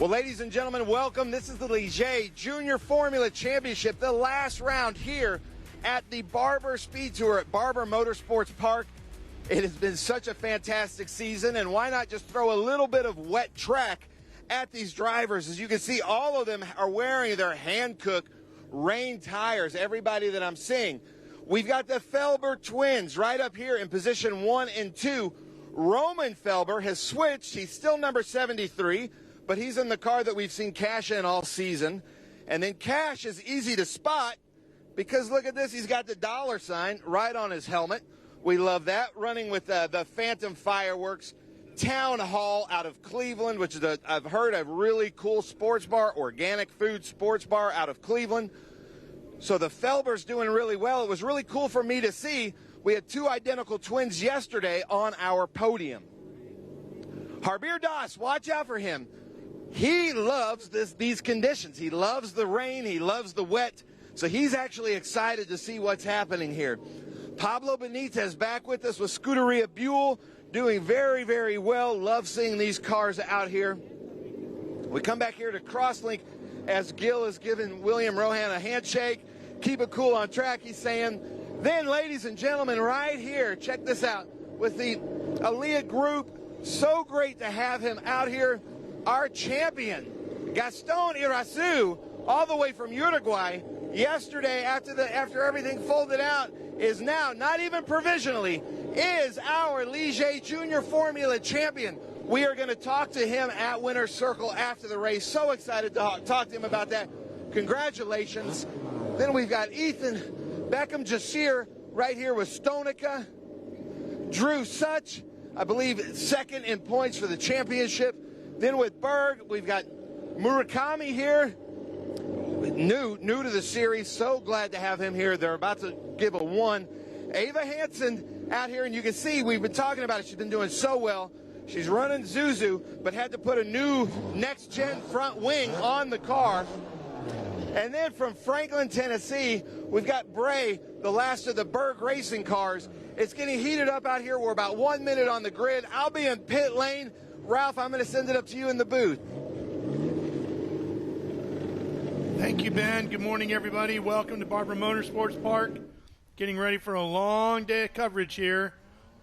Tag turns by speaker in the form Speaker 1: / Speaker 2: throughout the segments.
Speaker 1: Well, ladies and gentlemen, welcome. This is the Ligier Junior Formula Championship, the last round here at the Barber Speed Tour at Barber Motorsports Park. It has been such a fantastic season, and why not just throw a little bit of wet track at these drivers? As you can see, all of them are wearing their hand-cooked rain tires, everybody that I'm seeing. We've got the Felber twins right up here in position 1 and 2. Roman Felber has switched. He's still number 73, but he's in the car that we've seen Cash in all season. And then Cash is easy to spot because look at this. He's got the dollar sign right on his helmet. We love that. Running with the Phantom Fireworks Town Hall out of Cleveland, which is, I've heard, a really cool sports bar, organic food sports bar out of Cleveland. So the Felber's doing really well. It was really cool for me to see. We had two identical twins yesterday on our podium. Harbir Das, watch out for him. He loves these conditions. He loves the rain. He loves the wet. So he's actually excited to see what's happening here. Pablo Benitez back with us with Scuderia Buell, doing very, very well. Love seeing these cars out here. We come back here to Crosslink as Gil is giving William Rohan a handshake. Keep it cool on track, he's saying. Then, ladies and gentlemen, right here, check this out, with the Aliyah Group. So great to have him out here. Our champion, Gaston Irasu, all the way from Uruguay, yesterday after everything folded out, is now, not even provisionally, is our Ligier Junior Formula champion. We are going to talk to him at Winner's Circle after the race. So excited to talk to him about that. Congratulations. Then we've got Ethan Beckham Jasir right here with Stonica. Drew Such, I believe, second in points for the championship. Then with Berg, we've got Murakami here, new to the series. So glad to have him here. They're about to give a 1. Ava Hansen out here, and you can see we've been talking about it. She's been doing so well. She's running Zuzu, but had to put a new next-gen front wing on the car. And then from Franklin, Tennessee, we've got Bray, the last of the Berg racing cars. It's getting heated up out here. We're about 1 minute on the grid. I'll be in pit lane. Ralph, I'm going to send it up to you in the booth.
Speaker 2: Thank you, Ben. Good morning, everybody. Welcome to Barber Motorsports Park. Getting ready for a long day of coverage here.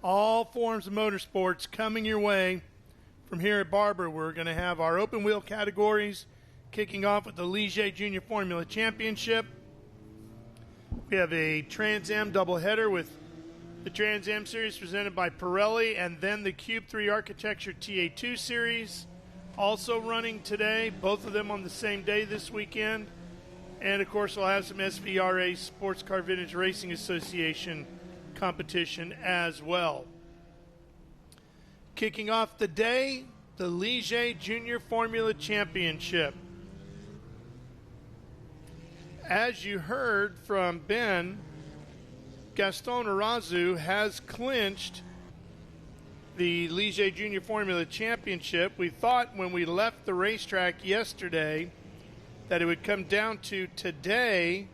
Speaker 2: All forms of motorsports coming your way from here at Barber. We're going to have our open wheel categories kicking off with the Ligier Junior Formula Championship. We have a Trans Am doubleheader with the Trans Am Series presented by Pirelli, and then the Cube 3 Architecture TA2 Series also running today, both of them on the same day this weekend. And, of course, we'll have some SVRA Sportscar Vintage Racing Association competition as well. Kicking off the day, the Ligier Junior Formula Championship. As you heard from Ben, Gaston Irasu has clinched the Ligier Junior Formula Championship. We thought when we left the racetrack yesterday that it would come down to today,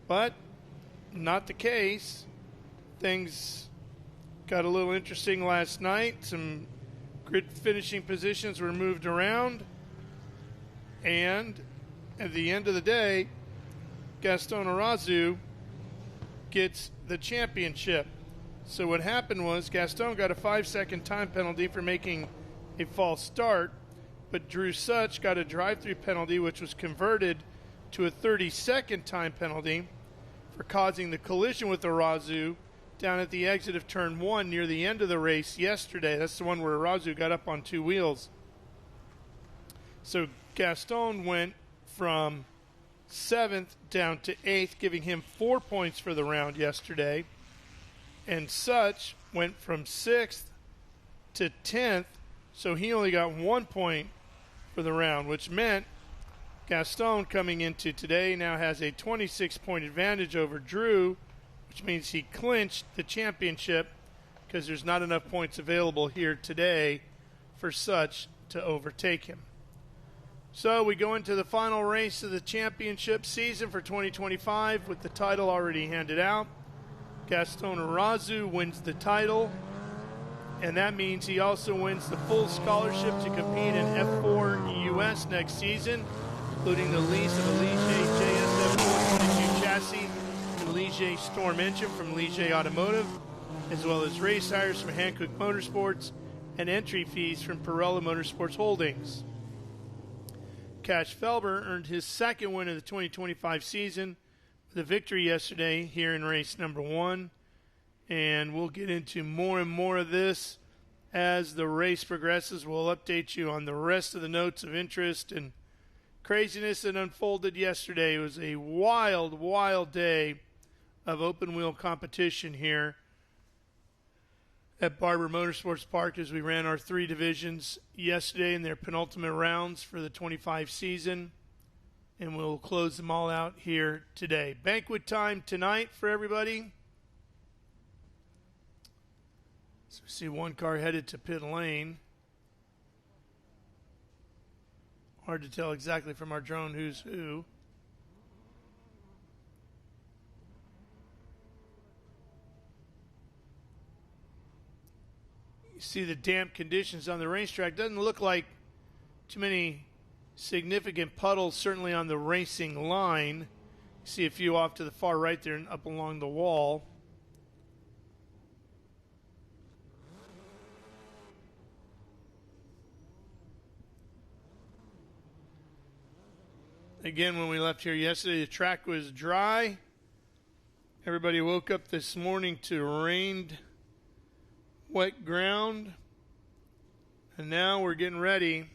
Speaker 2: but not the case. Things got a little interesting last night. Some grid finishing positions were moved around, and at the end of the day, Gaston Irasu gets the championship. So what happened was Gaston got a 5-second time penalty for making a false start, but Drew Such got a drive-through penalty, which was converted to a 30-second time penalty for causing the collision with Irasu down at the exit of turn 1 near the end of the race yesterday. That's the one where Irasu got up on 2 wheels. So Gaston went from 7th down to 8th, giving him 4 points for the round yesterday. And Such went from 6th to 10th, so he only got 1 point for the round, which meant Gaston coming into today now has a 26-point advantage over Drew, which means he clinched the championship because there's not enough points available here today for Such to overtake him. So we go into the final race of the championship season for 2025 with the title already handed out. Gaston Irasu wins the title. and that means he also wins the full scholarship to compete in F4 US next season, including the lease of a Ligier JFC 422 chassis and Ligier Storm engine from Ligier Automotive, as well as race hires from Hankook Motorsports and entry fees from Pirelli Motorsports Holdings. Cash Felber earned his second win of the 2025 season with a victory yesterday here in race number 1. And we'll get into more and more of this as the race progresses. We'll update you on the rest of the notes of interest and craziness that unfolded yesterday. It was a wild, wild day of open wheel competition here at Barber Motorsports Park as we ran our 3 divisions yesterday in their penultimate rounds for the 25 season. And we'll close them all out here today. Banquet time tonight for everybody. So we see one car headed to pit lane. Hard to tell exactly from our drone who's who. You see the damp conditions on the racetrack. Doesn't look like too many significant puddles, certainly on the racing line. You see a few off to the far right there and up along the wall. Again, when we left here yesterday, the track was dry. Everybody woke up this morning to rained, wet ground. And now we're getting ready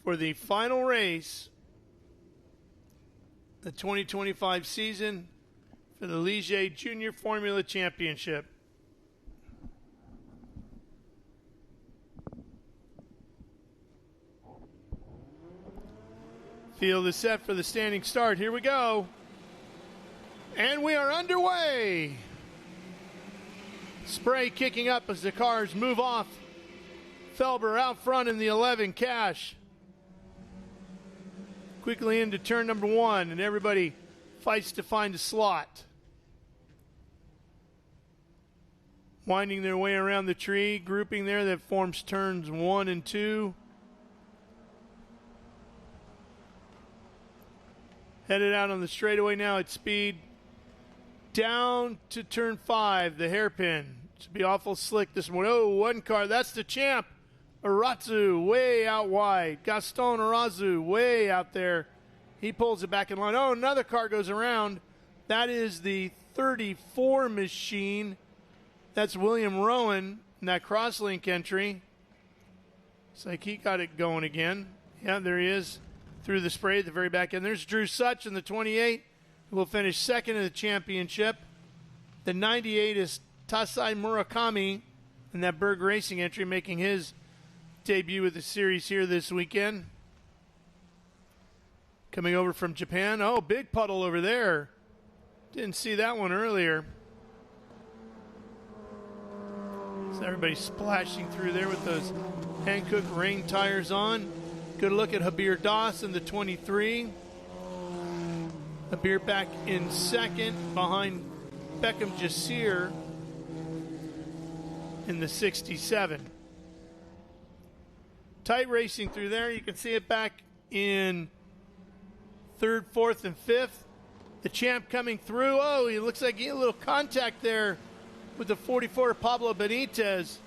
Speaker 2: for the final race, the 2025 season for the Ligier Junior Formula Championship. Field is set for the standing start. Here we go. And we are underway. Spray kicking up as the cars move off. Felber out front in the 11, Cash. Quickly into turn number 1, and everybody fights to find a slot. Winding their way around the tree, grouping there that forms turns 1 and 2. Headed out on the straightaway now at speed. Down to turn 5, the hairpin. Should be awful slick this morning. Oh, one car. That's the champ. Aratsu way out wide. Gaston Arazu way out there. He pulls it back in line. Oh, another car goes around. That is the 34 machine. That's William Rowan in that crosslink entry. It's like he got it going again. Yeah, there he is. Through the spray at the very back end. There's Drew Such in the 28, who will finish second in the championship. The 98 is Tasai Murakami in that Berg Racing entry, making his debut with the series here this weekend. Coming over from Japan. Oh, big puddle over there. Didn't see that one earlier. So everybody's splashing through there with those Hankook rain tires on. Good look at Habir Das in the 23. Habir back in second behind Beckham Jasir in the 67. Tight racing through there. You can see it back in third, fourth, and fifth. The champ coming through. Oh, he looks like he had a little contact there with the 44, Pablo Benitez.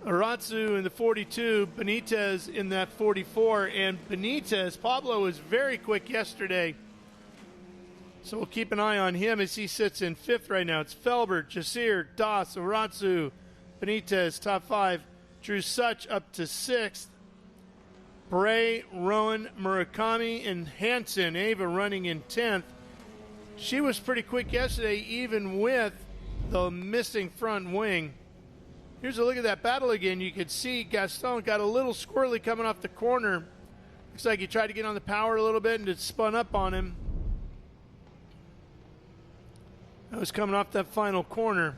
Speaker 2: Aratsu in the 42, Benitez in that 44, and Benitez, Pablo was very quick yesterday, so we'll keep an eye on him as he sits in fifth right now. It's Felber, Jasir, Das, Aratsu, Benitez, top 5, Drew Such up to 6th, Bray, Rowan, Murakami, and Hansen, Ava running in 10th. She was pretty quick yesterday, even with the missing front wing. Here's a look at that battle again. You could see Gaston got a little squirrely coming off the corner. Looks like he tried to get on the power a little bit and it spun up on him. That was coming off that final corner.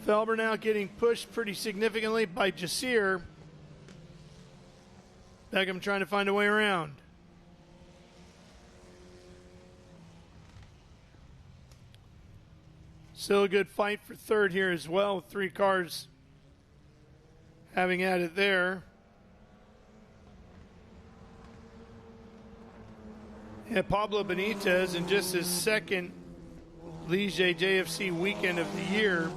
Speaker 2: Felber now getting pushed pretty significantly by Jasir. Beckham trying to find a way around. Still a good fight for third here as well, with 3 cars having at it there. Yeah, Pablo Benitez in just his second Ligier JFC weekend of the year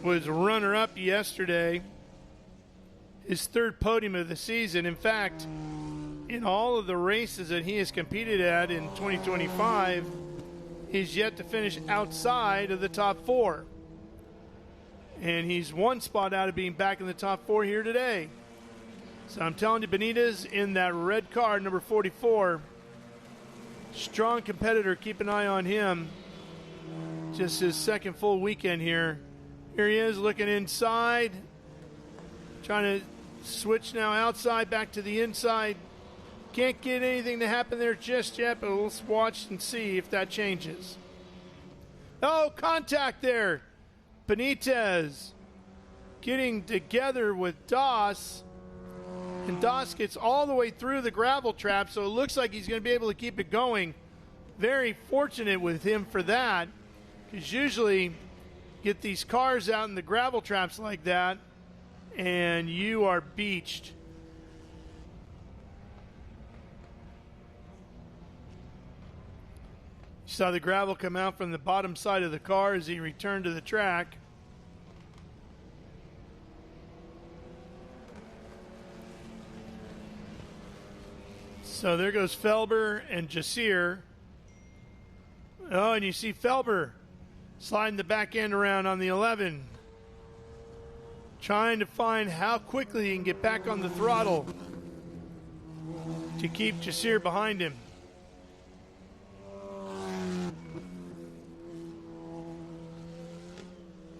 Speaker 2: was runner-up yesterday. His 3rd podium of the season. In fact, in all of the races that he has competed at in 2025, he's yet to finish outside of the top 4. And he's 1 spot out of being back in the top 4 here today. So I'm telling you, Benitez in that red car, number 44, strong competitor. Keep an eye on him. Just his 2nd full weekend here. Here he is looking inside, trying to switch now outside back to the inside. Can't get anything to happen there just yet, but let's watch and see if that changes. Oh, contact there. Benitez getting together with Doss. And Doss gets all the way through the gravel trap, so it looks like he's going to be able to keep it going. Very fortunate with him for that, because usually get these cars out in the gravel traps like that, and you are beached. You saw the gravel come out from the bottom side of the car as he returned to the track. So there goes Felber and Jasir. Oh, and you see Felber sliding the back end around on the 11. Trying to find how quickly he can get back on the throttle to keep Jasir behind him.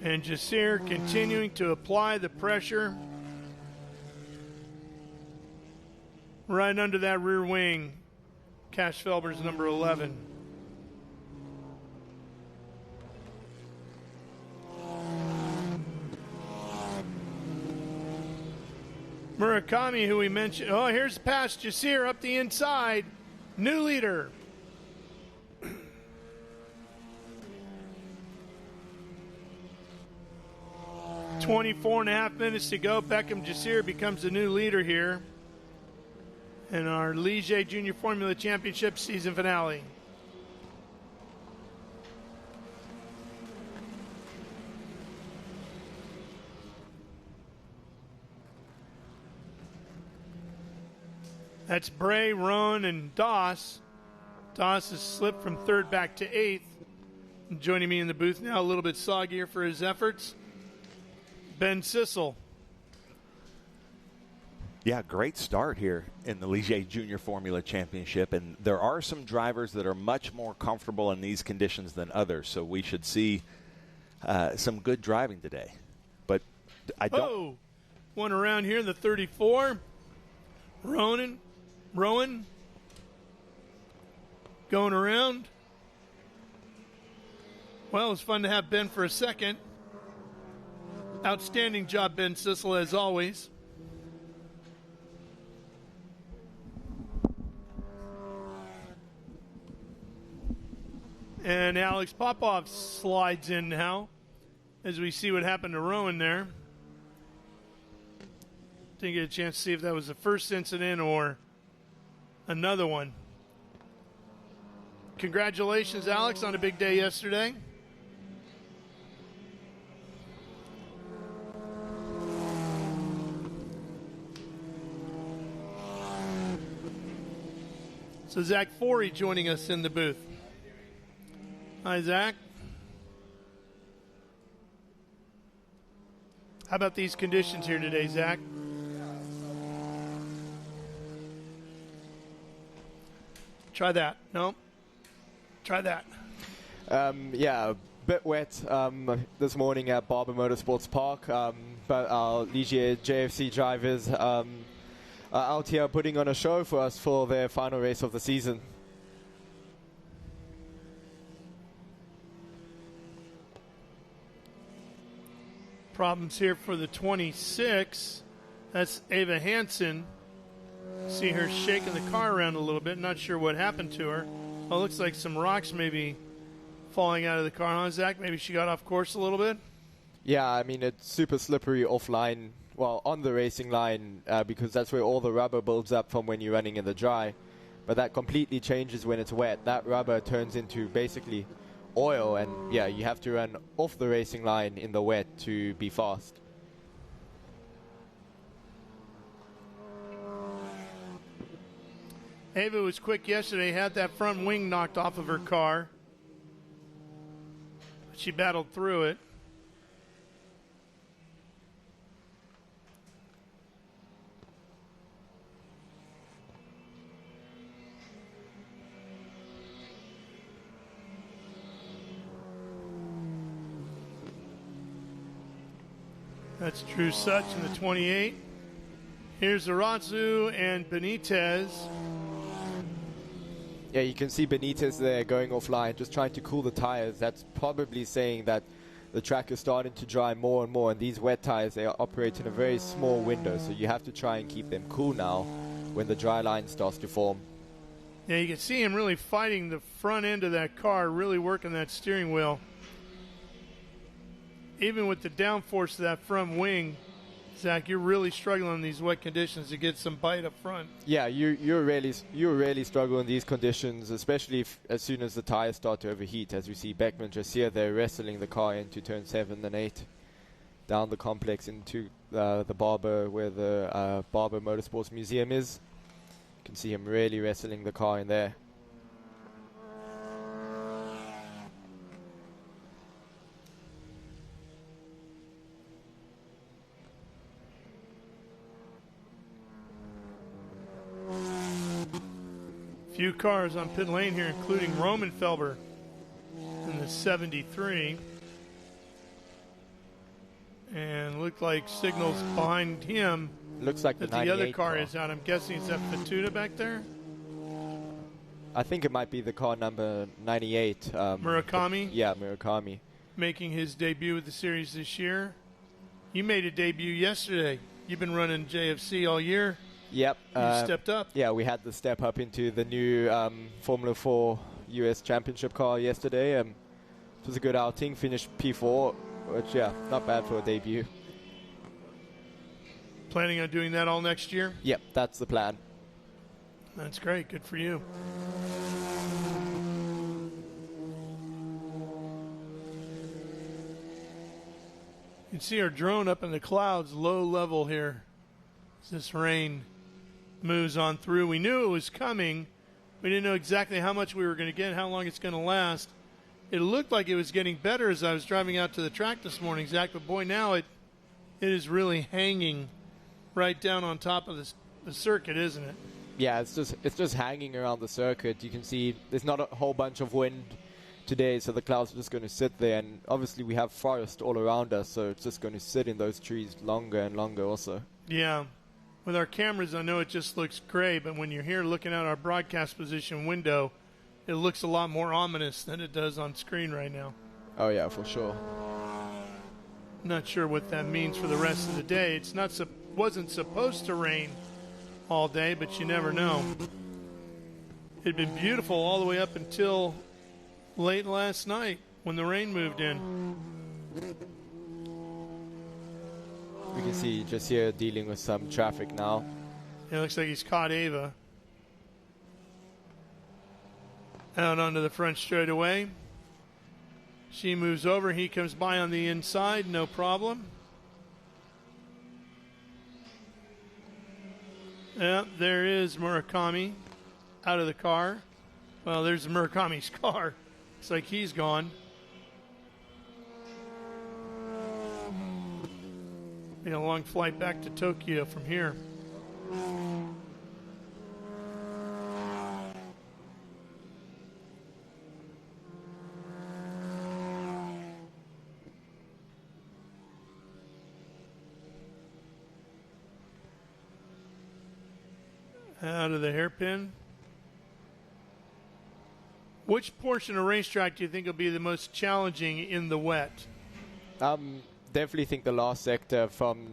Speaker 2: And Jasir continuing to apply the pressure right under that rear wing. Cash Felber's number 11. Murakami, who we mentioned. Oh, here's past Jasir up the inside. New leader. 24.5 minutes to go. Beckham Jasir becomes the new leader here in our Ligier Junior Formula Championship season finale. That's Bray, Roan, and Doss. Doss has slipped from 3rd back to 8th. And joining me in the booth now, a little bit soggier for his efforts, Ben Sissel.
Speaker 1: Yeah, great start here in the Ligier Junior Formula Championship, and there are some drivers that are much more comfortable in these conditions than others, so we should see some good driving today. But I don't...
Speaker 2: Oh, one around here in the 34. Rowan going around. Well, it's fun to have Ben for a second. Outstanding job, Ben Sissel, as always. And Alex Popov slides in now as we see what happened to Rowan there. Didn't get a chance to see if that was the first incident or another one. Congratulations, Alex, on a big day yesterday. So Zach Forey joining us in the booth. Hi, Zach. How about these conditions here today, Zach? Try that. No? Try that.
Speaker 3: Yeah, a bit wet this morning at Barber Motorsports Park, but our Ligier JFC drivers are out here putting on a show for us for their final race of the season.
Speaker 2: Problems here for the 26. That's Ava Hansen. See her shaking the car around a little bit. Not sure what happened to her. Oh, looks like some rocks maybe falling out of the car, huh, Zach? Maybe she got off course a little bit?
Speaker 3: Yeah, I mean, it's super slippery offline, well, on the racing line, because that's where all the rubber builds up from when you're running in the dry. But that completely changes when it's wet. That rubber turns into basically oil, and yeah, you have to run off the racing line in the wet to be fast.
Speaker 2: Ava was quick yesterday, had that front wing knocked off of her car. She battled through it. That's Drew Such in the 28. Here's Arazu and Benitez.
Speaker 3: Yeah, you can see Benitez there going offline, just trying to cool the tires. That's probably saying that the track is starting to dry more and more, and these wet tires, they operate in a very small window, so you have to try and keep them cool now when the dry line starts to form.
Speaker 2: Yeah, you can see him really fighting the front end of that car, really working that steering wheel. Even with the downforce of that front wing, Zach, you're really struggling in these wet conditions to get some bite up front.
Speaker 3: Yeah, you really struggle in these conditions, especially as soon as the tires start to overheat. As we see Beckman just here, they're wrestling the car into turn 7 and 8, down the complex into the Barber, where the Barber Motorsports Museum is. You can see him really wrestling the car in there.
Speaker 2: Few cars on pit lane here, including Roman Felber in the 73. And looked like signals behind him.
Speaker 3: Looks like
Speaker 2: that the other car is out. I'm guessing is that Fatuda back there?
Speaker 3: I think it might be the car number 98.
Speaker 2: Murakami?
Speaker 3: Yeah, Murakami.
Speaker 2: Making his debut with the series this year. You made a debut yesterday. You've been running JFC all year.
Speaker 3: Yep.
Speaker 2: You stepped up.
Speaker 3: Yeah, we had the step up into the new Formula 4 US Championship car yesterday. It was a good outing. Finished P4, which, yeah, not bad for a debut.
Speaker 2: Planning on doing that all next year?
Speaker 3: Yep, that's the plan.
Speaker 2: That's great. Good for you. You can see our drone up in the clouds, low level here, as this rain moves on through. We knew it was coming. We didn't know exactly how much we were going to get, how long it's going to last. It looked like it was getting better as I was driving out to the track this morning, Zach, but boy, now it is really hanging right down on top of the circuit, isn't it?
Speaker 3: Yeah, it's just hanging around the circuit. You can see there's not a whole bunch of wind today, so the clouds are just going to sit there, and obviously we have forest all around us, so it's just going to sit in those trees longer and longer also.
Speaker 2: Yeah. With our cameras, I know it just looks gray, but when you're here looking at our broadcast position window, it looks a lot more ominous than it does on screen right now.
Speaker 3: Oh, yeah, for sure.
Speaker 2: Not sure what that means for the rest of the day. It's wasn't supposed to rain all day, but you never know. It had been beautiful all the way up until late last night when the rain moved in.
Speaker 3: We can see just here dealing with some traffic now.
Speaker 2: It looks like he's caught Ava. Out onto the front straightaway. She moves over. He comes by on the inside. No problem. Yep, there is Murakami out of the car. Well, there's Murakami's car. Looks like he's gone. A long flight back to Tokyo from here. Out of the hairpin. Which portion of racetrack do you think will be the most challenging in the wet?
Speaker 3: Definitely think the last sector, from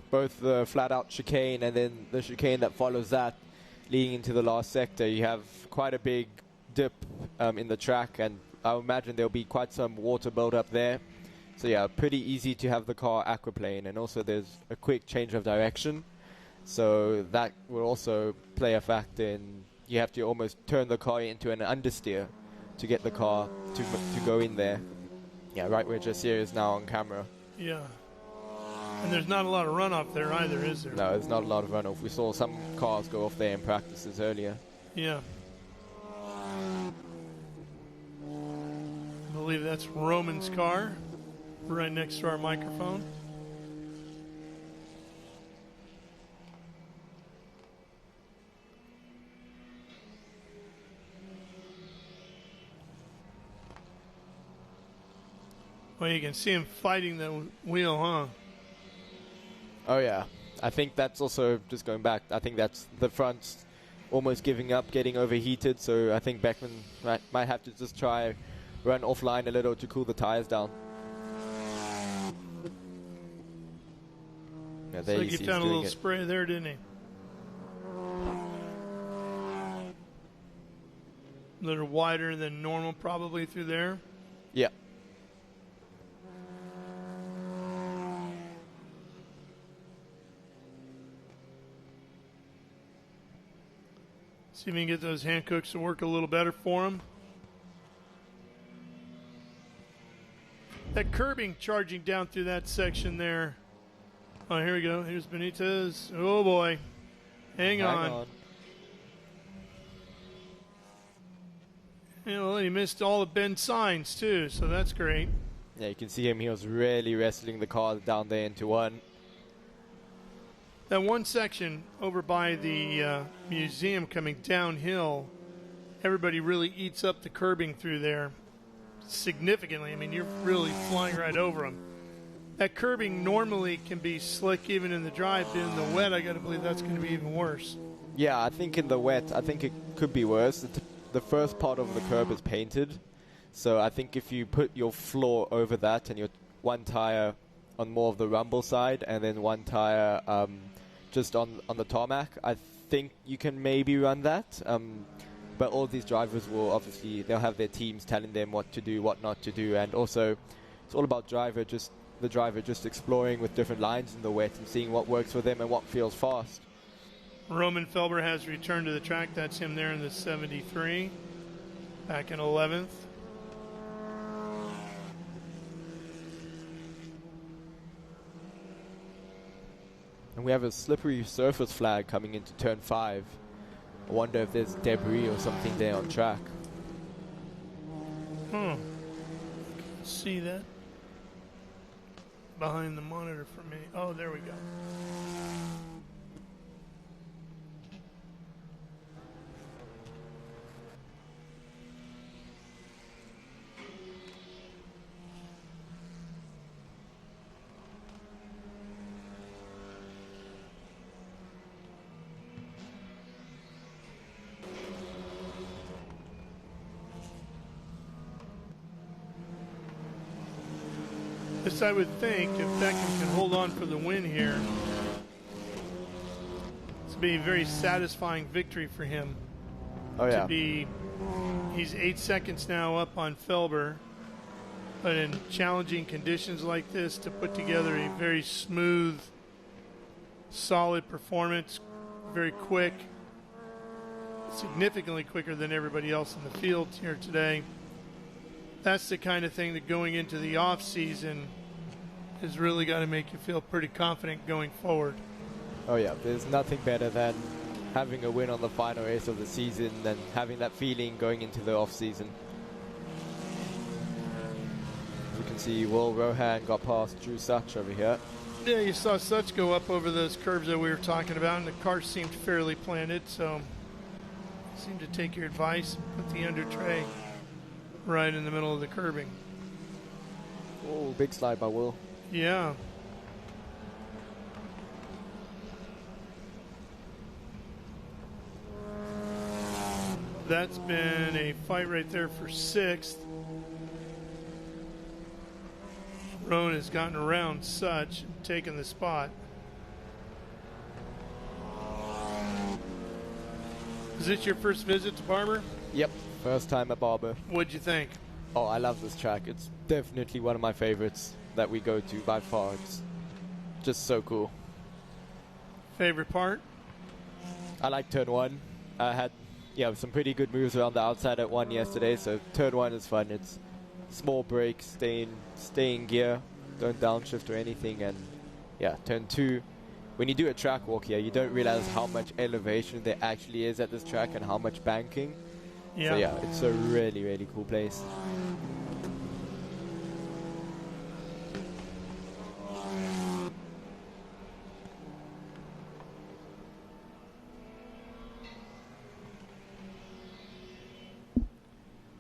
Speaker 3: both the flat-out chicane and then the chicane that follows that, leading into the last sector. You have quite a big dip in the track, and I imagine there'll be quite some water build-up there. So yeah, pretty easy to have the car aquaplane, and also there's a quick change of direction. So that will also play a factor in, you have to almost turn the car into an understeer to get the car to go in there. Yeah, right where Jasir is now on camera.
Speaker 2: Yeah. And there's not a lot of runoff there either, is there?
Speaker 3: No, there's not a lot of runoff. We saw some cars go off there in practices earlier.
Speaker 2: Yeah. I believe that's Roman's car, right next to our microphone. Well, you can see him fighting the wheel, huh?
Speaker 3: Oh, yeah. I think that's also, just going back, I think that's the front almost giving up, getting overheated. So I think Beckman might have to just try run offline a little to cool the tires down. Yeah,
Speaker 2: so he found a little spray there, didn't he? A little wider than normal probably through there.
Speaker 3: Yeah.
Speaker 2: See if we can get those hand cooks to work a little better for him. That curbing charging down through that section there. Oh, here we go. Here's Benitez. Oh, boy. Hang on. You know, he missed all the bend signs, too, so that's great.
Speaker 3: Yeah, you can see him. He was really wrestling the car down there into one.
Speaker 2: That one section over by the museum coming downhill, everybody really eats up the curbing through there significantly. I mean, you're really flying right over them. That curbing normally can be slick even in the dry, but in the wet, I got to believe that's going to be even worse.
Speaker 3: Yeah, I think in the wet, I think it could be worse. The first part of the curb is painted, so I think if you put your floor over that and your one tire on more of the rumble side and then one tire just on the tarmac, I think you can maybe run that. But all these drivers will obviously, they'll have their teams telling them what to do, what not to do, and also it's all about the driver just exploring with different lines in the wet and seeing what works for them and what feels fast.
Speaker 2: Roman Felber has returned to the track. That's him there in the 73, back in 11th.
Speaker 3: And we have a slippery surface flag coming into turn 5. I wonder if there's debris or something there on track.
Speaker 2: See that? Behind the monitor for me. Oh, there we go. This, I would think, if Beckham can hold on for the win here, it's be a very satisfying victory for him.
Speaker 3: Oh, yeah.
Speaker 2: He's 8 seconds now up on Felber, but in challenging conditions like this, to put together a very smooth, solid performance, very quick, significantly quicker than everybody else in the field here today. That's the kind of thing that going into the off season has really got to make you feel pretty confident going forward.
Speaker 3: Oh yeah, there's nothing better than having a win on the final race of the season than having that feeling going into the off season. As you can see, Will Rohan got past Drew Such over here.
Speaker 2: Yeah, you saw Such go up over those curves that we were talking about, and the car seemed fairly planted, so seemed to take your advice and put the under tray right in the middle of the curbing.
Speaker 3: Oh, big slide by Will.
Speaker 2: Yeah. That's been a fight right there for 6th. Rowan has gotten around Such and taken the spot. Is this your first visit to Barber?
Speaker 3: Yep, first time at Barber.
Speaker 2: What'd you think?
Speaker 3: Oh, I love this track. It's definitely one of my favorites that we go to by far. It's just so cool.
Speaker 2: Favorite part?
Speaker 3: I like turn 1. I had some pretty good moves around the outside at 1 yesterday, so turn 1 is fun. It's small brakes, stay in gear, don't downshift or anything, and yeah, turn 2. When you do a track walk here, you don't realize how much elevation there actually is at this track and how much banking.
Speaker 2: Yeah.
Speaker 3: So yeah, it's a really, really cool place.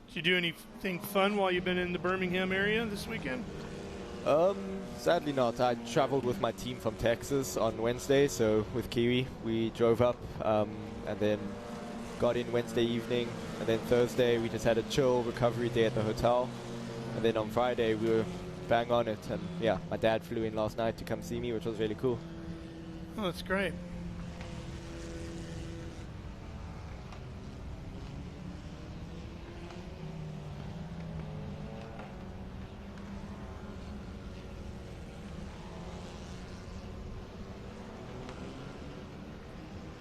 Speaker 2: Did you do anything fun while you've been in the Birmingham area this weekend?
Speaker 3: Sadly not. I traveled with my team from Texas on Wednesday, so with Kiwi, we drove up and then got in Wednesday evening, and then Thursday we just had a chill recovery day at the hotel, and then on Friday we were bang on it, and yeah, my dad flew in last night to come see me, which was really cool.
Speaker 2: Oh, that's great.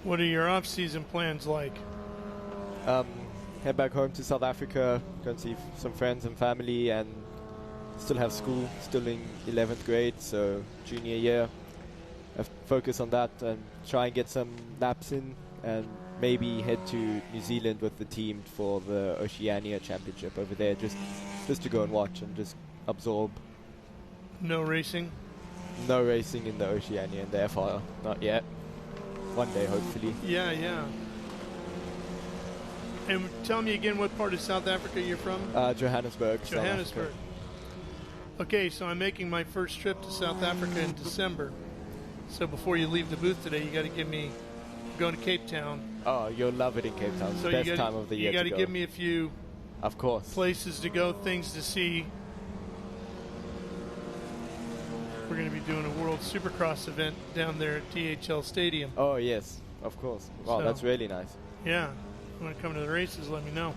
Speaker 2: What are your off-season plans like?
Speaker 3: Head back home to South Africa, go and see some friends and family, and still have school, still in 11th grade, so junior year. Focus on that and try and get some laps in, and maybe head to New Zealand with the team for the Oceania Championship over there, just to go and watch and just absorb.
Speaker 2: No racing?
Speaker 3: No racing in the Oceania and the FR, not yet. One day, hopefully.
Speaker 2: Yeah, yeah. And tell me again what part of South Africa you're from?
Speaker 3: Johannesburg.
Speaker 2: Johannesburg. Okay, so I'm making my first trip to South Africa in December. So before you leave the booth today, you got to give me, going to Cape Town.
Speaker 3: Oh, you'll love it in Cape Town.
Speaker 2: So
Speaker 3: best time of the year to go.
Speaker 2: You got to give me a few
Speaker 3: of course
Speaker 2: places to go, things to see. We're going to be doing a World Supercross event down there at THL Stadium.
Speaker 3: Oh, yes, of course. Wow,
Speaker 2: So,
Speaker 3: that's really nice.
Speaker 2: Yeah. You want to come to the races, let me know.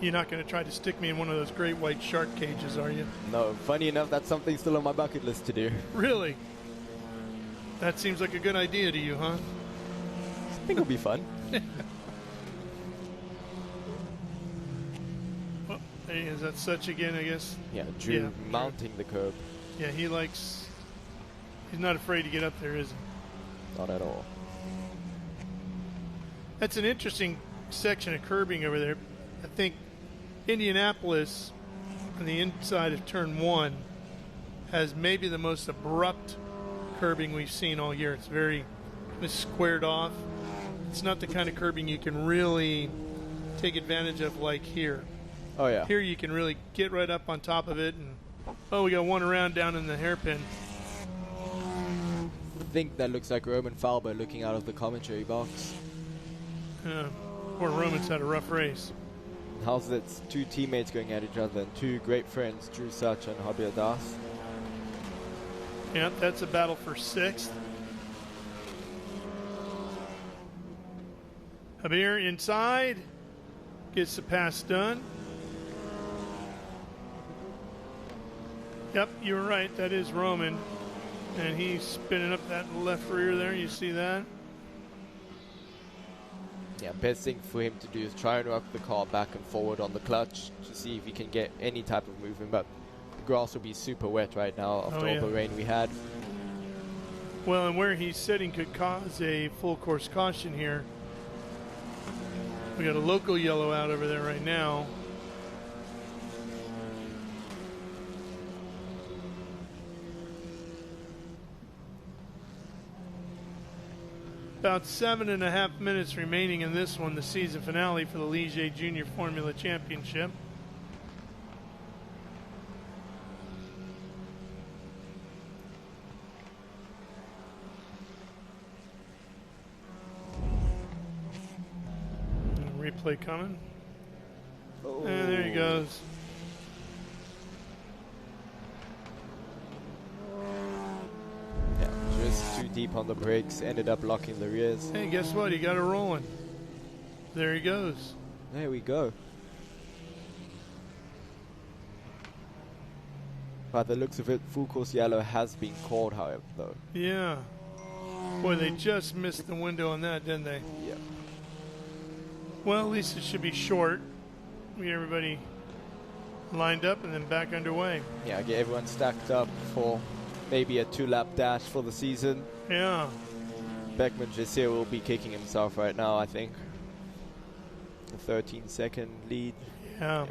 Speaker 2: You're not going to try to stick me in one of those great white shark cages, are you?
Speaker 3: No, funny enough, that's something still on my bucket list to do.
Speaker 2: Really? That seems like a good idea to you, huh?
Speaker 3: I think it'll be fun.
Speaker 2: Well, hey, is that such again, I guess?
Speaker 3: Yeah, Drew mounting the curb.
Speaker 2: Yeah, he's not afraid to get up there, is he?
Speaker 3: Not at all.
Speaker 2: That's an interesting section of curbing over there. I think Indianapolis on the inside of turn 1 has maybe the most abrupt curbing we've seen all year. It's very squared off. It's not the kind of curbing you can really take advantage of like here.
Speaker 3: Oh, yeah.
Speaker 2: Here you can really get right up on top of it. And we got one around down in the hairpin.
Speaker 3: I think that looks like Roman Falber looking out of the commentary box.
Speaker 2: Poor Roman's had a rough race.
Speaker 3: How's it? Two teammates going at each other and two great friends, Drew Such and Javier Das.
Speaker 2: Yep, that's a battle for 6th. Javier inside, gets the pass done. Yep, you were right, that is Roman. And he's spinning up that left rear there, you see that?
Speaker 3: Yeah, best thing for him to do is try and rock the car back and forward on the clutch to see if he can get any type of movement, but the grass will be super wet right now after all the rain we had.
Speaker 2: Well, and where he's sitting could cause a full course caution here. We got a local yellow out over there right now. About 7.5 minutes remaining in this one, the season finale for the Ligier Junior Formula Championship. Replay coming.
Speaker 3: Oh.
Speaker 2: And there he goes.
Speaker 3: Yeah, just too deep on the brakes, ended up locking the rears.
Speaker 2: Hey, guess what? He got it rolling. There he goes.
Speaker 3: There we go. By the looks of it, full course yellow has been called, however, though.
Speaker 2: Yeah. Boy, they just missed the window on that, didn't they?
Speaker 3: Yeah.
Speaker 2: Well, at least it should be short. We get everybody lined up and then back underway.
Speaker 3: Yeah, get everyone stacked up for maybe a 2-lap dash for the season.
Speaker 2: Yeah.
Speaker 3: Beckman Jessier will be kicking himself right now, I think. A 13-second lead.
Speaker 2: Yeah.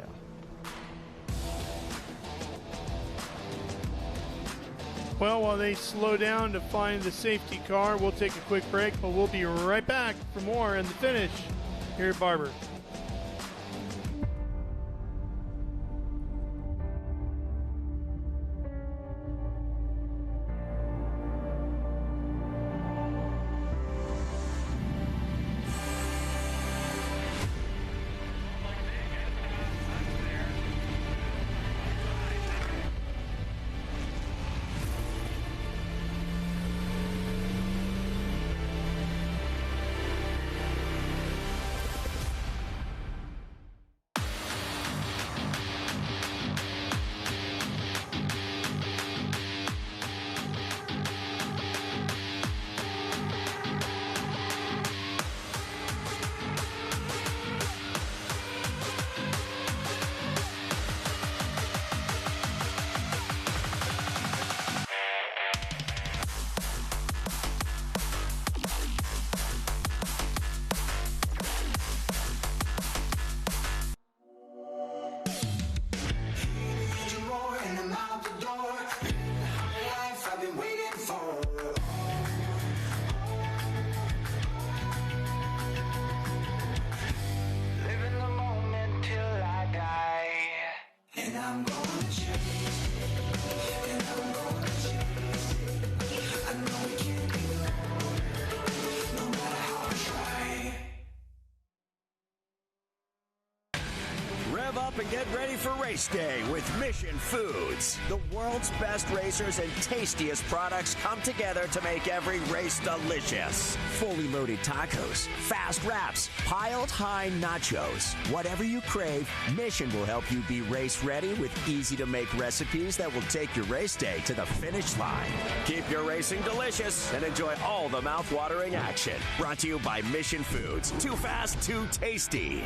Speaker 2: Well, while they slow down to find the safety car, we'll take a quick break, but we'll be right back for more in the finish here at Barber.
Speaker 4: And get ready for race day with Mission Foods. The world's best racers and tastiest products come together to make every race delicious. Fully loaded tacos, fast wraps, piled high nachos. Whatever you crave, Mission will help you be race ready with easy to make recipes that will take your race day to the finish line. Keep your racing delicious and enjoy all the mouth-watering action. Brought to you by Mission Foods. Too fast, too tasty.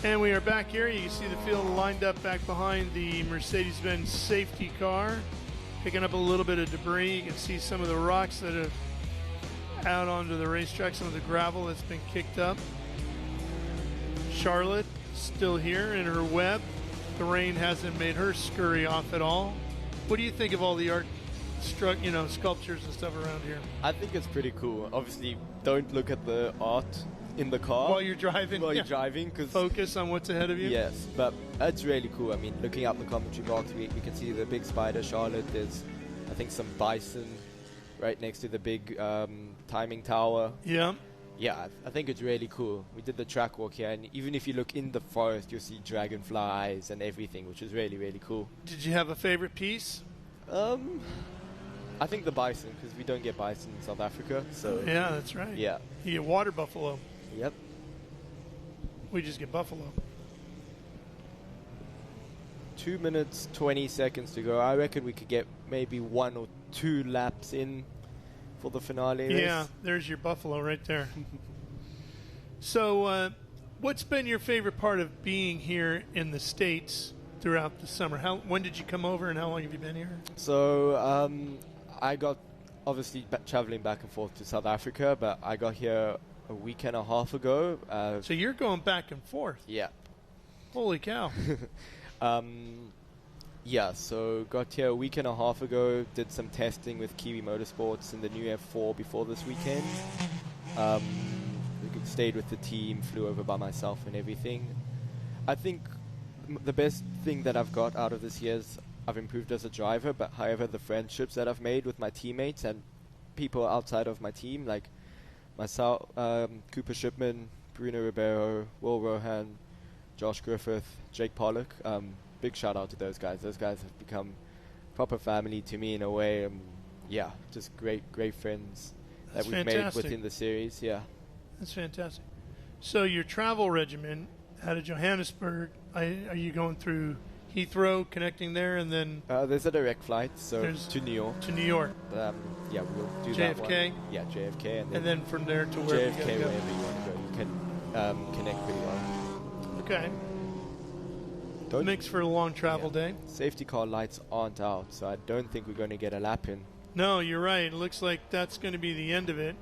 Speaker 2: And we are back here. You can see the field lined up back behind the Mercedes-Benz safety car, picking up a little bit of debris. You can see some of the rocks that have out onto the racetrack, some of the gravel that's been kicked up. Charlotte still here in her web. The rain hasn't made her scurry off at all. What do you think of all the art, sculptures and stuff around here?
Speaker 3: I think it's pretty cool. Obviously, don't look at the art in the car
Speaker 2: while you're driving.
Speaker 3: Cause
Speaker 2: focus on what's ahead of you.
Speaker 3: Yes, but it's really cool. I mean, looking up the commentary box, we can see the big spider Charlotte. There's, I think, some bison right next to the big timing tower.
Speaker 2: Yeah.
Speaker 3: Yeah, I think it's really cool. We did the track walk here, and even if you look in the forest, you'll see dragonflies and everything, which is really, really cool.
Speaker 2: Did you have a favorite piece?
Speaker 3: I think the bison, because we don't get bison in South Africa. So
Speaker 2: yeah, that's right.
Speaker 3: Yeah.
Speaker 2: You get water buffalo.
Speaker 3: Yep.
Speaker 2: We just get buffalo.
Speaker 3: 2 minutes, 20 seconds to go. I reckon we could get maybe 1 or 2 laps in for the finale race.
Speaker 2: Yeah, there's your buffalo right there. So What's been your favorite part of being here in the States throughout the summer? When did you come over, and how long have you been here?
Speaker 3: So I got obviously traveling back and forth to South Africa, but I got here a week and a half ago.
Speaker 2: So you're going back and forth?
Speaker 3: Yeah.
Speaker 2: Holy cow.
Speaker 3: Yeah, so got here a week and a half ago, did some testing with Kiwi Motorsports in the new F4 before this weekend. Stayed with the team, flew over by myself and everything. I think the best thing that I've got out of this year is I've improved as a driver, but however the friendships that I've made with my teammates and people outside of my team, like myself, Cooper Shipman, Bruno Ribeiro, Will Rohan, Josh Griffith, Jake Pollock, big shout out to those guys. Those guys have become proper family to me in a way. Yeah, just great friends that we've made within the series. Yeah.
Speaker 2: That's fantastic. So your travel regimen out of Johannesburg, are you going through Heathrow, connecting there, and then...
Speaker 3: there's a direct flight, so to New York.
Speaker 2: To New York.
Speaker 3: Yeah, we'll do
Speaker 2: JFK?
Speaker 3: that one. Yeah, JFK.
Speaker 2: And then from there to where
Speaker 3: JFK, wherever you want to go. You can connect pretty well.
Speaker 2: Okay. Makes for a long travel day.
Speaker 3: Safety car lights aren't out, so I don't think we're going to get a lap in.
Speaker 2: No, you're right. It looks like that's going to be the end of it.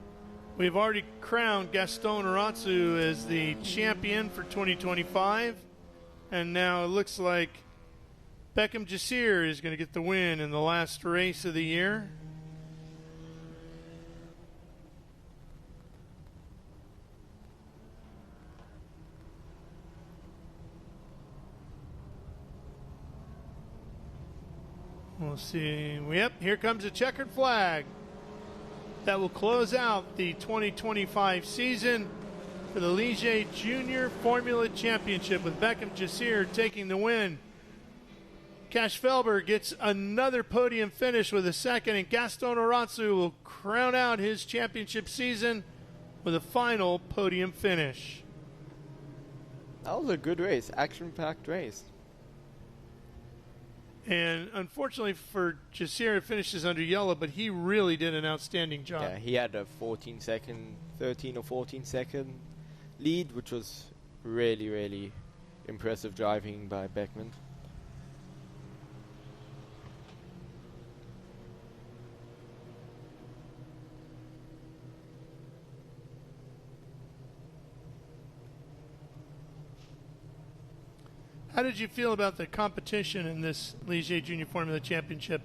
Speaker 2: We've already crowned Gaston Oratsu as the champion for 2025. And now it looks like Beckham Jasir is going to get the win in the last race of the year. We'll see. Yep, here comes a checkered flag. That will close out the 2025 season for the Ligier Junior Formula Championship with Beckham Jasir taking the win. Cash Felber gets another podium finish with a second, and Gaston Oratsu will crown out his championship season with a final podium finish.
Speaker 3: That was a good race, action-packed race.
Speaker 2: And unfortunately for Jasir, it finishes under yellow, but he really did an outstanding job.
Speaker 3: Yeah, he had a 13 or 14 second lead, which was really, really impressive driving by Beckman.
Speaker 2: How did you feel about the competition in this Ligier Junior Formula Championship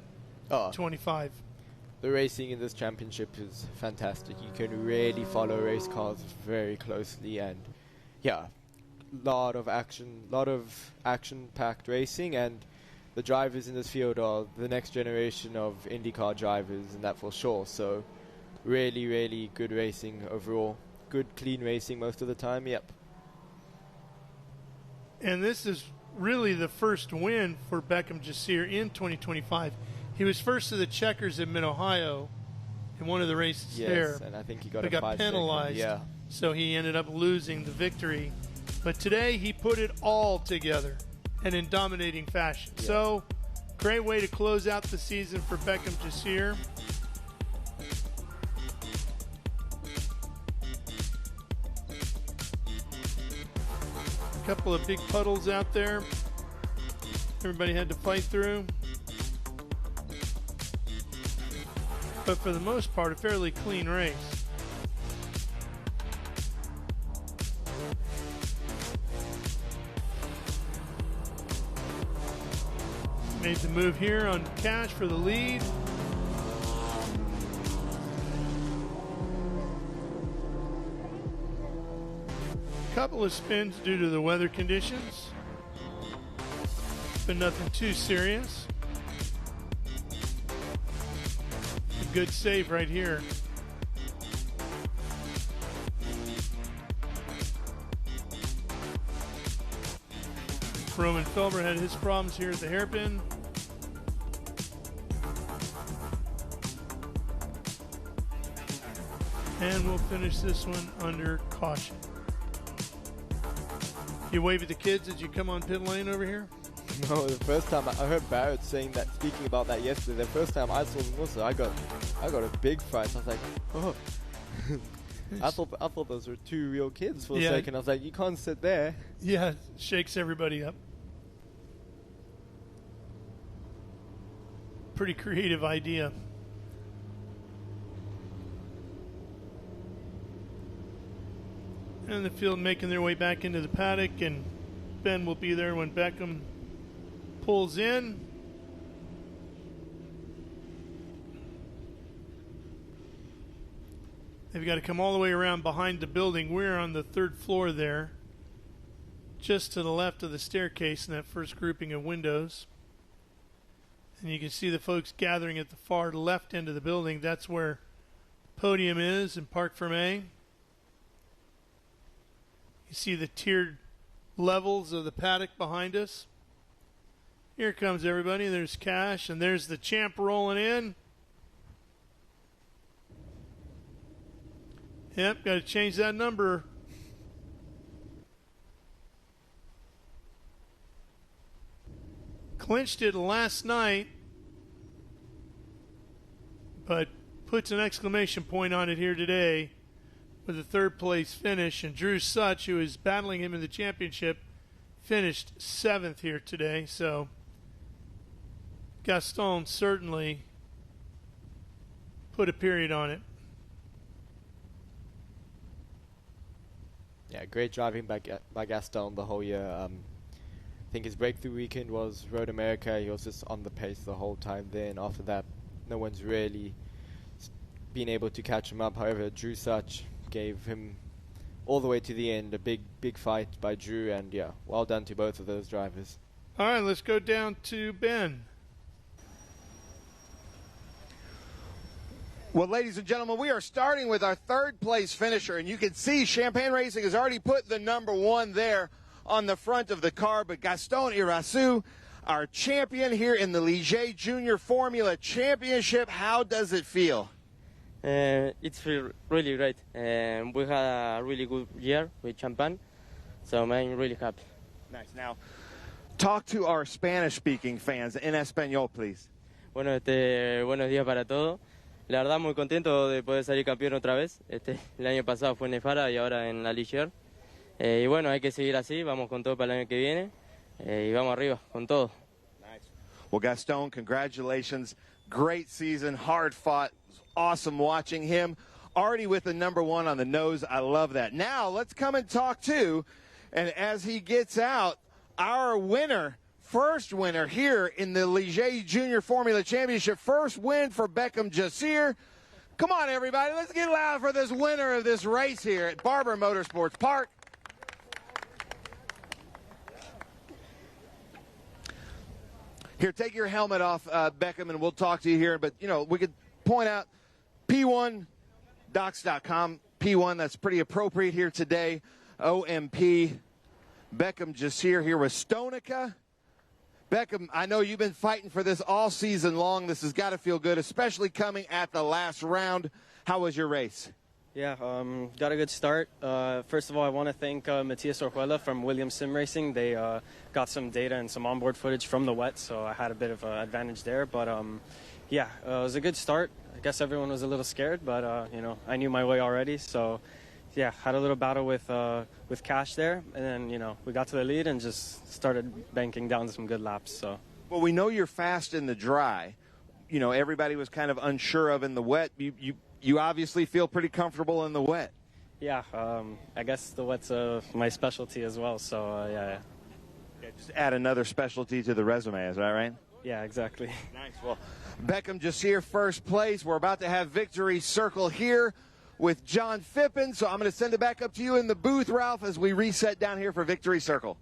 Speaker 2: 25?
Speaker 3: The racing in this championship is fantastic. You can really follow race cars very closely, and yeah, lot of action-packed racing, and the drivers in this field are the next generation of IndyCar drivers, and that for sure. So really, really good racing overall. Good, clean racing most of the time, yep.
Speaker 2: And this is really the first win for Beckham Jasir in 2025. He was first to the checkers at Mid-Ohio in one of the races there.
Speaker 3: And I think he got
Speaker 2: penalized.
Speaker 3: Yeah.
Speaker 2: So he ended up losing the victory. But today he put it all together and in dominating fashion. Yeah. So great way to close out the season for Beckham Jasir. Couple of big puddles out there. Everybody had to fight through. But for the most part, a fairly clean race. Made the move here on Cash for the lead. Couple of spins due to the weather conditions, but nothing too serious. A good save right here. Roman Felber had his problems here at the hairpin. And we'll finish this one under caution. You wave at the kids as you come on pit lane over here?
Speaker 3: No, the first time I heard Barrett saying that, speaking about that yesterday. The first time I saw them also, I got a big fright. I was like, oh. I thought those were two real kids for a second. I was like, you can't sit there.
Speaker 2: Yeah, shakes everybody up. Pretty creative idea. And the field making their way back into the paddock, and Ben will be there when Beckham pulls in. They've got to come all the way around behind the building. We're on the third floor there, just to the left of the staircase in that first grouping of windows. And you can see the folks gathering at the far left end of the building. That's where Podium is and Parc Fermé. You see the tiered levels of the paddock behind us. Here comes everybody. There's Cash, and there's the champ rolling in. Yep, got to change that number. Clinched it last night, but puts an exclamation point on it here today with a third place finish. And Drew Such, who is battling him in the championship, finished 7th here today. So Gaston certainly put a period on it.
Speaker 3: Yeah, great driving by Gaston the whole year. I think his breakthrough weekend was Road America. He was just on the pace the whole time there, and after that, no one's really been able to catch him up. However, Drew Such gave him all the way to the end. A big fight by Drew, and yeah, well done to both of those drivers.
Speaker 2: All right, let's go down to Ben.
Speaker 1: Well, ladies and gentlemen, we are starting with our third place finisher, and you can see Champagne Racing has already put the number 1 there on the front of the car, but Gaston Irasu, our champion here in the Ligier Junior Formula Championship, how does it feel?
Speaker 5: It feels really great. We had a really good year with Champagne, so I'm really happy.
Speaker 1: Nice. Now, talk to our Spanish-speaking fans in Español, please.
Speaker 5: Bueno, buenos días para todos. La verdad, muy contento de poder salir campeón otra vez. El año pasado fue en Nefara y ahora en la Ligier. Y bueno, hay que seguir así. Vamos con todo para el año que viene. Y vamos arriba, con todo.
Speaker 1: Nice. Well, Gaston, congratulations. Great season, hard fought. Awesome watching him. Already with the number 1 on the nose. I love that. Now, let's come and talk to, and as he gets out, our winner. First winner here in the Ligier Junior Formula Championship. First win for Beckham Jasir. Come on, everybody. Let's get loud for this winner of this race here at Barber Motorsports Park. Here, take your helmet off, Beckham, and we'll talk to you here. But, you know, we could point out P1docs.com. P1, that's pretty appropriate here today. OMP. Beckham Jasir here with Stonica. Beckham, I know you've been fighting for this all season long. This has got to feel good, especially coming at the last round. How was your race?
Speaker 6: Yeah, got a good start. First of all, I want to thank Matias Orjuela from Williams Sim Racing. They got some data and some onboard footage from the wet, so I had a bit of an advantage there. But yeah, it was a good start. I guess everyone was a little scared, but you know, I knew my way already. So yeah, had a little battle with Cash there, and then, you know, we got to the lead and just started banking down some good laps. So,
Speaker 1: well, we know you're fast in the dry. You know, everybody was kind of unsure of in the wet. You obviously feel pretty comfortable in the wet.
Speaker 6: Yeah, I guess the wet's my specialty as well. So yeah,
Speaker 1: just add another specialty to the resume. Is that right?
Speaker 6: Yeah, exactly.
Speaker 1: Nice. Well, Beckham Jasir, first place. We're about to have victory circle here with John Phippen, so I'm going to send it back up to you in the booth, Ralph, as we reset down here for Victory Circle.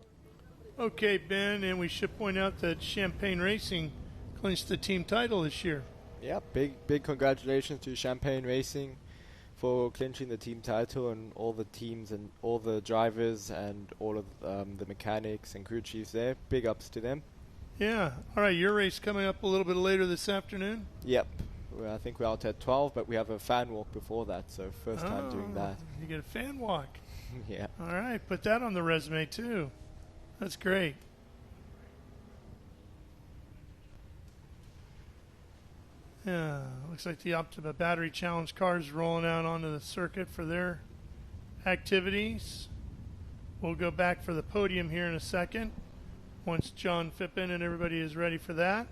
Speaker 2: Okay, Ben, and we should point out that Champagne Racing clinched the team title this year.
Speaker 3: Yeah, big congratulations to Champagne Racing for clinching the team title, and all the teams and all the drivers and all of the mechanics and crew chiefs there. Big ups to them.
Speaker 2: Yeah. All right, your race coming up a little bit later this afternoon?
Speaker 3: Yep. I think we're out at 12, but we have a fan walk before that, so first time doing that.
Speaker 2: You get a fan walk.
Speaker 3: Yeah.
Speaker 2: All right, put that on the resume too. That's great. Yeah, looks like the Optima Battery Challenge cars rolling out onto the circuit for their activities. We'll go back for the podium here in a second once John Phippen and everybody is ready for that.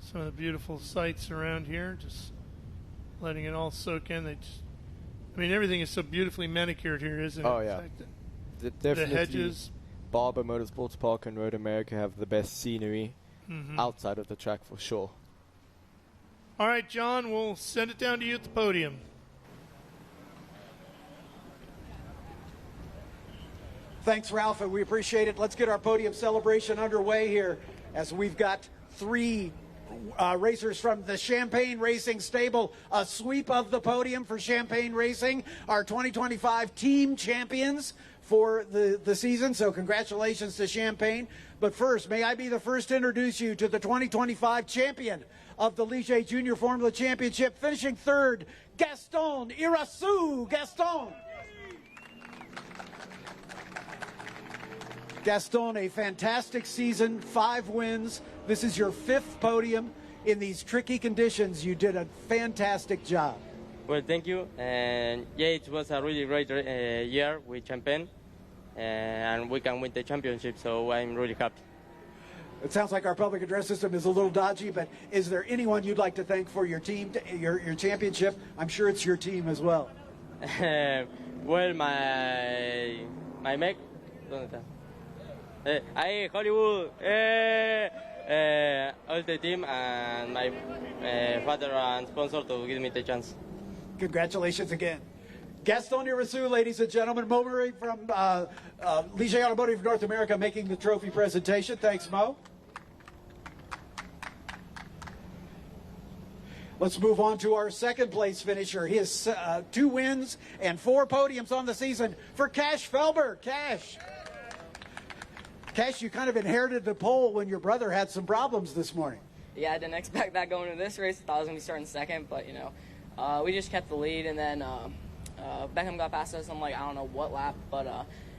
Speaker 2: Some of the beautiful sights around here, just letting it all soak in. I mean, everything is so beautifully manicured here, isn't it?
Speaker 3: Oh, yeah.
Speaker 2: The hedges.
Speaker 3: Barber Motorsports Park and Road America have the best scenery outside of the track for sure.
Speaker 2: All right, John, we'll send it down to you at the podium.
Speaker 7: Thanks, Ralph, and we appreciate it. Let's get our podium celebration underway here as we've got three racers from the Champagne Racing stable. A sweep of the podium for Champagne Racing, our 2025 team champions for the season. So congratulations to Champagne. But first, may I be the first to introduce you to the 2025 champion of the Ligier Junior Formula Championship, finishing third, Gaston Irasu. Gaston, a fantastic season, 5 wins. This is your 5th podium in these tricky conditions. You did a fantastic job.
Speaker 5: Well, thank you. And yeah, it was a really great year with Champagne, and we can win the championship, so I'm really happy.
Speaker 7: It sounds like our public address system is a little dodgy, but is there anyone you'd like to thank for your team, your championship? I'm sure it's your team as well.
Speaker 5: Well, my mate, I Hollywood, all the team, and my father and sponsor to give me the chance.
Speaker 7: Congratulations again. Gaston Irasu, ladies and gentlemen. Mo Murray from Ligier Automotive North America making the trophy presentation. Thanks, Mo. Let's move on to our second place finisher. He has 2 wins and 4 podiums on the season for Cash Felber. Cash, you kind of inherited the pole when your brother had some problems this morning.
Speaker 8: Yeah, I didn't expect that going into this race. I thought I was going to be starting second, but, you know, we just kept the lead, and then Beckham got past us on, like, I don't know what lap, but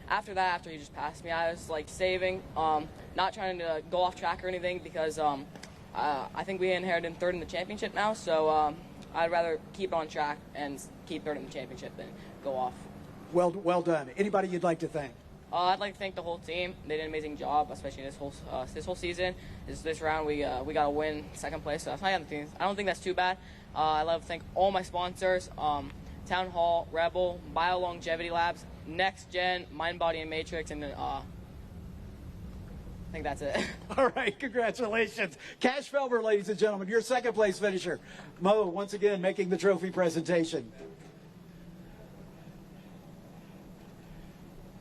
Speaker 8: after that, after he just passed me, I was, like, saving, not trying to go off track or anything, because I think we inherited third in the championship now, so I'd rather keep on track and keep third in the championship than go off.
Speaker 7: Well done. Anybody you'd like to thank?
Speaker 8: I'd like to thank the whole team. They did an amazing job, especially this whole season. This round, we got to win second place. So I don't think that's too bad. I'd love to thank all my sponsors: Town Hall, Rebel, Bio Longevity Labs, Next Gen, Mind, Body, and Matrix, and I think that's it.
Speaker 7: All right, congratulations. Cash Felber, ladies and gentlemen, your second place finisher. Mo, once again, making the trophy presentation.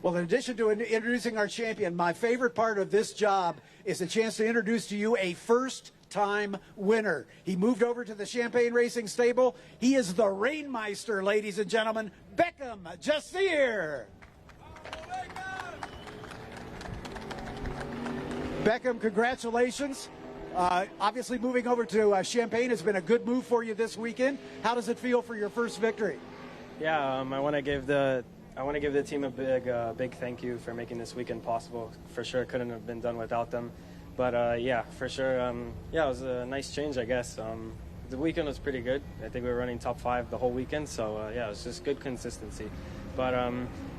Speaker 7: Well, in addition to introducing our champion, my favorite part of this job is a chance to introduce to you a first-time winner. He moved over to the Champagne Racing stable. He is the Rainmeister, ladies and gentlemen, Beckham Jasir. Beckham, congratulations. Obviously, moving over to Champagne has been a good move for you this weekend. How does it feel for your first victory?
Speaker 6: Yeah, I want to give the team a big thank you for making this weekend possible. For sure, couldn't have been done without them. But yeah, for sure, yeah, it was a nice change, I guess. The weekend was pretty good. I think we were running top 5 the whole weekend, so yeah, it was just good consistency. But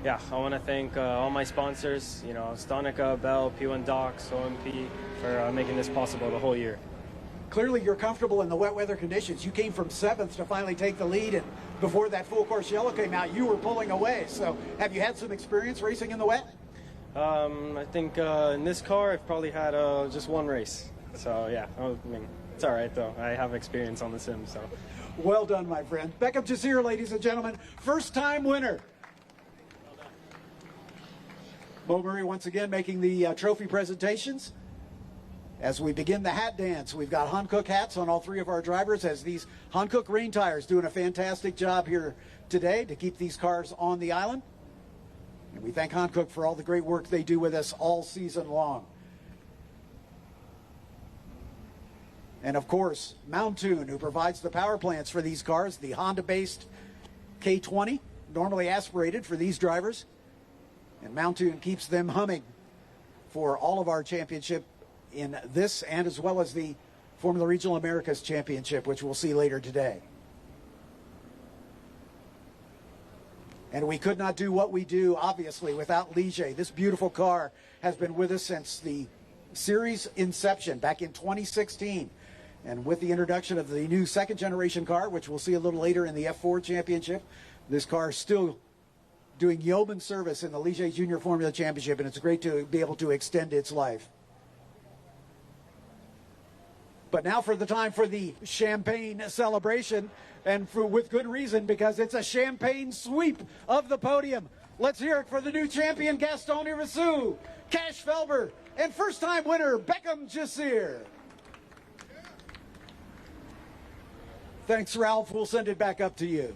Speaker 6: yeah, I want to thank all my sponsors, you know, Stonica, Bell, P1 Docs, OMP, for making this possible the whole year.
Speaker 7: Clearly, you're comfortable in the wet weather conditions. You came from 7th to finally take the lead, and before that full course yellow came out, you were pulling away. So have you had some experience racing in the wet?
Speaker 6: I think in this car, I've probably had just 1 race. So yeah, I mean, it's all right, though. I have experience on the sim, so.
Speaker 7: Well done, my friend. Beckham Jasir, ladies and gentlemen, first-time winner. Mo Murray once again making the trophy presentations. As we begin the hat dance, we've got Hankook hats on all 3 of our drivers, as these Hankook rain tires doing a fantastic job here today to keep these cars on the island. And we thank Hankook for all the great work they do with us all season long. And of course, Mountoon, who provides the power plants for these cars, the Honda-based K20 normally aspirated for these drivers. And Mountoon keeps them humming for all of our championship in this and as well as the Formula Regional Americas Championship, which we'll see later today. And we could not do what we do, obviously, without Ligier. This beautiful car has been with us since the series inception back in 2016. And with the introduction of the new second-generation car, which we'll see a little later in the F4 Championship, this car is still doing yeoman service in the Ligier Junior Formula Championship, and it's great to be able to extend its life. But now for the time for the champagne celebration, and with good reason, because it's a champagne sweep of the podium. Let's hear it for the new champion, Gaston Irisu, Cash Felber, and first-time winner, Beckham Jasir. Thanks, Ralph. We'll send it back up to you.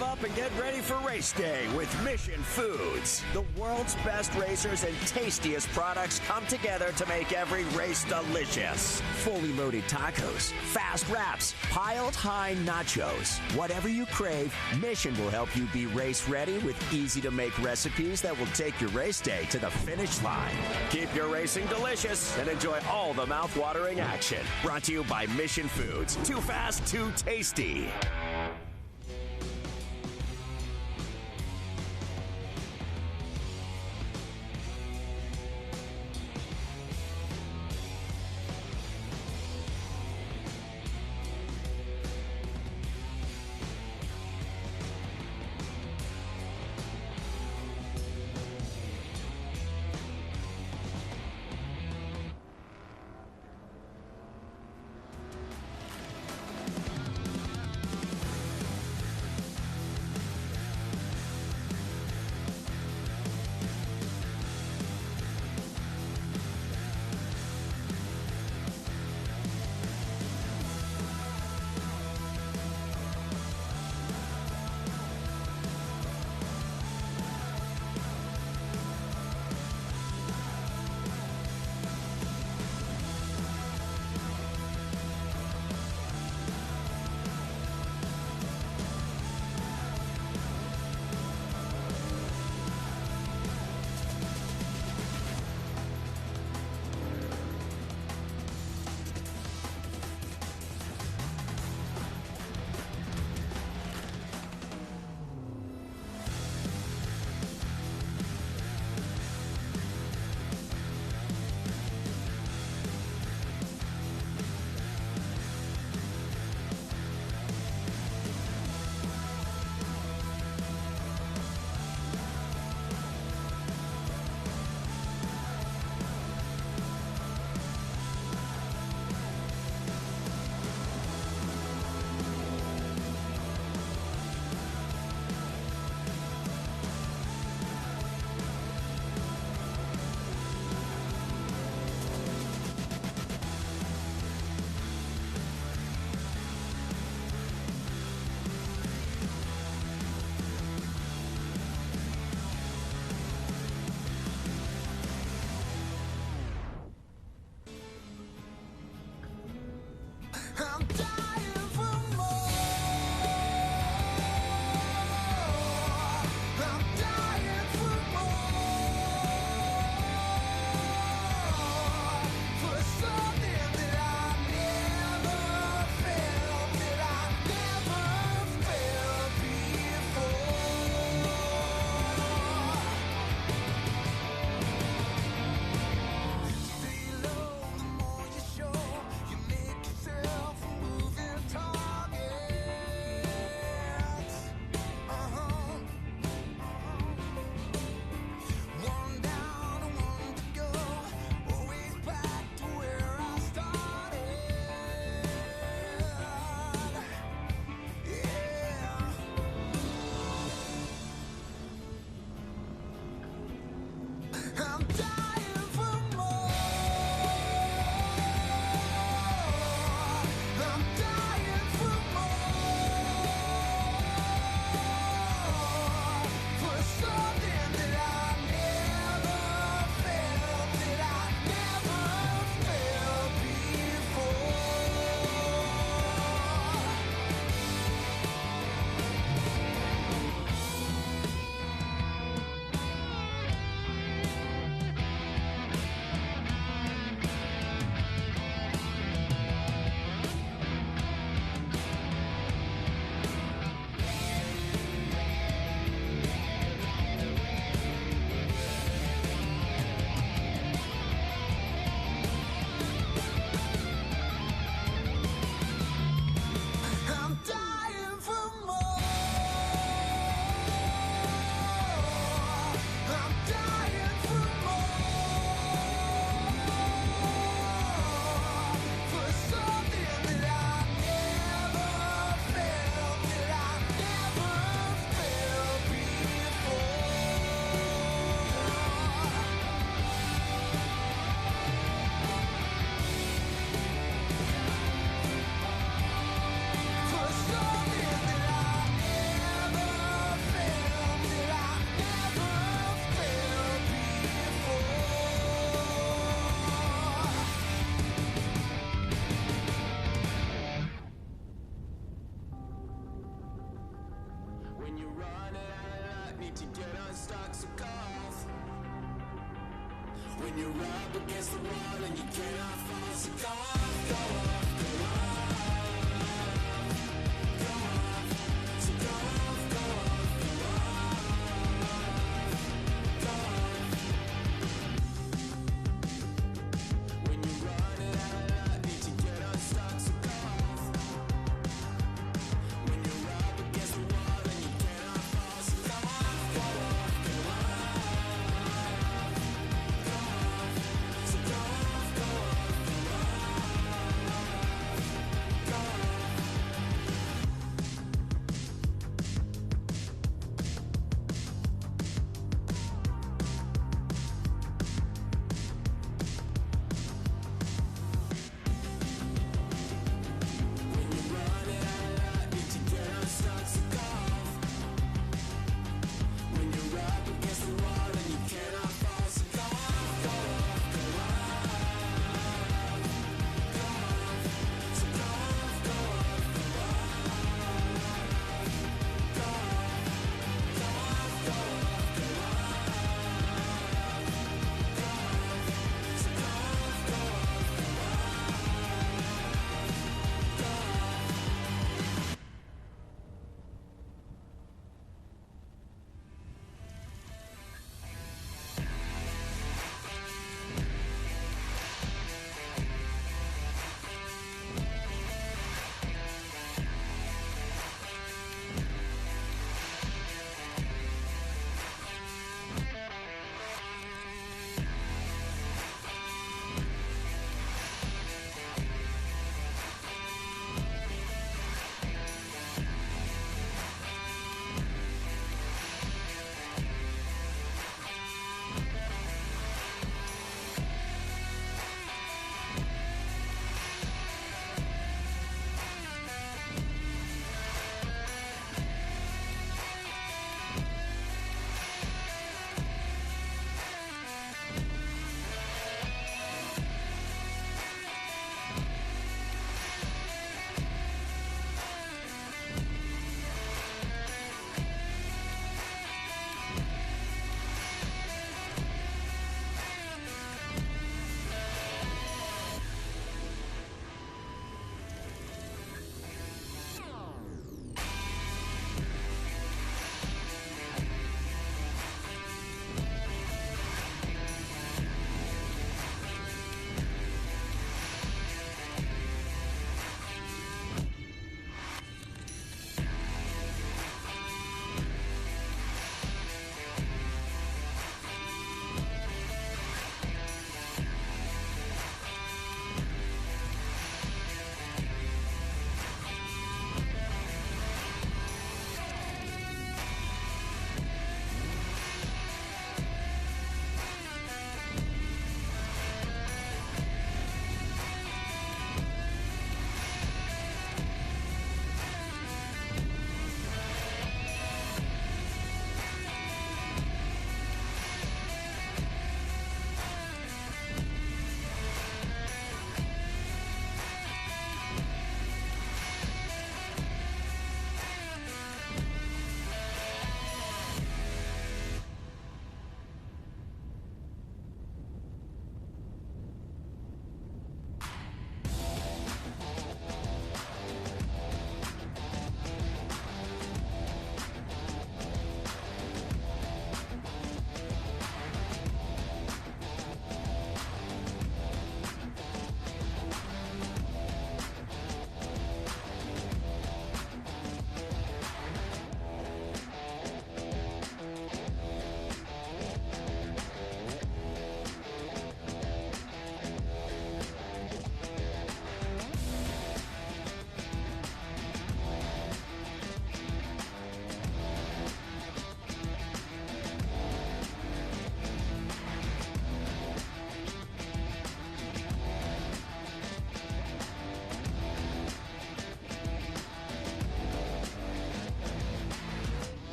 Speaker 4: Up and get ready for race day with Mission Foods. The world's best racers and tastiest products come together to make every race delicious. Fully loaded tacos, fast wraps, piled high nachos. Whatever you crave, Mission will help you be race ready with easy to make recipes that will take your race day to the finish line. Keep your racing delicious and enjoy all the mouth-watering action. Brought to you by Mission Foods. Too fast, too tasty.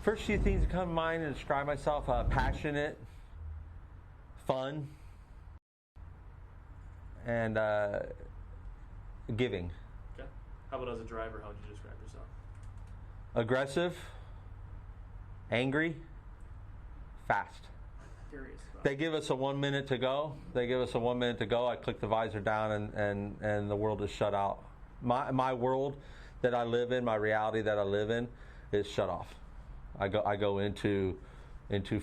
Speaker 9: First few things that come to mind to describe myself: passionate, fun, and giving.
Speaker 10: Okay. How about as a driver? How would you describe yourself?
Speaker 9: Aggressive, angry, fast.
Speaker 10: Curious.
Speaker 9: They give us a 1 minute to go. I click the visor down, and the world is shut out. My world that I live in, my reality that I live in, is shut off. I go into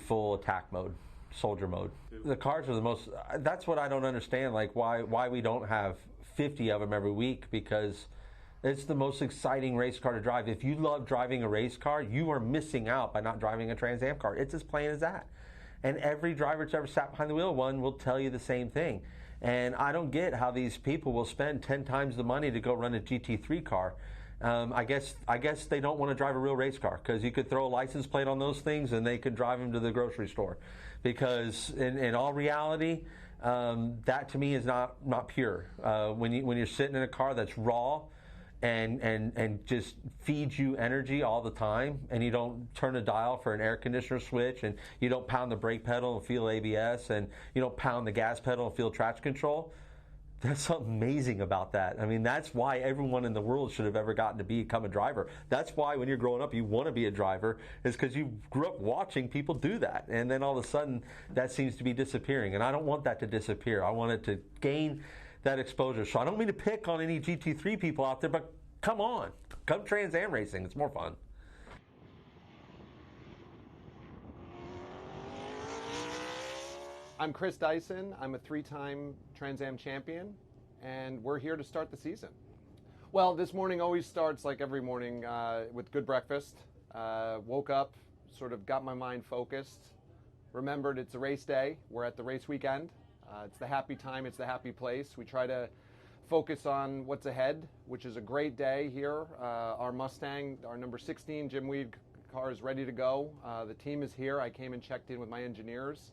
Speaker 9: full attack mode, soldier mode. The cars are the most. That's what I don't understand. Like why we don't have 50 of them every week, because it's the most exciting race car to drive. If you love driving a race car, you are missing out by not driving a Trans Am car. It's as plain as that. And every driver that's ever sat behind the wheel of one will tell you the same thing. And I don't get how these people will spend 10 times the money to go run a GT3 car. I guess they don't want to drive a real race car, because you could throw a license plate on those things and they could drive them to the grocery store. Because in all reality, that to me is not pure. When you're sitting in a car that's raw and just feeds you energy all the time, and you don't turn a dial for an air conditioner switch, and you don't pound the brake pedal and feel ABS, and you don't pound the gas pedal and feel traction control, there's something amazing about that. I mean, that's why everyone in the world should have ever gotten to become a driver. That's why when you're growing up you want to be a driver, is because you grew up watching people do that, and then all of a sudden that seems to be disappearing, and I don't want that to disappear. I want it to gain that exposure. So I don't mean to pick on any GT3 people out there, but come on, come Trans Am racing. It's more fun.
Speaker 11: I'm Chris Dyson. I'm a 3-time Trans Am champion, and we're here to start the season. Well, this morning always starts like every morning with good breakfast. Woke up, sort of got my mind focused, remembered it's a race day. We're at the race weekend. It's the happy time, it's the happy place. We try to focus on what's ahead, which is a great day here. Our Mustang, our number 16 Jim Weed car is ready to go. The team is here. I came and checked in with my engineers,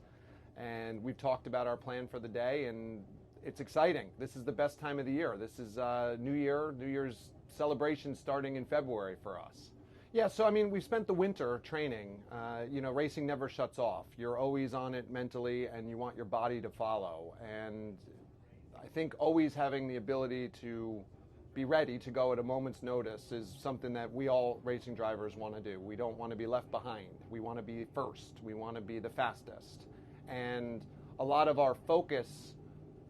Speaker 11: and we've talked about our plan for the day, and it's exciting. This is the best time of the year. This is New Year's celebration starting in February for us. Yeah, so I mean, we spent the winter training. Racing never shuts off. You're always on it mentally, and you want your body to follow. And I think always having the ability to be ready to go at a moment's notice is something that we all racing drivers want to do. We don't want to be left behind. We want to be first. We want to be the fastest. And a lot of our focus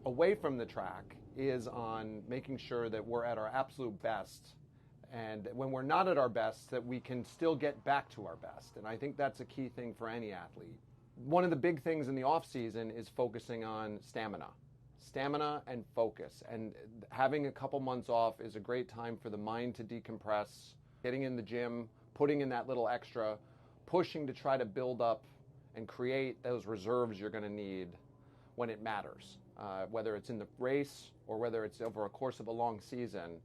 Speaker 11: away from the track is on making sure that we're at our absolute best, and when we're not at our best, that we can still get back to our best. And I think that's a key thing for any athlete. One of the big things in the off season is focusing on stamina and focus. And having a couple months off is a great time for the mind to decompress, getting in the gym, putting in that little extra, pushing to try to build up and create those reserves you're going to need when it matters, whether it's in the race or whether it's over a course of a long season.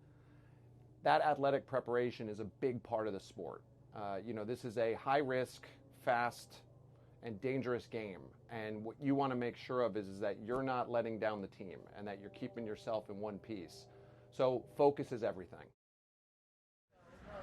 Speaker 11: That athletic preparation is a big part of the sport. This is a high-risk, fast, and dangerous game. And what you want to make sure of is that you're not letting down the team and that you're keeping yourself in one piece. So focus is everything.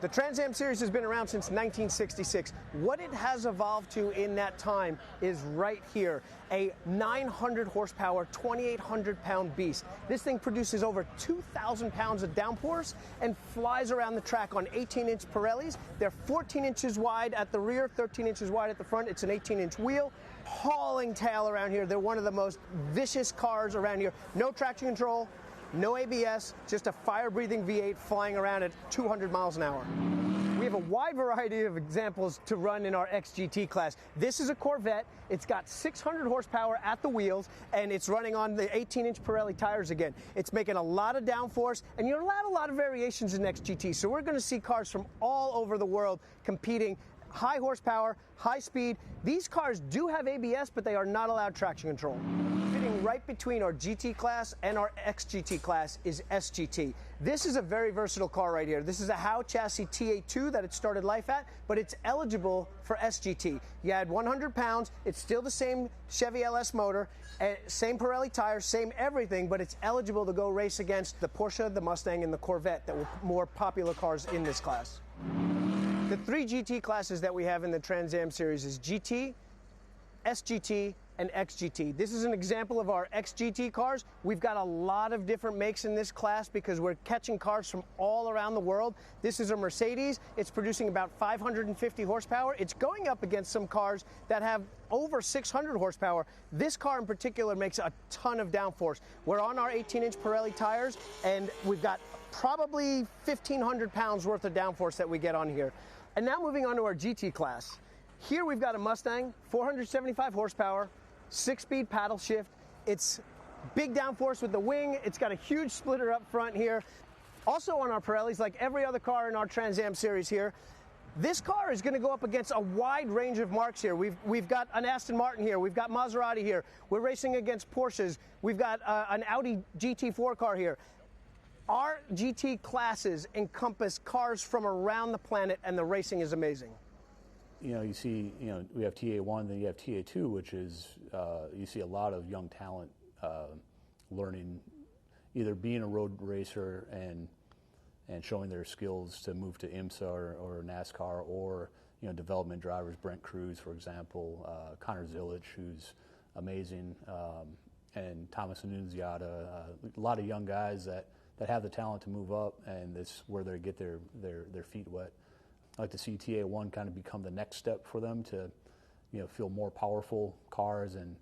Speaker 12: The Trans Am Series has been around since 1966. What it has evolved to in that time is right here, a 900 horsepower, 2,800 pound beast. This thing produces over 2,000 pounds of downforce and flies around the track on 18-inch Pirellis. They're 14 inches wide at the rear, 13 inches wide at the front. It's an 18-inch wheel. Hauling tail around here. They're one of the most vicious cars around here. No traction control, no ABS, just a fire-breathing V8 flying around at 200 miles an hour. We have a wide variety of examples to run in our XGT class. This is a Corvette. It's got 600 horsepower at the wheels, and it's running on the 18-inch Pirelli tires again. It's making a lot of downforce, and you're allowed a lot of variations in XGT. So we're going to see cars from all over the world competing. High horsepower, high speed. These cars do have ABS, but they are not allowed traction control. Fitting right between our GT class and our XGT class is SGT. This is a very versatile car right here. This is a Howe chassis TA2 that it started life at, but it's eligible for SGT. You add 100 pounds, it's still the same Chevy LS motor, same Pirelli tires, same everything, but it's eligible to go race against the Porsche, the Mustang, and the Corvette that were more popular cars in this class. The 3 GT classes that we have in the Trans Am series is GT, SGT, and XGT. This is an example of our XGT cars. We've got a lot of different makes in this class because we're catching cars from all around the world. This is a Mercedes. It's producing about 550 horsepower. It's going up against some cars that have over 600 horsepower. This car in particular makes a ton of downforce. We're on our 18-inch Pirelli tires, and we've got probably 1,500 pounds worth of downforce that we get on here. And now moving on to our GT class. Here we've got a Mustang, 475 horsepower, 6-speed paddle shift. It's big downforce with the wing. It's got a huge splitter up front here. Also on our Pirellis, like every other car in our Trans Am series here, this car is going to go up against a wide range of marques here. We've got an Aston Martin here. We've got Maserati here. We're racing against Porsches. We've got an Audi GT4 car here. Our GT classes encompass cars from around the planet, and the racing is amazing.
Speaker 13: You know, you see, we have TA1, then you have TA2, which is, you see a lot of young talent learning, either being a road racer and showing their skills to move to IMSA or NASCAR, or, development drivers, Brent Cruz, for example, Connor Zilic, who's amazing, and Thomas Annunziata, a lot of young guys that have the talent to move up, and this is where they get their feet wet. I like to see TA1 kind of become the next step for them to, feel more powerful cars and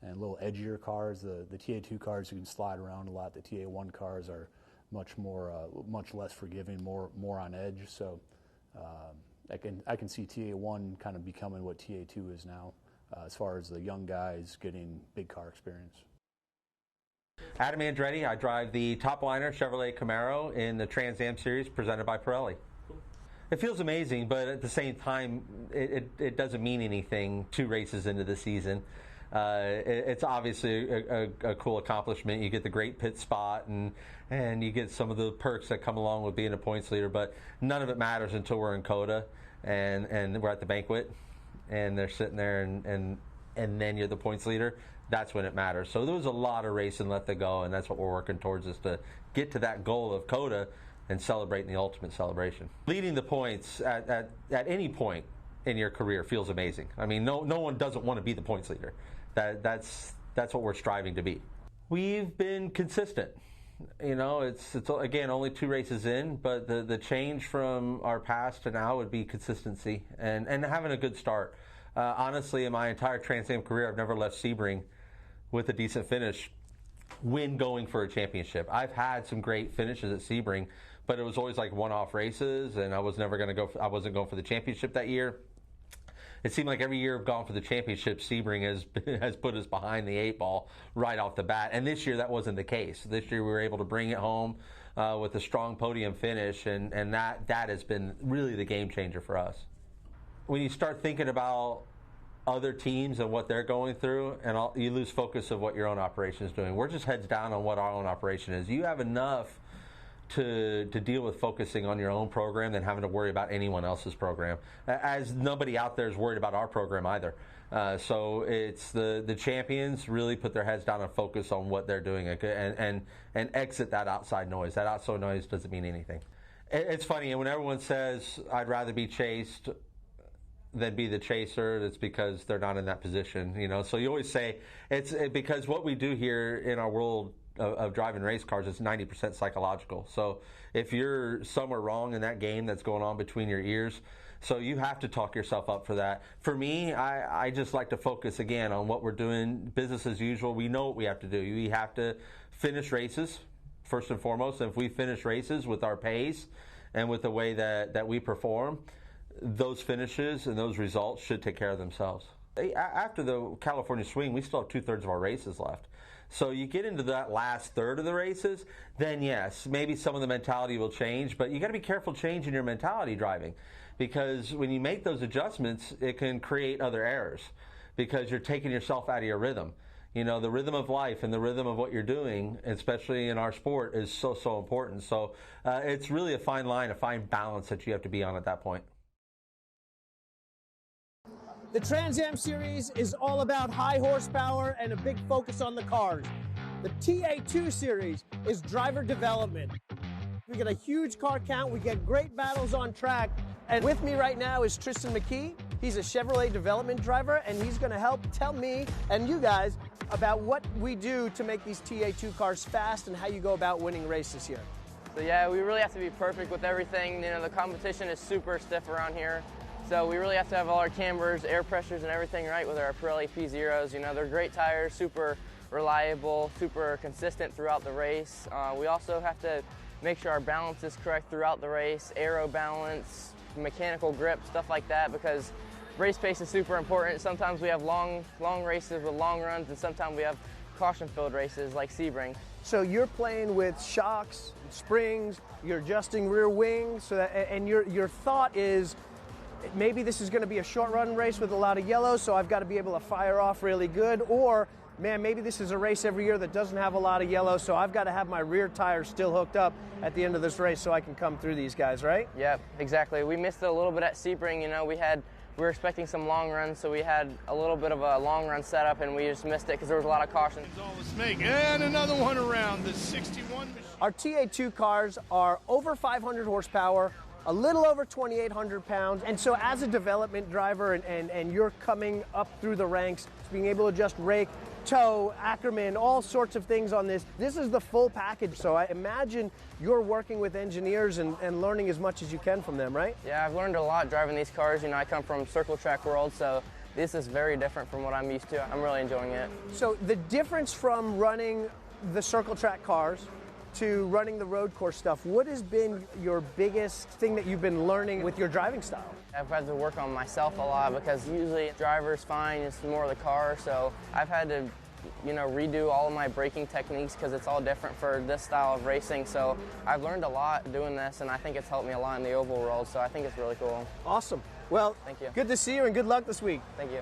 Speaker 13: a little edgier cars. The TA2 cars, you can slide around a lot. The TA1 cars are much less forgiving, more on edge. So I can see TA1 kind of becoming what TA2 is now, as far as the young guys getting big car experience.
Speaker 9: Adam Andretti, I drive the top liner Chevrolet Camaro in the Trans Am series presented by Pirelli. It feels amazing, but at the same time, it doesn't mean anything 2 races into the season. It's obviously a cool accomplishment. You get the great pit spot, and you get some of the perks that come along with being a points leader, but none of it matters until we're in COTA and we're at the banquet, and they're sitting there, and then you're the points leader. That's when it matters. So there was a lot of racing left to go, and that's what we're working towards, is to get to that goal of COTA and celebrating the ultimate celebration. Leading the points at any point in your career feels amazing. I mean, no one doesn't want to be the points leader. That's what we're striving to be. We've been consistent. It's again only 2 races in, but the change from our past to now would be consistency and having a good start. Honestly, in my entire Trans Am career, I've never left Sebring with a decent finish when going for a championship. I've had some great finishes at Sebring, but it was always like one-off races, and I wasn't going for the championship that year. It seemed like every year I've gone for the championship, Sebring has put us behind the 8 ball right off the bat. And this year that wasn't the case. This year we were able to bring it home with a strong podium finish, and that has been really the game changer for us. When you start thinking about other teams and what they're going through, and you lose focus of what your own operation is doing. We're just heads down on what our own operation is. You have enough to deal with focusing on your own program than having to worry about anyone else's program, as nobody out there is worried about our program either. So it's the champions really put their heads down and focus on what they're doing and exit that outside noise. That outside noise doesn't mean anything. It's funny, and when everyone says, I'd rather be chased than be the chaser, it's because they're not in that position, So you always say, because what we do here in our world of driving race cars is 90% psychological. So if you're somewhere wrong in that game that's going on between your ears, so you have to talk yourself up for that. For me, I just like to focus again on what we're doing, business as usual. We know what we have to do. We have to finish races, first and foremost. And if we finish races with our pace and with the way that we perform, those finishes and those results should take care of themselves. After the California swing, we still have 2/3 of our races left. So you get into that last third of the races, then yes, maybe some of the mentality will change, but you got to be careful changing your mentality driving, because when you make those adjustments, it can create other errors because you're taking yourself out of your rhythm. The rhythm of life and the rhythm of what you're doing, especially in our sport, is so important. So it's really a fine line, a fine balance that you have to be on at that point.
Speaker 12: The Trans Am Series is all about high horsepower and a big focus on the cars. The TA2 Series is driver development. We get a huge car count, we get great battles on track, And with me right now is Tristan McKee. He's a Chevrolet development driver, and he's going to help tell me and you guys about what we do to make these TA2 cars fast and how you go about winning races here.
Speaker 14: So yeah, we really have to be perfect with everything. You know, the competition is super stiff around here. So we really have to have all our cambers, air pressures, and everything right with our Pirelli P0s. You know, they're great tires, super reliable, super consistent throughout the race. We also have to make sure our balance is correct throughout the race, aero balance, mechanical grip, stuff like that, because race pace is super important. Sometimes we have long races with long runs, and sometimes we have caution-filled races like Sebring.
Speaker 12: So you're playing with shocks, springs, you're adjusting rear wings, so that, and your thought is, maybe this is going to be a short run race with a lot of yellow, so I've got to be able to fire off really good, or man, maybe this is a race every year that doesn't have a lot of yellow, so I've got to have my rear tires still hooked up at the end of this race so I can come through these guys, right?
Speaker 14: Yep, exactly. We missed it a little bit at Sebring. You know, we were expecting some long runs, so we had a little bit of a long run setup, and we just missed it because there was a lot of caution.
Speaker 2: And another one around the 61 machine.
Speaker 12: Our TA2 cars are over 500 horsepower, a little over 2,800 pounds, and so as a development driver and you're coming up through the ranks, being able to just rake, tow, Ackerman, all sorts of things on this. This is the full package, so I imagine you're working with engineers and learning as much as you can from them, right?
Speaker 14: Yeah, I've learned a lot driving these cars. You know, I come from circle track world, so this is very different from what I'm used to. I'm really enjoying it.
Speaker 12: So the difference from running the circle track cars to running the road course stuff, what has been your biggest thing that you've been learning with your driving style?
Speaker 14: I've had to work on myself a lot because usually driver's fine, it's more the car, so I've had to, you know, redo all of my braking techniques because it's all different for this style of racing. So I've learned a lot doing this, and I think it's helped me a lot in the oval world, so I think it's really cool.
Speaker 12: Awesome. Well,
Speaker 14: thank you.
Speaker 12: Good to see you and good luck this week.
Speaker 14: Thank you.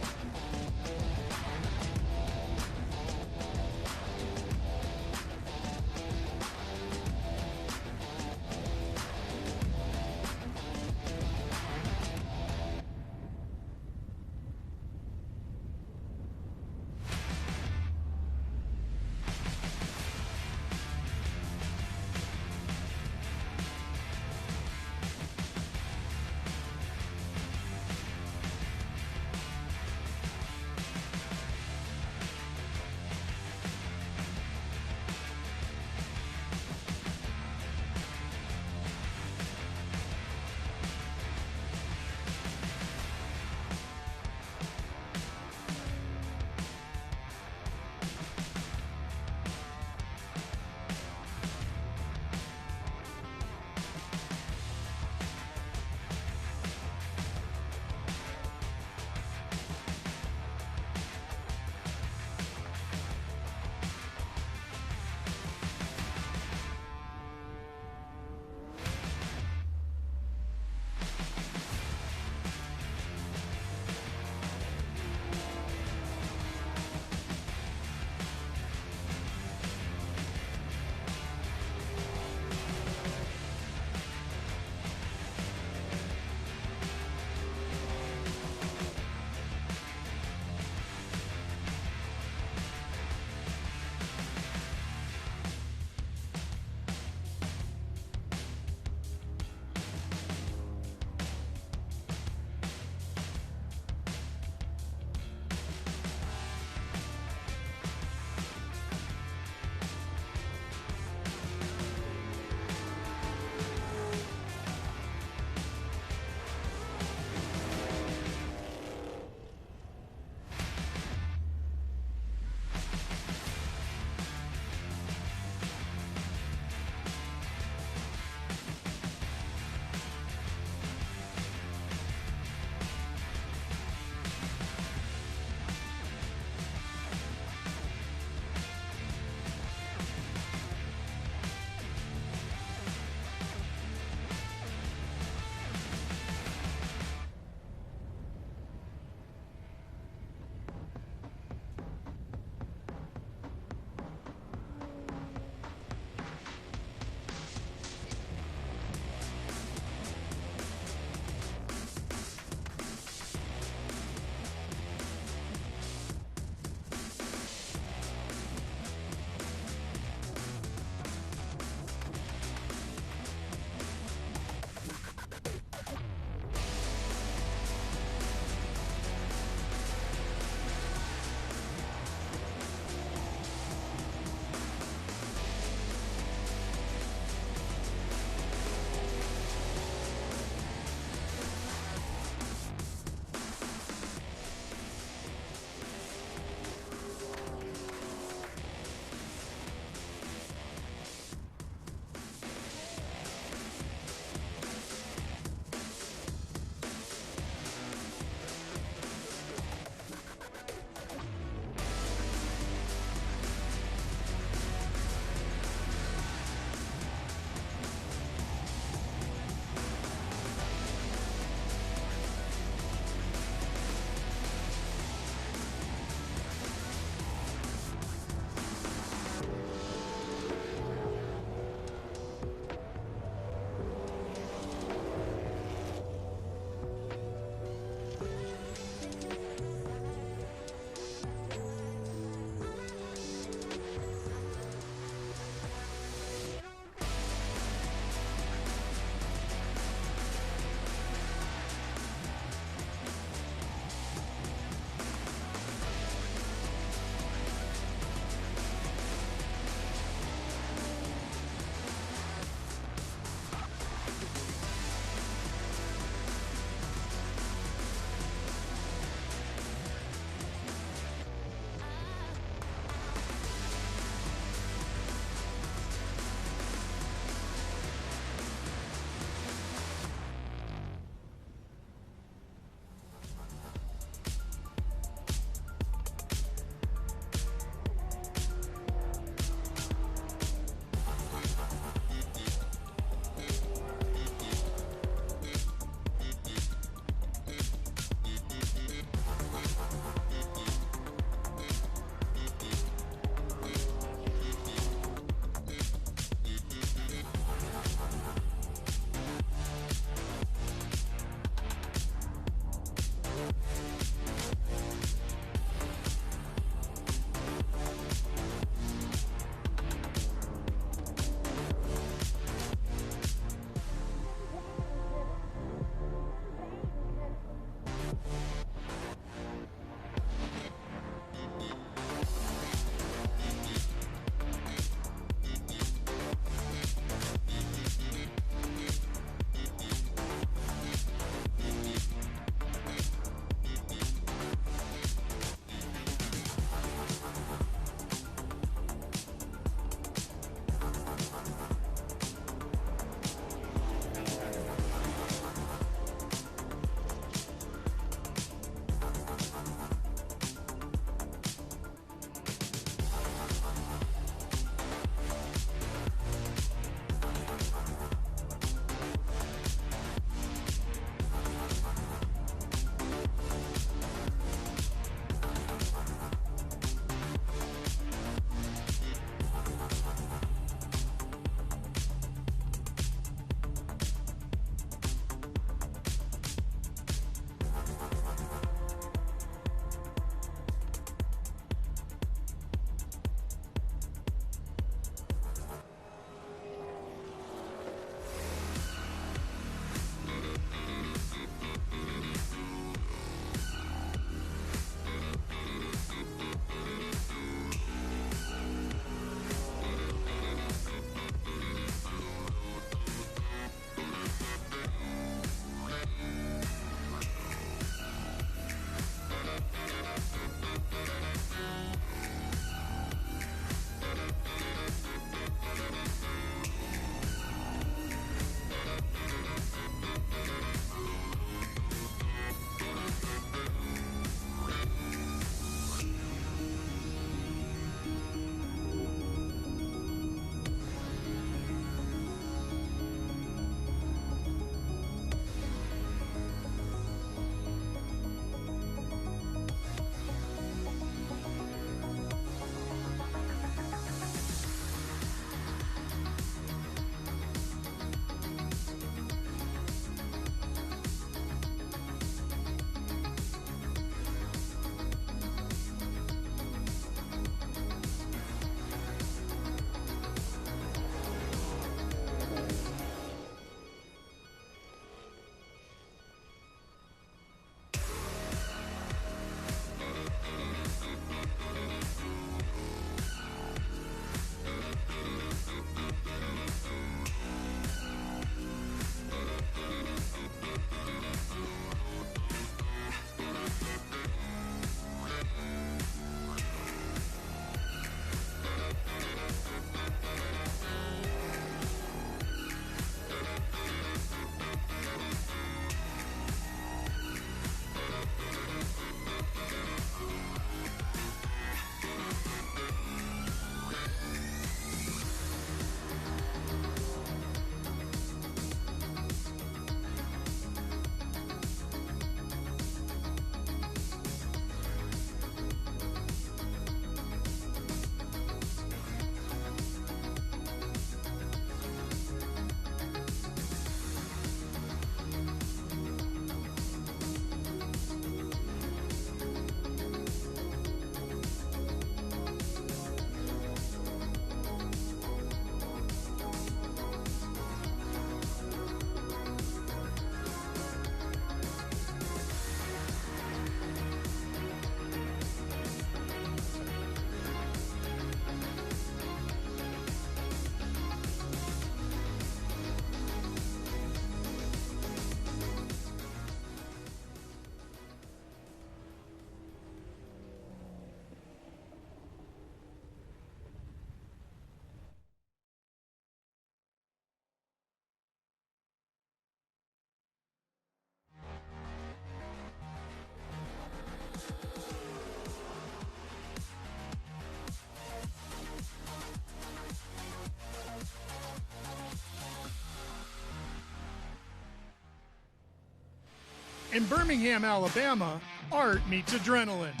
Speaker 2: In Birmingham, Alabama, art meets adrenaline.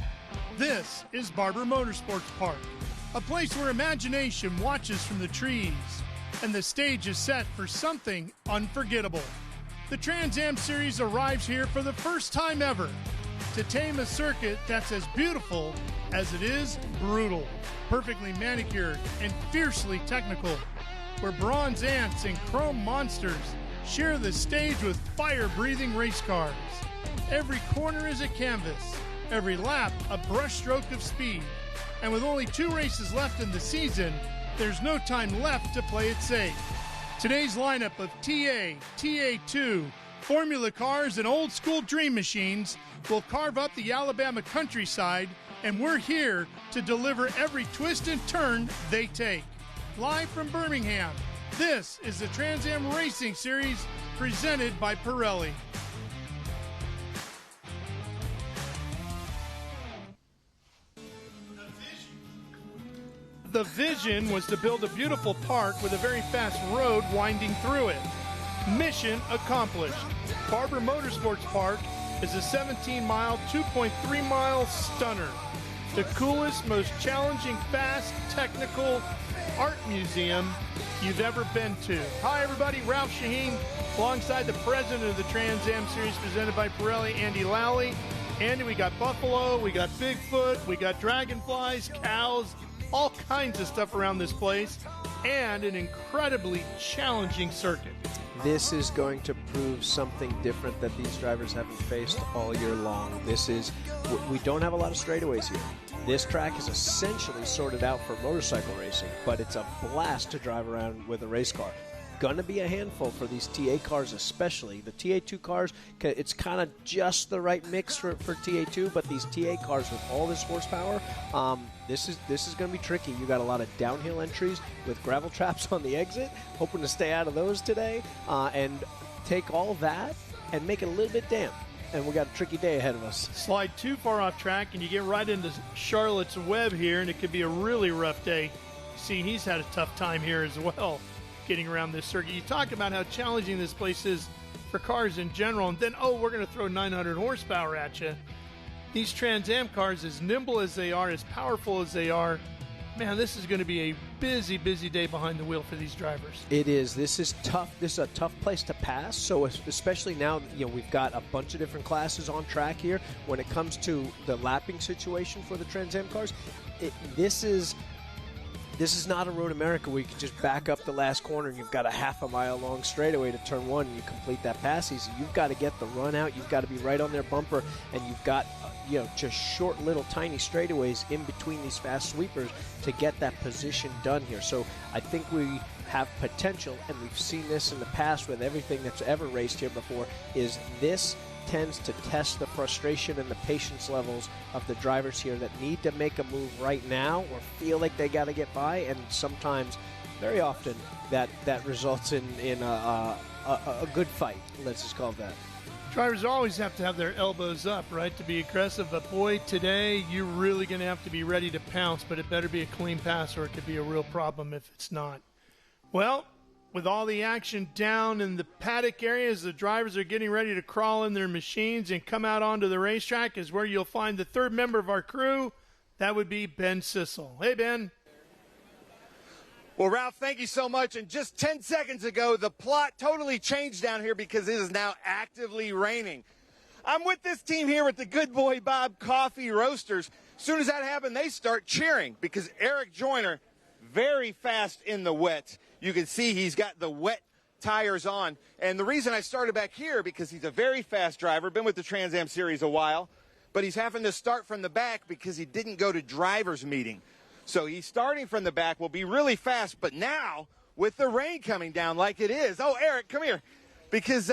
Speaker 2: This is Barber Motorsports Park, a place where imagination watches from the trees, and the stage is set for something unforgettable. The Trans Am Series arrives here for the first time ever to tame a circuit that's as beautiful as it is brutal, perfectly manicured and fiercely technical, where bronze ants and chrome monsters share the stage with fire-breathing race cars. Every corner is a canvas, every lap a brushstroke of speed, and with only 2 races left in the season, there's no time left to play it safe. Today's lineup of TA, TA2, formula cars, and old-school dream machines will carve up the Alabama countryside, and we're here to deliver every twist and turn they take. Live from Birmingham, this is the Trans Am Racing Series presented by Pirelli. The vision was to build a beautiful park with a very fast road winding through it. Mission accomplished. Barber Motorsports Park is a 17-mile, 2.3-mile stunner. The coolest, most challenging, fast, technical art museum you've ever been to. Hi, everybody. Ralph Shaheen, alongside the president of the Trans Am Series presented by Pirelli, Andy Lally. Andy, we got buffalo, we got Bigfoot, we got dragonflies, cows, all kinds of stuff around this place, and an incredibly challenging circuit.
Speaker 12: This is going to prove something different that these drivers haven't faced all year long. We don't have a lot of straightaways here. This track is essentially sorted out for motorcycle racing, but it's a blast to drive around with a race car. Gonna be a handful for these TA cars, especially. The TA2 cars, it's kind of just the right mix for TA2, but these TA cars with all this horsepower, this is going to be tricky. You got a lot of downhill entries with gravel traps on the exit, hoping to stay out of those today, and take all that and make it a little bit damp. And we got a tricky day ahead of us.
Speaker 2: Slide too far off track, and you get right into Charlotte's Web here, and it could be a really rough day. See, he's had a tough time here as well, getting around this circuit. You talk about how challenging this place is for cars in general, and then, we're going to throw 900 horsepower at you. These Trans Am cars, as nimble as they are, as powerful as they are, man, this is going to be a busy, busy day behind the wheel for these drivers.
Speaker 12: It is. This is tough. This is a tough place to pass. So especially now, we've got a bunch of different classes on track here. When it comes to the lapping situation for the Trans Am cars, this is not a Road America where you can just back up the last corner and you've got a half a mile long straightaway to turn 1 and you complete that pass easy. You've got to get the run out. You've got to be right on their bumper, and you've got just short little tiny straightaways in between these fast sweepers to get that position done here. So I think we have potential, and we've seen this in the past with everything that's ever raced here before, is this tends to test the frustration and the patience levels of the drivers here that need to make a move right now or feel like they got to get by, and sometimes, very often, that results in a good fight. Let's just call it that.
Speaker 2: Drivers always have to have their elbows up, right, to be aggressive. But, boy, today you're really going to have to be ready to pounce, but it better be a clean pass or it could be a real problem if it's not. Well, with all the action down in the paddock areas, the drivers are getting ready to crawl in their machines and come out onto the racetrack is where you'll find the third member of our crew. That would be Ben Sissel. Hey, Ben.
Speaker 1: Well, Ralph, thank you so much. And just 10 seconds ago, the plot totally changed down here because it is now actively raining. I'm with this team here with the Good Boy Bob Coffee Roasters. As soon as that happened, they start cheering because Eric Joyner, very fast in the wet. You can see he's got the wet tires on. And the reason I started back here, because he's a very fast driver, been with the Trans Am Series a while, but he's having to start from the back because he didn't go to driver's meeting. So he's starting from the back, will be really fast, but now with the rain coming down like it is. Oh, Eric, come here. Because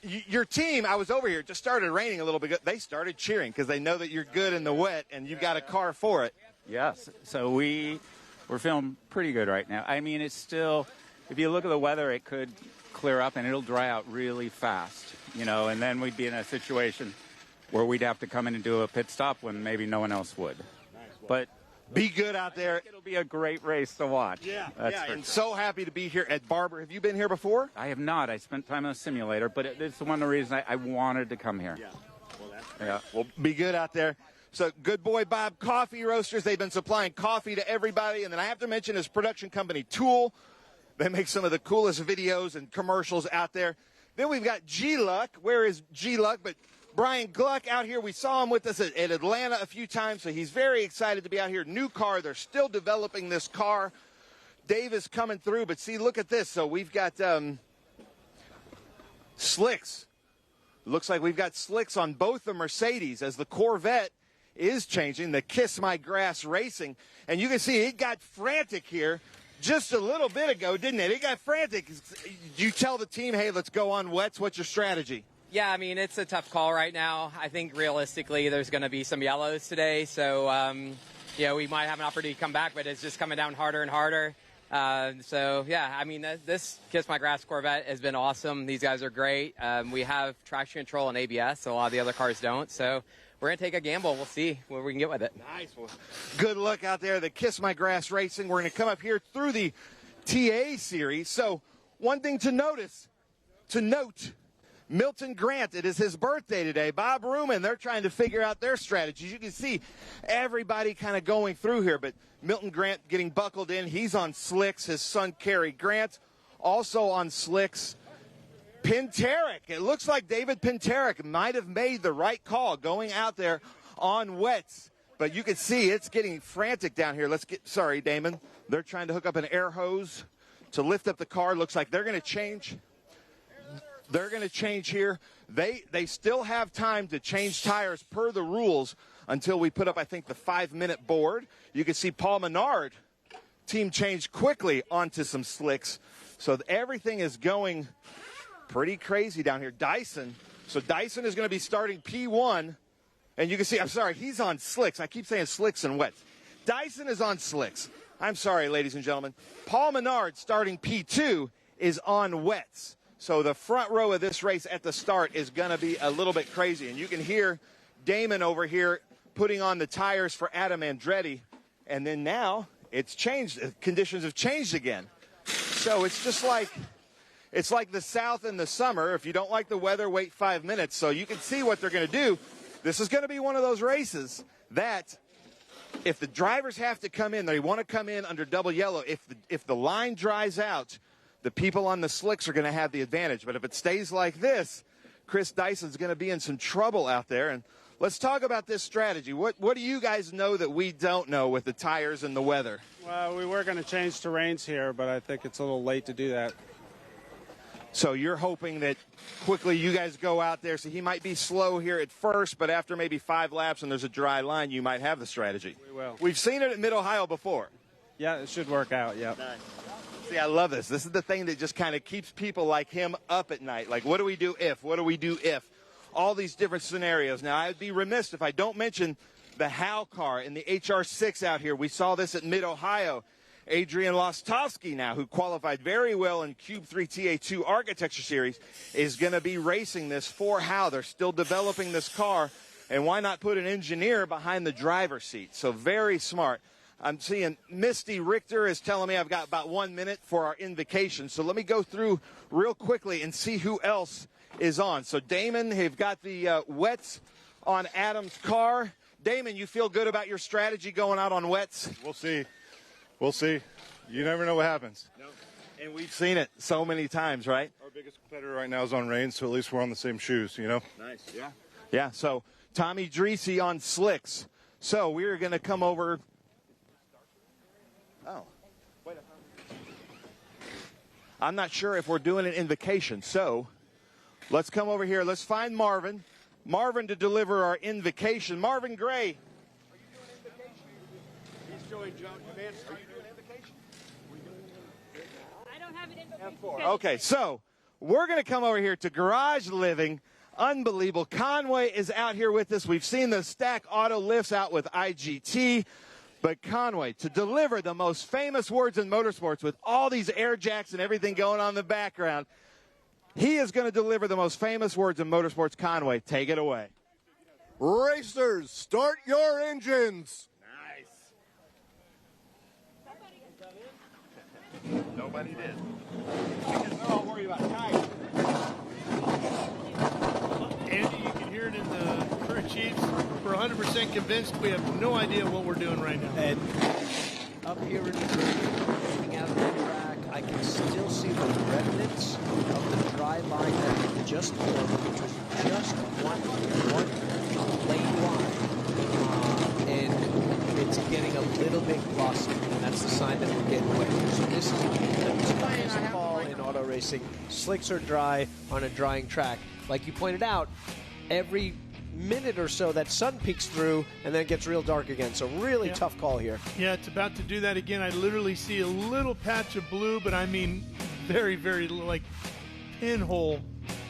Speaker 1: your team, I was over here, just started raining a little bit. They started cheering because they know that you're good in the wet and you've got a car for it.
Speaker 15: Yes, so we're feeling pretty good right now. I mean, it's still, if you look at the weather, it could clear up and it'll dry out really fast, and then we'd be in a situation where we'd have to come in and do a pit stop when maybe no one else would. But
Speaker 1: Be good out there.
Speaker 15: It'll be a great race to watch.
Speaker 1: Yeah,
Speaker 15: That's
Speaker 1: yeah,
Speaker 15: for
Speaker 1: and
Speaker 15: sure.
Speaker 1: so happy to be here at Barber. Have you been here before?
Speaker 15: I have not. I spent time on a simulator, but it's one of the reasons I wanted to come here.
Speaker 1: Yeah. Well, that's
Speaker 15: Yeah.
Speaker 1: Well, be good out there. So, Good Boy Bob Coffee Roasters, they've been supplying coffee to everybody. And then I have to mention his production company, Tool. They make some of the coolest videos and commercials out there. Then we've got G-Luck. Where is G-Luck? But Brian Gluck out here. We saw him with us at Atlanta a few times, so he's very excited to be out here. New car. They're still developing this car. Dave is coming through, but see, look at this. So we've got slicks. Looks like we've got slicks on both the Mercedes as the Corvette is changing, the Kiss My Grass Racing. And you can see it got frantic here just a little bit ago, didn't it? It got frantic. You tell the team, hey, let's go on wets. What's your strategy?
Speaker 16: Yeah, I mean, it's a tough call right now. I think realistically there's going to be some yellows today. So, yeah, we might have an opportunity to come back, but it's just coming down harder and harder. So, yeah, I mean, this Kiss My Grass Corvette has been awesome. These guys are great. We have traction control and ABS, so a lot of the other cars don't. So we're going to take a gamble. We'll see where we can get with it.
Speaker 1: Nice. Well, good luck out there. The Kiss My Grass Racing. We're going to come up here through the TA series. So one thing to note, Milton Grant, it is his birthday today. Bob Ruman, they're trying to figure out their strategies. You can see everybody kind of going through here, but Milton Grant getting buckled in. He's on slicks. His son, Kerry Grant, also on slicks. Pinteric. It looks like David Pinteric might have made the right call going out there on wets. But you can see it's getting frantic down here. Sorry, Damon. They're trying to hook up an air hose to lift up the car. Looks like they're going to change. They're going to change here. They still have time to change tires per the rules until we put up, I think, the 5-minute board. You can see Paul Menard, team changed quickly onto some slicks. So everything is going pretty crazy down here. Dyson. So Dyson is going to be starting P1. And you can see, I'm sorry, he's on slicks. I keep saying slicks and wets. Dyson is on slicks. I'm sorry, ladies and gentlemen. Paul Menard starting P2 is on wets. So the front row of this race at the start is going to be a little bit crazy. And you can hear Damon over here putting on the tires for Adam Andretti. And then now it's changed. The conditions have changed again. So it's just like, it's like the South in the summer. If you don't like the weather, wait 5 minutes. So you can see what they're going to do. This is going to be one of those races that if the drivers have to come in, they want to come in under double yellow. If the line dries out, the people on the slicks are going to have the advantage. But if it stays like this, Chris Dyson's going to be in some trouble out there. And let's talk about this strategy. What do you guys know that we don't know with the tires and the weather?
Speaker 17: Well, we were going to change terrains here, but I think it's a little late to do that.
Speaker 1: So you're hoping that quickly you guys go out there. So he might be slow here at first, but after maybe 5 laps and there's a dry line, you might have the strategy.
Speaker 17: We will.
Speaker 1: We've seen it at Mid-Ohio before.
Speaker 17: Yeah, it should work out, yeah.
Speaker 1: Nice. See, I love this. This is the thing that just kind of keeps people like him up at night. Like, what do we do if? What do we do if? All these different scenarios. Now, I'd be remiss if I don't mention the Howe car in the HR6 out here. We saw this at Mid-Ohio. Adrian Lostowski now, who qualified very well in Cube 3 TA2 Architecture Series, is going to be racing this for Howe. They're still developing this car, and why not put an engineer behind the driver's seat? So very smart. I'm seeing Misty Richter is telling me I've got about 1 minute for our invocation. So let me go through real quickly and see who else is on. So Damon, they've got the wets on Adam's car. Damon, you feel good about your strategy going out on wets?
Speaker 18: We'll see. We'll see. You never know what happens.
Speaker 1: No. And we've seen it so many times, right?
Speaker 18: Our biggest competitor right now is on rain, so at least we're on the same shoes, you know?
Speaker 1: Nice, yeah. Yeah, so Tommy Dreesy on slicks. So we're going to come over. Oh, wait. I'm not sure if we're doing an invocation, so let's come over here. Let's find Marvin. Marvin to deliver our invocation. Marvin Gray. He's showing John Command. Are you doing invocation?
Speaker 19: I don't have an invocation.
Speaker 1: Okay, so we're going to come over here to Garage Living. Unbelievable. Conway is out here with us. We've seen the Stack Auto lifts out with IGT. But Conway, to deliver the most famous words in motorsports with all these air jacks and everything going on in the background, he is going to deliver the most famous words in motorsports. Conway, take it away.
Speaker 20: Racers, start your engines.
Speaker 1: Nice.
Speaker 20: Nobody did. Because they're all worried about tires.
Speaker 2: Andy, you can hear it in the crew chiefs. We're 100% convinced we have no idea what we're doing right now.
Speaker 12: And up here in the coming out of the track, I can still see the remnants of the dry line that we just formed, which was just one lane wide. And it's getting a little bit glossy, and that's the sign that we're getting away. So this is the toughest call in auto racing. Slicks are dry on a drying track. Like you pointed out, every minute or so that sun peeks through and then it gets real dark again. So really tough call here.
Speaker 2: Yeah, it's about to do that again. I literally see a little patch of blue, but I mean very, very like pinhole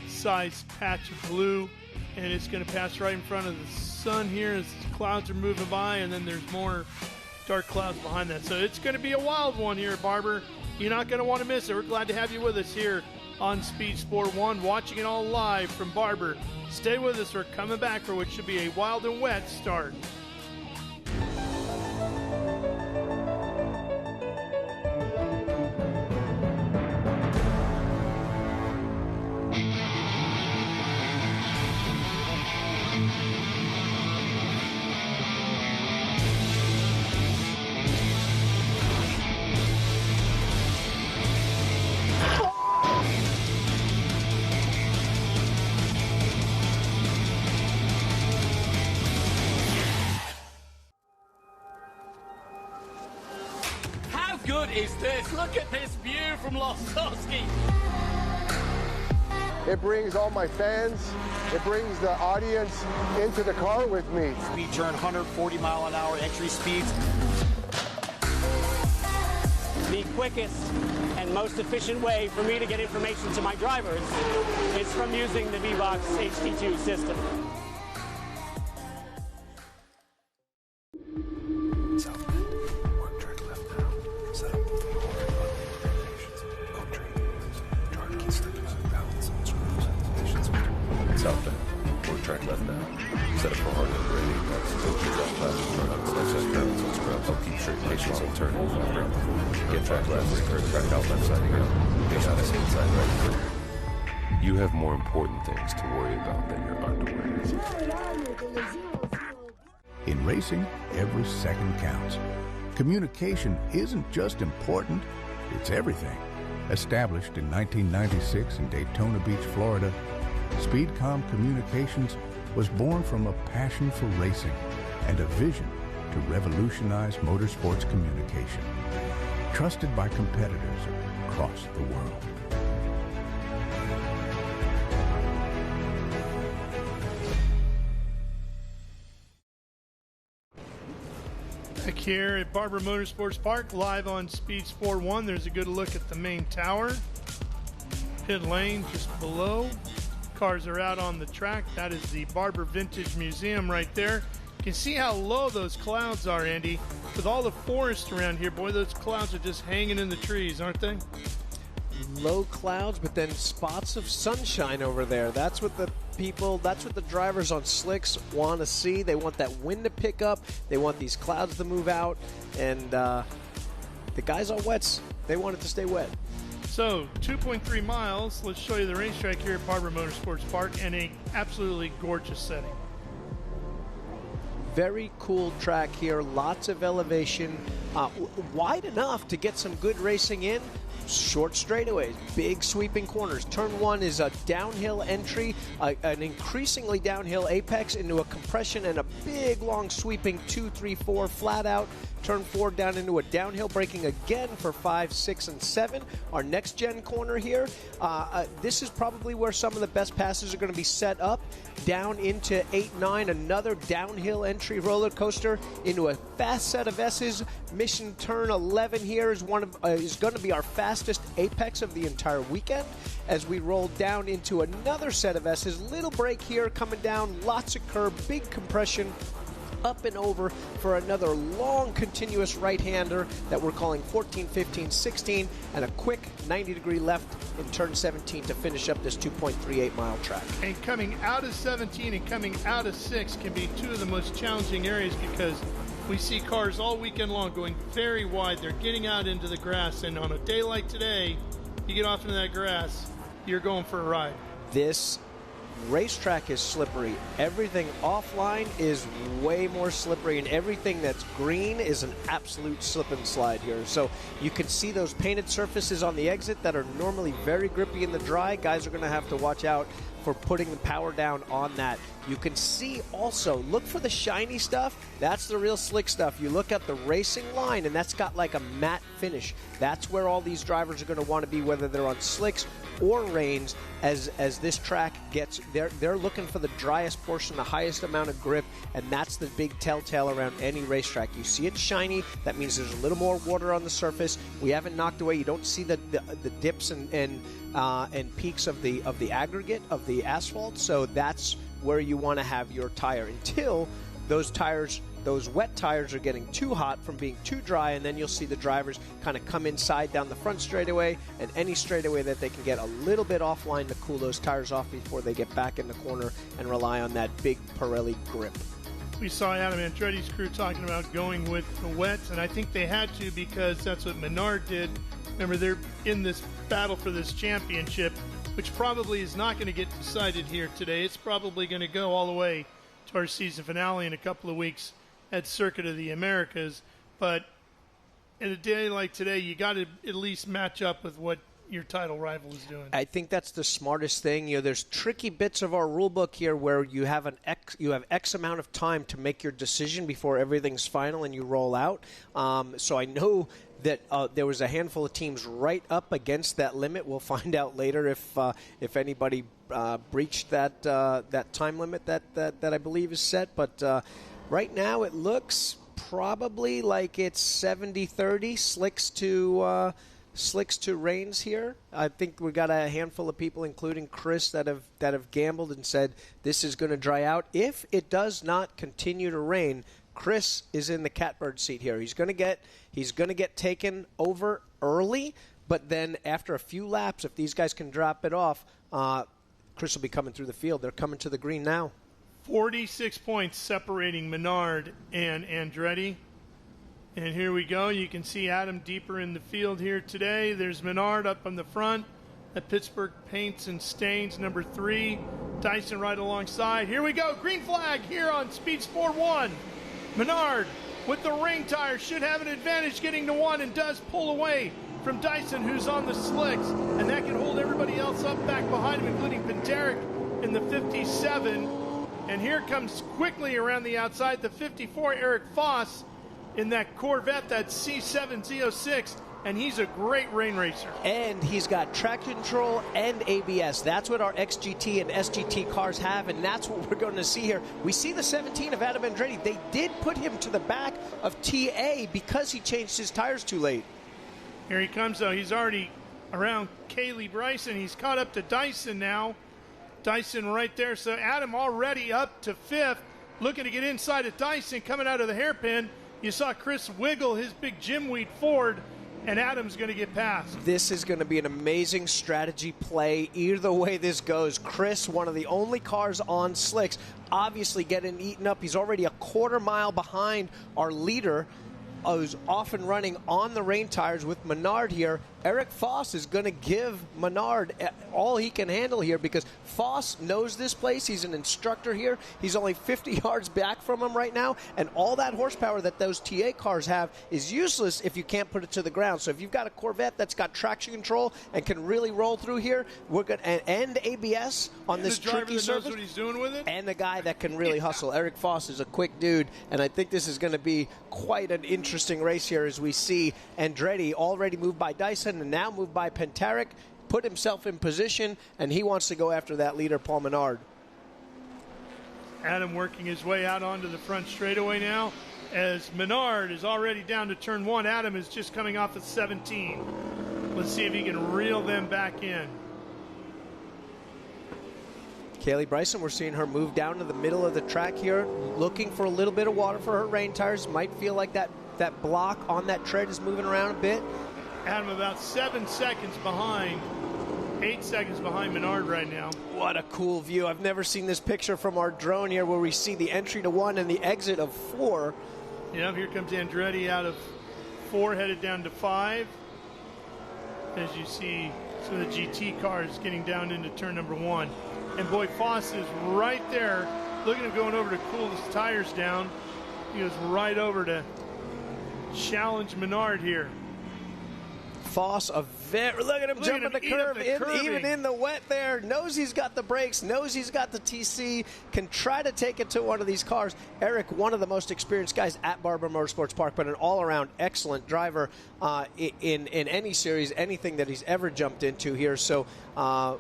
Speaker 2: size patch of blue, and it's going to pass right in front of the sun here as the clouds are moving by, and then there's more dark clouds behind that. So it's going to be a wild one here at Barber. You're not going to want to miss it. We're glad to have you with us here on Speed Sport 1, watching it all live from Barber. Stay with us. We're coming back for what should be a wild and wet start.
Speaker 21: Good is this? Look at this view from Losowski.
Speaker 22: It brings all my fans, it brings the audience into the car with me.
Speaker 23: We turn 140 mile an hour entry speeds.
Speaker 24: The quickest and most efficient way for me to get information to my drivers is from using the V-Box HD2 system.
Speaker 25: Track left now. Set up for hard braking. Help keep straight patience on turning. Get track left. Track out left side again. Get out of inside right. You have more important things to worry about than your underwear.
Speaker 26: In racing, every second counts. Communication isn't just important, it's everything. Established in 1996 in Daytona Beach, Florida, Speedcom Communications was born from a passion for racing and a vision to revolutionize motorsports communication. Trusted by competitors across the world.
Speaker 2: Back here at Barber Motorsports Park, live on Speed Sport 1, there's a good look at the main tower. Pit lane just below. Cars are out on the track. That is the Barber Vintage Museum right there. You can see how low those clouds are, Andy. With all the forest around here, boy, those clouds are just hanging in the trees, aren't they?
Speaker 12: Low clouds, but then spots of sunshine over there. That's what the drivers on slicks want to see. They want that wind to pick up. They want these clouds to move out. And the guys on wets, they want it to stay wet.
Speaker 2: So 2.3 miles. Let's show you the racetrack here at Barber Motorsports Park, and a absolutely gorgeous setting.
Speaker 12: Very cool track here. Lots of elevation. Wide enough to get some good racing in. Short straightaways, big sweeping corners. Turn 1 is a downhill entry, an increasingly downhill apex into a compression and a big long sweeping 2, 3, 4 flat out. Turn 4 down into a downhill, braking again for 5, 6, and 7. Our next gen corner here. This is probably where some of the best passes are going to be set up. Down into 8, 9, another downhill entry roller coaster into a fast set of S's. Mission turn 11 here is going to be our fastest apex of the entire weekend. As we roll down into another set of S's, little break here coming down, lots of curb, big compression. Up and over for another long continuous right-hander that we're calling 14, 15, 16, and a quick 90-degree left in turn 17 to finish up this 2.38 mile track.
Speaker 2: And coming out of 17 and coming out of 6 can be two of the most challenging areas because We see cars all weekend long going very wide. They're getting out into the grass, and on a day like today, you get off into that grass, you're going for a ride.
Speaker 12: This racetrack is slippery. Everything offline is way more slippery, and everything that's green is an absolute slip and slide here. So you can see those painted surfaces on the exit that are normally very grippy in the dry. Guys are going to have to watch out for putting the power down on that. You can see also, look for the shiny stuff. That's the real slick stuff. You look at the racing line, and that's got like a matte finish. That's where all these drivers are going to want to be, whether they're on slicks or rains. As this track gets, they're looking for the driest portion, the highest amount of grip, and that's the big telltale around any racetrack. You see it shiny, that means there's a little more water on the surface. We haven't knocked away. You don't see the dips and peaks of the aggregate of the asphalt. So that's where you want to have your tire until those wet tires are getting too hot from being too dry, and then you'll see the drivers kind of come inside down the front straightaway and any straightaway that they can get a little bit offline to cool those tires off before they get back in the corner and rely on that big Pirelli grip.
Speaker 2: We saw Adam Andretti's crew talking about going with the wets, and I think they had to because that's what Menard did. Remember, they're in this battle for this championship, which probably is not going to get decided here today. It's probably going to go all the way to our season finale in a couple of weeks at Circuit of the Americas. But in a day like today, you got to at least match up with what your title rival is doing. I think that's the smartest thing. You know, there's tricky bits of our rule book here where you have X amount of time to make your decision before everything's final and you roll out. So I know that there was a handful of teams right up against that limit. We'll find out later if anybody breached that time limit that I believe is set. But right now it looks probably like it's 70-30 slicks to rains here. I think we got a handful of people, including Chris, that have gambled and said this is going to dry out. If it does not continue to rain, Chris is in the catbird seat here. He's going to get taken over early, but then after a few laps, if these guys can drop it off, Chris will be coming through the field. They're coming to the green now. 46 points separating Menard and Andretti. And here we go. You can see Adam deeper in the field here today. There's Menard up on the front. At Pittsburgh Paints and Stains, number 3. Dyson right alongside. Here we go. Green flag here on Speed Sport 1. Menard with the ring tire should have an advantage getting to 1 and does pull away from Dyson, who's on the slicks. And that can hold everybody else up back behind him, including Pinteric in the 57. And here comes quickly around the outside the 54, Eric Foss, in that Corvette, that C7 Z06, and he's a great rain racer. And he's got traction control and ABS. That's what our XGT and SGT cars have, and that's what we're going to see here. We see the 17 of Adam Andretti. They did put him to the back of TA because he changed his tires too late. Here he comes, though. He's already around Kaylee Bryson. He's caught up to Dyson now. Dyson right there. So Adam already up to 5th, looking to get inside of Dyson, coming out of the hairpin. You saw Chris wiggle his big Jim Wheat Ford, and Adam's going to get past. This is going to be an amazing strategy play. Either way this goes, Chris, one of the only cars on slicks, obviously getting eaten up. He's already a quarter mile behind our leader, who's off and running on the rain tires with Menard here. Eric Foss is going to give Menard all he can handle here because Foss knows this place. He's an instructor here. He's only 50 yards back from him right now, and all that horsepower that those TA cars have is useless if you can't put it to the ground. So if you've got a Corvette that's got traction control and can really roll through here, we're going and ABS on this tricky surface, knows what he's doing with it, and the guy that can really hustle. Eric Foss is a quick dude, and I think this is going to be quite an interesting race here as we see Andretti already moved by Dyson and now moved by Pinteric, put himself in position, and he wants to go after that leader, Paul Menard. Adam working his way out onto the front straightaway now as Menard is already down to turn 1. Adam is just coming off at 17. Let's see if he can reel them back in. Kaylee Bryson, we're seeing her move down to the middle of the track here, looking for a little bit of water for her rain tires. Might feel like that block on that tread is moving around a bit. Adam about 7 seconds behind, 8 seconds behind Menard right now. What a cool view. I've never seen this picture from our drone here where we see the entry to 1 and the exit of 4. Yeah, here comes Andretti out of 4, headed down to 5. As you see some of the GT cars getting down into turn number 1. And boy, Foss is right there. Look at him going over to cool his tires down. He goes right over to challenge Menard here.
Speaker 12: Foss, look at him jumping the curve, even in the wet there. Knows he's got the brakes, knows he's got the TC, can try to take it to one of these cars. Eric, one of the most experienced guys at Barber Motorsports Park, but an all-around excellent driver in any series, anything that he's ever jumped into here. So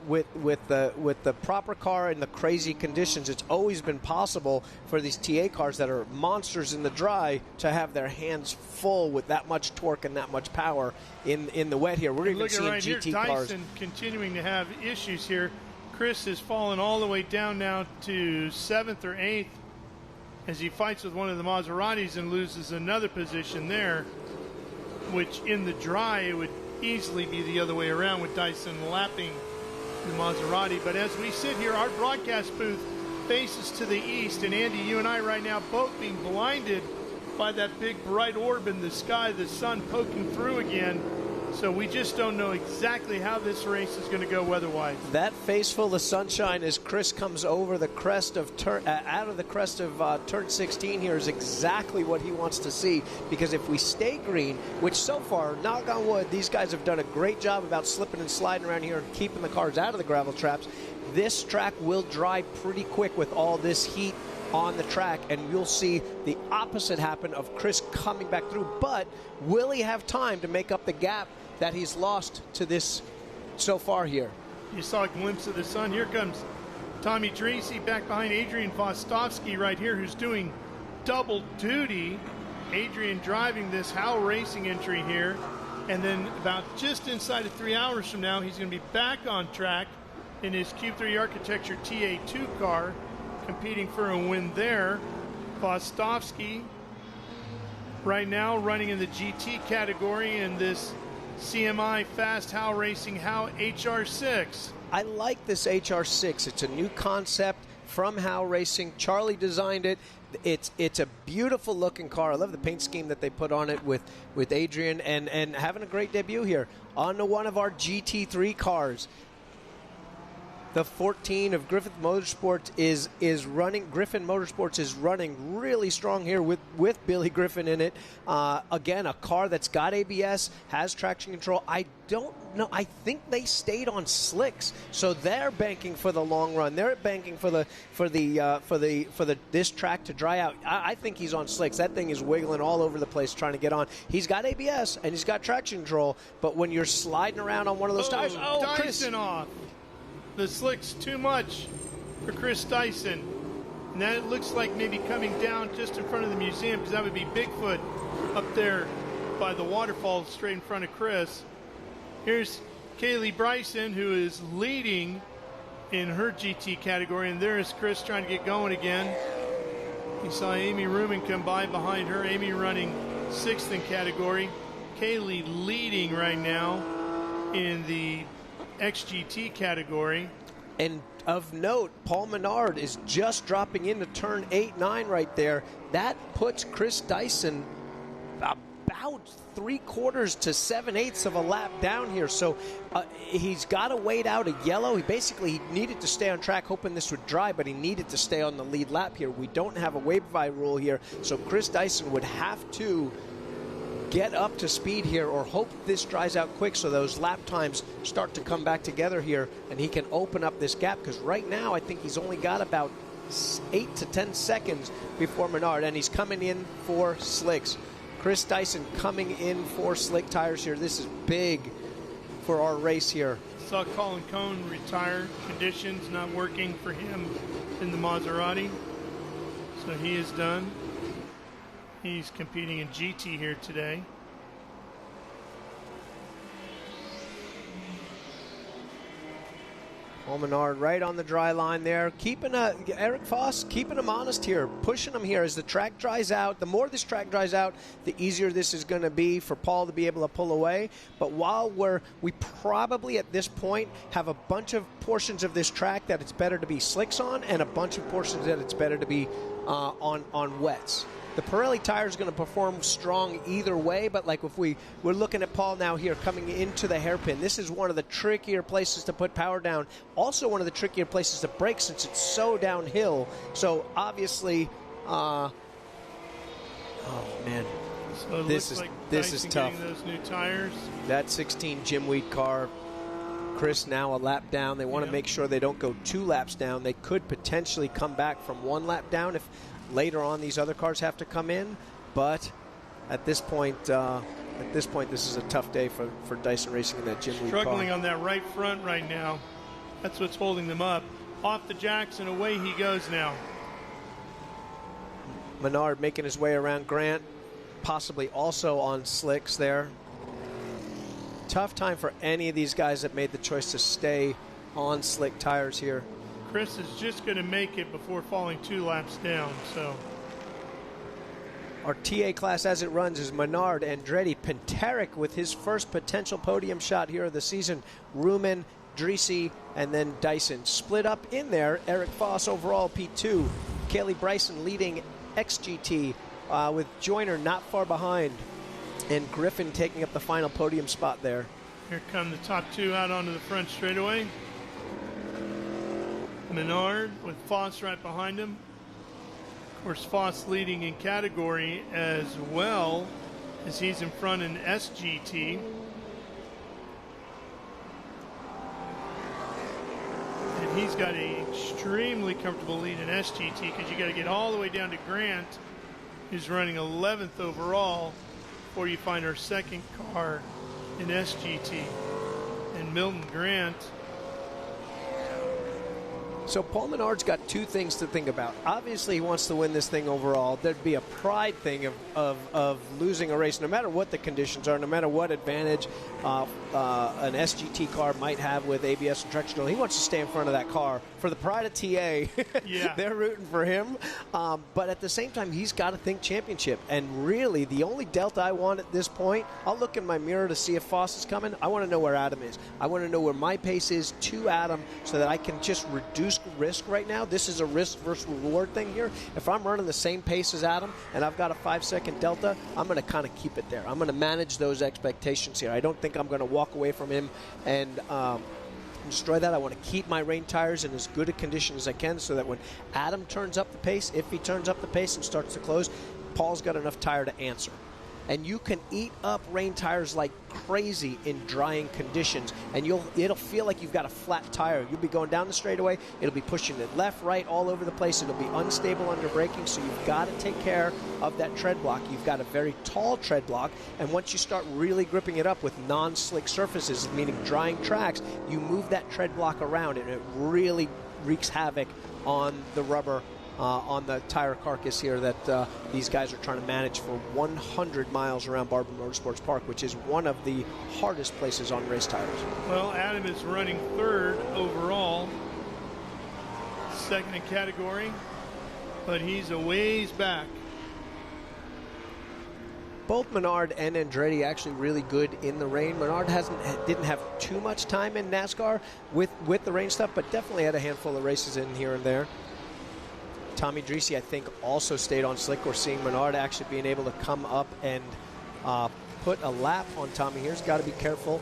Speaker 12: with the proper car and the crazy conditions, it's always been possible for these TA cars that are monsters in the dry to have their hands full with that much torque and that much power in the wet here. We're even seeing
Speaker 2: right
Speaker 12: GT
Speaker 2: here,
Speaker 12: cars.
Speaker 2: Dyson continuing to have issues here. Chris has fallen all the way down now to 7th or 8th as he fights with one of the Maseratis and loses another position there, which in the dry it would easily be the other way around with Dyson lapping the Maserati. But as we sit here, our broadcast booth faces to the east, and Andy, you and I right now both being blinded by that big bright orb in the sky, the sun poking through again. So we just don't know exactly how this race is going to go weather-wise.
Speaker 12: That face full of sunshine as Chris comes over the crest of out of the crest of turn 16 here is exactly what he wants to see. Because if we stay green, which so far, knock on wood, these guys have done a great job about slipping and sliding around here and keeping the cars out of the gravel traps, this track will dry pretty quick with all this heat on the track, and you'll see the opposite happen of Chris coming back through. But will he have time to make up the gap that he's lost to this so far here?
Speaker 2: You saw a glimpse of the sun. Here comes Tommy Tracy back behind Adrian Vostovsky right here, who's doing double duty. Adrian driving this Howe Racing entry here, and then about just inside of 3 hours from now, he's going to be back on track in his Q3 Architecture TA2 car, competing for a win there. Vostovsky right now running in the GT category in this CMI Fast Howe Racing Howe HR6.
Speaker 12: I like this HR6. It's a new concept from Howe Racing. Charlie designed it. It's a beautiful looking car. I love the paint scheme that they put on it with Adrian, and having a great debut here on one of our GT3 cars. The 14 of Griffin Motorsports is running. Griffin Motorsports is running really strong here with Billy Griffin in it. Again, a car that's got ABS, has traction control. I don't know. I think they stayed on slicks, so they're banking for the long run. They're banking for this track to dry out. I think he's on slicks. That thing is wiggling all over the place trying to get on. He's got ABS and he's got traction control, but when you're sliding around on one of those tires,
Speaker 2: Dyson off. The slick's too much for Chris Dyson. And that looks like maybe coming down just in front of the museum, because that would be Bigfoot up there by the waterfall straight in front of Chris. Here's Kaylee Bryson, who is leading in her GT category, and there is Chris trying to get going again. You saw Amy Ruman come by behind her. Amy running 6th in category. Kaylee leading right now in the XGT category.
Speaker 12: And of note, Paul Menard is just dropping into turn 8-9 right there. That puts Chris Dyson about 3/4 to 7/8 of a lap down here. So he's got to wait out a yellow. He needed to stay on track, hoping this would dry, but he needed to stay on the lead lap here. We don't have a wave-by rule here, so Chris Dyson would have to get up to speed here or hope this dries out quick so those lap times start to come back together here and he can open up this gap, because right now I think he's only got about 8 to 10 seconds before Menard, and he's coming in for slicks. Chris Dyson coming in for slick tires here. This is big for our race here.
Speaker 2: Saw Colin Cohn retire. Conditions not working for him in the Maserati, so he is done. He's competing in GT here today.
Speaker 12: Paul Menard right on the dry line there. Eric Foss keeping him honest here, pushing him here as the track dries out. The more this track dries out, the easier this is going to be for Paul to be able to pull away. But while we probably at this point have a bunch of portions of this track that it's better to be slicks on, and a bunch of portions that it's better to be on wets. The Pirelli tire is going to perform strong either way, but like if we're looking at Paul now here coming into the hairpin, this is one of the trickier places to put power down. Also one of the trickier places to brake since it's so downhill. So obviously, oh man,
Speaker 2: so
Speaker 12: this is tough.
Speaker 2: Those new tires.
Speaker 12: That 16 Jim Wheat car, Chris, now a lap down. They want to make sure they don't go 2 laps down. They could potentially come back from 1 lap down if later on these other cars have to come in, but at this point this is a tough day for Dyson Racing in that Jim Wheat car.
Speaker 2: Struggling on that right front right now. That's what's holding them up. Off the jacks and away he goes now.
Speaker 12: Menard making his way around Grant, possibly also on slicks there. Tough time for any of these guys that made the choice to stay on slick tires here.
Speaker 2: Chris is just going to make it before falling 2 laps down. So
Speaker 12: our TA class as it runs is Menard, Andretti, Pinteric with his first potential podium shot here of the season, Ruman, Dreesy, and then Dyson. Split up in there, Eric Foss overall P2, Kaylee Bryson leading XGT with Joyner not far behind, and Griffin taking up the final podium spot there.
Speaker 2: Here come the top 2 out onto the front straightaway. Menard with Foss right behind him. Of course, Foss leading in category as well as he's in front in SGT. And he's got an extremely comfortable lead in SGT because you got to get all the way down to Grant, who's running 11th overall, before you find our second car in SGT. And Milton Grant.
Speaker 12: So Paul Menard's got 2 things to think about. Obviously, he wants to win this thing overall. There'd be a pride thing of losing a race, no matter what the conditions are, no matter what advantage an SGT car might have with ABS and traction control. He wants to stay in front of that car. For the pride of TA,
Speaker 2: yeah.
Speaker 12: They're rooting for him. But at the same time, he's got to think championship. And really, the only delta I want at this point, I'll look in my mirror to see if Foss is coming. I want to know where Adam is. I want to know where my pace is to Adam so that I can just reduce risk right now. This is a risk versus reward thing here. If I'm running the same pace as Adam and I've got a 5-second delta, I'm going to kind of keep it there. I'm going to manage those expectations here. I don't think I'm going to walk away from him and destroy that. I want to keep my rain tires in as good a condition as I can so that when Adam turns up the pace, if he turns up the pace and starts to close, Paul's got enough tire to answer. And you can eat up rain tires like crazy in drying conditions, and it'll feel like you've got a flat tire. You'll be going down the straightaway, it'll be pushing it left, right, all over the place. It'll be unstable under braking, so you've got to take care of that tread block. You've got a very tall tread block, and once you start really gripping it up with non-slick surfaces, meaning drying tracks, you move that tread block around, and it really wreaks havoc on the rubber on the tire carcass here that these guys are trying to manage for 100 miles around Barber Motorsports Park, which is one of the hardest places on race tires.
Speaker 2: Well, Adam is running 3rd overall, 2nd in category, but he's a ways back.
Speaker 12: Both Menard and Andretti actually really good in the rain. Menard didn't have too much time in NASCAR with the rain stuff, but definitely had a handful of races in here and there. Tommy Dreesy, I think, also stayed on slick. We're seeing Menard actually being able to come up and put a lap on Tommy here. He's got to be careful.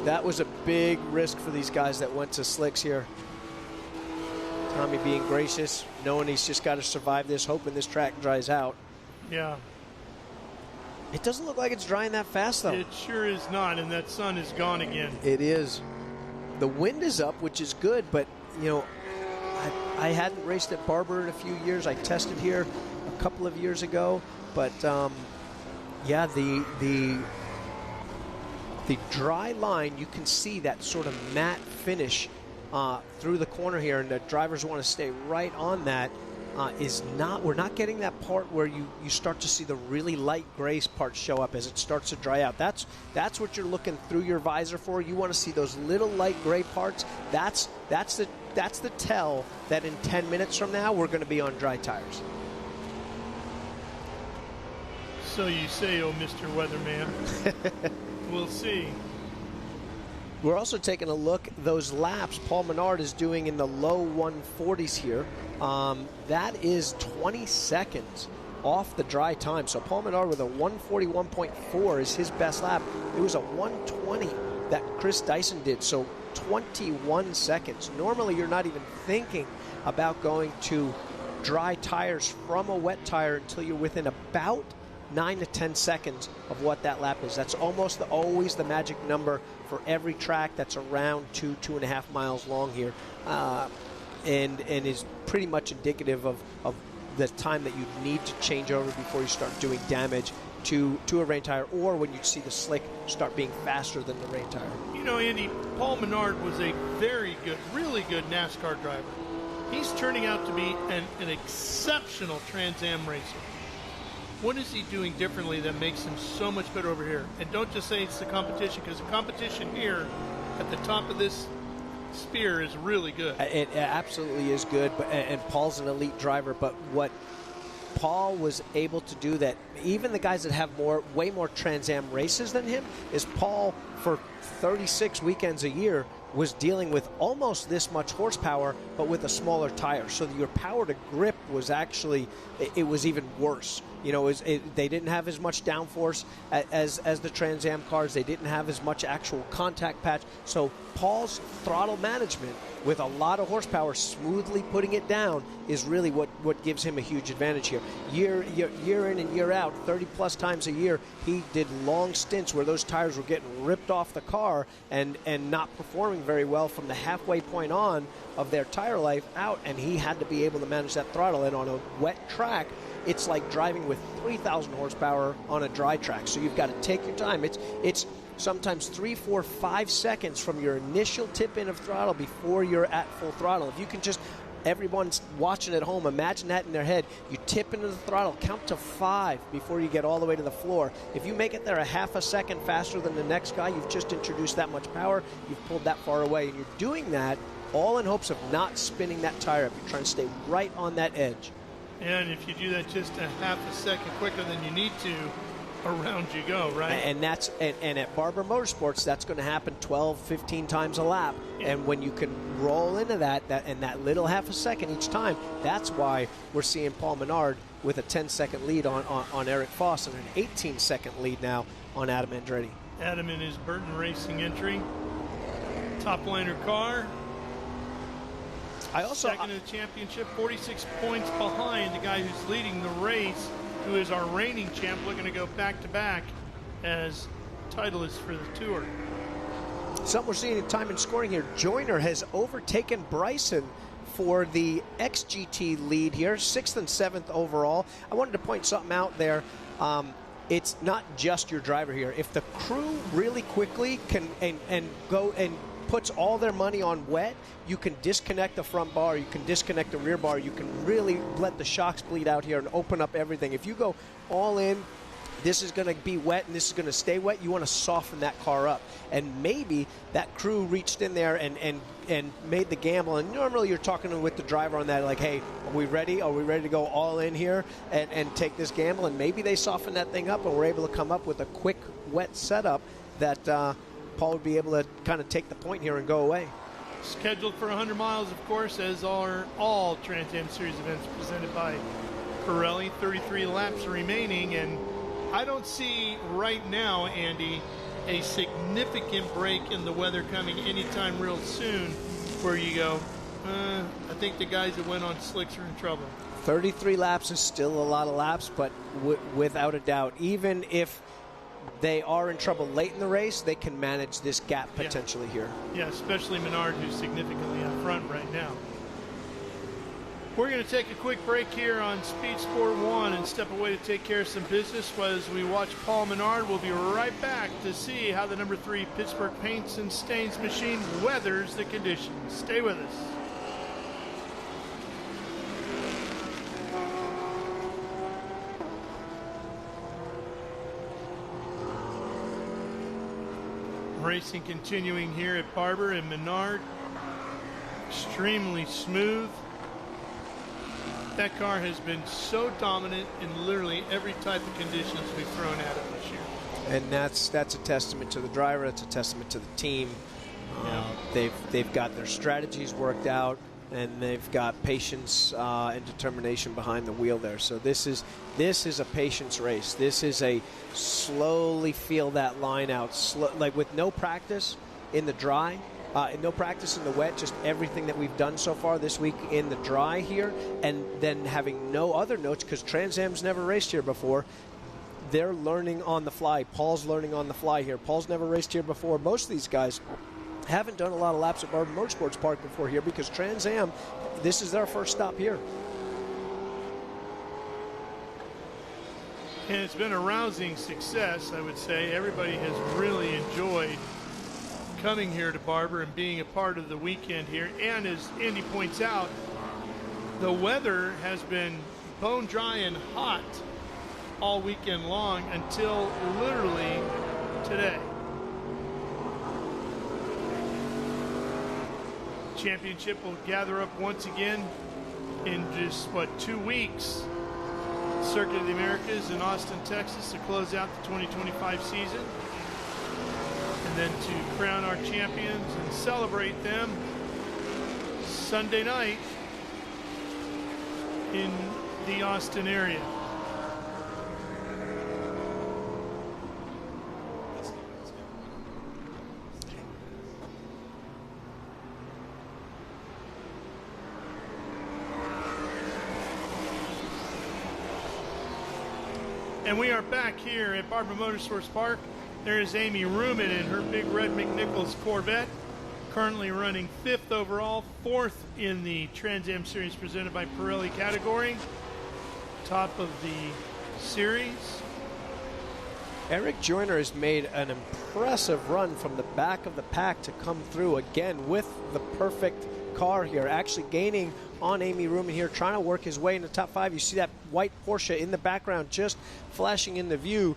Speaker 12: That was a big risk for these guys that went to slicks here. Tommy being gracious, knowing he's just got to survive this, hoping this track dries out.
Speaker 2: Yeah.
Speaker 12: It doesn't look like it's drying that fast, though.
Speaker 2: It sure is not, and that sun is gone again.
Speaker 12: It is. The wind is up, which is good, but, you know, I hadn't raced at Barber in a few years. I tested here a couple of years ago, but yeah, the dry line, you can see that sort of matte finish through the corner here, and the drivers want to stay right on that. We're not getting that part where you start to see the really light gray parts show up as it starts to dry out. That's what you're looking through your visor for. You want to see those little light gray parts. That's the tell that in 10 minutes from now we're going to be on dry tires.
Speaker 2: So you say, oh, Mr. Weatherman. We'll see.
Speaker 12: We're also taking a look at those laps Paul Menard is doing in the low 140s here. That is 20 seconds off the dry time. So Paul Menard with a 141.4 is his best lap. It was a 120 that Chris Dyson did, so 21 seconds. Normally you're not even thinking about going to dry tires from a wet tire until you're within about 9 to 10 seconds of what that lap is. That's almost always the magic number for every track that's around 2.5 miles long here, and is pretty much indicative of the time that you need to change over before you start doing damage to a rain tire, or when you see the slick start being faster than the rain tire.
Speaker 2: You know, Andy, Paul Menard was a very good, really good NASCAR driver. He's turning out to be an exceptional Trans Am racer. What is he doing differently that makes him so much better over here? And don't just say it's the competition, because the competition here at the top of this spear is really good.
Speaker 12: It absolutely is good, and Paul's an elite driver, but what Paul was able to do that even the guys that have way more Trans Am races than him is Paul, for 36 weekends a year, was dealing with almost this much horsepower, but with a smaller tire. So your power to grip was actually, it was even worse. You know, they didn't have as much downforce as the Trans Am cars. They didn't have as much actual contact patch. So Paul's throttle management with a lot of horsepower, smoothly putting it down, is really what gives him a huge advantage here. Year in and year out, 30-plus times a year, he did long stints where those tires were getting ripped off the car and not performing very well from the halfway point on of their tire life out, and he had to be able to manage that throttle. And on a wet track, it's like driving with 3,000 horsepower on a dry track. So you've got to take your time. It's sometimes 3, 4, 5 seconds from your initial tip in of throttle before you're at full throttle. If you can just, everyone's watching at home, imagine that in their head. You tip into the throttle, count to 5 before you get all the way to the floor. If you make it there a half a second faster than the next guy, you've just introduced that much power. You've pulled that far away, and you're doing that all in hopes of not spinning that tire up. You're trying to stay right on that edge.
Speaker 2: And if you do that just a half a second quicker than you need to, around you go, right?
Speaker 12: And that's and at Barber Motorsports, that's going to happen 12, 15 times a lap. Yeah. And when you can roll into that little half a second each time, that's why we're seeing Paul Menard with a 10-second lead on Eric Foss and an 18-second lead now on Adam Andretti.
Speaker 2: Adam in his Burton Racing entry. Top liner car. Second in the championship, 46 points behind the guy who's leading the race, who is our reigning champ, looking to go back-to-back as titleist for the Tour.
Speaker 12: Something we're seeing in time and scoring here. Joyner has overtaken Bryson for the XGT lead here, 6th and 7th overall. I wanted to point something out there. It's not just your driver here. If the crew really quickly can and go and puts all their money on wet, you can disconnect the front bar, you can disconnect the rear bar, you can really let the shocks bleed out here and open up everything. If you go all in, this is going to be wet and this is going to stay wet, you want to soften that car up. And maybe that crew reached in there and made the gamble. And normally you're talking with the driver on that, like, hey, are we ready? Are we ready to go all in here and take this gamble? And maybe they softened that thing up and were able to come up with a quick wet setup that Paul would be able to kind of take the point here and go away.
Speaker 2: Scheduled for 100 miles, of course, as are all Trans Am Series events presented by Pirelli. 33 laps remaining, and I don't see right now, Andy, a significant break in the weather coming anytime real soon where you go, I think the guys that went on slicks are in trouble.
Speaker 12: 33 laps is still a lot of laps, but without a doubt, even if they are in trouble late in the race, they can manage this gap potentially here.
Speaker 2: Yeah, especially Menard, who's significantly up front right now. We're going to take a quick break here on Speed Sport 1 and step away to take care of some business as we watch Paul Menard. We'll be right back to see how the number 3 Pittsburgh Paints and Stains machine weathers the conditions. Stay with us. Racing continuing here at Barber and Menard. Extremely smooth. That car has been so dominant in literally every type of conditions we've thrown at it this year.
Speaker 12: And that's a testament to the driver. That's a testament to the team. They've got their strategies worked out. and they've got patience and determination behind the wheel there. So this is a patience race. This is a slowly feel that line out, like with no practice in the dry, no practice in the wet, just everything that we've done so far this week in the dry here, and then having no other notes because Trans Am's never raced here before. They're learning on the fly. Paul's learning on the fly here. Paul's never raced here before. Most of these guys haven't done a lot of laps at Barber Motorsports Park before here because Trans Am, this is their first stop here.
Speaker 2: And it's been a rousing success, I would say. Everybody has really enjoyed coming here to Barber and being a part of the weekend here. And as Andy points out, the weather has been bone dry and hot all weekend long until literally today. Championship will gather up once again in just, 2 weeks. Circuit of the Americas in Austin, Texas to close out the 2025 season. And then to crown our champions and celebrate them Sunday night in the Austin area. And we are back here at Barber Motorsports Park. There is Amy Ruman in her big red McNichols Corvette, currently running 5th overall, 4th in the Trans Am Series presented by Pirelli category, top of the series.
Speaker 12: Eric Joyner has made an impressive run from the back of the pack to come through again with the perfect car here, actually gaining on Amy Ruman here, trying to work his way in the top 5. You see that white Porsche in the background just flashing in the view.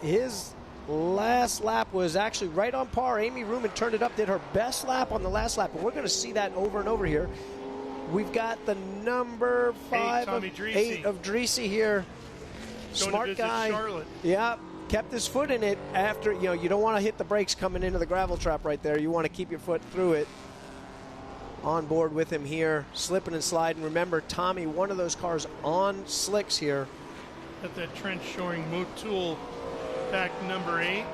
Speaker 12: His last lap was actually right on par. Amy Ruman turned it up, did her best lap on the last lap, and we're going to see that over and over here. We've got the number 8 of Dreesy here. Smart guy.
Speaker 2: Charlotte.
Speaker 12: Yeah, kept his foot in it after, you don't want to hit the brakes coming into the gravel trap right there. You want to keep your foot through it. On board with him here, slipping and sliding. Remember, Tommy, one of those cars on slicks here.
Speaker 2: Got that trench showing Motul pack number 8.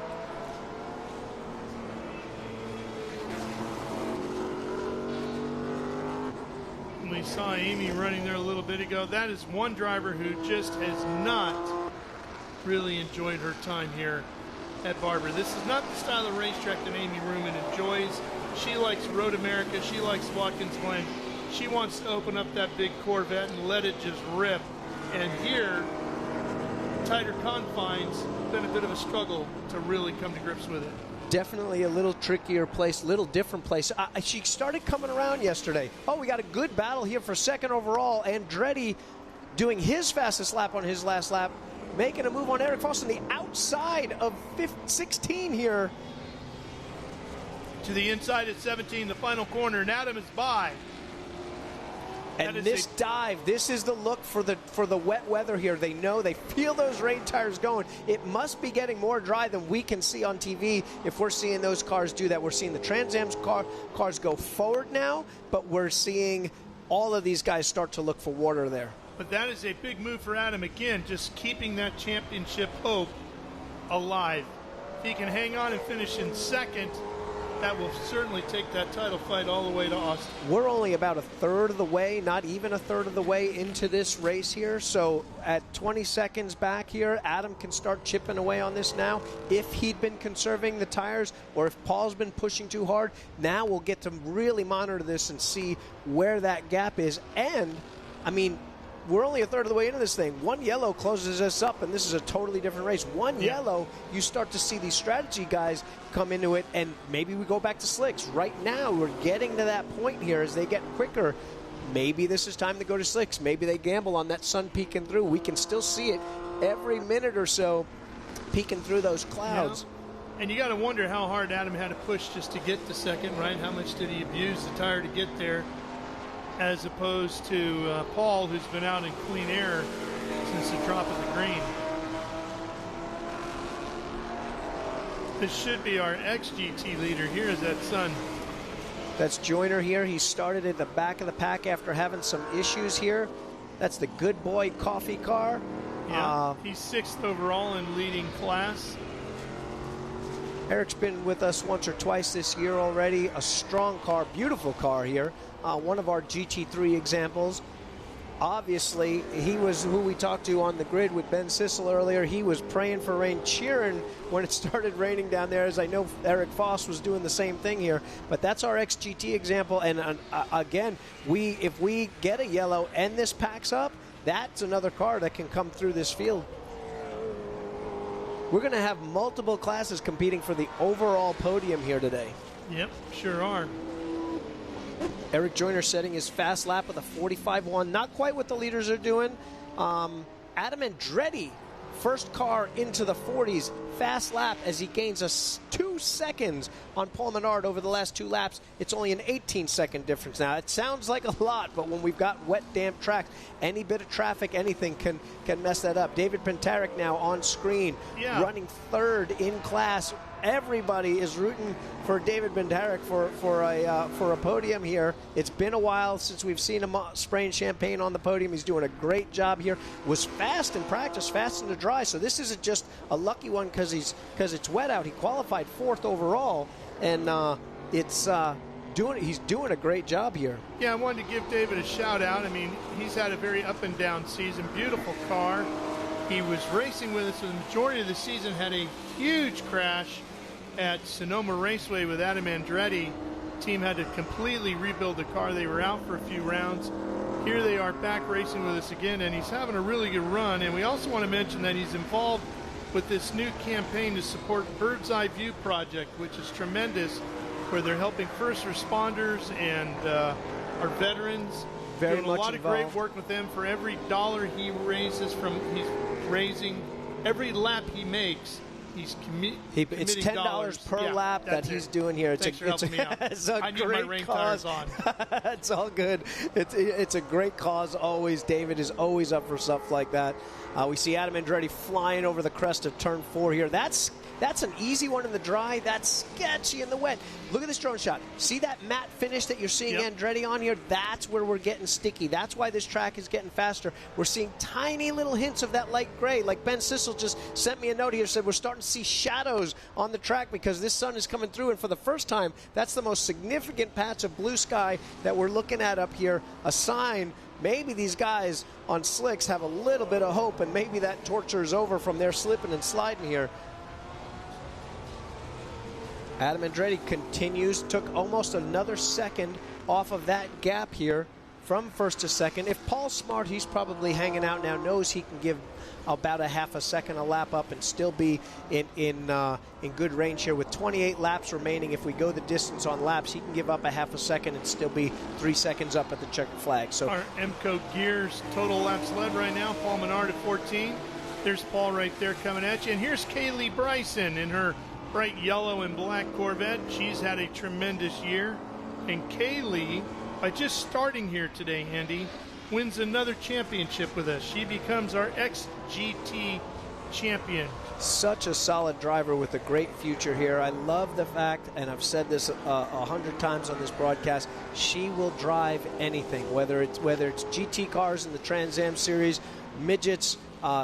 Speaker 2: We saw Amy running there a little bit ago. That is one driver who just has not really enjoyed her time here at Barber. This is not the style of racetrack that Amy Ruman enjoys. She likes Road America. She likes Watkins Glen. She wants to open up that big Corvette and let it just rip. And here, tighter confines, been a bit of a struggle to really come to grips with it.
Speaker 12: Definitely a little trickier place, little different place. She started coming around yesterday. Oh, we got a good battle here for 2nd overall. Andretti doing his fastest lap on his last lap, making a move on Eric Foss on the outside of 16 here.
Speaker 2: To the inside at 17, the final corner, and Adam is by.
Speaker 12: And this dive, this is the look for the wet weather here. They know, they feel those rain tires going. It must be getting more dry than we can see on TV if we're seeing those cars do that. We're seeing the Trans Am's cars go forward now, but we're seeing all of these guys start to look for water there.
Speaker 2: But that is a big move for Adam. Again, just keeping that championship hope alive. If he can hang on and finish in 2nd, that will certainly take that title fight all the way to Austin.
Speaker 12: We're only about 1/3 of the way, not even 1/3 of the way into this race here. So at 20 seconds back here, Adam can start chipping away on this now. If he'd been conserving the tires or if Paul's been pushing too hard, now we'll get to really monitor this and see where that gap is. And, I mean, we're only 1/3 of the way into this thing. One yellow closes us up, and this is a totally different race. One yellow, you start to see these strategy guys come into it, and maybe we go back to slicks. Right now, we're getting to that point here as they get quicker. Maybe this is time to go to slicks. Maybe they gamble on that sun peeking through. We can still see it every minute or so peeking through those clouds.
Speaker 2: Yeah. And you got to wonder how hard Adam had to push just to get to 2nd, right? How much did he abuse the tire to get there? As opposed to Paul, who's been out in clean air since the drop of the green. This should be our XGT leader. Here is that sun
Speaker 12: That's Joyner here. He started in the back of the pack after having some issues here. That's the Good Boy coffee car.
Speaker 2: Yeah, he's 6th overall in leading class.
Speaker 12: Eric's been with us once or twice this year already. A strong car, beautiful car here. One of our GT3 examples. Obviously, he was who we talked to on the grid with Ben Sissel earlier. He was praying for rain, cheering when it started raining down there, as I know Eric Foss was doing the same thing here. But that's our XGT example. And again, if we get a yellow and this packs up, that's another car that can come through this field. We're going to have multiple classes competing for the overall podium here today.
Speaker 2: Yep, sure are.
Speaker 12: Eric Joyner setting his fast lap with a 45.1. Not quite what the leaders are doing. Adam Andretti, first car into the 40s. Fast lap as he gains us 2 seconds on Paul Menard over the last 2 laps. It's only an 18-second difference now. It sounds like a lot, but when we've got wet, damp tracks, any bit of traffic, anything can mess that up. David Pentarek now on screen, running 3rd in class. Everybody is rooting for David Pentarek for a podium here. It's been a while since we've seen him spraying champagne on the podium. He's doing a great job here. Was fast in practice, fast in the dry. So this isn't just a lucky one because it's wet out. He qualified 4th overall, and he's doing a great job here.
Speaker 2: Yeah, I wanted to give David a shout out. I mean, he's had a very up and down season. Beautiful car. He was racing with us for the majority of the season. Had a huge crash at Sonoma Raceway with Adam Andretti. Team had to completely rebuild the car. They were out for a few rounds. Here they are back racing with us again, and he's having a really good run. And we also want to mention that he's involved with this new campaign to support Bird's Eye View Project, which is tremendous, where they're helping first responders and our veterans.
Speaker 12: Very
Speaker 2: doing
Speaker 12: much
Speaker 2: a lot
Speaker 12: involved.
Speaker 2: of great work with them. For every dollar he raises he's raising, every lap he makes, he's
Speaker 12: it's $10 per lap that he's doing here.
Speaker 2: Thanks for helping me out.
Speaker 12: It's a
Speaker 2: I need my
Speaker 12: great
Speaker 2: rain
Speaker 12: cause.
Speaker 2: tires on.
Speaker 12: It's all good. It's a great cause always. David is always up for stuff like that. We see Adam Andretti flying over the crest of turn 4 here. That's an easy one in the dry. That's sketchy in the wet. Look at this drone shot. See that matte finish that you're seeing Andretti on here? That's where we're getting sticky. That's why this track is getting faster. We're seeing tiny little hints of that light gray. Like Ben Sissel just sent me a note here, said we're starting to see shadows on the track because this sun is coming through. And for the first time, that's the most significant patch of blue sky that we're looking at up here. A sign maybe these guys on slicks have a little bit of hope, and maybe that torture is over from their slipping and sliding here. Adam Andretti continues, took almost another second off of that gap here from 1st to 2nd. If Paul's smart, he's probably hanging out now, knows he can give about a half a second a lap up and still be in good range here. With 28 laps remaining, if we go the distance on laps, he can give up a half a second and still be 3 seconds up at the checkered flag. So
Speaker 2: our MCO Gears total laps led right now, Paul Menard at 14. There's Paul right there coming at you. And here's Kaylee Bryson in her bright yellow and black Corvette. She's had a tremendous year. And Kaylee, by just starting here today, Andy, wins another championship with us. She becomes our XGT champion.
Speaker 12: Such a solid driver with a great future here. I love the fact, and I've said this 100 times on this broadcast, she will drive anything, whether it's GT cars in the Trans Am series, midgets,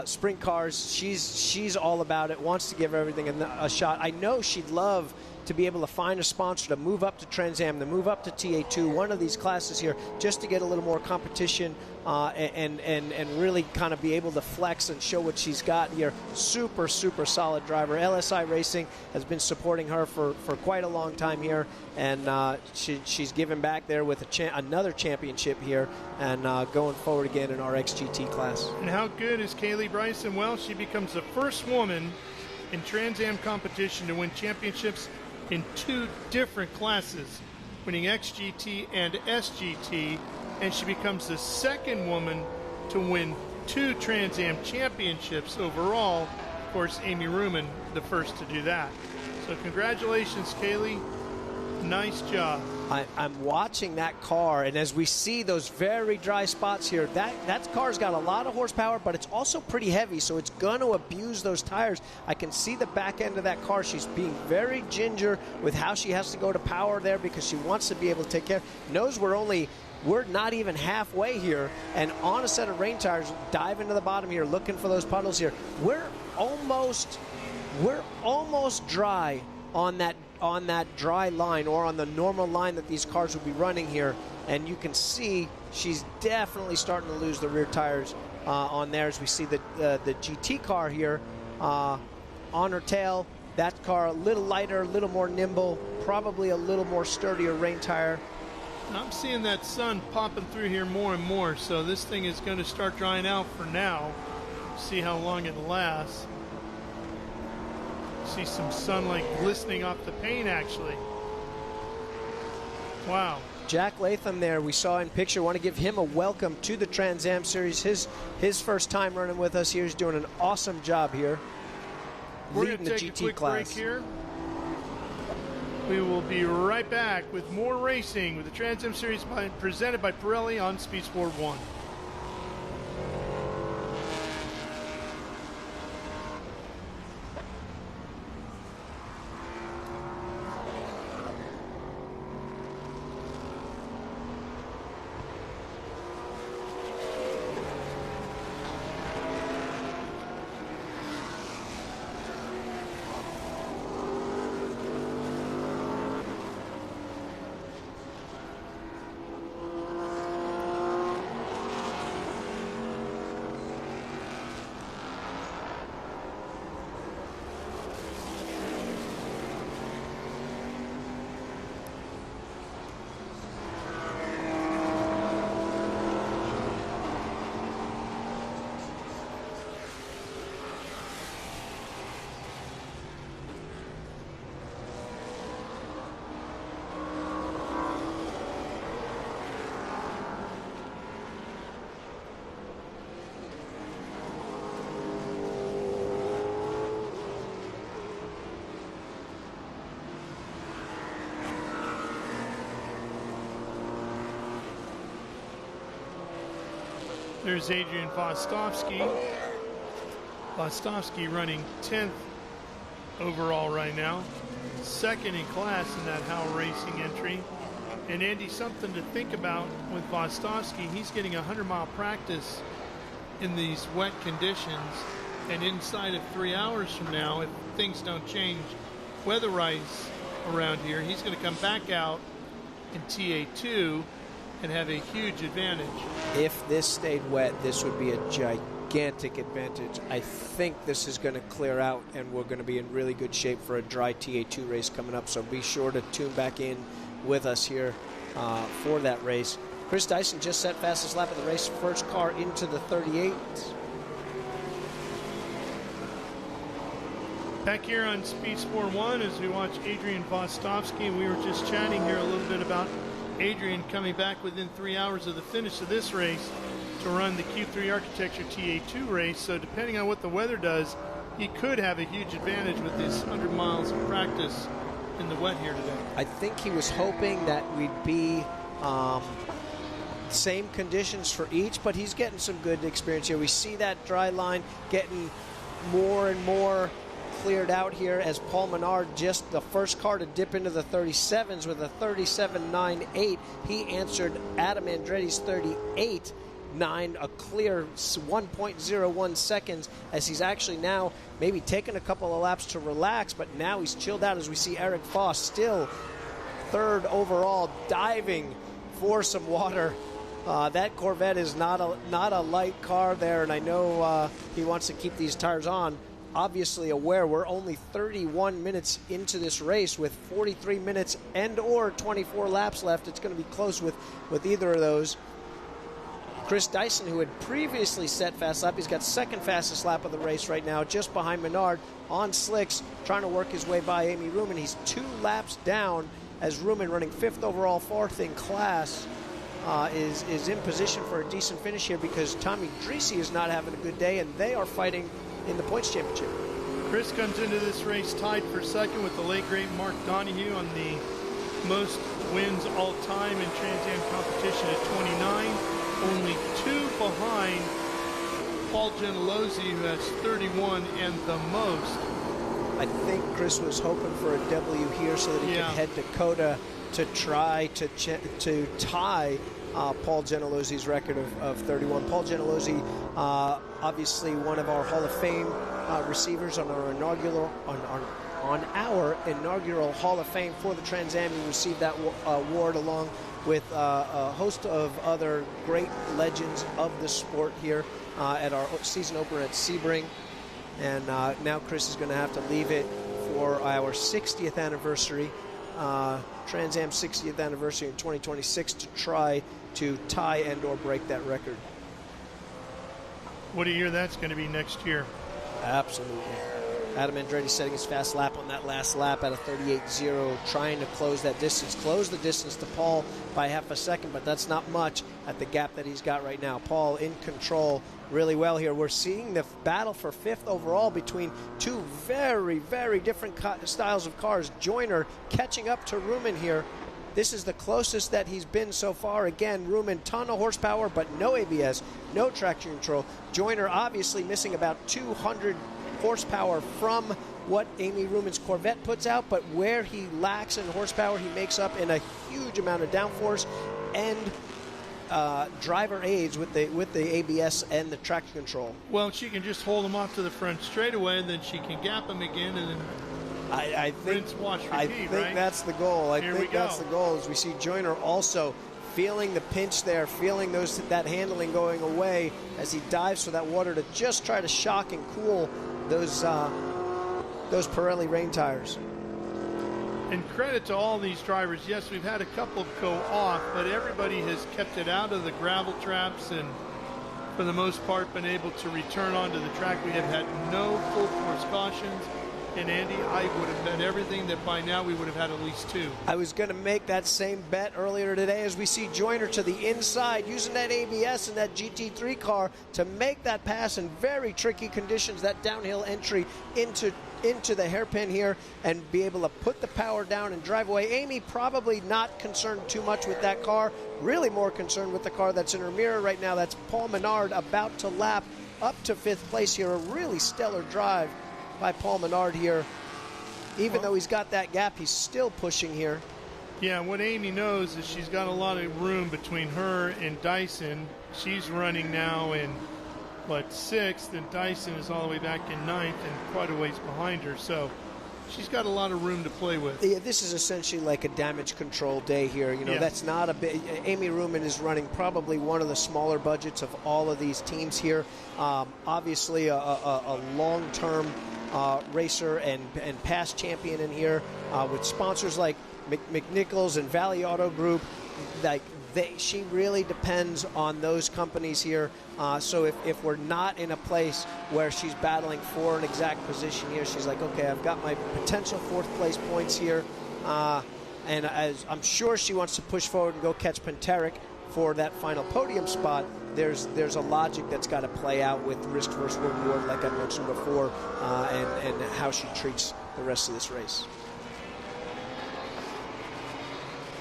Speaker 12: sprint cars. She's all about it, wants to give everything a shot. I know she'd love to be able to find a sponsor to move up to Trans Am, to move up to TA2, one of these classes here, just to get a little more competition and really kind of be able to flex and show what she's got here. Super, super solid driver. LSI Racing has been supporting her for quite a long time here, and she's given back there with another championship here and going forward again in our XGT class.
Speaker 2: And how good is Kaylee Bryson? Well, she becomes the first woman in Trans Am competition to win championships in 2 different classes, winning XGT and SGT, and she becomes the second woman to win 2 Trans Am championships overall. Of course, Amy Ruman, the first to do that. So congratulations, Kaylee. Nice job.
Speaker 12: I'm watching that car, and as we see those very dry spots here, that car's got a lot of horsepower, but it's also pretty heavy, so it's going to abuse those tires. I can see the back end of that car. She's being very ginger with how she has to go to power there because she wants to be able to take care. Knows we're not even halfway here, and on a set of rain tires, dive into the bottom here, looking for those puddles here. We're almost dry on that dry line, or on the normal line that these cars would be running here, and you can see she's definitely starting to lose the rear tires on there as we see the GT car here on her tail. That car a little lighter, a little more nimble, probably a little more sturdier rain tire.
Speaker 2: I'm seeing that sun popping through here more and more, so this thing is going to start drying out for now. See how long it lasts. See some sunlight glistening off the paint, actually. Wow.
Speaker 12: Jack Latham there, we saw in picture. Want to give him a welcome to the Trans Am Series. His first time running with us here. He's doing an awesome job here.
Speaker 2: We're
Speaker 12: leading
Speaker 2: going to
Speaker 12: the
Speaker 2: take
Speaker 12: GT
Speaker 2: a quick
Speaker 12: class.
Speaker 2: break here. We will be right back with more racing with the Trans Am Series presented by Pirelli on Speed Sport 1. There's Adrian Vostovsky. Vostovsky running 10th overall right now. Second in class in that Howe Racing entry. And Andy, something to think about with Vostovsky, he's getting 100-mile practice in these wet conditions. And inside of 3 hours from now, if things don't change weather-wise around here, he's going to come back out in TA2 and have a huge advantage.
Speaker 12: If this stayed wet, this would be a gigantic advantage. I think this is going to clear out, and we're going to be in really good shape for a dry TA2 race coming up. So be sure to tune back in with us here for that race. Chris Dyson just set fastest lap of the race, first car into the 38.
Speaker 2: Back here on Speed Sport 1 as we watch Adrian Vostovsky. We were just chatting here a little bit about Adrian coming back within 3 hours of the finish of this race to run the Q3 Architecture TA2 race. So depending on what the weather does, he could have a huge advantage with his 100 miles of practice in the wet here today.
Speaker 12: I think he was hoping that we'd be same conditions for each, but he's getting some good experience here. We see that dry line getting more and more cleared out here as Paul Menard, just the first car to dip into the 37s with a 37.98. He answered Adam Andretti's 38.9, a clear 1.01 seconds, as he's actually now maybe taken a couple of laps to relax, but now he's chilled out as we see Eric Foss still third overall, diving for some water. That Corvette is not a light car there, and I know he wants to keep these tires on. Obviously aware we're only 31 minutes into this race with 43 minutes and or 24 laps left. It's going to be close with either of those. Chris Dyson, who had previously set fast lap, he's got second fastest lap of the race right now, just behind Menard on slicks, trying to work his way by Amy Ruman. He's 2 laps down as Ruman, running 5th overall, 4th in class, is in position for a decent finish here because Tommy Dreese is not having a good day, and they are fighting in the points championship.
Speaker 2: Chris comes into this race tied for second with the late great Mark Donahue on the most wins all time in Trans Am competition at 29, only 2 behind Paul Gentilozzi, who has 31 and the most.
Speaker 12: I think Chris was hoping for a W here so that he could head to COTA to try to tie Paul Gentilozzi's record of 31. Paul Gentilozzi, obviously one of our Hall of Fame receivers on our inaugural Hall of Fame for the Trans Am. He received that award along with a host of other great legends of the sport here at our season opener at Sebring. And now Chris is going to have to leave it for our 60th anniversary, Trans Am 60th anniversary in 2026 to try to tie and or break that record.
Speaker 2: What a year that's going to be next year.
Speaker 12: Absolutely. Adam Andretti setting his fast lap on that last lap at a 38.0, trying to close that distance. Close the distance to Paul by half a second, but that's not much at the gap that he's got right now. Paul in control really well here. We're seeing the battle for 5th overall between two very, very different styles of cars. Joyner catching up to Ruman here. This is the closest that he's been so far. Again, Ruman, ton of horsepower, but no ABS, no traction control. Joyner obviously missing about 200 horsepower from what Amy Ruman's Corvette puts out, but where he lacks in horsepower, he makes up in a huge amount of downforce and driver aids with the ABS and the traction control.
Speaker 2: Well, she can just hold him off to the front straightaway, and then she can gap him again, and then
Speaker 12: I think
Speaker 2: right?
Speaker 12: that's the goal.
Speaker 2: Here we go.
Speaker 12: That's the goal. As we see Joyner also feeling the pinch there, feeling that handling going away as he dives for that water to just try to shock and cool those Pirelli rain tires.
Speaker 2: And credit to all these drivers. Yes, we've had a couple go off, but everybody has kept it out of the gravel traps and for the most part been able to return onto the track. We have had no full course cautions. And Andy, I would have bet everything that by now we would have had at least 2.
Speaker 12: I was going to make that same bet earlier today as we see Joyner to the inside using that ABS and that GT3 car to make that pass in very tricky conditions, that downhill entry into the hairpin here and be able to put the power down and drive away. Amy probably not concerned too much with that car, really more concerned with the car that's in her mirror right now. That's Paul Menard about to lap up to 5th place here. A really stellar drive by Paul Menard here. Even though he's got that gap, he's still pushing here.
Speaker 2: Yeah, what Amy knows is she's got a lot of room between her and Dyson. She's running now in, 6th, and Dyson is all the way back in 9th and quite a ways behind her. So she's got a lot of room to play with.
Speaker 12: Yeah, this is essentially like a damage control day here. That's not a big. Amy Ruman is running probably one of the smaller budgets of all of these teams here. Obviously, a long-term racer and past champion in here with sponsors like McNichols and Valley Auto Group. She really depends on those companies here. So if we're not in a place where she's battling for an exact position here, she's like, okay, I've got my potential 4th place points here. And as I'm sure she wants to push forward and go catch Penteric for that final podium spot, there's a logic that's got to play out with risk versus reward, like I mentioned before, and how she treats the rest of this race.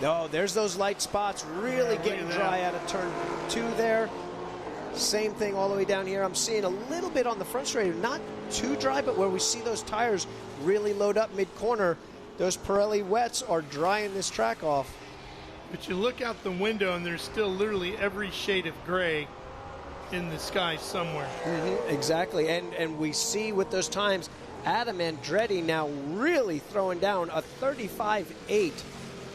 Speaker 12: No, there's those light spots really getting dry out of turn 2 there. Same thing all the way down here. I'm seeing a little bit on the front straight, not too dry, but where we see those tires really load up mid-corner, those Pirelli wets are drying this track off.
Speaker 2: But you look out the window and there's still literally every shade of gray in the sky somewhere.
Speaker 12: Exactly, and we see with those times, Adam Andretti now really throwing down a 35.8.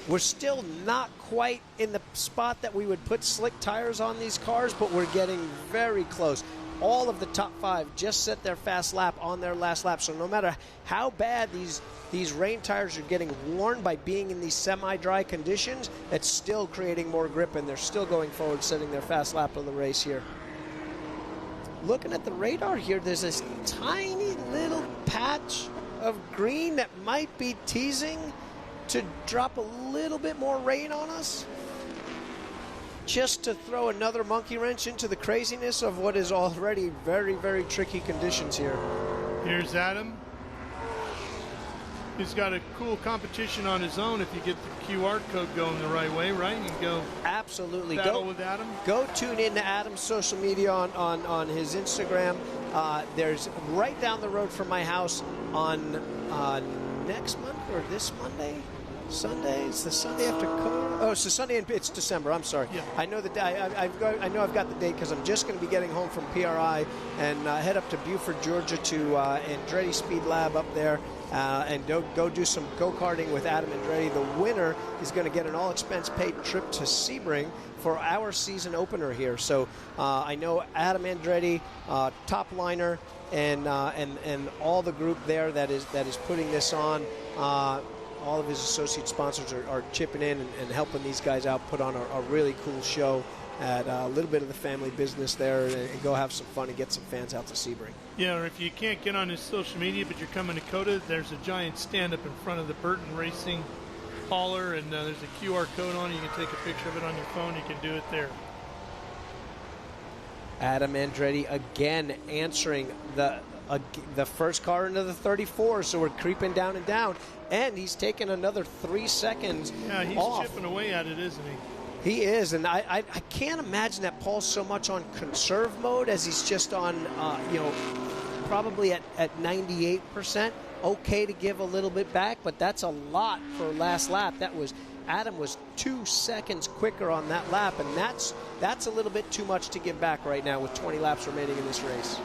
Speaker 12: We're still not quite in the spot that we would put slick tires on these cars, but we're getting very close. All of the top 5 just set their fast lap on their last lap. So no matter how bad these rain tires are getting worn by being in these semi-dry conditions, it's still creating more grip, and they're still going forward, setting their fast lap of the race here. Looking at the radar here, there's this tiny little patch of green that might be teasing to drop a little bit more rain on us, just to throw another monkey wrench into the craziness of what is already very, very tricky conditions here.
Speaker 2: Here's Adam. He's got a cool competition on his own if you get the QR code going the right way, right? You can go
Speaker 12: absolutely
Speaker 2: battle with Adam.
Speaker 12: Go tune in to Adam's social media on his Instagram. There's right down the road from my house on next month or this Monday. Sunday? It's the Sunday after it's the Sunday and it's December. I'm sorry.
Speaker 2: Yeah.
Speaker 12: I know the I know I've got the date because I'm just going to be getting home from PRI and head up to Buford, Georgia to Andretti Speed Lab up there and go do some go-karting with Adam Andretti. The winner is going to get an all-expense-paid trip to Sebring for our season opener here. So I know Adam Andretti, top liner, and all the group there that is putting this on. All of his associate sponsors are chipping in and helping these guys out, put on a really cool show at a little bit of the family business there and go have some fun and get some fans out to Sebring.
Speaker 2: Yeah, or if you can't get on his social media but you're coming to COTA, there's a giant stand-up in front of the Burton Racing hauler, and there's a QR code on it. You can take a picture of it on your phone. You can do it there.
Speaker 12: Adam Andretti again answering the first car into the 34, so we're creeping down and down, and he's taken another 3 seconds
Speaker 2: Yeah, he's
Speaker 12: off.
Speaker 2: chipping away at it, isn't he?
Speaker 12: He is, and I can't imagine that Paul's so much on conserve mode as he's just on, probably at 98%. Okay to give a little bit back, but that's a lot for last lap. Adam was 2 seconds quicker on that lap, and that's a little bit too much to give back right now with 20 laps remaining in this race.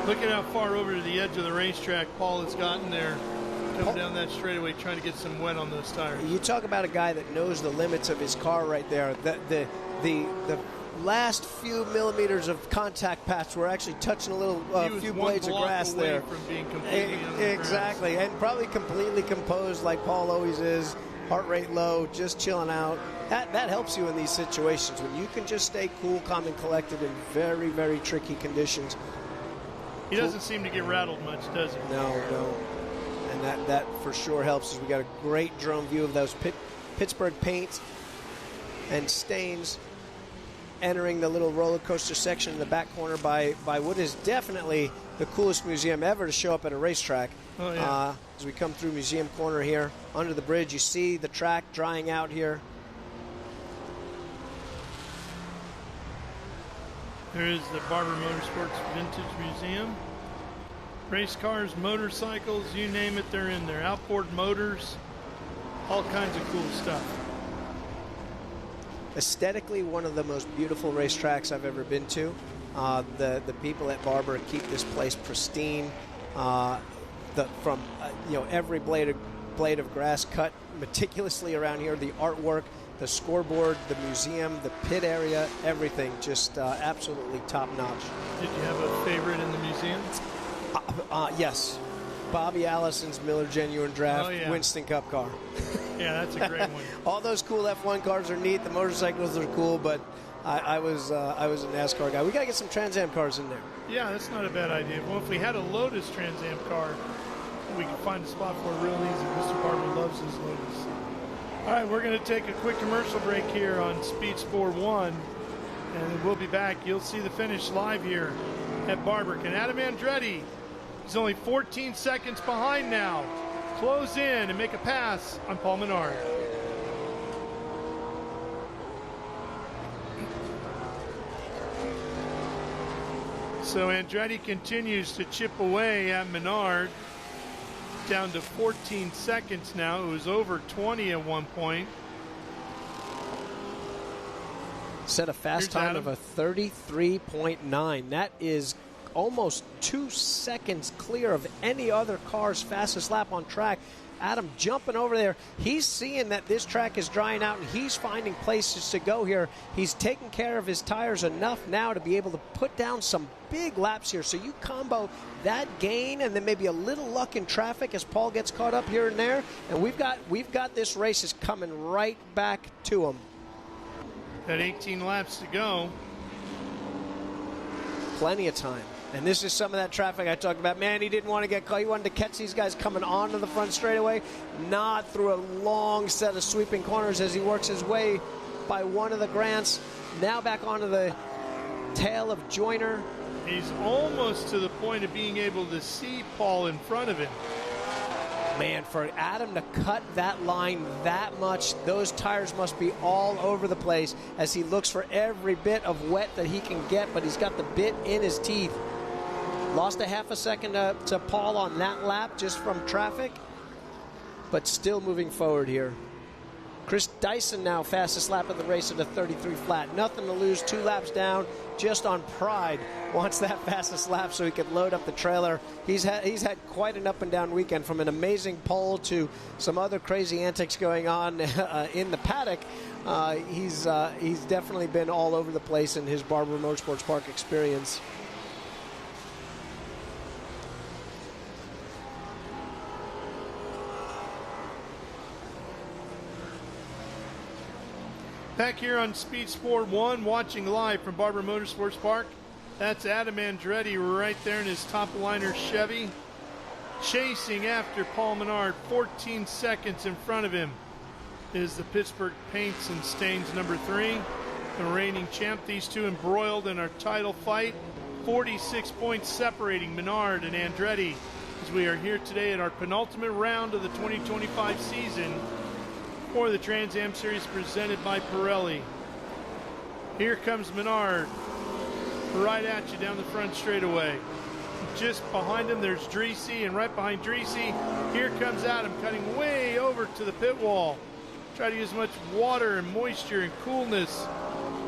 Speaker 2: Look at how far over to the edge of the racetrack Paul has gotten there, coming down that straightaway, trying to get some wet on those tires.
Speaker 12: You talk about a guy that knows the limits of his car right there. The last few millimeters of contact patch were actually touching a few blades of grass there.
Speaker 2: From being completely on the
Speaker 12: exactly, and probably completely composed like Paul always is. Heart rate low, just chilling out. That helps you in these situations when you can just stay cool, calm, and collected in very, very tricky conditions.
Speaker 2: He doesn't seem to get rattled much, does he?
Speaker 12: No. And that for sure helps. We got a great drone view of those Pittsburgh paints and stains entering the little roller coaster section in the back corner by what is definitely the coolest museum ever to show up at a racetrack.
Speaker 2: Oh, yeah.
Speaker 12: As we come through Museum Corner here, under the bridge, you see the track drying out here.
Speaker 2: There is the Barber Motorsports Vintage Museum. Race cars, motorcycles, you name it, they're in there. Outboard motors, all kinds of cool stuff.
Speaker 12: Aesthetically, one of the most beautiful racetracks I've ever been to. The people at Barber keep this place pristine. From every blade of grass cut meticulously around here. The artwork, the scoreboard, the museum, the pit area, everything just absolutely top notch.
Speaker 2: Did you have a favorite in the museum?
Speaker 12: Yes. Bobby Allison's Miller Genuine Draft Winston Cup car.
Speaker 2: Yeah, that's a great one.
Speaker 12: All those cool F1 cars are neat. The motorcycles are cool, but I was a NASCAR guy. We got to get some Trans Am cars in there.
Speaker 2: Yeah, that's not a bad idea. Well, if we had a Lotus Trans Am car, we could find a spot for it real easy. Mr. Barber loves his Lotus. All right, we're going to take a quick commercial break here on Speed Sport 1, and we'll be back. You'll see the finish live here at Barber. Can Adam Andretti, he's only 14 seconds behind now, close in and make a pass on Paul Menard. So Andretti continues to chip away at Menard, down to 14 seconds now. It was over 20 at one point.
Speaker 12: Set a fast time of a 33.9. That is almost 2 seconds clear of any other car's fastest lap on track. Adam jumping over there. He's seeing that this track is drying out, and he's finding places to go here. He's taking care of his tires enough now to be able to put down some big laps here. So you combo that gain and then maybe a little luck in traffic as Paul gets caught up here and there, and we've got this race is coming right back to him.
Speaker 2: Got 18 laps to go.
Speaker 12: Plenty of time. And this is some of that traffic I talked about. Man, he didn't want to get caught. He wanted to catch these guys coming onto the front straightaway, not through a long set of sweeping corners as he works his way by one of the grants. Now back onto the tail of Joyner.
Speaker 2: He's almost to the point of being able to see Paul in front of him.
Speaker 12: Man, for Adam to cut that line that much, those tires must be all over the place as he looks for every bit of wet that he can get, but he's got the bit in his teeth. Lost a half a second to Paul on that lap just from traffic, but still moving forward here. Chris Dyson now fastest lap of the race at a 33 flat. Nothing to lose, 2 laps down, just on pride. Wants that fastest lap so he could load up the trailer. He's had quite an up and down weekend, from an amazing pole to some other crazy antics going on in the paddock. He's definitely been all over the place in his Barber Motorsports Park experience.
Speaker 2: Back here on Speed Sport 1, watching live from Barber Motorsports Park. That's Adam Andretti right there in his top-liner Chevy, chasing after Paul Menard. 14 seconds in front of him is the Pittsburgh Paints and Stains number 3, the reigning champ. These two embroiled in our title fight. 46 points separating Menard and Andretti as we are here today at our penultimate round of the 2025 season for the Trans Am Series presented by Pirelli. Here comes Menard, right at you down the front straightaway. Just behind him there's Dreesy, and right behind Dreesy, here comes Adam, cutting way over to the pit wall. Try to use as much water and moisture and coolness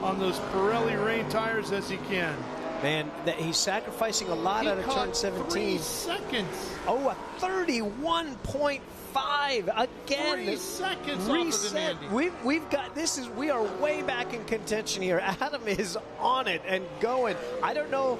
Speaker 2: on those Pirelli rain tires as he can.
Speaker 12: Man, he's sacrificing a lot out of turn 17.
Speaker 2: 3 seconds.
Speaker 12: Oh, a 31.5 again.
Speaker 2: 3 seconds
Speaker 12: reset.
Speaker 2: Off of him, Andy.
Speaker 12: We've got we are way back in contention here. Adam is on it and going. I don't know.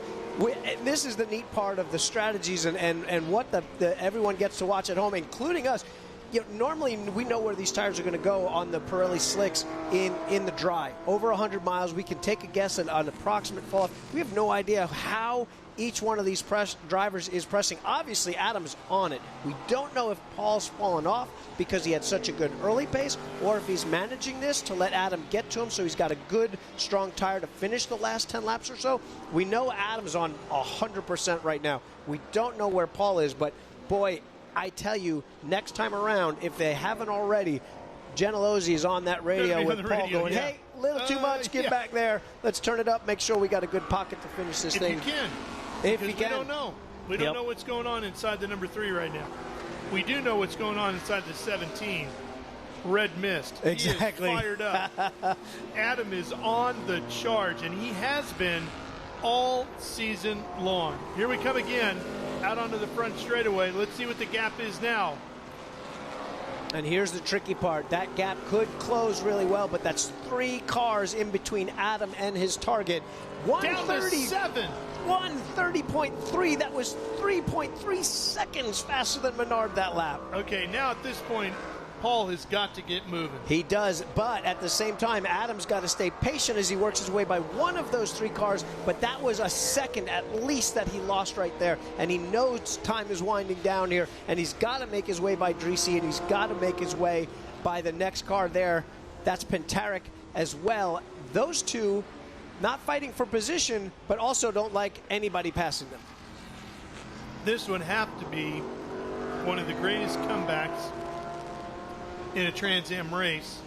Speaker 12: This is the neat part of the strategies and what everyone gets to watch at home, including us. You know, normally we know where these tires are going to go on the Pirelli slicks in the dry. Over 100 miles, we can take a guess at an approximate fall. We have no idea how each one of these drivers is pressing. Obviously, Adam's on it. We don't know if Paul's fallen off because he had such a good early pace, or if he's managing this to let Adam get to him so he's got a good, strong tire to finish the last 10 laps or so. We know Adam's on 100% right now. We don't know where Paul is, but boy, I tell you, next time around, if they haven't already, Gentilozzi is on that radio with Paul going, hey, a little too much, get back there. Let's turn it up, make sure we got a good pocket to finish this thing.
Speaker 2: If you can.
Speaker 12: If you can.
Speaker 2: We don't know. We don't know what's going on inside the number 3 right now. We do know what's going on inside the 17. Red Mist.
Speaker 12: Exactly.
Speaker 2: He is fired up. Adam is on the charge, and he has been all season long. Here we come again. Out onto the front straightaway. Let's see what the gap is now.
Speaker 12: And here's the tricky part. That gap could close really well, but that's 3 cars in between Adam and his target.
Speaker 2: 130.7.
Speaker 12: 130.3. That was 3.3 seconds faster than Menard that lap.
Speaker 2: Okay, now at this point, Paul has got to get moving.
Speaker 12: He does, but at the same time, Adam's got to stay patient as he works his way by one of those 3 cars, but that was a second at least that he lost right there, and he knows time is winding down here, and he's got to make his way by Dreesy, and he's got to make his way by the next car there. That's Pintarek as well. Those two not fighting for position, but also don't like anybody passing them.
Speaker 2: This would have to be one of the greatest comebacks in a Trans Am race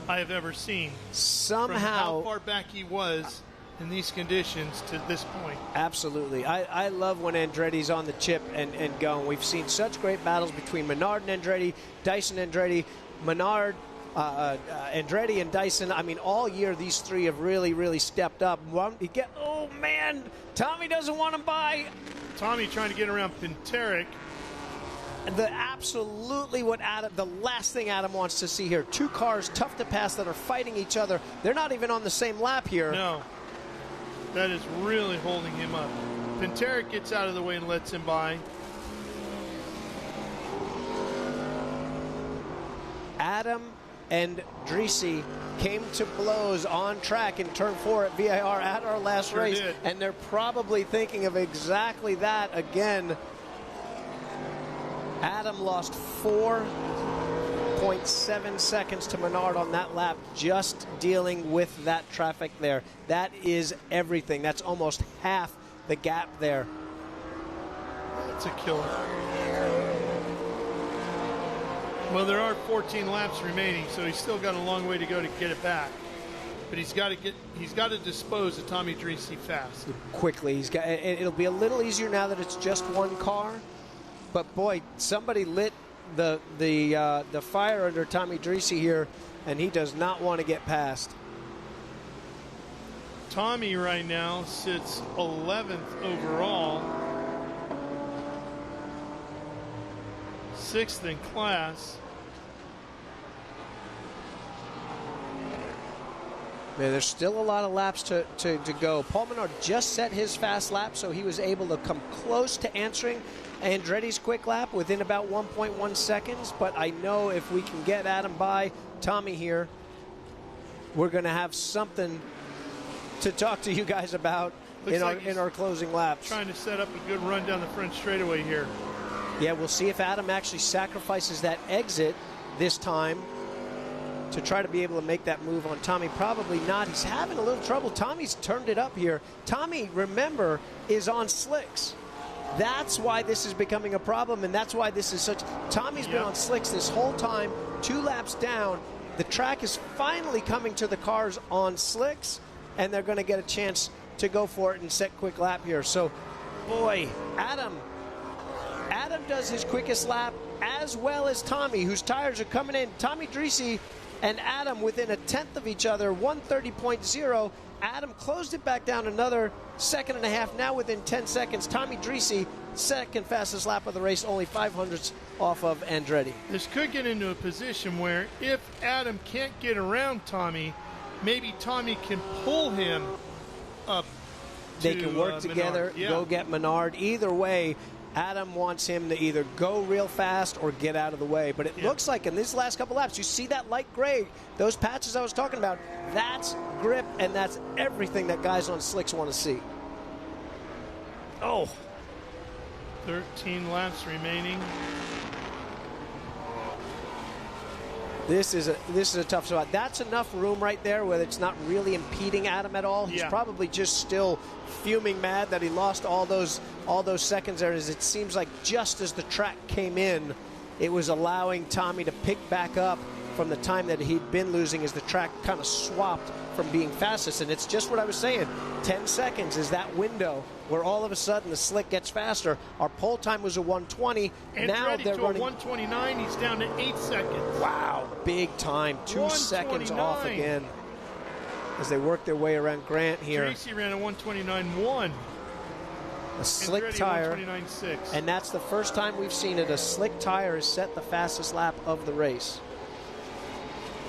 Speaker 2: I have ever seen.
Speaker 12: Somehow,
Speaker 2: from how far back he was in these conditions to this point.
Speaker 12: Absolutely. I love when Andretti's on the chip and going. We've seen such great battles between Menard and Andretti, Dyson Andretti, Menard, Andretti and Dyson. I mean, all year these 3 have really stepped up. Oh man, Tommy doesn't want him by.
Speaker 2: Tommy trying to get around Pintarek.
Speaker 12: Absolutely what the last thing Adam wants to see here. 2 cars tough to pass that are fighting each other. They're not even on the same lap here.
Speaker 2: No, that is really holding him up. Pintarek gets out of the way and lets him by.
Speaker 12: Adam and Dreesy came to blows on track in turn 4 at VIR at our last race, and they're probably thinking of exactly that again. Adam lost 4.7 seconds to Menard on that lap, just dealing with that traffic there. That is everything. That's almost half the gap there.
Speaker 2: That's a killer. Well, there are 14 laps remaining, so he's still got a long way to go to get it back. But he's got to dispose of Tommy Dreese fast.
Speaker 12: Quickly. It'll be a little easier now that it's just one car. But boy, somebody lit the fire under Tommy Dreese here, and he does not want to get past.
Speaker 2: Tommy right now sits 11th overall, 6th in class.
Speaker 12: Man, there's still a lot of laps to go. Paul Menard just set his fast lap, so he was able to come close to answering Andretti's quick lap within about 1.1 seconds. But I know if we can get Adam by Tommy here, we're going to have something to talk to you guys about in our closing laps.
Speaker 2: Trying to set up a good run down the front straightaway here.
Speaker 12: Yeah, we'll see if Adam actually sacrifices that exit this time to try to be able to make that move on Tommy. Probably not. He's having a little trouble. Tommy's turned it up here. Tommy, remember, is on slicks. That's why this is becoming a problem, and that's why this is such... Tommy's been on slicks this whole time, 2 laps down. The track is finally coming to the cars on slicks, and they're going to get a chance to go for it and set quick lap here. So, boy, Adam does his quickest lap as well as Tommy, whose tires are coming in. Tommy Dreese and Adam within a tenth of each other, 130.0. Adam closed it back down another second and a half, now within 10 seconds. Tommy Dreese, second fastest lap of the race, only 500ths off of Andretti.
Speaker 2: This could get into a position where if Adam can't get around Tommy, maybe Tommy can pull him up.
Speaker 12: They can work together, go get Menard. Either way, Adam wants him to either go real fast or get out of the way. But it looks like in these last couple laps, you see that light gray, those patches I was talking about, that's grip, and that's everything that guys on slicks want to see. Oh.
Speaker 2: 13 laps remaining.
Speaker 12: This is a tough spot. That's enough room right there where it's not really impeding Adam at all. He's probably just still fuming mad that he lost all those seconds there. As it seems like just as the track came in, it was allowing Tommy to pick back up from the time that he'd been losing as the track kind of swapped from being fastest. And it's just what I was saying. 10 seconds is that window where all of a sudden the slick gets faster. Our pole time was a 1:20.
Speaker 2: And
Speaker 12: now they're running
Speaker 2: 1:29. He's down to 8 seconds.
Speaker 12: Wow, big time. 2 seconds off again as they work their way around Grant here.
Speaker 2: Tracy ran a 1:29.1.
Speaker 12: A slick tire,
Speaker 2: 1:29.6.
Speaker 12: and that's the first time we've seen it. A slick tire has set the fastest lap of the race.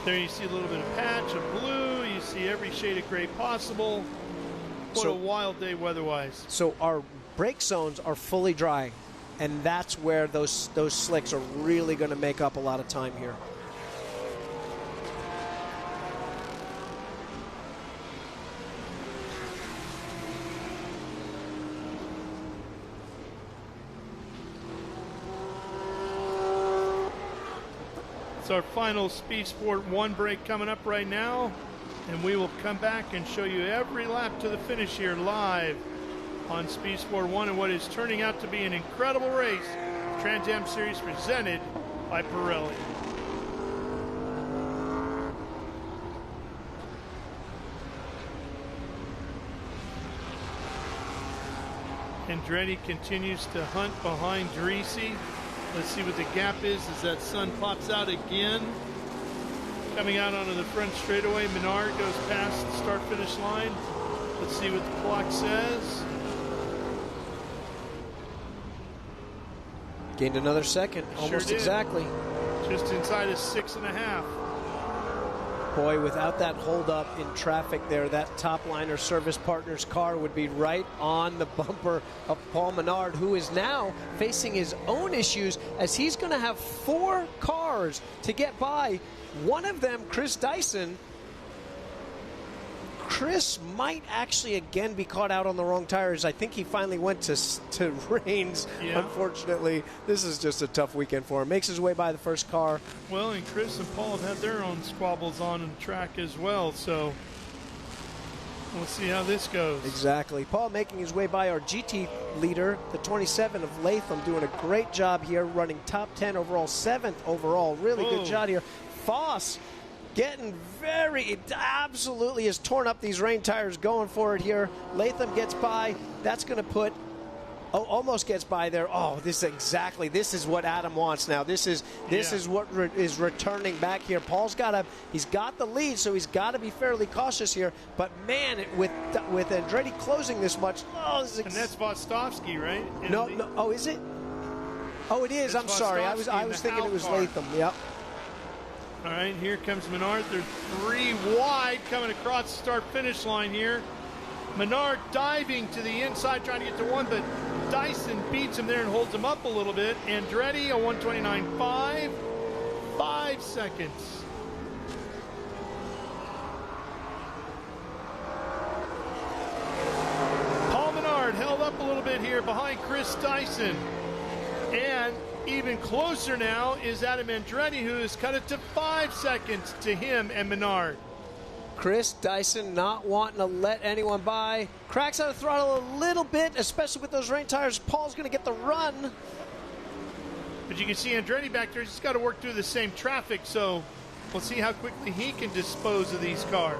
Speaker 2: There you see a little bit of patch of blue. You see every shade of gray possible. What a wild day weather-wise.
Speaker 12: So our brake zones are fully dry, and that's where those slicks are really going to make up a lot of time here.
Speaker 2: It's our final Speed Sport 1 break coming up right now, and we will come back and show you every lap to the finish here live on Speed Sport 1 and what is turning out to be an incredible race. Trans Am Series presented by Pirelli. Andretti continues to hunt behind Dreese. Let's see what the gap is as that sun pops out again. Coming out onto the front straightaway, Menard goes past the start-finish line. Let's see what the clock says.
Speaker 12: Gained another second, almost exactly.
Speaker 2: Just inside of 6.5.
Speaker 12: Boy, without that holdup in traffic there, that top liner Service Partners car would be right on the bumper of Paul Menard, who is now facing his own issues as he's going to have 4 cars to get by. One of them, Chris Dyson. Chris might actually again be caught out on the wrong tires. I think he finally went to Reigns. Unfortunately, this is just a tough weekend for him. Makes his way by the first car.
Speaker 2: Well, and Chris and Paul have had their own squabbles on the track as well. So We'll see how this goes.
Speaker 12: Exactly. Paul making his way by our GT leader, the 27 of Latham, doing a great job here, running top 10 overall, 7th overall. Really good job here. Foss getting absolutely has torn up these rain tires going for it here. Latham gets by. That's going to put, almost gets by there. Oh, this is what Adam wants now. This is what is returning back here. He's got the lead, so he's got to be fairly cautious here. But man, with Andretti closing this much,
Speaker 2: and that's Vostovsky, right?
Speaker 12: No. Oh, is it? Oh, it is. I'm sorry. I was thinking it was Latham. Yep.
Speaker 2: All right, here comes Menard. They're 3 wide coming across the start-finish line here. Menard diving to the inside, trying to get to 1, but Dyson beats him there and holds him up a little bit. Andretti, a 1:29.5, 5 seconds. Paul Menard held up a little bit here behind Chris Dyson. And even closer now is Adam Andretti, who has cut it to 5 seconds to him and Menard.
Speaker 12: Chris Dyson not wanting to let anyone by. Cracks out the throttle a little bit, especially with those rain tires. Paul's going to get the run.
Speaker 2: But you can see Andretti back there. He's got to work through the same traffic, so we'll see how quickly he can dispose of these cars.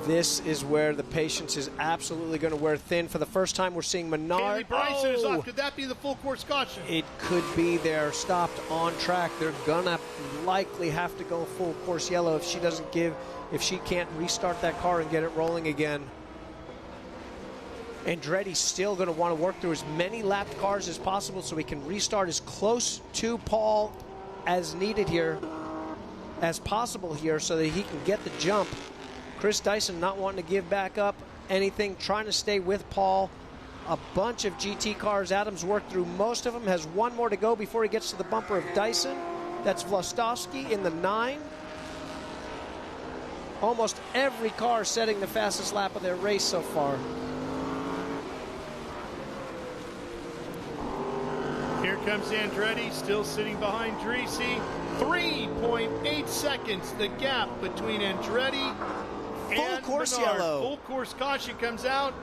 Speaker 12: This is where the patience is absolutely going to wear thin. For the first time, we're seeing Menard.
Speaker 2: Haley Bryson is off. Could that be the full course caution?
Speaker 12: It could be. They're stopped on track. They're going to likely have to go full course yellow if she can't restart that car and get it rolling again. Andretti's still going to want to work through as many lapped cars as possible so he can restart as close to Paul as needed here, as possible here, so that he can get the jump. Chris Dyson not wanting to give back up anything, trying to stay with Paul. A bunch of GT cars. Adams worked through most of them, has 1 more to go before he gets to the bumper of Dyson. That's Vlastovsky in the 9. Almost every car setting the fastest lap of their race so far.
Speaker 2: Here comes Andretti, still sitting behind Dreesy. 3.8 seconds, the gap between Andretti and
Speaker 12: course
Speaker 2: Menard.
Speaker 12: yellow.
Speaker 2: Full course caution comes out.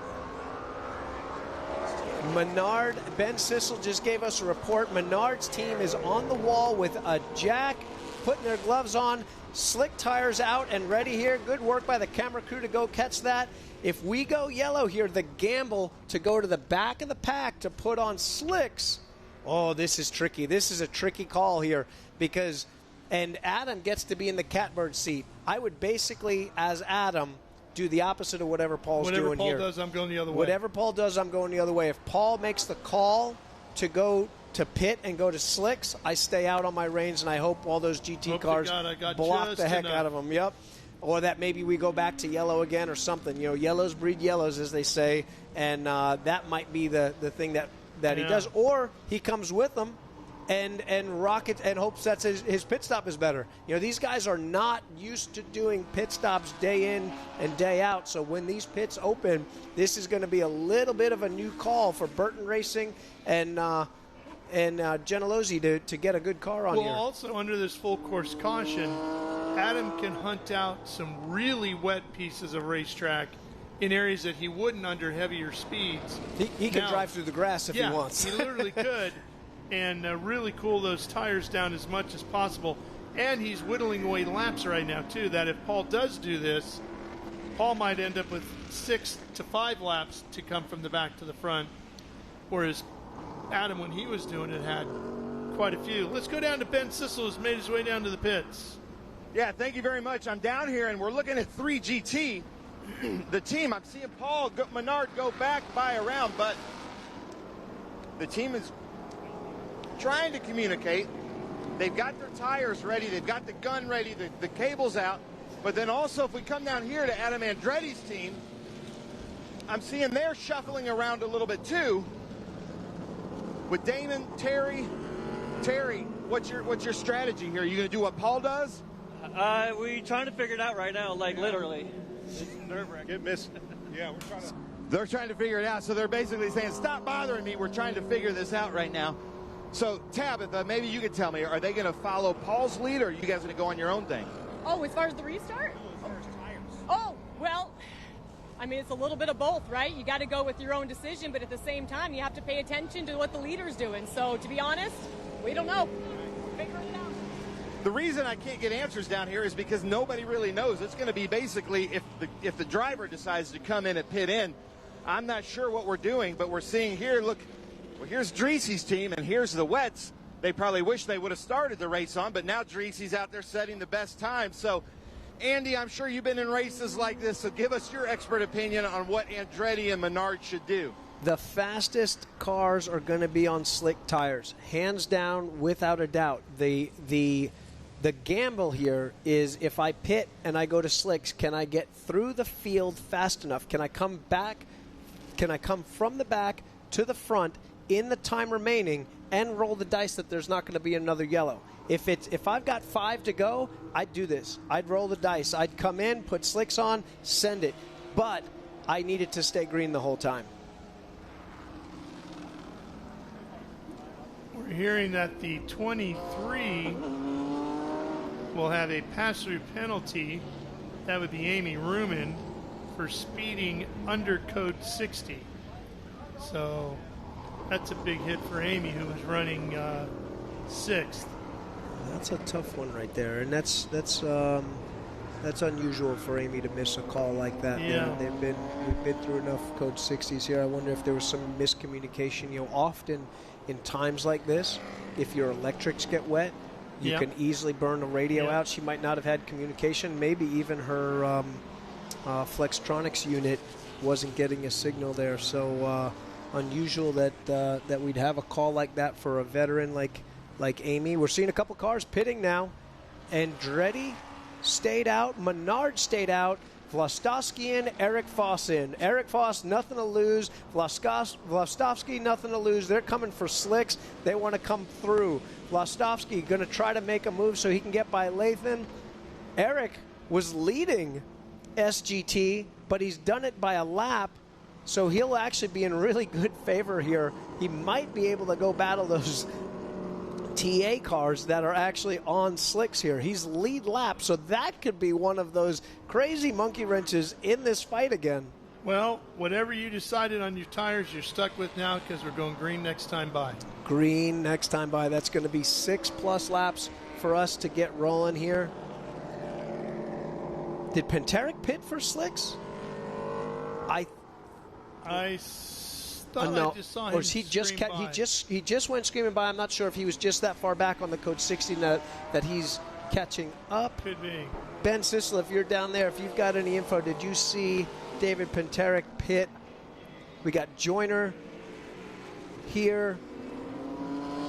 Speaker 12: Menard, Ben Sissel just gave us a report. Menard's team is on the wall with a jack, putting their gloves on, slick tires out and ready here. Good work by the camera crew to go catch that. If we go yellow here, the gamble to go to the back of the pack to put on slicks. Oh, this is tricky. This is a tricky call here because, and Adam gets to be in the catbird seat. I would basically, as Adam, do the opposite of whatever Paul's doing here.
Speaker 2: Whatever Paul does, I'm going the other way.
Speaker 12: Whatever Paul does, I'm going the other way. If Paul makes the call to go to pit and go to slicks, I stay out on my reins, and I hope all those GT cars block the heck out of them. Yep. Or that maybe we go back to yellow again or something. You know, yellows breed yellows, as they say, and that might be the thing that he does. Or he comes with them and rockets and hopes that his pit stop is better. You know, these guys are not used to doing pit stops day in and day out. So when these pits open, this is going to be a little bit of a new call for Burton Racing and Gentilozzi to get a good car on here.
Speaker 2: Well, also under this full course caution, Adam can hunt out some really wet pieces of racetrack in areas that he wouldn't under heavier speeds.
Speaker 12: He can drive through the grass if he wants.
Speaker 2: He literally could. And really cool those tires down as much as possible. And he's whittling away laps right now, too, that if Paul does do this, Paul might end up with 6 to 5 laps to come from the back to the front, whereas Adam, when he was doing it, had quite a few. Let's go down to Ben Sissel, who's made his way down to the pits.
Speaker 1: Yeah, thank you very much. I'm down here, and we're looking at 3GT. The team, I'm seeing Paul Menard go back by around, but the team is trying to communicate. They've got their tires ready. They've got the gun ready. The cable's out. But then also, if we come down here to Adam Andretti's team, I'm seeing they're shuffling around a little bit too. With Damon, Terry, what's your strategy here? Are you going to do what Paul does?
Speaker 3: We're trying to figure it out right now, like literally. It's nerve-wracking.
Speaker 18: Get missed. Yeah, we're trying to.
Speaker 1: They're trying to figure it out. So they're basically saying, stop bothering me. We're trying to figure this out right now. So, Tabitha, maybe you could tell me, are they going to follow Paul's lead, or are you guys going to go on your own thing?
Speaker 19: Oh, as far as the restart? Oh, well, I mean, it's a little bit of both, right? You got to go with your own decision, but at the same time, you have to pay attention to what the leader's doing. So, to be honest, we don't know. Figure it out.
Speaker 1: The reason I can't get answers down here is because nobody really knows. It's going to be basically if the driver decides to come in and pit in. I'm not sure what we're doing, but we're seeing here, look, well, here's Dreese's team, and here's the Wets. They probably wish they would have started the race on, but now Dreese's out there setting the best time. So, Andy, I'm sure you've been in races like this, so give us your expert opinion on what Andretti and Menard should do.
Speaker 12: The fastest cars are going to be on slick tires, hands down, without a doubt. The gamble here is if I pit and I go to slicks, can I get through the field fast enough? Can I come back? Can I come from the back to the front in the time remaining and roll the dice that there's not going to be another yellow? If I've got 5 to go, I'd do this. I'd roll the dice. I'd come in, put slicks on, send it. But I needed to stay green the whole time.
Speaker 2: We're hearing that the 23 will have a pass-through penalty. That would be Amy Ruman for speeding under code 60. So that's a big hit for Amy, who was running 6th.
Speaker 12: That's a tough one right there, and that's unusual for Amy to miss a call like that.
Speaker 2: Yeah.
Speaker 12: We've been through enough code 60s here. I wonder if there was some miscommunication. You know, often in times like this, if your electrics get wet, you can easily burn the radio out. She might not have had communication. Maybe even her Flextronics unit wasn't getting a signal there. So unusual that we'd have a call like that for a veteran like Amy. We're seeing a couple cars pitting now. Andretti stayed out. Menard stayed out. Vlastovsky in, Eric Foss in. Eric Foss, nothing to lose. Vlastovsky, nothing to lose. They're coming for slicks. They want to come through. Vlastovsky going to try to make a move so he can get by Lathan. Eric was leading SGT, but he's done it by a lap, so he'll actually be in really good favor here. He might be able to go battle those TA cars that are actually on slicks here. He's lead lap, so that could be one of those crazy monkey wrenches in this fight again.
Speaker 2: Well, whatever you decided on your tires, you're stuck with now because we're going green next time by.
Speaker 12: Green next time by. That's going to be 6+ laps for us to get rolling here. Did Penteric pit for slicks? I thought
Speaker 2: I just saw him.
Speaker 12: Or he just went screaming by. I'm not sure if he was just that far back on the code 60 that he's catching up.
Speaker 2: Could be.
Speaker 12: Ben Sissel, if you're down there, if you've got any info, did you see David Penteric pit? We got Joyner here.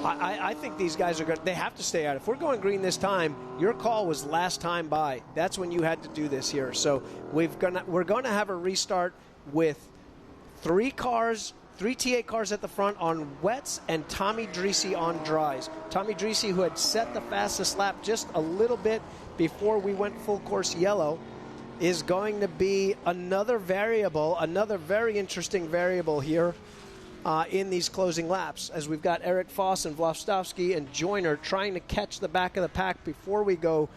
Speaker 12: I think these guys are good. They have to stay out. If we're going green this time, your call was last time by. That's when you had to do this here. So we're going to have a restart with 3 TA cars at the front on wets and Tommy Dreese on dries. Tommy Dreese, who had set the fastest lap just a little bit before we went full course yellow, is going to be another variable, another very interesting variable here in these closing laps, as we've got Eric Foss and Vlastovsky and Joyner trying to catch the back of the pack before we go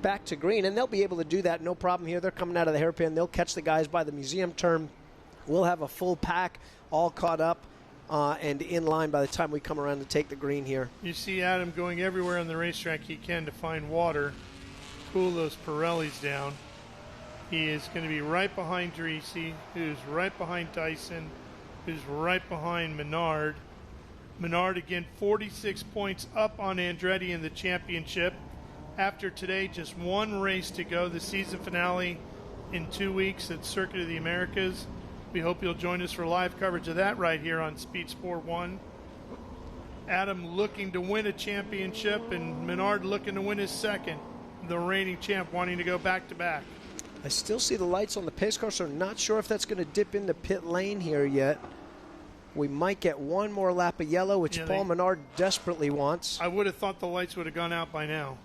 Speaker 12: back to green, and they'll be able to do that, no problem here. They're coming out of the hairpin. They'll catch the guys by the museum turn. We'll have a full pack all caught up and in line by the time we come around to take the green here.
Speaker 2: You see Adam going everywhere on the racetrack he can to find water, cool those Pirellis down. He is going to be right behind Dreese, who's right behind Dyson, who's right behind Menard. Menard, again, 46 points up on Andretti in the championship. After today, just one race to go, the season finale in 2 weeks at Circuit of the Americas. We hope you'll join us for live coverage of that right here on Speed Sport 1. Adam looking to win a championship, and Menard looking to win his second. The reigning champ wanting to go back-to-back.
Speaker 12: I still see the lights on the pace car, so I'm not sure if that's going to dip into pit lane here yet. We might get one more lap of yellow, which Paul Menard desperately wants.
Speaker 2: I would have thought the lights would have gone out by now.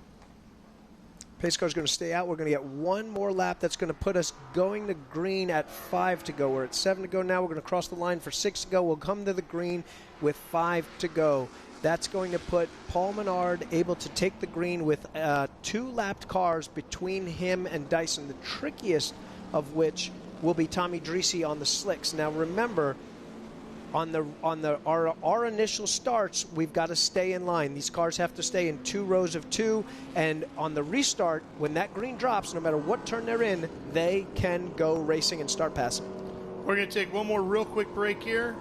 Speaker 12: Pace car's going to stay out. We're going to get one more lap. That's going to put us going to green at 5 to go. We're at 7 to go now. We're going to cross the line for 6 to go. We'll come to the green with 5 to go. That's going to put Paul Menard able to take the green with 2 lapped cars between him and Dyson, the trickiest of which will be Tommy Dreese on the slicks. Now remember, on our initial starts, we've got to stay in line. These cars have to stay in 2 rows of 2, and on the restart, when that green drops, no matter what turn they're in, they can go racing and start passing.
Speaker 2: We're going to take one more real quick break here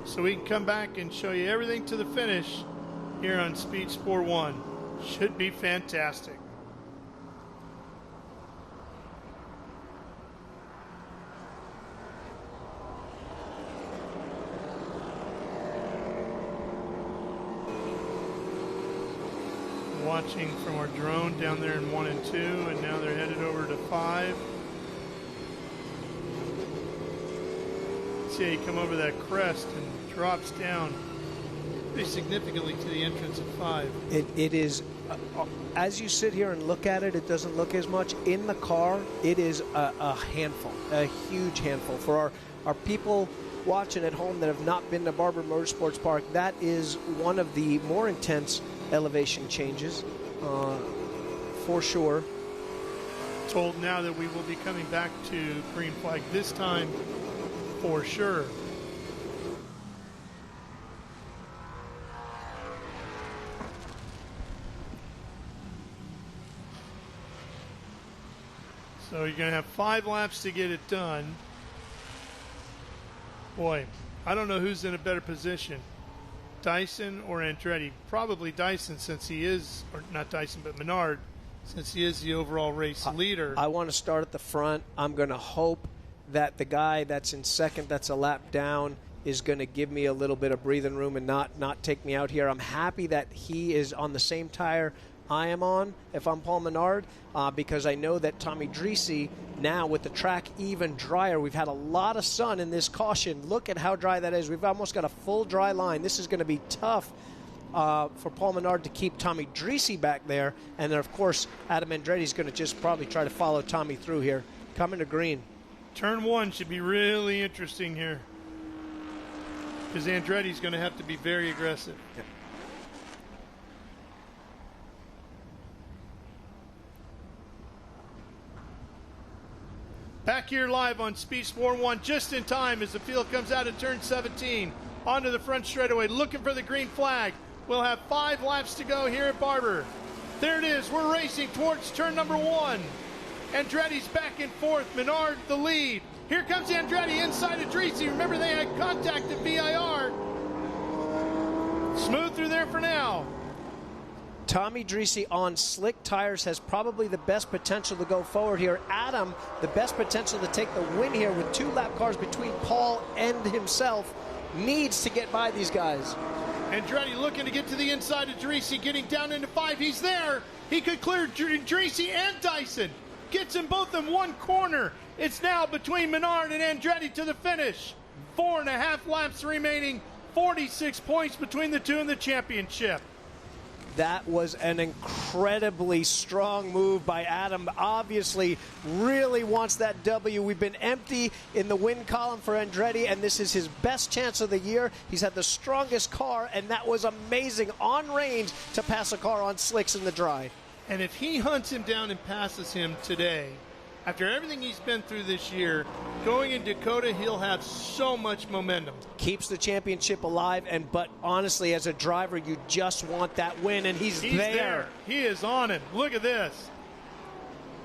Speaker 2: so we can come back and show you everything to the finish here on Speed Sport 1. Should be fantastic. Watching from our drone down there in 1 and 2, and now they're headed over to 5. See how you come over that crest and drops down pretty significantly to the entrance of 5.
Speaker 12: It is, as you sit here and look at it, it doesn't look as much. In the car, it is a handful, a huge handful. For our people watching at home that have not been to Barber Motorsports Park, that is one of the more intense elevation changes, for sure.
Speaker 2: Told now that we will be coming back to green flag this time for sure. So you're going to have 5 laps to get it done. Boy, I don't know who's in a better position, Dyson or Andretti. Probably Dyson, since he is, or not Dyson, but Menard, since he is the overall race leader.
Speaker 12: I want to start at the front. I'm going to hope that the guy that's in second, that's a lap down, is going to give me a little bit of breathing room and not take me out here. I'm happy that he is on the same tire I am on, if I'm Paul Menard, because I know that Tommy Dreese, now with the track even drier, we've had a lot of sun in this caution. Look at how dry that is. We've almost got a full dry line. This is going to be tough for Paul Menard to keep Tommy Dreese back there. And then, of course, Adam Andretti is going to just probably try to follow Tommy through here. Coming to green.
Speaker 2: Turn 1 should be really interesting here, because Andretti's going to have to be very aggressive.
Speaker 12: Yep.
Speaker 2: Back here live on Speed Sport 1, just in time as the field comes out of turn 17 onto the front straightaway, looking for the green flag. We'll have 5 laps to go here at Barber. There it is. We're racing towards turn number 1. Andretti's back and forth. Menard the lead. Here comes Andretti inside of Dreese. Remember, they had contact at VIR. Smooth through there for now.
Speaker 12: Tommy Dreese on slick tires has probably the best potential to go forward here. Adam, the best potential to take the win here with 2 lap cars between Paul and himself, needs to get by these guys.
Speaker 2: Andretti looking to get to the inside of Dreese, getting down into 5. He's there. He could clear Dreese and Dyson. Gets them both in one corner. It's now between Menard and Andretti to the finish. 4.5 laps remaining. 46 points between the two in the championship.
Speaker 12: That was an incredibly strong move by Adam. Obviously, really wants that W. We've been empty in the win column for Andretti, and this is his best chance of the year. He's had the strongest car, and that was amazing on range to pass a car on slicks in the dry.
Speaker 2: And if he hunts him down and passes him today, after everything he's been through this year, going in Dakota, he'll have so much momentum.
Speaker 12: Keeps the championship alive, but honestly, as a driver, you just want that win, and he's there.
Speaker 2: He is on it. Look at this.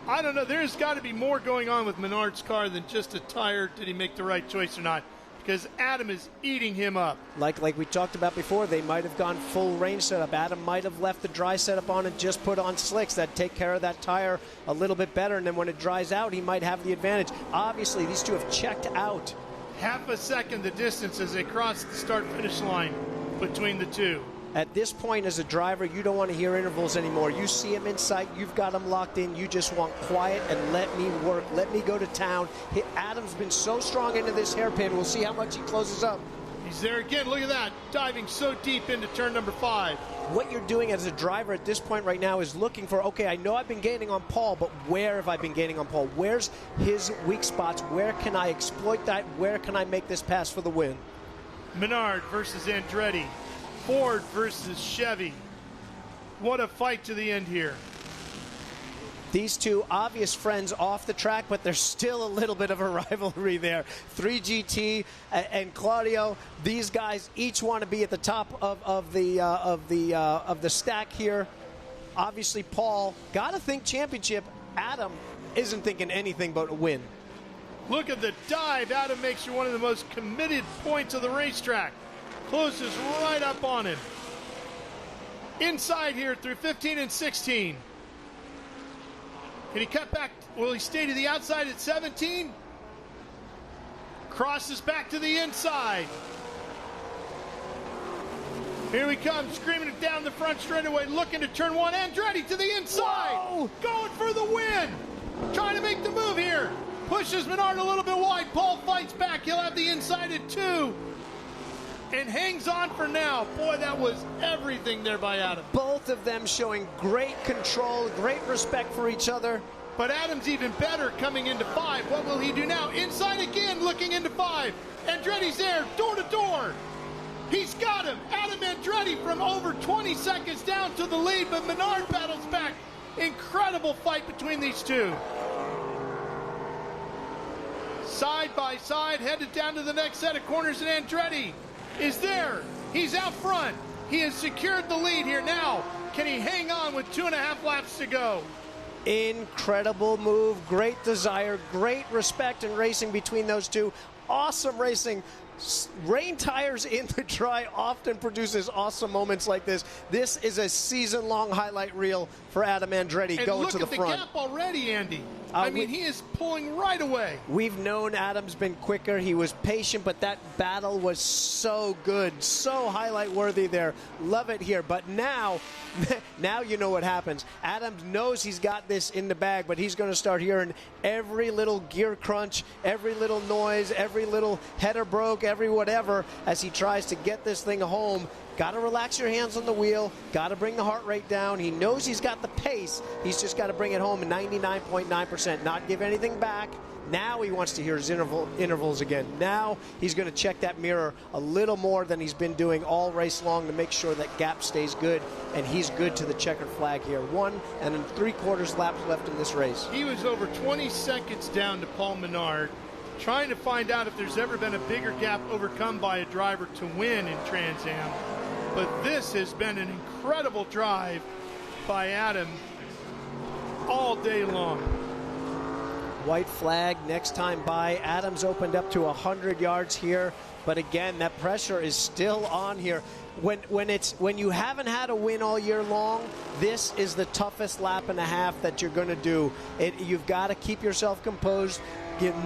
Speaker 2: I don't know. There's got to be more going on with Menard's car than just a tire. Did he make the right choice or not? Because Adam is eating him up.
Speaker 12: Like we talked about before, they might have gone full range setup. Adam might have left the dry setup on and just put on slicks that take care of that tire a little bit better, and then when it dries out, he might have the advantage. Obviously, these two have checked out.
Speaker 2: Half a second the distance as they cross the start-finish line between the two.
Speaker 12: At this point, as a driver, you don't want to hear intervals anymore. You see him in sight, you've got him locked in, you just want quiet and let me work, let me go to town. Adam's been so strong into this hairpin. We'll see how much he closes up.
Speaker 2: He's there again. Look at that, diving so deep into turn number 5.
Speaker 12: What you're doing as a driver at this point right now is looking for, okay, I know I've been gaining on Paul, but where have I been gaining on Paul? Where's his weak spots? Where can I exploit that? Where can I make this pass for the win?
Speaker 2: Menard versus Andretti. Ford versus Chevy. What a fight to the end here.
Speaker 12: These two obvious friends off the track, but there's still a little bit of a rivalry there. 3GT and Claudio, these guys each want to be at the top of the stack here. Obviously, Paul, got to think championship. Adam isn't thinking anything but a win.
Speaker 2: Look at the dive. Adam makes you one of the most committed points of the racetrack. Closes right up on him. Inside here through 15 and 16. Can he cut back? Will he stay to the outside at 17? Crosses back to the inside. Here we come, screaming it down the front straightaway, looking to turn one. Andretti to the inside. Whoa. Going for the win. Trying to make the move here. Pushes Menard a little bit wide. Paul fights back. He'll have the inside at 2. And hangs on for now. Boy, that was everything there by Adam.
Speaker 12: Both of them showing great control, great respect for each other.
Speaker 2: But Adam's even better coming into 5. What will he do now? Inside again, looking into 5. Andretti's there, door to door. He's got him. Adam Andretti from over 20 seconds down to the lead, but Menard battles back. Incredible fight between these two. Side by side, headed down to the next set of corners, and Andretti is there. He's out front. He has secured the lead here now. Can he hang on with 2.5 laps to go?
Speaker 12: Incredible move, great desire, great respect and racing between those two. Awesome racing. Rain tires in the dry often produces awesome moments like this. This is a season-long highlight reel for Adam Andretti going to the front.
Speaker 2: And look at the gap already, Andy. I mean, he is pulling right away.
Speaker 12: We've known Adam's been quicker. He was patient, but that battle was so good, so highlight-worthy there. Love it here. But now you know what happens. Adam knows he's got this in the bag, but he's going to start hearing every little gear crunch, every little noise, every little header broke, every whatever, as he tries to get this thing home. Got to relax your hands on the wheel. Got to bring the heart rate down. He knows he's got the pace. He's just got to bring it home at 99.9%, not give anything back. Now he wants to hear his intervals again. Now he's going to check that mirror a little more than he's been doing all race long to make sure that gap stays good, and he's good to the checkered flag here. 1 3/4 laps left in this race.
Speaker 2: He was over 20 seconds down to Paul Menard, trying to find out if there's ever been a bigger gap overcome by a driver to win in Trans Am. But this has been an incredible drive by Adam all day long.
Speaker 12: White flag next time by. Adams opened up to 100 yards here, but again, that pressure is still on here. When you haven't had a win all year long, this is the toughest lap and a half that you're going to do. You've got to keep yourself composed.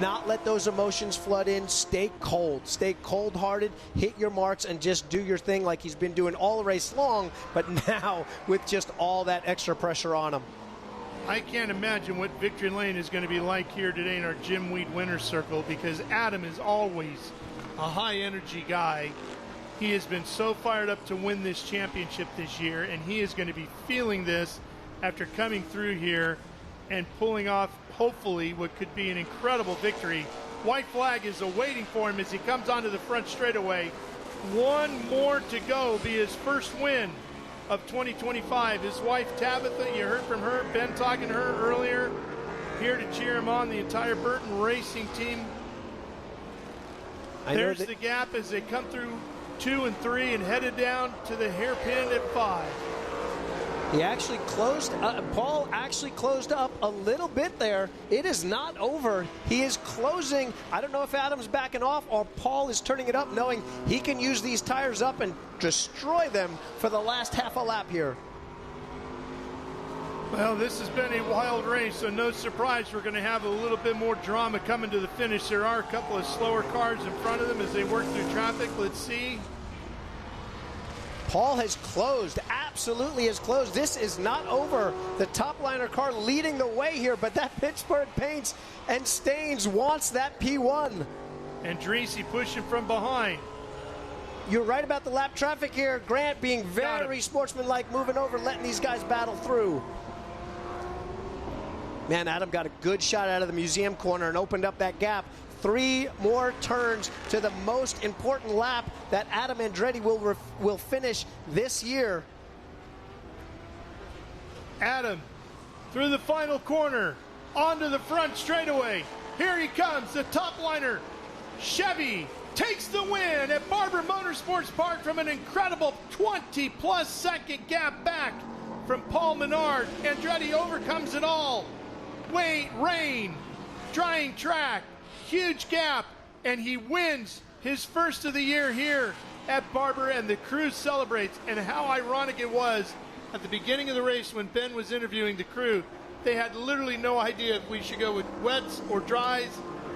Speaker 12: Not let those emotions flood in. Stay cold. Stay cold-hearted. Hit your marks and just do your thing like he's been doing all race long, but now with just all that extra pressure on him.
Speaker 2: I can't imagine what Victory Lane is going to be like here today in our Jim Weed Winner's Circle, because Adam is always a high-energy guy. He has been so fired up to win this championship this year, and he is going to be feeling this after coming through here and pulling off, hopefully, what could be an incredible victory. White flag is awaiting for him as he comes onto the front straightaway. One more to go, be his first win of 2025. His wife, Tabitha, you heard from her, Ben talking to her earlier, here to cheer him on, the entire Burton Racing team. There's the gap as they come through 2 and 3 and headed down to the hairpin at 5.
Speaker 12: He actually closed, Paul actually closed up a little bit there. It is not over. He is closing. I don't know if Adam's backing off or Paul is turning it up, knowing he can use these tires up and destroy them for the last half a lap here.
Speaker 2: Well, this has been a wild race, so no surprise we're going to have a little bit more drama coming to the finish. There are a couple of slower cars in front of them as they work through traffic. Let's see.
Speaker 12: Paul has closed, absolutely has closed. This is not over. The top liner car leading the way here, but that Pittsburgh Paints and Stains wants that P1.
Speaker 2: And Dreesy pushing from behind.
Speaker 12: You're right about the lap traffic here. Grant being very sportsmanlike, moving over, letting these guys battle through. Man, Adam got a good shot out of the museum corner and opened up that gap. 3 more turns to the most important lap that Adam Andretti will finish this year.
Speaker 2: Adam through the final corner, onto the front straightaway. Here he comes, the top liner. Chevy takes the win at Barber Motorsports Park from an incredible 20-plus second gap back from Paul Menard. Andretti overcomes it all. Rain, drying track, huge gap, and he wins his first of the year here at Barber, and the crew celebrates. And how ironic it was at the beginning of the race when Ben was interviewing the crew. They had literally no idea if we should go with wets or dries,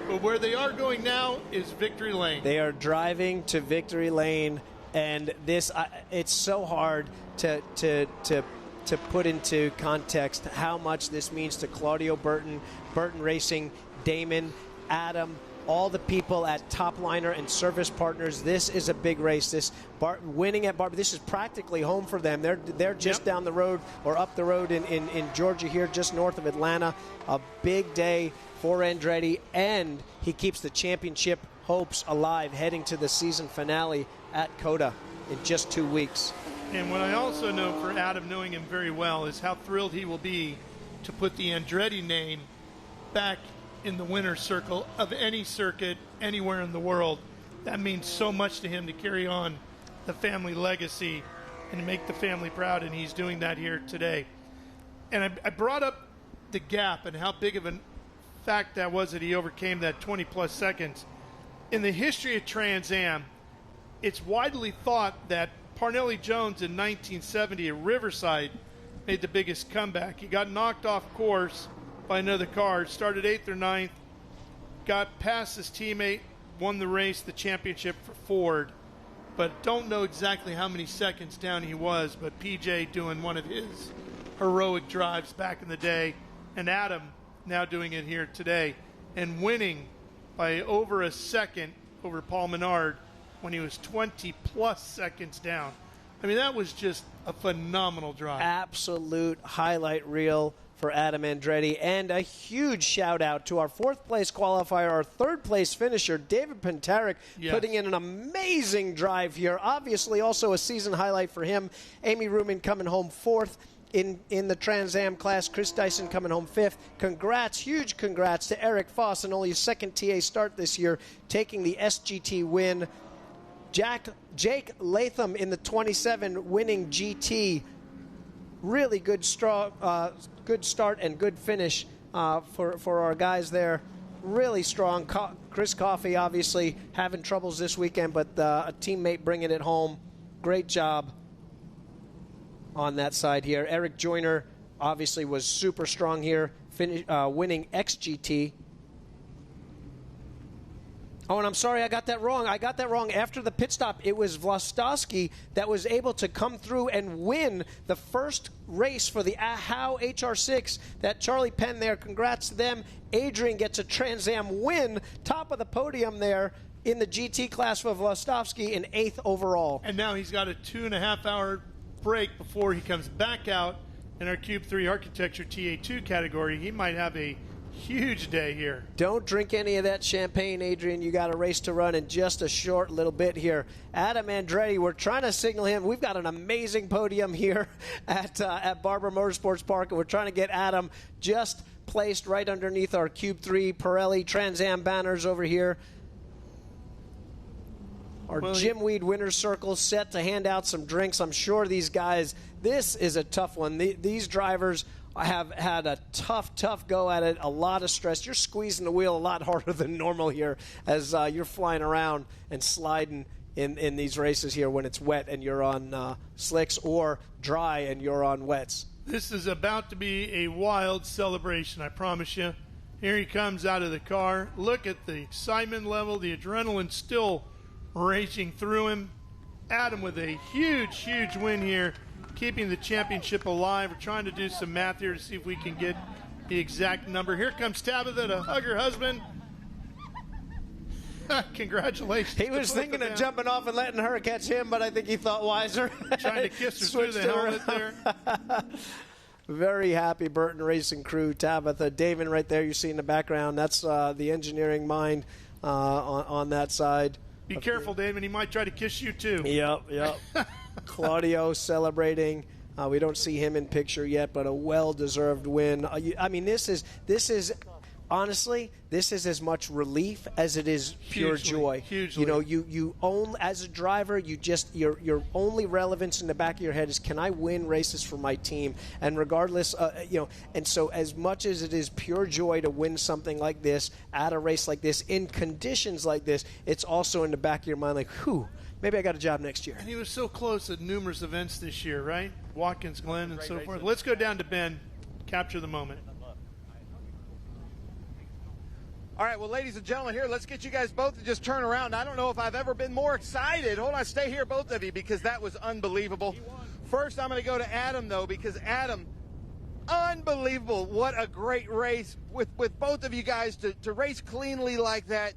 Speaker 2: but where they are going now is Victory Lane.
Speaker 12: They are driving to Victory Lane, and this it's so hard to put into context how much this means to Claudio Burton, Burton Racing, Damon, Adam, all the people at Top Liner and Service Partners. This is a big race. This winning at Barber, this is practically home for them. They're just down the road or up the road in Georgia here, just north of Atlanta. A big day for Andretti, and he keeps the championship hopes alive heading to the season finale at COTA in just 2 weeks.
Speaker 2: And what I also know for Adam, knowing him very well, is how thrilled he will be to put the Andretti name back in the winner's circle of any circuit anywhere in the world. That means so much to him to carry on the family legacy and to make the family proud, and he's doing that here today. And I brought up the gap and how big of a fact that was that he overcame that 20-plus seconds. In the history of Trans Am, it's widely thought that Parnelli Jones in 1970 at Riverside made the biggest comeback. He got knocked off course by another car, started 8th or 9th, got past his teammate, won the race, the championship for Ford, but don't know exactly how many seconds down he was. But PJ doing one of his heroic drives back in the day, and Adam now doing it here today and winning by over a second over Paul Menard when he was 20-plus seconds down. I mean, that was just a phenomenal drive.
Speaker 12: Absolute highlight reel for Adam Andretti, and a huge shout out to our 4th place qualifier, our 3rd place finisher, David Pentarik, putting in an amazing drive here. Obviously also a season highlight for him. Amy Ruman coming home 4th in the Trans Am class. Chris Dyson coming home 5th. Congrats, huge congrats to Eric Foss in only his 2nd TA start this year, taking the SGT win. Jake Latham in the 27 winning GT. Really good start and good finish for our guys there. Really strong. Chris Coffey obviously having troubles this weekend, but a teammate bringing it home. Great job on that side here. Eric Joyner obviously was super strong here, winning XGT. Oh, and I'm sorry, I got that wrong. After the pit stop, it was Vlastowski that was able to come through and win the first race for the Howe HR6. That Charlie Penn there, congrats to them. Adrian gets a Trans Am win, top of the podium there in the GT class for Vlastowski, in 8th overall.
Speaker 2: And now he's got a 2.5-hour break before he comes back out in our Cube 3 Architecture TA2 category. He might have a huge day here.
Speaker 12: Don't drink any of that champagne, Adrian. You got a race to run in just a short little bit here. Adam Andretti, we're trying to signal him. We've got an amazing podium here at Barber Motorsports Park, and we're trying to get Adam just placed right underneath our Cube 3 Pirelli Trans Am banners over here. Our Jim Weed winner's circle set to hand out some drinks. I'm sure these guys, this is a tough one. These drivers have had a tough go at it, a lot of stress. You're squeezing the wheel a lot harder than normal here as you're flying around and sliding in these races here when it's wet and you're on slicks, or dry and you're on wets.
Speaker 2: This is about to be a wild celebration, I promise you. Here he comes out of the car. Look at the excitement level, the adrenaline still raging through him. Adam with a huge win here, keeping the championship alive. We're trying to do some math here to see if we can get the exact number. Here comes Tabitha to hug her husband. Congratulations.
Speaker 12: He was thinking of jumping off and letting her catch him, but I think he thought wiser.
Speaker 2: Trying to kiss her through the helmet there.
Speaker 12: Very happy Burton Racing crew. Tabitha, David right there you see in the background. That's the engineering mind on that side.
Speaker 2: Be careful, David. He might try to kiss you too.
Speaker 12: Yep. Claudio celebrating We don't see him in picture yet, but a well-deserved win. I mean, this is honestly, this is as much relief as it is pure joy.
Speaker 2: Hugely.
Speaker 12: You know, you own, as a driver, your only relevance in the back of your head is, can I win races for my team? And regardless, and so as much as it is pure joy to win something like this at a race like this in conditions like this, it's also in the back of your mind like, whew, maybe I got a job next year.
Speaker 2: And he was so close at numerous events this year, right? Watkins Glen and so forth. Let's go down to Ben, capture the moment.
Speaker 1: All right, well, ladies and gentlemen, here, let's get you guys both to just turn around. I don't know if I've ever been more excited. Hold on, stay here, both of you, because that was unbelievable. First, I'm going to go to Adam, though, because Adam, unbelievable. What a great race with both of you guys to race cleanly like that.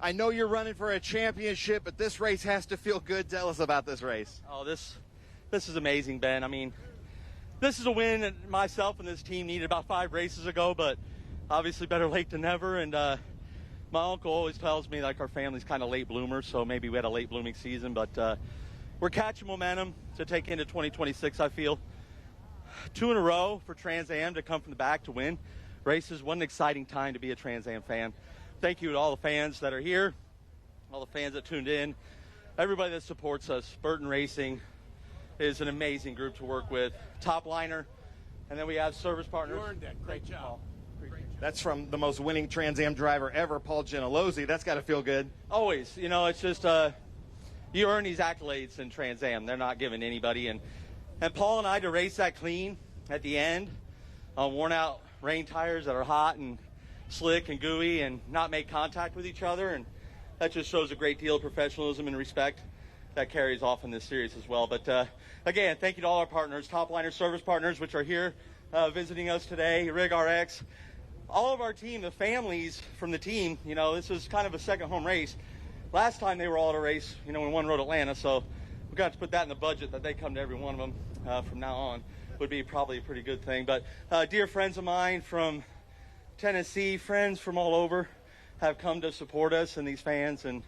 Speaker 1: I know you're running for a championship, but this race has to feel good. Tell us about this race.
Speaker 4: Oh, this is amazing, Ben. I mean, this is a win that myself and this team needed about 5 races ago, but obviously better late than never. And my uncle always tells me, like, our family's kind of late bloomers, so maybe we had a late blooming season, but we're catching momentum to take into 2026, I feel. 2 in a row for Trans Am to come from the back to win races. What an exciting time to be a Trans Am fan. Thank you to all the fans that are here, all the fans that tuned in, everybody that supports us. Burton Racing is an amazing group to work with. Top liner, and then we have service partners.
Speaker 20: You earned it. Great job.
Speaker 1: That's from the most winning Trans Am driver ever, Paul Gentilozzi. That's got to feel good.
Speaker 4: Always. You know, it's just you earn these accolades in Trans Am. They're not given to anybody. And Paul and I, to race that clean at the end on worn-out rain tires that are hot and slick and gooey and not make contact with each other, and that just shows a great deal of professionalism and respect that carries off in this series as well. But again, thank you to all our partners, Top Liner service partners, which are here visiting us today, Rig RX, all of our team, the families from the team. You know, this is kind of a second home race. Last time they were all at a race, you know, when one rode Atlanta, so we got to put that in the budget, that they come to every one of them from now on. Would be probably a pretty good thing. But dear friends of mine from Tennessee, friends from all over have come to support us, and these fans. And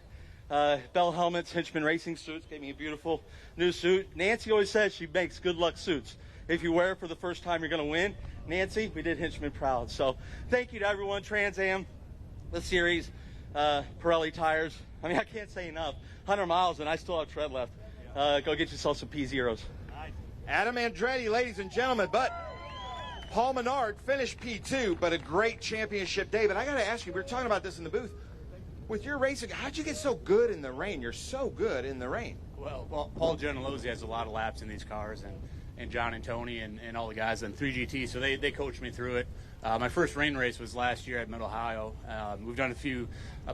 Speaker 4: Bell Helmets, Hinchman Racing Suits gave me a beautiful new suit. Nancy always says she makes good luck suits. If you wear it for the first time, you're going to win. Nancy, we did Hinchman proud. So thank you to everyone, Trans Am, the series, Pirelli tires. I mean, I can't say enough. 100 miles, and I still have tread left. Go get yourself some P0s.
Speaker 1: Adam Andretti, ladies and gentlemen, but Paul Menard finished P2, but a great championship day. But I got to ask you, we were talking about this in the booth. With your racing, how'd you get so good in the rain? You're so good in the rain.
Speaker 5: Well, Paul Gentilozzi has a lot of laps in these cars, and John and Tony and all the guys in 3GT, so they coached me through it. My first rain race was last year at Mid-Ohio. We've done a few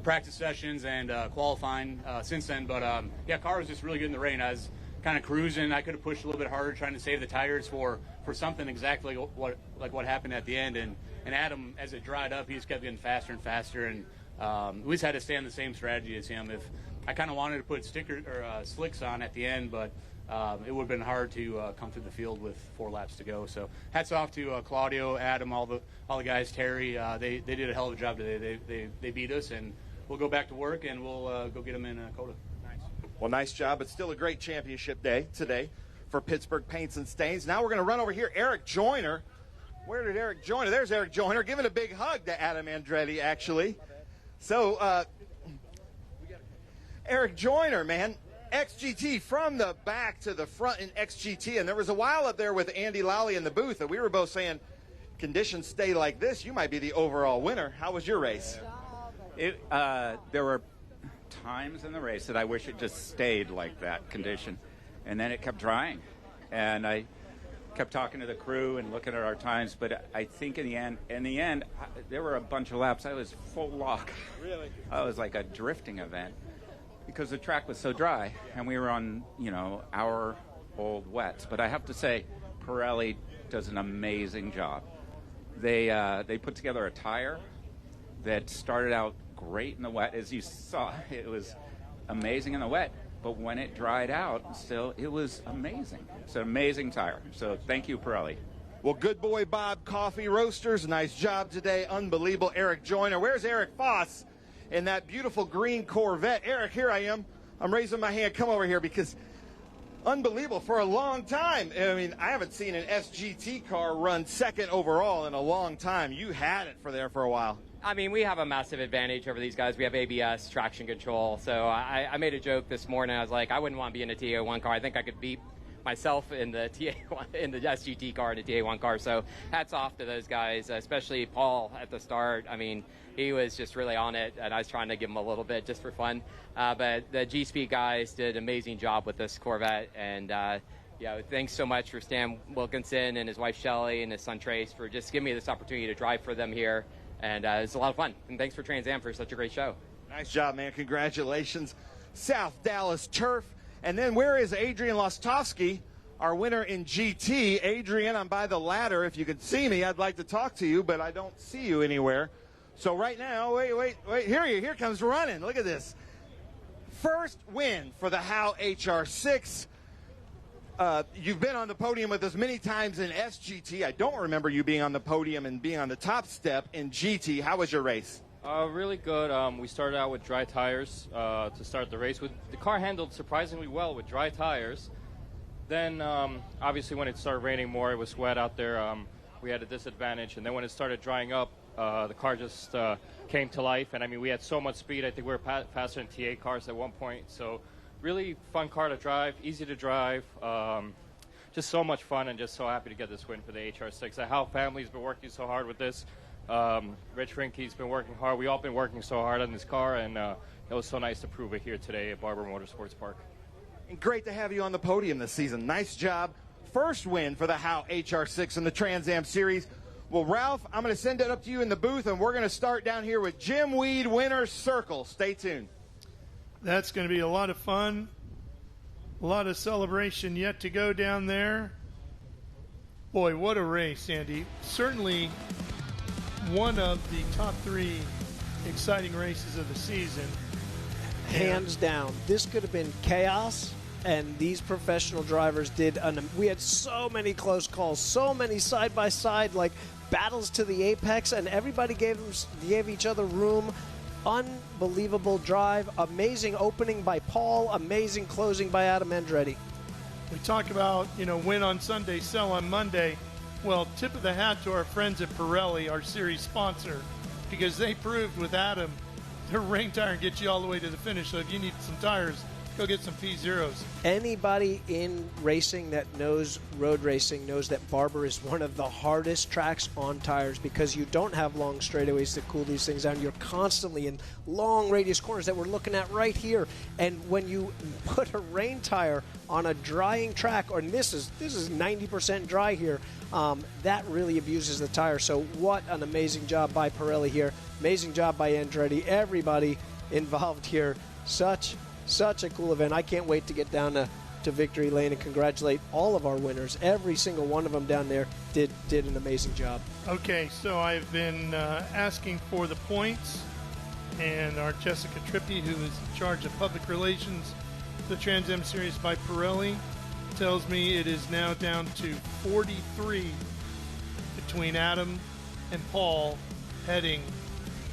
Speaker 5: practice sessions and qualifying since then, but yeah, car was just really good in the rain. I was kind of cruising. I could have pushed a little bit harder trying to save the tires for something exactly what happened at the end. And Adam, as it dried up, he just kept getting faster and faster, and we just had to stay on the same strategy as him. If I kind of wanted to put slicks on at the end, but it would have been hard to come through the field with 4 laps to go. So hats off to Claudio, Adam, all the guys, Terry. They did a hell of a job today. They beat us, and we'll go back to work, and we'll go get them in COTA. Nice.
Speaker 1: Well, nice job. It's still a great championship day today for Pittsburgh Paints and Stains. Now we're going to run over here. Eric Joyner. Where did Eric Joyner? There's Eric Joyner giving a big hug to Adam Andretti, actually. So, Eric Joyner, man, XGT from the back to the front in XGT. And there was a while up there with Andy Lally in the booth that we were both saying, conditions stay like this, you might be the overall winner. How was your race?
Speaker 15: There were times in the race that I wish it just stayed like that condition. And then it kept drying. And I kept talking to the crew and looking at our times, but I think in the end, there were a bunch of laps. I was full lock.
Speaker 1: Really?
Speaker 15: I was like a drifting event because the track was so dry, and we were on, hour-old wets. But I have to say, Pirelli does an amazing job. They put together a tire that started out great in the wet. As you saw, it was amazing in the wet. But when it dried out, still, it was amazing. It's an amazing tire. So thank you, Pirelli.
Speaker 1: Well, Good Boy Bob Coffee Roasters, nice job today. Unbelievable. Eric Joyner. Where's Eric Foss in that beautiful green Corvette? Eric, here I am. I'm raising my hand. Come over here because unbelievable for a long time. I mean, I haven't seen an SGT car run second overall in a long time. You had it for a while.
Speaker 16: I mean, we have a massive advantage over these guys. We have ABS, traction control. So I made a joke this morning. I was like, I wouldn't want to be in a TA1 car. I think I could beat myself in the TA1, in the SGT car, in the TA1 car. So hats off to those guys, especially Paul at the start. I mean, he was just really on it, and I was trying to give him a little bit just for fun. But the G-Speed guys did an amazing job with this Corvette, and thanks so much for Stan Wilkinson and his wife Shelly and his son Trace for just giving me this opportunity to drive for them here. And it's a lot of fun. And thanks for Trans Am for such a great show.
Speaker 1: Nice job, man. Congratulations. South Dallas Turf. And then where is Adrian Lostowski, our winner in GT? Adrian, I'm by the ladder. If you could see me, I'd like to talk to you, but I don't see you anywhere. So right now, wait. Here comes running. Look at this. First win for the Howe HR6. You've been on the podium with us many times in SGT. I don't remember you being on the podium and being on the top step in GT. How was your race?
Speaker 6: Really good. We started out with dry tires to start the race. The car handled surprisingly well with dry tires. Then, obviously, when it started raining more, it was wet out there. We had a disadvantage. And then when it started drying up, the car just came to life. And, I mean, we had so much speed. I think we were faster than TA cars at one point. So really fun car to drive, easy to drive, just so much fun, and just so happy to get this win for the HR6. The Howe family's been working so hard with this. Rich Rinke's been working hard. We all been working so hard on this car, and it was so nice to prove it here today at Barber Motorsports Park.
Speaker 1: And great to have you on the podium this season. Nice job. First win for the Howe HR6 in the Trans Am Series. Well, Ralph, I'm going to send it up to you in the booth, and we're going to start down here with Jim Weed Winner's Circle. Stay tuned.
Speaker 2: That's going to be a lot of fun. A lot of celebration yet to go down there. Boy, what a race, Andy. Certainly one of the top 3 exciting races of the season.
Speaker 12: Hands down. This could have been chaos, and these professional drivers did. We had so many close calls, so many side-by-side, like battles to the apex, and everybody gave each other room. Unbelievable drive. Amazing opening by Paul. Amazing closing by Adam Andretti.
Speaker 2: We talk about, win on Sunday, sell on Monday. Well, tip of the hat to our friends at Pirelli, our series sponsor, because they proved with Adam, their rain tire gets you all the way to the finish. So if you need some tires, go get some P0s.
Speaker 12: Anybody in racing that knows road racing knows that Barber is one of the hardest tracks on tires, because you don't have long straightaways to cool these things down. You're constantly in long radius corners that we're looking at right here. And when you put a rain tire on a drying track, or this is 90% dry here, that really abuses the tire. So what an amazing job by Pirelli here. Amazing job by Andretti. Everybody involved here. Such a cool event. I can't wait to get down to Victory Lane and congratulate all of our winners. Every single one of them down there did an amazing job.
Speaker 2: Okay, so I've been asking for the points, and our Jessica Trippi, who is in charge of public relations, the Trans Am Series by Pirelli, tells me it is now down to 43 between Adam and Paul heading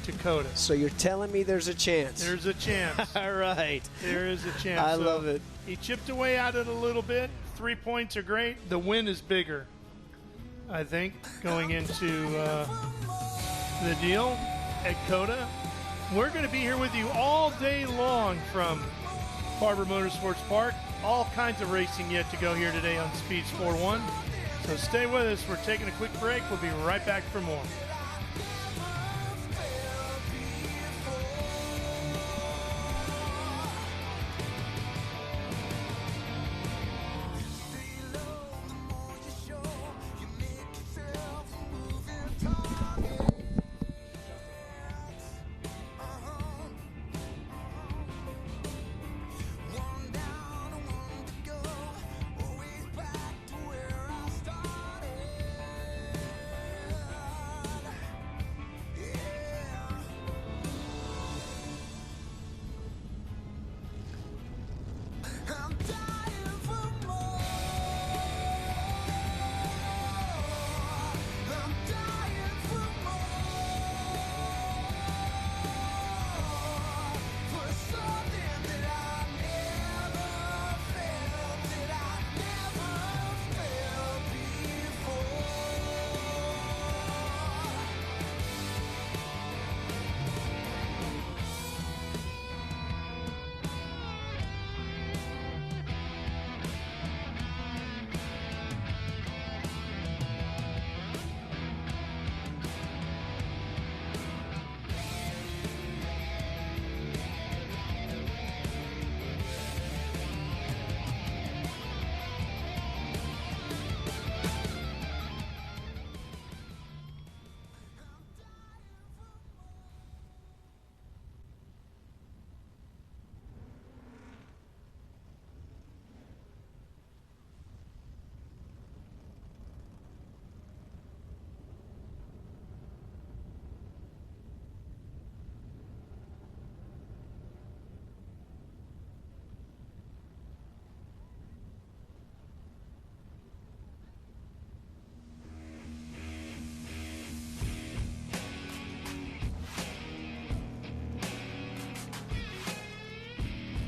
Speaker 2: to COTA.
Speaker 12: So you're telling me there's a chance?
Speaker 2: There's a chance.
Speaker 12: All right.
Speaker 2: There is a chance.
Speaker 12: I love it.
Speaker 2: He chipped away at it a little bit. 3 points are great. The win is bigger, I think, going into the deal at COTA. We're going to be here with you all day long from Barber Motorsports Park. All kinds of racing yet to go here today on Speed Sport 1. So stay with us. We're taking a quick break. We'll be right back for more.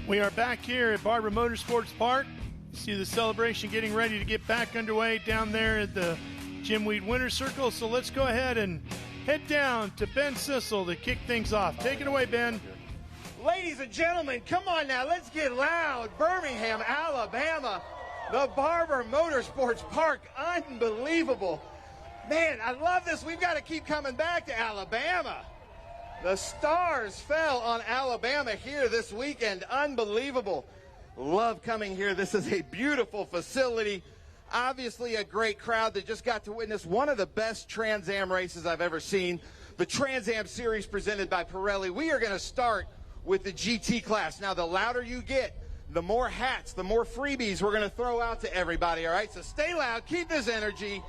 Speaker 2: We are back here at Barber Motorsports Park. See the celebration getting ready to get back underway down there at the Jim Weed Winter Circle. So let's go ahead and head down to Ben Sissel to kick things off. Take it away, Ben.
Speaker 1: Ladies and gentlemen, come on now, let's get loud. Birmingham, Alabama, the Barber Motorsports Park. Unbelievable. Man, I love this. We've got to keep coming back to Alabama. The stars fell on Alabama here this weekend. Unbelievable. Love coming here. This is a beautiful facility. Obviously a great crowd that just got to witness one of the best Trans Am races I've ever seen. The Trans Am Series presented by Pirelli. We are going to start with the GT class. Now, the louder you get, the more hats, the more freebies we're going to throw out to everybody, all right? So stay loud, keep this energy.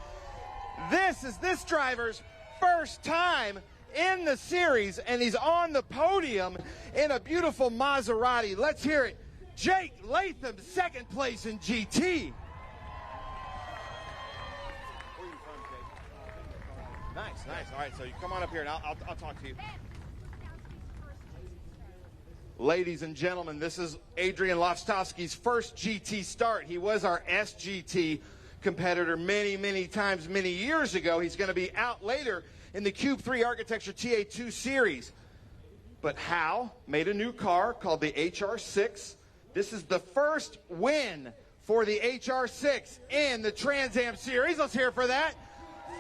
Speaker 1: This is this driver's first time in the series, and he's on the podium in a beautiful Maserati. Let's hear it. Jake Latham, second place in GT. Where are you from, Jake? Nice, nice. All right, so you come on up here, and I'll talk to you. Ladies and gentlemen, this is Adrian Lofstowski's first GT start. He was our SGT competitor many times, many years ago. He's going to be out later in the Cube 3 Architecture TA2 series. But Hal made a new car called the HR6. This is the first win for the HR6 in the Trans Am series. Let's hear it for that.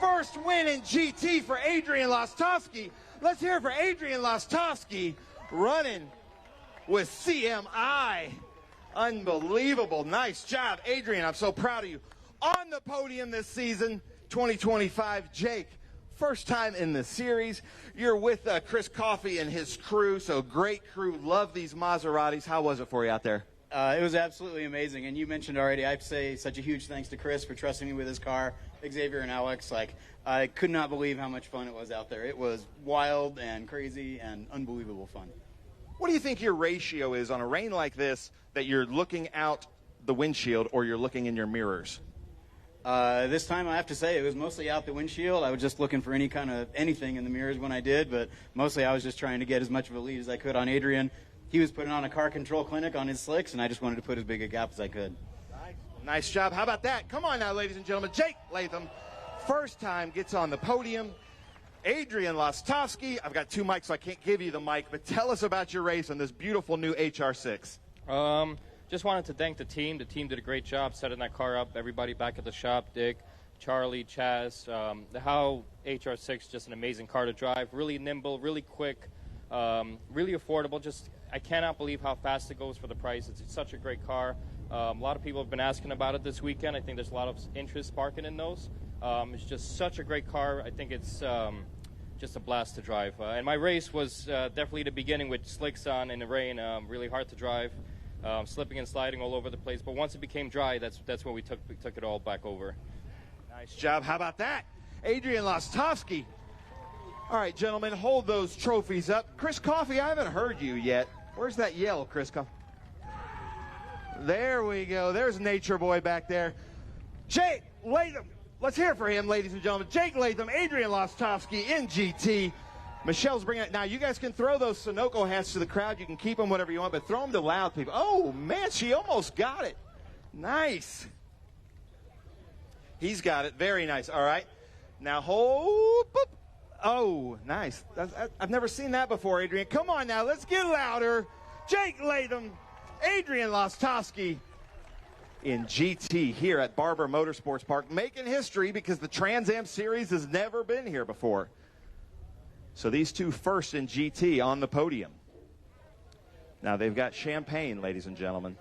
Speaker 1: First win in GT for Adrian Lostowski. Let's hear it for Adrian Lostowski running with CMI. Unbelievable. Nice job, Adrian. I'm so proud of you. On the podium this season, 2025, Jake, first time in the series. You're with Chris Coffey and his crew, so great crew. Love these Maseratis. How was it for you out there?
Speaker 7: It was absolutely amazing, and you mentioned already, I have to say such a huge thanks to Chris for trusting me with his car, Xavier and Alex. I could not believe how much fun it was out there. It was wild and crazy and unbelievable fun.
Speaker 1: What do you think your ratio is on a rain like this, that you're looking out the windshield or you're looking in your mirrors?
Speaker 7: This time I have to say it was mostly out the windshield. I was just looking for anything in the mirrors when I did, but mostly I was just trying to get as much of a lead as I could on Adrian. He was putting on a car control clinic on his slicks, and I just wanted to put as big a gap as I could.
Speaker 1: Nice job. How about that? Come on now, ladies and gentlemen. Jake Latham, first time, gets on the podium. Adrian Lostowski, I've got two mics, so I can't give you the mic, but tell us about your race on this beautiful new HR6.
Speaker 6: Just wanted to thank the team. The team did a great job setting that car up. Everybody back at the shop, Dick, Charlie, Chaz. The How HR6, just an amazing car to drive. Really nimble, really quick, really affordable. Just, I cannot believe how fast it goes for the price. It's such a great car. A lot of people have been asking about it this weekend. I think there's a lot of interest sparking in those. It's just such a great car. I think it's just a blast to drive. And my race was definitely the beginning with slicks on in the rain, really hard to drive. Slipping and sliding all over the place, but once it became dry, that's when we took it all back over.
Speaker 1: Nice job. How about that? Adrian Lostowski. All right, gentlemen, hold those trophies up. Chris Coffey, I haven't heard you yet. Where's that yell, Chris Coffey? There we go. There's Nature Boy back there. Jake Latham. Let's hear it for him, ladies and gentlemen. Jake Latham, Adrian Lostowski in GT. Michelle's bringing it. Now, you guys can throw those Sunoco hats to the crowd. You can keep them, whatever you want, but throw them to loud people. Oh, man, she almost got it. Nice. He's got it. Very nice. All right. Now, hold. Boop. Oh, nice. I've never seen that before, Adrian. Come on now. Let's get louder. Jake Latham, Adrian Lostowski in GT here at Barber Motorsports Park, making history because the Trans Am Series has never been here before. So these two first in GT on the podium. Now they've got champagne, ladies and gentlemen.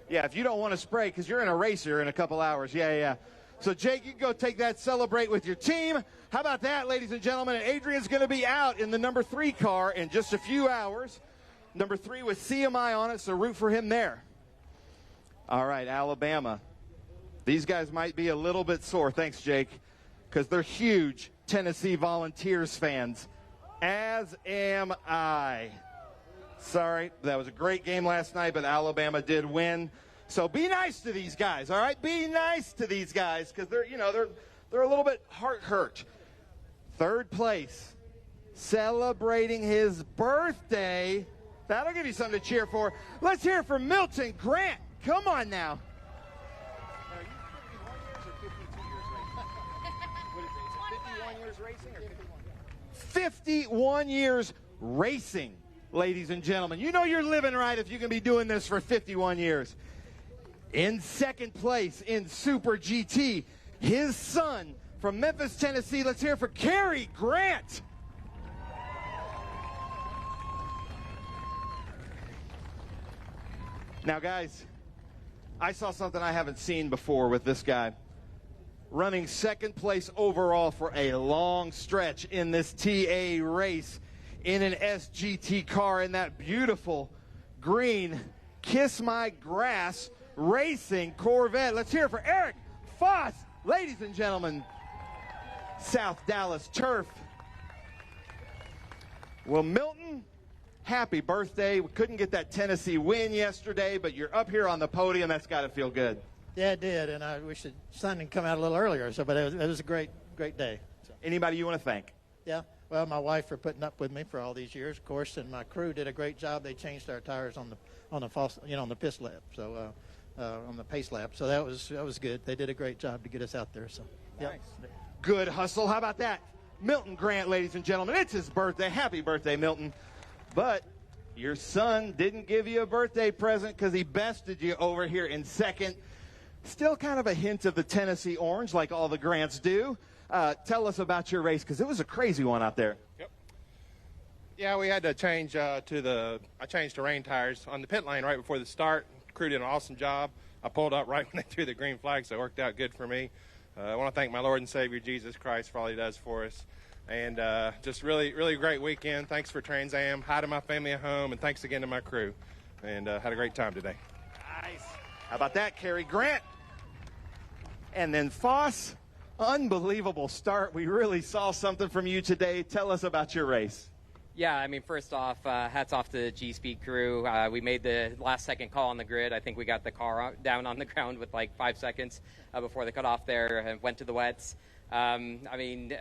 Speaker 1: Yeah, if you don't want to spray, because you're in a race here in a couple hours. Yeah. So Jake, you can go take that, celebrate with your team. How about that, ladies and gentlemen? And Adrian's going to be out in the number 3 car in just a few hours. Number 3 with CMI on it, so root for him there. All right, Alabama. These guys might be a little bit sore. Thanks, Jake, because they're huge Tennessee Volunteers fans, as am I. Sorry, that was a great game last night, but Alabama did win. So be nice to these guys, all right? Be nice to these guys because they're a little bit heart hurt. Third place, celebrating his birthday. That'll give you something to cheer for. Let's hear it for Milton Grant. Come on now. 51 years racing, ladies and gentlemen. You know you're living right if you can be doing this for 51 years. In second place in Super GT, his son from Memphis, Tennessee. Let's hear it for Cary Grant. Now, guys, I saw something I haven't seen before with this guy. Running second place overall for a long stretch in this TA race in an SGT car in that beautiful green Kiss My Grass Racing Corvette. Let's hear it for Eric Foss, ladies and gentlemen. South Dallas Turf. Well, Milton, happy birthday. We couldn't get that Tennessee win yesterday, but you're up here on the podium. That's got to feel good.
Speaker 8: Yeah, it did, and I wish the sun had come out a little earlier. So, but it was a great day. So.
Speaker 1: Anybody you want to thank?
Speaker 8: Yeah, well, my wife for putting up with me for all these years, of course, and my crew did a great job. They changed our tires on the piss lap, so on the pace lap. So that was good. They did a great job to get us out there. So,
Speaker 1: nice. Yeah. Good hustle. How about that, Milton Grant, ladies and gentlemen? It's his birthday. Happy birthday, Milton. But your son didn't give you a birthday present because he bested you over here in second. Still kind of a hint of the Tennessee orange like all the Grants do. Tell us about your race because it was a crazy one out there.
Speaker 9: Yep. Yeah, we had to change I changed to rain tires on the pit lane right before the start. Crew did an awesome job. I pulled up right when they threw the green flag, so it worked out good for me. I want to thank my Lord and Savior Jesus Christ for all he does for us. And just really, really great weekend. Thanks for Trans Am. Hi to my family at home, and thanks again to my crew. And had a great time today.
Speaker 1: Nice. How about that, Cary Grant? And then Foss, unbelievable start. We really saw something from you today. Tell us about your race.
Speaker 16: Yeah, I mean, first off, hats off to the G-Speed crew. We made the last-second call on the grid. I think we got the car down on the ground with like 5 seconds before the cutoff there and went to the wets. I mean,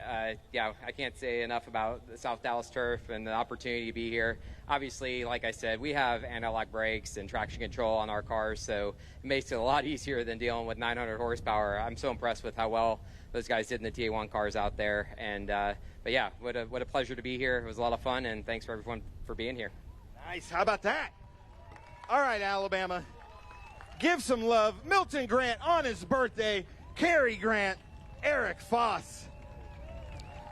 Speaker 16: yeah, I can't say enough about the South Dallas Turf and the opportunity to be here. Obviously, like I said, we have anti-lock brakes and traction control on our cars, so it makes it a lot easier than dealing with 900 horsepower. I'm so impressed with how well those guys did in the TA1 cars out there. And but yeah, what a pleasure to be here. It was a lot of fun, and thanks for everyone for being here.
Speaker 1: Nice. How about that? All right, Alabama, give some love. Milton Grant on his birthday. Cary Grant. Eric Foss,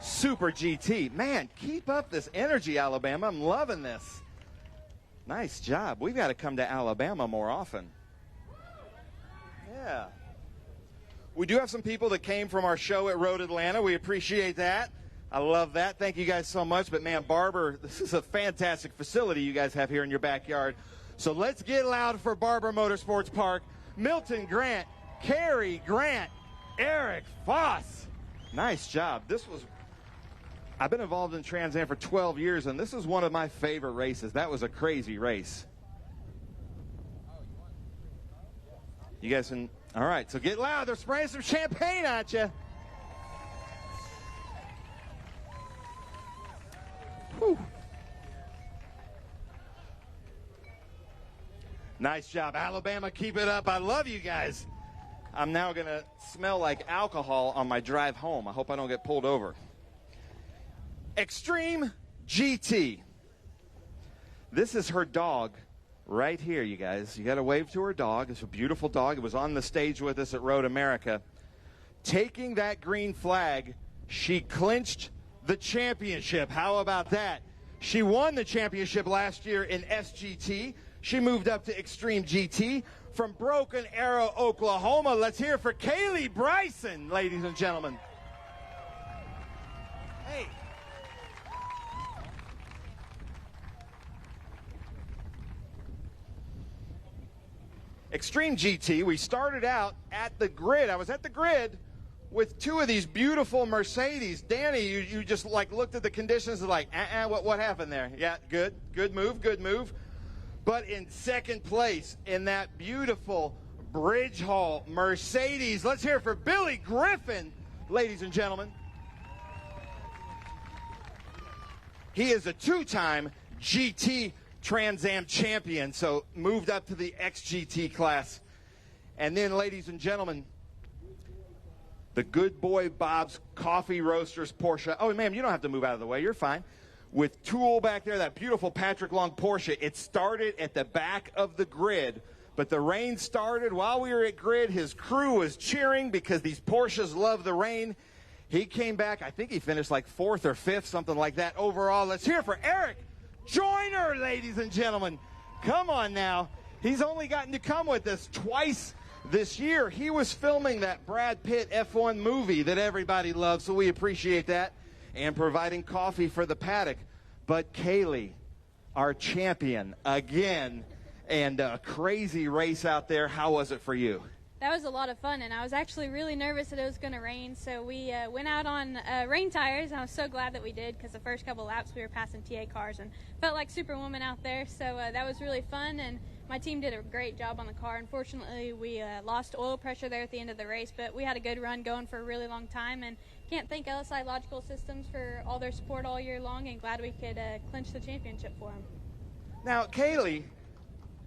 Speaker 1: Super GT. Man, keep up this energy, Alabama. I'm loving this. Nice job. We've got to come to Alabama more often. Yeah. We do have some people that came from our show at Road Atlanta. We appreciate that. I love that. Thank you guys so much. But, man, Barber, this is a fantastic facility you guys have here in your backyard. So let's get loud for Barber Motorsports Park. Milton Grant, Cary Grant, Eric Foss. Nice job. I've been involved in Trans Am for 12 years, and this is one of my favorite races. That was a crazy race. You guys can, all right, so get loud. They're spraying some champagne at you. Whew. Nice job, Alabama. Keep it up. I love you guys. I'm now going to smell like alcohol on my drive home. I hope I don't get pulled over. Extreme GT. This is her dog right here, you guys. You got to wave to her dog. It's a beautiful dog. It was on the stage with us at Road America. Taking that green flag, she clinched the championship. How about that? She won the championship last year in SGT. She moved up to Extreme GT. From Broken Arrow, Oklahoma, let's hear it for Kaylee Bryson, ladies and gentlemen. Hey. Extreme GT, we started out at the grid. I was at the grid with two of these beautiful Mercedes. Danny, you just like looked at the conditions and like, what happened there? Yeah, good move. But in second place in that beautiful Bridge Hall Mercedes. Let's hear it for Billy Griffin, ladies and gentlemen. He is a two-time GT Trans Am champion, so moved up to the XGT class. And then, ladies and gentlemen, the Good Boy Bob's Coffee Roasters Porsche. Oh, ma'am, you don't have to move out of the way. You're fine. With Tool back there, that beautiful Patrick Long Porsche. It started at the back of the grid, but the rain started while we were at grid. His crew was cheering because these Porsches love the rain. He came back. I think he finished like 4th or 5th, something like that overall. Let's hear it for Eric Joyner, ladies and gentlemen. Come on now. He's only gotten to come with us twice this year. He was filming that Brad Pitt F1 movie that everybody loves, so we appreciate that, and providing coffee for the paddock. But Kaylee, our champion again, and a crazy race out there. How was it for you?
Speaker 10: That was a lot of fun, and I was actually really nervous that it was going to rain, so we went out on rain tires, and I was so glad that we did, because the first couple laps we were passing TA cars and felt like Superwoman out there, so that was really fun, and my team did a great job on the car. Unfortunately, we lost oil pressure there at the end of the race, but we had a good run going for a really long time, and can't thank LSI Logical Systems for all their support all year long, and glad we could clinch the championship for them.
Speaker 1: Now, Kaylee,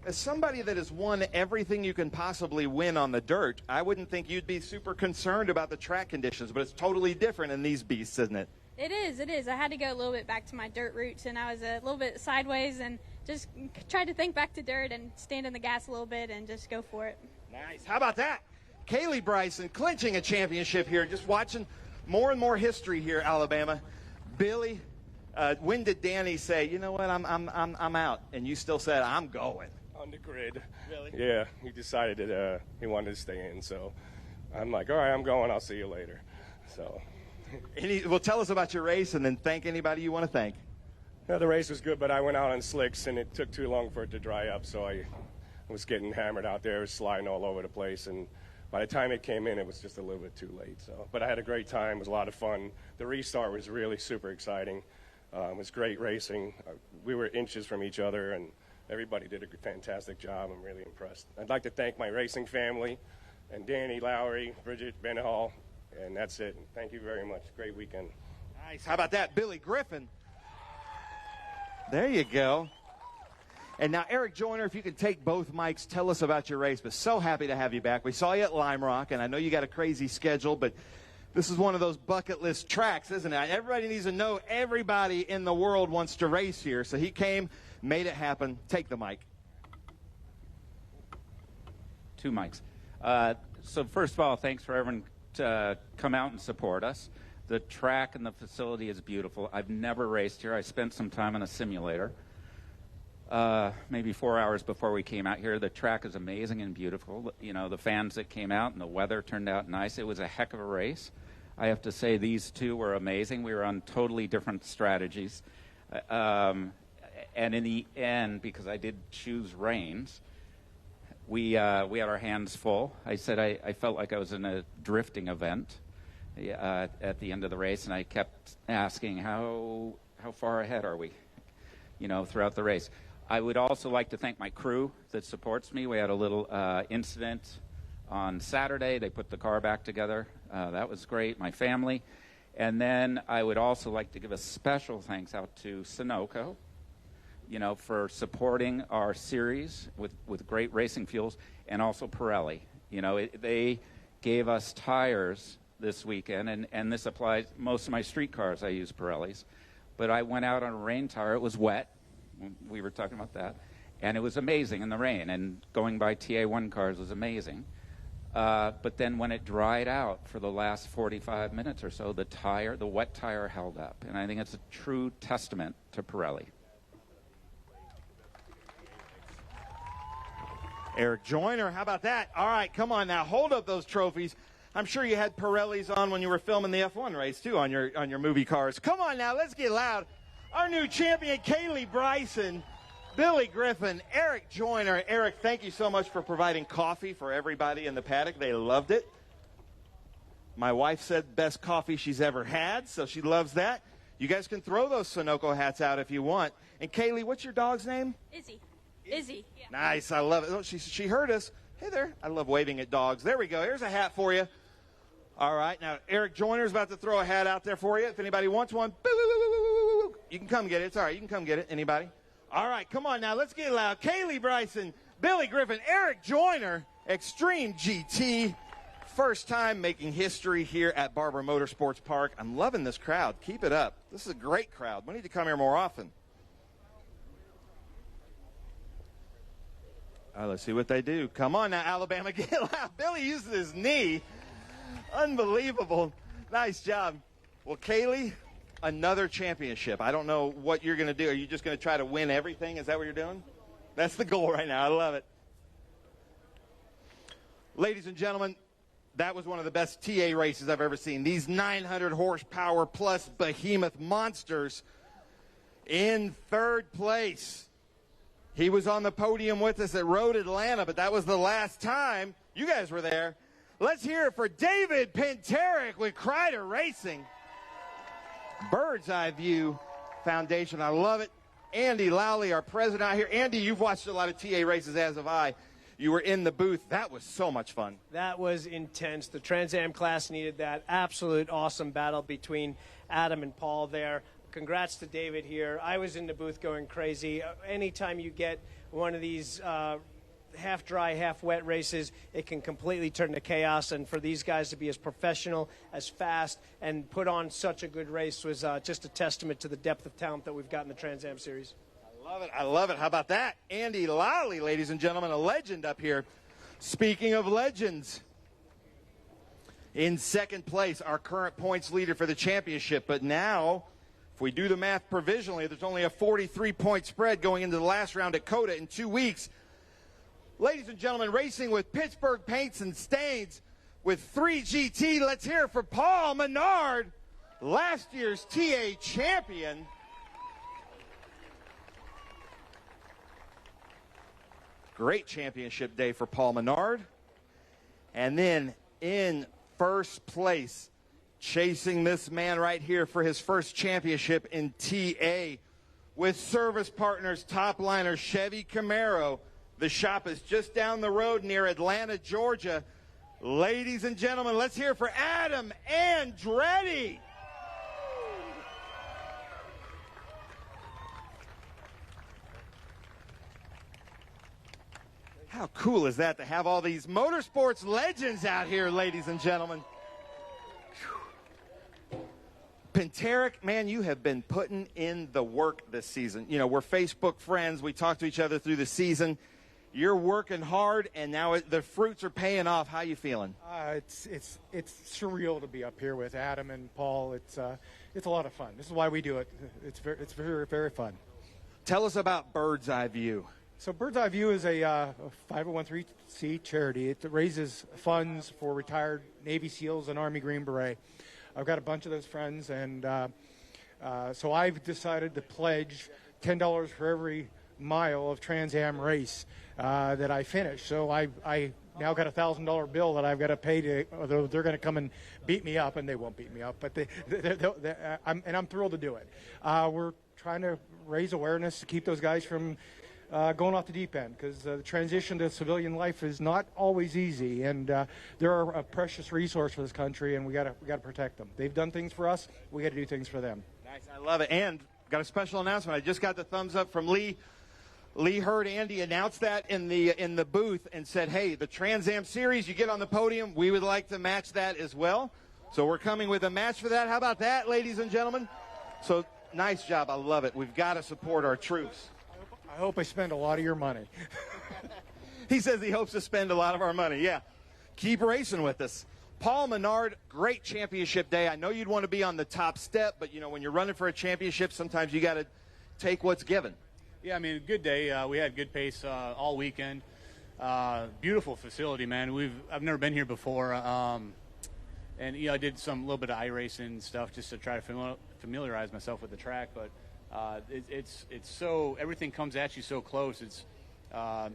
Speaker 1: as somebody that has won everything you can possibly win on the dirt, I wouldn't think you'd be super concerned about the track conditions, but it's totally different in these beasts, isn't it?
Speaker 10: It is, it is. I had to go a little bit back to my dirt roots, and I was a little bit sideways and just tried to think back to dirt and stand in the gas a little bit and just go for it.
Speaker 1: Nice. How about that? Kaylee Bryson clinching a championship here, just watching more and more history here, Alabama. Billy, when did Danny say, you know what, I'm out, and you still said, I'm going?
Speaker 11: On the grid.
Speaker 1: Really?
Speaker 11: Yeah, he decided that he wanted to stay in, so I'm like, all right, I'm going, I'll see you later. So.
Speaker 1: Well, tell us about your race and then thank anybody you want to thank.
Speaker 11: Yeah, the race was good, but I went out on slicks and it took too long for it to dry up, so I was getting hammered out there, sliding all over the place, and by the time it came in, it was just a little bit too late. So, but I had a great time. It was a lot of fun. The restart was really super exciting. It was great racing. We were inches from each other, and everybody did a fantastic job. I'm really impressed. I'd like to thank my racing family and Danny Lowry, Bridget Benhall, and that's it. Thank you very much. Great weekend.
Speaker 1: Nice. How about that, Billy Griffin? There you go. And now, Eric Joyner, if you can take both mics, tell us about your race. But so happy to have you back. We saw you at Lime Rock, and I know you got a crazy schedule, but this is one of those bucket list tracks, isn't it? Everybody needs to know everybody in the world wants to race here. So he came, made it happen. Take the mic.
Speaker 15: 2 mics. So first of all, thanks for everyone to come out and support us. The track and the facility is beautiful. I've never raced here. I spent some time on a simulator, maybe 4 hours before we came out here. The track is amazing and beautiful. You know, the fans that came out and the weather turned out nice. It was a heck of a race. I have to say these two were amazing. We were on totally different strategies. And in the end, because I did choose reins, we had our hands full. I said I felt like I was in a drifting event at the end of the race, and I kept asking, how far ahead are we, you know, throughout the race. I would also like to thank my crew that supports me. We had a little incident on Saturday. They put the car back together. That was great. My family. And then I would also like to give a special thanks out to Sunoco, you know, for supporting our series with great racing fuels, and also Pirelli. You know, they gave us tires this weekend, and this applies, most of my street cars I use Pirellis. But I went out on a rain tire. It was wet. We were talking about that. And it was amazing in the rain, and going by TA1 cars was amazing. But then when it dried out for the last 45 minutes or so, the wet tire held up. And I think it's a true testament to Pirelli.
Speaker 1: Eric Joyner, how about that? All right, come on now, hold up those trophies. I'm sure you had Pirellis on when you were filming the F1 race, too, on your movie cars. Come on now, let's get loud. Our new champion, Kaylee Bryson, Billy Griffin, Eric Joyner. Eric, thank you so much for providing coffee for everybody in the paddock. They loved it. My wife said best coffee she's ever had, so she loves that. You guys can throw those Sunoco hats out if you want. And Kaylee, what's your dog's name?
Speaker 10: Izzy. Yeah.
Speaker 1: Nice, I love it. Oh, she heard us. Hey there. I love waving at dogs. There we go. Here's a hat for you. All right, now Eric Joyner's about to throw a hat out there for you. If anybody wants one, you can come get it. It's all right. You can come get it. Anybody? All right, come on now. Let's get loud. Kaylee Bryson, Billy Griffin, Eric Joyner, Extreme GT. First time making history here at Barber Motorsports Park. I'm loving this crowd. Keep it up. This is a great crowd. We need to come here more often. All right, let's see what they do. Come on now, Alabama. Get loud. Billy uses his knee. Unbelievable. Nice job. Well, Kaylee, another championship. I don't know what you're going to do. Are you just going to try to win everything? Is that what you're doing? That's the goal right now. I love it. Ladies and gentlemen, that was one of the best TA races I've ever seen. These 900 horsepower plus behemoth monsters in third place. He was on the podium with us at Road Atlanta, but that was the last time. You guys were there. Let's hear it for David Pinterick with Kreider Racing. Bird's Eye View Foundation. I love it. Andy Lowley, our president out here. Andy, you've watched a lot of TA races, as have I. You were in the booth. That was so much fun.
Speaker 12: That was intense. The Trans Am class needed that. Absolute awesome battle between Adam and Paul there. Congrats to David here. I was in the booth going crazy. Anytime you get one of these half dry, half wet races, it can completely turn to chaos. And for these guys to be as professional, as fast, and put on such a good race was just a testament to the depth of talent that we've got in the Trans Am Series.
Speaker 1: I love it. I love it. How about that? Andy Lowley, ladies and gentlemen, a legend up here. Speaking of legends, in second place, our current points leader for the championship. But now, if we do the math provisionally, there's only a 43-point spread going into the last round at COTA in 2 weeks. Ladies and gentlemen, racing with Pittsburgh Paints and Stains with 3GT. Let's hear it for Paul Menard, last year's TA champion. Great championship day for Paul Menard. And then in first place, chasing this man right here for his first championship in TA with service partners, top liner Chevy Camaro. The shop is just down the road near Atlanta, Georgia. Ladies and gentlemen, let's hear for Adam Andretti. How cool is that to have all these motorsports legends out here, ladies and gentlemen? Pinterick, man, you have been putting in the work this season. You know, we're Facebook friends. We talk to each other through the season. You're working hard, and now the fruits are paying off. How you feeling?
Speaker 13: It's surreal to be up here with Adam and Paul. It's a lot of fun. This is why we do it. It's very, very fun.
Speaker 1: Tell us about Bird's Eye View.
Speaker 13: So Bird's Eye View is a 501c charity. It raises funds for retired Navy SEALs and Army Green Beret. I've got a bunch of those friends, and so I've decided to pledge $10 for every mile of Trans Am race that I finish. So I now got a $1,000 bill that I've got to pay to. Although they're going to come and beat me up, and they won't beat me up, but I'm thrilled to do it. We're trying to raise awareness to keep those guys from going off the deep end, because the transition to civilian life is not always easy, and they're a precious resource for this country, and we got to protect them. They've done things for us. We got to do things for them.
Speaker 1: Nice, I love it. And got a special announcement. I just got the thumbs up from Lee. Lee heard Andy announce that in the booth and said, "Hey, the Trans Am Series, you get on the podium. We would like to match that as well." So we're coming with a match for that. How about that, ladies and gentlemen? So nice job. I love it. We've got to support our troops.
Speaker 13: I hope I spend a lot of your money.
Speaker 1: He says he hopes to spend a lot of our money. Yeah. Keep racing with us. Paul Menard, great championship day. I know you'd want to be on the top step, but, you know, when you're running for a championship, sometimes you got to take what's given.
Speaker 5: Yeah, I mean, good day. We had good pace all weekend. Beautiful facility, man. I've never been here before. And, you know, I did a little bit of iRacing stuff just to try to familiarize myself with the track, but it's so, everything comes at you so close. It's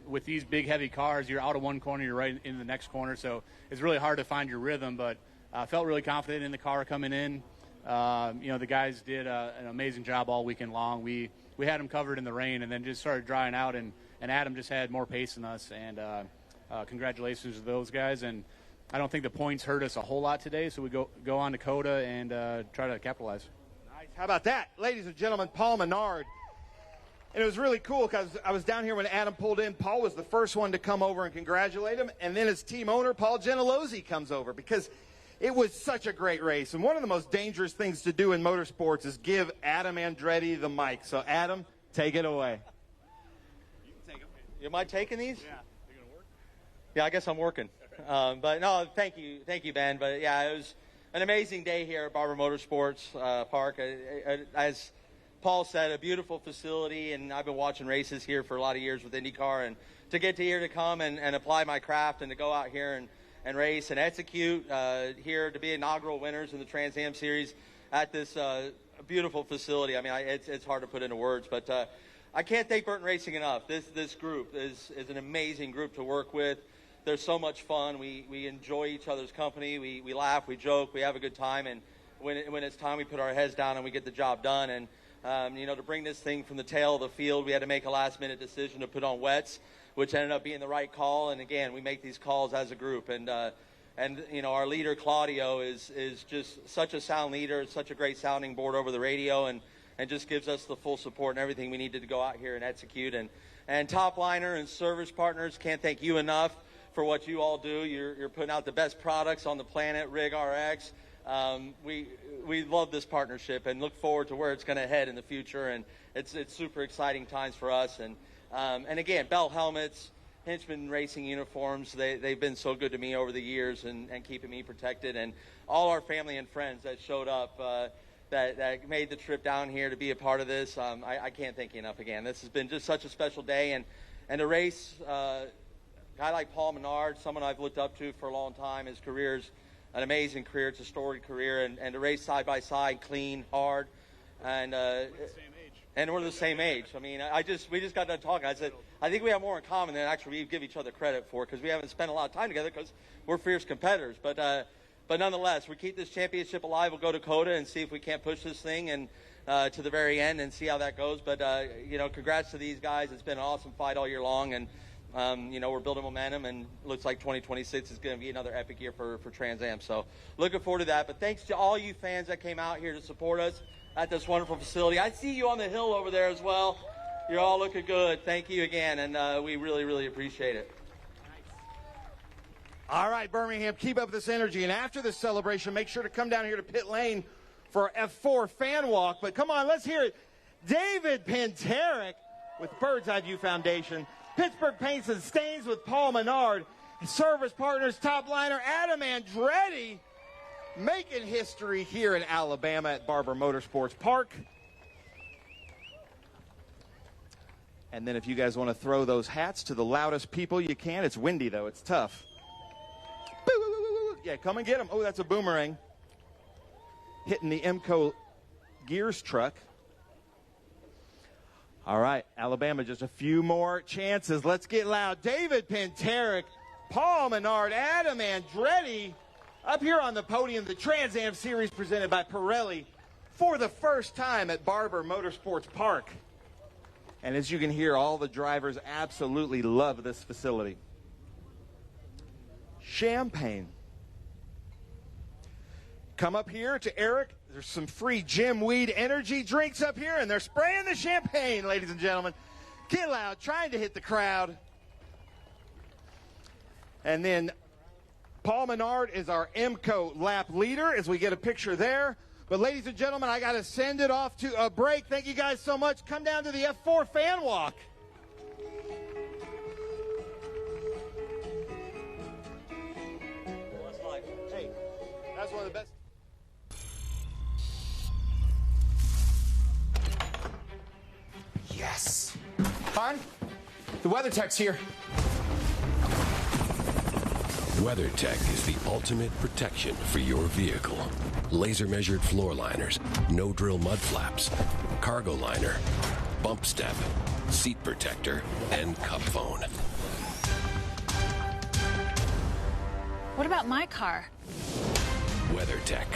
Speaker 5: with these big heavy cars, you're out of one corner, you're right in the next corner, so it's really hard to find your rhythm. But I felt really confident in the car coming in. You know, the guys did an amazing job all weekend long. We had them covered in the rain, and then just started drying out, and Adam just had more pace than us. And congratulations to those guys. And I don't think the points hurt us a whole lot today, so we go on to COTA and try to capitalize.
Speaker 1: How about that? Ladies and gentlemen, Paul Menard, And it was really cool because I was down here when Adam pulled in. Paul was the first one to come over and congratulate him. And then his team owner, Paul Gentilozzi, comes over because it was such a great race. And one of the most dangerous things to do in motorsports is give Adam Andretti the mic. So, Adam, take it away.
Speaker 4: Am I taking these? Yeah. You're going to work? Yeah, I guess I'm working. But, no, thank you, Ben. But, yeah, it was an amazing day here at Barber Motorsports Park. As Paul said, a beautiful facility, and I've been watching races here for a lot of years with IndyCar, and to get to here to come and apply my craft and to go out here and race and execute here to be inaugural winners in the Trans Am Series at this beautiful facility. I mean, it's hard to put into words, but I can't thank Burton Racing enough. This group is an amazing group to work with. They're so much fun. We enjoy each other's company. We laugh, we joke, we have a good time, and when it's time, we put our heads down and we get the job done. And to bring this thing from the tail of the field, we had to make a last-minute decision to put on wets, which ended up being the right call. And again, we make these calls as a group. And our leader Claudio is just such a sound leader, such a great sounding board over the radio, and just gives us the full support and everything we needed to go out here and execute. And Top Liner and service partners, can't thank you enough for what you all do. You're putting out the best products on the planet, Rig RX. We love this partnership and look forward to where it's going to head in the future, and it's super exciting times for us. And again, Bell helmets, Hinchman Racing uniforms, they've been so good to me over the years and keeping me protected, and all our family and friends that showed up that made the trip down here to be a part of this. I can't thank you enough again. This has been just such a special day, and to race a guy like Paul Menard, someone I've looked up to for a long time. His career's an amazing career. It's a storied career, and to race side by side, clean, hard, and we're the same age. I mean, we just got done talking. I said, I think we have more in common than actually we give each other credit for, because we haven't spent a lot of time together because we're fierce competitors. But nonetheless, we keep this championship alive. We'll go to Coda and see if we can't push this thing and to the very end and see how that goes. But congrats to these guys. It's been an awesome fight all year long, and we're building momentum, and looks like 2026 is going to be another epic year for Trans Am. So looking forward to that. But thanks to all you fans that came out here to support us at this wonderful facility. I see you on the hill over there as well. You're all looking good. Thank you again, and we really, really appreciate it.
Speaker 1: All right, Birmingham, keep up this energy. And after this celebration, make sure to come down here to pit lane for our F4 fan walk. But come on, let's hear it. David Penterick with Bird's Eye View Foundation. Pittsburgh Paints and Stains with Paul Menard. Service partners, Top Liner, Adam Andretti, making history here in Alabama at Barber Motorsports Park. And then if you guys want to throw those hats to the loudest people you can. It's windy, though. It's tough. Yeah, come and get them. Oh, that's a boomerang. Hitting the Emco Gears truck. All right, Alabama, just a few more chances. Let's get loud. David Penterick, Paul Menard, Adam Andretti up here on the podium. The Trans Am Series presented by Pirelli for the first time at Barber Motorsports Park. And as you can hear, all the drivers absolutely love this facility. Champagne. Come up here to Eric. There's some free Jim Weed energy drinks up here, and they're spraying the champagne, ladies and gentlemen. Get loud, trying to hit the crowd. And then Paul Menard is our Emco lap leader as we get a picture there. But ladies and gentlemen, I got to send it off to a break. Thank you guys so much. Come down to the F4 fan walk. Hey, that's one of the best.
Speaker 14: Yes. Hon, the WeatherTech's here.
Speaker 17: WeatherTech is the ultimate protection for your vehicle. Laser measured floor liners, no drill mud flaps, cargo liner, bump step, seat protector, and cup phone.
Speaker 21: What about my car?
Speaker 17: WeatherTech.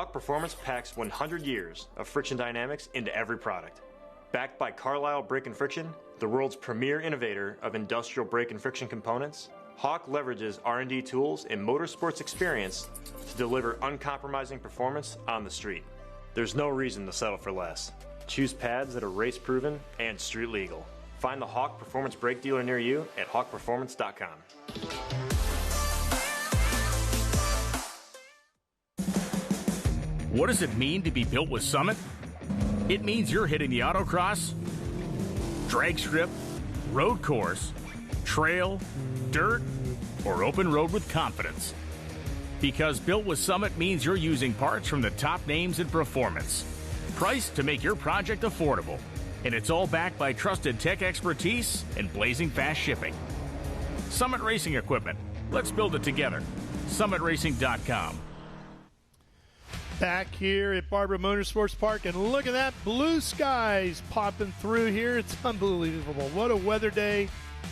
Speaker 3: Hawk Performance packs 100 years of friction dynamics into every product. Backed by Carlisle Brake and Friction, the world's premier innovator of industrial brake and friction components, Hawk leverages R&D tools and motorsports experience to deliver uncompromising performance on the street. There's no reason to settle for less. Choose pads that are race-proven and street-legal. Find the Hawk Performance brake dealer near you at hawkperformance.com.
Speaker 22: What does it mean to be built with Summit? It means you're hitting the autocross, drag strip, road course, trail, dirt, or open road with confidence. Because built with Summit means you're using parts from the top names in performance, priced to make your project affordable. And it's all backed by trusted tech expertise and blazing fast shipping. Summit Racing Equipment. Let's build it together. SummitRacing.com.
Speaker 2: Back here at Barber Motorsports Park, and look at that, blue skies popping through here. It's unbelievable. What a weather day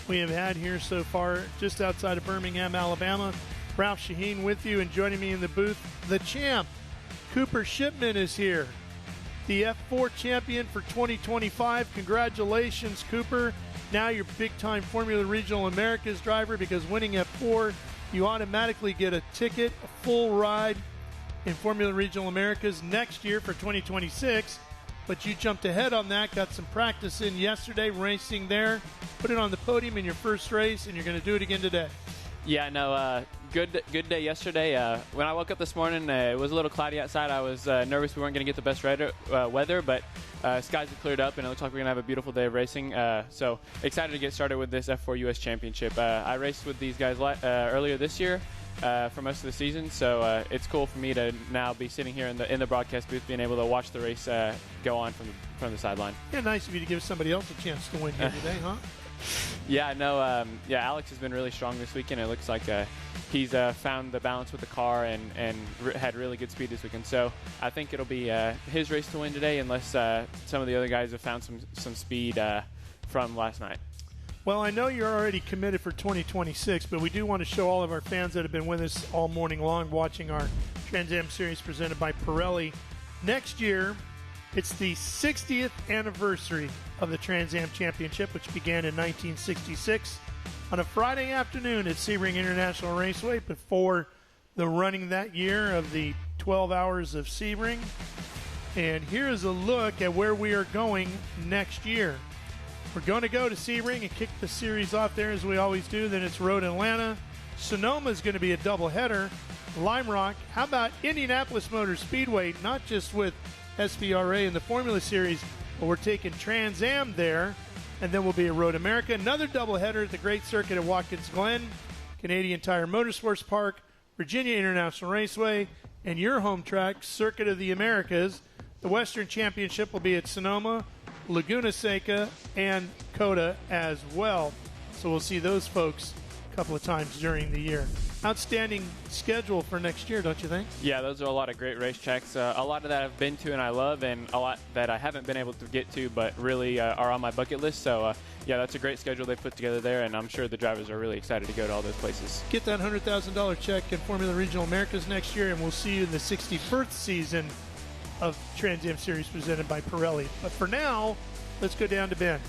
Speaker 2: we have had here so far, just outside of Birmingham, Alabama. Ralph Shaheen with you, and joining me in the booth, the champ, Cooper Shipman, is here. The F4 champion for 2025. Congratulations, Cooper. Now you're big-time Formula Regional Americas driver, because winning F4, you automatically get a ticket, a full ride in Formula Regional Americas next year for 2026. But you jumped ahead on that, got some practice in yesterday, racing there, put it on the podium in your first race, and you're going to do it again today.
Speaker 23: Yeah, no, good day yesterday. When I woke up this morning, it was a little cloudy outside. I was nervous we weren't going to get the best weather, but skies have cleared up, and it looks like we're going to have a beautiful day of racing. So excited to get started with this F4 US Championship. I raced with these guys earlier this year for most of the season, so it's cool for me to now be sitting here in the broadcast booth, being able to watch the race go on from the sideline.
Speaker 2: Yeah, nice of you to give somebody else a chance to win here today, huh?
Speaker 23: Yeah, no, Alex has been really strong this weekend. It looks like he's found the balance with the car and had really good speed this weekend. So I think it'll be his race to win today, unless some of the other guys have found some speed from last night.
Speaker 2: Well, I know you're already committed for 2026, but we do want to show all of our fans that have been with us all morning long watching our Trans Am Series presented by Pirelli. Next year, it's the 60th anniversary of the Trans Am Championship, which began in 1966 on a Friday afternoon at Sebring International Raceway before the running that year of the 12 Hours of Sebring. And here's a look at where we are going next year. We're going to go to Sebring and kick the series off there as we always do. Then it's Road Atlanta. Sonoma is going to be a doubleheader. Lime Rock. How about Indianapolis Motor Speedway? Not just with SVRA in the Formula Series, but we're taking Trans Am there. And then we'll be at Road America. Another doubleheader at the Great Circuit at Watkins Glen, Canadian Tire Motorsports Park, Virginia International Raceway, and your home track, Circuit of the Americas. The Western Championship will be at Sonoma, Laguna Seca, and COTA as well. So we'll see those folks a couple of times during the year. Outstanding schedule for next year, don't you think?
Speaker 23: Yeah, those are a lot of great racetracks. A lot of that I've been to and I love, and a lot that I haven't been able to get to but really are on my bucket list. So, yeah, that's a great schedule they've put together there, and I'm sure the drivers are really excited to go to all those places.
Speaker 2: Get that $100,000 check in Formula Regional Americas next year, and we'll see you in the 61st season of Trans Am Series presented by Pirelli. But for now, let's go down to Ben.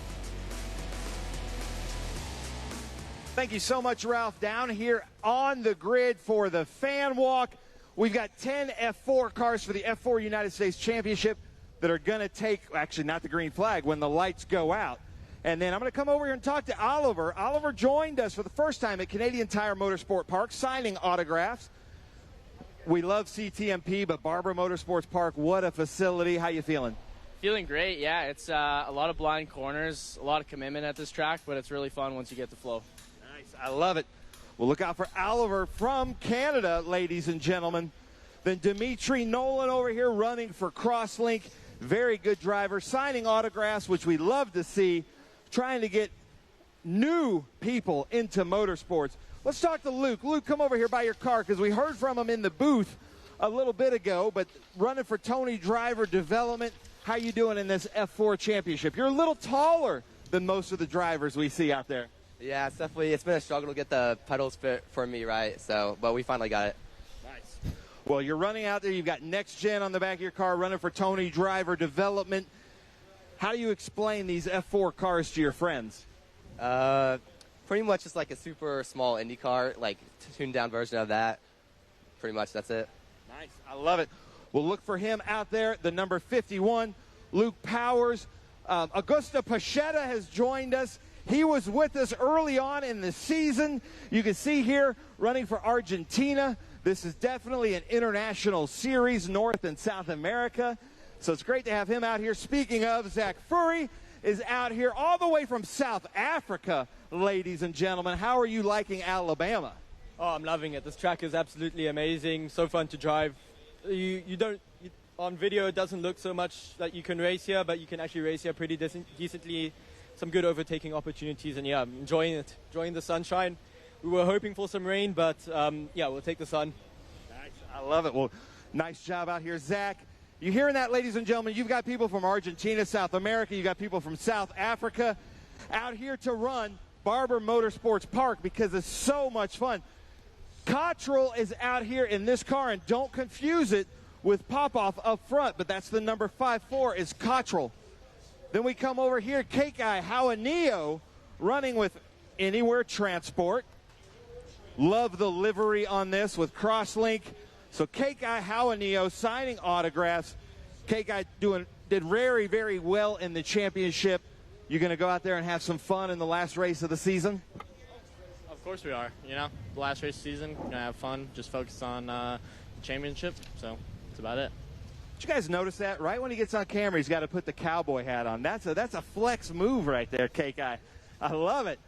Speaker 1: Thank you so much, Ralph. Down here on the grid for the fan walk, we've got 10 F4 cars for the F4 United States Championship that are going to take, actually not the green flag, when the lights go out. And then I'm going to come over here and talk to Oliver. Oliver joined us for the first time at Canadian Tire Motorsport Park, signing autographs. We love CTMP, but Barber Motorsports Park, what a facility. How you feeling?
Speaker 24: Feeling great, yeah. It's a lot of blind corners, a lot of commitment at this track, but it's really fun once you get the flow.
Speaker 1: Nice, I love it. Well, look out for Oliver from Canada, ladies and gentlemen. Then Dimitri Nolan over here running for Crosslink. Very good driver, signing autographs, which we love to see, trying to get new people into motorsports. Let's talk to Luke. Luke, come over here by your car, because we heard from him in the booth a little bit ago, but running for Tony Driver Development. How you doing in this F4 championship? You're a little taller than most of the drivers we see out there.
Speaker 25: Yeah, it's been a struggle to get the pedals fit for me right, but we finally got it.
Speaker 1: Nice. Well, you're running out there. You've got Next Gen on the back of your car, running for Tony Driver Development. How do you explain these F4 cars to your friends?
Speaker 7: Pretty much just like a super small Indy car, like tuned down version of that. Pretty much that's it.
Speaker 1: Nice. I love it. We'll look for him out there, the number 51, Luke Powers. Augusto Pachetta has joined us. He was with us early on in the season. You can see here running for Argentina. This is definitely an international series, North and South America. So it's great to have him out here. Speaking of, Zach Furry is out here all the way from South Africa, ladies and gentlemen. How are you liking Alabama?
Speaker 18: Oh, I'm loving it. This track is absolutely amazing. So fun to drive. On video, it doesn't look so much that you can race here, but you can actually race here pretty decently. Some good overtaking opportunities, and yeah, I'm enjoying it. Enjoying the sunshine. We were hoping for some rain, but yeah, we'll take the sun.
Speaker 1: Nice. I love it. Well, nice job out here, Zach. You hearing that, ladies and gentlemen? You've got people from Argentina, South America. You've got people from South Africa out here to run Barber Motorsports Park because it's so much fun. Cottrell is out here in this car, and don't confuse it with Popoff up front, but that's the number 54 is Cottrell. Then we come over here, Kekai Hauanio running with Anywhere Transport. Love the livery on this with Crosslink. So Kekai Hauanio signing autographs. Kekai did very, very well in the championship. You're going to go out there and have some fun in the last race of the season?
Speaker 24: Of course we are. You know, the last race of the season, we're going to have fun, just focus on the championship. So that's about it.
Speaker 1: Did you guys notice that? Right when he gets on camera, he's got to put the cowboy hat on. That's a flex move right there, Kekai. I love it.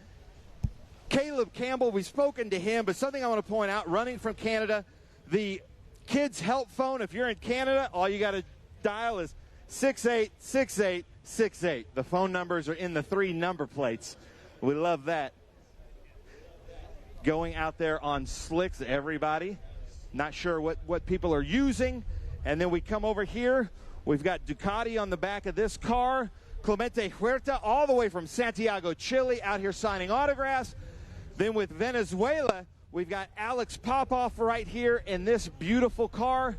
Speaker 1: Caleb Campbell, we've spoken to him, but something I want to point out, running from Canada, the Kids Help phone, if you're in Canada, all you got to dial is 686868. The phone numbers are in the 3 number plates. We love that. Going out there on slicks, everybody. Not sure what people are using. And then we come over here. We've got Ducati on the back of this car. Clemente Huerta all the way from Santiago, Chile, out here signing autographs. Then with Venezuela, we've got Alex Popoff right here in this beautiful car.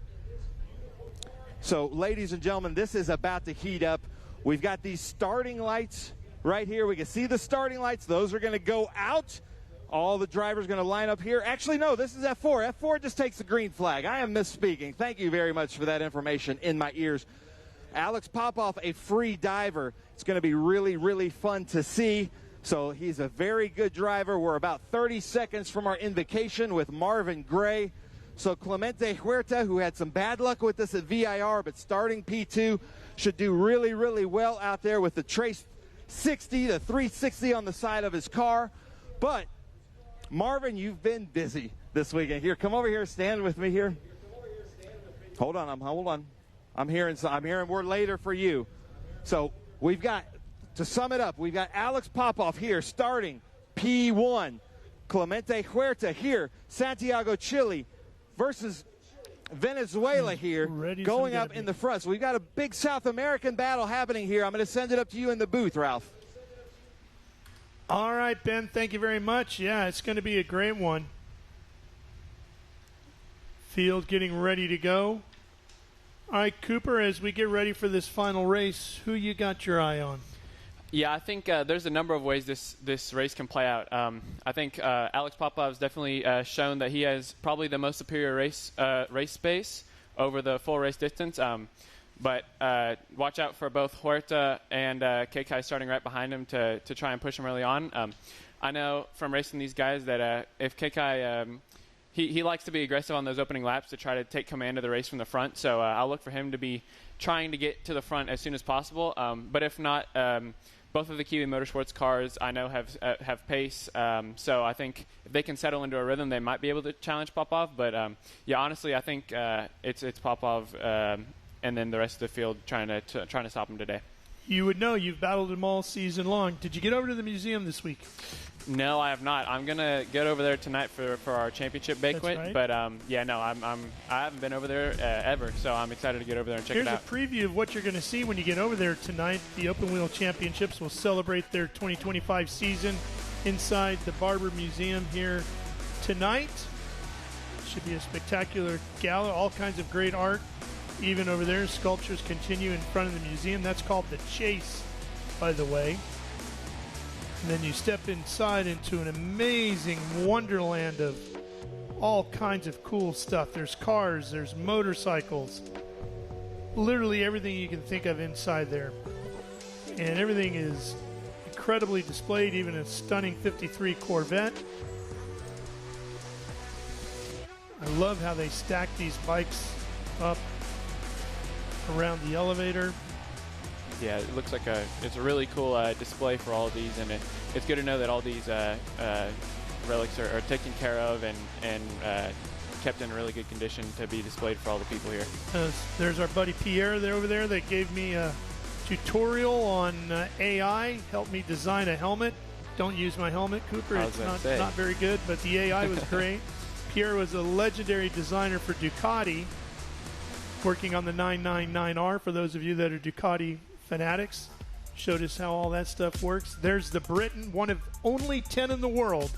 Speaker 1: So, ladies and gentlemen, this is about to heat up. We've got these starting lights right here. We can see the starting lights. Those are going to go out. All the drivers going to line up here. Actually, no, this is F4. F4 just takes the green flag. I am misspeaking. Thank you very much for that information in my ears. Alex Popoff, a free diver. It's going to be really, really fun to see. So he's a very good driver. We're about 30 seconds from our invocation with Marvin Gray. So Clemente Huerta, who had some bad luck with this at VIR, but starting P2, should do really, really well out there with the Trace 60, the 360 on the side of his car. But Marvin, you've been busy this weekend. Here, come over here, stand with me here. Hold on. I'm hearing word later for you. So we've got, to sum it up, we've got Alex Popoff here starting P1. Clemente Huerta here, Santiago, Chile versus Venezuela here, going up in the front. So we've got a big South American battle happening here. I'm going to send it up to you in the booth, Ralph.
Speaker 2: All right, Ben, thank you very much. Yeah, it's going to be a great one. Field getting ready to go. All right, Cooper, as we get ready for this final race, who you got your eye on?
Speaker 23: Yeah, I think there's a number of ways this race can play out. I think Alex Popoff's definitely shown that he has probably the most superior race space over the full race distance. But watch out for both Huerta and Kekai starting right behind him to try and push him early on. I know from racing these guys that if Kekai, he likes to be aggressive on those opening laps to try to take command of the race from the front. So I'll look for him to be trying to get to the front as soon as possible. But if not, both of the Kiwi Motorsports cars I know have pace. So I think if they can settle into a rhythm, they might be able to challenge Popoff. But yeah, honestly, I think it's Popoff. And then the rest of the field trying to stop him today.
Speaker 2: You would know. You've battled him all season long. Did you get over to the museum this week?
Speaker 23: No, I have not. I'm gonna get over there tonight for our championship banquet.
Speaker 2: Right.
Speaker 23: But yeah, no, I haven't been over there ever, so I'm excited to get over there and check it out.
Speaker 2: Here's a preview of what you're going to see when you get over there tonight. The Open Wheel Championships will celebrate their 2025 season inside the Barber Museum here tonight. Should be a spectacular gala. All kinds of great art, even over there. Sculptures continue in front of the museum. That's called the Chase, by the way. And then you step inside into an amazing wonderland of all kinds of cool stuff. There's cars, there's motorcycles, literally everything you can think of inside there. And everything is incredibly displayed, even a stunning 53 Corvette. I love how they stack these bikes up around the elevator.
Speaker 23: Yeah, it looks like it's a really cool display for all of these, and it's good to know that all these relics are taken care of and kept in really good condition to be displayed for all the people here.
Speaker 2: There's our buddy Pierre there over there that gave me a tutorial on AI, helped me design a helmet. Don't use my helmet, Cooper. It's not very good, but the AI was great. Pierre was a legendary designer for Ducati, working on the 999R for those of you that are Ducati fanatics. Showed us how all that stuff works. There's the Briton, one of only 10 in the world.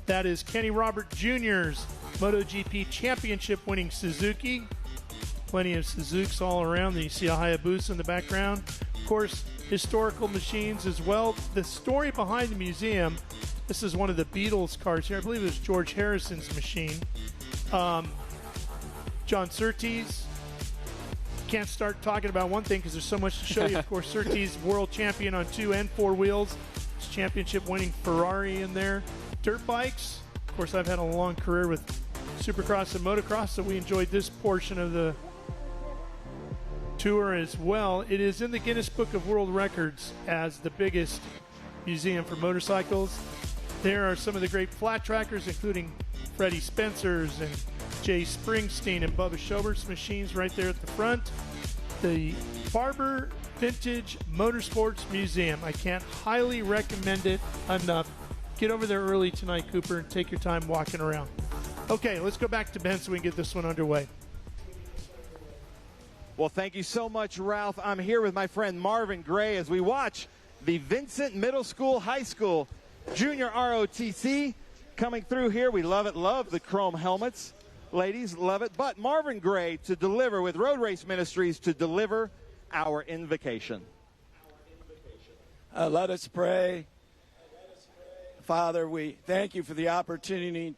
Speaker 2: That is Kenny Robert Jr.'s MotoGP championship winning Suzuki. Plenty of Suzukis all around. You see a Hayabusa in the background. Of course, historical machines as well. The story behind the museum, this is one of the Beatles cars here. I believe it was George Harrison's machine. John Surtees. Can't start talking about one thing because there's so much to show you. Of course, Surtees, world champion on 2 and 4 wheels. His championship winning Ferrari in there. Dirt bikes. Of course, I've had a long career with Supercross and motocross, so we enjoyed this portion of the tour as well. It is in the Guinness Book of World Records as the biggest museum for motorcycles. There are some of the great flat trackers, including Freddie Spencer's and Jay Springsteen and Bubba Schobert's machines right there at the front. The Barber Vintage Motorsports Museum. I can't highly recommend it enough. Get over there early tonight, Cooper, and take your time walking around. Okay, let's go back to Ben so we can get this one underway.
Speaker 1: Well, thank you so much, Ralph. I'm here with my friend Marvin Gray as we watch the Vincent Middle School High School Junior ROTC coming through here. We love it. Love the chrome helmets. Ladies, love it. But Marvin Gray to deliver with Road Race Ministries to deliver our invocation.
Speaker 6: Let us pray. Father, we thank you for the opportunity.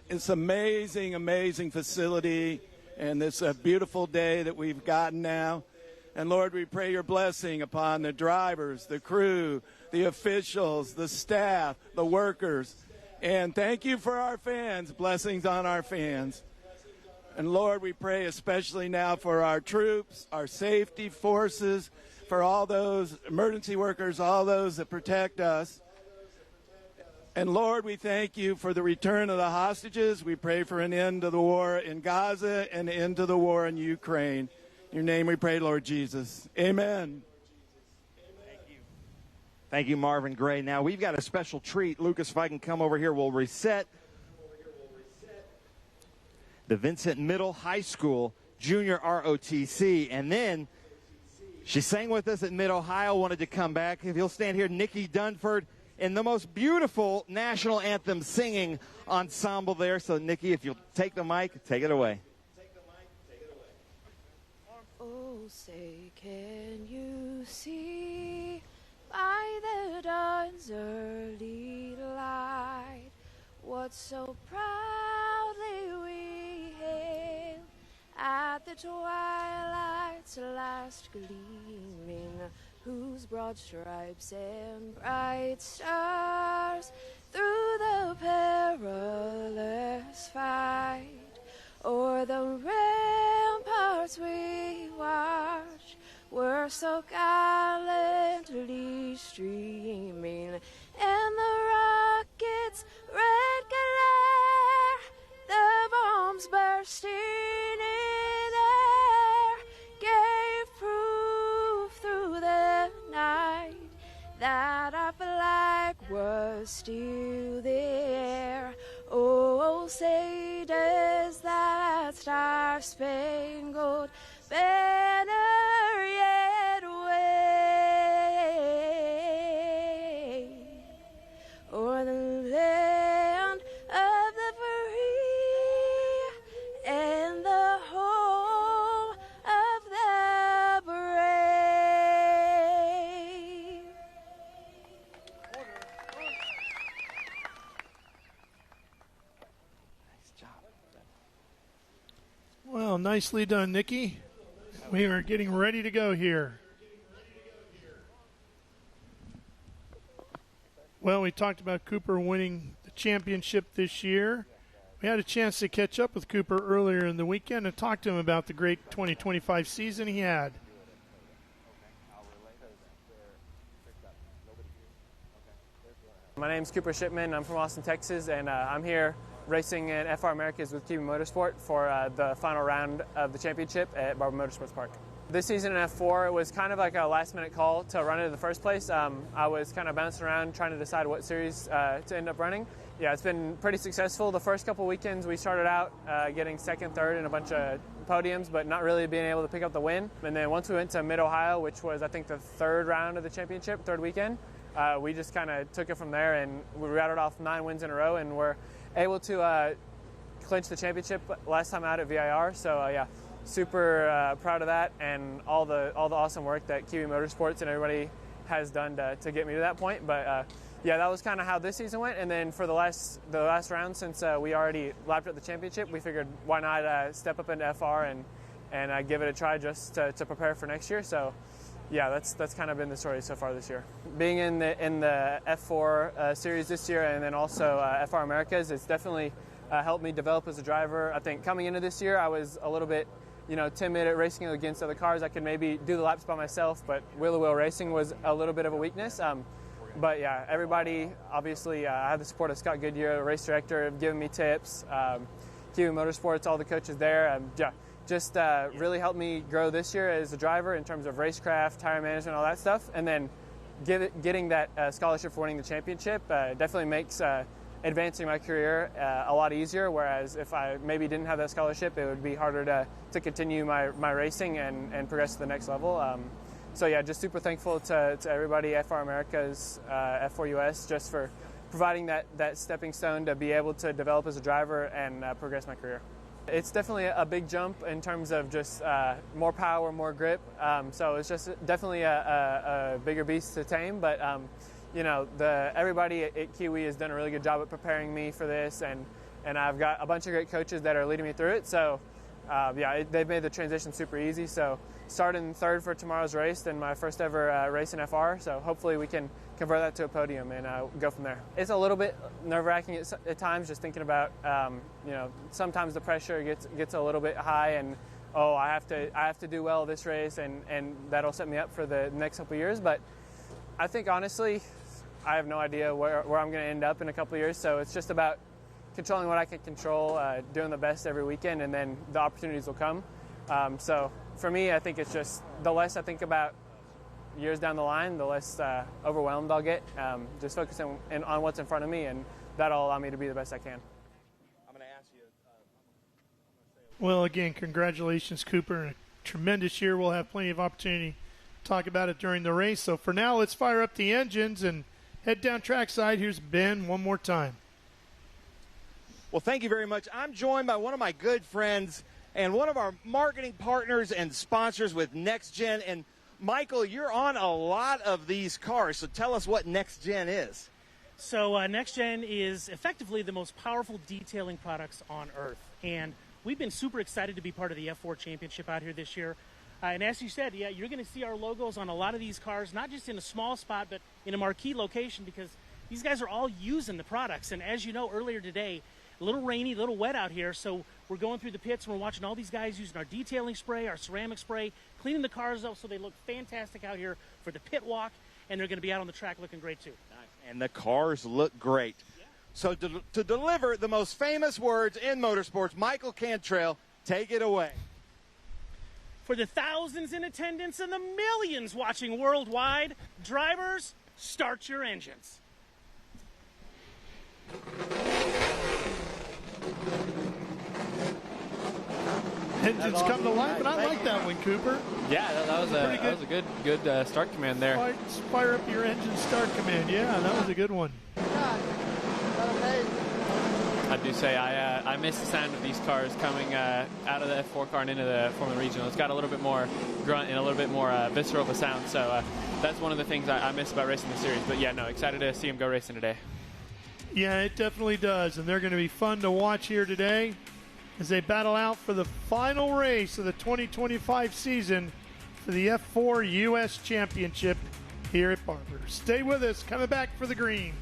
Speaker 6: It's amazing, amazing facility, and this beautiful day that we've gotten now. And Lord, we pray your blessing upon the drivers, the crew, the officials, the staff, the workers. And thank you for our fans, blessings on our fans. And Lord, we pray especially now for our troops, our safety forces, for all those emergency workers, all those that protect us. And Lord, we thank you for the return of the hostages. We pray for an end to the war in Gaza and an end to the war in Ukraine. In your name we pray, Lord Jesus. Amen.
Speaker 1: Thank you, Marvin Gray. Now, we've got a special treat. Lucas, if I can come over here, we'll reset the Vincent Middle High School Junior ROTC. And then she sang with us at Mid-Ohio, wanted to come back. If you'll stand here, Nikki Dunford in the most beautiful national anthem singing ensemble there. So, Nikki, if you'll take the mic, take it away.
Speaker 8: Oh, say, can you see by the dawn's early light what so proudly we hailed at the twilight's last gleaming, whose broad stripes and bright stars through the perilous fight o'er the ramparts we watched were so gallantly streaming, and the rockets' red glare, the bombs bursting in air, gave proof through the night that our flag was still there. Oh, say does that star-spangled banner yet wave o'er the land of the free
Speaker 2: Well, nicely done, Nikki. We are getting ready to go here. Well, we talked about Cooper winning the championship this year. We had a chance to catch up with Cooper earlier in the weekend and talk to him about the great 2025 season he had.
Speaker 9: My name's Cooper Shipman. I'm from Austin, Texas, and I'm here racing in FR Americas with Podium Motorsport for the final round of the championship at Barber Motorsports Park. This season in F4, it was kind of like a last-minute call to run it in the first place. I was kind of bouncing around trying to decide what series to end up running. Yeah, it's been pretty successful. The first couple weekends, we started out getting second, third, and a bunch of podiums, but not really being able to pick up the win. And then once we went to Mid-Ohio, which was, I think, the third round of the championship, third weekend, we just kind of took it from there, and we rattled off 9 wins in a row, and were able to clinch the championship last time out at VIR. So yeah, super proud of that, and all the awesome work that Kiwi Motorsports and everybody has done to get me to that point. But yeah, that was kind of how this season went. And then for the last round, since we already lapped up the championship, we figured why not step up into FR and give it a try just to prepare for next year. So yeah, that's kind of been the story so far this year. Being in the F4 series this year, and then also FR Americas, it's definitely helped me develop as a driver. I think coming into this year, I was a little bit, timid at racing against other cars. I could maybe do the laps by myself, but wheel-to-wheel racing was a little bit of a weakness. But yeah, everybody, obviously, I had the support of Scott Goodyear, the race director, giving me tips. Kiwi Motorsports, all the coaches there. Yeah, just really helped me grow this year as a driver in terms of racecraft, tire management, all that stuff. And then getting that scholarship for winning the championship definitely makes advancing my career a lot easier, whereas if I maybe didn't have that scholarship, it would be harder to continue my racing and progress to the next level. So yeah, just super thankful to everybody, FR Americas, F4 US, just for providing that stepping stone to be able to develop as a driver and progress my career. It's definitely a big jump in terms of just more power, more grip. So it's just definitely a bigger beast to tame. But everybody at Kiwi has done a really good job at preparing me for this, and I've got a bunch of great coaches that are leading me through it. So yeah, they've made the transition super easy. So starting third for tomorrow's race, then my first ever race in FR. So hopefully we can convert that to a podium and go from there. It's a little bit nerve-wracking at times, just thinking about sometimes the pressure gets a little bit high, and I have to do well this race, and that'll set me up for the next couple of years. But I think honestly, I have no idea where I'm going to end up in a couple of years. So it's just about controlling what I can control, doing the best every weekend, and then the opportunities will come. So for me, I think it's just the less I think about years down the line, the less overwhelmed I'll get. Just focusing on what's in front of me, and that'll allow me to be the best I can.
Speaker 1: I'm going to ask you.
Speaker 2: Well, again, congratulations, Cooper. A tremendous year. We'll have plenty of opportunity to talk about it during the race. So for now, let's fire up the engines and head down trackside. Here's Ben one more time.
Speaker 1: Well, thank you very much. I'm joined by one of my good friends and one of our marketing partners and sponsors with Next Gen. And Michael, you're on a lot of these cars, so tell us what Next Gen is.
Speaker 16: So Next Gen is effectively the most powerful detailing products on Earth. And we've been super excited to be part of the F4 Championship out here this year. And as you said, yeah, you're going to see our logos on a lot of these cars, not just in a small spot, but in a marquee location, because these guys are all using the products. And as you know, earlier today, a little rainy, a little wet out here, so we're going through the pits and we're watching all these guys using our detailing spray, our ceramic spray, cleaning the cars up so they look fantastic out here for the pit walk, and they're going to be out on the track looking great too.
Speaker 1: And the cars look great. Yeah. So to deliver the most famous words in motorsports, Michael Cantrell, take it away.
Speaker 16: For the thousands in attendance and the millions watching worldwide, drivers, start your engines.
Speaker 2: Engines come to life, and I like that one, Cooper.
Speaker 23: Yeah, that was a good start command there.
Speaker 2: Fire up your engine start command. Yeah, that was a good one.
Speaker 23: I do say I miss the sound of these cars coming out of the F4 car and into the Formula Regional. It's got a little bit more grunt and a little bit more visceral of a sound. So that's one of the things I miss about racing the series. But yeah, no, excited to see them go racing today.
Speaker 2: Yeah, it definitely does, and they're going to be fun to watch here today. as they battle out for the final race of the 2025 season for the F4 U.S. Championship here at Barber. Stay with us, coming back for the green.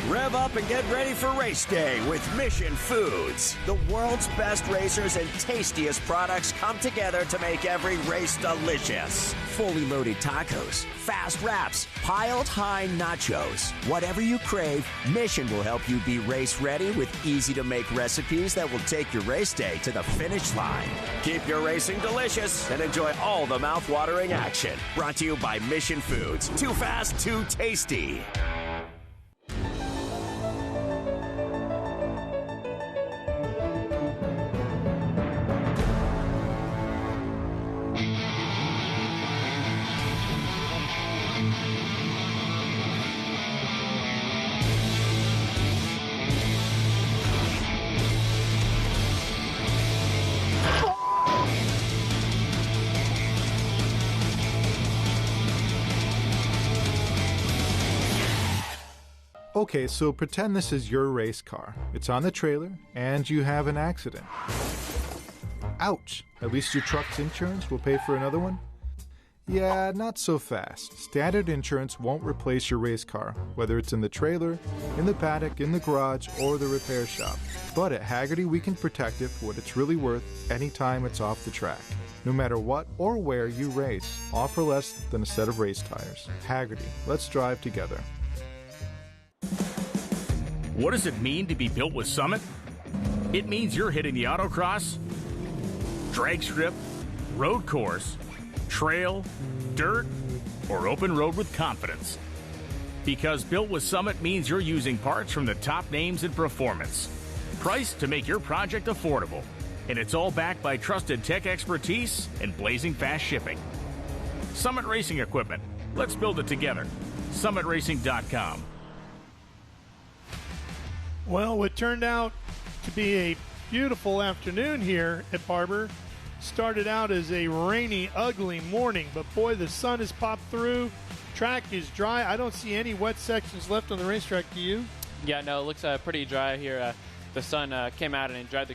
Speaker 11: Rev up and get ready for race day with Mission Foods. The world's best racers and tastiest products come together to make every race delicious. Fully loaded tacos, fast wraps, piled high nachos. Whatever you crave, Mission will help you be race ready with easy to make recipes that will take your race day to the finish line. Keep your racing delicious and enjoy all the mouth-watering action. Brought to you by Mission Foods. Too fast, too tasty.
Speaker 15: Okay, so pretend this is your race car. It's on the trailer, and you have an accident. Ouch! At least your truck's insurance will pay for another one? Yeah, not so fast. Standard insurance won't replace your race car, whether it's in the trailer, in the paddock, in the garage, or the repair shop. But at Hagerty, we can protect it for what it's really worth anytime it's off the track. No matter what or where you race, offer less than a set of race tires. Hagerty, let's drive together.
Speaker 22: What does it mean to be built with Summit? It means you're hitting the autocross, drag strip, road course, trail, dirt, or open road with confidence. Because built with Summit means you're using parts from the top names in performance, priced to make your project affordable. And it's all backed by trusted tech expertise and blazing fast shipping. Summit Racing Equipment. Let's build it together. SummitRacing.com.
Speaker 2: Well, what turned out to be a beautiful afternoon here at Barber started out as a rainy, ugly morning, but boy, the sun has popped through. Track is dry. I don't see any wet sections left on the racetrack. Do you?
Speaker 23: Yeah, no, it looks pretty dry here. The sun came out and it dried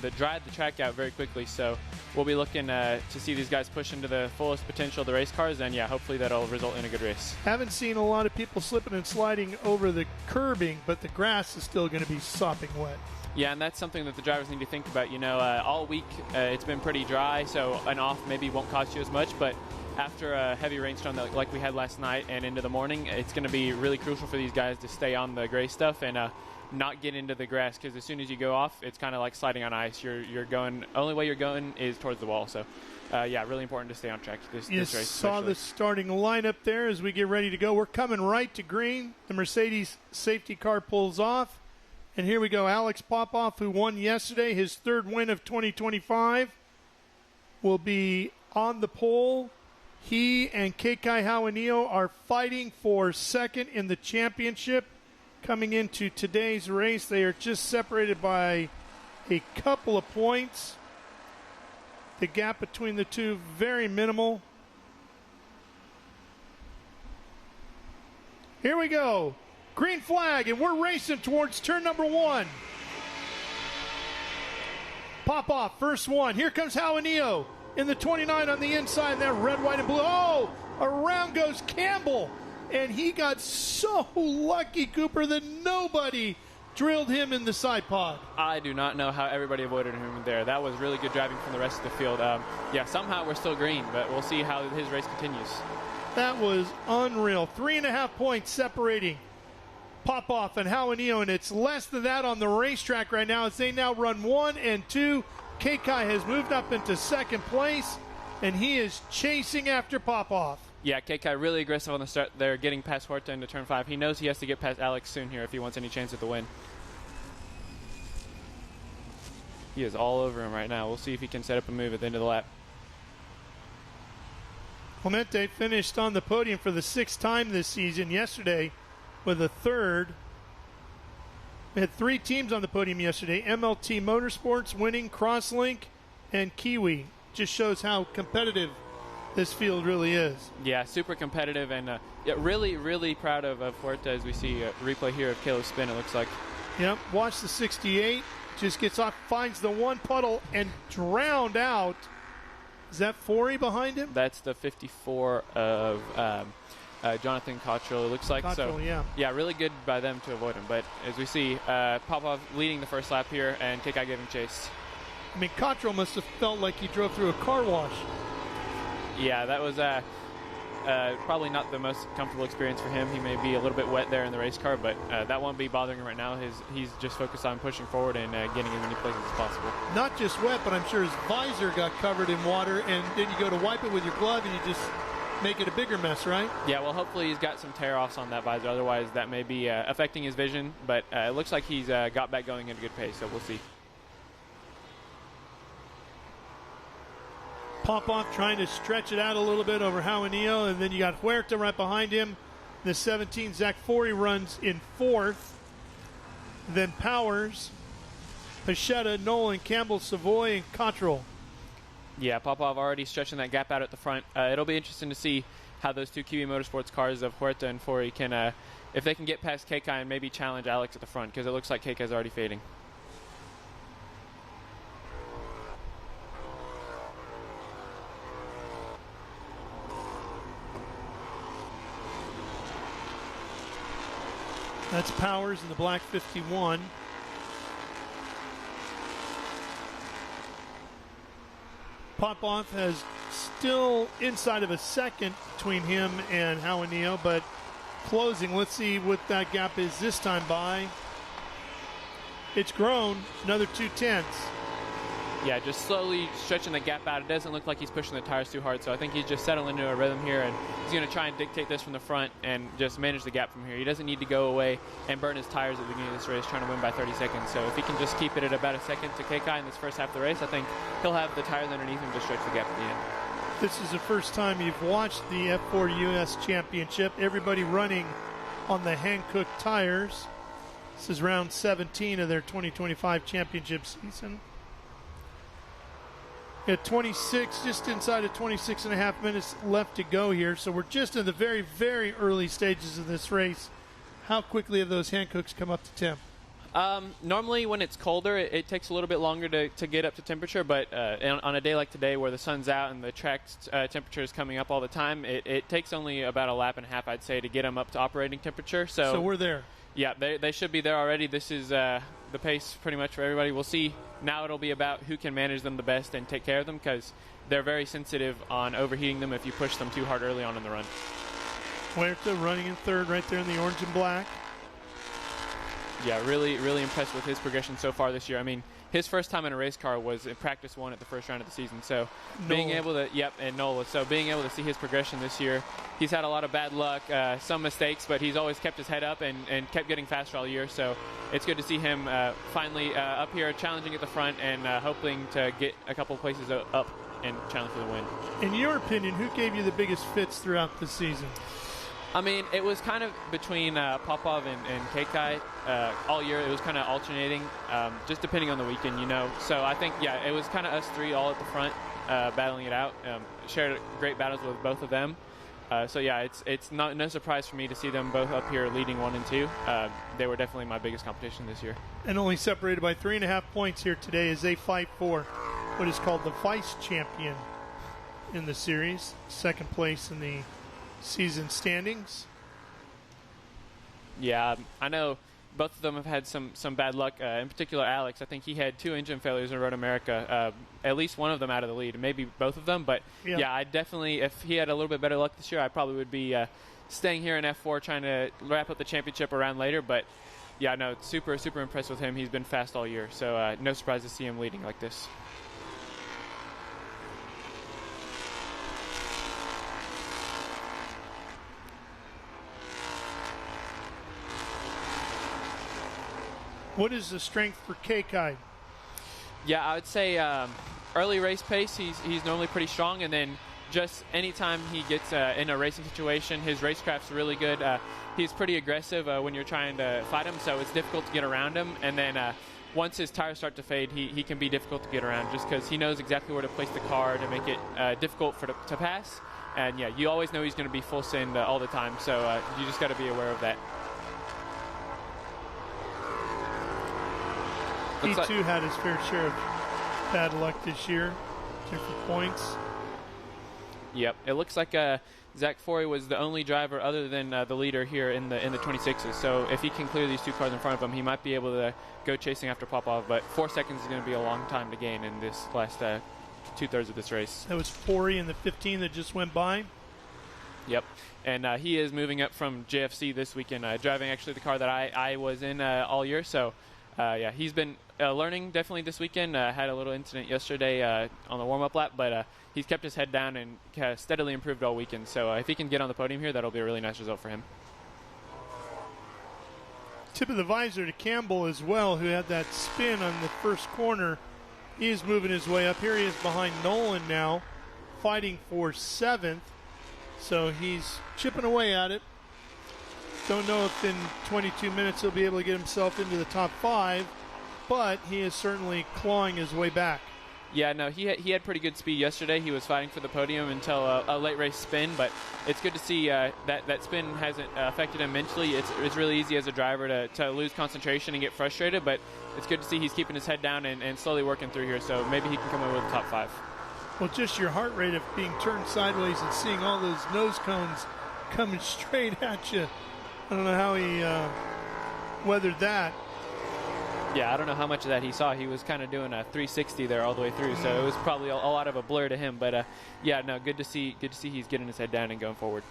Speaker 23: the track out very quickly, so we'll be looking to see these guys push into the fullest potential of the race cars, and yeah, hopefully that'll result in a good race.
Speaker 2: Haven't seen a lot of people slipping and sliding over the curbing, but the grass is still going to be sopping wet.
Speaker 23: Yeah, and that's something that the drivers need to think about. You know, all week it's been pretty dry, so an off maybe won't cost you as much, but after a heavy rainstorm like we had last night and into the morning, it's going to be really crucial for these guys to stay on the gray stuff and not get into the grass, because as soon as you go off, it's kind of like sliding on ice. You're going, only way you're going is towards the wall. So, yeah, really important to stay on track this race.
Speaker 2: You saw the starting lineup there as we get ready to go. We're coming right to green. The Mercedes safety car pulls off. And here we go. Alex Popoff, who won yesterday, his third win of 2025, will be on the pole. He and Keikai Hauanio are fighting for second in the championship. Coming into today's race, they are just separated by a couple of points. The gap between the two, very minimal. Here we go. Green flag, and we're racing towards turn number one. Popoff, first one. Here comes Hauanio in the 29 on the inside there, red, white, and blue. Oh, around goes Campbell. And he got so lucky, Cooper, that nobody drilled him in the side pod.
Speaker 23: I do not know how everybody avoided him there. That was really good driving from the rest of the field. Yeah, somehow we're still green, but we'll see how his race continues.
Speaker 2: That was unreal. 3.5 points separating Popoff and Hauanio, and it's less than that on the racetrack right now as they now run 1 and 2. Keikai has moved up into second place, and he is chasing after Popoff.
Speaker 23: Yeah, Keikai really aggressive on the start there, getting past Horta into turn 5. He knows he has to get past Alex soon here if he wants any chance at the win. He is all over him right now. We'll see if he can set up a move at the end of the lap.
Speaker 2: Clemente finished on the podium for the 6th time this season yesterday with a third. We had 3 teams on the podium yesterday. MLT Motorsports winning, Crosslink, and Kiwi. Just shows how competitive this field really is.
Speaker 23: Yeah, super competitive, and yeah, really, really proud of Horta as we see a replay here of Caleb's spin, it looks like.
Speaker 2: Yep, watch the 68. Just gets off, finds the one puddle, and drowned out. Is that Forey behind him?
Speaker 23: That's the 54 of Jonathan Cottrell, it looks like.
Speaker 2: Cottrell,
Speaker 23: so,
Speaker 2: yeah.
Speaker 23: really good by them to avoid him. But as we see, Popov leading the first lap here, and KK giving chase.
Speaker 2: I mean, Cottrell must have felt like he drove through a car wash.
Speaker 23: Yeah, that was probably not the most comfortable experience for him. He may be a little bit wet there in the race car, but that won't be bothering him right now. He's just focused on pushing forward and getting as many places as possible.
Speaker 2: Not just wet, but I'm sure his visor got covered in water, and then you go to wipe it with your glove, and you just make it a bigger mess, right?
Speaker 23: Yeah, well, hopefully he's got some tear-offs on that visor. Otherwise, that may be affecting his vision, but it looks like he's got back going at a good pace, so we'll see.
Speaker 2: Popov trying to stretch it out a little bit over Jaramillo, and then you got Huerta right behind him. The 17, Zach Forey runs in 4th. Then Powers, Pachetta, Nolan, Campbell, Savoy, and Cottrell.
Speaker 23: Yeah, Popov already stretching that gap out at the front. It'll be interesting to see how those two QB Motorsports cars of Huerta and Forey can, if they can get past KK and maybe challenge Alex at the front, because it looks like KK is already fading.
Speaker 2: That's Powers in the black 51. Popov has still inside of a second between him and Jaramillo, but closing. Let's see what that gap is this time by. It's grown another 2/10.
Speaker 23: Yeah, just slowly stretching the gap out. It doesn't look like he's pushing the tires too hard, so I think he's just settling into a rhythm here, and he's going to try and dictate this from the front and just manage the gap from here. He doesn't need to go away and burn his tires at the beginning of this race trying to win by 30 seconds. So if he can just keep it at about a second to KK in this first half of the race, I think he'll have the tires underneath him to stretch the gap at the end.
Speaker 2: This is the first time you've watched the F4 US Championship. Everybody running on the Hankook tires. This is round 17 of their 2025 championship season. Got 26, just inside of 26 and a half minutes left to go here. So we're just in the very, very early stages of this race. How quickly have those Hankooks come up to temp?
Speaker 23: Normally when it's colder, it takes a little bit longer to get up to temperature, but on a day like today where the sun's out and the track temperature is coming up all the time, it takes only about a lap and a half, I'd say, to get them up to operating temperature. So
Speaker 2: we're there.
Speaker 23: Yeah, they should be there already. This is the pace pretty much for everybody. We'll see. Now it'll be about who can manage them the best and take care of them, because they're very sensitive on overheating them if you push them too hard early on in the run.
Speaker 2: Huerta running in 3rd right there in the orange and black.
Speaker 23: Yeah, really, really impressed with his progression so far this year. I mean, his first time in a race car was in practice 1 at the first round of the season. So being able to, and Nola. So being able to see his progression this year, he's had a lot of bad luck, some mistakes, but he's always kept his head up and kept getting faster all year. So it's good to see him finally up here challenging at the front and hoping to get a couple places up and challenge for the win.
Speaker 2: In your opinion, who gave you the biggest fits throughout the season?
Speaker 23: I mean, it was kind of between Popov and KK all year. It was kind of alternating, just depending on the weekend, you know. So I think, it was kind of us three all at the front battling it out. Shared great battles with both of them. It's no surprise for me to see them both up here leading 1 and 2. They were definitely my biggest competition this year.
Speaker 2: And only separated by 3.5 points here today as they fight for what is called the vice champion in the series. 2nd place in the season standings.
Speaker 23: Yeah, I know both of them have had some bad luck. In particular, Alex, I think he had 2 engine failures in Road America. At least one of them out of the lead, maybe both of them. But I definitely, if he had a little bit better luck this year, I probably would be staying here in F4 trying to wrap up the championship around later. But no, super impressed with him. He's been fast all year, so no surprise to see him leading like this.
Speaker 2: What is the strength for KK?
Speaker 23: Yeah, I would say early race pace, he's normally pretty strong, and then just anytime he gets in a racing situation, his racecraft's really good. He's pretty aggressive when you're trying to fight him, so it's difficult to get around him. And then once his tires start to fade, he can be difficult to get around just because he knows exactly where to place the car to make it difficult to pass. And you always know he's going to be full send all the time, so you just got to be aware of that.
Speaker 2: T2 had his fair share of bad luck this year, different points.
Speaker 23: Yep, it looks like Zach Forey was the only driver other than the leader here in the 26s. So if he can clear these two cars in front of him, he might be able to go chasing after Popov. But 4 seconds is going to be a long time to gain in this last 2/3 of this race.
Speaker 2: That was Forey in the 15 that just went by.
Speaker 23: Yep, and he is moving up from JFC this weekend, driving actually the car that I was in all year. So yeah, he's been learning definitely this weekend. Had a little incident yesterday on the warm-up lap, but he's kept his head down and steadily improved all weekend. So if he can get on the podium here, that'll be a really nice result for him.
Speaker 2: Tip of the visor to Campbell as well, who had that spin on the first corner. He is moving his way up. Here he is behind Nolan now, fighting for 7th. So he's chipping away at it. Don't know if in 22 minutes he'll be able to get himself into the top 5, but he is certainly clawing his way back.
Speaker 23: Yeah, no, he had pretty good speed yesterday. He was fighting for the podium until a late race spin, but it's good to see that spin hasn't affected him mentally. It's really easy as a driver to lose concentration and get frustrated, but it's good to see he's keeping his head down and slowly working through here, so maybe he can come away with the top 5.
Speaker 2: Well, just your heart rate of being turned sideways and seeing all those nose cones coming straight at you. I don't know how he weathered that.
Speaker 23: Yeah, I don't know how much of that he saw. He was kind of doing a 360 there all the way through, so it was probably a lot of a blur to him. But yeah, no, good to see he's getting his head down and going forward.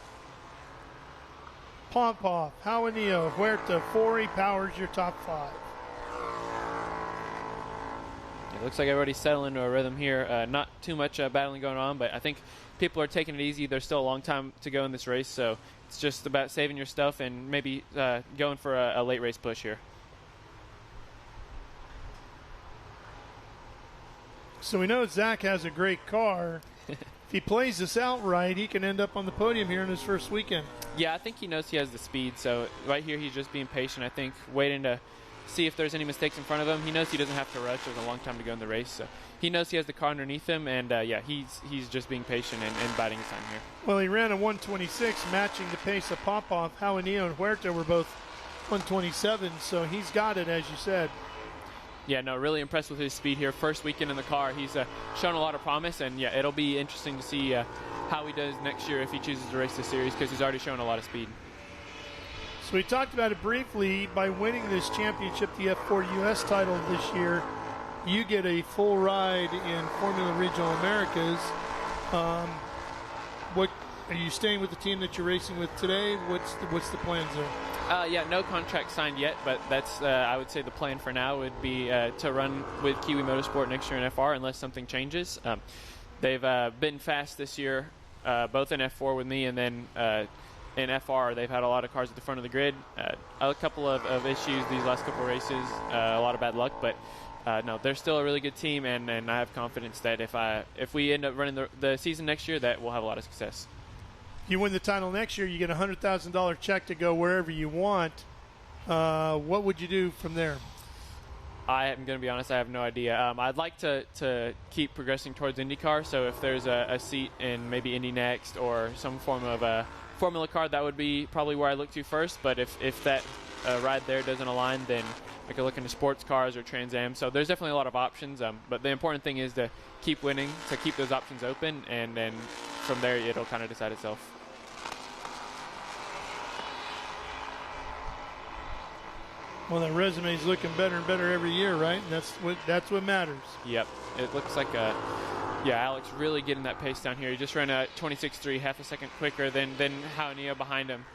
Speaker 2: Popov, Jaramillo, Huerta, Forey powers your top 5.
Speaker 23: It looks like everybody's settling into a rhythm here. Not too much battling going on, but I think people are taking it easy. There's still a long time to go in this race, so it's just about saving your stuff and maybe going for a late race push here.
Speaker 2: So we know Zach has a great car. If he plays this out right, he can end up on the podium here in his first weekend.
Speaker 23: Yeah, I think he knows he has the speed. So right here, he's just being patient, I think, waiting to see if there's any mistakes in front of him. He knows he doesn't have to rush. There's a long time to go in the race. So he knows he has the car underneath him. And, yeah, he's just being patient and biding his time here.
Speaker 2: Well, he ran a 126, matching the pace of Popov. Jaramillo and Huerta were both 127, so he's got it, as you said.
Speaker 23: Yeah, no, really impressed with his speed here. First weekend in the car, he's shown a lot of promise, and yeah, it'll be interesting to see how he does next year if he chooses to race the series, because he's already shown a lot of speed.
Speaker 2: So we talked about it briefly. By winning this championship, the F4 US title this year, you get a full ride in Formula Regional Americas. What are you staying with the team that you're racing with today? What's the plans there?
Speaker 23: Yeah, no contract signed yet, but that's I would say the plan for now would be to run with Kiwi Motorsport next year in FR unless something changes. They've been fast this year, both in F4 with me and then in FR. They've had a lot of cars at the front of the grid. A couple of issues these last couple of races, a lot of bad luck, but no, they're still a really good team, and I have confidence that if we end up running the season next year, that we'll have a lot of success.
Speaker 2: You win the title next year, you get a $100,000 check to go wherever you want. What would you do from there?
Speaker 23: I am going to be honest, I have no idea. I'd like to keep progressing towards IndyCar, so if there's a seat in maybe Indy Next or some form of a Formula car, that would be probably where I look to first. But if that ride there doesn't align, then I could look into sports cars or Trans Am. So there's definitely a lot of options. But the important thing is to keep winning, to keep those options open, and then from there it'll kind of decide itself.
Speaker 2: Well, that resume is looking better and better every year, right? That's what matters.
Speaker 23: Yep. It looks like Alex really getting that pace down here. He just ran a 26.3, half a second quicker than Jaramillo behind him.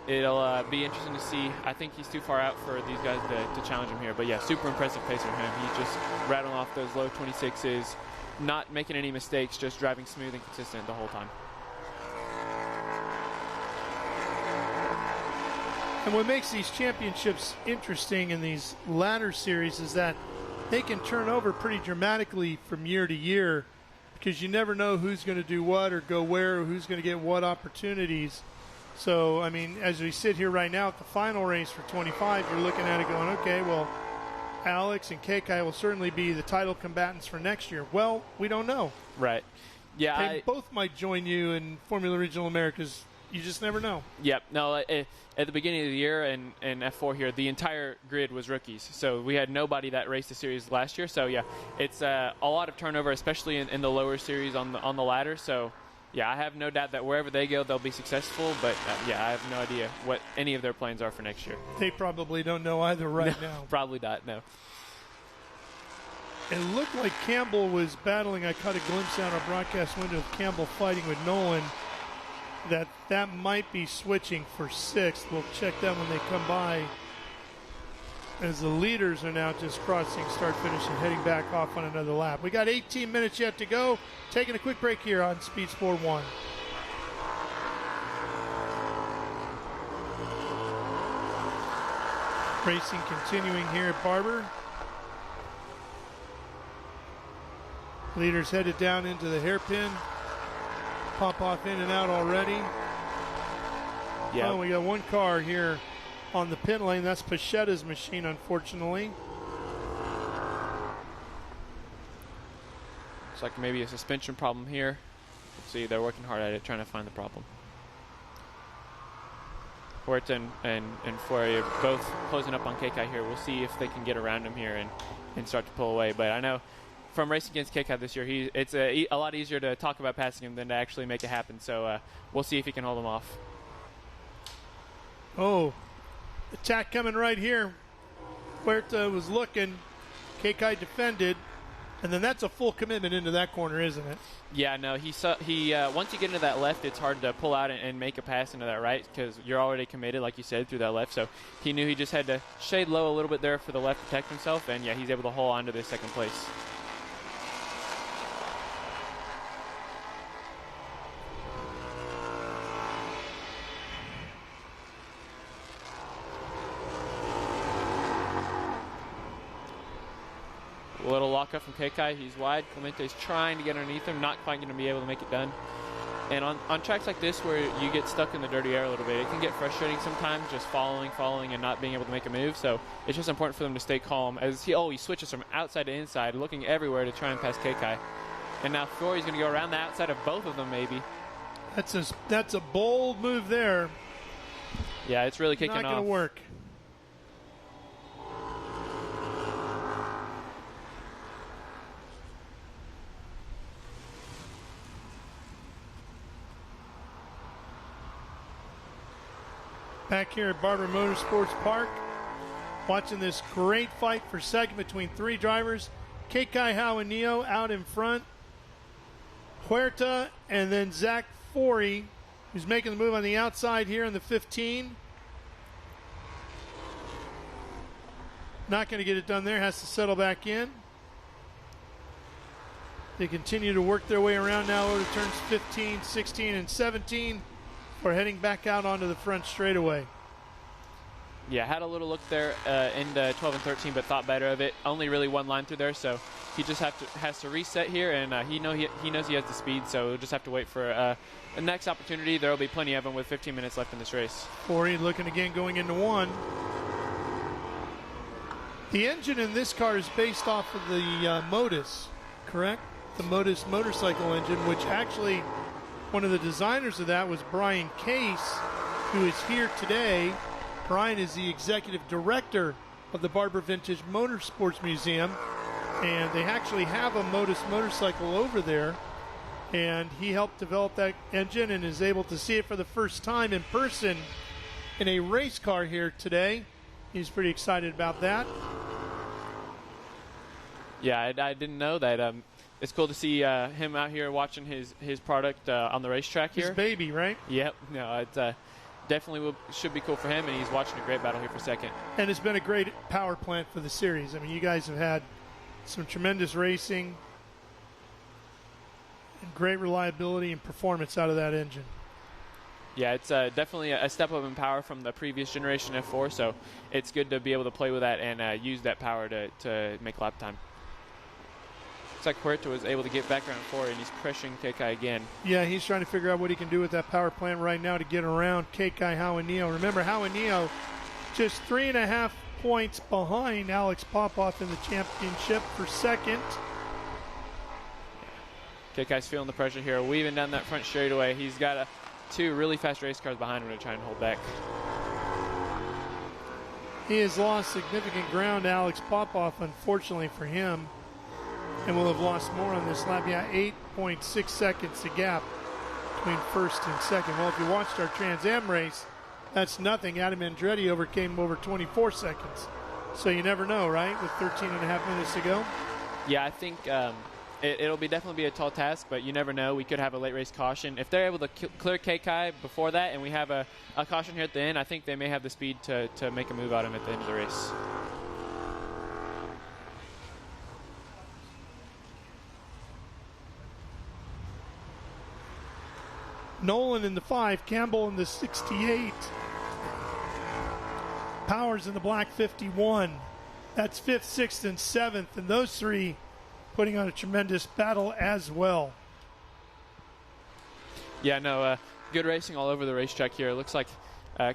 Speaker 23: It'll be interesting to see. I think he's too far out for these guys to challenge him here. But yeah, super impressive pace from him. He's just rattling off those low 26s, not making any mistakes, just driving smooth and consistent the whole time.
Speaker 2: And what makes these championships interesting in these ladder series is that they can turn over pretty dramatically from year to year, because you never know who's going to do what or go where, or who's going to get what opportunities. So, I mean, as we sit here right now at the final race for 25, you're looking at it going, okay, well, Alex and Kekai will certainly be the title combatants for next year. Well, we don't know.
Speaker 23: Right. Yeah.
Speaker 2: They both might join you in Formula Regional Americas you just never know.
Speaker 23: Yep. No, at the beginning of the year in F4 here, the entire grid was rookies. So we had nobody that raced the series last year. So, yeah, it's a lot of turnover, especially in the lower series on the ladder. So, yeah, I have no doubt that wherever they go, they'll be successful. But, yeah, I have no idea what any of their plans are for next year.
Speaker 2: They probably don't know either now.
Speaker 23: Probably not, no.
Speaker 2: It looked like Campbell was battling. I caught a glimpse out our broadcast window of Campbell fighting with Nolan. That might be switching for 6th. We'll check that when they come by. As the leaders are now just crossing, start, finish, and heading back off on another lap. We got 18 minutes yet to go. Taking a quick break here on Speed Sport 1. Racing continuing here at Barber. Leaders headed down into the hairpin. Pop off in and out already.
Speaker 23: Yeah.
Speaker 2: Oh, we got one car here on the pit lane. That's Pachetta's machine, unfortunately.
Speaker 23: Looks like maybe a suspension problem here. Let's see, they're working hard at it, trying to find the problem. Huerta and Fourier both closing up on Kekai here. We'll see if they can get around him here and start to pull away. But I know from racing against Kekai this year, it's a lot easier to talk about passing him than to actually make it happen. So we'll see if he can hold him off.
Speaker 2: Oh, attack coming right here. Huerta was looking. Kekai defended. And then that's a full commitment into that corner, isn't it?
Speaker 23: Yeah, no. He once you get into that left, it's hard to pull out and make a pass into that right because you're already committed, like you said, through that left. So he knew he just had to shade low a little bit there for the left to protect himself. And, yeah, he's able to hold on to this second place. A little lockup from Kekai. He's wide. Clemente's trying to get underneath him, not quite going to be able to make it done. And on tracks like this where you get stuck in the dirty air a little bit, it can get frustrating sometimes just following, and not being able to make a move. So it's just important for them to stay calm. As he switches from outside to inside, looking everywhere to try and pass Kekai. And now Fiori's going to go around the outside of both of them maybe.
Speaker 2: That's a bold move there.
Speaker 23: Yeah, it's really kicking off.
Speaker 2: Not going to work. Back here at Barber Motorsports Park, watching this great fight for second between 3 drivers. Kekai Hauanio out in front. Huerta and then Zach Forey, who's making the move on the outside here in the 15. Not going to get it done there, has to settle back in. They continue to work their way around now over turns 15, 16, and 17. We're heading back out onto the front straightaway.
Speaker 23: Yeah, had a little look there into 12 and 13, but thought better of it. Only really one line through there, so he just has to reset here, and he knows he has the speed, so we'll just have to wait for a next opportunity. There will be plenty of them with 15 minutes left in this race.
Speaker 2: Forey looking again going into 1. The engine in this car is based off of the Modus, correct? The Modus motorcycle engine, which actually one of the designers of that was Brian Case, who is here today. Brian is the executive director of the Barber Vintage Motorsports Museum, and they actually have a Modus motorcycle over there, and he helped develop that engine and is able to see it for the first time in person in a race car here today. He's pretty excited about that.
Speaker 23: Yeah, I didn't know that. It's cool to see him out here watching his product on the racetrack here.
Speaker 2: His baby, right?
Speaker 23: Yep. No, it definitely should be cool for him, and he's watching a great battle here for second.
Speaker 2: And it's been a great power plant for the series. I mean, you guys have had some tremendous racing and great reliability and performance out of that engine.
Speaker 23: Yeah, it's definitely a step up in power from the previous generation F4, so it's good to be able to play with that and use that power to make lap time. Looks like Huerta was able to get back around 4, and he's pressuring Kekai again.
Speaker 2: Yeah, he's trying to figure out what he can do with that power plant right now to get around Kekai Hauanio. Remember, Hauanio just 3.5 points behind Alex Popoff in the championship for second.
Speaker 23: Kekai's feeling the pressure here, weaving down that front straightaway. He's got two really fast race cars behind him to try and hold back.
Speaker 2: He has lost significant ground, Alex Popoff, unfortunately for him, and will have lost more on this lap. Yeah, 8.6 seconds the gap between first and second. Well, if you watched our Trans Am race, that's nothing. Adam Andretti overcame over 24 seconds. So you never know, right, with 13 and a half minutes to go?
Speaker 23: Yeah, I think it'll definitely be a tall task, but you never know. We could have a late race caution. If they're able to clear KK before that and we have a caution here at the end, I think they may have the speed to make a move on him at the end of the race.
Speaker 2: Nolan in the 5, Campbell in the 68. Powers in the black 51. That's 5th, 6th, and 7th, and those three putting on a tremendous battle as well.
Speaker 23: Yeah, no, good racing all over the racetrack here. It looks like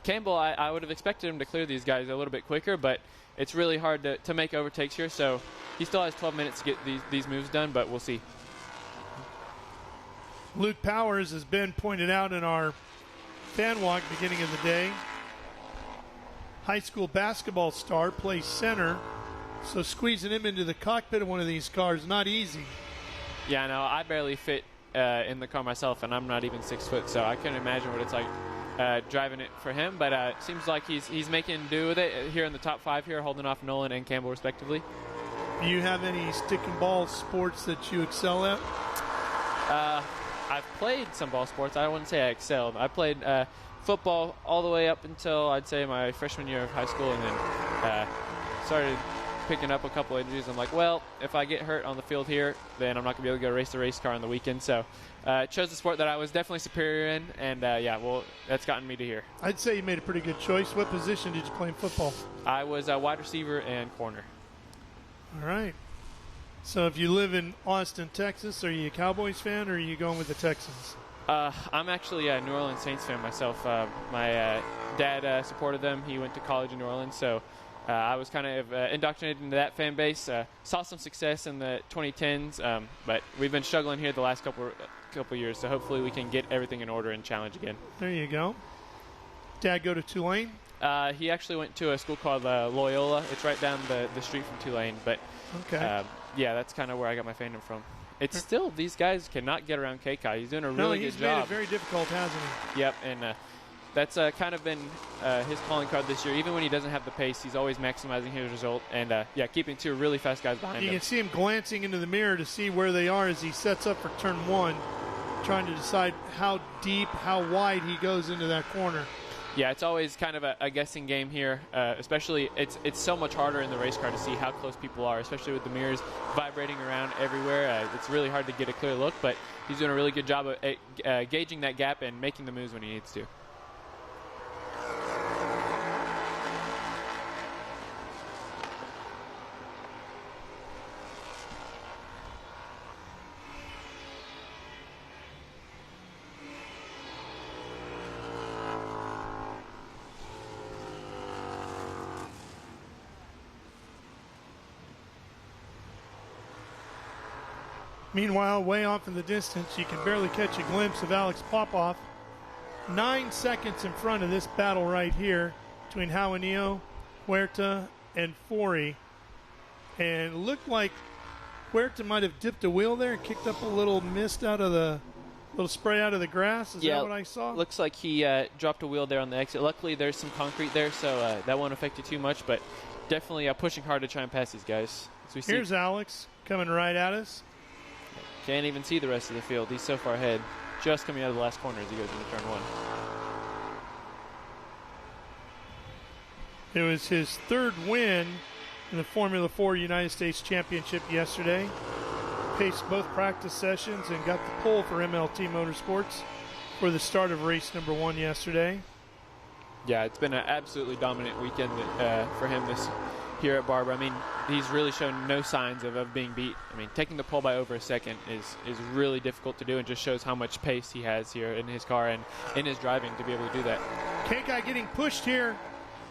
Speaker 23: Campbell, I would have expected him to clear these guys a little bit quicker, but it's really hard to make overtakes here, so he still has 12 minutes to get these moves done, but we'll see.
Speaker 2: Luke Powers has been pointed out in our fan walk beginning of the day. High school basketball star, plays center, so squeezing him into the cockpit of one of these cars, not easy.
Speaker 23: Yeah, no, I barely fit in the car myself, and I'm not even 6 foot, so I couldn't imagine what it's like driving it for him, but it seems like he's making do with it here in the top 5 here, holding off Nolan and Campbell respectively.
Speaker 2: Do you have any stick and ball sports that you excel at?
Speaker 23: I've played some ball sports. I wouldn't say I excelled. I played football all the way up until, I'd say, my freshman year of high school, and then started picking up a couple injuries. I'm like, well, if I get hurt on the field here, then I'm not going to be able to go race the race car on the weekend. So chose the sport that I was definitely superior in, and yeah, well, that's gotten me to here.
Speaker 2: I'd say you made a pretty good choice. What position did you play in football?
Speaker 23: I was a wide receiver and corner.
Speaker 2: All right. So if you live in Austin, Texas, are you a Cowboys fan or are you going with the Texans?
Speaker 23: I'm actually a New Orleans Saints fan myself. My dad supported them. He went to college in New Orleans, so I was kind of indoctrinated into that fan base. Saw some success in the 2010s, but we've been struggling here the last couple years, so hopefully we can get everything in order and challenge again.
Speaker 2: There you go. Dad go to Tulane?
Speaker 23: He actually went to a school called Loyola. It's right down the street from Tulane, but
Speaker 2: okay.
Speaker 23: Yeah, that's kind of where I got my fandom from. It's still, these guys cannot get around KK. He's doing a really good job.
Speaker 2: He's made it very difficult, hasn't he?
Speaker 23: Yep, and that's kind of been his calling card this year. Even when he doesn't have the pace, he's always maximizing his result, and yeah, keeping two really fast guys behind him.
Speaker 2: You can see him glancing into the mirror to see where they are as he sets up for turn 1, trying to decide how deep, how wide he goes into that corner.
Speaker 23: Yeah, it's always kind of a guessing game here, especially it's so much harder in the race car to see how close people are, especially with the mirrors vibrating around everywhere. It's really hard to get a clear look, but he's doing a really good job of gauging that gap and making the moves when he needs to.
Speaker 2: Meanwhile, way off in the distance, you can barely catch a glimpse of Alex Popoff. 9 seconds in front of this battle right here between Jaunillo, Huerta, and Forey. And it looked like Huerta might have dipped a wheel there and kicked up a little mist out of the little spray out of the grass. Is that what I saw?
Speaker 23: Looks like he dropped a wheel there on the exit. Luckily, there's some concrete there, so that won't affect you too much, but definitely pushing hard to try and pass these guys.
Speaker 2: Here's Alex coming right at us.
Speaker 23: Can't even see the rest of the field. He's so far ahead. Just coming out of the last corner as he goes into turn 1.
Speaker 2: It was his 3rd win in the Formula 4 United States Championship yesterday. Paced both practice sessions and got the pole for MLT Motorsports for the start of race number 1 yesterday.
Speaker 23: Yeah, it's been an absolutely dominant weekend for him here at Barber. I mean, he's really shown no signs of being beat. I mean, taking the pole by over a second is really difficult to do, and just shows how much pace he has here in his car and in his driving to be able to do that.
Speaker 2: KK getting pushed here.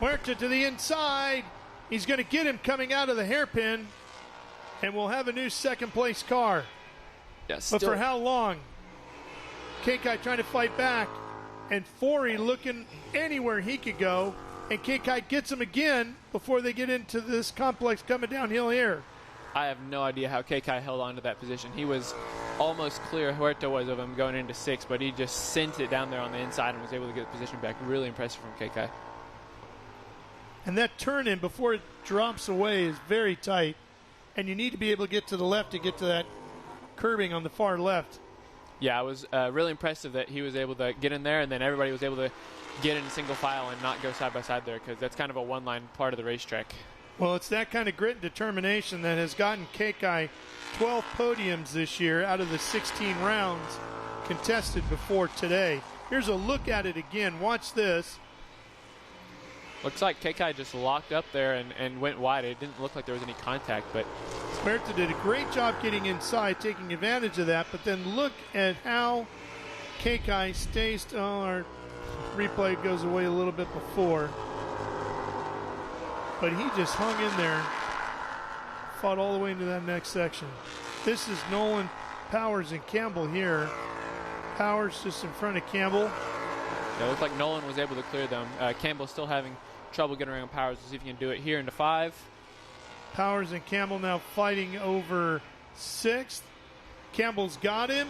Speaker 2: Huerta to the inside. He's going to get him coming out of the hairpin, and we'll have a new second-place car.
Speaker 23: Yes.
Speaker 2: But for how long? KK trying to fight back. and Forey looking anywhere he could go, and Kekai gets him again before they get into this complex coming downhill here.
Speaker 23: I have no idea how Kekai held on to that position. He was almost clear, Huerta was, of him going into 6, but he just sent it down there on the inside and was able to get the position back. Really impressive from Kekai.
Speaker 2: And that turn-in before it drops away is very tight, and you need to be able to get to the left to get to that curbing on the far left.
Speaker 23: Yeah, it was really impressive that he was able to get in there, and then everybody was able to get in single file and not go side by side there, because that's kind of a one-line part of the racetrack.
Speaker 2: Well, it's that kind of grit and determination that has gotten Kekai 12 podiums this year out of the 16 rounds contested before today. Here's a look at it again. Watch this.
Speaker 23: Looks like Kekai just locked up there and went wide. It didn't look like there was any contact, but
Speaker 2: Huerta did a great job getting inside, taking advantage of that, but then look at how Kekai stays. Oh, our replay goes away a little bit before. But he just hung in there, fought all the way into that next section. This is Nolan, Powers, and Campbell here. Powers just in front of Campbell.
Speaker 23: Yeah, it looked like Nolan was able to clear them. Campbell's still having trouble getting around Powers. We'll see if he can do it here into 5.
Speaker 2: Powers and Campbell now fighting over 6th. Campbell's got him.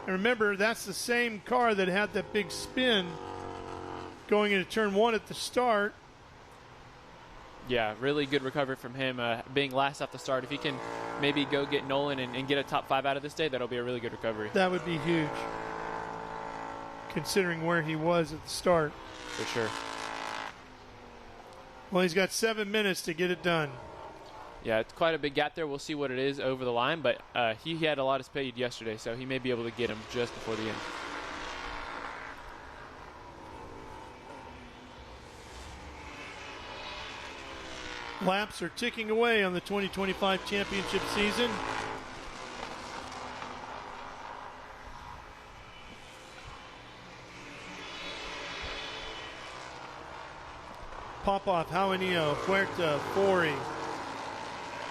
Speaker 2: And remember, that's the same car that had that big spin going into turn 1 at the start.
Speaker 23: Yeah, really good recovery from him, being last off the start. If he can maybe go get Nolan and get a top 5 out of this day, that'll be a really good recovery.
Speaker 2: That would be huge, considering where he was at the start.
Speaker 23: For sure.
Speaker 2: Well, he's got 7 minutes to get it done.
Speaker 23: Yeah, it's quite a big gap there. We'll see what it is over the line, but he had a lot of speed yesterday, so he may be able to get him just before the end.
Speaker 2: Laps are ticking away on the 2025 championship season. Popoff, Jaunillo, Huerta, Forey.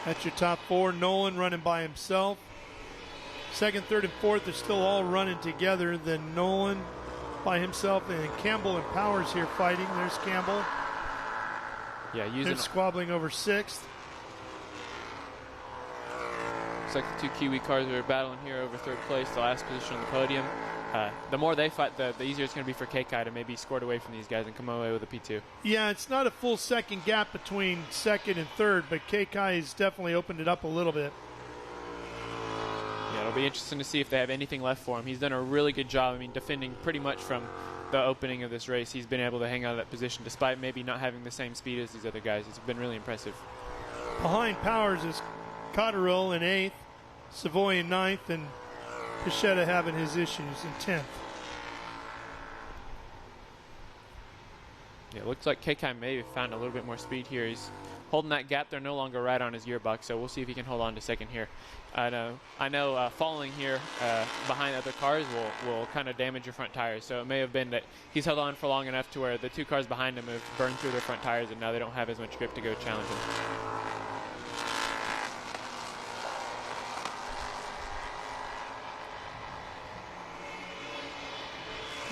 Speaker 2: That's your top 4. Nolan running by himself. 2nd, 3rd, and 4th are still all running together. Then Nolan by himself, and Campbell and Powers here fighting. There's Campbell.
Speaker 23: Yeah,
Speaker 2: they're squabbling over 6th.
Speaker 23: Looks like the 2 Kiwi cars are battling here over 3rd place, the last position on the podium. The more they fight, the easier it's going to be for Kekai to maybe scored away from these guys and come away with a P2.
Speaker 2: Yeah, it's not a full second gap between 2nd and 3rd, but Kekai has definitely opened it up a little bit.
Speaker 23: Yeah, it'll be interesting to see if they have anything left for him. He's done a really good job, defending pretty much from the opening of this race. He's been able to hang on to that position despite maybe not having the same speed as these other guys. It's been really impressive.
Speaker 2: Behind Powers is Cotterill in 8th, Savoy in 9th, and Pichetta having his issues in 10th.
Speaker 23: Yeah, it looks like Kekai maybe found a little bit more speed here. He's holding that gap. They're no longer right on his gearbox, so we'll see if he can hold on to 2nd here. I know falling here behind other cars will kind of damage your front tires, so it may have been that he's held on for long enough to where the 2 cars behind him have burned through their front tires, and now they don't have as much grip to go challenge him.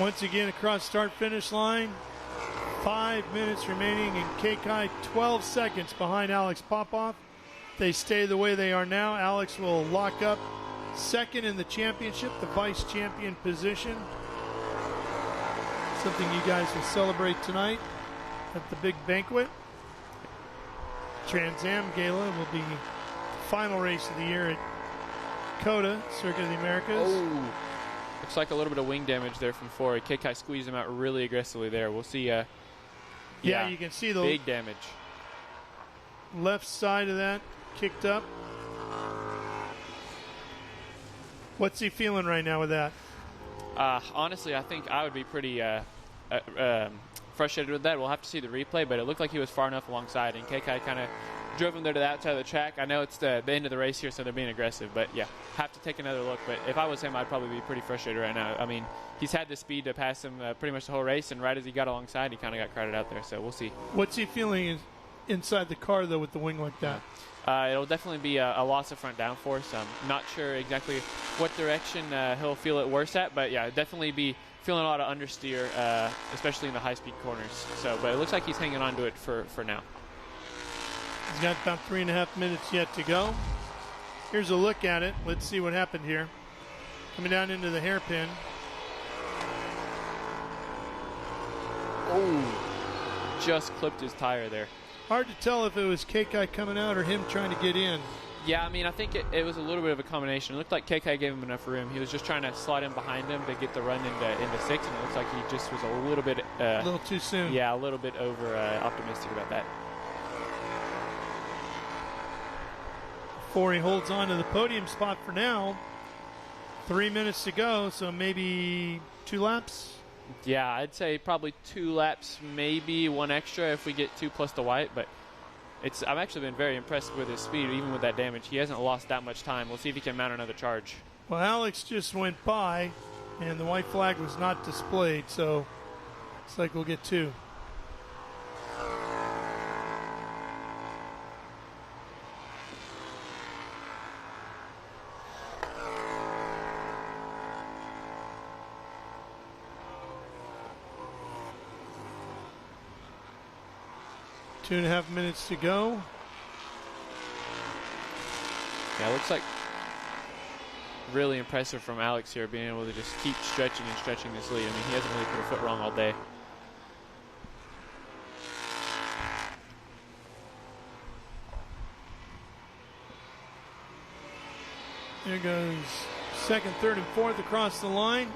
Speaker 2: Once again across start-finish line, 5 minutes remaining, and Kekai 12 seconds behind Alex Popoff. They stay the way they are now. Alex will lock up 2nd in the championship, the vice champion position. Something you guys will celebrate tonight at the big banquet. Trans Am Gala will be the final race of the year at COTA, Circuit of the Americas.
Speaker 23: Oh, looks like a little bit of wing damage there from Forey. Kekai squeezed him out really aggressively there. We'll see. Yeah,
Speaker 2: you can see the
Speaker 23: big damage.
Speaker 2: Left side of that kicked up. What's he feeling right now with that?
Speaker 23: Honestly, I think I would be pretty frustrated with that. We'll have to see the replay, but it looked like he was far enough alongside, and Kekai kind of drove him there to the outside of the track. I know it's the end of the race here, so they're being aggressive, but yeah, have to take another look. But if I was him, I'd probably be pretty frustrated right now. He's had the speed to pass him pretty much the whole race, and right as he got alongside, he kind of got crowded out there, so we'll see.
Speaker 2: What's he feeling inside the car, though, with the wing like that?
Speaker 23: It'll definitely be a loss of front downforce. I'm not sure exactly what direction he'll feel it worse at, but yeah, definitely be feeling a lot of understeer, especially in the high-speed corners. So, but it looks like he's hanging on to it for now.
Speaker 2: He's got about 3.5 minutes yet to go. Here's a look at it. Let's see what happened here. Coming down into the hairpin.
Speaker 23: Oh, just clipped his tire there.
Speaker 2: Hard to tell if it was KK coming out or him trying to get in.
Speaker 23: Yeah, I mean, I think it was a little bit of a combination. It looked like KK gave him enough room. He was just trying to slide in behind him to get the run into 6, and it looks like he just was a little bit...
Speaker 2: a little too soon.
Speaker 23: Yeah, a little bit over optimistic about that.
Speaker 2: He holds on to the podium spot for now. 3 minutes to go, so maybe 2 laps?
Speaker 23: Yeah, I'd say probably 2 laps, maybe 1 extra if we get 2 plus the white, but I've actually been very impressed with his speed, even with that damage. He hasn't lost that much time. We'll see if he can mount another charge.
Speaker 2: Well, Alex just went by, and the white flag was not displayed, so looks like we'll get 2. Two and a half minutes to go.
Speaker 23: Yeah, it looks like really impressive from Alex here, being able to just keep stretching and stretching this lead. I mean, he hasn't really put a foot wrong all day.
Speaker 2: There goes second, third, and fourth across the line.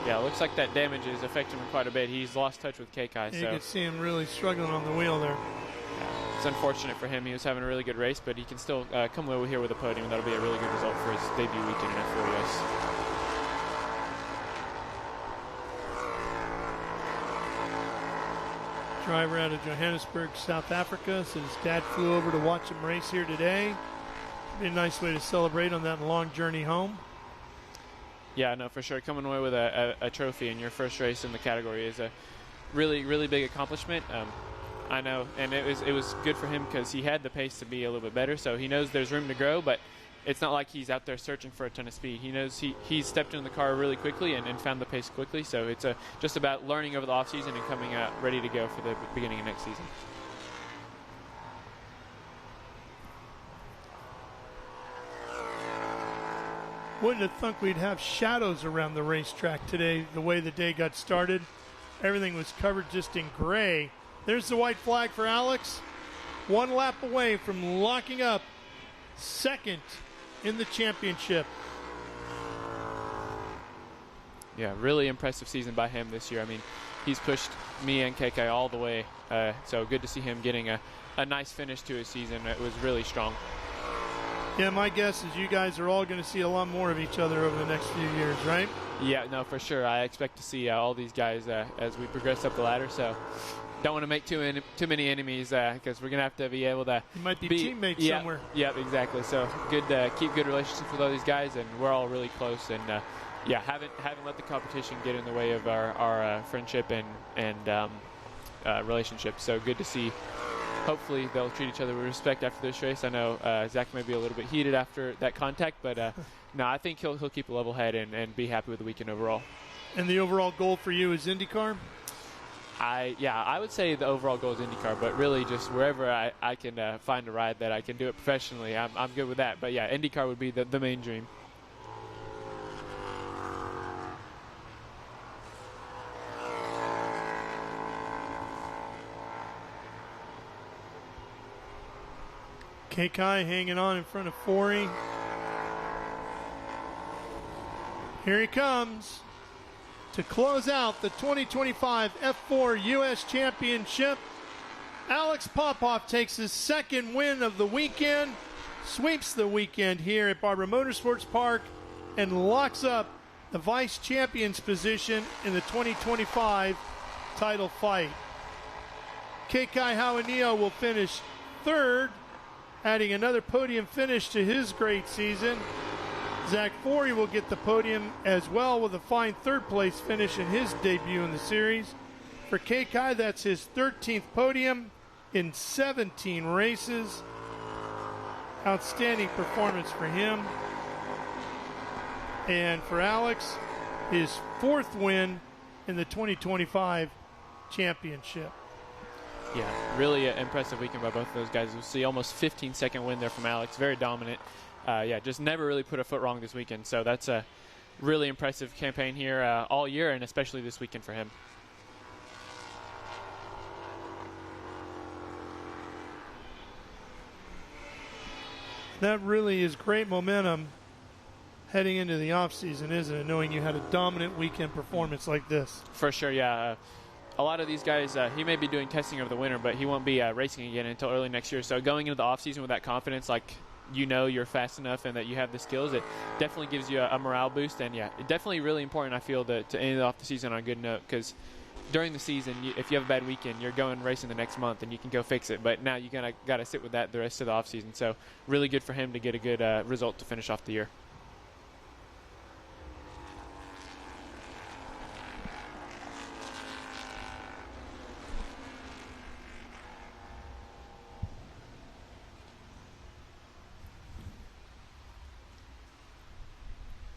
Speaker 23: Yeah, it looks like that damage is affecting him quite a bit. He's lost touch with KK.
Speaker 2: You can see him really struggling on the wheel there.
Speaker 23: It's unfortunate for him. He was having a really good race, but he can still come away here with a podium. That'll be a really good result for his debut weekend in F4 US.
Speaker 2: Driver out of Johannesburg, South Africa, said his dad flew over to watch him race here today. Be a nice way to celebrate on that long journey home.
Speaker 23: Yeah, no, for sure. Coming away with a trophy in your first race in the category is a really, really big accomplishment. I know, and it was good for him because he had the pace to be a little bit better, so he knows there's room to grow, but it's not like he's out there searching for a ton of speed. He knows he's stepped into the car really quickly and found the pace quickly, so it's just about learning over the offseason and coming out ready to go for the beginning of next season.
Speaker 2: Wouldn't have thunk we'd have shadows around the racetrack today, the way the day got started. Everything was covered just in gray. There's the white flag for Alex. 1 lap away from locking up second in the championship.
Speaker 23: Yeah, really impressive season by him this year. I mean, he's pushed me and KK all the way, so good to see him getting a nice finish to his season. It was really strong.
Speaker 2: Yeah, my guess is you guys are all going to see a lot more of each other over the next few years, right?
Speaker 23: Yeah, no, for sure. I expect to see all these guys as we progress up the ladder, so don't want to make too many enemies because we're going to have to be able to...
Speaker 2: You might be teammates somewhere.
Speaker 23: Yeah, exactly. So good, keep good relationships with all these guys, and we're all really close. And, yeah, haven't let the competition get in the way of our friendship and relationship. So good to see. Hopefully they'll treat each other with respect after this race. I know Zach may be a little bit heated after that contact, but no, I think he'll keep a level head and be happy with the weekend overall.
Speaker 2: And the overall goal for you is IndyCar?
Speaker 23: I would say the overall goal is IndyCar, but really just wherever I can find a ride that I can do it professionally, I'm good with that. But yeah, IndyCar would be the main dream.
Speaker 2: KK hanging on in front of Forey. Here he comes to close out the 2025 F4 U.S. Championship. Alex Popoff takes his second win of the weekend, sweeps the weekend here at Barber Motorsports Park, and locks up the vice champion's position in the 2025 title fight. KK Hawanio will finish third, adding another podium finish to his great season. Zach Forey will get the podium as well with a fine third-place finish in his debut in the series. For KK, that's his 13th podium in 17 races. Outstanding performance for him. And for Alex, his 4th win in the 2025 championship.
Speaker 23: Yeah, really impressive weekend by both of those guys. You see almost 15-second win there from Alex. Very dominant. Yeah, just never really put a foot wrong this weekend. So that's a really impressive campaign here all year, and especially this weekend for him.
Speaker 2: That really is great momentum heading into the offseason, isn't it, knowing you had a dominant weekend performance like this?
Speaker 23: For sure, yeah. A lot of these guys, he may be doing testing over the winter, but he won't be racing again until early next year. So going into the offseason with that confidence, like you know you're fast enough and that you have the skills, it definitely gives you a morale boost. And, yeah, it's definitely really important, I feel, to end off the season on a good note, because during the season, if you have a bad weekend, you're going racing the next month and you can go fix it. But now you got to sit with that the rest of the offseason. So really good for him to get a good result to finish off the year.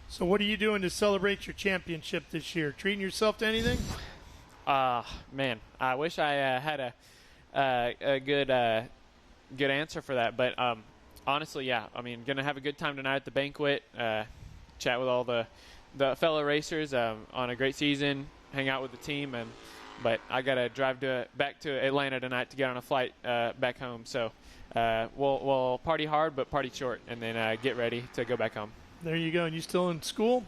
Speaker 2: So what are you doing to celebrate your championship this year? Treating yourself to anything?
Speaker 23: Man, I wish I had a good answer for that. But honestly, yeah, I mean, going to have a good time tonight at the banquet, chat with all the fellow racers on a great season, hang out with the team. But I got to drive back to Atlanta tonight to get on a flight back home. So we'll party hard but party short, and then get ready to go back home.
Speaker 2: There you go. And you still in school?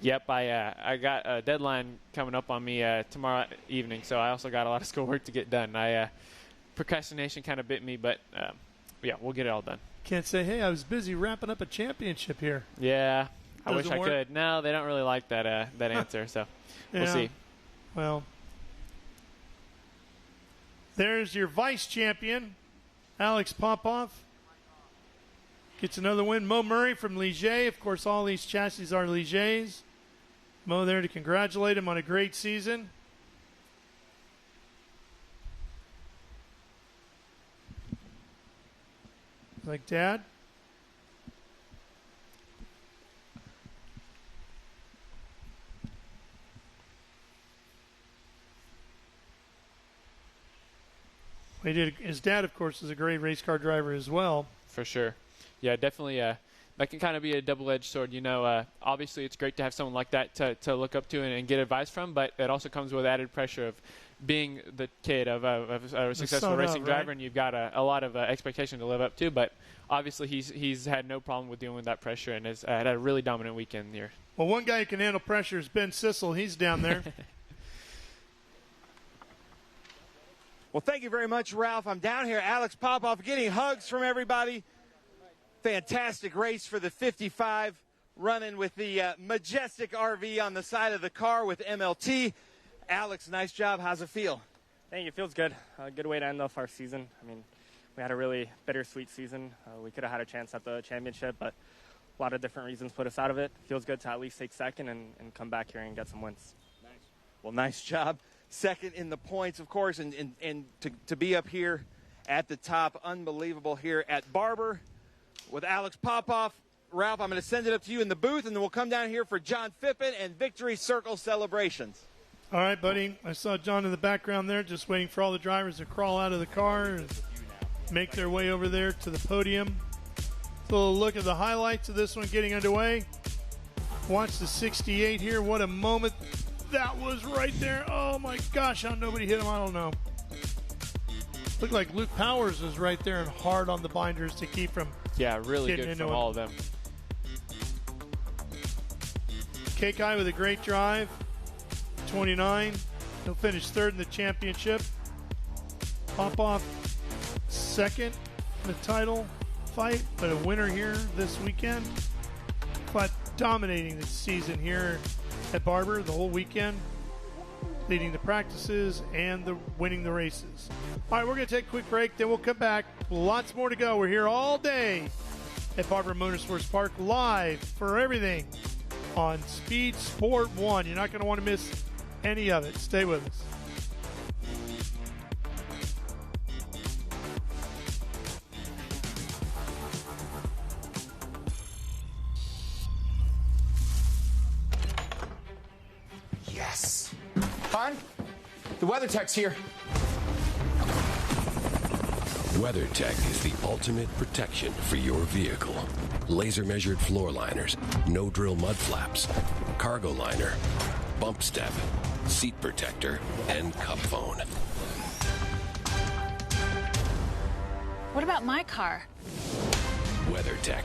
Speaker 23: Yep, I got a deadline coming up on me tomorrow evening, so I also got a lot of schoolwork to get done. Procrastination kind of bit me, but yeah, we'll get it all done.
Speaker 2: Can't say, hey, I was busy wrapping up a championship here.
Speaker 23: Yeah, I wish I
Speaker 2: work?
Speaker 23: could. No, they don't really like that answer, so we'll see.
Speaker 2: Well, there's your vice champion, Alex Popoff. Gets another win. Mo Murray from Ligier. Of course, all these chassis are Ligier's. Mo there to congratulate him on a great season. Like Dad? He did. His dad, of course, is a great race car driver as well.
Speaker 23: For sure. Yeah, definitely. That can kind of be a double-edged sword. You know, obviously it's great to have someone like that to look up to and get advice from, but it also comes with added pressure of being the kid of a successful racing driver, and you've got a lot of expectation to live up to. But obviously he's had no problem with dealing with that pressure and has had a really dominant weekend here.
Speaker 2: Well, one guy who can handle pressure is Ben Sissel. He's down there. Well, thank you very much, Ralph. I'm down here, Alex Popoff, getting hugs from everybody. Fantastic race for the 55, running with the majestic RV on the side of the car with MLT. Alex, nice job. How's it feel?
Speaker 10: Thank you. It feels good. A good way to end off our season. I mean, we had a really bittersweet season. We could have had a chance at the championship, but a lot of different reasons put us out of it. Feels good to at least take second and come back here and get some wins.
Speaker 1: Nice. Well, nice job. Second in the points, of course, and to be up here at the top. Unbelievable here at Barber with Alex Popoff. Ralph, I'm going to send it up to you in the booth, and then we'll come down here for John Phippen and Victory Circle celebrations. All right, buddy. I saw John in the background there just waiting for all the drivers to crawl out of the car and make their way over there to the podium. A little look at the highlights of this one getting underway. Watch the 68 here. What a moment that was right there. Oh, my gosh, how nobody hit him, I don't know. Looked like Luke Powers was right there and hard on the binders to keep from
Speaker 23: really good from all of them.
Speaker 2: K-Kai with a great drive, 29. He'll finish third in the championship. Popoff second in the title fight, but a winner here this weekend. But dominating the season here at Barber the whole weekend, leading the practices and winning the races. All right, we're going to take a quick break, then we'll come back. Lots more to go. We're here all day at Barber Motorsports Park, live for everything on Speed Sport 1. You're not going to want to miss any of it. Stay with us.
Speaker 14: The WeatherTech's here.
Speaker 17: WeatherTech is the ultimate protection for your vehicle. Laser measured floor liners, no drill mud flaps, cargo liner, bump step, seat protector, and cup phone.
Speaker 21: What about my car?
Speaker 17: WeatherTech.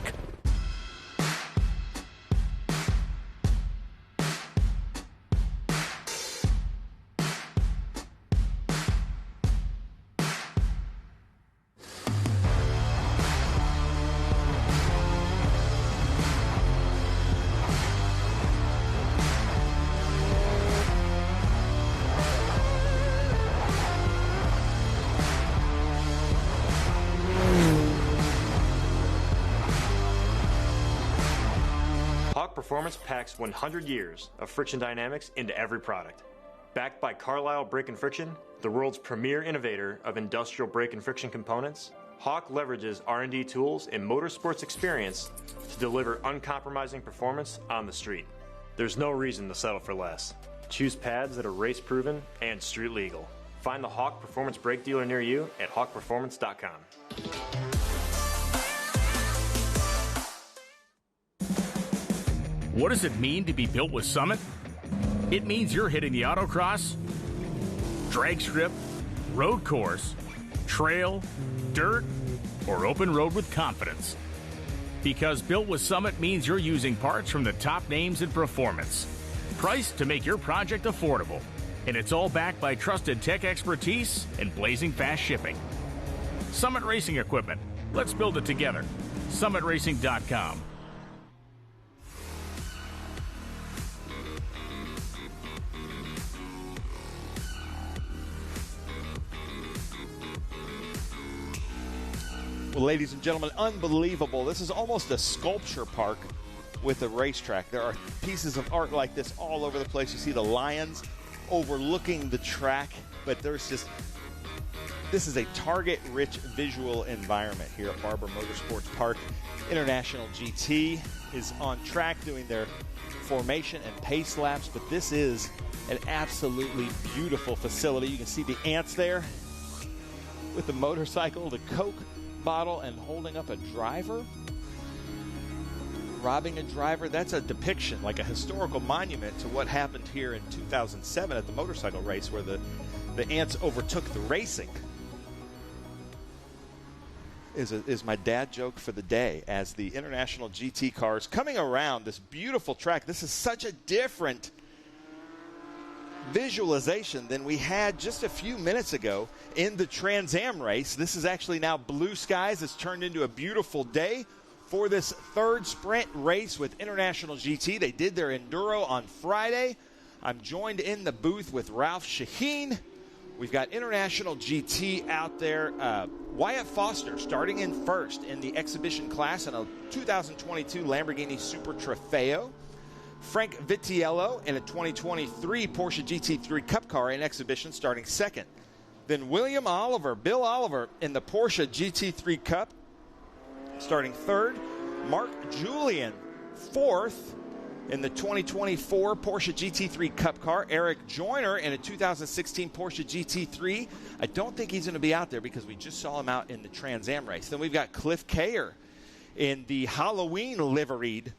Speaker 3: Performance packs 100 years of friction dynamics into every product. Backed by Carlisle Brake and Friction, the world's premier innovator of industrial brake and friction components, Hawk leverages R&D tools and motorsports experience to deliver uncompromising performance on the street. There's no reason to settle for less. Choose pads that are race-proven and street legal. Find the Hawk Performance Brake dealer near you at hawkperformance.com.
Speaker 22: What does it mean to be built with Summit? It means you're hitting the autocross, drag strip, road course, trail, dirt, or open road with confidence. Because built with Summit means you're using parts from the top names in performance, priced to make your project affordable. And it's all backed by trusted tech expertise and blazing fast shipping. Summit Racing Equipment. Let's build it together. SummitRacing.com.
Speaker 1: Well, ladies and gentlemen, unbelievable. This is almost a sculpture park with a racetrack. There are pieces of art like this all over the place. You see the lions overlooking the track, but there's just, this is a target-rich visual environment here at Barber Motorsports Park. International GT is on track doing their formation and pace laps, but this is an absolutely beautiful facility. You can see the ants there with the motorcycle, the Coke bottle, and holding up a driver, robbing a driver. That's a depiction, like a historical monument to what happened here in 2007 at the motorcycle race where the ants overtook the racing. Is my dad joke for the day as the International GT cars coming around this beautiful track. This is such a different visualization than we had just a few minutes ago in the Trans Am race. This is actually now blue skies. It's turned into a beautiful day for this third sprint race with International GT. They did their enduro on Friday. I'm joined in the booth with Ralph Shaheen. We've got International GT out there. Wyatt Foster starting in first in the exhibition class in a 2022 Lamborghini Super Trofeo. Frank Vitiello in a 2023 Porsche GT3 Cup car in exhibition starting second. Then Bill Oliver in the Porsche GT3 Cup starting third. Mark Julian fourth in the 2024 Porsche GT3 Cup car. Eric Joyner in a 2016 Porsche GT3. I don't think he's going to be out there because we just saw him out in the Trans Am race. Then we've got Cliff Kayer in the Halloween liveried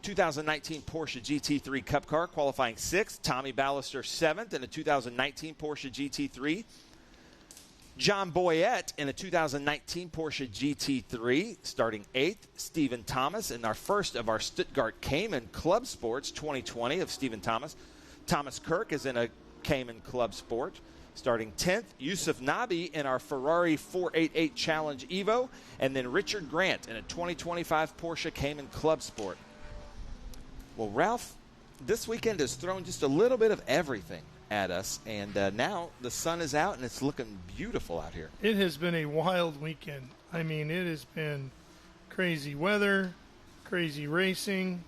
Speaker 1: 2019 Porsche GT3 Cup car, qualifying 6th. Tommy Ballister 7th in a 2019 Porsche GT3. John Boyette in a 2019 Porsche GT3, starting 8th. Stephen Thomas in our first of our Stuttgart Cayman Club Sports 2020 of Stephen Thomas. Thomas Kirk is in a Cayman Club Sport, starting 10th. Yusuf Nabi in our Ferrari 488 Challenge Evo. And then Richard Grant in a 2025 Porsche Cayman Club Sport. Well, Ralph, this weekend has thrown just a little bit of everything at us, and now the sun is out and it's looking beautiful out here.
Speaker 2: It has been a wild weekend. I mean, it has been crazy weather, crazy racing,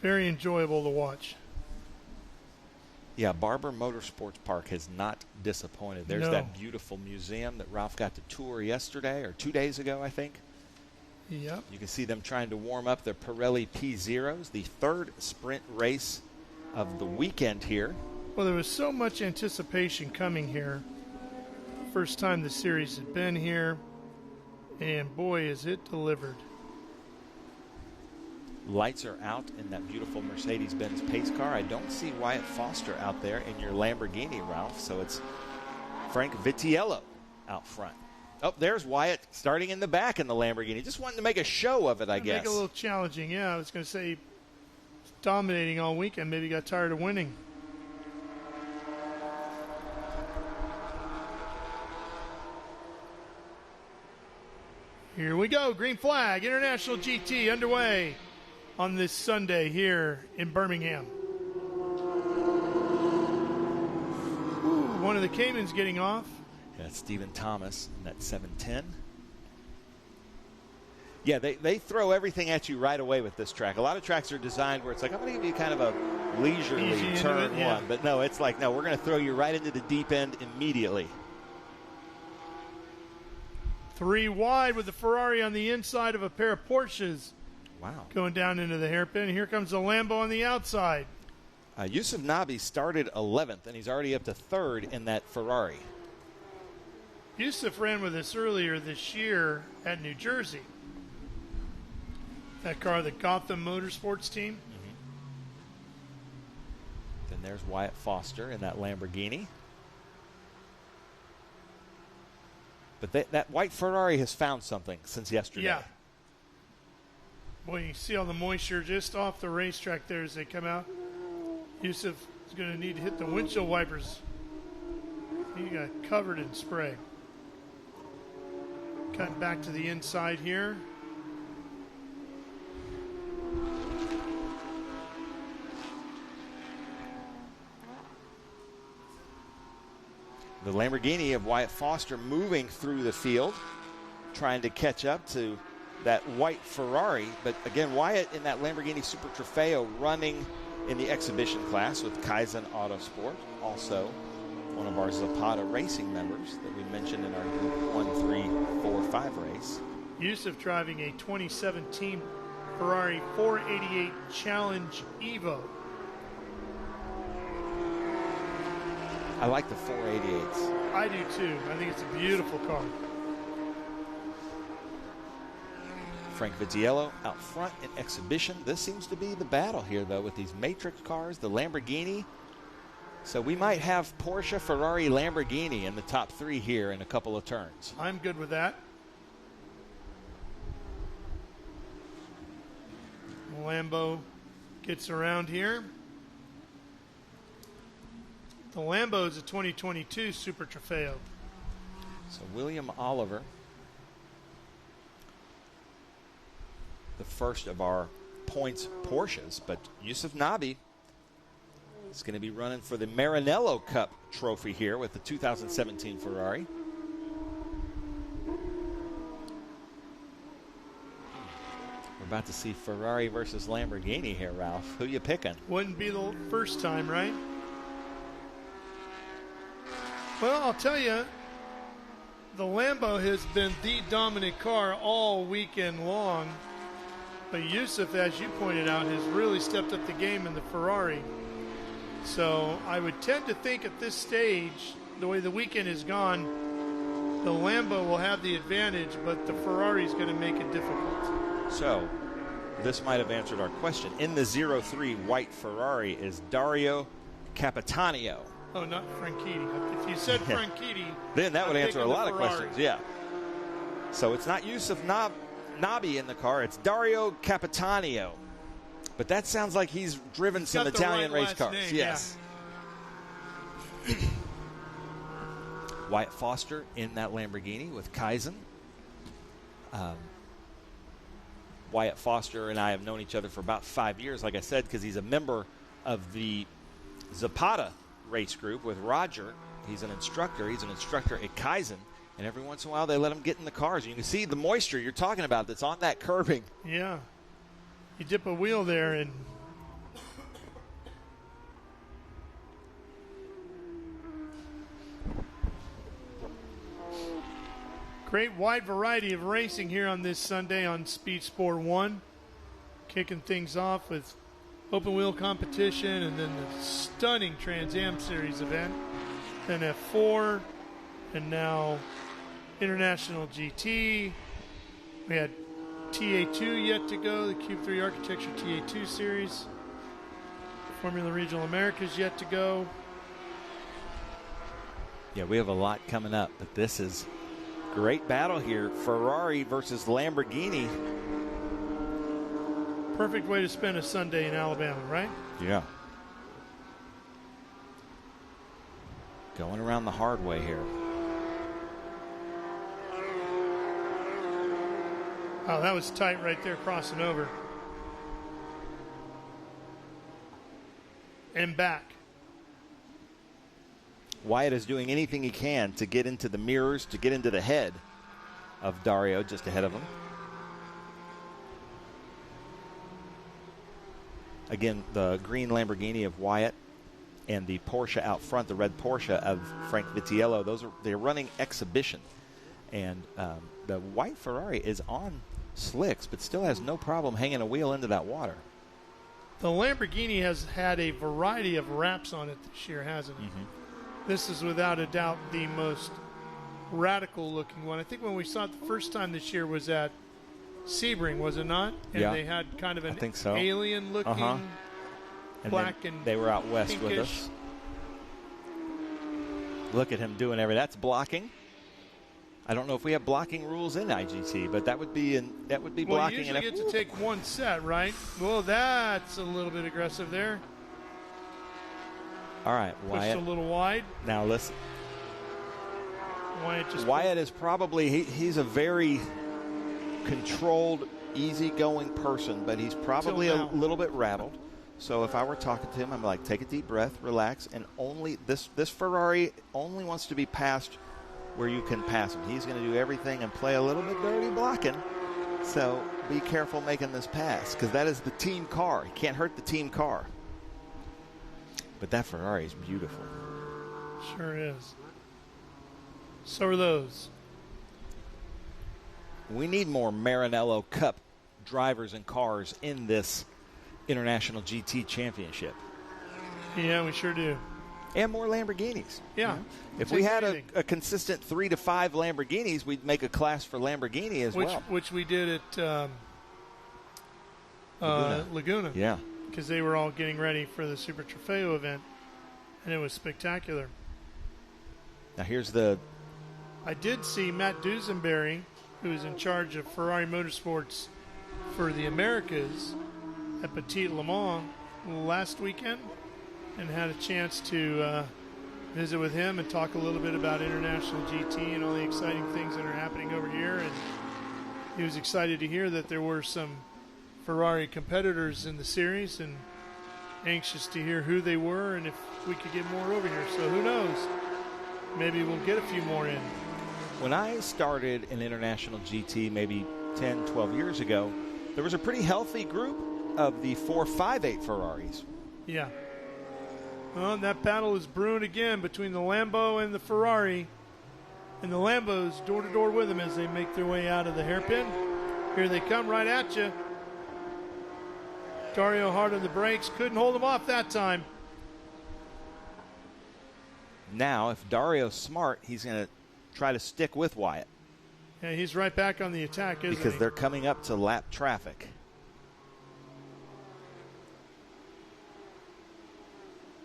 Speaker 2: very enjoyable to watch.
Speaker 1: Yeah, Barber Motorsports Park has not disappointed. There's that beautiful museum that Ralph got to tour yesterday or 2 days ago, I think.
Speaker 2: Yep.
Speaker 1: You can see them trying to warm up their Pirelli P0s, the third sprint race of the weekend here.
Speaker 2: Well, there was so much anticipation coming here. First time the series had been here, and boy, is it delivered.
Speaker 12: Lights are out in that beautiful Mercedes-Benz pace car. I don't see Wyatt Foster out there in your Lamborghini, Ralph, so it's Frank Vitiello out front. Oh, there's Wyatt starting in the back in the Lamborghini. Just wanting to make a show of it, I guess.
Speaker 2: Make it a little challenging, yeah. I was going to say dominating all weekend, maybe got tired of winning. Here we go, green flag, International GT underway on this Sunday here in Birmingham. Ooh, one of the Caymans getting off.
Speaker 12: Yeah, Stephen Thomas in that 710. Yeah, they throw everything at you right away with this track. A lot of tracks are designed where it's like, I'm going to give you kind of a leisurely turn one. But no, it's like, no, we're going to throw you right into the deep end immediately.
Speaker 2: 3 wide with the Ferrari on the inside of a pair of Porsches.
Speaker 12: Wow.
Speaker 2: Going down into the hairpin. Here comes the Lambo on the outside.
Speaker 12: Yusuf Nabi started 11th, and he's already up to 3rd in that Ferrari.
Speaker 2: Yusuf ran with us earlier this year at New Jersey. That car, the Gotham Motorsports team.
Speaker 12: Mm-hmm. Then there's Wyatt Foster in that Lamborghini. But that white Ferrari has found something since yesterday.
Speaker 2: Yeah. Boy, you see all the moisture just off the racetrack there as they come out. Yusuf is going to need to hit the windshield wipers. He got covered in spray. Cutting back to the inside here.
Speaker 12: The Lamborghini of Wyatt Foster moving through the field, trying to catch up to that white Ferrari. But again, Wyatt in that Lamborghini Super Trofeo running in the exhibition class with Kaizen Autosport, also one of our Zapata racing members that we mentioned in our Group 1, 3, 4, 5 race.
Speaker 2: Yusuf driving a 2017 Ferrari 488 Challenge Evo.
Speaker 12: I like the 488s.
Speaker 2: I do too. I think it's a beautiful car.
Speaker 12: Frank Vitiello out front in exhibition. This seems to be the battle here, though, with these Matrix cars, the Lamborghini. So we might have Porsche, Ferrari, Lamborghini in the top 3 here in a couple of turns.
Speaker 2: I'm good with that. Lambo gets around here. The Lambo is a 2022 Super Trofeo.
Speaker 12: So William Oliver, the first of our points Porsches, but Yusuf Nabi is going to be running for the Maranello Cup trophy here with the 2017 Ferrari. We're about to see Ferrari versus Lamborghini here, Ralph. Who you picking?
Speaker 2: Wouldn't be the first time, right? Well, I'll tell you, the Lambo has been the dominant car all weekend long. But Yusuf, as you pointed out, has really stepped up the game in the Ferrari. So I would tend to think at this stage, the way the weekend is gone, the Lambo will have the advantage, but the Ferrari is going to make it difficult.
Speaker 12: So this might have answered our question. In the 03 white Ferrari is Dario Capitanio.
Speaker 2: Oh, not Franchitti. If you said Franchitti,
Speaker 12: then that would answer a lot of
Speaker 2: Ferrari.
Speaker 12: questions. Yeah. So it's not Yusuf Nabi in the car. It's Dario Capitanio. But that sounds like he's driven some Italian race cars.
Speaker 2: Name,
Speaker 12: yes. Yeah. Wyatt Foster in that Lamborghini with Kaizen. Wyatt Foster and I have known each other for about 5 years, like I said, because he's a member of the Zapata race group with Roger. He's an instructor. He's an instructor at Kaizen. And every once in a while, they let him get in the cars. You can see the moisture you're talking about that's on that curbing.
Speaker 2: Yeah. You dip a wheel there and great wide variety of racing here on this Sunday on Speed Sport 1. Kicking things off with open wheel competition, and then the stunning Trans Am Series event, then F4, and now International GT. We had TA2 yet to go, the Cube 3 Architecture TA2 Series. Formula Regional Americas yet to go.
Speaker 12: Yeah, we have a lot coming up, but this is great battle here. Ferrari versus Lamborghini.
Speaker 2: Perfect way to spend a Sunday in Alabama, right?
Speaker 12: Yeah. Going around the hard way here.
Speaker 2: Oh, that was tight right there, crossing over. And back.
Speaker 12: Wyatt is doing anything he can to get into the mirrors, to get into the head of Dario, just ahead of him. Again, the green Lamborghini of Wyatt and the Porsche out front, the red Porsche of Frank Vitiello, they're running exhibition. And the white Ferrari is on slicks, but still has no problem hanging a wheel into that water.
Speaker 2: The Lamborghini has had a variety of wraps on it this year, hasn't it? Mm-hmm. This is without a doubt the most radical looking one. I think when we saw it the first time this year was at Sebring, was it not? And
Speaker 12: yeah,
Speaker 2: they had kind of an
Speaker 12: so.
Speaker 2: alien looking black and
Speaker 12: they were out west
Speaker 2: pinkish.
Speaker 12: With us. Look at him doing everything. That's blocking. I don't know if we have blocking rules in IGT, but that would be blocking.
Speaker 2: Well, you usually get to take one set, right? Well, that's a little bit aggressive there.
Speaker 12: All right, Wyatt.
Speaker 2: Pushed a little wide.
Speaker 12: Now listen.
Speaker 2: Wyatt
Speaker 12: is probably he's a very controlled, easygoing person, but he's probably a little bit rattled. So if I were talking to him, I'm like, take a deep breath, relax, and only this Ferrari only wants to be passed where you can pass him. He's going to do everything and play a little bit dirty blocking. So be careful making this pass, because that is the team car. He can't hurt the team car. But that Ferrari is beautiful.
Speaker 2: Sure is. So are those.
Speaker 12: We need more Maranello Cup drivers and cars in this International GT Championship.
Speaker 2: Yeah, we sure do.
Speaker 12: And more Lamborghinis.
Speaker 2: Yeah.
Speaker 12: If we had a consistent 3 to 5 Lamborghinis, we'd make a class for Lamborghini as well.
Speaker 2: Which we did at Laguna.
Speaker 12: Yeah.
Speaker 2: Because they were all getting ready for the Super Trofeo event, and it was spectacular.
Speaker 12: Now
Speaker 2: I did see Matt Dusenberry, who's in charge of Ferrari Motorsports for the Americas at Petit Le Mans last weekend, and had a chance to visit with him and talk a little bit about International GT and all the exciting things that are happening over here. And he was excited to hear that there were some Ferrari competitors in the series, and anxious to hear who they were and if we could get more over here. So who knows? Maybe we'll get a few more in.
Speaker 12: When I started in International GT maybe 10, 12 years ago, there was a pretty healthy group of the 458 Ferraris.
Speaker 2: Yeah. Well, that battle is brewing again between the Lambo and the Ferrari. And the Lambo's door to door with them as they make their way out of the hairpin. Here they come right at you. Dario hard on the brakes. Couldn't hold them off that time.
Speaker 12: Now, if Dario's smart, he's going to try to stick with Wyatt.
Speaker 2: Yeah, he's right back on the attack, isn't he?
Speaker 12: Because they're coming up to lap traffic.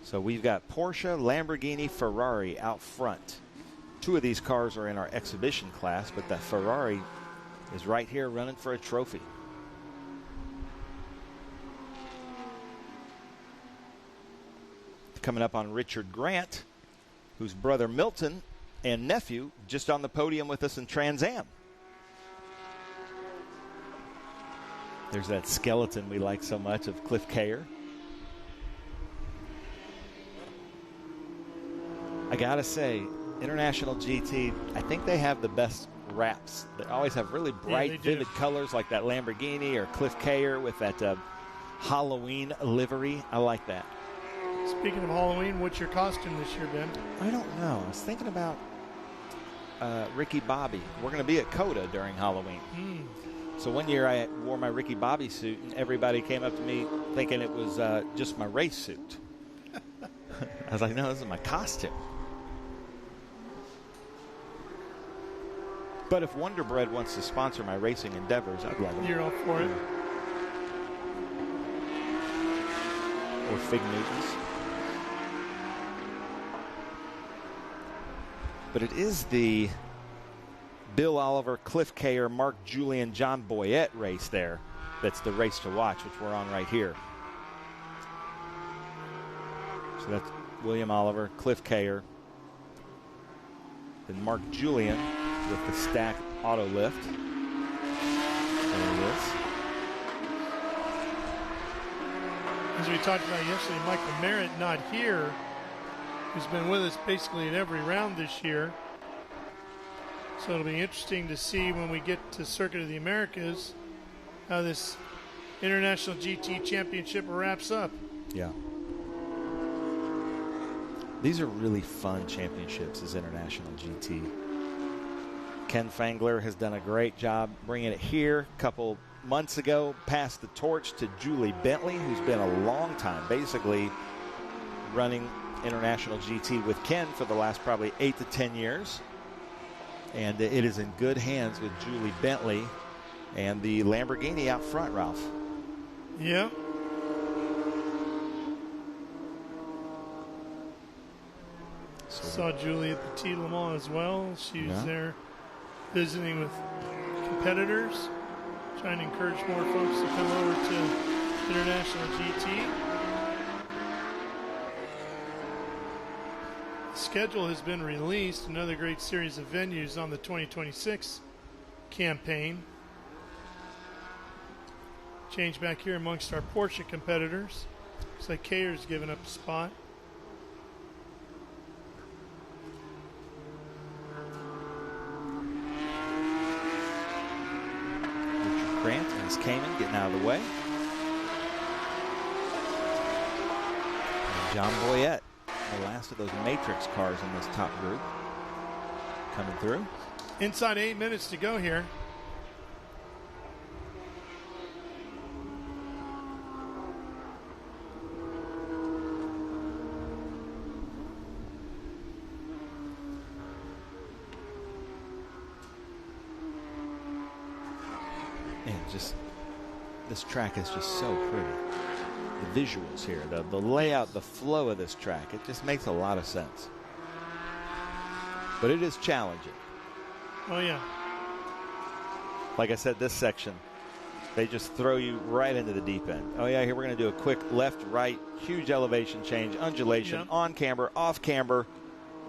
Speaker 12: So we've got Porsche, Lamborghini, Ferrari out front. 2 of these cars are in our exhibition class, but that Ferrari is right here running for a trophy. Coming up on Richard Grant, whose brother Milton and nephew just on the podium with us in Trans Am. There's that skeleton we like so much of Cliff Kayer. I gotta say, International GT, I think they have the best wraps. They always have really bright, vivid colors like that Lamborghini or Cliff Kayer with that Halloween livery. I like that.
Speaker 2: Speaking of Halloween, what's your costume this year, Ben?
Speaker 12: I don't know. I was thinking about Ricky Bobby. We're going to be at COTA during Halloween. So one year I wore my Ricky Bobby suit, and everybody came up to me thinking it was just my race suit. I was like, no, this is my costume. But if Wonder Bread wants to sponsor my racing endeavors, I'd love it.
Speaker 2: You're all for it.
Speaker 12: Or Fig Newtons. But it is the Bill Oliver, Cliff Kayer, Mark Julian, John Boyette race there. That's the race to watch, which we're on right here. So that's William Oliver, Cliff Kayer, then Mark Julian with the stack auto lift. There it is.
Speaker 2: As we talked about yesterday, Michael Merritt not here, who's been with us basically in every round this year. So it'll be interesting to see when we get to Circuit of the Americas how this International GT Championship wraps up.
Speaker 12: Yeah. These are really fun championships as International GT. Ken Fangler has done a great job bringing it here. A couple months ago, passed the torch to Julie Bentley, who's been a long time, basically running International GT with Ken for the last probably 8 to 10 years. And it is in good hands with Julie Bentley and the Lamborghini out front, Ralph.
Speaker 2: Yeah. Saw Julie at the Petit Le Mans as well. She was there visiting with competitors, trying to encourage more folks to come over to International GT. The schedule has been released. Another great series of venues on the 2026 campaign. Change back here amongst our Porsche competitors. Looks like Kayer's given up a spot.
Speaker 12: Grant and his Cayman getting out of the way. And John Boyette, the last of those Matrix cars in this top group, coming through.
Speaker 2: Inside 8 minutes to go here.
Speaker 12: Just this track is just so pretty. The visuals here, the layout, the flow of this track, it just makes a lot of sense. But it is challenging.
Speaker 2: Oh yeah.
Speaker 12: Like I said, this section, they just throw you right into the deep end. Oh yeah, here we're going to do a quick left, right, huge elevation change, undulation, on camber, off camber,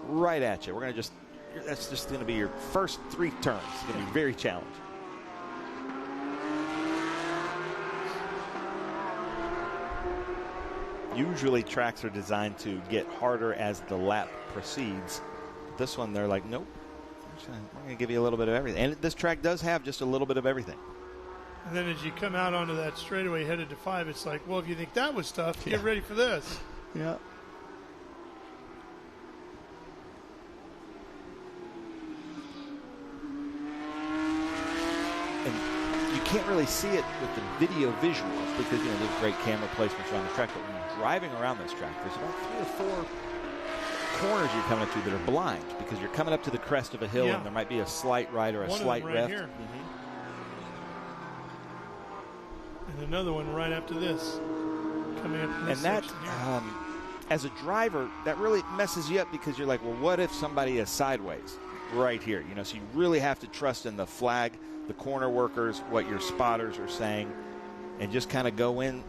Speaker 12: right at you. We're going to that's just going to be your first 3 turns. It's going to be very challenging. Usually tracks are designed to get harder as the lap proceeds. This one, they're like, nope, we're going to give you a little bit of everything. And this track does have just a little bit of everything.
Speaker 2: And then as you come out onto that straightaway headed to 5, it's like, well, if you think that was tough, get ready for this.
Speaker 12: Yeah. And you can't really see it with the video visuals because, you know, there's great camera placements around the track, but when you're driving around this track, there's about 3 or 4 corners you're coming up to that are blind because you're coming up to the crest of a hill and there might be a slight right or a slight left.
Speaker 2: Here. And another one right after this coming up in this section here.
Speaker 12: As a driver, that really messes you up because you're like, well, what if somebody is sideways right here? You know, so you really have to trust in the flag, the corner workers, what your spotters are saying, and just kind of go in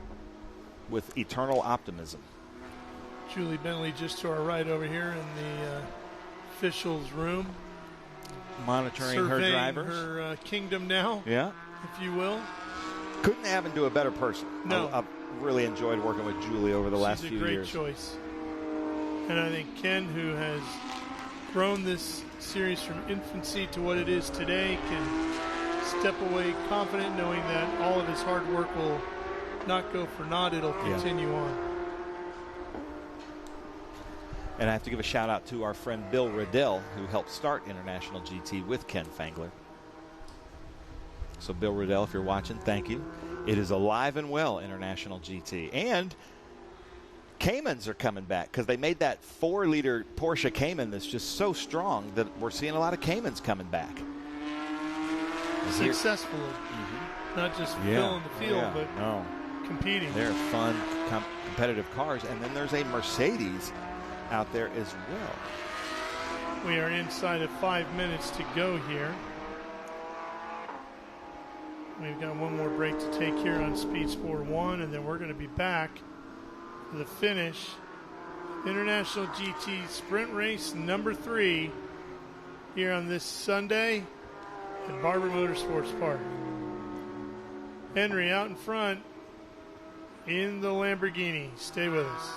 Speaker 12: with eternal optimism.
Speaker 2: Julie Bentley just to our right over here in the officials' room.
Speaker 12: Monitoring her drivers.
Speaker 2: Her kingdom now,
Speaker 12: yeah,
Speaker 2: if you will.
Speaker 12: Couldn't happen to a better person.
Speaker 2: No.
Speaker 12: I've really enjoyed working with Julie over the last few years.
Speaker 2: She's a great choice. And I think Ken, who has grown this series from infancy to what it is today, can step away confident knowing that all of his hard work will not go for naught. It'll continue on.
Speaker 12: And I have to give a shout out to our friend Bill Riddell, who helped start International GT with Ken Fangler. So Bill Riddell, if you're watching, thank you. It is alive and well, International GT. And Caymans are coming back because they made that 4-liter Porsche Cayman that's just so strong that we're seeing a lot of Caymans coming back.
Speaker 2: Successfully. Not just filling the field, but competing.
Speaker 12: They're fun, competitive cars. And then there's a Mercedes out there as well.
Speaker 2: We are inside of 5 minutes to go here. We've got one more break to take here on Speed Sport 1, and then we're going to be back for the finish. International GT Sprint Race number 3 here on this Sunday at Barber Motorsports Park. Henry out in front in the Lamborghini. Stay with us.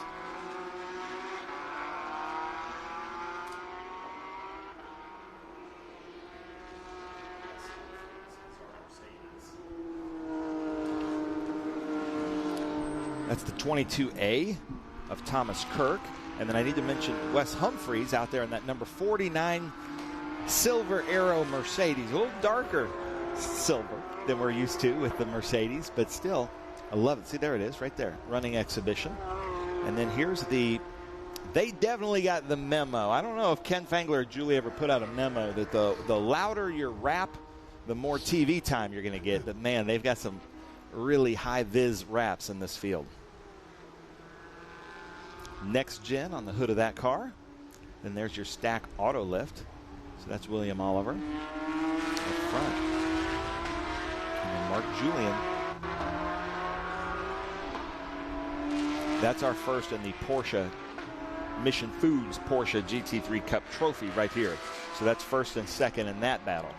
Speaker 12: That's the 22A of Thomas Kirk. And then I need to mention Wes Humphreys out there in that number 49 Silver Arrow Mercedes. A little darker silver than we're used to with the Mercedes, but still, I love it. See, there it is right there, running exhibition. And then here's they definitely got the memo. I don't know if Ken Fangler or Julie ever put out a memo that the louder your wrap, the more TV time you're going to get. But, man, they've got some really high-vis wraps in this field. Next gen on the hood of that car. Then there's your stack auto lift. So that's William Oliver up front. And then Mark Julian. That's our first in the Porsche Mission Foods Porsche GT3 Cup trophy right here. So that's first and second in that battle.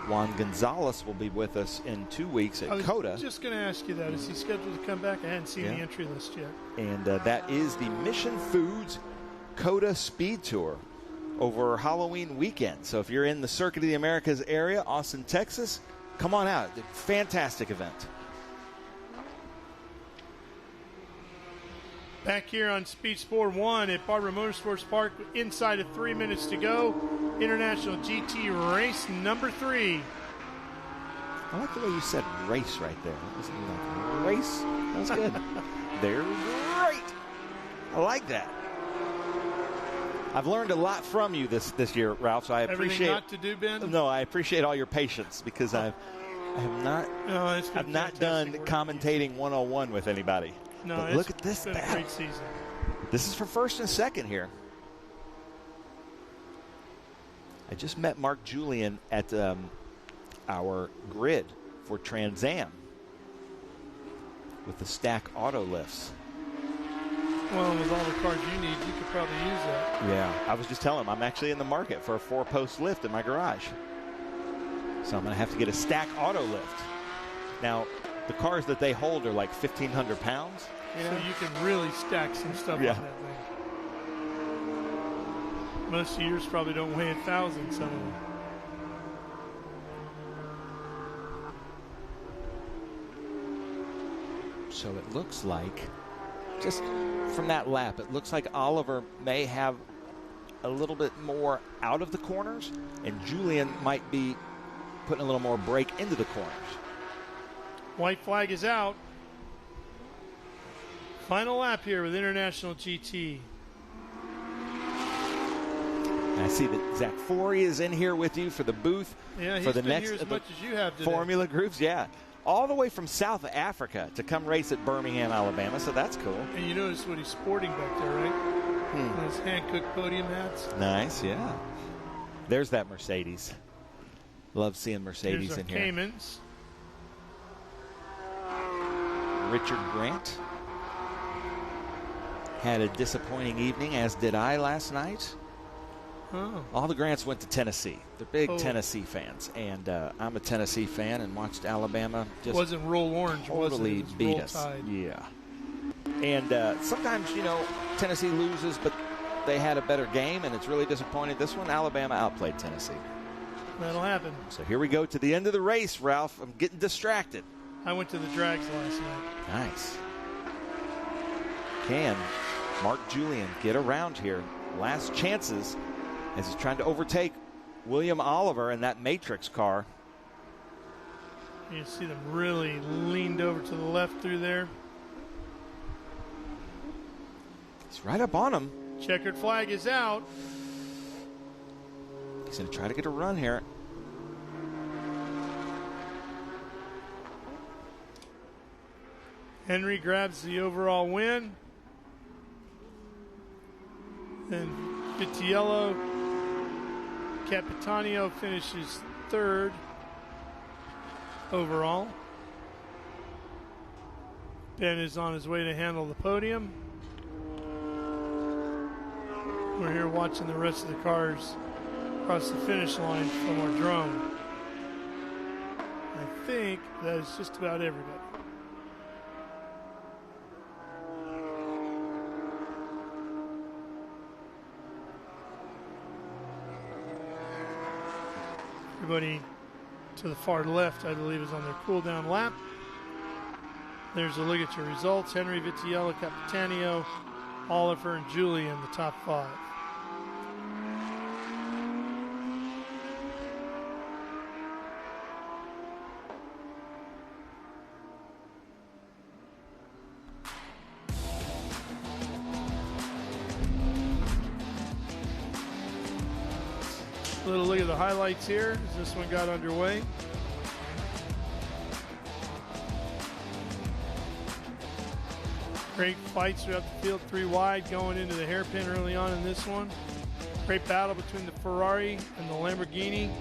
Speaker 12: Juan Gonzalez will be with us in 2 weeks at COTA.
Speaker 2: I was just going to ask you that. Is he scheduled to come back? I hadn't seen the entry list yet.
Speaker 12: And that is the Mission Foods COTA Speed Tour over Halloween weekend. So if you're in the Circuit of the Americas area, Austin, Texas, come on out. It's a fantastic event.
Speaker 2: Back here on Speed Sport 1 at Barber Motorsports Park, inside of 3 minutes to go. International GT Race number 3.
Speaker 12: I like the way you said race right there. That was like race. That was good. They're great. I like that. I've learned a lot from you this year, Ralph, so I appreciate
Speaker 2: Everything not to do, Ben?
Speaker 12: No, I appreciate all your patience because I've not done commentating 101 with anybody.
Speaker 2: No,
Speaker 12: but look at this
Speaker 2: been a great season.
Speaker 12: This is for first and second here. I just met Mark Julian at our grid for Trans Am with the stack auto lifts.
Speaker 2: Well, with all the cars you need, you could probably use that.
Speaker 12: Yeah, I was just telling him I'm actually in the market for a 4-post lift in my garage. So I'm going to have to get a stack auto lift. Now, the cars that they hold are like 1,500 pounds.
Speaker 2: So you can really stack some stuff on that thing. Most of yours probably don't weigh 1,000, some of them.
Speaker 12: So it looks like, just from that lap, it looks like Oliver may have a little bit more out of the corners, and Julian might be putting a little more brake into the corners.
Speaker 2: White flag is out. Final lap here with International GT.
Speaker 12: And I see that Zach Forey is in here with you for the booth.
Speaker 2: Yeah, he's
Speaker 12: for the
Speaker 2: been
Speaker 12: next
Speaker 2: here as much as you have today.
Speaker 12: Formula groups, yeah. All the way from South Africa to come race at Birmingham, Alabama, so that's cool.
Speaker 2: And you notice what he's sporting back there, right? Those hand-cooked Podium hats.
Speaker 12: Nice, yeah. There's that Mercedes. Love seeing Mercedes in here.
Speaker 2: Caymans.
Speaker 12: Richard Grant had a disappointing evening, as did I last night.
Speaker 2: Oh.
Speaker 12: All the Grants went to Tennessee. They're big Tennessee fans, and I'm a Tennessee fan and watched Alabama just
Speaker 2: wasn't roll orange,
Speaker 12: totally
Speaker 2: was it? It was
Speaker 12: beat
Speaker 2: roll
Speaker 12: us.
Speaker 2: tide.
Speaker 12: Yeah. And sometimes, Tennessee loses, but they had a better game, and it's really disappointing. This one, Alabama outplayed Tennessee.
Speaker 2: That'll happen.
Speaker 12: So here we go to the end of the race, Ralph. I'm getting distracted.
Speaker 2: I went to the drags last night.
Speaker 12: Nice. Can Mark Julian get around here? Last chances as he's trying to overtake William Oliver in that Matrix car.
Speaker 2: You see them really leaned over to the left through there.
Speaker 12: He's right up on him.
Speaker 2: Checkered flag is out.
Speaker 12: He's going to try to get a run here.
Speaker 2: Henry grabs the overall win. Then Vitiello Capitanio finishes third overall. Ben is on his way to handle the podium. We're here watching the rest of the cars across the finish line from our drone. I think that is just about everybody. Everybody to the far left, I believe, is on their cool-down lap. There's a look at your results. Henry, Vitiello, Capitanio, Oliver, and Julie in the top 5. Little look at the highlights here as this one got underway. Great fights throughout the field, 3 wide going into the hairpin early on in this one. Great battle between the Ferrari and the Lamborghini.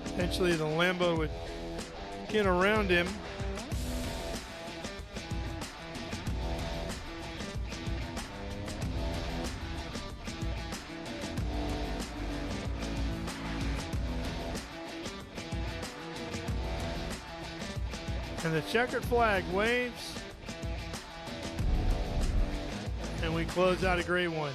Speaker 2: Eventually the Lambo would get around him. And the checkered flag waves. And we close out a great one.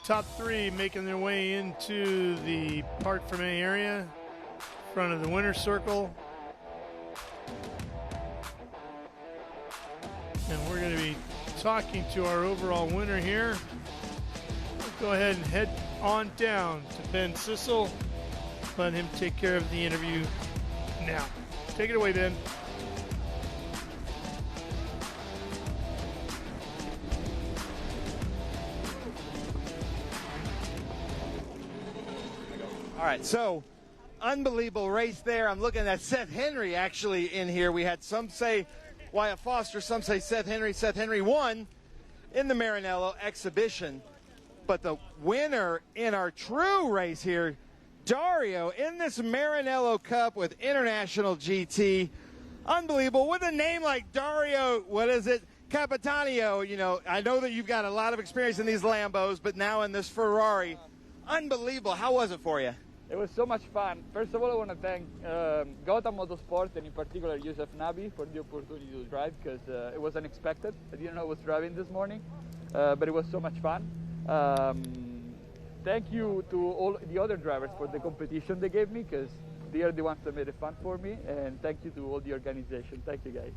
Speaker 2: Top 3 making their way into the Parc Fermé area, in front of the winner's circle. And we're going to be talking to our overall winner here. Let's go ahead and head on down to Ben Sissel. Let him take care of the interview now. Take it away, Ben.
Speaker 1: All right, so unbelievable race there. I'm looking at Seth Henry actually in here. We had some say Wyatt Foster, some say Seth Henry. Seth Henry won in the Maranello exhibition. But the winner in our true race here, Dario, in this Maranello Cup with International GT. Unbelievable. With a name like Dario, what is it? Capitanio, you know, I know that you've got a lot of experience in these Lambos, but now in this Ferrari. Unbelievable. How was it for you?
Speaker 5: It was so much fun. First of all, I want to thank Gotham Motorsport and in particular Yusuf Nabi for the opportunity to drive because it was unexpected. I didn't know I was driving this morning, but it was so much fun. Thank you to all the other drivers for the competition they gave me because they are the ones that made it fun for me. And thank you to all the organization. Thank you, guys.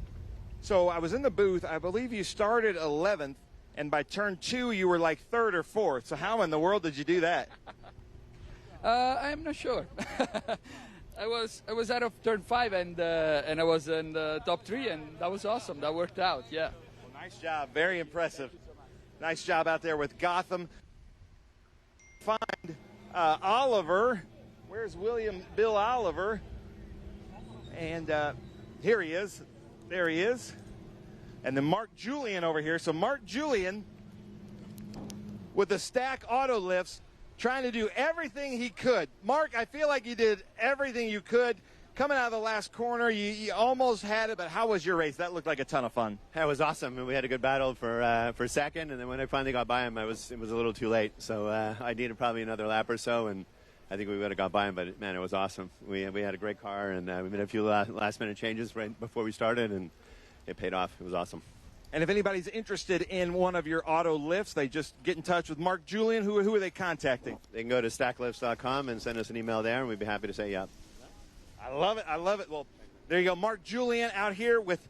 Speaker 1: So I was in the booth. I believe you started 11th, and by turn 2 you were like 3rd or 4th. So how in the world did you do that?
Speaker 5: I'm not sure. I was out of turn 5 and I was in the top 3, and that was awesome. That worked out. Yeah.
Speaker 1: Well, nice job. Very impressive. Nice job out there with Gotham. Find Oliver. Where's Bill Oliver? And here he is. There he is. And then Mark Julian over here. So Mark Julian with the stack auto lifts, trying to do everything he could. Mark, I feel like you did everything you could. Coming out of the last corner, you almost had it, but how was your race? That looked like a ton of fun.
Speaker 13: It was awesome, and we had a good battle for second, and then when I finally got by him, it was a little too late. So I needed probably another lap or so, and I think we would have got by him, but man, it was awesome. We had a great car, and we made a few last-minute changes right before we started, and it paid off. It was awesome.
Speaker 1: And if anybody's interested in one of your auto lifts, they just get in touch with Mark Julian. Who are they contacting?
Speaker 13: They can go to stacklifts.com and send us an email there, and we'd be happy to say yeah.
Speaker 1: I love it. I love it. Well, there you go. Mark Julian out here with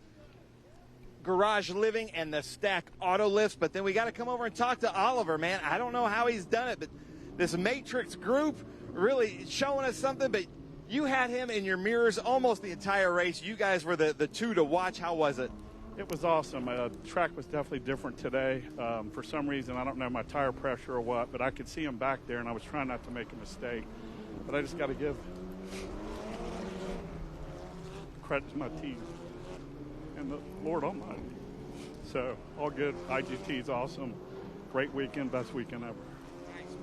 Speaker 1: garage living and the stack auto lifts, but then we got to come over and talk to Oliver, man. I don't know how he's done it, but this Matrix group really showing us something, but you had him in your mirrors almost the entire race. You guys were the two to watch. How was it?
Speaker 4: It was awesome. The track was definitely different today. For some reason, I don't know my tire pressure or what, but I could see him back there, and I was trying not to make a mistake. But I just got to give credit to my team and the Lord Almighty. So, all good. IGT is awesome. Great weekend, best weekend ever.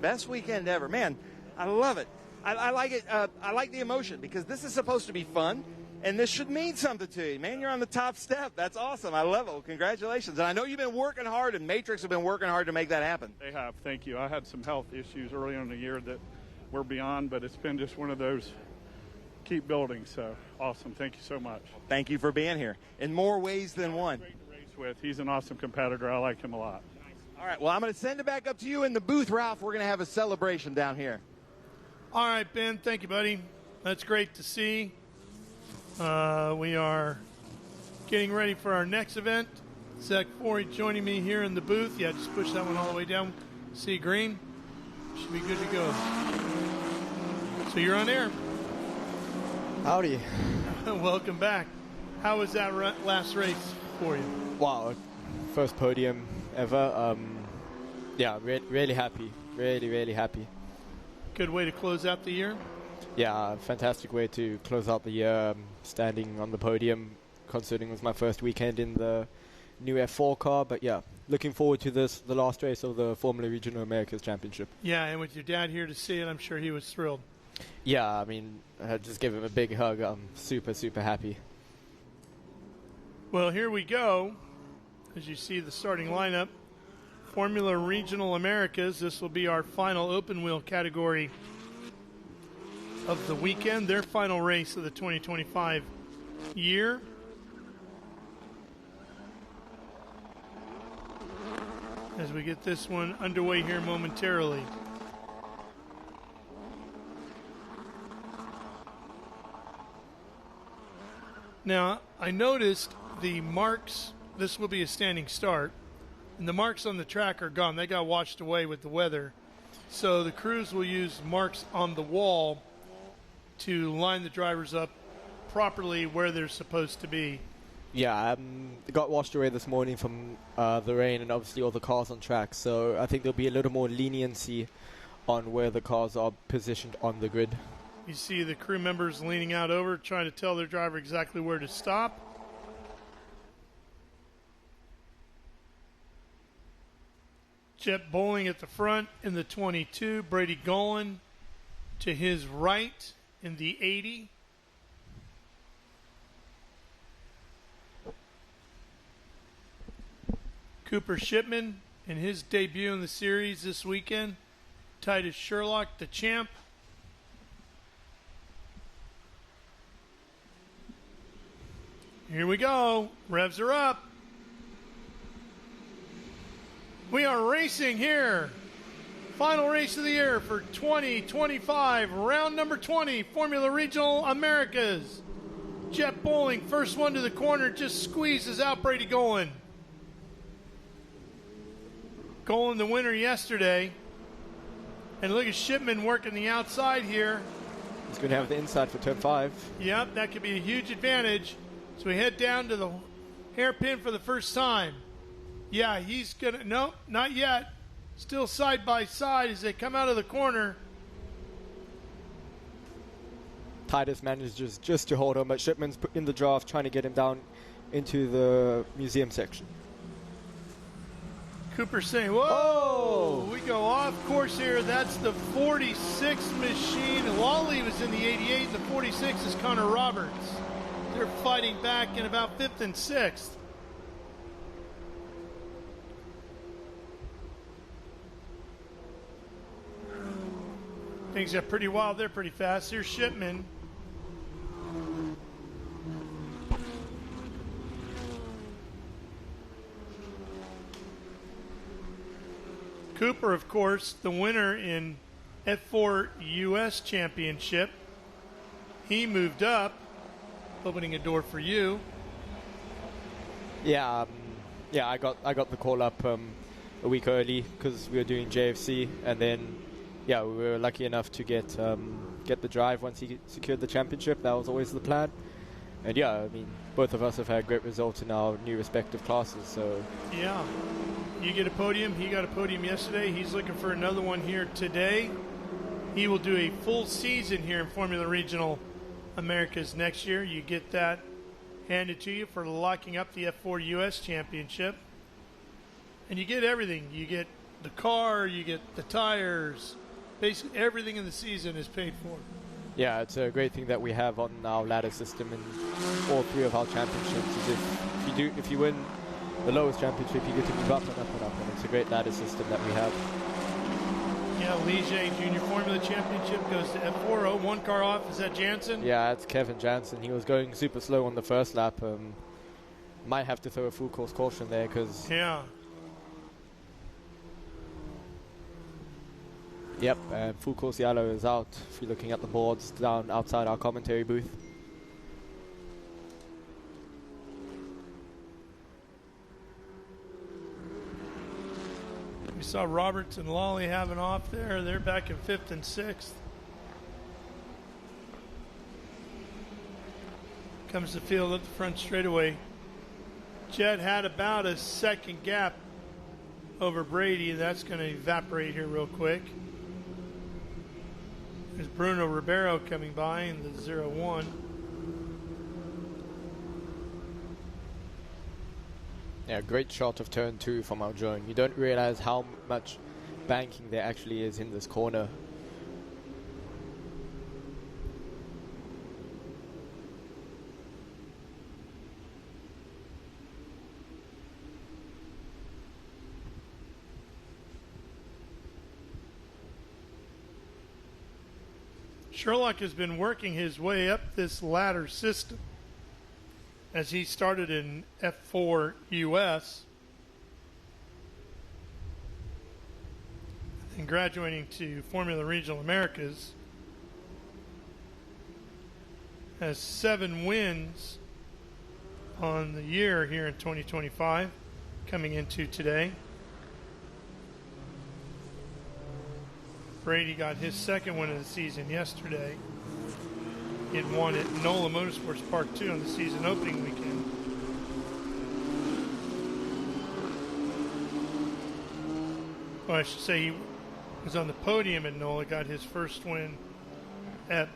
Speaker 1: Best weekend ever. Man, I love it. I like it. I like the emotion because this is supposed to be fun, and this should mean something to you. Man, you're on the top step. That's awesome. I love it. Well, congratulations. And I know you've been working hard, and Matrix have been working hard to make that happen.
Speaker 4: They have. Thank you. I had some health issues early in the year that we're beyond, but it's been just one of those keep building. So, awesome. Thank you so much.
Speaker 1: Thank you for being here in more ways than one.
Speaker 4: Great to race with. He's an awesome competitor. I like him a lot.
Speaker 1: All right, well, I'm going to send it back up to you in the booth, Ralph. We're going to have a celebration down here.
Speaker 2: All right, Ben, thank you, buddy. That's great to see. We are getting ready for our next event. Zach Forey joining me here in the booth. Yeah, just push that one all the way down. See green. Should be good to go. So you're on air.
Speaker 7: Howdy.
Speaker 2: Welcome back. How was that last race for you?
Speaker 7: Wow, first podium ever. Yeah, really happy. Really happy.
Speaker 2: Good way to close out the year?
Speaker 7: Yeah, fantastic way to close out the year, standing on the podium, considering it was my first weekend in the new F4 car. But yeah, looking forward to this, the last race of the Formula Regional Americas Championship.
Speaker 2: Yeah, and with your dad here to see it, I'm sure he was thrilled.
Speaker 7: Yeah, I mean, I just give him a big hug. I'm super happy.
Speaker 2: Well, here we go. As you see the starting lineup, Formula Regional Americas. This will be our final open wheel category of the weekend, their final race of the 2025 year. As we get this one underway here momentarily. Now, I noticed the marks, this will be a standing start, and the marks on the track are gone. They got washed away with the weather. So the crews will use marks on the wall to line the drivers up properly where they're supposed to be.
Speaker 7: Yeah, it got washed away this morning from the rain and obviously all the cars on track. So I think there'll be a little more leniency on where the cars are positioned on the grid.
Speaker 2: You see the crew members leaning out over, trying to tell their driver exactly where to stop. Jet Bowling at the front in the 22. Brady Golan to his right in the 80. Cooper Shipman in his debut in the series this weekend. Titus Sherlock, the champ. Here we go. Revs are up. We are racing here. Final race of the year for 2025. Round number 20, Formula Regional Americas. Jet Bowling, first one to the corner, just squeezes out Brady Golan. Golan the winner yesterday. And look at Shipman working the outside here.
Speaker 7: He's going to have the inside for turn 5.
Speaker 2: Yep, that could be a huge advantage. So we head down to the hairpin for the first time. Yeah, he's going to, no, not yet. Still side by side as they come out of the corner.
Speaker 7: Titus manages just to hold him, but Shipman's in the draft trying to get him down into the museum section.
Speaker 2: Cooper saying, whoa, we go off course here. That's the 46 machine. Lawley was in the 88. The 46 is Connor Roberts. They're fighting back in about 5th and 6th. Things got pretty wild there, pretty fast. Here's Shipman. Cooper, of course, the winner in F4 US Championship. He moved up, opening a door for you.
Speaker 7: Yeah, I got the call up a week early because we were doing JFC, and then we were lucky enough to get the drive once he secured the championship. That was always the plan, and I mean, both of us have had great results in our new respective classes. So
Speaker 2: yeah, you get a podium. He got a podium yesterday. He's looking for another one here today. He will do a full season here in Formula Regional Americas next year. You get that handed to you for locking up the F4 US Championship. And you get everything. You get the car, you get the tires. Basically everything in the season is paid for.
Speaker 7: Yeah, it's a great thing that we have on our ladder system in all 3 of our championships. Is if you win the lowest championship, you get to move up and up and up, and it's a great ladder system that we have.
Speaker 2: Yeah, Ligier Junior Formula Championship goes to F4. One car off. Is that Jansen?
Speaker 7: Yeah, it's Kevin Jansen. He was going super slow on the first lap. Might have to throw a full course caution there because...
Speaker 2: Yeah.
Speaker 7: Yep, full course yellow is out. If you're looking at the boards down outside our commentary booth.
Speaker 2: We saw Roberts and Lawley having off there. They're back in 5th and 6th. Comes the field at the front straightaway. Jed had about a second gap over Brady. That's going to evaporate here real quick. There's Bruno Ribeiro coming by in the 0-1.
Speaker 7: Yeah, great shot of turn 2 from our drone. You don't realize how much banking there actually is in this corner.
Speaker 2: Sherlock has been working his way up this ladder system as he started in F4 US and graduating to Formula Regional Americas. Has 7 wins on the year here in 2025 coming into today. Brady got his second win of the season yesterday. He had won at NOLA Motorsports Park 2 on the season opening weekend. Well, I should say he was on the podium at NOLA, got his first win at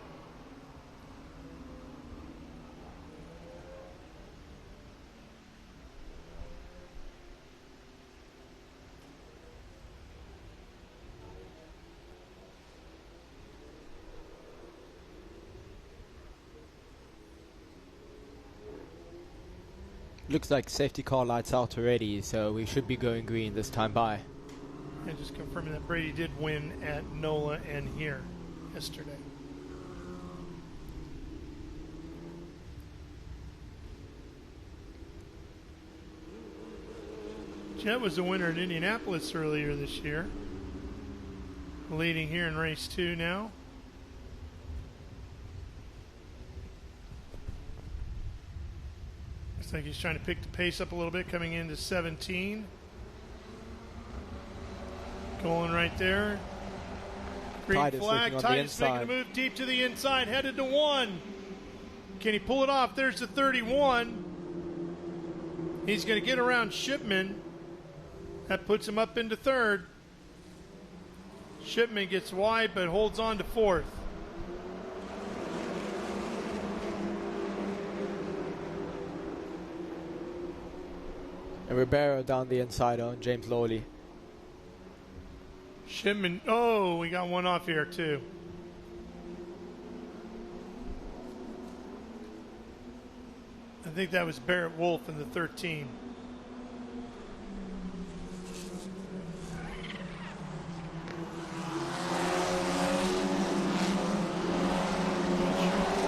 Speaker 7: Looks like safety car lights out already, so we should be going green this time by.
Speaker 2: And just confirming that Brady did win at NOLA and here yesterday. Jet was the winner at Indianapolis earlier this year. Leading here in race 2 now. Looks like he's trying to pick the pace up a little bit, coming into 17. Going right there. Green flag. Titus making a move deep to the inside, headed to 1. Can he pull it off? There's the 31. He's going to get around Shipman. That puts him up into 3rd. Shipman gets wide but holds on to 4th.
Speaker 7: And Ribeiro down the inside on James Lawley.
Speaker 2: Shipman, oh, we got one off here too. I think that was Barrett Wolf in the 13.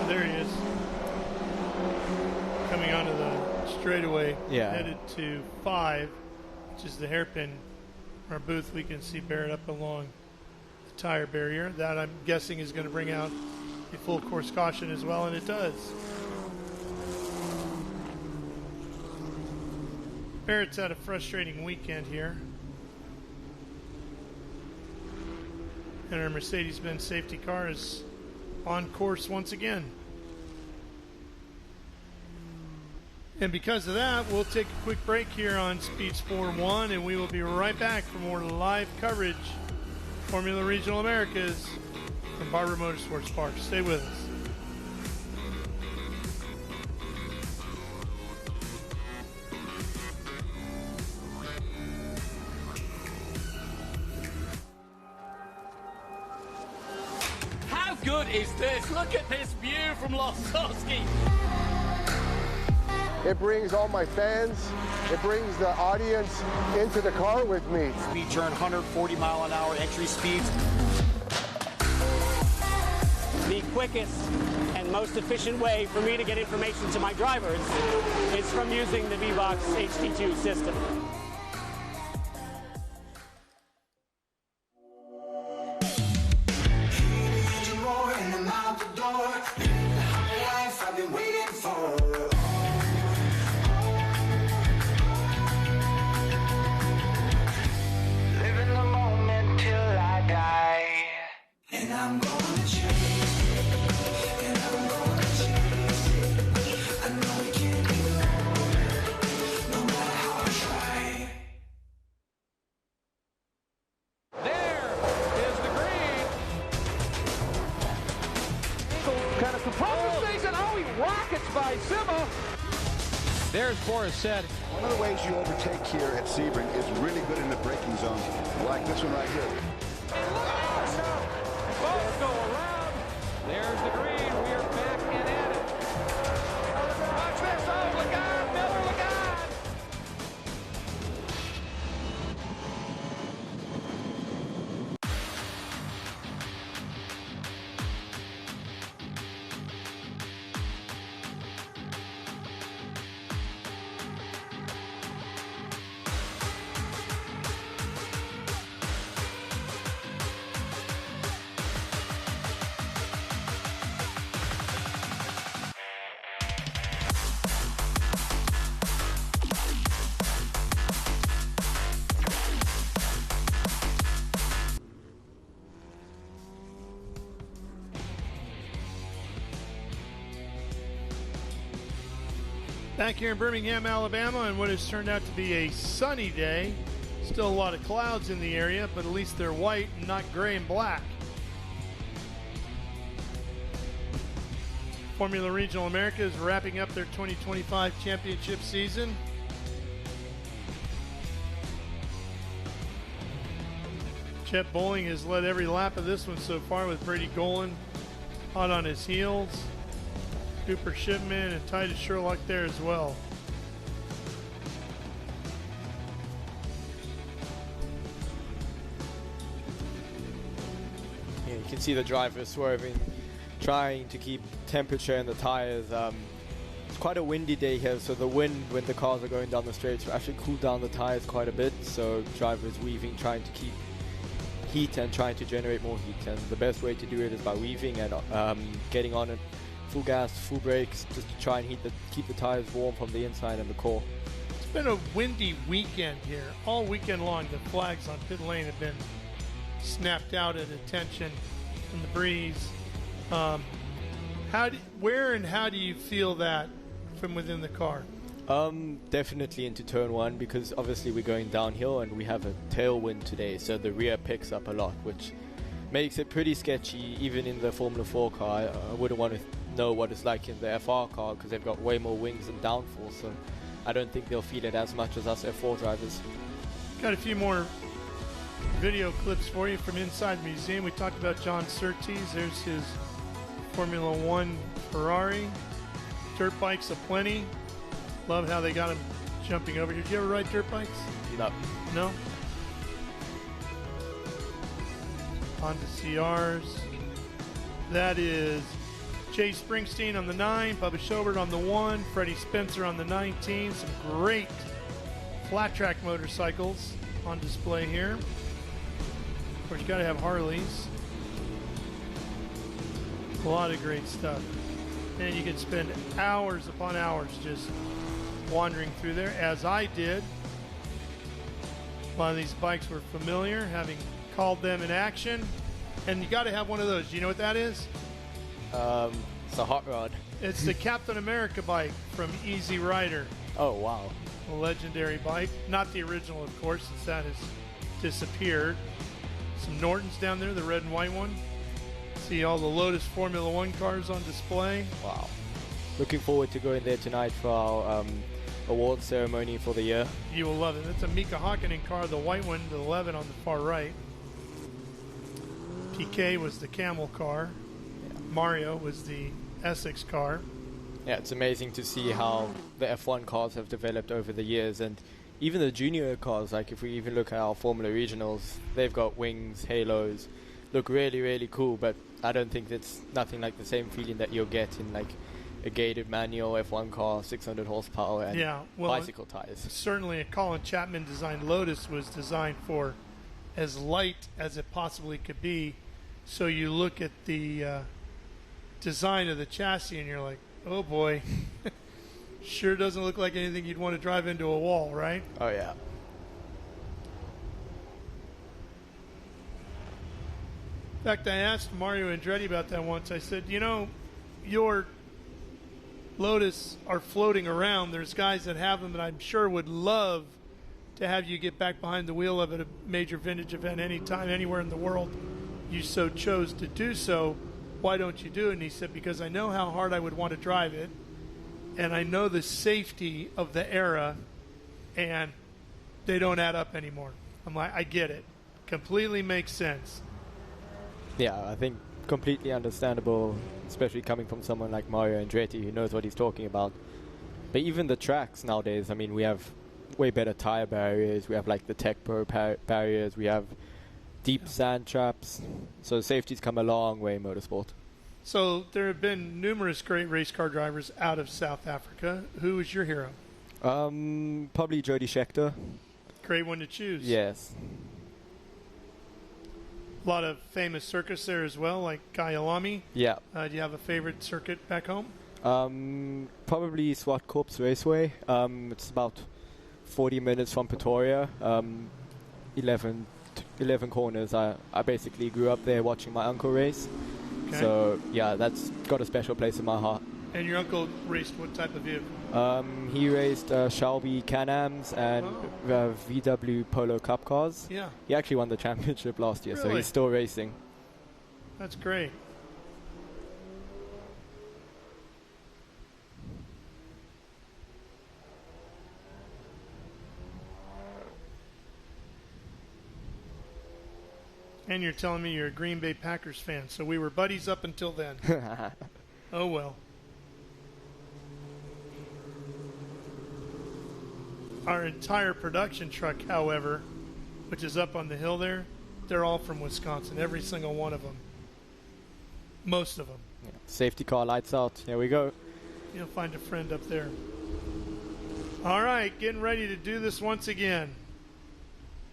Speaker 2: There he is. Coming onto the straightaway, headed to 5, which is the hairpin. Our booth, we can see Barrett up along the tire barrier. That, I'm guessing, is going to bring out a full course caution as well, and it does. Barrett's had a frustrating weekend here. And our Mercedes-Benz safety car is on course once again. And because of that, we'll take a quick break here on Speed Sport 1, and we will be right back for more live coverage Formula Regional Americas from Barber Motorsports Park. Stay with us.
Speaker 18: How good is this? Look at this view from Losowski.
Speaker 19: It brings all my fans, it brings the audience into the car with me.
Speaker 20: Speed turn 140 mile an hour entry speeds.
Speaker 24: The quickest and most efficient way for me to get information to my drivers is from using the VBox HD2 system.
Speaker 25: There's Boris said.
Speaker 26: One of the ways you overtake here at Sebring is really good in the braking zone, like this one right here.
Speaker 25: Both go around. There's the green. We are back and at it. Watch this. Oh, look out, Miller, look out.
Speaker 2: Back here in Birmingham, Alabama, and what has turned out to be a sunny day. Still a lot of clouds in the area, but at least they're white and not gray and black. Formula Regional America is wrapping up their 2025 championship season. Chet Bowling has led every lap of this one so far, with Brady Golan hot on his heels. Cooper Shipman and Titus Sherlock there as well.
Speaker 7: Yeah, you can see the drivers swerving, trying to keep temperature in the tires. It's quite a windy day here, so the wind when the cars are going down the straights will actually cool down the tires quite a bit. So drivers weaving, trying to keep heat and trying to generate more heat. And the best way to do it is by weaving and getting on it. Full gas, full brakes, just to try and keep the tires warm from the inside and the core.
Speaker 2: It's been a windy weekend here. All weekend long, the flags on pit lane have been snapped out at attention from the breeze. Where and how do you feel that from within the car?
Speaker 7: Definitely into turn one, because obviously we're going downhill and we have a tailwind today, so the rear picks up a lot, which makes it pretty sketchy even in the Formula 4 car. I wouldn't want to know what it's like in the FR car because they've got way more wings and downforce, so I don't think they'll feel it as much as us F4 drivers.
Speaker 2: Got a few more video clips for you from inside the museum. We talked about John Surtees. There's his Formula 1 Ferrari. Dirt bikes aplenty. Love how they got him jumping over here. Did you ever ride dirt bikes?
Speaker 7: No.
Speaker 2: No? Honda CRs. That is Jay Springsteen on the 9, Bubba Schobert on the 1, Freddie Spencer on the 19. Some great flat track motorcycles on display here. Of course, you got to have Harleys. A lot of great stuff. And you could spend hours upon hours just wandering through there, as I did. A lot of these bikes were familiar, having called them in action. And you got to have one of those. Do you know what that is?
Speaker 7: It's a hot rod.
Speaker 2: It's the Captain America bike from Easy Rider.
Speaker 7: Oh, wow.
Speaker 2: A legendary bike. Not the original, of course, since that has disappeared. Some Nortons down there, the red and white one. See all the Lotus Formula One cars on display.
Speaker 7: Wow. Looking forward to going there tonight for our award ceremony for the year.
Speaker 2: You will love it. That's a Mika Hakkinen car, the white one, the 11 on the far right. PK was the Camel car. Yeah. Mario was the Essex car.
Speaker 7: Yeah, it's amazing to see how the F1 cars have developed over the years, and even the junior cars, like if we even look at our Formula Regionals, they've got wings, halos, look really, really cool, but I don't think it's nothing like the same feeling that you'll get in like a gated manual F1 car, 600 horsepower, and bicycle tires.
Speaker 2: Certainly a Colin Chapman designed Lotus was designed for as light as it possibly could be. So you look at the design of the chassis and you're like, oh boy, sure doesn't look like anything you'd want to drive into a wall, right?
Speaker 7: Oh yeah.
Speaker 2: In fact, I asked Mario Andretti about that once. I said, you know, your Lotus are floating around. There's guys that have them that I'm sure would love to have you get back behind the wheel of a major vintage event anytime, anywhere in the world you so chose to do so. Why don't you do it? And he said, because I know how hard I would want to drive it, and I know the safety of the era, and they don't add up anymore. I'm like, I get it. Completely makes sense.
Speaker 7: Yeah, I think completely understandable, especially coming from someone like Mario Andretti who knows what he's talking about. But even the tracks nowadays, I mean, we have way better tire barriers. We have like the Tech Pro barriers. We have deep sand traps. So safety's come a long way in motorsport.
Speaker 2: So there have been numerous great race car drivers out of South Africa. Who is your hero?
Speaker 7: Probably Jody Scheckter.
Speaker 2: Great one to choose.
Speaker 7: Yes.
Speaker 2: A lot of famous circuits there as well, like Kyalami.
Speaker 7: Yeah.
Speaker 2: Do you have a favorite circuit back home?
Speaker 7: Probably Swartkorps Raceway. It's about 40 minutes from Pretoria. 11 corners. I basically grew up there watching my uncle race. Okay. So, yeah, that's got a special place in my heart.
Speaker 2: And your uncle raced what type of vehicle?
Speaker 7: He raced Shelby Can-Ams and VW Polo Cup cars.
Speaker 2: Yeah.
Speaker 7: He actually won the championship last year,
Speaker 2: really?
Speaker 7: So he's still racing.
Speaker 2: That's great. And you're telling me you're a Green Bay Packers fan, so we were buddies up until then. Oh, well. Our entire production truck, however, which is up on the hill there, they're all from Wisconsin, every single one of them. Most of them.
Speaker 7: Yeah. Safety car lights out. Here we go.
Speaker 2: You'll find a friend up there. All right, getting ready to do this once again.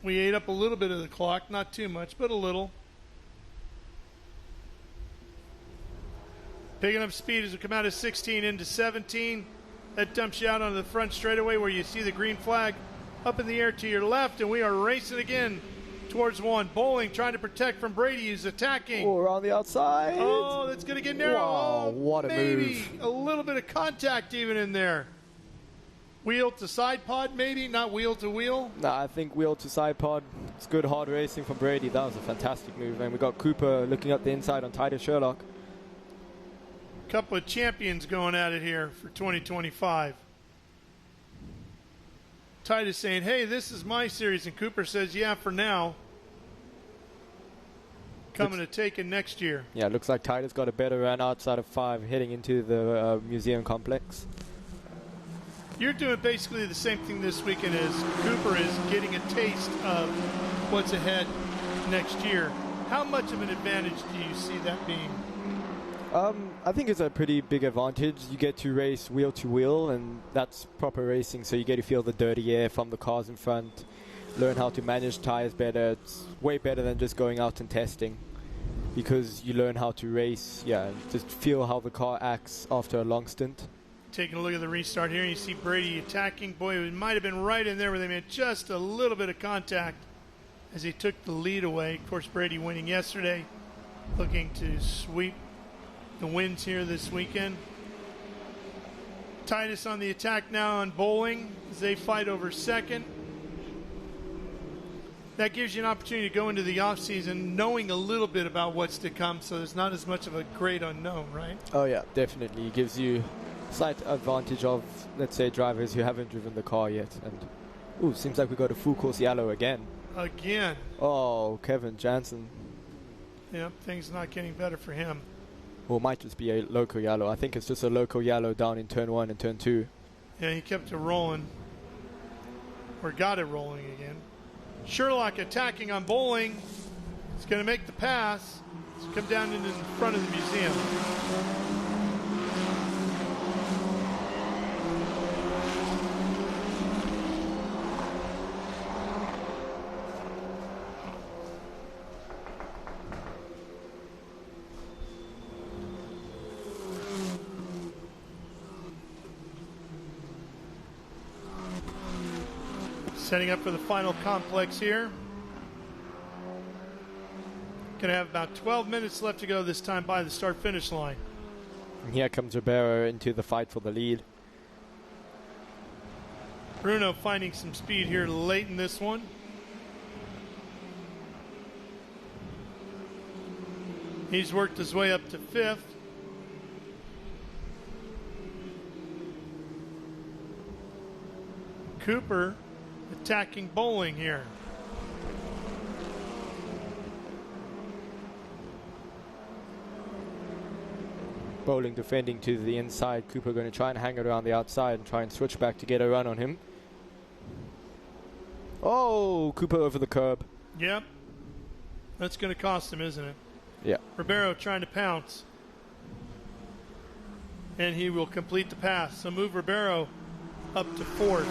Speaker 2: We ate up a little bit of the clock, not too much, but a little. Picking up speed as we come out of 16 into 17. That dumps you out onto the front straightaway where you see the green flag up in the air to your left, and we are racing again towards one. Bowling trying to protect from Brady, who's attacking.
Speaker 7: Oh, we're on the outside.
Speaker 2: Oh, that's going to get narrow.
Speaker 7: Wow,
Speaker 2: oh,
Speaker 7: what a
Speaker 2: maybe
Speaker 7: move.
Speaker 2: A little bit of contact even in there. Wheel to side pod, maybe, not wheel to wheel.
Speaker 7: No, I think wheel to side pod. It's good hard racing from Brady. That was a fantastic move. And we got Cooper looking up the inside on Titus Sherlock.
Speaker 2: Couple of champions going at it here for 2025. Titus saying, hey, this is my series. And Cooper says, yeah, for now. Coming to take it next year.
Speaker 7: Yeah, looks like Titus got a better run outside of 5 heading into the museum complex.
Speaker 2: You're doing basically the same thing this weekend as Cooper is, getting a taste of what's ahead next year. How much of an advantage do you see that being?
Speaker 7: I think it's a pretty big advantage. You get to race wheel to wheel, and that's proper racing, so you get to feel the dirty air from the cars in front, learn how to manage tires better. It's way better than just going out and testing, because you learn how to race, just feel how the car acts after a long stint.
Speaker 2: Taking a look at the restart here, you see Brady attacking. Boy, it might have been right in there where they made just a little bit of contact as he took the lead away. Of course, Brady winning yesterday, looking to sweep the wins here this weekend. Titus on the attack now on Bowling as they fight over second. That gives you an opportunity to go into the offseason knowing a little bit about what's to come, so there's not as much of a great unknown, right?
Speaker 7: Oh, yeah, definitely. It gives you slight advantage of, let's say, drivers who haven't driven the car yet. And, ooh, seems like we got a full course yellow again.
Speaker 2: Again.
Speaker 7: Oh, Kevin Jansen.
Speaker 2: Yep, things not getting better for him.
Speaker 7: Or it might just be a local yellow. I think it's just a local yellow down in turn 1 and turn 2.
Speaker 2: Yeah, he kept it rolling. Or got it rolling again. Sherlock attacking on Bowling. He's going to make the pass. He's come down into the front of the museum. Setting up for the final complex here. Going to have about 12 minutes left to go this time by the start-finish line.
Speaker 7: And here comes Ribeiro into the fight for the lead.
Speaker 2: Bruno finding some speed here late in this one. He's worked his way up to 5th. Cooper attacking Bowling here.
Speaker 7: Bowling defending to the inside. Cooper going to try and hang it around the outside and try and switch back to get a run on him. Oh, Cooper over the curb.
Speaker 2: Yep. That's going to cost him, isn't it?
Speaker 7: Yeah.
Speaker 2: Ribeiro trying to pounce. And he will complete the pass. So move Ribeiro up to 4th.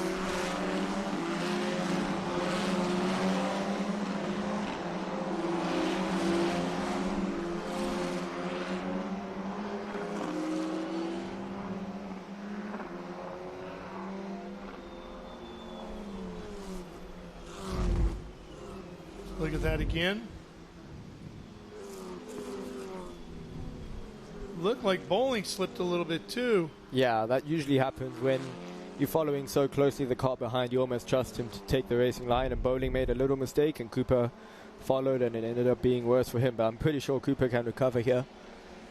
Speaker 2: Look at that again. Looked like Bowling slipped a little bit too.
Speaker 7: Yeah, that usually happens when you're following so closely the car behind. You almost trust him to take the racing line, and Bowling made a little mistake and Cooper followed, and it ended up being worse for him, but I'm pretty sure Cooper can recover here.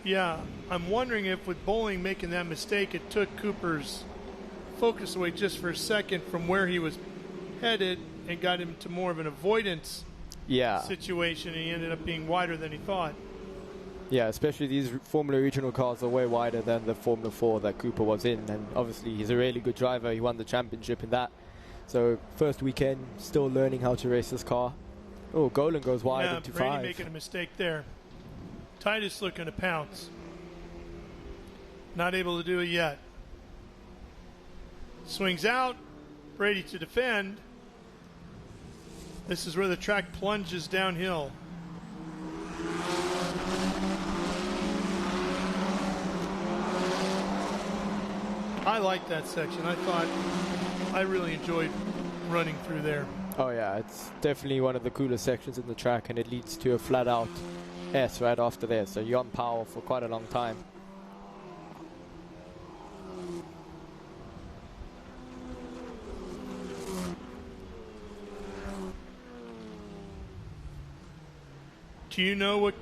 Speaker 2: Yeah, I'm wondering if with Bowling making that mistake, it took Cooper's focus away just for a second from where he was headed and got him to more of an avoidance situation, and he ended up being wider than he thought.
Speaker 7: Yeah, especially these Formula Regional cars are way wider than the Formula 4 that Cooper was in, and obviously he's a really good driver. He won the championship in that. So first weekend, still learning how to race this car. Oh, Golan goes wide into
Speaker 2: Brady
Speaker 7: 5.
Speaker 2: making a mistake there. Titus looking to pounce. Not able to do it yet. Swings out. Brady to defend. This is where the track plunges downhill. I like that section. I really enjoyed running through there.
Speaker 7: Oh yeah, it's definitely one of the coolest sections in the track, and it leads to a flat out S right after there, so you're on power for quite a long time.
Speaker 2: Do you know what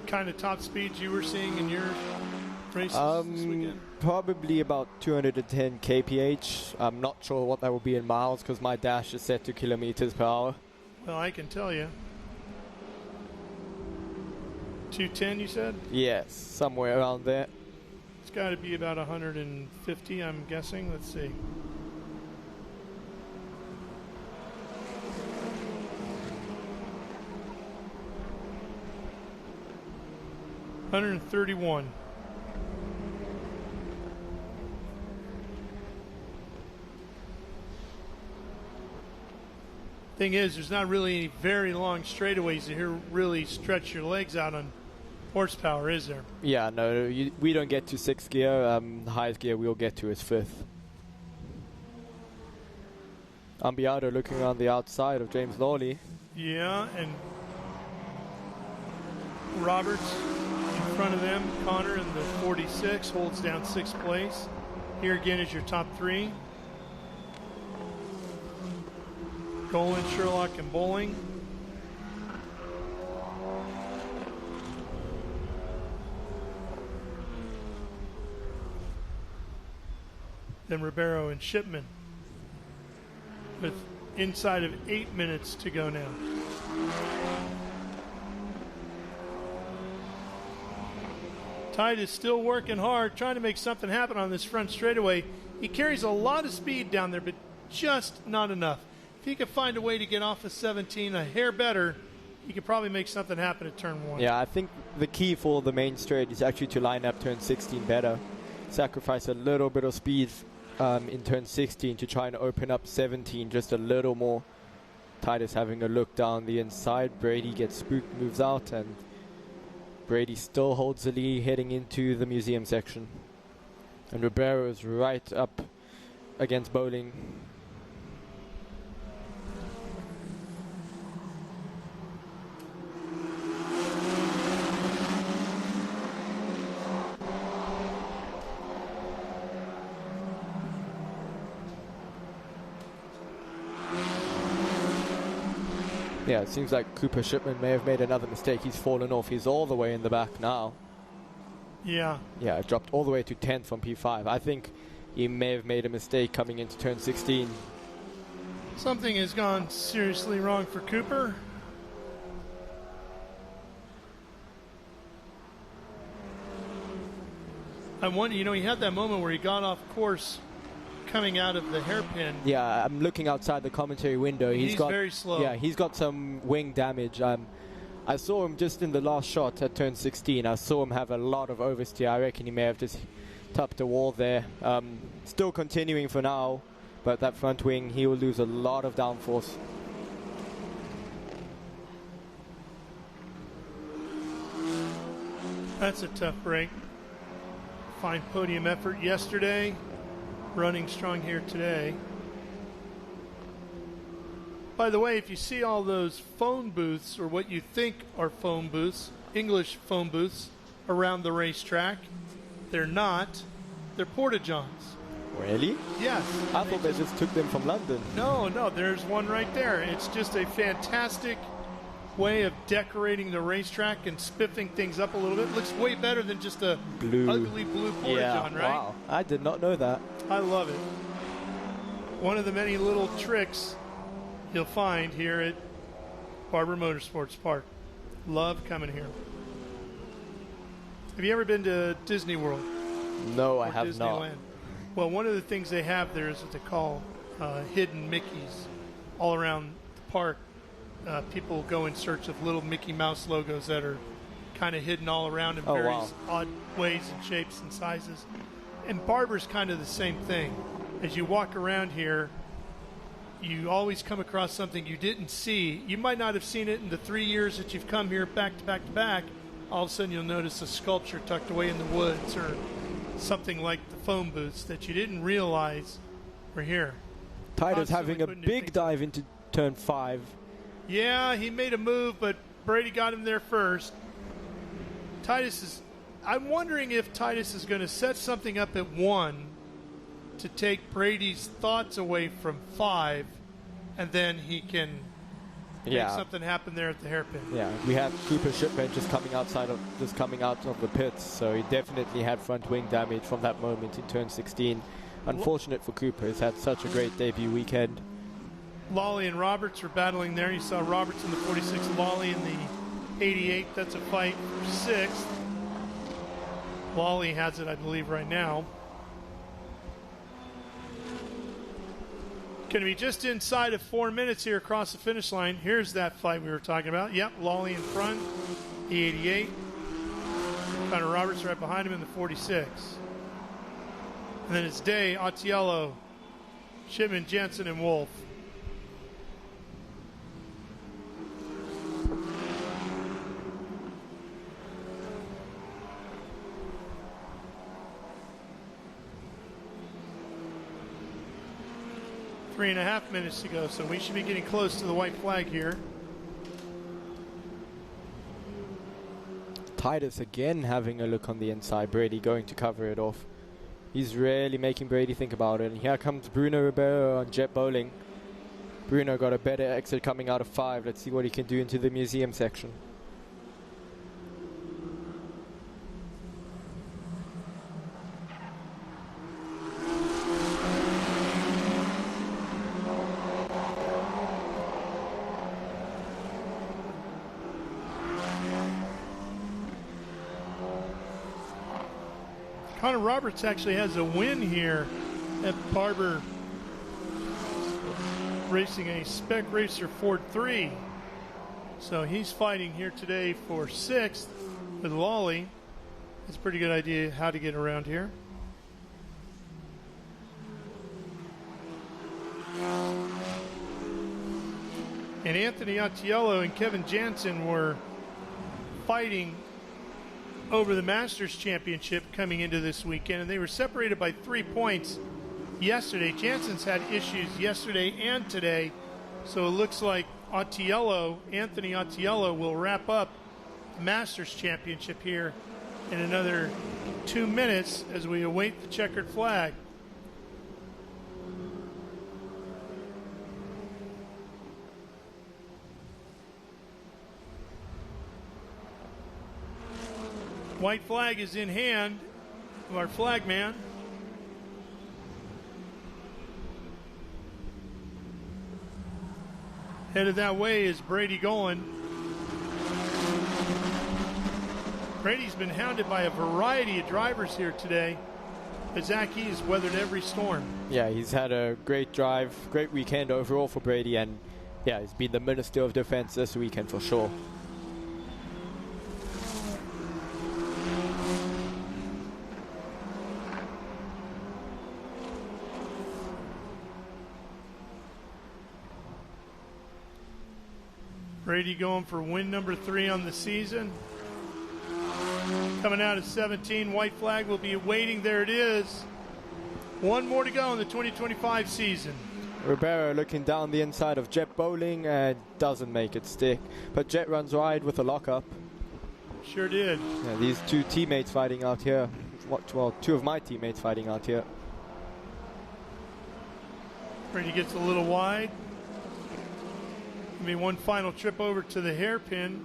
Speaker 2: kind of top speeds you were seeing in your races this weekend?
Speaker 7: Probably about 210 kph. I'm not sure what that will be in miles because my dash is set to kilometers per hour.
Speaker 2: Well, I can tell you. 210, you said?
Speaker 7: Yes, somewhere around there.
Speaker 2: It's got to be about 150, I'm guessing. Let's see. $131. Thing is, there's not really any very long straightaways to here really stretch your legs out on horsepower, is there?
Speaker 7: Yeah, no, we don't get to 6th gear. The highest gear we'll get to is 5th. Ambiato looking around the outside of James Lawley.
Speaker 2: Yeah, and Roberts in front of them. Connor in the 46 holds down 6th place. Here again is your top 3. Golan, Sherlock, and Bowling. Then Ribeiro and Shipman with inside of 8 minutes to go now. Tide is still working hard, trying to make something happen on this front straightaway. He carries a lot of speed down there, but just not enough. If he could find a way to get off of 17 a hair better, he could probably make something happen at turn 1.
Speaker 7: Yeah, I think the key for the main straight is actually to line up turn 16 better. Sacrifice a little bit of speed in turn 16 to try and open up 17 just a little more. Titus having a look down the inside. Brady gets spooked, moves out, and Brady still holds the lead heading into the museum section. And Ribeiro is right up against Bowling. Yeah, it seems like Cooper Shipman may have made another mistake. He's fallen off. He's all the way in the back now.
Speaker 2: Yeah.
Speaker 7: Yeah, dropped all the way to 10th from P5. I think he may have made a mistake coming into turn 16.
Speaker 2: Something has gone seriously wrong for Cooper. I wonder, you know, he had that moment where he got off course coming out of the hairpin.
Speaker 7: Yeah, I'm looking outside the commentary window.
Speaker 2: He's got very slow.
Speaker 7: Yeah, he's got some wing damage. I saw him just in the last shot at turn 16. I saw him have a lot of oversteer. I reckon he may have just tapped the wall there. Still continuing for now, but that front wing, he will lose a lot of downforce.
Speaker 2: That's a tough break. Fine podium effort yesterday. Running strong here today. By the way, if you see all those phone booths, or what you think are phone booths, English phone booths around the racetrack, they're not. They're porta-johns.
Speaker 7: Really?
Speaker 2: Yes.
Speaker 7: I thought they just took them from London.
Speaker 2: No, there's one right there. It's just a fantastic way of decorating the racetrack and spiffing things up a little bit. It looks way better than just a ugly blue porta-john, right?
Speaker 7: Wow. I did not know that.
Speaker 2: I love it. One of the many little tricks you'll find here at Barber Motorsports Park. Love coming here. Have you ever been to Disney World?
Speaker 7: No, I have
Speaker 2: Disneyland?
Speaker 7: not.
Speaker 2: Well, one of the things they have there is what they call hidden Mickeys all around the park. People go in search of little Mickey Mouse logos that are kind of hidden all around in various odd ways and shapes and sizes. And Barber's kind of the same thing. As you walk around here, you always come across something you didn't see. You might not have seen it in the 3 years that you've come here back to back to back. All of a sudden you'll notice a sculpture tucked away in the woods, or something like the phone booths that you didn't realize were here.
Speaker 7: Titus having a big dive into turn 5.
Speaker 2: Yeah, he made a move, but Brady got him there first. I'm wondering if Titus is going to set something up at 1 to take Brady's thoughts away from 5, and then he can make something happen there at the hairpin.
Speaker 7: Yeah, we have Cooper Shipman just coming out of the pits, so he definitely had front wing damage from that moment in turn 16. Unfortunate for Cooper. He's had such a great debut weekend.
Speaker 2: Lawley and Roberts are battling there. You saw Roberts in the 46, Lawley in the 88. That's a fight for 6th. Lawley has it, I believe, right now. Going to be just inside of 4 minutes here across the finish line. Here's that fight we were talking about. Yep, Lawley in front, the 88. Connor Roberts right behind him in the 46. And then it's Day, Ottiello, Shipman, Jensen, and Wolf. 3.5 minutes to go, so we should be getting close to the white flag here.
Speaker 7: Titus again having a look on the inside. Brady going to cover it off. He's really making Brady think about it. And here comes Bruno Ribeiro on Jet Bowling. Bruno got a better exit coming out of 5. Let's see what he can do into the museum section.
Speaker 2: Connor Roberts actually has a win here at Barber, racing a Spec Racer Ford 3. So he's fighting here today for 6th with Lawley. It's a pretty good idea how to get around here. And Anthony Attiello and Kevin Jansen were fighting over the Masters Championship coming into this weekend, and they were separated by 3 points yesterday. Jansen's had issues yesterday and today, so it looks like Anthony Attiello will wrap up the Masters Championship here in another 2 minutes as we await the checkered flag. White flag is in hand of our flag man. Headed that way is Brady Golan. Brady's been hounded by a variety of drivers here today, but Zach He's weathered every storm.
Speaker 7: Yeah, he's had a great drive, great weekend overall for Brady, and yeah, he's been the Minister of Defense this weekend for sure.
Speaker 2: Brady going for win number 3 on the season. Coming out at 17, white flag will be waiting. There it is. One more to go in the 2025 season.
Speaker 7: Ribeiro looking down the inside of Jet Bowling and doesn't make it stick. But Jet runs wide with a lockup.
Speaker 2: Sure did.
Speaker 7: Yeah, these 2 teammates fighting out here. Well, 2 of my teammates fighting out here.
Speaker 2: Brady gets a little wide. Maybe one final trip over to the hairpin.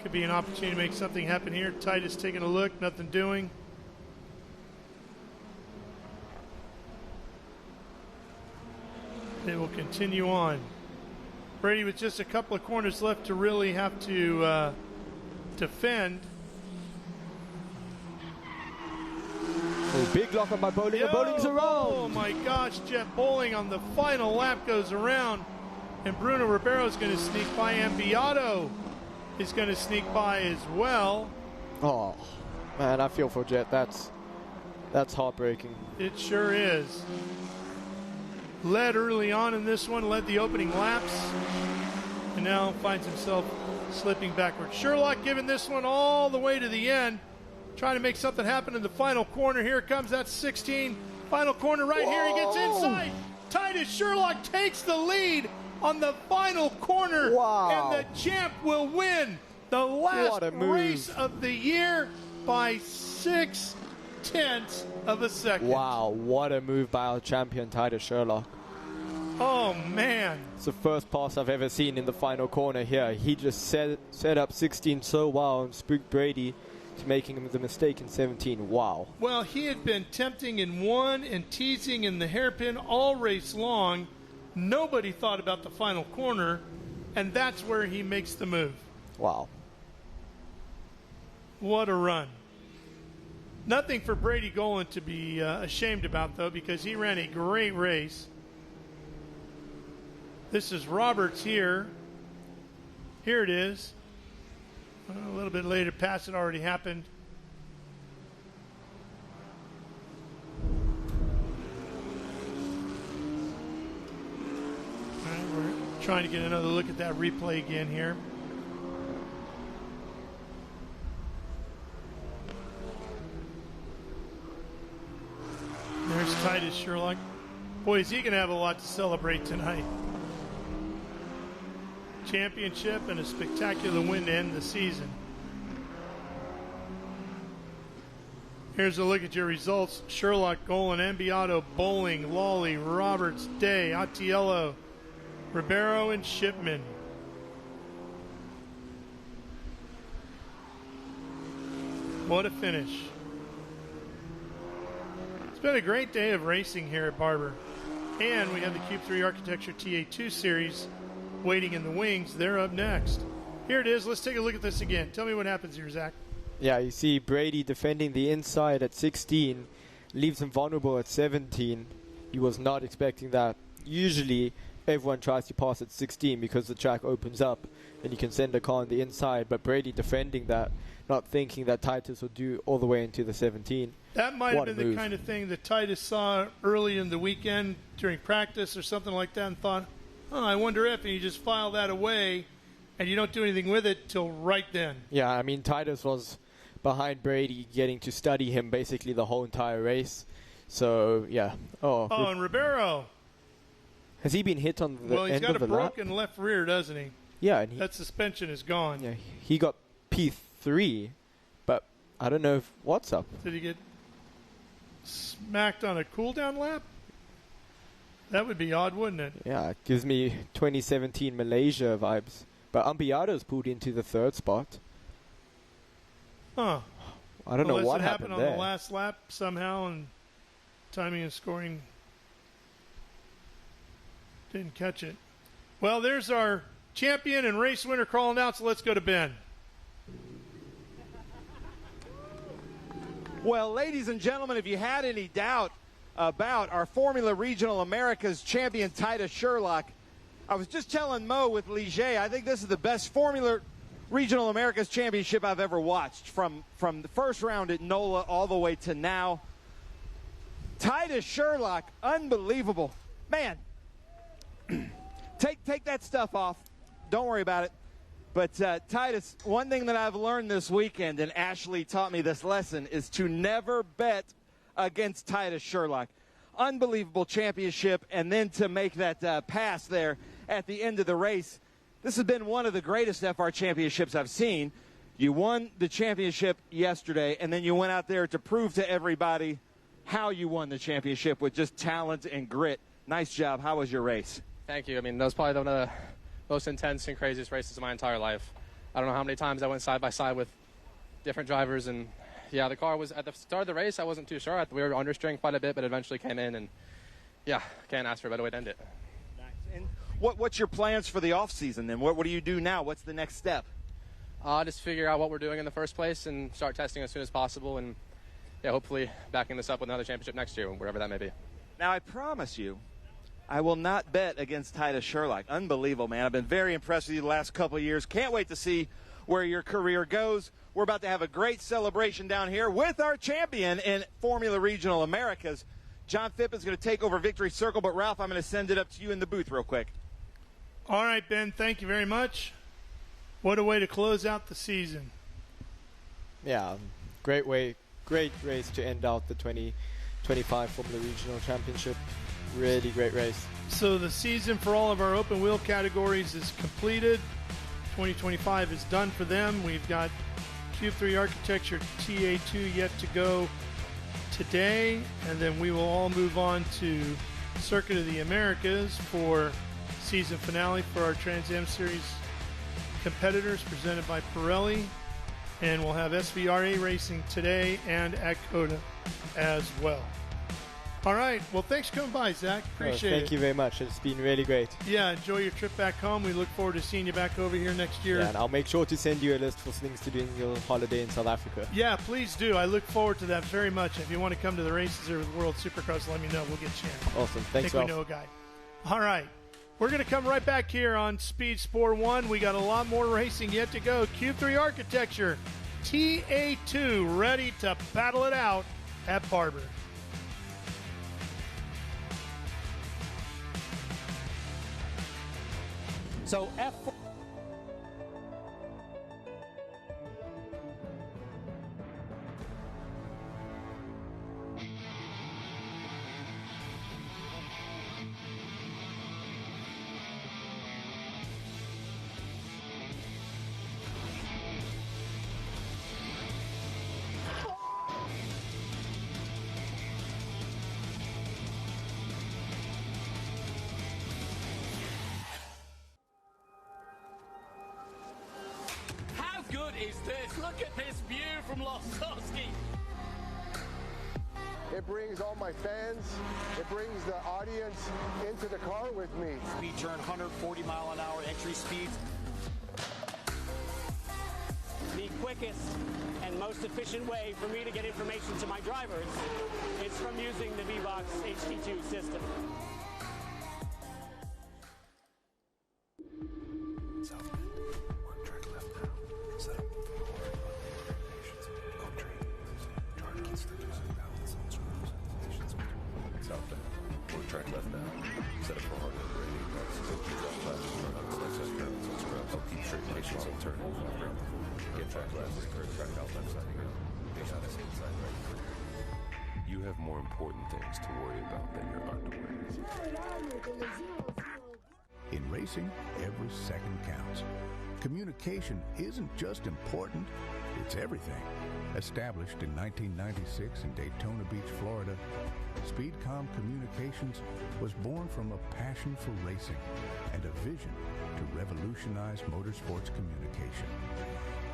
Speaker 2: Could be an opportunity to make something happen here. Titus taking a look, nothing doing. They will continue on. Brady with just a couple of corners left to really have to defend.
Speaker 7: Oh, big lock up by Bowling. And Bowling's around.
Speaker 2: Oh my gosh, Jet Bowling on the final lap goes around. And Bruno Ribeiro is going to sneak by, and Beato is going to sneak by as well.
Speaker 7: Oh, man, I feel for Jet. That's heartbreaking.
Speaker 2: It sure is. Led early on in this one, led the opening laps, and now finds himself slipping backward. Sherlock giving this one all the way to the end, trying to make something happen in the final corner. Here comes that 16. Final corner right here. He gets inside. Titus Sherlock takes the lead on the final corner, and the champ will win the last race of the year by 0.6 of a second.
Speaker 7: Wow, what a move by our champion Titus Sherlock.
Speaker 2: Oh man,
Speaker 7: it's the first pass I've ever seen in the final corner here. He just set up 16 so well and spooked Brady to making him the mistake in 17. Wow.
Speaker 2: Well, he had been tempting in 1 and teasing in the hairpin all race long. Nobody thought about the final corner, and that's where he makes the move.
Speaker 7: Wow.
Speaker 2: What a run. Nothing for Brady Golan to be ashamed about, though, because he ran a great race. This is Roberts here. Here it is. A little bit later, pass had already happened. Trying to get another look at that replay again here. There's Titus Sherlock Boy, is he going to have a lot to celebrate tonight. Championship and a spectacular win to end the season. Here's a look at your results. Sherlock, Golan, Ambiato, Bowling, Lawley, Roberts, Day, Attiello, Ribeiro, and Shipman. What a finish. It's been a great day of racing here at Barber. And we have the Cube 3 Architecture TA2 series waiting in the wings. They're up next. Here it is. Let's take a look at this again. Tell me what happens here, Zach.
Speaker 7: Yeah, you see Brady defending the inside at 16, leaves him vulnerable at 17. He was not expecting that. Usually, everyone tries to pass at 16 because the track opens up and you can send a car on the inside, but Brady defending that, not thinking that Titus will do all the way into the 17.
Speaker 2: That might have been the kind of thing that Titus saw early in the weekend during practice or something like that and thought, oh, I wonder if, and you just file that away and you don't do anything with it till right then.
Speaker 7: Yeah, I mean, Titus was behind Brady, getting to study him basically the whole entire race. So, yeah.
Speaker 2: And Ribeiro.
Speaker 7: Has he been hit on the end of the lap?
Speaker 2: Well, he's got a broken left rear, doesn't he?
Speaker 7: Yeah. And
Speaker 2: that suspension is gone.
Speaker 7: Yeah, he got P3, but I don't know what's up.
Speaker 2: Did he get smacked on a cool-down lap? That would be odd, wouldn't it?
Speaker 7: Yeah, it gives me 2017 Malaysia vibes. But Ambiato's pulled into the third spot.
Speaker 2: Huh.
Speaker 7: I don't know what happened
Speaker 2: on
Speaker 7: there.
Speaker 2: The last lap somehow, and timing and scoring didn't catch it. Well, there's our champion and race winner crawling out, so let's go to Ben.
Speaker 1: Well, ladies and gentlemen, if you had any doubt about our Formula Regional Americas champion, Titus Sherlock, I was just telling Mo with Ligier, I think this is the best Formula Regional Americas Championship I've ever watched, from the first round at NOLA all the way to now. Titus Sherlock, unbelievable. Man, take that stuff off. Don't worry about it. But Titus, one thing that I've learned this weekend, and Ashley taught me this lesson, is to never bet against Titus Sherlock. Unbelievable championship, and then to make that pass there at the end of the race. This has been one of the greatest FR championships I've seen. You won the championship yesterday, and then you went out there to prove to everybody how you won the championship with just talent and grit. Nice job. How was your race?
Speaker 6: Thank you. I mean, that was probably one of the most intense and craziest races of my entire life. I don't know how many times I went side by side with different drivers, and yeah, the car was, at the start of the race, I wasn't too sure. We were understeering quite a bit, but eventually came in, and yeah, can't ask for a better way to end it.
Speaker 1: Nice. And what's your plans for the off season then? What do you do now? What's the next step?
Speaker 6: Just figure out what we're doing in the first place and start testing as soon as possible, and yeah, hopefully backing this up with another championship next year, wherever that may be.
Speaker 1: Now, I promise you, I will not bet against Titus Sherlock. Unbelievable, man. I've been very impressed with you the last couple of years. Can't wait to see where your career goes. We're about to have a great celebration down here with our champion in Formula Regional Americas. John Phippen is going to take over Victory Circle, but Ralph, I'm going to send it up to you in the booth real quick.
Speaker 2: All right, Ben, thank you very much. What a way to close out the season.
Speaker 7: Yeah, great race to end out the 2025 Formula Regional Championship. Really great race.
Speaker 2: So the season for all of our open wheel categories is completed. 2025 is done for them. We've got Cube 3 Architecture TA2 yet to go today, and then we will all move on to Circuit of the Americas for season finale for our Trans Am Series competitors presented by Pirelli, and we'll have SVRA racing today and at COTA as well. All right. Well, thanks for coming by, Zach. Appreciate it.
Speaker 7: Thank you very much. It's been really great.
Speaker 2: Yeah, enjoy your trip back home. We look forward to seeing you back over here next year.
Speaker 7: Yeah, and I'll make sure to send you a list for things to do in your holiday in South Africa.
Speaker 2: Yeah, please do. I look forward to that very much. If you want to come to the races or the World Supercross, let me know. We'll get you in.
Speaker 7: Awesome. Thanks,
Speaker 2: I think we know a guy. All right. We're going to come right back here on Speed Sport 1. We got a lot more racing yet to go. Cube 3 Architecture, TA2, ready to battle it out at Barber.
Speaker 24: So F4.
Speaker 18: is this? Look at this view from Losowski.
Speaker 19: It brings all my fans, it brings the audience into the car with me.
Speaker 20: We turn 140-mile-an-hour entry speeds.
Speaker 24: The quickest and most efficient way for me to get information to my drivers is from using the VBox HT2 system.
Speaker 17: Track left now. Set up for harder braking. Help keep straight patience on turn. Get track left. Track out left side again. Get out inside right. You have more important things to worry about than your underwear.
Speaker 8: In racing, every second counts. Communication isn't just important, it's everything. Established in 1996 in Daytona Beach, Florida, Speedcom Communications was born from a passion for racing and a vision to revolutionize motorsports communication.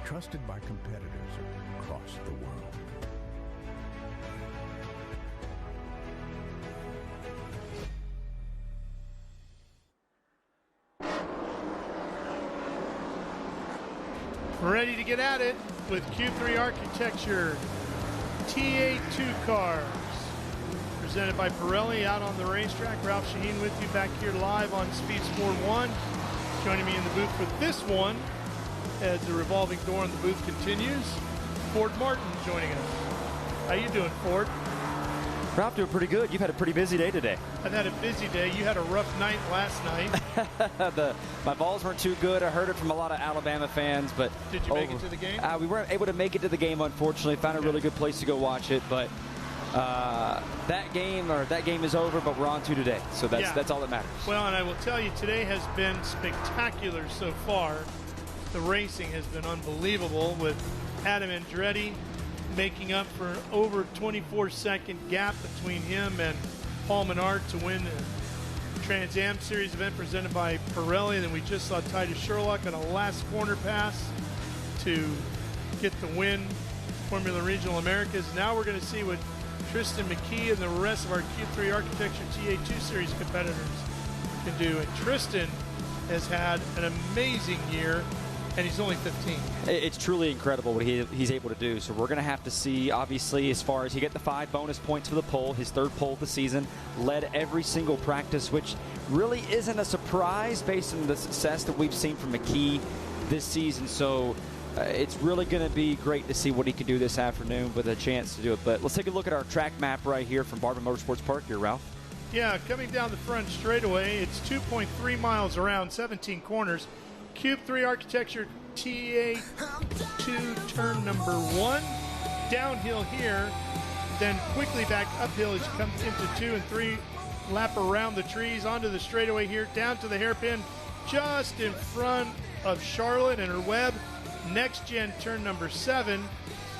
Speaker 8: Trusted by competitors across the world.
Speaker 2: Ready to get at it with Q3 Architecture TA2 cars. Presented by Pirelli out on the racetrack. Ralph Shaheen with you back here live on Speed Sport 1. Joining me in the booth for this one as the revolving door on the booth continues. Ford Martin joining us. How you doing, Ford?
Speaker 9: Ralph, doing pretty good. You've had a pretty busy day today.
Speaker 2: I've had a busy day. You had a rough night last night.
Speaker 9: My balls weren't too good. I heard it from a lot of Alabama fans, but
Speaker 2: did you make it to the game?
Speaker 9: We weren't able to make it to the game, unfortunately. Found a really good place to go watch it, but that game is over. But we're on to today, so that's all that matters.
Speaker 2: Well, and I will tell you, today has been spectacular so far. The racing has been unbelievable with Adam Andretti making up for an over 24-second gap between him and Paul Menard to win the Trans Am Series event presented by Pirelli. And then we just saw Titus Sherlock on a last corner pass to get the win, Formula Regional Americas. Now we're going to see what Tristan McKee and the rest of our Q3 Architecture TA2 Series competitors can do. And Tristan has had an amazing year, and he's only 15.
Speaker 9: It's truly incredible what he's able to do. So we're going to have to see, obviously, as far as he get the 5 bonus points for the pole, his 3rd pole of the season, led every single practice, which really isn't a surprise based on the success that we've seen from McKee this season. So it's really going to be great to see what he can do this afternoon with a chance to do it. But let's take a look at our track map right here from Barber Motorsports Park here, Ralph.
Speaker 2: Yeah, coming down the front straightaway, it's 2.3 miles around, 17 corners. Cube 3 Architecture TA2 turn number 1. Downhill here, then quickly back uphill as you come into 2 and 3. Lap around the trees, onto the straightaway here, down to the hairpin, just in front of Charlotte and her web. Next gen turn number 7.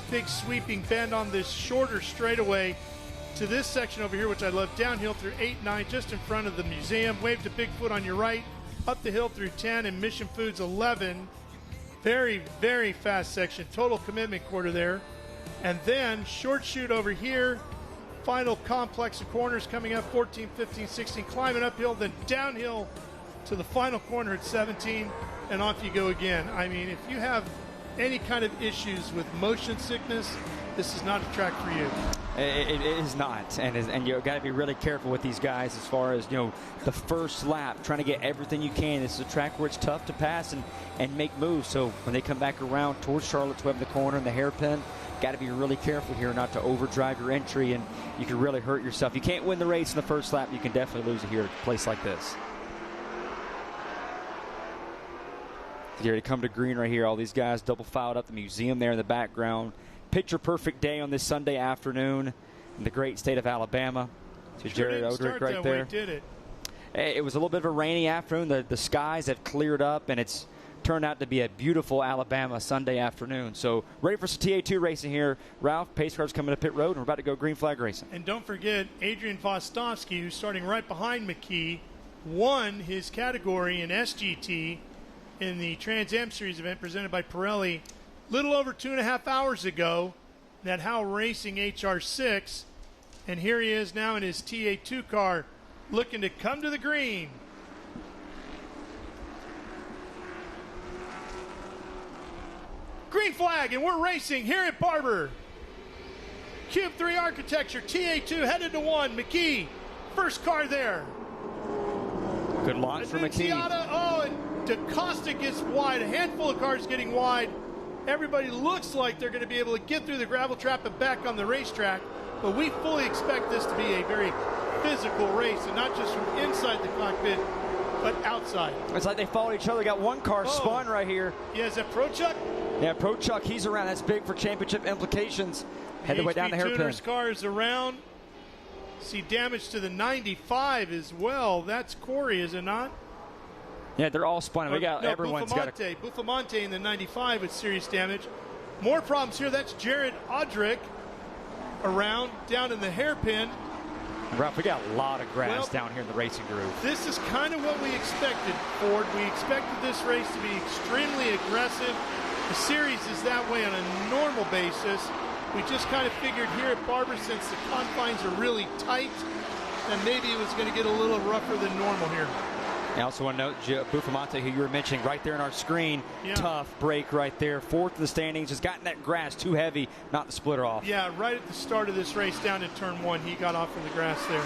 Speaker 2: Big sweeping bend on this shorter straightaway to this section over here, which I love. Downhill through 8, 9, just in front of the museum. Wave to Bigfoot on your right. Up the hill through 10 and Mission Foods 11. Very, very fast section. Total commitment quarter there. And then short shoot over here. Final complex of corners coming up 14, 15, 16. Climbing uphill, then downhill to the final corner at 17. And off you go again. I mean, if you have any kind of issues with motion sickness, this is not a track for you.
Speaker 9: It is not, and you've got to be really careful with these guys as far as, the first lap, trying to get everything you can. This is a track where it's tough to pass and make moves, so when they come back around towards Charlotte's Web, the corner and the hairpin, got to be really careful here not to overdrive your entry, and you can really hurt yourself. You can't win the race in the first lap. You can definitely lose it here at a place like this. Here to come to green right here. All these guys double filed up, the museum there in the background. Picture perfect day on this Sunday afternoon in the great state of Alabama. To Jared Odrick right there.
Speaker 2: Did it?
Speaker 9: It was a little bit of a rainy afternoon. The skies have cleared up, and it's turned out to be a beautiful Alabama Sunday afternoon. So ready for some TA2 racing here. Ralph, pace cars coming to pit road, and we're about to go green flag racing.
Speaker 2: And don't forget, Adrian Vostovsky, who's starting right behind McKee, won his category in SGT in the Trans Am Series event presented by Pirelli. little over 2.5 hours ago, that Howe Racing HR6. And here he is now in his TA2 car, looking to come to the green. Green flag, and we're racing here at Barber. Cube 3 architecture, TA2 headed to 1. McKee, first car there.
Speaker 9: Good launch for McKee.
Speaker 2: Oh, and DaCosta gets wide. A handful of cars getting wide. Everybody looks like they're going to be able to get through the gravel trap and back on the racetrack. But we fully expect this to be a very physical race, and not just from inside the cockpit, but outside.
Speaker 9: It's like they followed each other. Got one car spun right here.
Speaker 2: Yeah, is that Pro Chuck?
Speaker 9: Yeah, Pro Chuck, he's around. That's big for championship implications. Head the way down the hairpin.
Speaker 2: Tuner's car is around. See damage to the 95 as well. That's Corey, is it not?
Speaker 9: Yeah, they're all spun. We got everyone's got a
Speaker 2: Buffamonte in the 95 with serious damage. More problems here. That's Jared Audrick around down in the hairpin.
Speaker 9: Ralph, we got a lot of grass down here in the racing groove.
Speaker 2: This is kind of what we expected, Ford. We expected this race to be extremely aggressive. The series is that way on a normal basis. We just kind of figured here at Barber, since the confines are really tight, that maybe it was going to get a little rougher than normal here.
Speaker 9: I also want to note Buffamonte, who you were mentioning right there on our screen. Tough break right there. Fourth in the standings. Just gotten that grass too heavy, not the splitter off.
Speaker 2: Yeah, right at the start of this race down to turn 1, he got off of the grass there.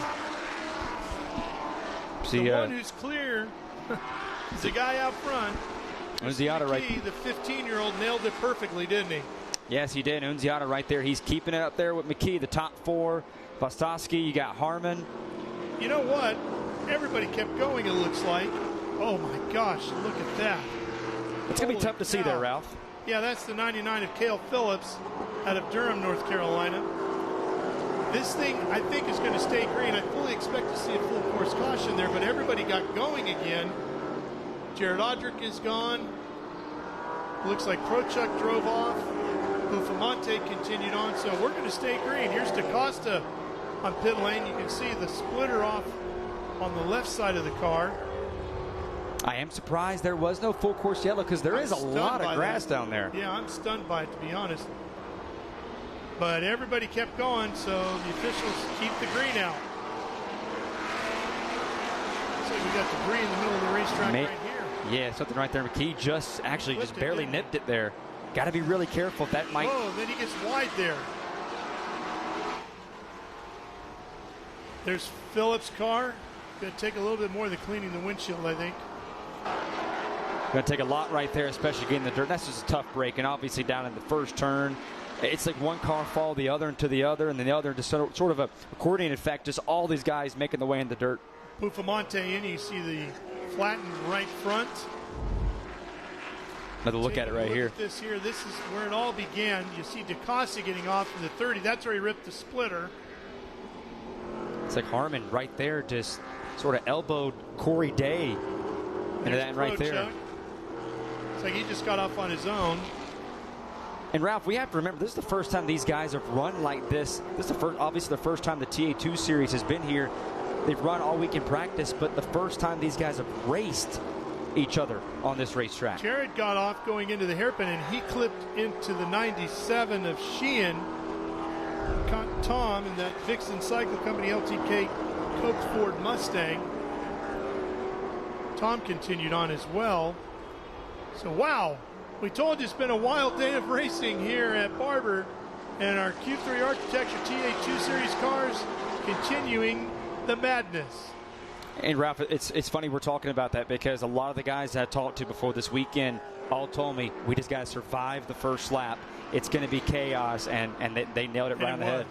Speaker 2: The one who's clear is the guy out front.
Speaker 9: Unziata right.
Speaker 2: The 15-year-old nailed it perfectly, didn't he?
Speaker 9: Yes, he did. Unziata right there. He's keeping it up there with McKee, the top 4. Vostoski, you got Harmon.
Speaker 2: You know what? Everybody kept going, it looks like. Oh, my gosh, look at that.
Speaker 9: It's going to be tough to see there, Ralph.
Speaker 2: Yeah, that's the 99 of Cale Phillips out of Durham, North Carolina. This thing, I think, is going to stay green. I fully expect to see a full course caution there, but everybody got going again. Jared Audrick is gone. Looks like Prochuk drove off. Buffamonte continued on, so we're going to stay green. Here's DaCosta on pit lane. You can see the splitter off on the left side of the car.
Speaker 9: I am surprised there was no full course yellow, because there is a lot of grass down there.
Speaker 2: Yeah, I'm stunned by it, to be honest. But everybody kept going, so the officials keep the green out. So we got debris in the middle of the racetrack right here.
Speaker 9: Yeah, something right there. McKee just barely nipped it there. Got to be really careful. That might.
Speaker 2: Oh, then he gets wide there. There's Phillips' car. Going to take a little bit more than cleaning the windshield, I think.
Speaker 9: Going to take a lot right there, especially getting the dirt. That's just a tough break, and obviously down in the first turn, it's like one car follow the other into the other, and then the other, just sort of a accordion effect. Just all these guys making the way in the dirt.
Speaker 2: Buffamonte in. You see the flattened right front.
Speaker 9: Another look at it right here.
Speaker 2: This is where it all began. You see DaCosta getting off in the 30. That's where he ripped the splitter.
Speaker 9: It's like Harmon right there, just sort of elbowed Corey Day into that right there.
Speaker 2: It's like he just got off on his own.
Speaker 9: And Ralph, we have to remember, this is the first time these guys have run like this. This is obviously the first time the TA2 series has been here. They've run all week in practice, but the first time these guys have raced each other on this racetrack.
Speaker 2: Jared got off going into the hairpin, and he clipped into the 97 of Sheehan. Caught Tom in that Vixen Cycle Company LTK Coke Ford Mustang. Tom continued on as well. So, wow, we told you it's been a wild day of racing here at Barber, and our Q3 Architecture TA2 Series cars continuing the madness.
Speaker 9: And Ralph, it's funny we're talking about that, because a lot of the guys I talked to before this weekend all told me, we just got to survive the first lap. It's going to be chaos, and they nailed it right on the head.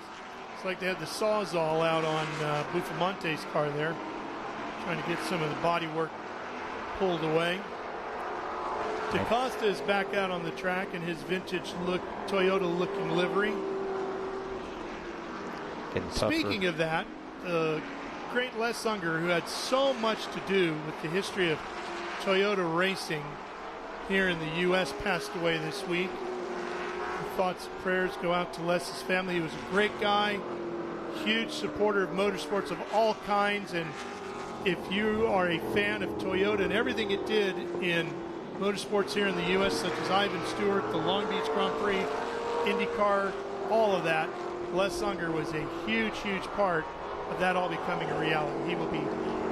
Speaker 2: It's like they had the Sawzall out on Buffamonte's car there, trying to get some of the body work pulled away. DaCosta is back out on the track in his vintage Toyota-looking livery. Speaking of that, great Les Unger, who had so much to do with the history of Toyota racing here in the U.S., passed away this week. Thoughts and prayers go out to Les's family. He was a great guy, huge supporter of motorsports of all kinds, and if you are a fan of Toyota and everything it did in motorsports here in the U.S., such as Ivan Stewart, the Long Beach Grand Prix, IndyCar, all of that. Les Unger was a huge, huge part of that all becoming a reality. He will be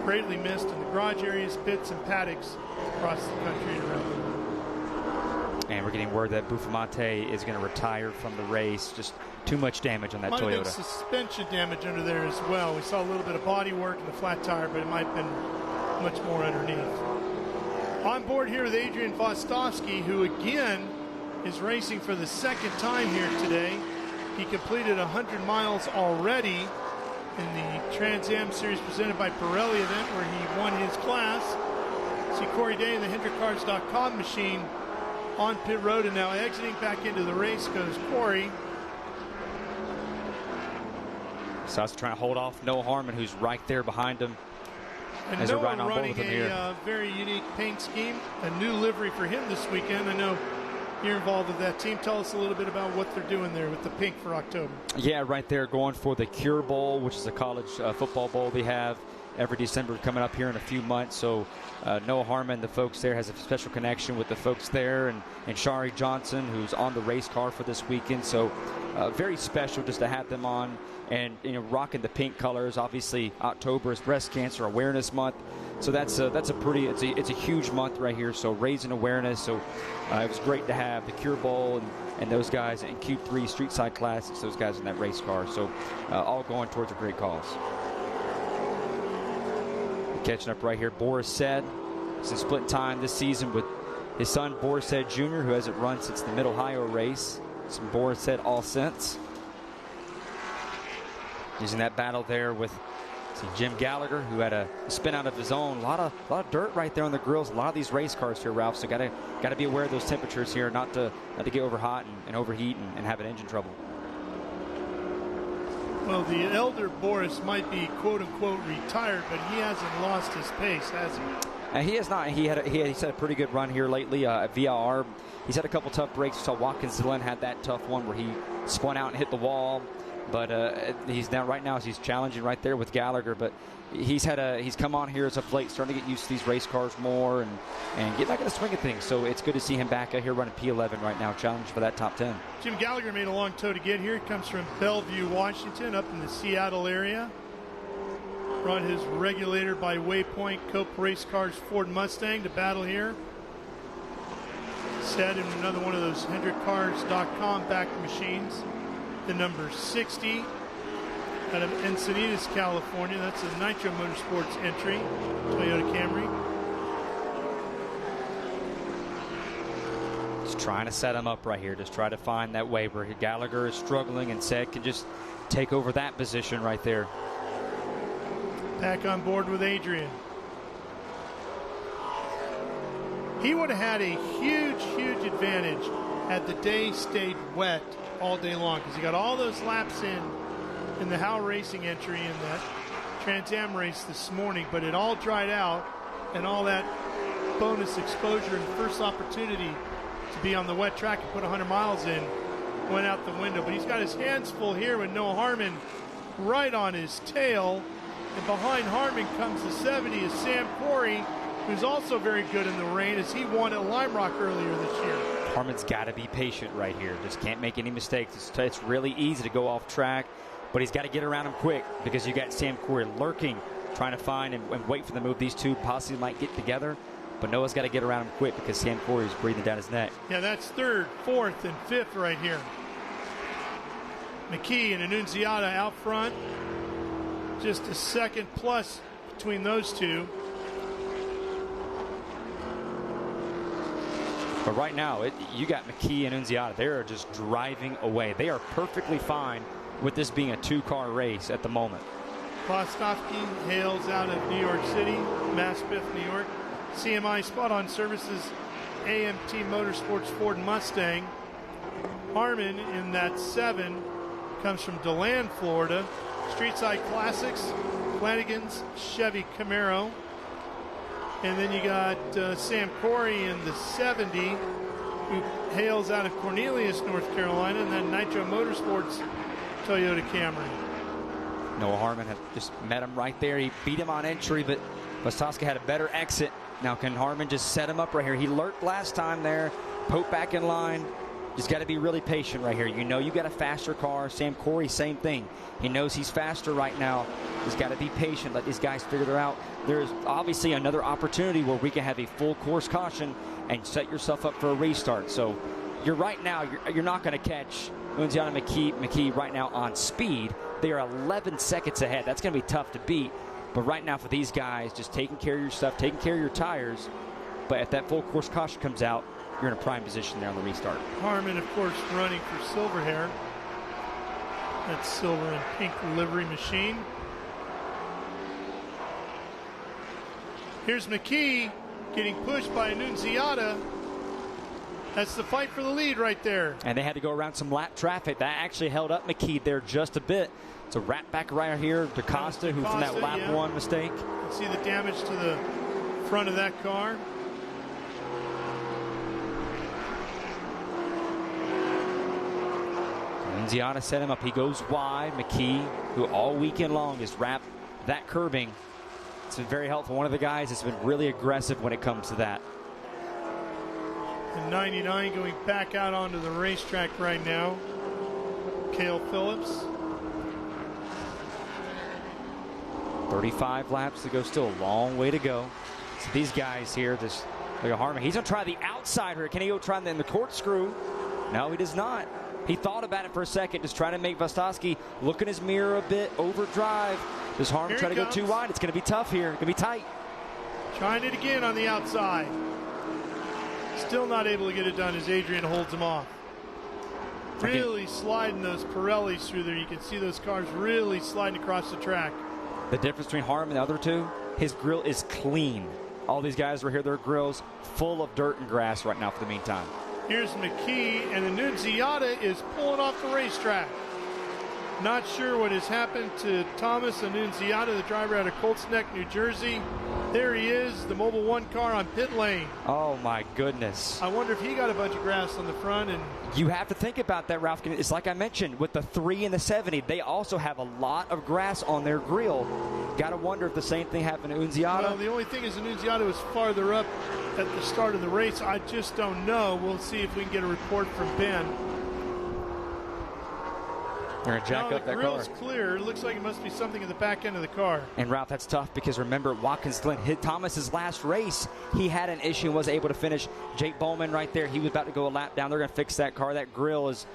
Speaker 2: greatly missed in the garage areas, pits, and paddocks across the country and around the world.
Speaker 9: And we're getting word that Buffamante is going to retire from the race. Just too much damage on that
Speaker 2: Might
Speaker 9: Toyota.
Speaker 2: have been suspension damage under there as well. We saw a little bit of body work in the flat tire, but it might have been much more underneath. On board here with Adrian Vostovsky, who again is racing for the second time here today. He completed 100 miles already in the Trans Am Series presented by Pirelli event where he won his class. See Corey Day in the HendrickCars.com machine on pit road, and now exiting back into the race goes Corey.
Speaker 9: So I was trying to hold off Noah Harmon, who's right there behind him.
Speaker 2: And
Speaker 9: as
Speaker 2: Noah
Speaker 9: they're right on board
Speaker 2: running
Speaker 9: with him here.
Speaker 2: a very unique paint scheme, a new livery for him this weekend. I know you're involved with that team. Tell us a little bit about what they're doing there with the pink for October.
Speaker 9: Yeah, right there going for the Cure Bowl, which is a college football bowl they have every December coming up here in a few months. So Noah Harmon, the folks there, has a special connection with the folks there, and Shari Johnson, who's on the race car for this weekend. So very special just to have them on and, you know, rocking the pink colors. Obviously, October is Breast Cancer Awareness Month. So that's a pretty, it's a huge month right here. So raising awareness. So it was great to have the Cure Bowl and those guys in Q3 Street Side Classics, those guys in that race car. So all going towards a great cause. Catching up right here, Boris Said. It's a split time this season with his son Boris Said Jr., who hasn't run since the Mid-Ohio race. Some Boris Said all since. Using that battle there with Jim Gallagher, who had a spin out of his own. A lot of dirt right there on the grills. A lot of these race cars here, Ralph. So got to be aware of those temperatures here, not to get over hot and overheat and have an engine trouble.
Speaker 2: Well, the elder Boris might be quote-unquote retired, but he hasn't lost his pace, has he?
Speaker 9: He has not. He's had a pretty good run here lately at VRA. He's had a couple tough breaks. We saw Watkins Glen had that tough one where he spun out and hit the wall. But he's now right now he's challenging right there with Gallagher. But he's come on here as of late, starting to get used to these race cars more and get back in the swing of things. So it's good to see him back out here running P11 right now, challenging for that top 10.
Speaker 2: Jim Gallagher made a long tow to get here. He comes from Bellevue, Washington, up in the Seattle area. Brought his regulator by Waypoint Cope Race Cars Ford Mustang to battle here. Set in another one of those HendrickCars.com back machines. The number 60 out of Encinitas, California. That's a Nitro Motorsports entry, Toyota Camry.
Speaker 9: Just trying to set him up right here. Just try to find that way where Gallagher is struggling and Said can just take over that position right there.
Speaker 2: Back on board with Adrian. He would have had a huge, huge advantage had the day stayed wet all day long, because he got all those laps in the Howe Racing entry in that Trans Am race this morning, but it all dried out, and all that bonus exposure and first opportunity to be on the wet track and put 100 miles in went out the window. But he's got his hands full here with Noah Harmon right on his tail, and behind Harmon comes the 70 is Sam Corey, who's also very good in the rain, as he won at Lime Rock earlier this year.
Speaker 9: Harmon's got to be patient right here. Just can't make any mistakes. It's really easy to go off track, but he's got to get around him quick, because you got Sam Corey lurking, trying to find and wait for the move. These two possibly might get together, but Noah's got to get around him quick, because Sam Corey is breathing down his neck.
Speaker 2: Yeah, that's third, fourth, and fifth right here. McKee and Annunziata out front. Just a second plus between those two.
Speaker 9: But right now, you got McKee and Annunziata. They are just driving away. They are perfectly fine with this being a two-car race at the moment.
Speaker 2: Vostovsky hails out of New York City, Maspeth, New York. CMI Spot On Services, AMT Motorsports Ford Mustang. Harmon in that 7 comes from DeLand, Florida. Streetside Classics, Flanagan's Chevy Camaro. And then you got Sam Corey in the 70, who hails out of Cornelius, North Carolina, and then Nitro Motorsports Toyota Camry.
Speaker 9: Noah Harmon had just met him right there. He beat him on entry, but Vostovsky had a better exit Now can Harmon just set him up right here? He lurked last time there. Pope back in line. Just got to be really patient right here. You know you got a faster car. Sam Corey, same thing. He knows he's faster right now. He's got to be patient. Let these guys figure it out. There's obviously another opportunity where we can have a full course caution and set yourself up for a restart. So you're right now, you're not going to catch Unziana McKee right now on speed. They are 11 seconds ahead. That's going to be tough to beat. But right now for these guys, just taking care of your stuff, taking care of your tires. But if that full course caution comes out, you're in a prime position there on the restart.
Speaker 2: Harmon, of course, running for silver hair. That silver and pink livery machine. Here's McKee getting pushed by Annunziata. That's the fight for the lead right there.
Speaker 9: And they had to go around some lap traffic. That actually held up McKee there just a bit. It's a wrap back right here. DaCosta, who from that lap one mistake.
Speaker 2: You can see the damage to the front of that car.
Speaker 9: Annunziata set him up. He goes wide. McKee, who all weekend long has wrapped that curbing. It's been very helpful. One of the guys has been really aggressive when it comes to that.
Speaker 2: And 99 going back out onto the racetrack right now. Cale Phillips.
Speaker 9: 35 laps to go. Still a long way to go. So these guys here, just look at Harmon. He's going to try the outside here. Can he go try in the corkscrew? No, he does not. He thought about it for a second, just trying to make Vostosky look in his mirror a bit, overdrive. Does Harmon try to go too wide? It's going to be tough here. It's going to be tight.
Speaker 2: Trying it again on the outside. Still not able to get it done as Adrian holds him off. Really sliding those Pirellis through there. You can see those cars really sliding across the track.
Speaker 9: The difference between Harmon and the other two, his grill is clean. All these guys right here, their grills full of dirt and grass right now for the meantime.
Speaker 2: Here's McKee, and Annunziata is pulling off the racetrack. Not sure what has happened to Thomas Annunziata, the driver out of Colts Neck, New Jersey. There he is, the Mobil 1 car on pit lane.
Speaker 9: Oh, my goodness.
Speaker 2: I wonder if he got a bunch of grass on the front. And
Speaker 9: you have to think about that, Ralph. It's like I mentioned, with the 3 and the 70, they also have a lot of grass on their grill. Got to wonder if the same thing happened to Annunziata.
Speaker 2: Well, the only thing is Annunziata was farther up at the start of the race. I just don't know. We'll see if we can get a report from Ben.
Speaker 9: They're going to jack up that car.
Speaker 2: The grill's clear. It looks like it must be something in the back end of the car.
Speaker 9: And Ralph, that's tough because remember, Watkins Glen hit Thomas's last race. He had an issue and was able to finish. Jake Bowman right there, he was about to go a lap down. They're going to fix that car. That grill is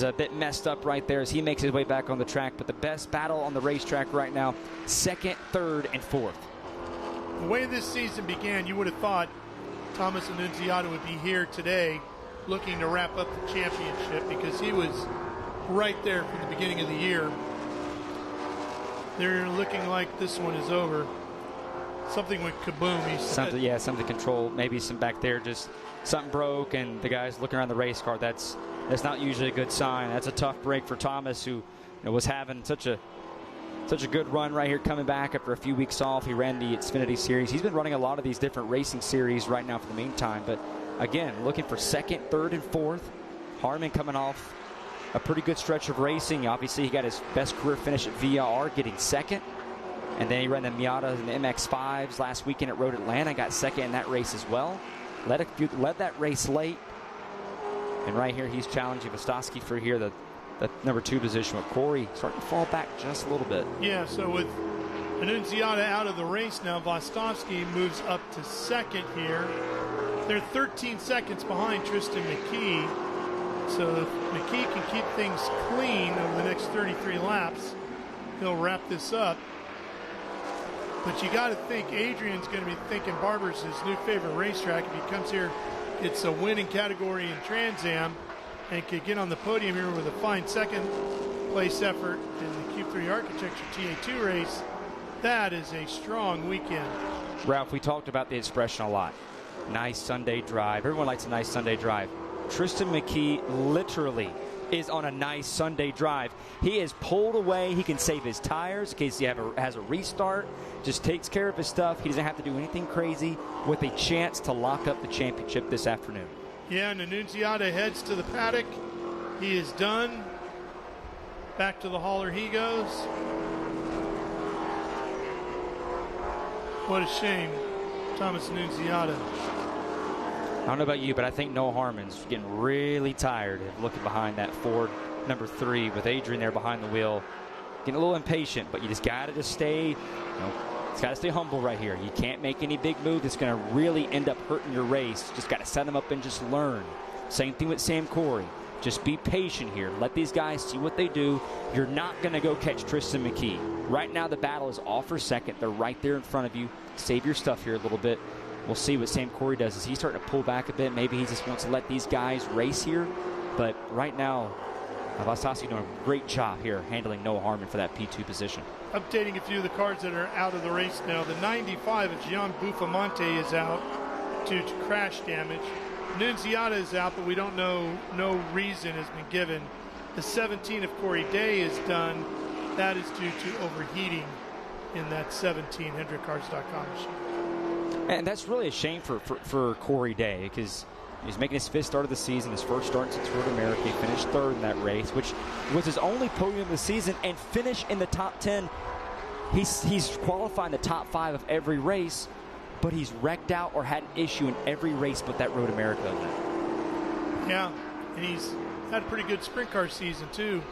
Speaker 9: a bit messed up right there as he makes his way back on the track. But the best battle on the racetrack right now, 2nd, 3rd, and 4th.
Speaker 2: The way this season began, you would have thought Thomas Annunziata would be here today looking to wrap up the championship because he was right there from the beginning of the year. They're looking like this one is over. Something went kaboom, he said.
Speaker 9: Something control. Maybe some back there, just something broke, and the guys looking around the race car. That's not usually a good sign. That's a tough break for Thomas, who was having such a good run right here, coming back after a few weeks off. He ran the Xfinity Series. He's been running a lot of these different racing series right now for the meantime. But again, looking for 2nd, 3rd, and 4th. Harmon coming off a pretty good stretch of racing. Obviously, he got his best career finish at VRA, getting 2nd. And then he ran the Miatas and the MX-5s last weekend at Road Atlanta, got 2nd in that race as well. Led that race late. And right here, he's challenging Vostosky for here, the number 2 position with Corey starting to fall back just a little bit.
Speaker 2: Yeah, so with Annunziata out of the race now, Vostosky moves up to 2nd here. They're 13 seconds behind Tristan McKee. So if McKee can keep things clean over the next 33 laps, he'll wrap this up. But you got to think Adrian's going to be thinking Barber's his new favorite racetrack. If he comes here, it's a winning category in Trans Am, and could get on the podium here with a fine 2nd place effort in the Q3 Architecture TA2 race. That is a strong weekend.
Speaker 9: Ralph, we talked about the expression a lot. Nice Sunday drive. Everyone likes a nice Sunday drive. Tristan McKee literally is on a nice Sunday drive. He is pulled away. He can save his tires in case he has a restart. Just takes care of his stuff. He doesn't have to do anything crazy, with a chance to lock up the championship this afternoon.
Speaker 2: Yeah, and Annunziata heads to the paddock. He is done. Back to the hauler he goes. What a shame. Thomas Nunziata.
Speaker 9: I don't know about you, but I think Noah Harmon's getting really tired of looking behind that Ford number 3 with Adrian there behind the wheel. Getting a little impatient, but you just got to just stay, it's got to stay humble right here. You can't make any big move that's going to really end up hurting your race. Just got to set them up and just learn. Same thing with Sam Corey. Just be patient here. Let these guys see what they do. You're not going to go catch Tristan McKee. Right now the battle is all for second. They're right there in front of you. Save your stuff here a little bit. We'll see what Sam Corey does. Is he starting to pull back a bit? Maybe he just wants to let these guys race here. But right now, Avastasi doing a great job here handling Noah Harmon for that P2 position.
Speaker 2: Updating a few of the cars that are out of the race now. The 95 of Gian Buffamonte is out due to crash damage. Nunziata is out, but we don't know, no reason has been given. The 17 of Corey Day is done. That is due to overheating in that 17 HendrickCars.com machine.
Speaker 9: And that's really a shame for Corey Day, because he's making his 5th start of the season, his first start since Road America. He finished 3rd in that race, which was his only podium of the season, and finish in the top 10. He's qualified in the top 5 of every race, but he's wrecked out or had an issue in every race but that Road America event.
Speaker 2: Yeah, and he's had a pretty good sprint car season too,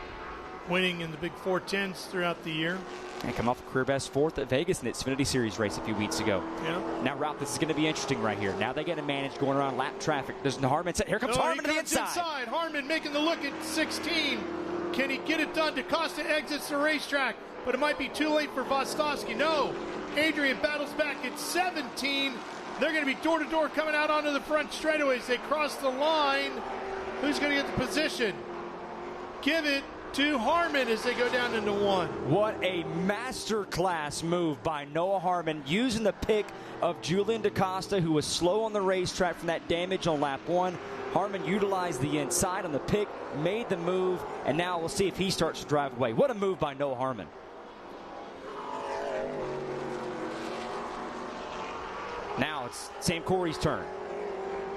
Speaker 2: winning in the big 410s throughout the year.
Speaker 9: And come off a career best 4th at Vegas in the Xfinity Series race a few weeks ago.
Speaker 2: Yeah.
Speaker 9: Now, Ralph, this is going to be interesting right here. Now they got to manage going around lap traffic. There's Harmon. Here comes Harmon to the inside.
Speaker 2: Harmon making the look at 16. Can he get it done? DaCosta exits the racetrack, but it might be too late for Vostosky. No. Adrian battles back at 17. They're going to be door-to-door coming out onto the front straightaways. They cross the line. Who's going to get the position? Give it to Harmon as they go down into 1.
Speaker 9: What a masterclass move by Noah Harmon, using the pick of Julian DaCosta, who was slow on the racetrack from that damage on lap 1. Harmon utilized the inside on the pick, made the move, and now we'll see if he starts to drive away. What a move by Noah Harmon. Now it's Sam Corey's turn.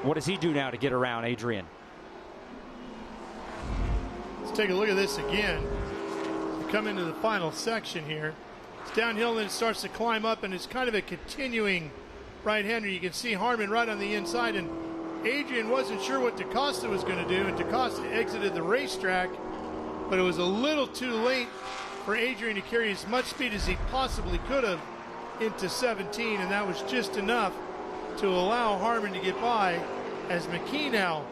Speaker 9: What does he do now to get around Adrian?
Speaker 2: Let's take a look at this again. We come into the final section here. It's downhill and it starts to climb up, and it's kind of a continuing right-hander. You can see Harmon right on the inside, and Adrian wasn't sure what DaCosta was going to do, and DaCosta exited the racetrack, but it was a little too late for Adrian to carry as much speed as he possibly could have into 17, and that was just enough to allow Harmon to get by as McKee now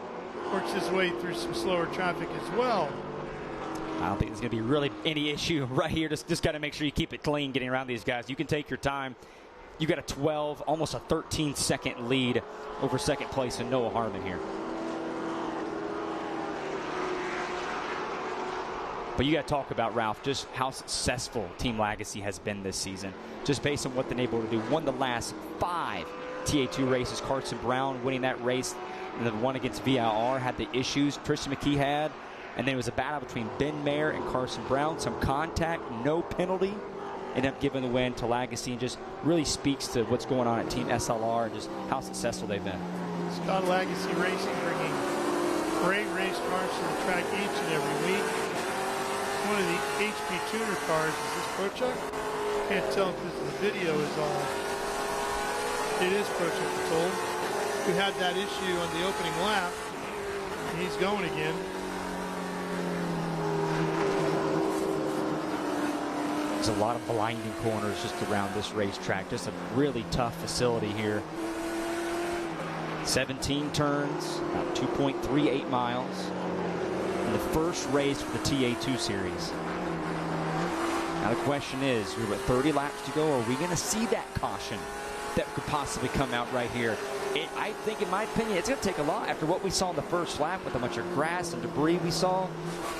Speaker 2: works his way through some slower traffic as well.
Speaker 9: I don't think there's going to be really any issue right here. Just got to make sure you keep it clean getting around these guys. You can take your time. You got a 12, almost a 13-second lead over second place in Noah Harmon here. But you got to talk about, Ralph, just how successful Team Legacy has been this season. Just based on what they've been able to do. Won the last 5 TA2 races. Carson Brown winning that race. And the one against VIR had the issues Tristan McKee had. And then it was a battle between Ben Mayer and Carson Brown. Some contact, no penalty. Ended up giving the win to Legacy, and just really speaks to what's going on at Team SLR and just how successful they've been.
Speaker 2: Scott Legacy Racing bringing great race cars to the track each and every week. One of the HP tuner cars is this Pro Chuck. Can't tell if the video is on. It is Pro Chuck Patrol, who had that issue on the opening lap. And he's going again.
Speaker 9: There's a lot of blinding corners just around this racetrack. Just a really tough facility here. 17 turns, about 2.38 miles. In the first race for the TA2 series. Now the question is, we're at 30 laps to go. Are we going to see that caution that could possibly come out right here? I think, in my opinion, it's going to take a lot after what we saw in the first lap with how much of grass and debris we saw.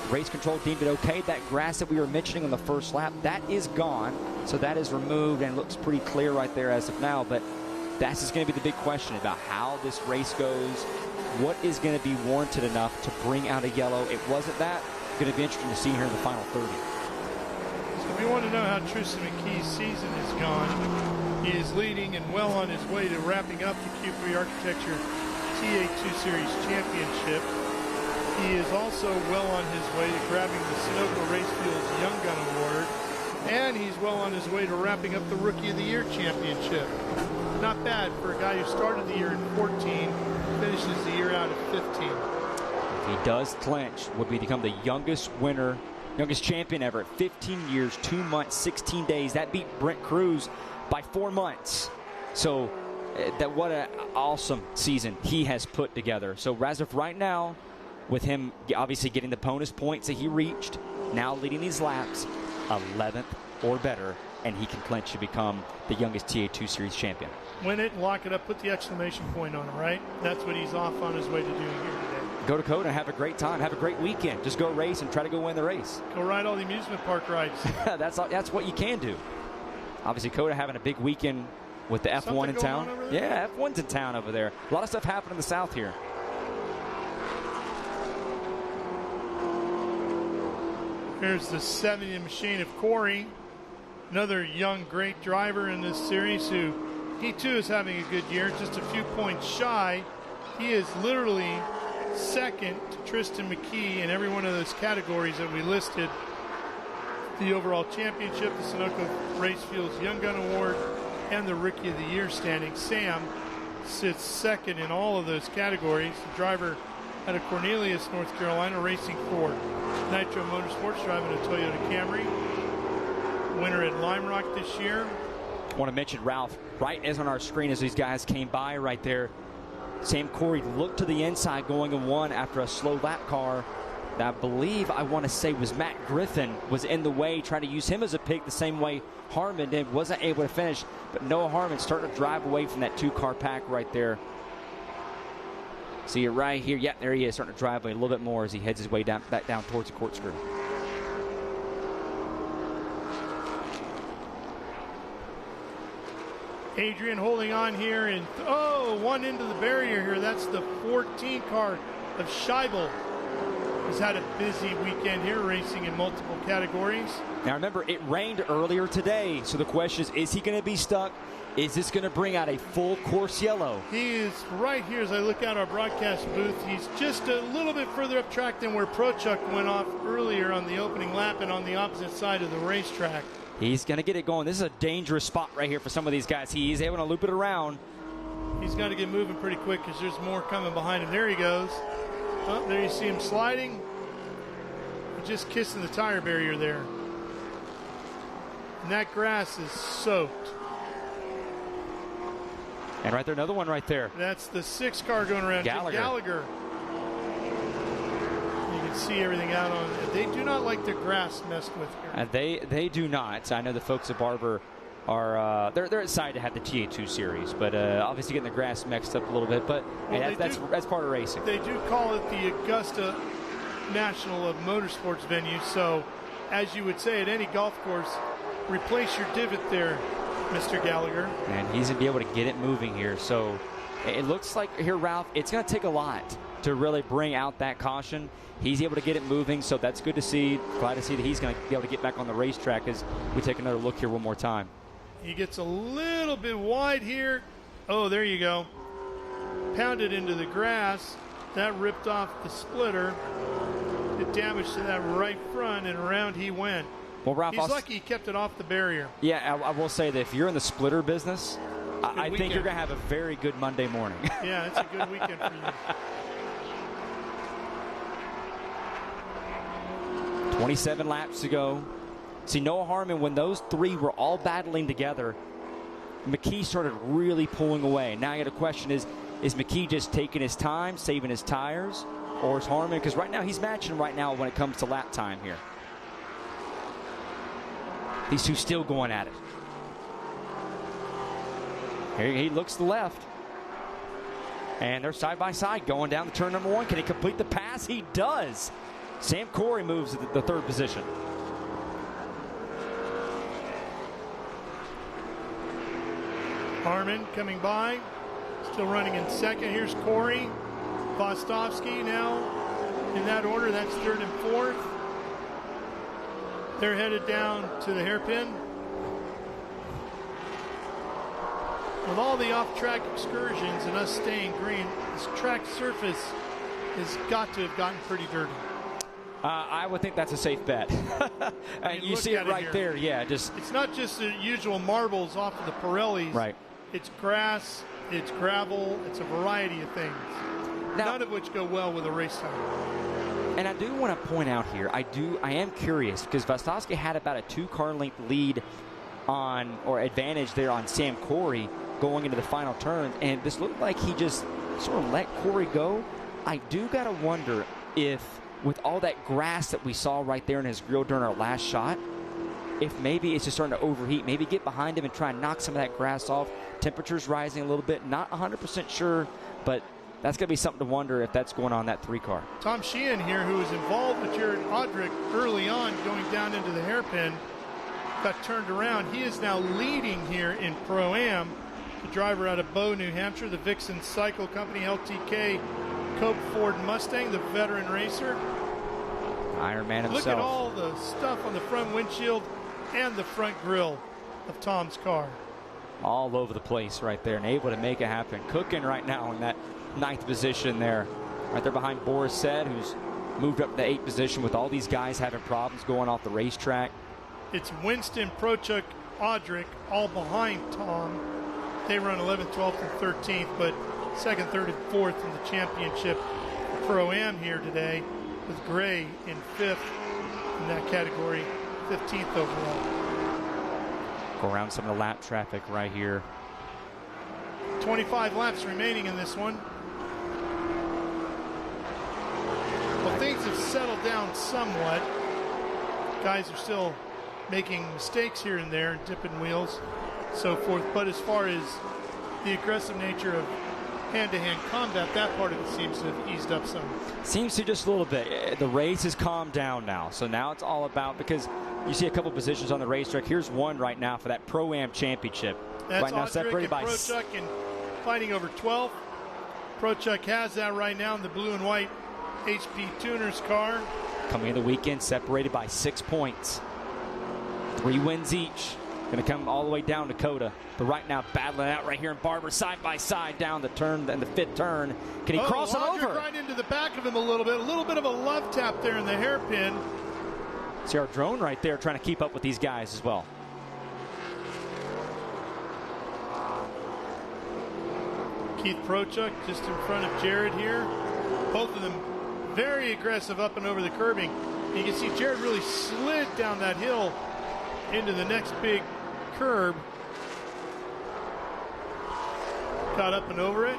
Speaker 9: Race control deemed it okay. That grass that we were mentioning on the first lap, that is gone. So that is removed and looks pretty clear right there as of now. But that's just going to be the big question about how this race goes. What is going to be warranted enough to bring out a yellow? It wasn't that. It's going to be interesting to see here in the final 30.
Speaker 2: So if you want to know how Tristan McKee's season is gone, he is leading and well on his way to wrapping up the Q3 Architecture TA2 Series Championship. He is also well on his way to grabbing the Sunoco Racefield's Young Gun Award. And he's well on his way to wrapping up the Rookie of the Year championship. Not bad for a guy who started the year in 14, finishes the year out at 15.
Speaker 9: If he does clinch, would become the youngest winner, youngest champion ever at 15 years, 2 months, 16 days. That beat Brent Cruz by 4 months. So what an awesome season he has put together. So as of right now, with him obviously getting the bonus points that he reached, now leading these laps, 11th or better, and he can clinch to become the youngest TA2 Series champion.
Speaker 2: Win it and lock it up, put the exclamation point on it, right? That's what he's off on his way to doing here today.
Speaker 9: Go to Coda and have a great time, have a great weekend. Just go race and try to go win the race.
Speaker 2: Go ride all the amusement park rides.
Speaker 9: That's what you can do. Obviously, Coda having a big weekend with the F1 in town. Yeah, F1's in town over there. A lot of stuff happening in the south here.
Speaker 2: Here's the 70 machine of Corey, another young, great driver in this series who he too is having a good year, just a few points shy. He is literally second to Tristan McKee in every one of those categories that we listed. The overall championship, the Sunoco Race Fuels Young Gun Award, and the Rookie of the Year standing. Sam sits second in all of those categories. The driver out of Cornelius, North Carolina, racing for Nitro Motorsports, driving a Toyota Camry. Winner at Lime Rock this year.
Speaker 9: I want to mention Ralph, right as on our screen as these guys came by right there. Sam Corey looked to the inside going in one after a slow lap car. I believe, I want to say, was Matt Griffin was in the way, trying to use him as a pick the same way Harmon did. Wasn't able to finish, but Noah Harmon starting to drive away from that two-car pack right there. See it right here. Yeah, there he is, starting to drive away a little bit more as he heads his way back down towards the corkscrew.
Speaker 2: Adrian holding on here, and one into the barrier here. That's the 14 car of Scheibel. He's had a busy weekend here, racing in multiple categories.
Speaker 9: Now remember, it rained earlier today, so the question is he going to be stuck? Is this going to bring out a full course yellow?
Speaker 2: He is right here as I look out our broadcast booth. He's just a little bit further up track than where Pro Chuck went off earlier on the opening lap and on the opposite side of the racetrack.
Speaker 9: He's going to get it going. This is a dangerous spot right here for some of these guys. He's able to loop it around.
Speaker 2: He's got to get moving pretty quick because there's more coming behind him. There he goes. Oh, there you see him sliding. Just kissing the tire barrier there. And that grass is soaked.
Speaker 9: And right there, another one right there.
Speaker 2: That's the 6 car going around. Gallagher. You can see everything out on it. They do not like their grass messed with here.
Speaker 9: They do not. I know the folks at Barber are they're excited to have the TA2 series, but obviously getting the grass mixed up a little bit. But well, hey, that's part of racing.
Speaker 2: They do call it the Augusta National of Motorsports venue. So, as you would say at any golf course, replace your divot there, Mr. Gallagher.
Speaker 9: And he's going to be able to get it moving here. So, it looks like here, Ralph, it's going to take a lot to really bring out that caution. He's able to get it moving, so that's good to see. Glad to see that he's going to be able to get back on the racetrack as we take another look here one more time.
Speaker 2: He gets a little bit wide here. Oh, there you go. Pounded into the grass. That ripped off the splitter. Did damage to that right front, and around he went.
Speaker 9: Well, Ralph,
Speaker 2: he's lucky he kept it off the barrier.
Speaker 9: Yeah, I will say that if you're in the splitter business, I think you're going to have a very good Monday morning.
Speaker 2: Yeah, it's a good weekend for you.
Speaker 9: 27 laps to go. See, Noah Harmon, when those three were all battling together, McKee started really pulling away. Now I got a question, is McKee just taking his time, saving his tires, or is Harmon, because right now he's matching right now when it comes to lap time here. These two still going at it. Here he looks to the left. And they're side by side going down the turn number 1. Can he complete the pass? He does. Sam Corey moves to the 3rd position.
Speaker 2: Harmon coming by, still running in 2nd. Here's Corey. Vostovsky now in that order. That's 3rd and 4th. They're headed down to the hairpin. With all the off-track excursions and us staying green, this track surface has got to have gotten pretty dirty.
Speaker 9: I would think that's a safe bet. You see it right there. Yeah,
Speaker 2: it's not just the usual marbles off of the Pirellis.
Speaker 9: Right.
Speaker 2: It's grass, it's gravel, it's a variety of things. Now, none of which go well with a race tire.
Speaker 9: And I do want to point out here, I am curious because Vostowski had about a 2-car length lead or advantage there on Sam Corey going into the final turns, and this looked like he just sort of let Corey go. I do got to wonder if, with all that grass that we saw right there in his grill during our last shot, if maybe it's just starting to overheat, maybe get behind him and try and knock some of that grass off. Temperature's rising a little bit, not 100% sure, but that's going to be something to wonder if that's going on in that 3-car.
Speaker 2: Tom Sheehan here, who was involved with Jared Audrick early on going down into the hairpin, got turned around. He is now leading here in Pro-Am. The driver out of Bow, New Hampshire, the Vixen Cycle Company, LTK, Cope Ford Mustang, the veteran racer.
Speaker 9: Iron Man himself.
Speaker 2: Look at all the stuff on the front windshield and the front grille of Tom's car.
Speaker 9: All over the place right there and able to make it happen. Cooking right now in that 9th position there. Right there behind Boris Said, who's moved up to the 8th position with all these guys having problems going off the racetrack.
Speaker 2: It's Winston, Prochuk, Audrick, all behind Tom. They run 11th, 12th, and 13th, but 2nd, 3rd, and 4th in the championship Pro-Am here today, with Gray in 5th in that category, 15th overall.
Speaker 9: Go around some of the lap traffic right here.
Speaker 2: 25 laps remaining in this one. Well, things have settled down somewhat. Guys are still making mistakes here and there, dipping wheels, so forth. But as far as the aggressive nature of hand-to-hand combat, that part of it seems to have eased up some.
Speaker 9: Seems to just a little bit. The race has calmed down now. So now it's all about, because you see a couple positions on the racetrack. Here's one right now for that Pro-Am championship.
Speaker 2: That's
Speaker 9: right now separated by
Speaker 2: Prochuk and fighting over 12th. Prochuk has that right now in the blue and white HP Tuners car.
Speaker 9: Coming in the weekend, separated by 6 points. 3 wins each. Going to come all the way down to Coda. But right now, battling out right here in Barber, side by side down the turn, and the 5th turn. Can he cross it over?
Speaker 2: Right into the back of him a little bit of a love tap there in the hairpin.
Speaker 9: See our drone right there trying to keep up with these guys as well.
Speaker 2: Keith Prochuk just in front of Jared here. Both of them very aggressive up and over the curbing. You can see Jared really slid down that hill into the next big curb. Got up and over it.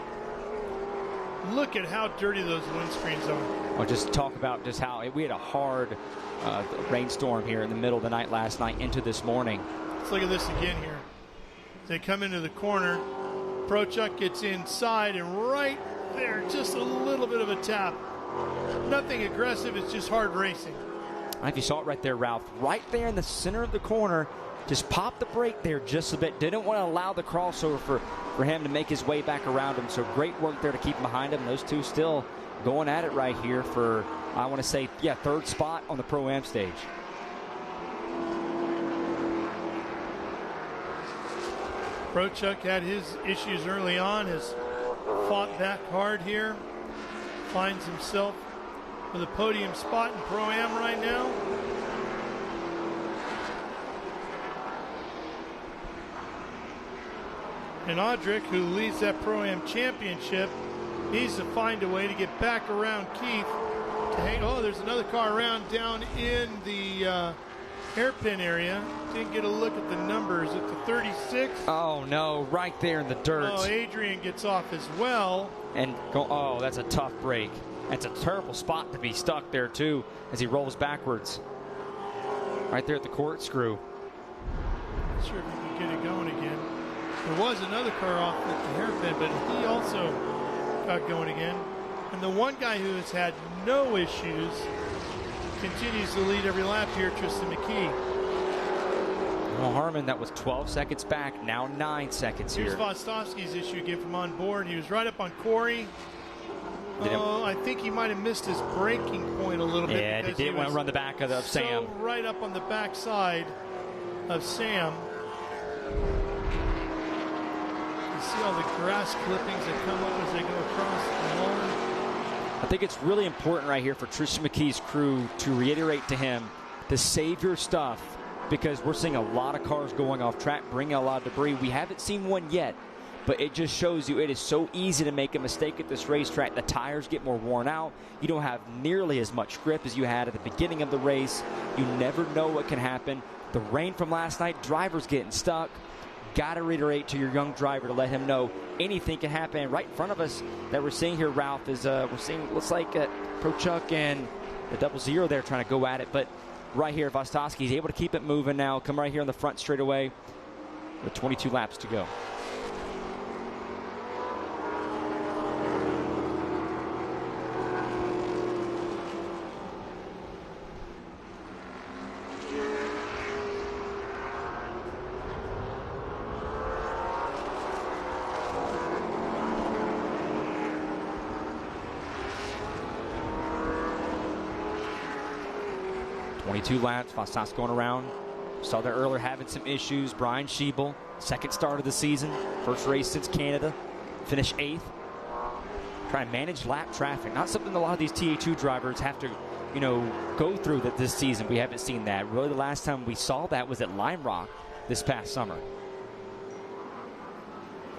Speaker 2: Look at how dirty those windscreens are.
Speaker 9: Well, just talk about just how we had a hard rainstorm here in the middle of the night last night into this morning.
Speaker 2: Let's look at this again here. They come into the corner. Prochuk gets inside, and right there, just a little bit of a tap. Nothing aggressive, it's just hard racing.
Speaker 9: I don't know if you saw it right there, Ralph. Right there in the center of the corner, just popped the brake there just a bit. Didn't want to allow the crossover for him to make his way back around him. So great work there to keep him behind him. Those two still going at it right here for, I want to say, 3rd spot on the Pro-Am stage.
Speaker 2: Prochuk had his issues early on, has fought back hard here. Finds himself with a podium spot in Pro-Am right now. And Audrick, who leads that Pro-Am championship, needs to find a way to get back around Keith. There's another car around down in the hairpin area. Didn't get a look at the numbers at the 36.
Speaker 9: Oh no, right there in the dirt.
Speaker 2: Oh, Adrian gets off as well.
Speaker 9: And that's a tough break. That's a terrible spot to be stuck there too as he rolls backwards. Right there at the corkscrew.
Speaker 2: Not sure if he can get it going again. There was another car off at the hairpin, but he also got going again. And the one guy who has had no issues continues to lead every lap here, Tristan McKee.
Speaker 9: Well, Harmon, that was 12 seconds back, now 9 seconds here.
Speaker 2: Here's Vostowski's issue again from on board. He was right up on Corey. I think he might have missed his braking point a little bit.
Speaker 9: Yeah, he didn't want to run the back of Sam.
Speaker 2: Right up on the back side of Sam. You see all the grass clippings that come up as they go across the lawn.
Speaker 9: I think it's really important right here for Tristan McKee's crew to reiterate to him to save your stuff, because we're seeing a lot of cars going off track, bringing a lot of debris. We haven't seen one yet, but it just shows you it is so easy to make a mistake at this racetrack. The tires get more worn out. You don't have nearly as much grip as you had at the beginning of the race. You never know what can happen. The rain from last night, drivers getting stuck. Got to reiterate to your young driver to let him know anything can happen. And right in front of us that we're seeing here, Ralph, is we're seeing, looks like Pro Chuck and the 00 there trying to go at it. But right here, Vostosky's able to keep it moving now. Come right here on the front straightaway with 22 laps to go. Two laps, Vostos going around. Saw there earlier having some issues. Brian Schiebel, second start of the season, first race since Canada, finished 8th. Trying to manage lap traffic, not something a lot of these TA2 drivers have to, you know, go through that this season. We haven't seen that. Really, the last time we saw that was at Lime Rock this past summer.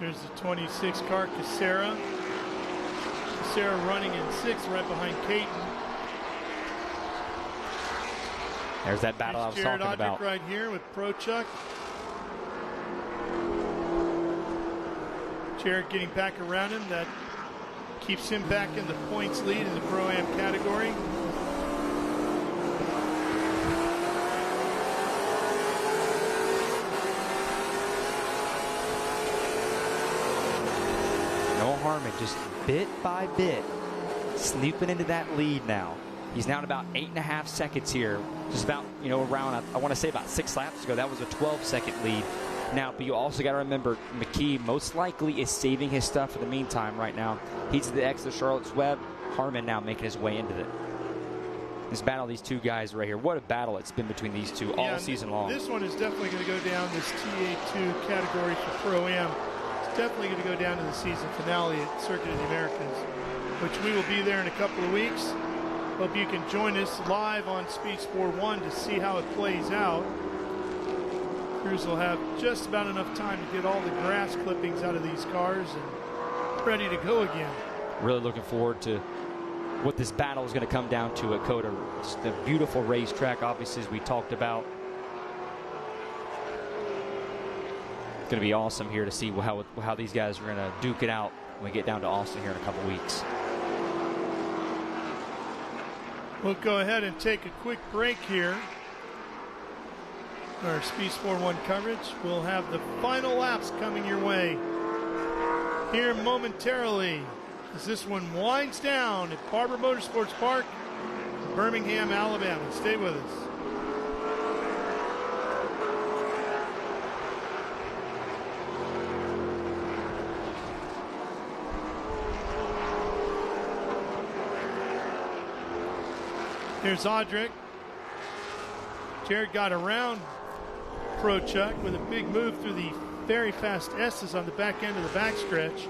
Speaker 2: Here's the 26 car, Casera. Casera running in 6th, right behind Caton.
Speaker 9: There's that battle I was talking about.
Speaker 2: Right here with Pro Chuck. Jared getting back around him. That keeps him back in the points lead in the Pro-Am category.
Speaker 9: Noah Harmon just bit by bit snooping into that lead now. He's now at about 8.5 seconds here. Just about, you know, around, I want to say about 6 laps ago. That was a 12-second lead. Now, but you also got to remember, McKee most likely is saving his stuff for the meantime right now. He's to the X of Charlotte's Web. Harmon now making his way into it. This battle, these two guys right here. What a battle it's been between these two all season long.
Speaker 2: This one is definitely going to go down this TA2 category for Pro-Am. It's definitely going to go down to the season finale at Circuit of the Americas, which we will be there in a couple of weeks. Hope you can join us live on Speed Sport 1 to see how it plays out. Crews will have just about enough time to get all the grass clippings out of these cars and ready to go again.
Speaker 9: Really looking forward to what this battle is going to come down to at COTA. Just a beautiful racetrack, obviously, as we talked about. It's going to be awesome here to see how these guys are going to duke it out when we get down to Austin here in a couple weeks.
Speaker 2: We'll go ahead and take a quick break here. Our Speed Sport 1 coverage. We'll have the final laps coming your way here momentarily as this one winds down at Barber Motorsports Park, Birmingham, Alabama. Stay with us. Here's Audric. Jared got around Pro Chuck with a big move through the very fast S's on the back end of the backstretch.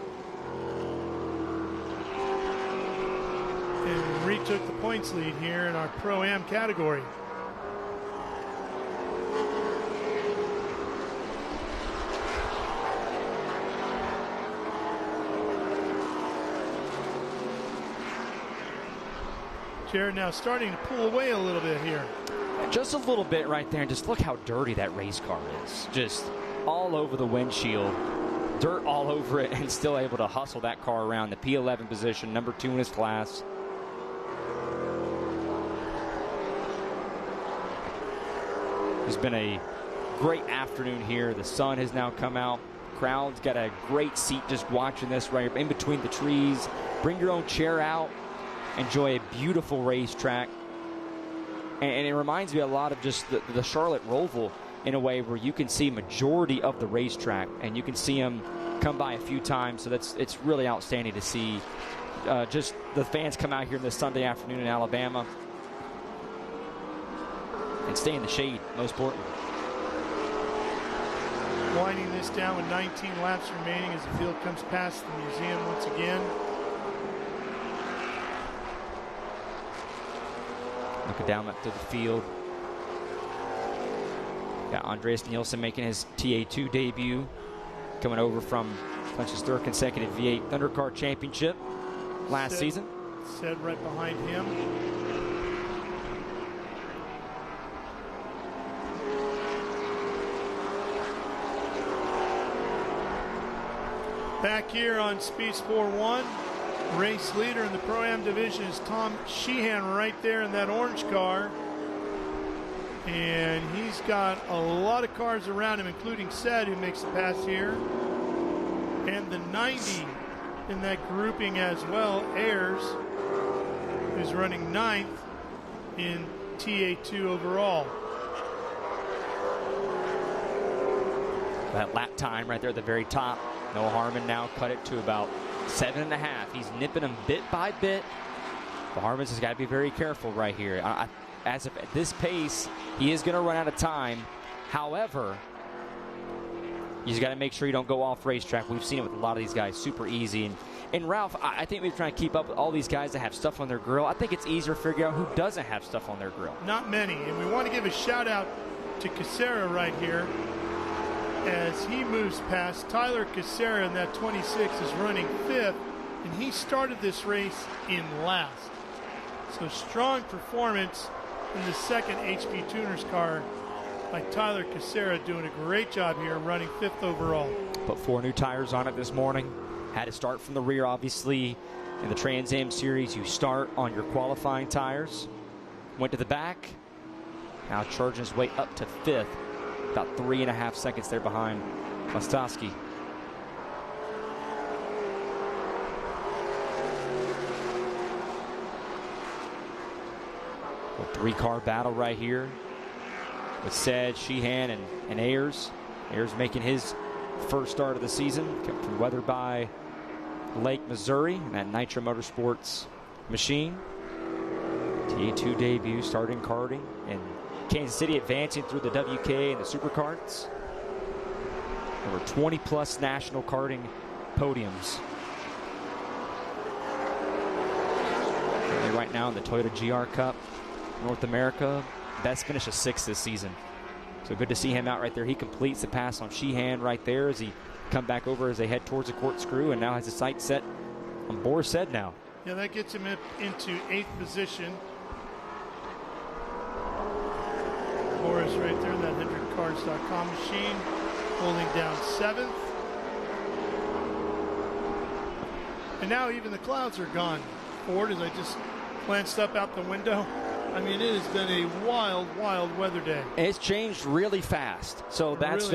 Speaker 2: And retook the points lead here in our Pro-Am category. Jared now starting to pull away a little bit here.
Speaker 9: Just a little bit right there, and just look how dirty that race car is. Just all over the windshield, dirt all over it, and still able to hustle that car around. The P11 position, number 2 in his class. It's been a great afternoon here. The sun has now come out. Crowd's got a great seat just watching this right in between the trees. Bring your own chair out. Enjoy a beautiful racetrack. And it reminds me a lot of just the Charlotte Roval in a way where you can see majority of the racetrack and you can see them come by a few times. So it's really outstanding to see just the fans come out here this Sunday afternoon in Alabama and stay in the shade, most importantly.
Speaker 2: Winding this down with 19 laps remaining as the field comes past the museum once again.
Speaker 9: Looking down up to the field. Got Andreas Nielsen making his TA2 debut, coming over from Clinch's third consecutive V8 Thundercar Championship last season.
Speaker 2: Said right behind him. Back here on Speed Sport 1, race leader in the Pro-Am division is Tom Sheehan right there in that orange car. And he's got a lot of cars around him, including Sed, who makes the pass here. And the 90 in that grouping as well, Ayers, who's running 9th in TA2 overall.
Speaker 9: That lap time right there at the very top. Noah Harmon now cut it to about 7.5. He's nipping him bit by bit. But Harmon's has got to be very careful right here. As if at this pace, he is going to run out of time. However, he's got to make sure you don't go off racetrack. We've seen it with a lot of these guys, super easy. And Ralph, I think we're trying to keep up with all these guys that have stuff on their grill. I think it's easier to figure out who doesn't have stuff on their grill.
Speaker 2: Not many. And we want to give a shout out to Casera right here as he moves past. Tyler Casera in that 26 is running 5th, and he started this race in last. So strong performance in the second HP Tuners car by Tyler Casera, doing a great job here, running 5th overall.
Speaker 9: Put 4 new tires on it this morning. Had to start from the rear, obviously. In the Trans Am Series, you start on your qualifying tires. Went to the back. Now charging his way up to 5th. About 3.5 seconds there behind Mostowski. A 3-car battle right here with Sed, Sheehan, and Ayers. Ayers making his first start of the season. Coming from Weatherby Lake, Missouri, in that Nitro Motorsports machine. TA2 debut, starting karting, and Kansas City advancing through the WK and the Superkarts. Over 20-plus national karting podiums. Currently right now in the Toyota GR Cup, North America, best finish of 6th this season. So good to see him out right there. He completes the pass on Sheehan right there as he come back over as they head towards the corkscrew, and now has his sight set on Boris Said now.
Speaker 2: Yeah, that gets him into 8th position. Boris right there in that HendrickCars.com machine, holding down 7th. And now even the clouds are gone. Ford, as I just glanced up out the window, I mean, it has been a wild, wild weather day.
Speaker 9: It's changed really fast, so that's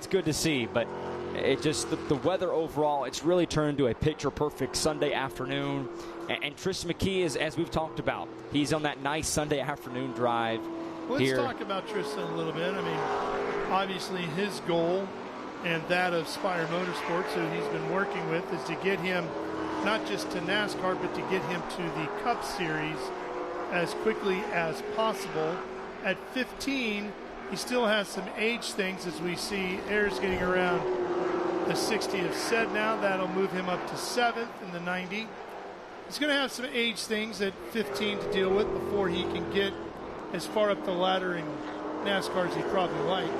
Speaker 9: good to see. But it just the weather overall, it's really turned into a picture-perfect Sunday afternoon. And Tristan McKee is, as we've talked about, he's on that nice Sunday afternoon drive.
Speaker 2: Let's talk about Tristan a little bit. I mean, obviously his goal and that of Spire Motorsports, who he's been working with, is to get him not just to NASCAR, but to get him to the Cup Series as quickly as possible. At 15, he still has some age things, as we see Ayers getting around the 60 of Said now. That'll move him up to 7th in the 90. He's going to have some age things at 15 to deal with before he can get as far up the ladder in NASCAR as he'd probably like.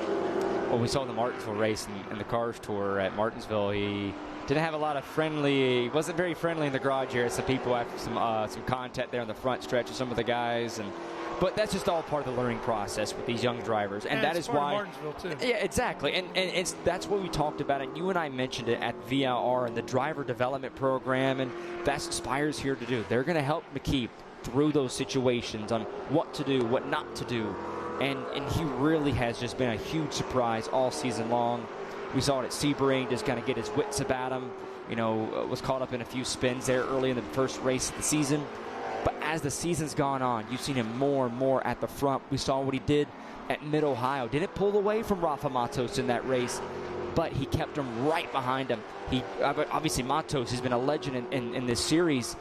Speaker 9: Well, we saw the Martinsville race in the Cars Tour at Martinsville. He didn't have a lot of friendly, he wasn't very friendly in the garage area. Some people after some contact there on the front stretch with some of the guys, but that's just all part of the learning process with these young drivers, and that is why.
Speaker 2: Martinsville too.
Speaker 9: Yeah, exactly, and that's what we talked about, and you and I mentioned it at VLR and the driver development program, and that's what Spire's here to do. They're going to help McKee through those situations on what to do, what not to do, and he really has just been a huge surprise all season long. We saw it at Sebring, just kind of get his wits about him. You know, was caught up in a few spins there early in the first race of the season. But as the season's gone on, you've seen him more and more at the front. We saw what he did at Mid-Ohio. Didn't pull away from Rafa Matos in that race, but he kept him right behind him. Obviously, Matos has been a legend in this series,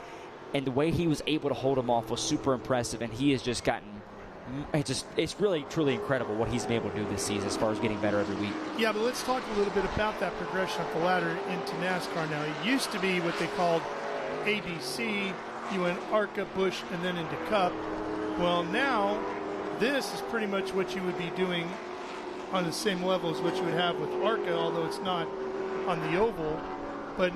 Speaker 9: and the way he was able to hold him off was super impressive, and he has just gotten it's really, truly incredible what he's been able to do this season as far as getting better every week.
Speaker 2: Yeah, but let's talk a little bit about that progression up the ladder into NASCAR now. It used to be what they called ABC. You went ARCA, Busch, and then into Cup. Well, now this is pretty much what you would be doing on the same level as what you would have with ARCA, although it's not on the oval. But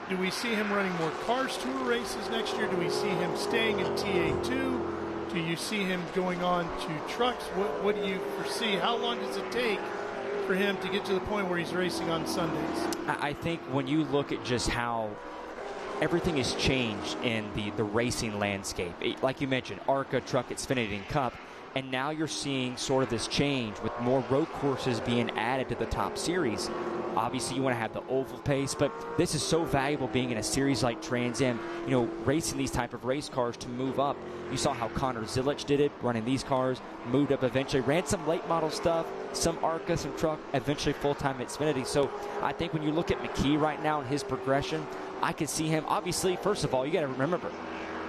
Speaker 2: do we see him running more Cars Tour races next year? Do we see him staying in TA2? Do you see him going on to trucks? What do you foresee? How long does it take for him to get to the point where he's racing on Sundays?
Speaker 9: I think when you look at just how everything has changed in the racing landscape, like you mentioned, ARCA, Truck, Xfinity, and Cup, and now you're seeing sort of this change with more road courses being added to the top series. Obviously, you want to have the oval pace, but this is so valuable being in a series like Trans Am, you know, racing these type of race cars to move up. You saw how Connor Zilic did it, running these cars, moved up eventually, ran some late model stuff, some ARCA, some truck, eventually full-time at Xfinity. So I think when you look at McKee right now and his progression, I could see him, obviously, first of all, you got to remember,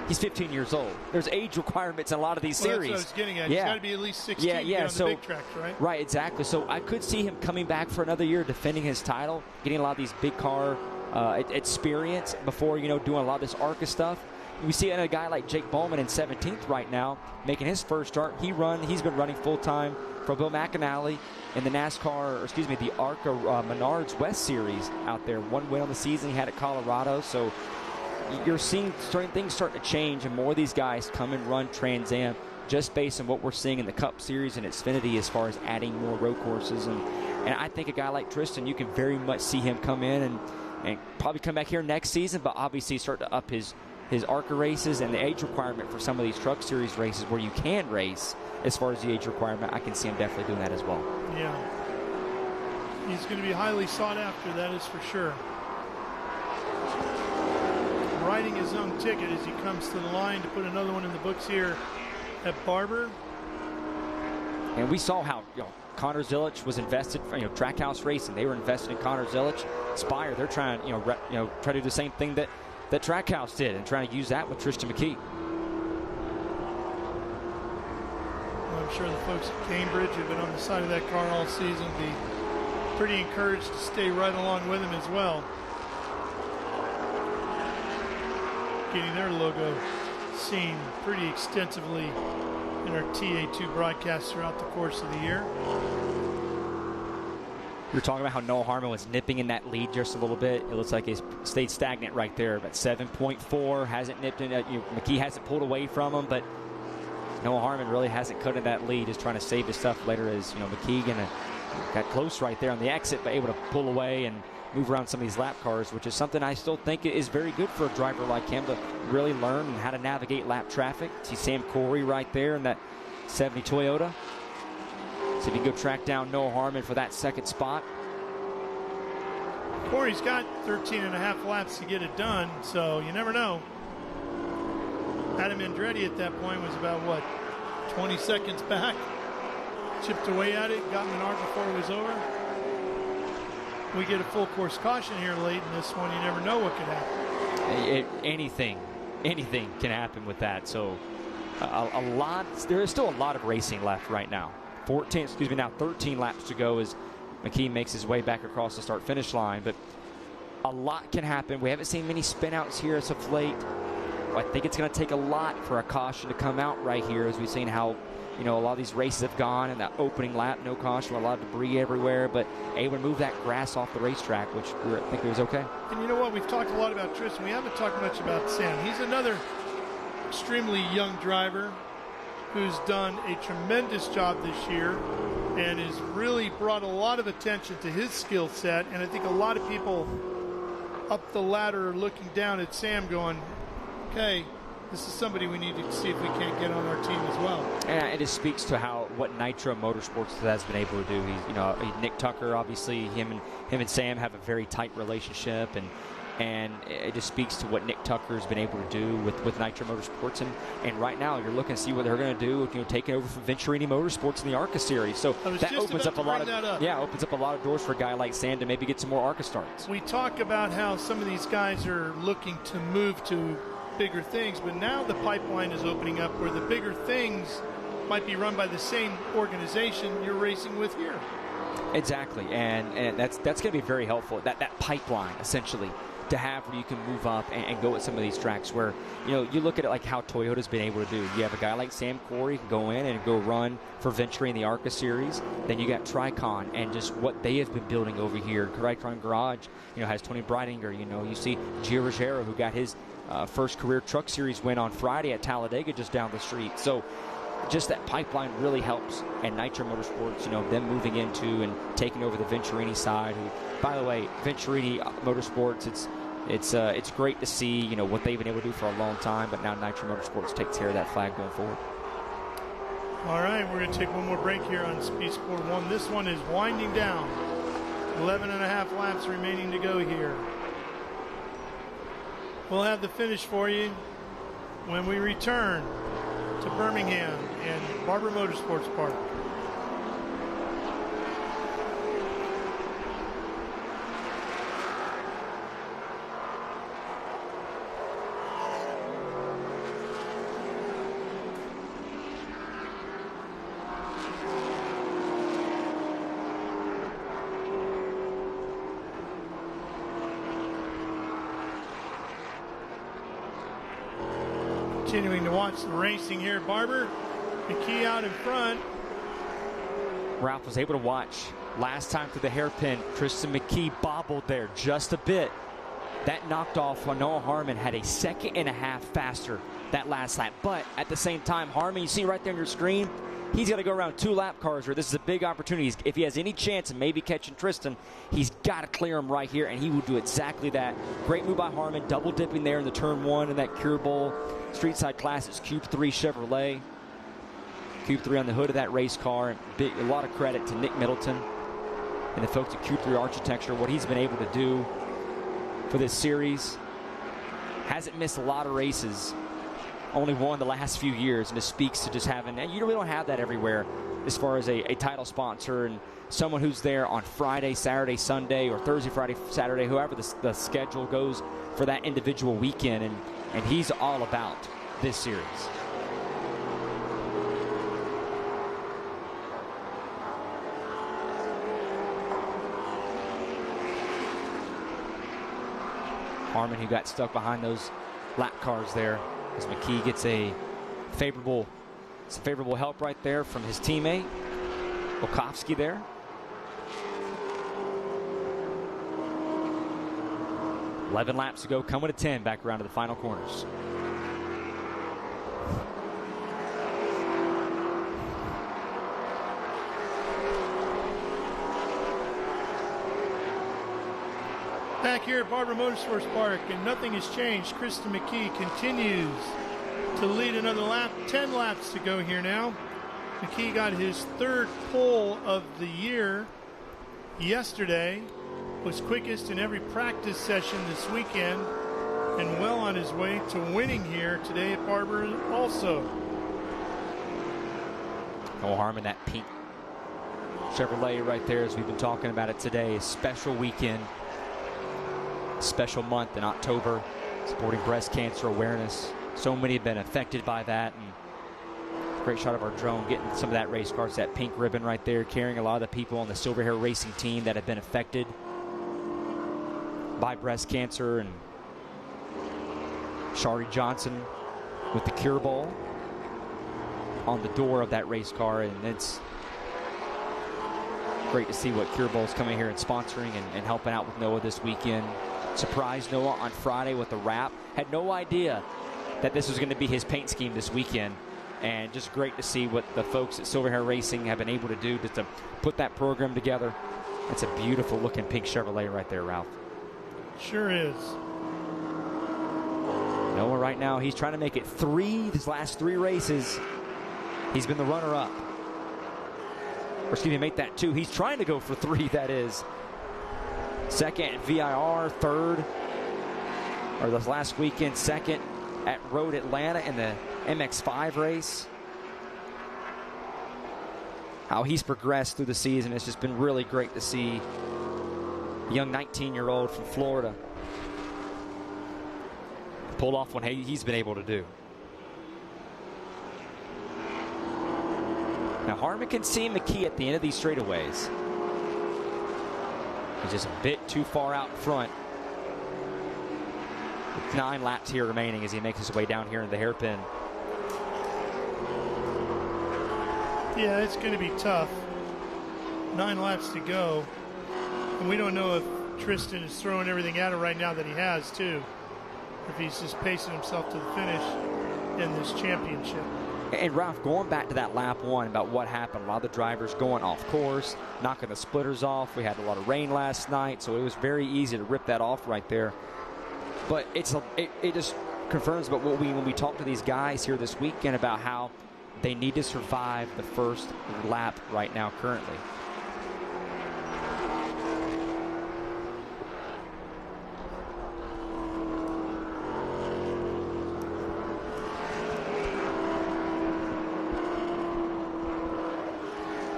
Speaker 9: he's 15 years old. There's age requirements in a lot of these series.
Speaker 2: That's what I was getting at. He's got to be at least 16 to get on the big tracks, right?
Speaker 9: Right, exactly. So I could see him coming back for another year, defending his title, getting a lot of these big car experience before, you know, doing a lot of this ARCA stuff. We see a guy like Jake Bowman in 17th right now, making his first start. He's been running full-time for Bill McAnally in the the ARCA Menards West Series out there. One win on the season he had at Colorado. So you're seeing certain things starting to change, and more of these guys come and run Trans Am just based on what we're seeing in the Cup Series and Xfinity as far as adding more road courses. And I think a guy like Tristan, you can very much see him come in and probably come back here next season, but obviously start to up his ARCA races and the age requirement for some of these Truck Series races where you can race as far as the age requirement. I can see him definitely doing that as well.
Speaker 2: Yeah. He's going to be highly sought after, that is for sure. Riding his own ticket as he comes to the line to put another one in the books here at Barber.
Speaker 9: And we saw how, you know, Connor Zilic was invested, Trackhouse Racing, they were invested in Connor Zilic. Spire, they're trying, try to do the same thing that Trackhouse did and trying to use that with Tristan McKee.
Speaker 2: Well, I'm sure the folks at Cambridge who've been on the side of that car all season will be pretty encouraged to stay right along with him as well. Getting their logo seen pretty extensively in our TA2 broadcasts throughout the course of the year.
Speaker 9: You're talking about how Noah Harmon was nipping in that lead just a little bit. It looks like he's stayed stagnant right there, but 7.4, hasn't nipped in. McKee hasn't pulled away from him, but Noah Harmon really hasn't cut in that lead, just trying to save his stuff later as, McKee got close right there on the exit, but able to pull away and move around some of these lap cars, which is something I still think is very good for a driver like him to really learn how to navigate lap traffic. See Sam Corey right there in that 70 Toyota. See if he can go track down Noah Harmon for that second spot.
Speaker 2: Corey's got 13 and a half laps to get it done, so you never know. Adam Andretti at that point was about, 20 seconds back. Chipped away at it, got Menard before it was over. We get a full course caution here late in this one. You never know what could happen.
Speaker 9: Anything can happen with that. So there is still a lot of racing left right now. 13 laps to go as McKee makes his way back across the start-finish line. But a lot can happen. We haven't seen many spin-outs here as of late. I think it's going to take a lot for a caution to come out right here, as we've seen how a lot of these races have gone in that opening lap, no caution, a lot of debris everywhere, but able to move that grass off the racetrack, which I think was okay.
Speaker 2: And you know what? We've talked a lot about Tristan. We haven't talked much about Sam. He's another extremely young driver who's done a tremendous job this year and has really brought a lot of attention to his skill set. And I think a lot of people up the ladder are looking down at Sam going, okay, this is somebody we need to see if we can't get on our team as well.
Speaker 9: And it just speaks to what Nitro Motorsports has been able to do. He's, Nick Tucker, obviously, him and Sam have a very tight relationship, and it just speaks to what Nick Tucker has been able to do with Nitro Motorsports. And right now, you're looking to see what they're going to do with taking over from Venturini Motorsports in the ARCA series. So that opens up a lot of doors for a guy like Sam to maybe get some more ARCA starts.
Speaker 2: We talk about how some of these guys are looking to move to bigger things, but now the pipeline is opening up where the bigger things might be run by the same organization you're racing with here.
Speaker 9: Exactly, and that's going to be very helpful. That pipeline, essentially, to have where you can move up and go at some of these tracks where, you know, you look at it like how Toyota's been able to do. You have a guy like Sam Corey who can go in and go run for Venturi in the ARCA series. Then you got Tricon and just what they have been building over here. Tricon Garage, you know, has Tony Breitinger. You know, you see Gio Ruggiero, who got his first career truck series win on Friday at Talladega just down the street. So just that pipeline really helps. And Nitro Motorsports, you know, them moving into and taking over the Venturini side. Who, by the way, Venturini Motorsports, it's great to see, you know, what they've been able to do for a long time, but now Nitro Motorsports takes care of that flag going forward.
Speaker 2: All right, we're going to take one more break here on Speed Sport 1. This one is winding down. 11.5 laps remaining to go here. We'll have the finish for you when we return to Birmingham and Barber Motorsports Park. Continuing to watch the racing here at Barber. McKee out in front.
Speaker 9: Ralph was able to watch last time through the hairpin. Tristan McKee bobbled there just a bit. That knocked off Noah Harmon, had a 1.5 seconds faster that last lap. But at the same time, Harmon, you see right there on your screen, he's got to go around 2 lap cars here. This is a big opportunity. If he has any chance of maybe catching Tristan, he's got to clear him right here, and he will do exactly that. Great move by Harmon, double dipping there in the turn 1 in that Cure Bowl Street Side Classics Cube 3 Chevrolet. Cube 3 on the hood of that race car. A lot of credit to Nick Middleton and the folks at Cube 3 Architecture, what he's been able to do for this series. Hasn't missed a lot of races. Only won the last few years, and it speaks to just having, and you really don't have that everywhere as far as a title sponsor and someone who's there on Friday, Saturday, Sunday, or Thursday, Friday, Saturday, whoever the schedule goes for that individual weekend, and he's all about this series. Harmon, who got stuck behind those lap cars there, as McKee gets some favorable help right there from his teammate Olkowski there. $11 laps to go, coming to 10, back around to the final corners.
Speaker 2: Back here at Barber Motorsports Park, and nothing has changed. Kristen McKee continues to lead another lap. 10 laps to go here now. McKee got his 3rd pole of the year yesterday. Was quickest in every practice session this weekend, and well on his way to winning here today at Barber also.
Speaker 9: Noah Harmon, that pink Chevrolet right there, as we've been talking about it today. A special weekend, special month in October, supporting breast cancer awareness. So many have been affected by that, and great shot of our drone getting some of that race cars, that pink ribbon right there, carrying a lot of the people on the Silver Hair Racing team that have been affected by breast cancer, and Shari Johnson with the Cure Bowl on the door of that race car. And it's great to see what Cure Bowl's coming here and sponsoring and helping out with Noah this weekend. Surprised Noah on Friday with the wrap. Had no idea that this was going to be his paint scheme this weekend. And just great to see what the folks at Silver Hair Racing have been able to do to put that program together. It's a beautiful looking pink Chevrolet right there, Ralph.
Speaker 2: Sure is.
Speaker 9: Noah right now, he's trying to make it these last 3 races. He's been the runner-up. Or excuse me, make that 2. He's trying to go for 3, that is. 2nd at VIR, 3rd, or this last weekend, 2nd at Road Atlanta in the MX5 race. How he's progressed through the season, it's just been really great to see. A young 19-year-old from Florida pull off what he's been able to do. Now Harmon can see McKee at the end of these straightaways. He's just a bit too far out front. With 9 laps here remaining as he makes his way down here in the hairpin.
Speaker 2: Yeah, it's going to be tough. 9 laps to go. And we don't know if Tristan is throwing everything at it right now that he has, too. If he's just pacing himself to the finish in this championship.
Speaker 9: And Ralph, going back to that lap 1 about what happened, a lot of the drivers going off course, knocking the splitters off. We had a lot of rain last night, so it was very easy to rip that off right there. But it just confirms what when we talk to these guys here this weekend about how they need to survive the first lap right now currently.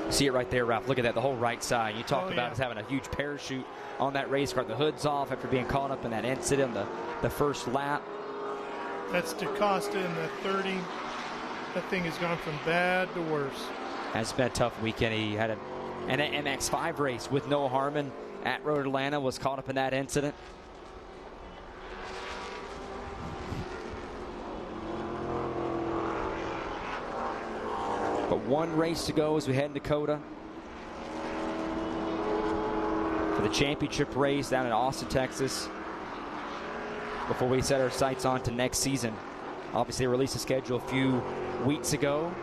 Speaker 9: See it right there, Ralph. Look at that, the whole right side. You talked about us having a huge parachute on that race car. The hood's off after being caught up in that incident, the first lap.
Speaker 2: That's DaCosta in the 30. That thing has gone from bad to worse.
Speaker 9: It's been a tough weekend. He had an MX-5 race with Noah Harmon at Road Atlanta, was caught up in that incident. But 1 race to go as we head in Dakota for the championship race down in Austin, Texas, before we set our sights on to next season. Obviously, they released a schedule a few weeks ago.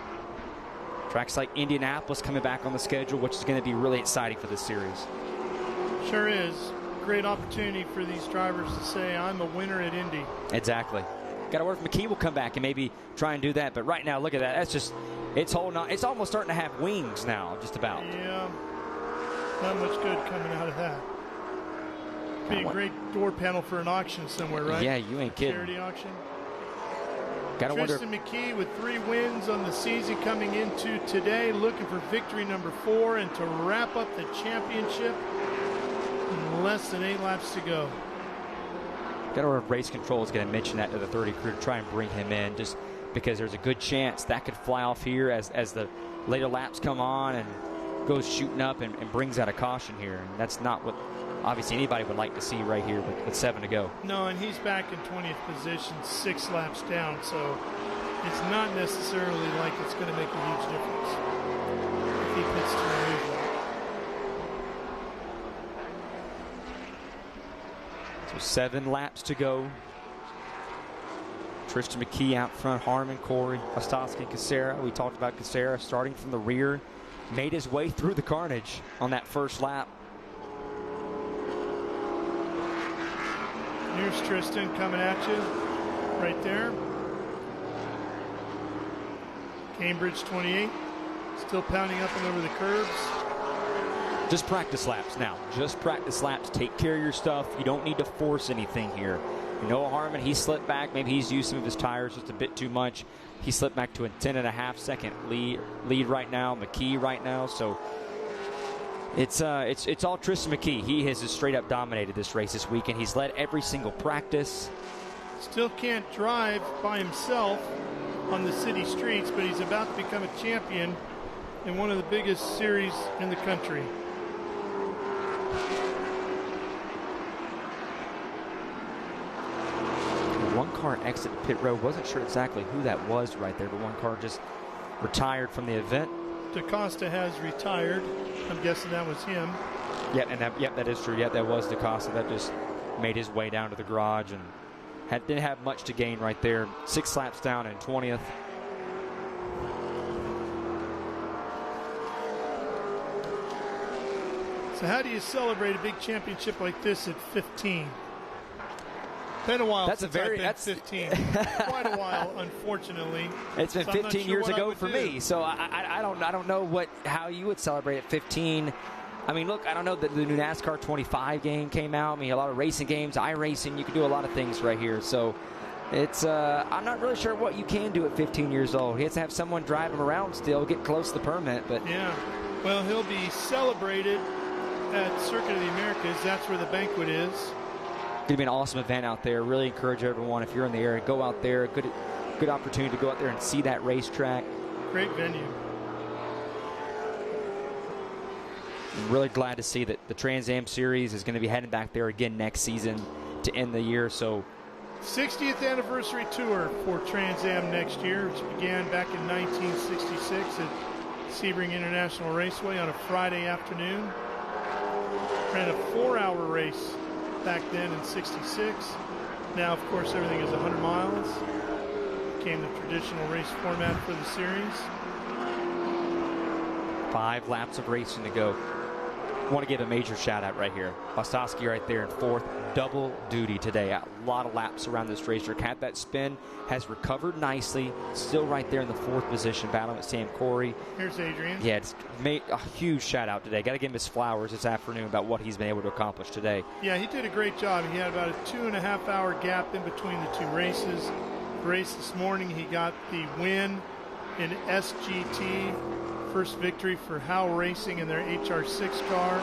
Speaker 9: Tracks like Indianapolis coming back on the schedule, which is going to be really exciting for this series. Sure is. Great opportunity for these drivers to say, I'm a winner at Indy. Exactly. Got to work. McKee will come back and maybe try and do that. But right now, look at that. That's just, it's holding on. It's almost starting to have wings now, just about. Yeah. Not much good coming out of that. Be a great door panel for an auction somewhere, right? Yeah, you ain't kidding. Charity auction. Tristan McKee with 3 wins on the season coming into today, looking for victory number 4 and to wrap up the championship in less than 8 laps to go. Got to have race control is going to mention that to the 30 crew to try and bring him in, just because there's a good chance that could fly off here as the later laps come on and goes shooting up and brings out a caution here. And that's not what obviously anybody would like to see right here with 7 to go. No, and he's back in 20th position, 6 laps down, so it's not necessarily like it's going to make a huge difference if he pits to remove that. So 7 laps to go. Tristan McKee out front, Harmon, Corey, Ostowski, Casera. We talked about Casera starting from the rear, made his way through the carnage on that first lap. Here's Tristan coming at you right there. Cambridge 28, still pounding up and over the curbs. Just practice laps now. Just practice laps. Take care of your stuff. You don't need to force anything here. You know, Harmon, he slipped back. Maybe he's used some of his tires just a bit too much. He slipped back to a 10.5 second lead right now. McKee right now. So it's all Tristan McKee. He has just straight up dominated this race this weekend. He's led every single practice. Still can't drive by himself on the city streets, but he's about to become a champion in one of the biggest series in the country. One car exit pit road. Wasn't sure exactly who that was right there, but one car just retired from the event. DaCosta has retired. I'm guessing that was him. Yeah, and that is true. Yeah, that was DaCosta. That just made his way down to the garage and didn't have much to gain right there. 6 laps down in 20th. So how do you celebrate a big championship like this at 15? Been a while. That's since I've been 15. Quite a while, unfortunately. It's been 15 years ago for me, so I don't know how you would celebrate at 15. I mean, look, I don't know that the new NASCAR 25 game came out. I mean, a lot of racing games, iRacing, you can do a lot of things right here. So it's I'm not really sure what you can do at 15 years old. He has to have someone drive him around still, get close to the permit. But yeah, well, he'll be celebrated at Circuit of the Americas. That's where the banquet is. It's going to be an awesome event out there. Really encourage everyone, if you're in the area, go out there. Good opportunity to go out there and see that racetrack. Great venue. I'm really glad to see that the Trans Am Series is going to be heading back there again next season to end the year. So
Speaker 2: 60th anniversary tour for Trans Am next year, which began back in 1966 at Sebring International Raceway on a Friday afternoon. Ran a 4-hour race back then in 66. Now, of course, everything is 100 miles. Became the traditional race format for the series.
Speaker 9: 5 laps of racing to go. I want to give a major shout out right here. Bostowski right there in 4th, double duty today. A lot of laps around this racetrack. Had that spin, has recovered nicely. Still right there in the 4th position, battling with Sam Corey.
Speaker 2: Here's Adrian.
Speaker 9: Yeah, it's made a huge shout out today. Got to give him his flowers this afternoon about what he's been able to accomplish today.
Speaker 2: Yeah, he did a great job. He had about a 2.5-hour gap in between the 2 races. The race this morning, he got the win in SGT. First victory for Howe Racing in their HR6 car.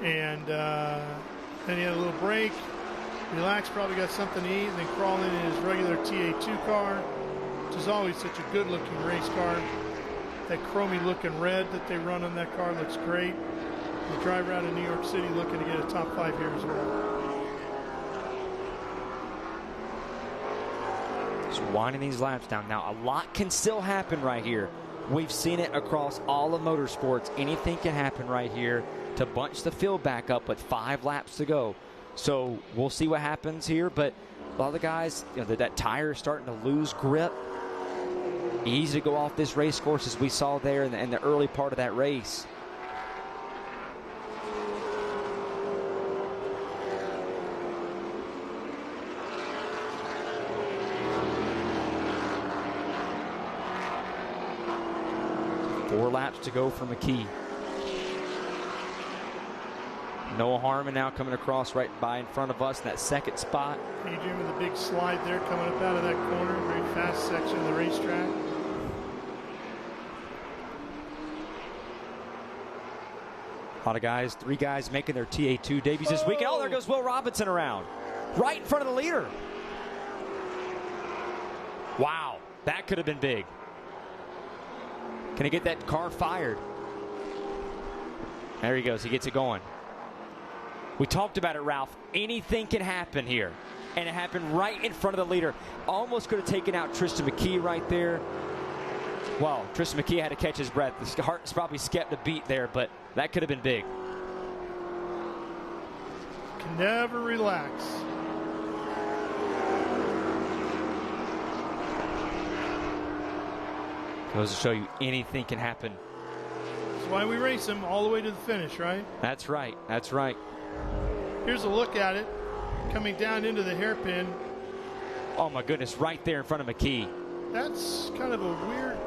Speaker 2: And then he had a little break, relaxed, probably got something to eat, and then crawl in his regular TA2 car, which is always such a good-looking race car. That chromy-looking red that they run on that car looks great. The driver out of New York City looking to get a top 5 here as well.
Speaker 9: Just winding these laps down. Now, a lot can still happen right here. We've seen it across all of motorsports. Anything can happen right here to bunch the field back up with 5 laps to go. So we'll see what happens here. But a lot of the guys, that tire is starting to lose grip. Easy to go off this race course, as we saw there in the early part of that race. Four laps to go for McKee. Noah Harmon now coming across right by in front of us in that 2nd spot.
Speaker 2: Adrian with a big slide there coming up out of that corner. Very fast section of the racetrack.
Speaker 9: A lot of guys, 3 guys making their TA2 debuts this weekend. Oh, there goes Will Robinson around. Right in front of the leader. Wow, that could have been big. Can he get that car fired? There he goes. He gets it going. We talked about it, Ralph. Anything can happen here. And it happened right in front of the leader. Almost could have taken out Tristan McKee right there. Well, Tristan McKee had to catch his breath. His heart's probably skipped a beat there, but that could have been big.
Speaker 2: Can never relax.
Speaker 9: Goes to show you anything can happen.
Speaker 2: That's why we race them all the way to the finish, right?
Speaker 9: That's right. That's right.
Speaker 2: Here's a look at it. Coming down into the hairpin.
Speaker 9: Oh, my goodness. Right there in front of McKee.
Speaker 2: That's kind of a weird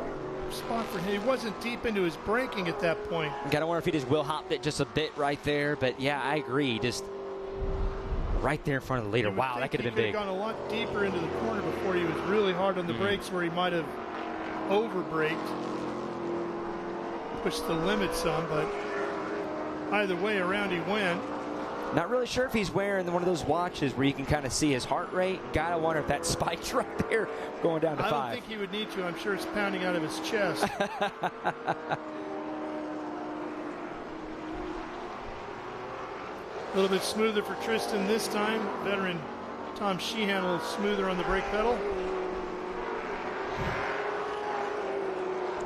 Speaker 2: spot for him. He wasn't deep into his braking at that point.
Speaker 9: Got to wonder if he just will hopped it just a bit right there. But, yeah, I agree. Just right there in front of the leader. Wow, that could have been big.
Speaker 2: He could have gone a lot deeper into the corner before he was really hard on the brakes, where he might have over-braked, pushed the limit some, but either way around he went.
Speaker 9: Not really sure if he's wearing one of those watches where you can kind of see his heart rate. Gotta wonder if that spike's right there going down to 5.
Speaker 2: I don't think he would need to. I'm sure it's pounding out of his chest. A little bit smoother for Tristan this time. Veteran Tom Sheehan a little smoother on the brake pedal.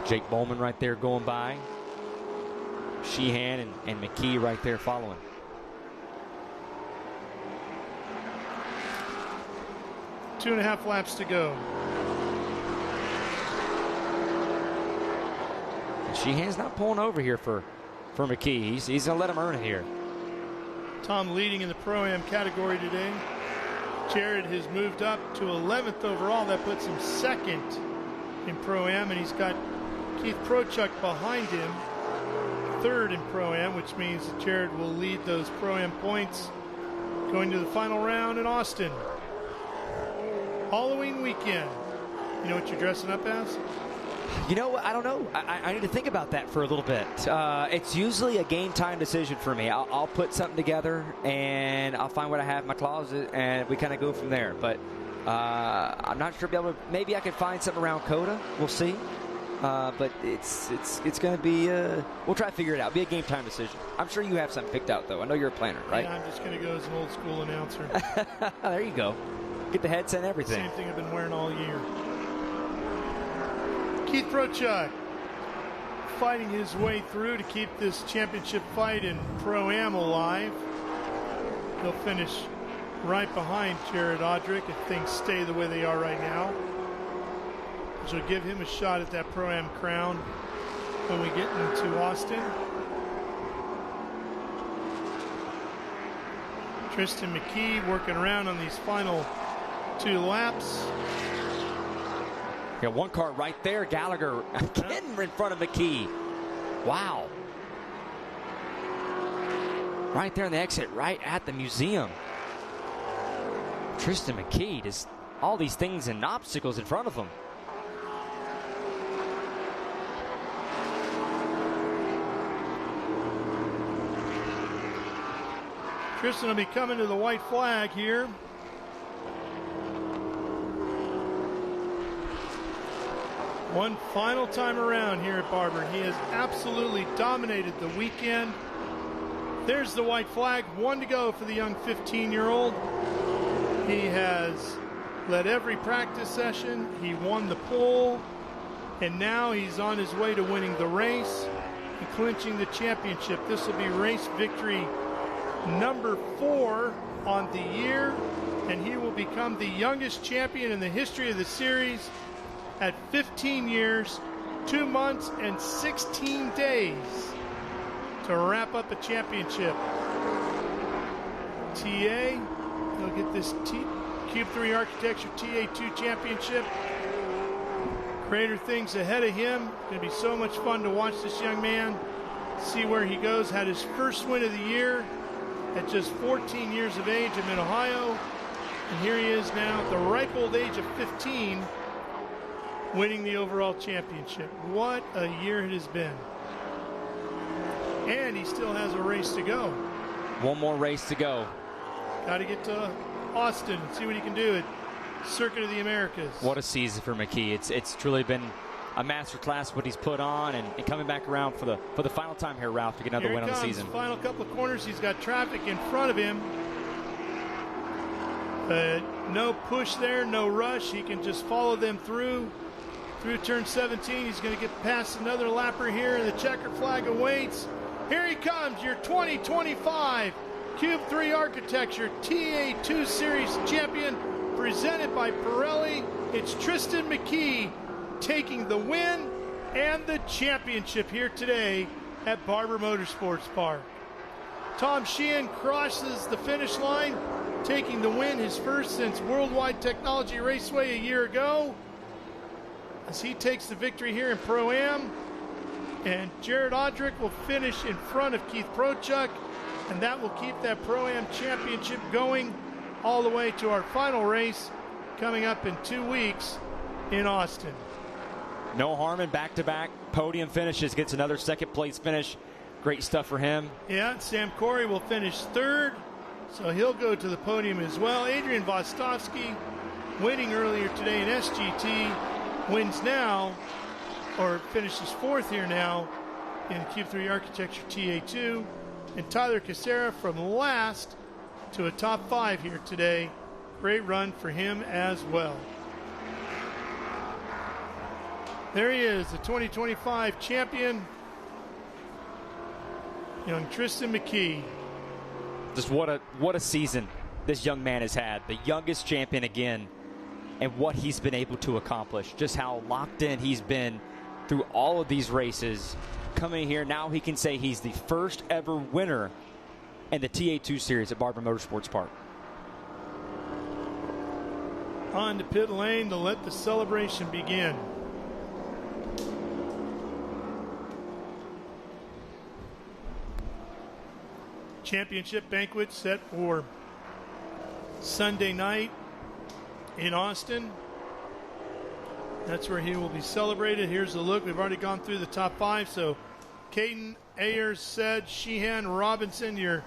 Speaker 9: Jake Bowman right there going by. Sheehan and McKee right there following.
Speaker 2: Two and a half laps to go.
Speaker 9: And Sheehan's not pulling over here for McKee. He's going to let him earn it here.
Speaker 2: Tom leading in the Pro-Am category today. Jared has moved up to 11th overall. That puts him 2nd in Pro-Am, and he's got Keith Prochuk behind him, 3rd in Pro-Am, which means that Jared will lead those Pro-Am points going to the final round in Austin. Halloween weekend. You know what you're dressing up as?
Speaker 9: You know, I don't know. I need to think about that for a little bit. It's usually a game time decision for me. I'll put something together, and I'll find what I have in my closet, and we kind of go from there. But I'm not sure. Maybe I can find something around COTA. We'll see. But it's going to be, we'll try to figure it out. It'll be a game time decision. I'm sure you have something picked out, though. I know you're a planner, right?
Speaker 2: Yeah, I'm just going to go as an old school announcer.
Speaker 9: There you go. Get the headset and everything.
Speaker 2: Same thing I've been wearing all year. Keith Prochuk fighting his way through to keep this championship fight in Pro-Am alive. He'll finish right behind Jared Odrick if things stay the way they are right now, which will give him a shot at that Pro-Am crown when we get into Austin. Tristan McKee working around on these final 2 laps.
Speaker 9: Got one car right there. Gallagher getting in front of McKee. Wow. Right there on the exit, right at the museum. Tristan McKee, just all these things and obstacles in front of him.
Speaker 2: Tristan will be coming to the white flag here. One final time around here at Barber. He has absolutely dominated the weekend. There's the white flag. 1 to go for the young 15-year-old. He has led every practice session. He won the pole. And now he's on his way to winning the race and clinching the championship. This will be race victory number 4 on the year. And he will become the youngest champion in the history of the series at 15 years, 2 months, and 16 days to wrap up a championship. TA, he'll get this Cube 3 Architecture TA2 championship. Greater things ahead of him. Going to be so much fun to watch this young man, see where he goes. Had his first win of the year at just 14 years of age in Mid-Ohio. And here he is now at the ripe old age of 15, winning the overall championship. What a year it has been. And he still has a race to go.
Speaker 9: One more race to go.
Speaker 2: Got to get to Austin and see what he can do at Circuit of the Americas.
Speaker 9: What a season for McKee. It's truly been a masterclass what he's put on, and coming back around for the final time here, Ralph, to get another win on the season.
Speaker 2: Final couple of corners. He's got traffic in front of him. But no push there, no rush. He can just follow them through turn 17. He's going to get past another lapper here, and the checker flag awaits. Here he comes, your 2025 Cube 3 Architecture TA2 Series champion, presented by Pirelli. It's Tristan McKee taking the win and the championship here today at Barber Motorsports Park. Tom Sheehan crosses the finish line, taking the win, his first since Worldwide Technology Raceway a year ago, as he takes the victory here in Pro-Am. And Jared Odrick will finish in front of Keith Prochuk, and that will keep that Pro-Am championship going all the way to our final race coming up in 2 weeks in Austin.
Speaker 9: No Harmon, back-to-back podium finishes, gets another second-place finish. Great stuff for him.
Speaker 2: Yeah, Sam Corey will finish 3rd, so he'll go to the podium as well. Adrian Vostovsky, winning earlier today in SGT, wins now, or finishes 4th here now in Cube 3 Architecture TA2. And Tyler Casera from last to a top 5 here today. Great run for him as well. There he is, the 2025 champion, young Tristan McKee.
Speaker 9: Just what a season this young man has had. The youngest champion again, and what he's been able to accomplish. Just how locked in he's been through all of these races. Coming here, now he can say he's the first ever winner in the TA2 series at Barber Motorsports Park.
Speaker 2: On to pit lane to let the celebration begin. Championship banquet set for Sunday night in Austin. That's where he will be celebrated. Here's the look. We've already gone through the top 5. So Caden, Ayers, Said, Sheehan, Robinson, your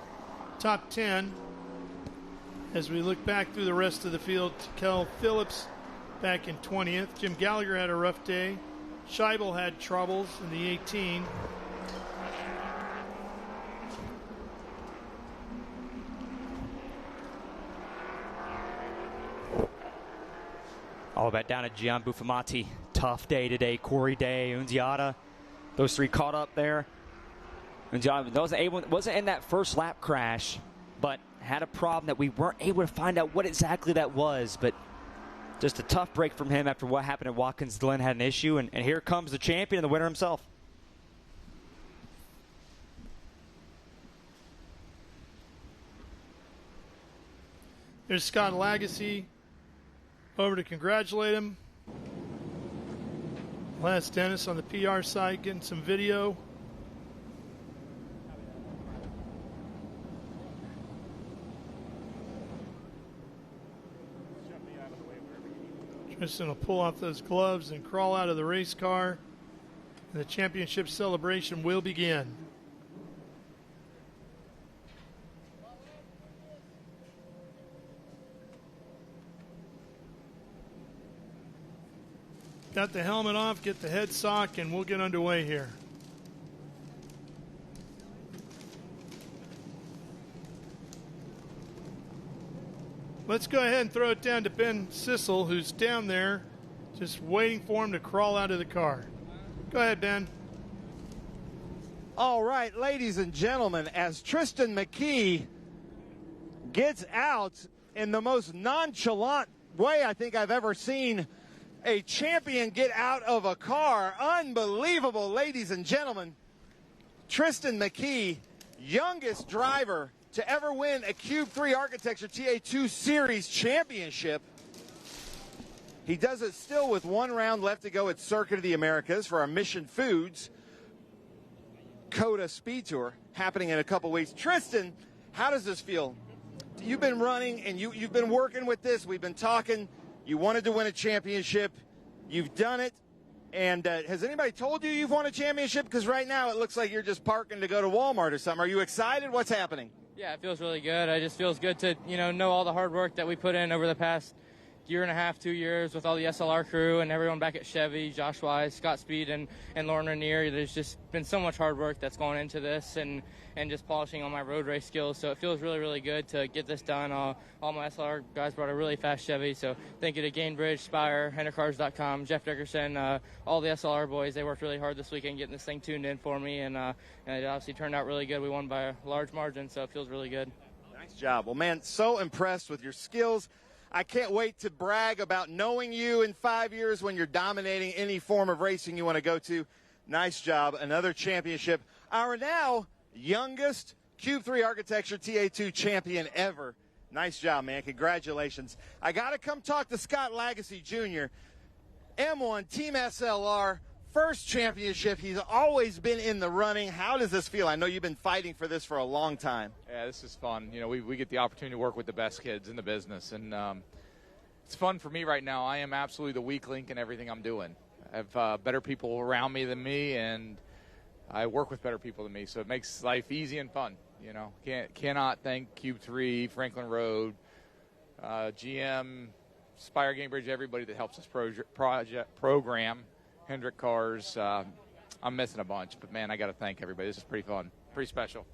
Speaker 2: top 10. As we look back through the rest of the field, Kel Phillips back in 20th. Jim Gallagher had a rough day. Scheibel had troubles in the 18.
Speaker 9: All that down at Gian Buffamati. Tough day today. Corey Day, Unziata. Those three caught up there. Unziata wasn't in that first lap crash, but had a problem that we weren't able to find out what exactly that was. But just a tough break from him after what happened at Watkins Glen had an issue. And here comes the champion and the winner himself.
Speaker 2: There's Scott Lagasse over to congratulate him. Last Dennis on the PR site getting some video. Tristan will pull off those gloves and crawl out of the race car, and the championship celebration will begin. Got the helmet off, get the head sock, and we'll get underway here. Let's go ahead and throw it down to Ben Sissel, who's down there just waiting for him to crawl out of the car. Go ahead, Ben.
Speaker 1: All right, ladies and gentlemen, as Tristan McKee gets out in the most nonchalant way I think I've ever seen a champion get out of a car. Unbelievable, ladies and gentlemen. Tristan McKee, youngest driver to ever win a Cube 3 Architecture TA2 Series championship. He does it still with one round left to go at Circuit of the Americas for our Mission Foods COTA Speed Tour happening in a couple weeks. Tristan, how does this feel? You've been running and you've been working with this. We've been talking. You wanted to win a championship. You've done it. And has anybody told you you've won a championship? Because right now it looks like you're just parking to go to Walmart or something. Are you excited? What's happening?
Speaker 10: Yeah, it feels really good. It just feels good to, know all the hard work that we put in over the past year and a half, 2 years with all the SLR crew and everyone back at Chevy, Josh Wise, Scott Speed, and Lauren Rainier. There's just been so much hard work that's gone into this and just polishing all my road race skills. So it feels really, really good to get this done. All my SLR guys brought a really fast Chevy. So thank you to Gainbridge, Spire, HenderCars.com, Jeff Dickerson, all the SLR boys. They worked really hard this weekend getting this thing tuned in for me. And it obviously turned out really good. We won by a large margin, so it feels really good.
Speaker 1: Nice job. Well, man, so impressed with your skills. I can't wait to brag about knowing you in 5 years when you're dominating any form of racing you want to go to. Nice job. Another championship. Our now youngest Cube 3 Architecture TA2 champion ever. Nice job, man. Congratulations. I got to come talk to Scott Lagasse Jr., M1 Team SLR, first championship. He's always been in the running. How does this feel? I know you've been fighting for this for a long time.
Speaker 11: Yeah, this is fun. We get the opportunity to work with the best kids in the business, and it's fun for me right now. I am absolutely the weak link in everything I'm doing. I have better people around me than me, and I work with better people than me, so it makes life easy and fun. Cannot thank Cube 3, Franklin Road, GM, Spire, Gainbridge, everybody that helps us program. Hendrick Cars. I'm missing a bunch, but man, I got to thank everybody. This is pretty fun, pretty special.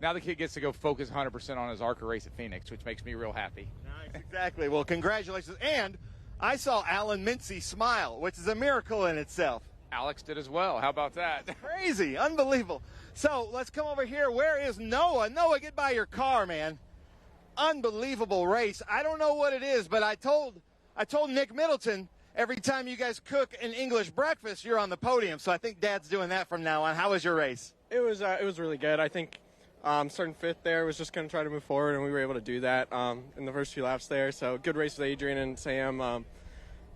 Speaker 11: Now the kid gets to go focus 100% on his ARCA race at Phoenix, which makes me real happy.
Speaker 1: Nice, exactly. Well, congratulations. And I saw Alan Mincy smile, which is a miracle in itself.
Speaker 11: Alex did as well. How about that?
Speaker 1: Crazy, unbelievable. So let's come over here. Where is Noah? Noah, get by your car, man. Unbelievable race. I don't know what it is, but I told Nick Middleton, every time you guys cook an English breakfast, you're on the podium. So I think Dad's doing that from now on. How was your race?
Speaker 14: It was really good. I think starting fifth there was just going to try to move forward, and we were able to do that in the first few laps there. So good race with Adrian and Sam.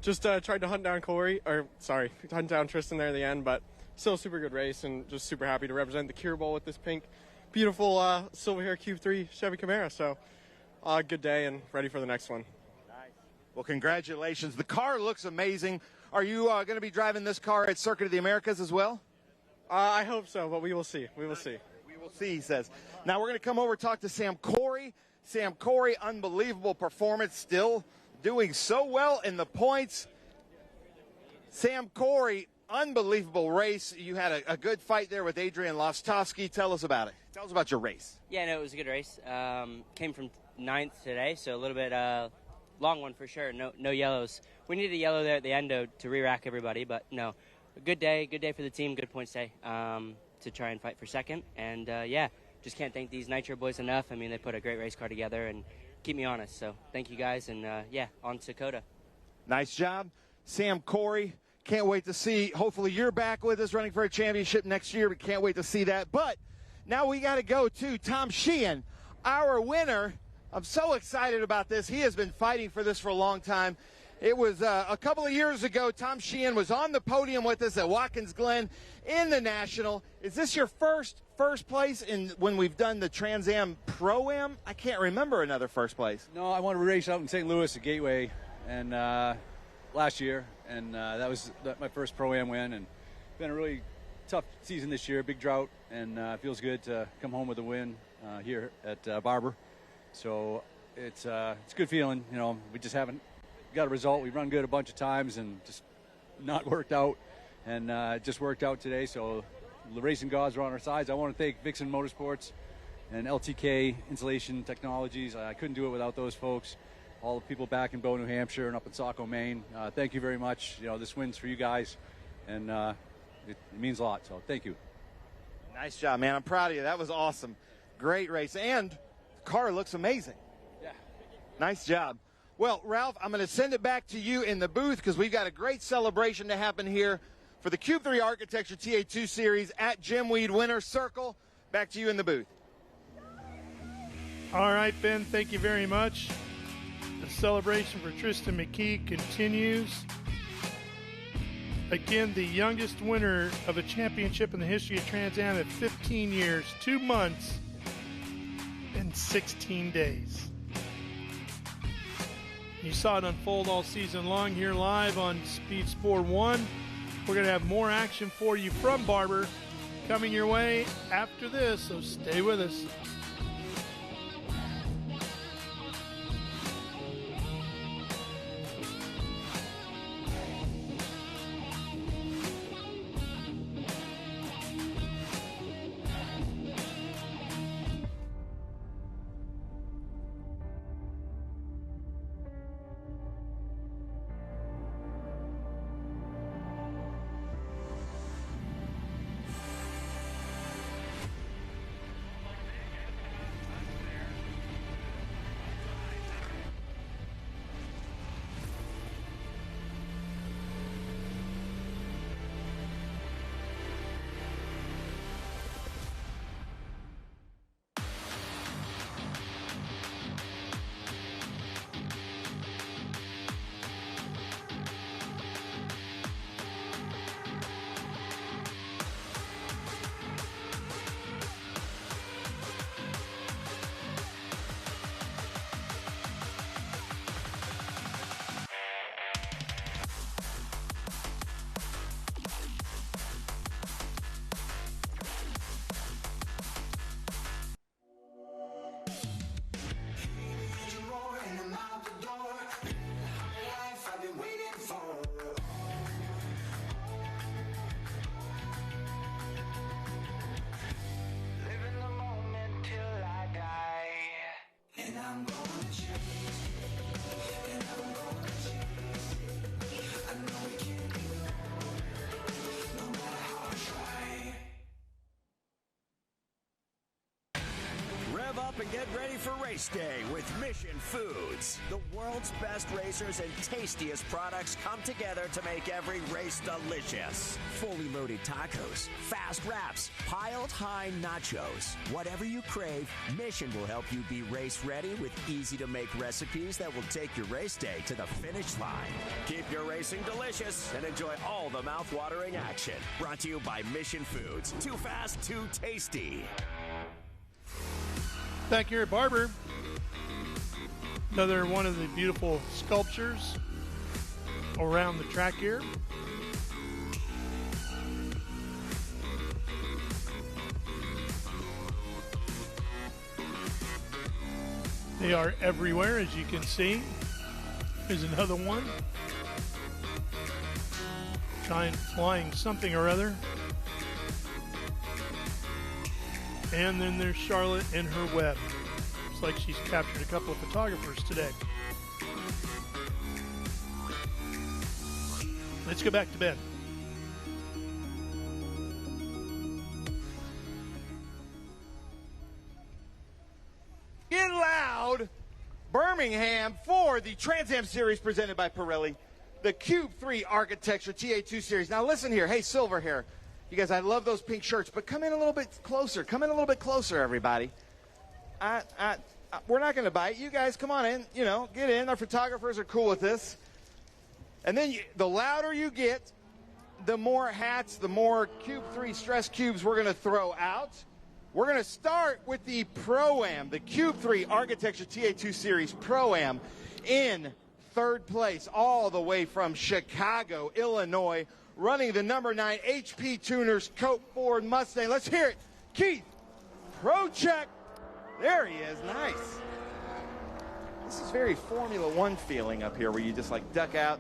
Speaker 14: Just tried to hunt down hunt down Tristan there at the end, but still a super good race, and just super happy to represent the Cure Bowl with this pink, beautiful silver hair Cube 3 Chevy Camaro. So good day and ready for the next one.
Speaker 1: Well, congratulations. The car looks amazing. Are you going to be driving this car at Circuit of the Americas as well?
Speaker 14: I hope so, but we will see. We will see.
Speaker 1: We will see, he says. Now we're going to come over and talk to Sam Corey. Sam Corey, unbelievable performance, still doing so well in the points. Sam Corey, unbelievable race. You had a good fight there with Adrian Lostowski. Tell us about it. Tell us about your race.
Speaker 3: Yeah, no, it was a good race. Came from 9th today, so a little bit long one for sure. No yellows. We needed a yellow there at the end to re-rack everybody, but no. A good day for the team, good points day to try and fight for second. And, yeah, just can't thank these Nitro boys enough. I mean, they put a great race car together and keep me honest. So thank you guys, and, yeah, on to Coda.
Speaker 1: Nice job. Sam Corey, can't wait to see. Hopefully you're back with us running for a championship next year. We can't wait to see that. But now we got to go to Tom Sheehan, our winner. I'm so excited about this. He has been fighting for this for a long time. It was a couple of years ago, Tom Sheehan was on the podium with us at Watkins Glen in the National. Is this your first place when we've done the Trans Am Pro-Am? I can't remember another first place.
Speaker 15: No, I wanted to race out in St. Louis at Gateway and last year, and that was my first Pro-Am win. And it's been a really tough season this year, big drought, and it feels good to come home with a win here at Barber. So it's a good feeling. You know, we just haven't got a result. We run good a bunch of times and just not worked out, and it just worked out today. So the racing gods are on our sides. I want to thank Vixen Motorsports and LTK Insulation Technologies. I couldn't do it without those folks. All the people back in Bow, New Hampshire and up in Saco, Maine. Thank you very much. You know, this win's for you guys, and it means a lot. So thank you.
Speaker 1: Nice job, man. I'm proud of you. That was awesome. Great race, and the car looks amazing.
Speaker 15: Yeah.
Speaker 1: Nice job. Well, Ralph, I'm going to send it back to you in the booth because we've got a great celebration to happen here for the Cube 3 Architecture TA2 Series at Jim Weed Winner's Circle. Back to you in the booth.
Speaker 2: All right, Ben, thank you very much. The celebration for Tristan McKee continues. Again, the youngest winner of a championship in the history of Trans Am at 15 years, 2 months, and 16 days. You saw it unfold all season long here live on Speed Sport 1. We're going to have more action for you from Barber coming your way after this, so stay with us.
Speaker 16: And get ready for race day with Mission Foods. The world's best racers and tastiest products come together to make every race delicious. Fully loaded tacos, fast wraps, piled high nachos. Whatever you crave, Mission will help you be race ready with easy to make recipes that will take your race day to the finish line. Keep your racing delicious and enjoy all the mouth-watering action. Brought to you by Mission Foods. Too fast, too tasty.
Speaker 2: Back here at Barber, another one of the beautiful sculptures around the track here. They are everywhere, as you can see. Here's another one. Sunshine flying something or other. And then there's Charlotte in her web. Looks like she's captured a couple of photographers today. Let's go back to Ben.
Speaker 1: Get loud! Birmingham for the Trans Am Series presented by Pirelli. The Cube 3 Architecture TA2 Series. Now listen here. Hey, silver hair. You guys, I love those pink shirts, but come in a little bit closer. Come in a little bit closer, everybody. We're not going to bite. You guys, come on in. You know, get in. Our photographers are cool with this. And then the louder you get, the more hats, the more Cube 3 stress cubes we're going to throw out. We're going to start with the Pro-Am, the Cube 3 Architecture TA2 Series Pro-Am in third place, all the way from Chicago, Illinois, running the number 9 HP Tuners Cope Ford Mustang. Let's hear it. Keith Procheck. There he is. Nice. This is very Formula One feeling up here where you just like duck out.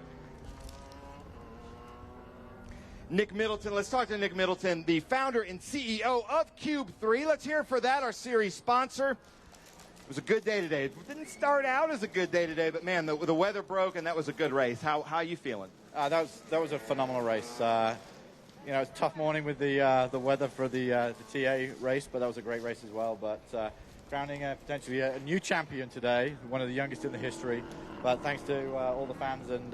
Speaker 1: Nick Middleton. Let's talk to Nick Middleton, the founder and CEO of Cube 3. Let's hear it for that, our series sponsor. It was a good day today. It didn't start out as a good day today, but man, the weather broke and that was a good race. How are you feeling?
Speaker 5: That was a phenomenal race. You know, it's a tough morning with the weather for the TA race, but that was a great race as well. But crowning potentially a new champion today, one of the youngest in the history. But thanks to all the fans and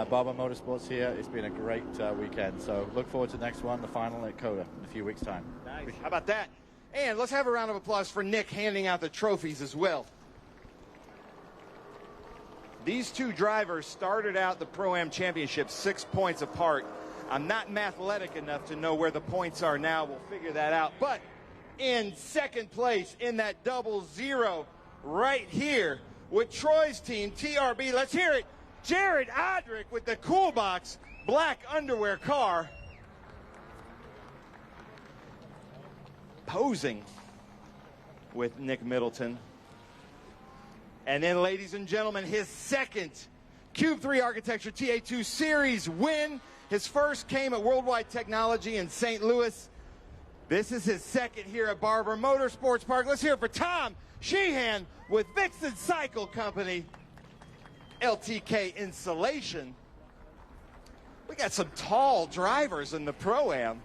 Speaker 5: Barber Motorsports here, it's been a great weekend. So look forward to the next one, the final at COTA in a few weeks' time.
Speaker 1: Nice. How about that? And let's have a round of applause for Nick handing out the trophies as well. These two drivers started out the Pro-Am Championship 6 points apart. I'm not mathletic enough to know where the points are now. We'll figure that out. But in second place in that double zero right here with Troy's team, TRB. Let's hear it. Jared Odrick with the Cool Box black underwear car. Posing with Nick Middleton. And then, ladies and gentlemen, his second Cube 3 Architecture TA2 Series win. His first came at Worldwide Technology in St. Louis. This is his second here at Barber Motorsports Park. Let's hear it for Tom Sheehan with Vixen Cycle Company. LTK Insulation. We got some tall drivers in the Pro-Am.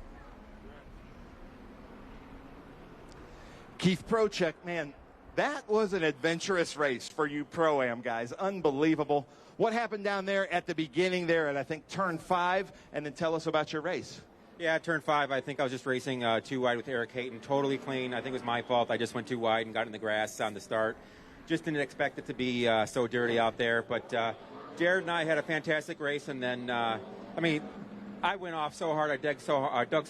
Speaker 1: Keith Procheck, man, that was an adventurous race for you Pro-Am guys. Unbelievable. What happened down there at the beginning there at, I think, turn 5? And then tell us about your race.
Speaker 12: Yeah, turn 5, I think I was just racing too wide with Eric Hayton. Totally clean. I think it was my fault. I just went too wide and got in the grass on the start. Just didn't expect it to be so dirty out there. But Jared and I had a fantastic race. And then, I mean, I went off so hard. I dug so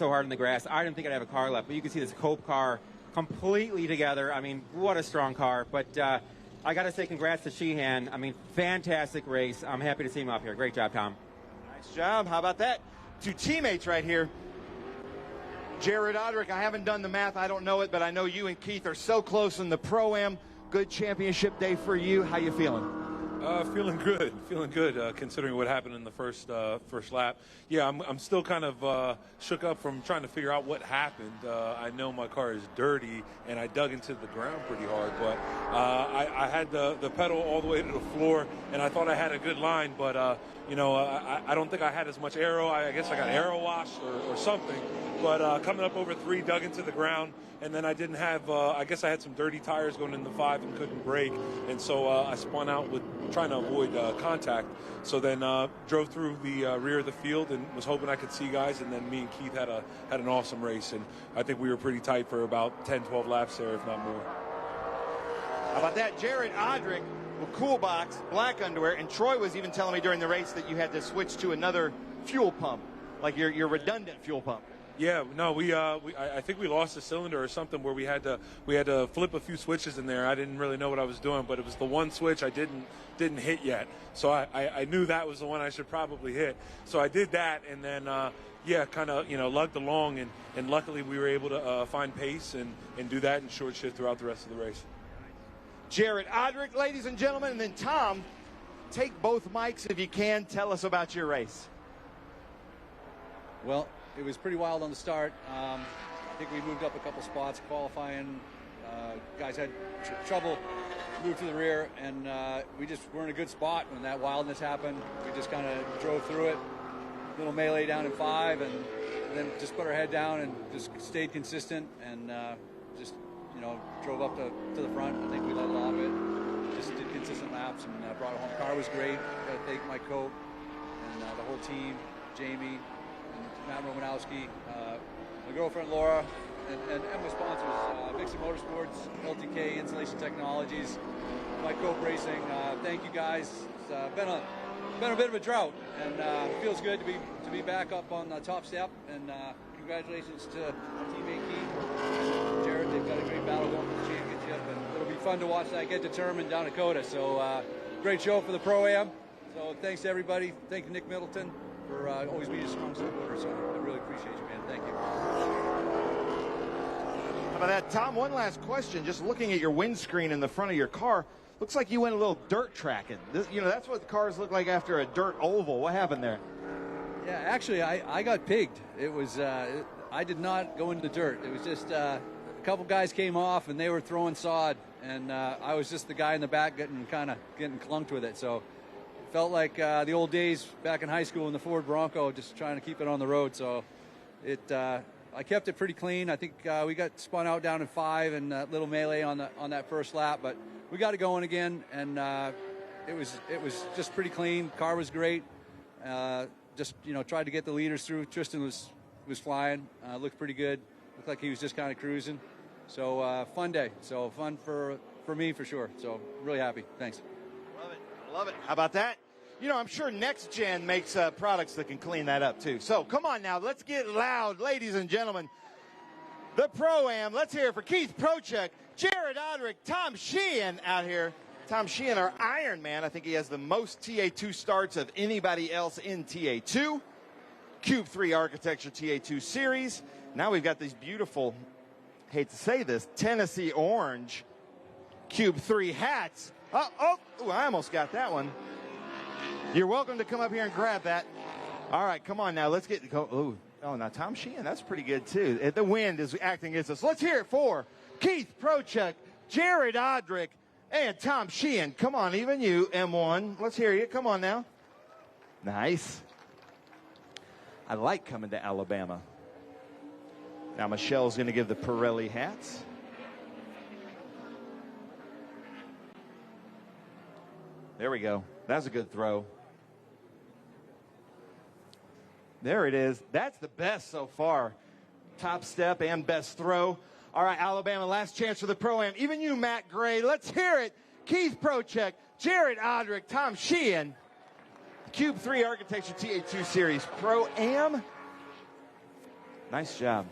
Speaker 12: hard in the grass. I didn't think I'd have a car left. But you can see this Cope car completely together. I mean, what a strong car. But I got to say congrats to Sheehan. I mean, fantastic race. I'm happy to see him up here. Great job, Tom.
Speaker 1: Nice job. How about that? Two teammates right here. Jared Odrick, I haven't done the math. I don't know it, but I know you and Keith are so close in the Pro-Am. Good championship day for you. How you feeling?
Speaker 13: Feeling good, considering what happened in the first lap. Yeah, I'm still kind of shook up from trying to figure out what happened. I know my car is dirty, and I dug into the ground pretty hard, but I had the pedal all the way to the floor, and I thought I had a good line, but you know, I don't think I had as much aero. I guess I got aero washed or something, but coming up over 3, dug into the ground. And then I didn't have, I guess I had some dirty tires going into 5 and couldn't brake. And so I spun out with trying to avoid contact. So then drove through the rear of the field and was hoping I could see guys. And then me and Keith had an awesome race. And I think we were pretty tight for about 10, 12 laps there, if not more.
Speaker 1: How about that? Jared Odrick with Cool Box, black underwear. And Troy was even telling me during the race that you had to switch to another fuel pump, like your redundant fuel pump.
Speaker 13: Yeah, no, I think we lost a cylinder or something where we had to flip a few switches in there. I didn't really know what I was doing, but it was the one switch I didn't hit yet. So I knew that was the one I should probably hit. So I did that, and then kind of lugged along, and luckily we were able to find pace and do that in short shift throughout the rest of the race.
Speaker 1: Jared Odrick, ladies and gentlemen, and then Tom, take both mics if you can. Tell us about your race.
Speaker 15: Well, it was pretty wild on the start. I think we moved up a couple spots qualifying. Guys had trouble moved to the rear, and we just were in a good spot when that wildness happened. We just kind of drove through it. Little melee down in 5, and then just put our head down and just stayed consistent, and just, you know, drove up to the front. I think we led a lot of it. Just did consistent laps and brought it home. The car was great. Got to thank my coach and the whole team, Jamie and Matt Romanowski, my girlfriend Laura, and my sponsors, Vixie Motorsports, LTK, Insulation Technologies, my Cope Racing. Thank you guys. It's been a bit of a drought, and it feels good to be back up on the top step. And congratulations to our teammate Keith, Jared. They've got a great battle going for the championship, and it'll be fun to watch that get determined down Dakota. So great show for the Pro-Am. So thanks to everybody. Thank you, Nick Middleton, for always being a strong supporter. So I really appreciate you, man. Thank you.
Speaker 1: How about that, Tom? One last question. Just looking at your windscreen in the front of your car, looks like you went a little dirt tracking. You know, that's what the cars look like after a dirt oval. What happened there?
Speaker 15: Yeah, actually, I got pigged. It was I did not go into the dirt. It was just a couple guys came off and they were throwing sod, and I was just the guy in the back getting clunked with it. So it felt like the old days back in high school in the Ford Bronco, just trying to keep it on the road. So I kept it pretty clean. I think we got spun out down in 5 and a little melee on that first lap, but we got it going again, and it was just pretty clean. Car was great. Just, you know, tried to get the leaders through. Tristan was flying. Looked pretty good. Looked like he was just kind of cruising. So fun day. So fun for me for sure. So really happy. Thanks.
Speaker 1: Love it. Love it. How about that? You know, I'm sure Next Gen makes products that can clean that up too. So come on now, let's get loud, ladies and gentlemen. The Pro-Am, let's hear it for Keith Prochek, Jared Odrick, Tom Sheehan out here. Tom Sheehan, our Iron Man. I think he has the most TA2 starts of anybody else in TA2. Cube 3 Architecture TA2 Series. Now we've got these beautiful, hate to say this, Tennessee orange Cube 3 hats. Ooh, I almost got that one. You're welcome to come up here and grab that. All right, come on now. Let's go. Ooh. Oh, now Tom Sheehan, that's pretty good too. The wind is acting against us. Let's hear it for Keith Prochek, Jared Odrick, and Tom Sheehan. Come on, even you, M1. Let's hear you. Come on now. Nice. I like coming to Alabama. Now Michelle's going to give the Pirelli hats. There we go. That's a good throw. There it is. That's the best so far. Top step and best throw. All right, Alabama, last chance for the Pro-Am. Even you, Matt Gray. Let's hear it. Keith Prochek, Jared Odrick, Tom Sheehan. Cube 3 Architecture TA2 Series Pro-Am. Nice job.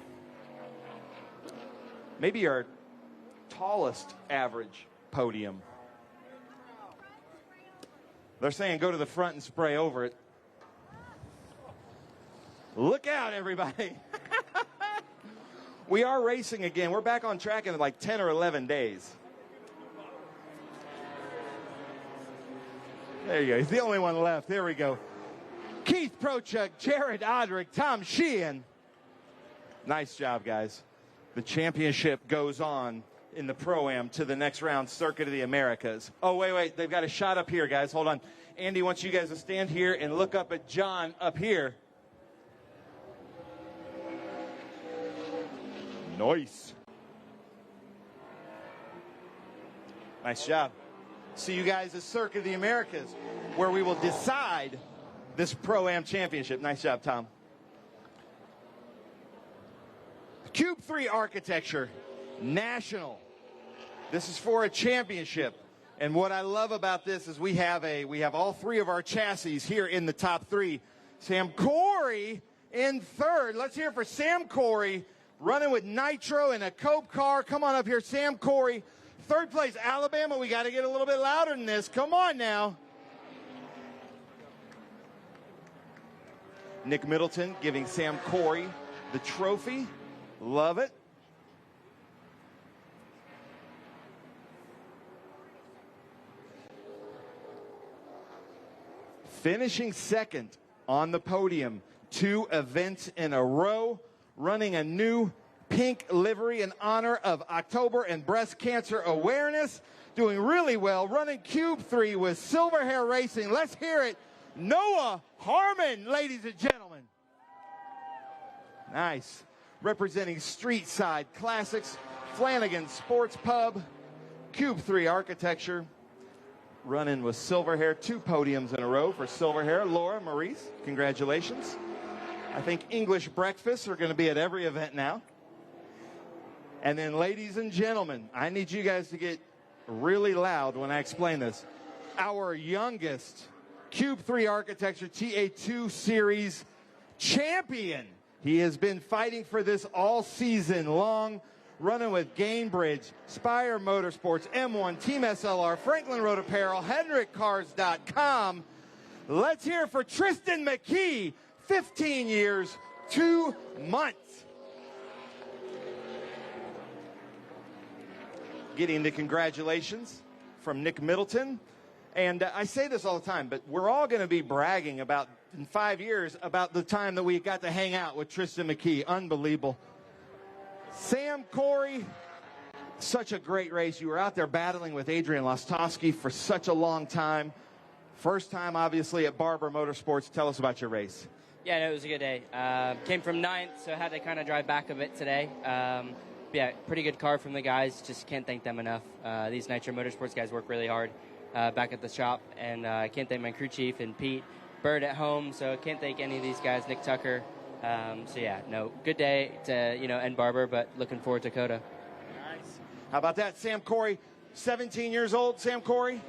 Speaker 1: Maybe our tallest average podium. They're saying go to the front and spray over it. Look out, everybody. We are racing again. We're back on track in like 10 or 11 days. There you go. He's the only one left. There we go. Keith Prochek, Jared Odrick, Tom Sheehan. Nice job, guys. The championship goes on in the Pro-Am to the next round, Circuit of the Americas. Oh, wait. They've got a shot up here, guys. Hold on. Andy wants you guys to stand here and look up at John up here. Nice. Nice job. See you guys at Circuit of the Americas, where we will decide this Pro-Am championship. Nice job, Tom. Cube 3 Architecture National. This is for a championship. And what I love about this is we have all three of our chassis here in the top 3. Sam Corey in third. Let's hear it for Sam Corey, running with nitro in a Cope car. Come on up here, Sam Corey. Third place, Alabama. We got to get a little bit louder than this. Come on now. Nick Middleton giving Sam Corey the trophy. Love it. Finishing second on the podium, 2 events in a row, running a new pink livery in honor of October and breast cancer awareness. Doing really well, running Cube 3 with Silver Hair Racing. Let's hear it. Noah Harmon, ladies and gentlemen. Nice. Representing Street Side Classics, Flanagan Sports Pub, Cube 3 Architecture. Running with Silver Hair, 2 podiums in a row for Silver Hair. Laura, Maurice, congratulations. I think English breakfasts are going to be at every event now. And then, ladies and gentlemen, I need you guys to get really loud when I explain this. Our youngest Cube 3 Architecture TA2 Series champion. He has been fighting for this all season long, running with Gainbridge, Spire Motorsports, M1, Team SLR, Franklin Road Apparel, HendrickCars.com. Let's hear it for Tristan McKee, 15 years, 2 months. Getting the congratulations from Nick Middleton. And I say this all the time, but we're all going to be bragging about, in 5 years, about the time that we got to hang out with Tristan McKee. Unbelievable. Sam Corey, such a great race. You were out there battling with Adrian Lostowski for such a long time. First time, obviously, at Barber Motorsports. Tell us about your race.
Speaker 3: Yeah, no, it was a good day. Came from 9th, so had to kind of drive back a bit today. Yeah, pretty good car from the guys. Just can't thank them enough. These Nitro Motorsports guys work really hard back at the shop, and I can't thank my crew chief and Pete Bird at home. So can't thank any of these guys. Nick Tucker. So yeah, no, good day to end Barber, but looking forward to Coda.
Speaker 1: Nice. How about that, Sam Corey? 17 years old, Sam Corey.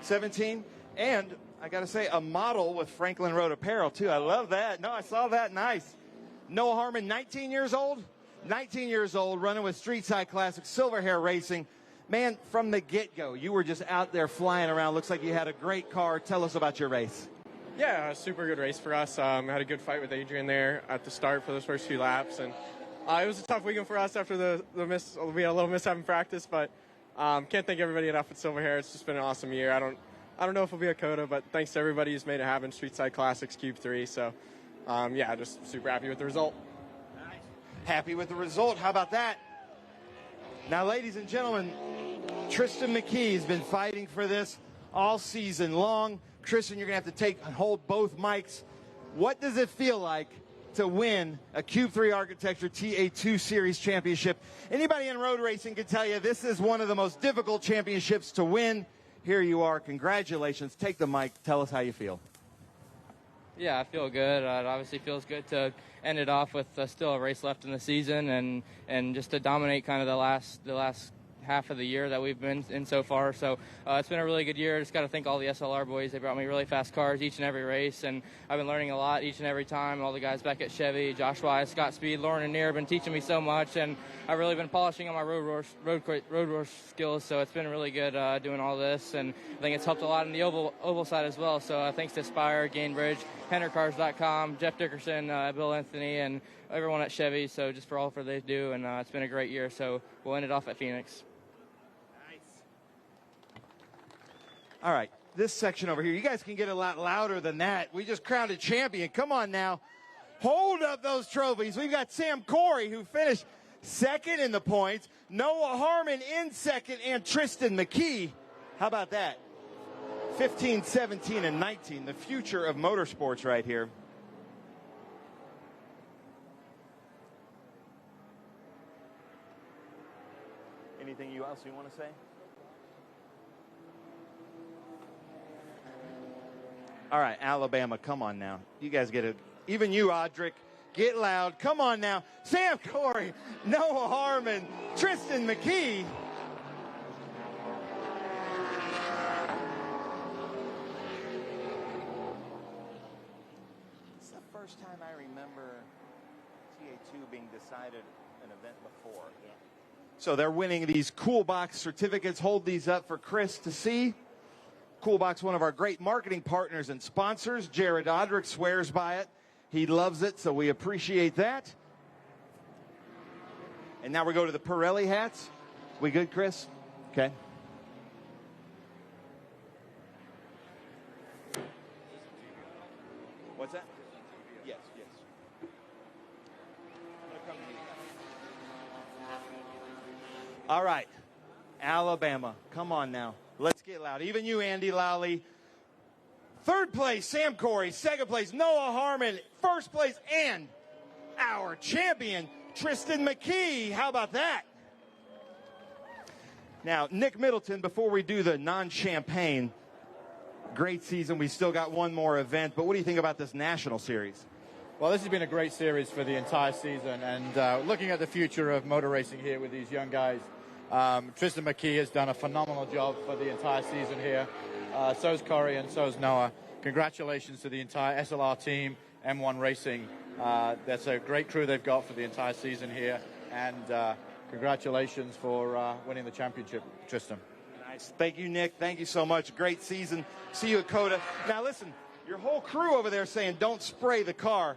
Speaker 1: 17, and I got to say, a model with Franklin Road Apparel too. I love that. No, I saw that. Nice. Noah Harmon, 19 years old. 19 years old, running with Street Side Classics, Silver Hair Racing. Man, from the get-go, you were just out there flying around. Looks like you had a great car. Tell us about your race.
Speaker 14: Yeah, a super good race for us. Had a good fight with Adrian there at the start for those first few laps. And it was a tough weekend for us after the miss. We had a little mishap in practice, but can't thank everybody enough at Silver Hair. It's just been an awesome year. I don't know if it'll be a Coda, but thanks to everybody who's made it happen. Street Side Classics, Cube 3. So, yeah, just super happy with the result.
Speaker 1: Happy with the result. How about that? Now, ladies and gentlemen, Tristan McKee has been fighting for this all season long. Tristan, you're going to have to hold both mics. What does it feel like to win a Cube 3 Architecture TA2 Series championship? Anybody in road racing can tell you this is one of the most difficult championships to win. Here you are. Congratulations. Take the mic. Tell us how you feel.
Speaker 10: Yeah, I feel good. It obviously feels good to end it off with still a race left in the season and just to dominate kind of the last half of the year that we've been in so far. So it's been a really good year. Just got to thank all the SLR boys. They brought me really fast cars each and every race, and I've been learning a lot each and every time. All the guys back at Chevy, Josh Wise, Scott Speed, Lauren and Neer have been teaching me so much, and I've really been polishing on my road rush skills. So it's been really good doing all this, and I think it's helped a lot in the oval side as well. So thanks to Spire, Gainbridge, HendrickCars.com, Jeff Dickerson, Bill Anthony, and everyone at Chevy. So just for all they do, and it's been a great year. So we'll end it off at Phoenix.
Speaker 1: All right, this section over here, you guys can get a lot louder than that. We just crowned a champion. Come on now. Hold up those trophies. We've got Sam Corey, who finished second in the points, Noah Harmon in second, and Tristan McKee. How about that? 15, 17, and 19, the future of motorsports right here. Anything else you want to say? All right, Alabama, come on now. You guys get it. Even you, Audric, get loud. Come on now. Sam Corey, Noah Harmon, Tristan McKee. It's the first time I remember TA2 being decided an event before. Yeah. So they're winning these Cool Box certificates. Hold these up for Chris to see. Cool Box, one of our great marketing partners and sponsors. Jared Audric swears by it. He loves it, so we appreciate that. And now we go to the Pirelli hats. We good, Chris? Okay. What's that? Yes, yes. I'm going to come to you. All right. Alabama. Come on now. Let's get loud. Even you, Andy Lally. Third place, Sam Corey. Second place, Noah Harmon. First place, and our champion, Tristan McKee. How about that? Now, Nick Middleton, before we do the non-champagne, great season. We still got one more event, but what do you think about this national series?
Speaker 5: Well, this has been a great series for the entire season, and looking at the future of motor racing here with these young guys, Tristan McKee has done a phenomenal job for the entire season here. So's Corey and so's Noah. Congratulations to the entire SLR team, M1 Racing. That's a great crew they've got for the entire season here, and congratulations for winning the championship, Tristan.
Speaker 1: Nice. Thank you, Nick. Thank you so much. Great season. See you at COTA. Now, listen, your whole crew over there saying don't spray the car.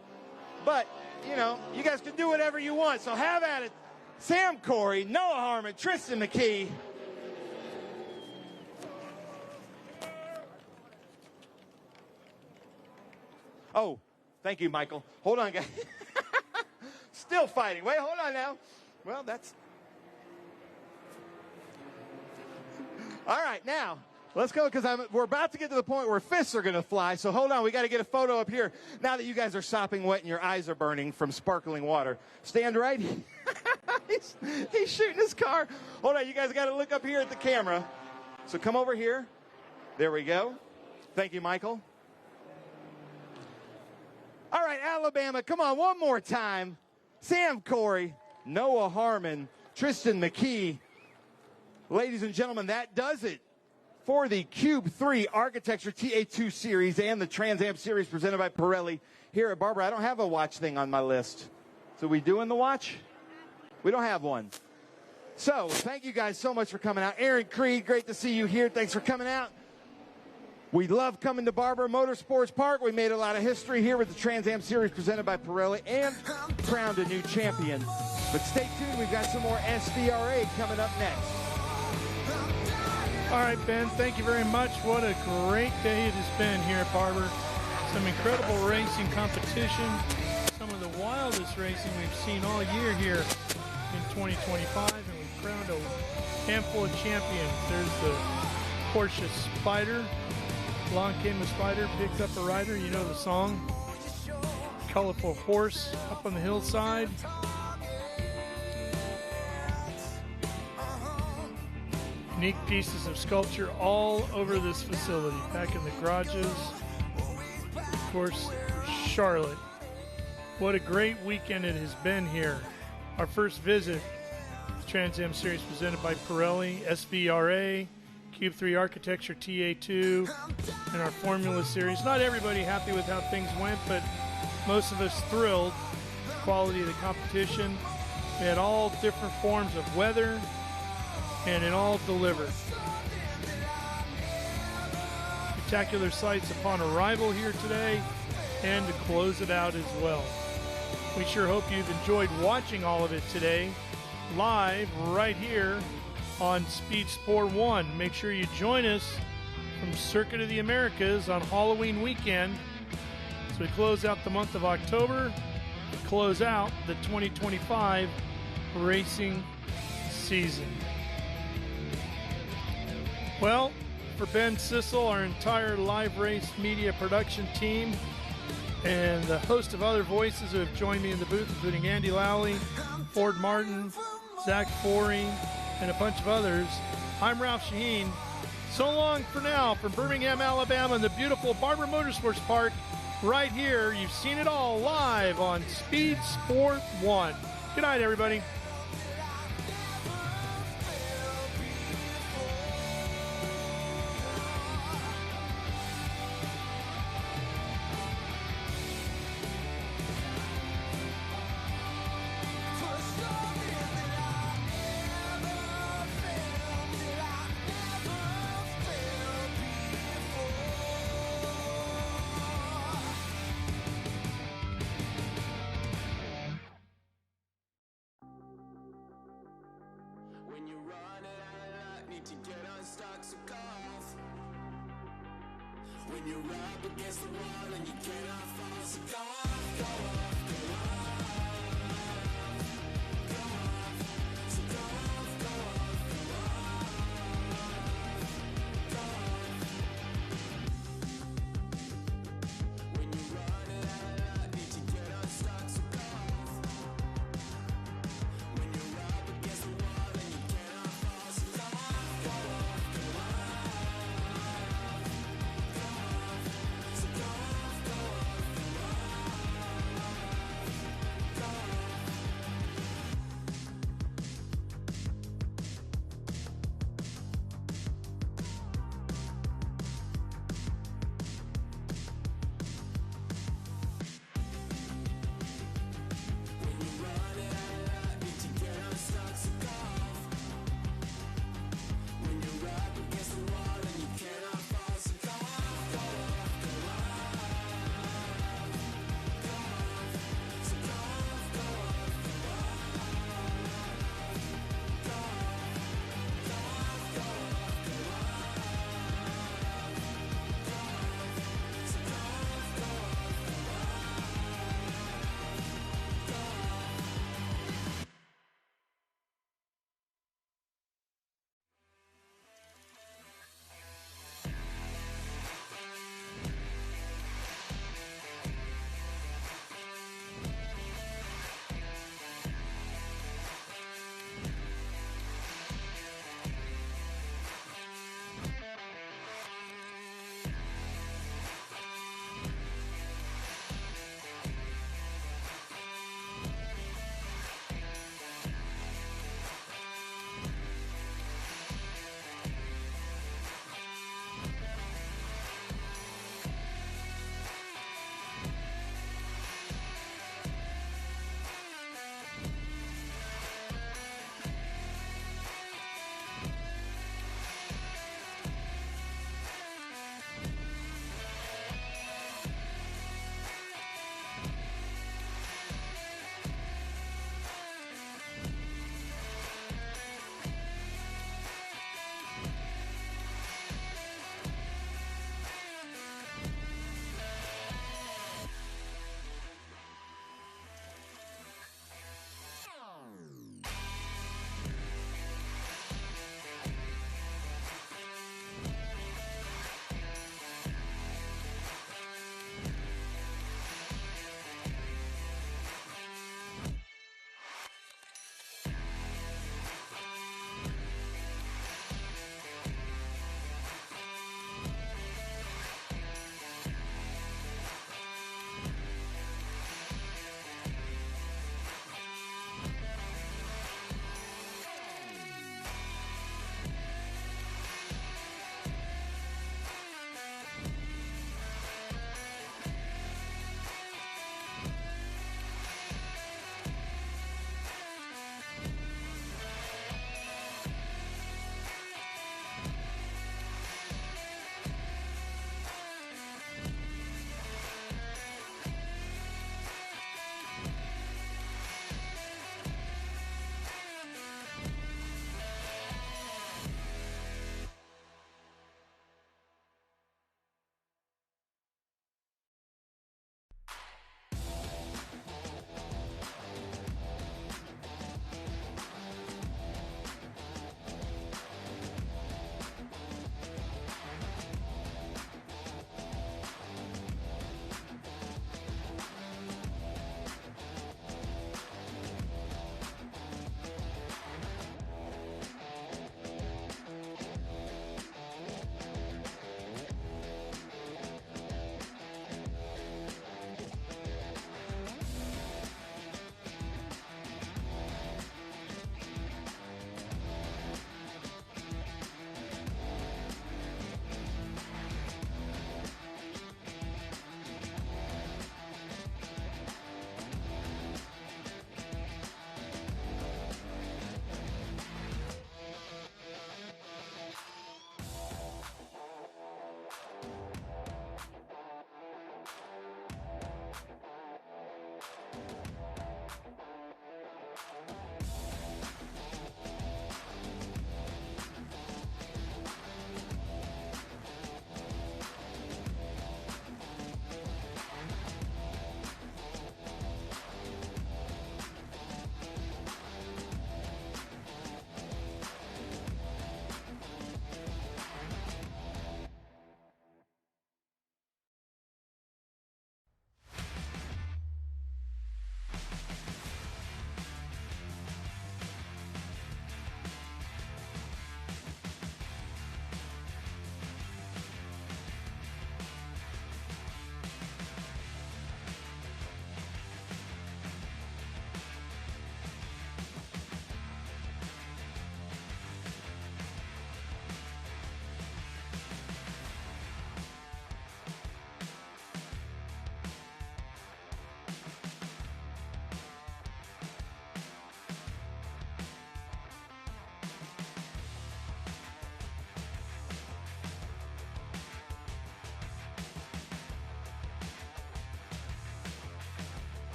Speaker 1: But, you know, you guys can do whatever you want, so have at it. Sam Corey, Noah Harmon, Tristan McKee. Oh, thank you, Michael. Hold on, guys. Still fighting. Wait, hold on now. Well, that's... All right, now, let's go, because we're about to get to the point where fists are going to fly. So hold on, we got to get a photo up here. Now that you guys are sopping wet and your eyes are burning from sparkling water. Stand right. He's shooting his car. Hold on, you guys got to look up here at the camera. So come over here. There we go. Thank you, Michael. All right, Alabama, come on, one more time. Sam Corey, Noah Harmon, Tristan McKee. Ladies and gentlemen, that does it for the Cube 3 Architecture TA2 Series and the Trans Am Series presented by Pirelli here at Barber. I don't have a watch thing on my list. So we doing the watch? We don't have one. So thank you guys so much for coming out. Aaron Creed, great to see you here. Thanks for coming out. We love coming to Barber Motorsports Park. We made a lot of history here with the Trans Am Series presented by Pirelli and crowned a new champion. But stay tuned. We've got some more SVRA coming up next.
Speaker 2: All right, Ben, thank you very much. What a great day it has been here at Barber. Some incredible racing competition. Some of the wildest racing we've seen all year here in 2025. And we've crowned a handful of champions. There's the Porsche Spider. Along came the Spider, picked up a rider. You know the song. Colorful horse up on the hillside. Unique pieces of sculpture all over this facility. Back in the garages. Of course, Charlotte. What a great weekend it has been here. Our first visit to Trans Am Series presented by Pirelli, SVRA, Cube 3 Architecture TA2, and our Formula Series. Not everybody happy with how things went, but most of us thrilled with the quality of the competition. We had all different forms of weather, and it all delivered. Spectacular sights upon arrival here today, and to close it out as well. We sure hope you've enjoyed watching all of it today, live right here on Speed Sport 1. Make sure you join us from Circuit of the Americas on Halloween weekend. So we close out the month of October, close out the 2025 racing season. Well, for Ben Sissel, our entire live race media production team, and the host of other voices who have joined me in the booth, including Andy Lowley, Ford Martin, Zach Forey, and a bunch of others, I'm Ralph Shaheen. So long for now from Birmingham, Alabama, and the beautiful Barber Motorsports Park right here. You've seen it all live on Speed Sport 1. Good night, everybody.
Speaker 4: When you're up against the wall and you cannot fall, so go off.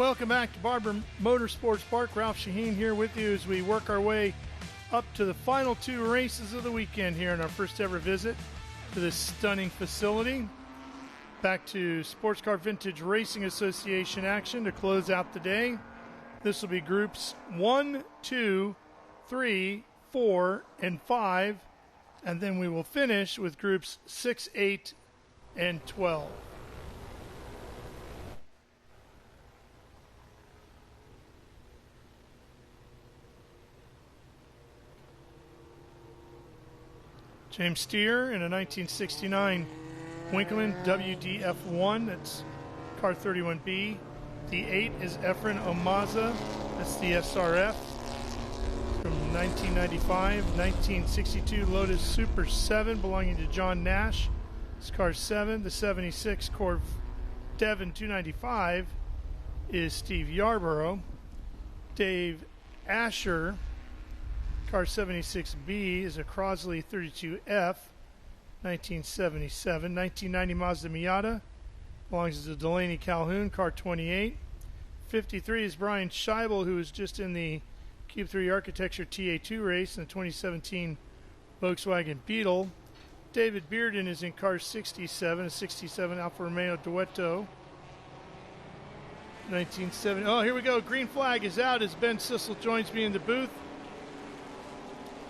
Speaker 2: Welcome back to Barber Motorsports Park. Ralph Shaheen here with you as we work our way up to the final 2 races of the weekend here in our first ever visit to this stunning facility. Back to Sportscar Vintage Racing Association action to close out the day. This will be groups 1, 2, 3, 4, and 5, and then we will finish with groups 6, 8, and 12. James Steer in a 1969 Winkleman WDF1, that's car 31B. The 8 is Efren Omaza, that's the SRF. From 1995, 1962 Lotus Super 7 belonging to John Nash, it's car 7. The 76 Corv Devon 295 is Steve Yarborough. Dave Asher, car 76B, is a Crosley 32F, 1977. 1990 Mazda Miata belongs to Delaney Calhoun, car 28. 53 is Brian Scheibel, who was just in the Cube 3 Architecture TA2 race in the 2017 Volkswagen Beetle. David Bearden is in car 67, a 67 Alfa Romeo Duetto. 1970. Oh, here we go. Green flag is out as Ben Sissel joins me in the booth.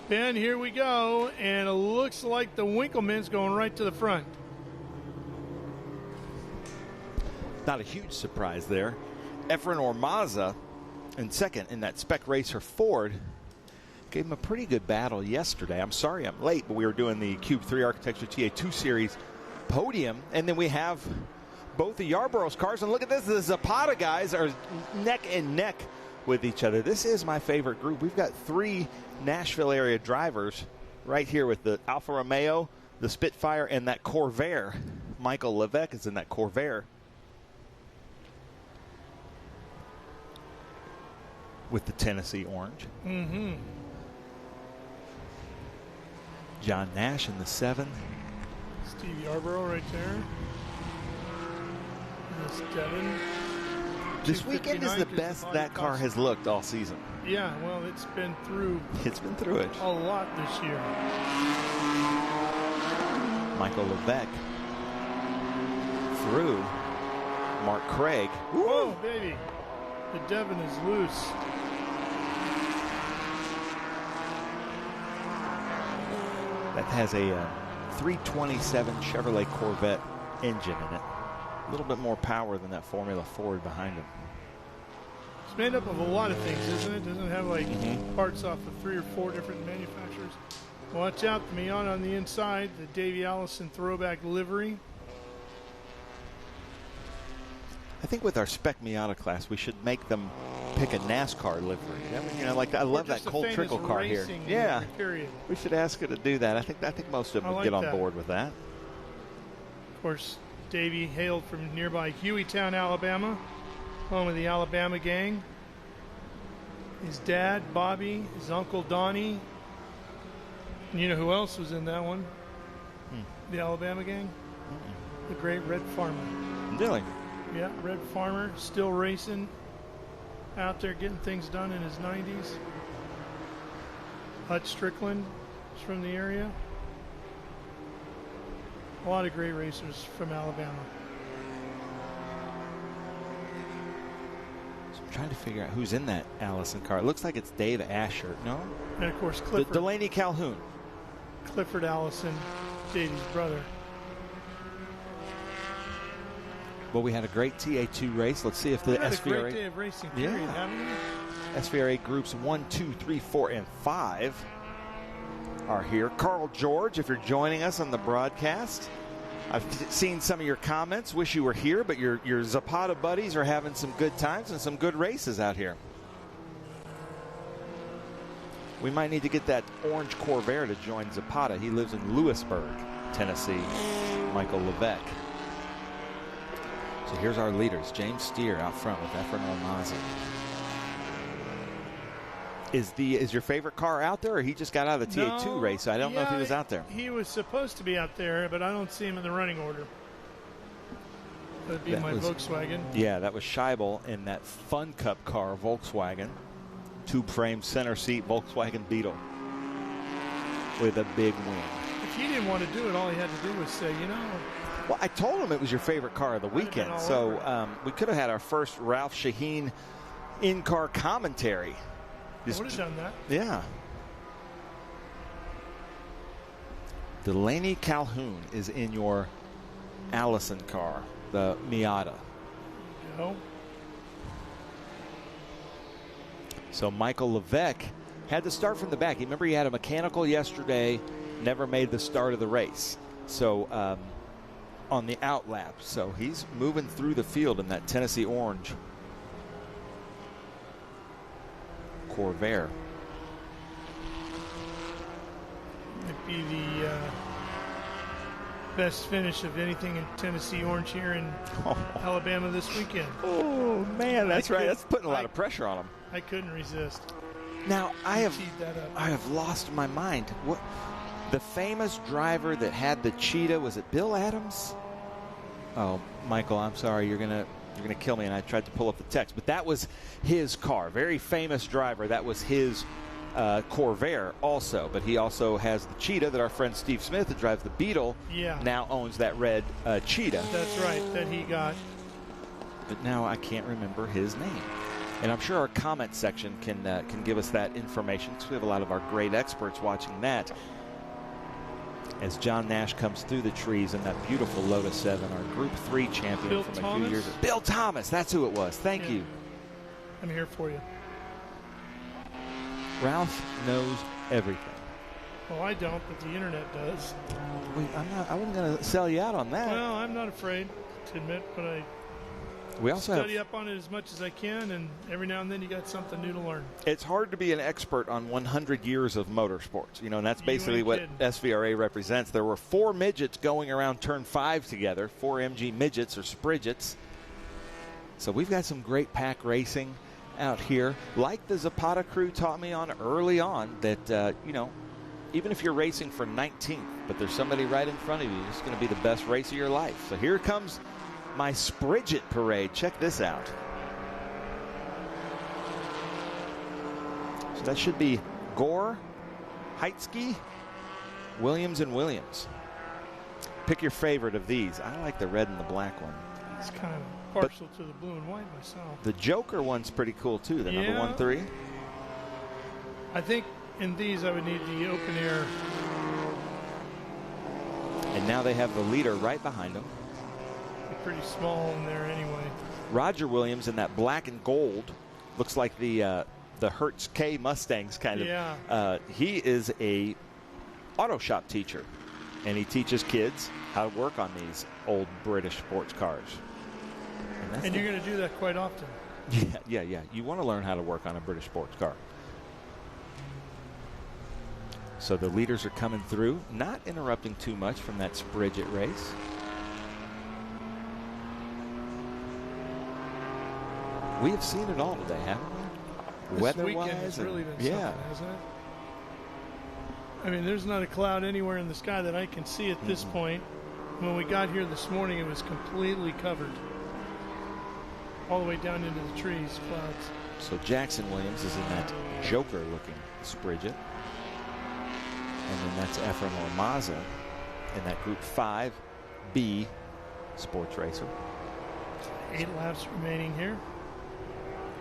Speaker 2: Ben, here we go, and it looks like the Winkleman's going right to the front.
Speaker 4: Not a huge surprise there. Efren Ormaza in second in that Spec Racer Ford gave him a pretty good battle yesterday. I'm sorry I'm late, but we were doing the Cube 3 Architecture TA2 Series Podium, and then we have both the Yarborough's cars, and look at this, the Zapata guys are neck and neck with each other. This is my favorite group. We've got 3 Nashville area drivers right here with the Alfa Romeo, the Spitfire, and that Corvair. Michael Levesque is in that Corvair with the Tennessee orange.
Speaker 2: Mm-hmm.
Speaker 4: John Nash in the 7.
Speaker 2: Steve Yarborough right there. This Devon.
Speaker 4: This weekend is the best that car has looked all season.
Speaker 2: Yeah, well, it's been through
Speaker 4: it
Speaker 2: a lot this year.
Speaker 4: Michael Levesque through Mark Craig.
Speaker 2: Whoa, baby. The Devon is loose.
Speaker 4: That has a 327 Chevrolet Corvette engine in it. A little bit more power than that Formula Ford behind him.
Speaker 2: It's made up of a lot of things, isn't it? Doesn't it have like parts off of 3 or 4 different manufacturers? Watch out, the Miata on the inside, the Davey Allison throwback livery.
Speaker 4: I think with our Spec Miata class, we should make them pick a NASCAR livery. I mean, you know, like I love that Colt Trickle car here. Yeah,
Speaker 2: period.
Speaker 4: We should ask her to do that. I think most of them would get on board with that.
Speaker 2: Of course, Davey hailed from nearby Hueytown, Alabama, home of the Alabama gang. His dad, Bobby, his uncle, Donnie. And you know who else was in that one? The Alabama gang? The great Red Farmer.
Speaker 4: Really?
Speaker 2: Yeah, Red Farmer, still racing, out there getting things done in his 90s. Hutch Strickland is from the area. A lot of great racers from Alabama.
Speaker 4: So I'm trying to figure out who's in that Allison car. It looks like it's Dave Asher. No?
Speaker 2: And of course, Clifford.
Speaker 4: Delaney Calhoun.
Speaker 2: Clifford Allison, Davey's brother.
Speaker 4: Well, we had a great TA2 race. Let's see if the SVRA.
Speaker 2: A great day of racing, period, haven't we?
Speaker 4: SVRA groups 1, 2, 3, 4, and 5 are here. Carl George, if you're joining us on the broadcast, I've seen some of your comments. Wish you were here, but your Zapata buddies are having some good times and some good races out here. We might need to get that orange Corvair to join Zapata. He lives in Lewisburg, Tennessee. Michael Levesque. So here's our leaders. James Steer out front with Efren Ormaza. Is your favorite car out there, or he just got out of the TA2 race? I don't know if he was out there.
Speaker 2: He was supposed to be out there, but I don't see him in the running order. That'd be my Volkswagen.
Speaker 4: Yeah, that was Scheibel in that Fun Cup car, Volkswagen. Tube-frame center seat Volkswagen Beetle with a big wing.
Speaker 2: If he didn't want to do it, all he had to do was say,
Speaker 4: Well, I told him it was your favorite car of the weekend, so we could have had our first Ralph Shaheen in-car commentary.
Speaker 2: I would have done that.
Speaker 4: Yeah. Delaney Calhoun is in your Allison car, the Miata.
Speaker 2: Go.
Speaker 4: So Michael Levesque had to start from the back. Remember, he had a mechanical yesterday, never made the start of the race. So on the out lap. So he's moving through the field in that Tennessee orange Corvair.
Speaker 2: Might be the best finish of anything in Tennessee orange here in Alabama this weekend.
Speaker 4: Oh, man, that's right. That's putting a lot of pressure on him.
Speaker 2: I couldn't resist.
Speaker 4: Now, I have lost my mind. What the famous driver that had the cheetah, was it Bill Adams? Oh, Michael, I'm sorry. You're gonna kill me, and I tried to pull up the text. But that was his car. Very famous driver. That was his Corvair also. But he also has the cheetah that our friend Steve Smith, that drives the Beetle, now owns that red cheetah.
Speaker 2: That's right, that he got.
Speaker 4: But now I can't remember his name. And I'm sure our comment section can give us that information, because we have a lot of our great experts watching that. As John Nash comes through the trees in that beautiful Lotus 7, our Group 3 champion
Speaker 2: Bill
Speaker 4: from
Speaker 2: Thomas?
Speaker 4: a few years ago. Bill Thomas, that's who it was. Thank you.
Speaker 2: I'm here for you.
Speaker 4: Ralph knows everything.
Speaker 2: Well, I don't, but the internet does.
Speaker 4: I wasn't going to sell you out on that.
Speaker 2: Well, I'm not afraid to admit, but I study up on it as much as I can, and every now and then you got something new to learn.
Speaker 4: It's hard to be an expert on 100 years of motorsports, and that's basically what SVRA represents. There were 4 midgets going around turn 5 together, 4 MG midgets or spridgets. So we've got some great pack racing out here, like the Zapata crew taught me on early on, that even if you're racing for 19th, but there's somebody right in front of you, it's going to be the best race of your life. So here comes my Spridget parade. Check this out. So that should be Gore, Heitzke, Williams, and Williams. Pick your favorite of these. I like the red and the black one.
Speaker 2: It's kind of partial to the blue and white myself.
Speaker 4: The Joker one's pretty cool too, the number 1-3.
Speaker 2: I think in these I would need the open air.
Speaker 4: And now they have the leader right behind them.
Speaker 2: Pretty small in there anyway.
Speaker 4: Roger Williams in that black and gold, looks like the Hertz K Mustangs kind of.
Speaker 2: Yeah.
Speaker 4: He is a auto shop teacher, and he teaches kids how to work on these old British sports cars.
Speaker 2: And you're going to do that quite often.
Speaker 4: Yeah. You want to learn how to work on a British sports car. So the leaders are coming through, not interrupting too much from that Spridget race. We have seen it all today, haven't we?
Speaker 2: This weekend has really been something, hasn't it? I mean, there's not a cloud anywhere in the sky that I can see at this point. When we got here this morning, it was completely covered. All the way down into the trees, clouds.
Speaker 4: So Jackson Williams is in that Joker-looking Spridget. And then that's Efren Ormaza in that Group 5B sports racer.
Speaker 2: 8 laps remaining here.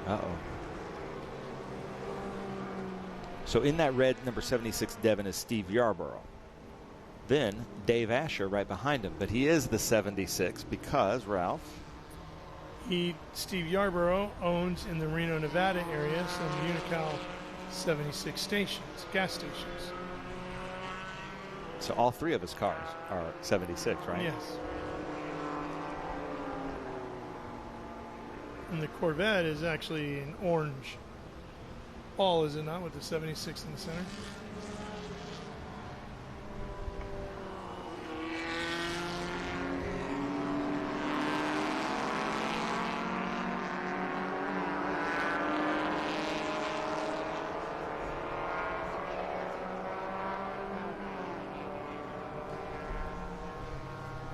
Speaker 4: Uh-oh. So in that red, number 76 Devon is Steve Yarborough. Then Dave Asher right behind him. But he is the 76 because, Ralph?
Speaker 2: Steve Yarborough owns in the Reno, Nevada area some Unocal 76 stations, gas stations.
Speaker 4: So all 3 of his cars are 76, right?
Speaker 2: Yes. And the Corvette is actually an orange ball, is it not, with the 76 in the center?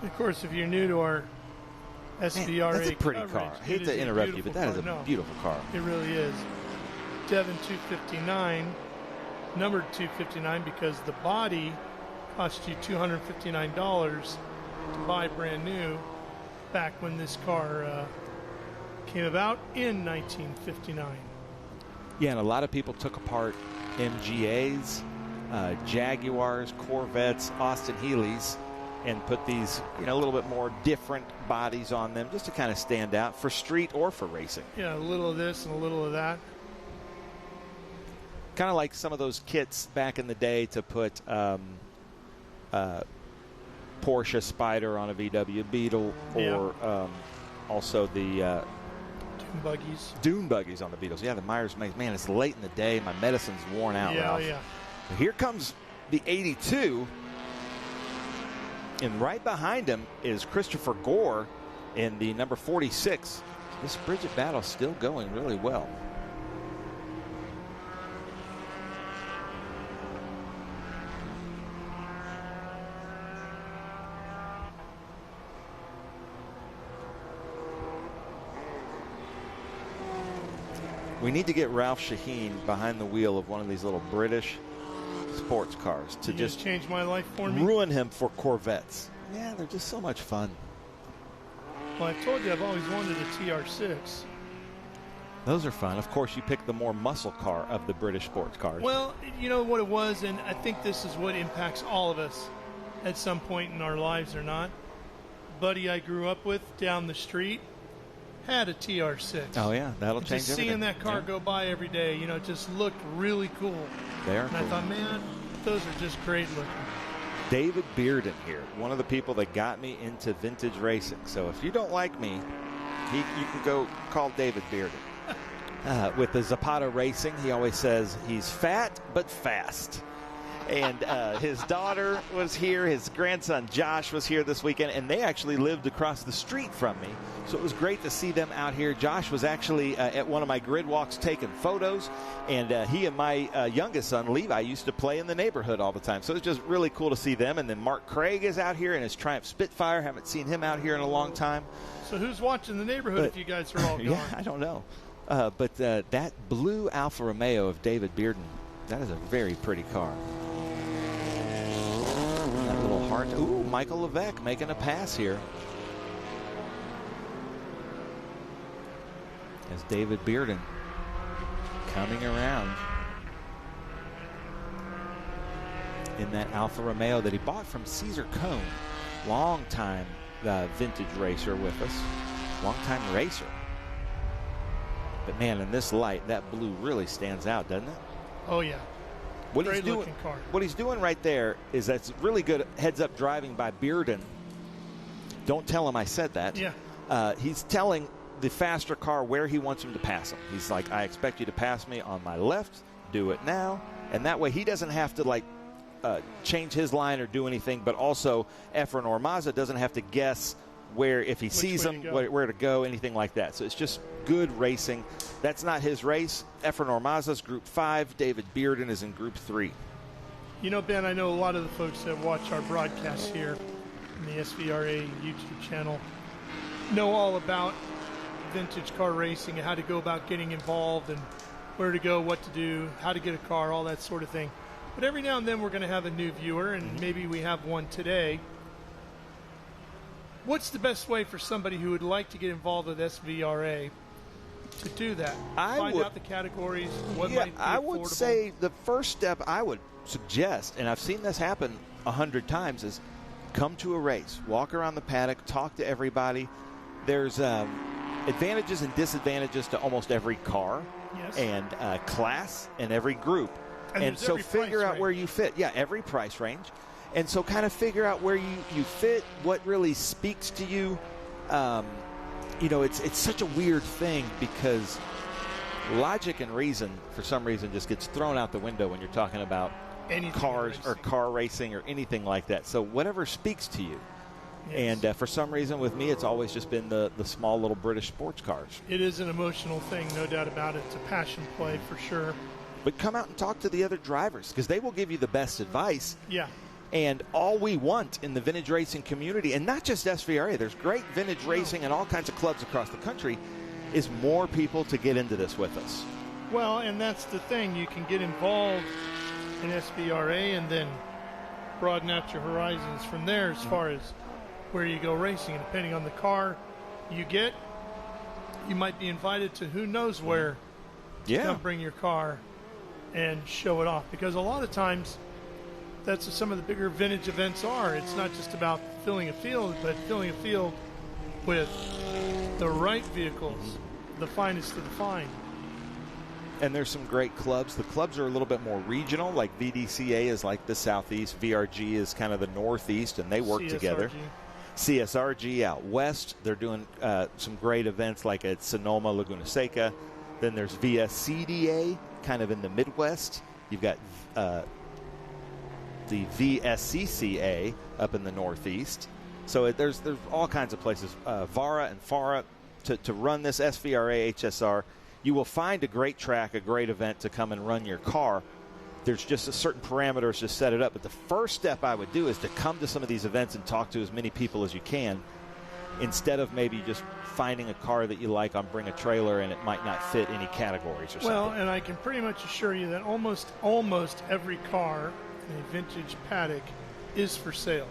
Speaker 2: Of course, if you're new to our SVRA.
Speaker 4: Man, that's a pretty
Speaker 2: coverage.
Speaker 4: car. I hate to interrupt you, but that is a beautiful car.
Speaker 2: It really is. Devon 259, numbered 259 because the body cost you $259 to buy brand new back when this car came about in 1959.
Speaker 4: Yeah, and a lot of people took apart MGAs, Jaguars, Corvettes, Austin Healey's, and put these, a little bit more different bodies on them just to kind of stand out for street or for racing.
Speaker 2: Yeah, a little of this and a little of that.
Speaker 4: Kind of like some of those kits back in the day to put Porsche Spider on a VW Beetle, or also the Dune buggies on the Beetles. Yeah, the Myers makes. Man, it's late in the day. My medicine's worn out.
Speaker 2: Yeah,
Speaker 4: Ralph.
Speaker 2: yeah.
Speaker 4: Here comes the 82, and right behind him is Christopher Gore in the number 46. This Bridget battle still going really well. We need to get Ralph Shaheen behind the wheel of one of these little British sports cars to just
Speaker 2: change my life for me.
Speaker 4: Ruin him for Corvettes. Yeah, they're just so much fun.
Speaker 2: Well, I told you I've always wanted a TR6.
Speaker 4: Those are fun. Of course, you pick the more muscle car of the British sports cars.
Speaker 2: Well, you know what it was, and I think this is what impacts all of us at some point in our lives or not. Buddy I grew up with down the street had a TR6.
Speaker 4: Oh, yeah, that'll change
Speaker 2: just
Speaker 4: everything.
Speaker 2: Seeing that car go by every day, it just looked really cool.
Speaker 4: They are
Speaker 2: and
Speaker 4: cool.
Speaker 2: I thought, man, those are just great looking.
Speaker 4: David Bearden here, one of the people that got me into vintage racing. So if you don't like me, you can go call David Bearden. With the Zapata Racing, he always says he's fat but fast. And his daughter was here. His grandson Josh was here this weekend, and they actually lived across the street from me. So it was great to see them out here. Josh was actually at one of my grid walks taking photos, and he and my youngest son Levi used to play in the neighborhood all the time. So it's just really cool to see them. And then Mark Craig is out here in his Triumph Spitfire. Haven't seen him out here in a long time.
Speaker 2: So who's watching the neighborhood if you guys are all gone?
Speaker 4: Yeah, I don't know. But that blue Alfa Romeo of David Bearden, that is a very pretty car. That little heart. Ooh, Michael Levesque making a pass here. As David Bearden coming around in that Alfa Romeo that he bought from Caesar Cone. Long-time vintage racer with us. Long-time racer. But, man, in this light, that blue really stands out, doesn't it?
Speaker 2: Oh, yeah.
Speaker 4: What
Speaker 2: Great looking car.
Speaker 4: What he's doing right there is that's really good heads-up driving by Bearden. Don't tell him I said that.
Speaker 2: Yeah.
Speaker 4: He's telling the faster car where he wants him to pass him. He's like, I expect you to pass me on my left. Do it now. And that way he doesn't have to, change his line or do anything, but also Efren Ormaza doesn't have to guess where, if he sees him, where to go, anything like that. So it's just good racing. That's not his race. Efren Ormaza's Group 5. David Bearden is in Group 3.
Speaker 2: You know, Ben, I know a lot of the folks that watch our broadcasts here in the SVRA YouTube channel know all about vintage car racing and how to go about getting involved and where to go, what to do, how to get a car, all that sort of thing. But every now and then we're going to have a new viewer, and maybe we have one today. What's the best way for somebody who would like to get involved with SVRA to do that? Find out the categories, what might be
Speaker 4: I would
Speaker 2: affordable?
Speaker 4: say the first step I would suggest, and I've seen this happen 100 times, is come to a race, walk around the paddock, talk to everybody. There's advantages and disadvantages to almost every car and class and every group. And so figure out where you fit. Yeah, every price range. And so kind of figure out where you fit, what really speaks to you. It's such a weird thing because logic and reason, for some reason, just gets thrown out the window when you're talking about cars or car racing or anything like that. So whatever speaks to you. Yes. And for some reason with me, it's always just been the small little British sports cars.
Speaker 2: It is an emotional thing, no doubt about it. It's a passion play for sure.
Speaker 4: But come out and talk to the other drivers because they will give you the best advice.
Speaker 2: Yeah.
Speaker 4: And all we want in the vintage racing community, and not just SVRA, there's great vintage racing and all kinds of clubs across the country, is more people to get into this with us.
Speaker 2: Well, and that's the thing. You can get involved in SVRA and then broaden out your horizons from there as far as where you go racing. And depending on the car you get, you might be invited to who knows where to come bring your car and show it off. Because a lot of times, that's what some of the bigger vintage events are. It's not just about filling a field, but filling a field with the right vehicles, the finest of the fine.
Speaker 4: And there's some great clubs. The clubs are a little bit more regional, like VDCA is like the southeast, VRG is kind of the northeast, and they work
Speaker 2: CSRG.
Speaker 4: together. CSRG out west, they're doing some great events like at Sonoma, Laguna Seca. Then there's VSCDA, kind of in the Midwest. You've got the VSCCA up in the Northeast. So there's all kinds of places, VARA and FARA, to run this SVRA HSR. You will find a great track, a great event to come and run your car. There's just a certain parameters to set it up. But the first step I would do is to come to some of these events and talk to as many people as you can, instead of maybe just finding a car that you like on Bring a Trailer and it might not fit any categories or something.
Speaker 2: Well, and I can pretty much assure you that almost every car in a vintage paddock is for sale.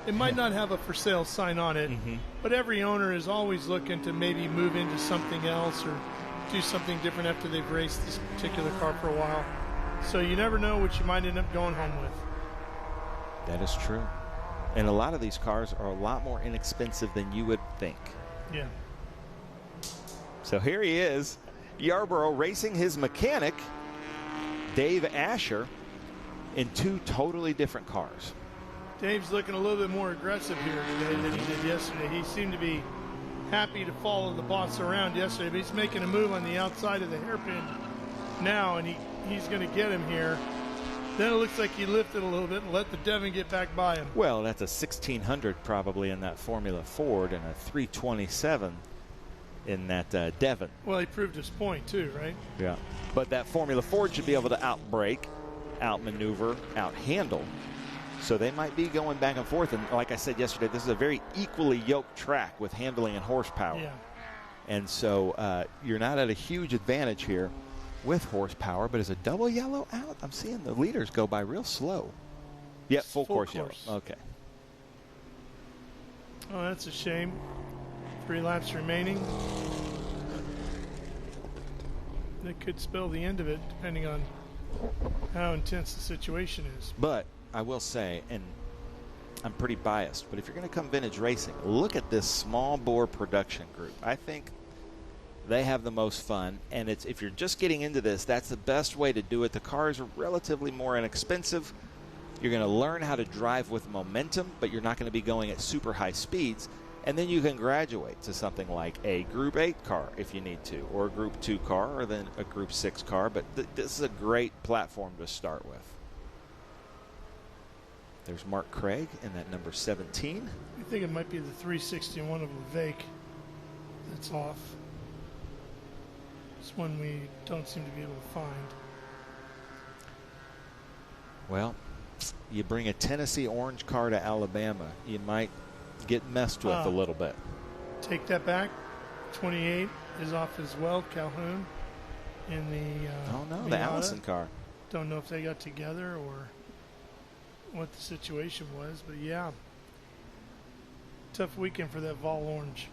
Speaker 2: It might not have a for sale sign on it, but every owner is always looking to maybe move into something else or do something different after they've raced this particular car for a while. So you never know what you might end up going home with.
Speaker 4: That is true. And a lot of these cars are a lot more inexpensive than you would think.
Speaker 2: Yeah.
Speaker 4: So here he is, Yarborough racing his mechanic, Dave Asher, in two totally different cars.
Speaker 2: Dave's looking a little bit more aggressive here today than he did yesterday. He seemed to be happy to follow the boss around yesterday, but he's making a move on the outside of the hairpin now, and he's going to get him here. Then it looks like he lifted a little bit and let the Devon get back by him.
Speaker 4: Well, that's a 1600 probably in that Formula Ford and a 327 in that Devon.
Speaker 2: Well, he proved his point too, right?
Speaker 4: Yeah. But that Formula Ford should be able to outbrake, outmaneuver, outhandle. So they might be going back and forth. And like I said yesterday, this is a very equally yoked track with handling and horsepower.
Speaker 2: Yeah.
Speaker 4: And so you're not at a huge advantage here with horsepower. But is a double yellow out? I'm seeing the leaders go by real slow. Yep, full course yellow. Okay.
Speaker 2: Oh, that's a shame. 3 laps remaining. That could spell the end of it, depending on how intense the situation is.
Speaker 4: But I will say, and I'm pretty biased, but if you're going to come vintage racing, look at this small bore production group. I think they have the most fun, and it's, if you're just getting into this, that's the best way to do it. The cars are relatively more inexpensive. You're going to learn how to drive with momentum, but you're not going to be going at super high speeds. And then you can graduate to something like a Group 8 car if you need to, or a Group 2 car, or then a Group 6 car. But this is a great platform to start with. There's Mark Craig in that number 17.
Speaker 2: I think it might be the 361 of Levake that's off. It's one we don't seem to be able to find.
Speaker 4: Well, you bring a Tennessee orange car to Alabama, you might get messed with a little bit.
Speaker 2: Take that back. 28 is off as well. Calhoun in the
Speaker 4: oh no,
Speaker 2: Miata.
Speaker 4: the Allison car.
Speaker 2: Don't know if they got together or what the situation was, but yeah, tough weekend for that Vol Orange.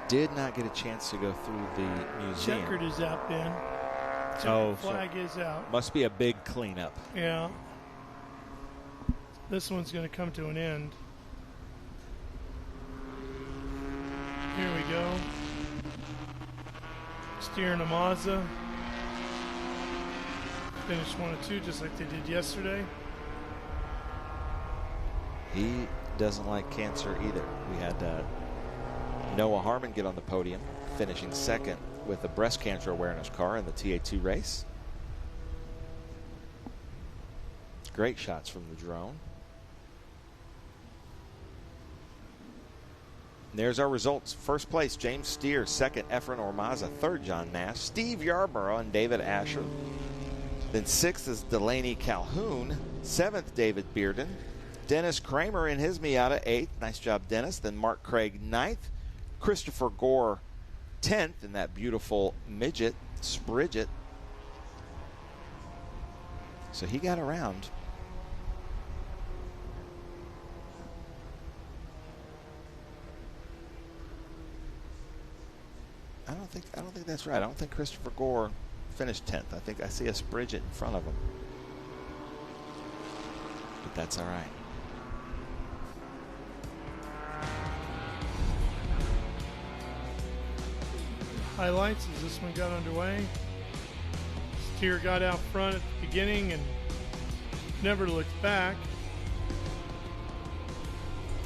Speaker 4: Did not get a chance to go through the museum.
Speaker 2: Checkered is out, Ben. Flag is out.
Speaker 4: Must be a big cleanup.
Speaker 2: Yeah. This one's going to come to an end. Here we go. Steering a Mazda. Finished 1 and 2 just like they did yesterday.
Speaker 4: He doesn't like cancer either. We had Noah Harmon get on the podium, finishing second with a breast cancer awareness car in the TA2 race. Great shots from the drone. There's our results. First place, James Steer. Second, Efren Ormaza. Third, John Nash. Steve Yarborough and David Asher. Then sixth is Delaney Calhoun. Seventh, David Bearden. Dennis Kramer in his Miata, eighth. Nice job, Dennis. Then Mark Craig, ninth. Christopher Gore, 10th in that beautiful midget, Sprigget. So he got around. I don't think that's right. I don't think Christopher Gore finished 10th. I think I see a Sprigget in front of him. But that's all right.
Speaker 2: Highlights as this one got underway. Steer got out front at the beginning and never looked back.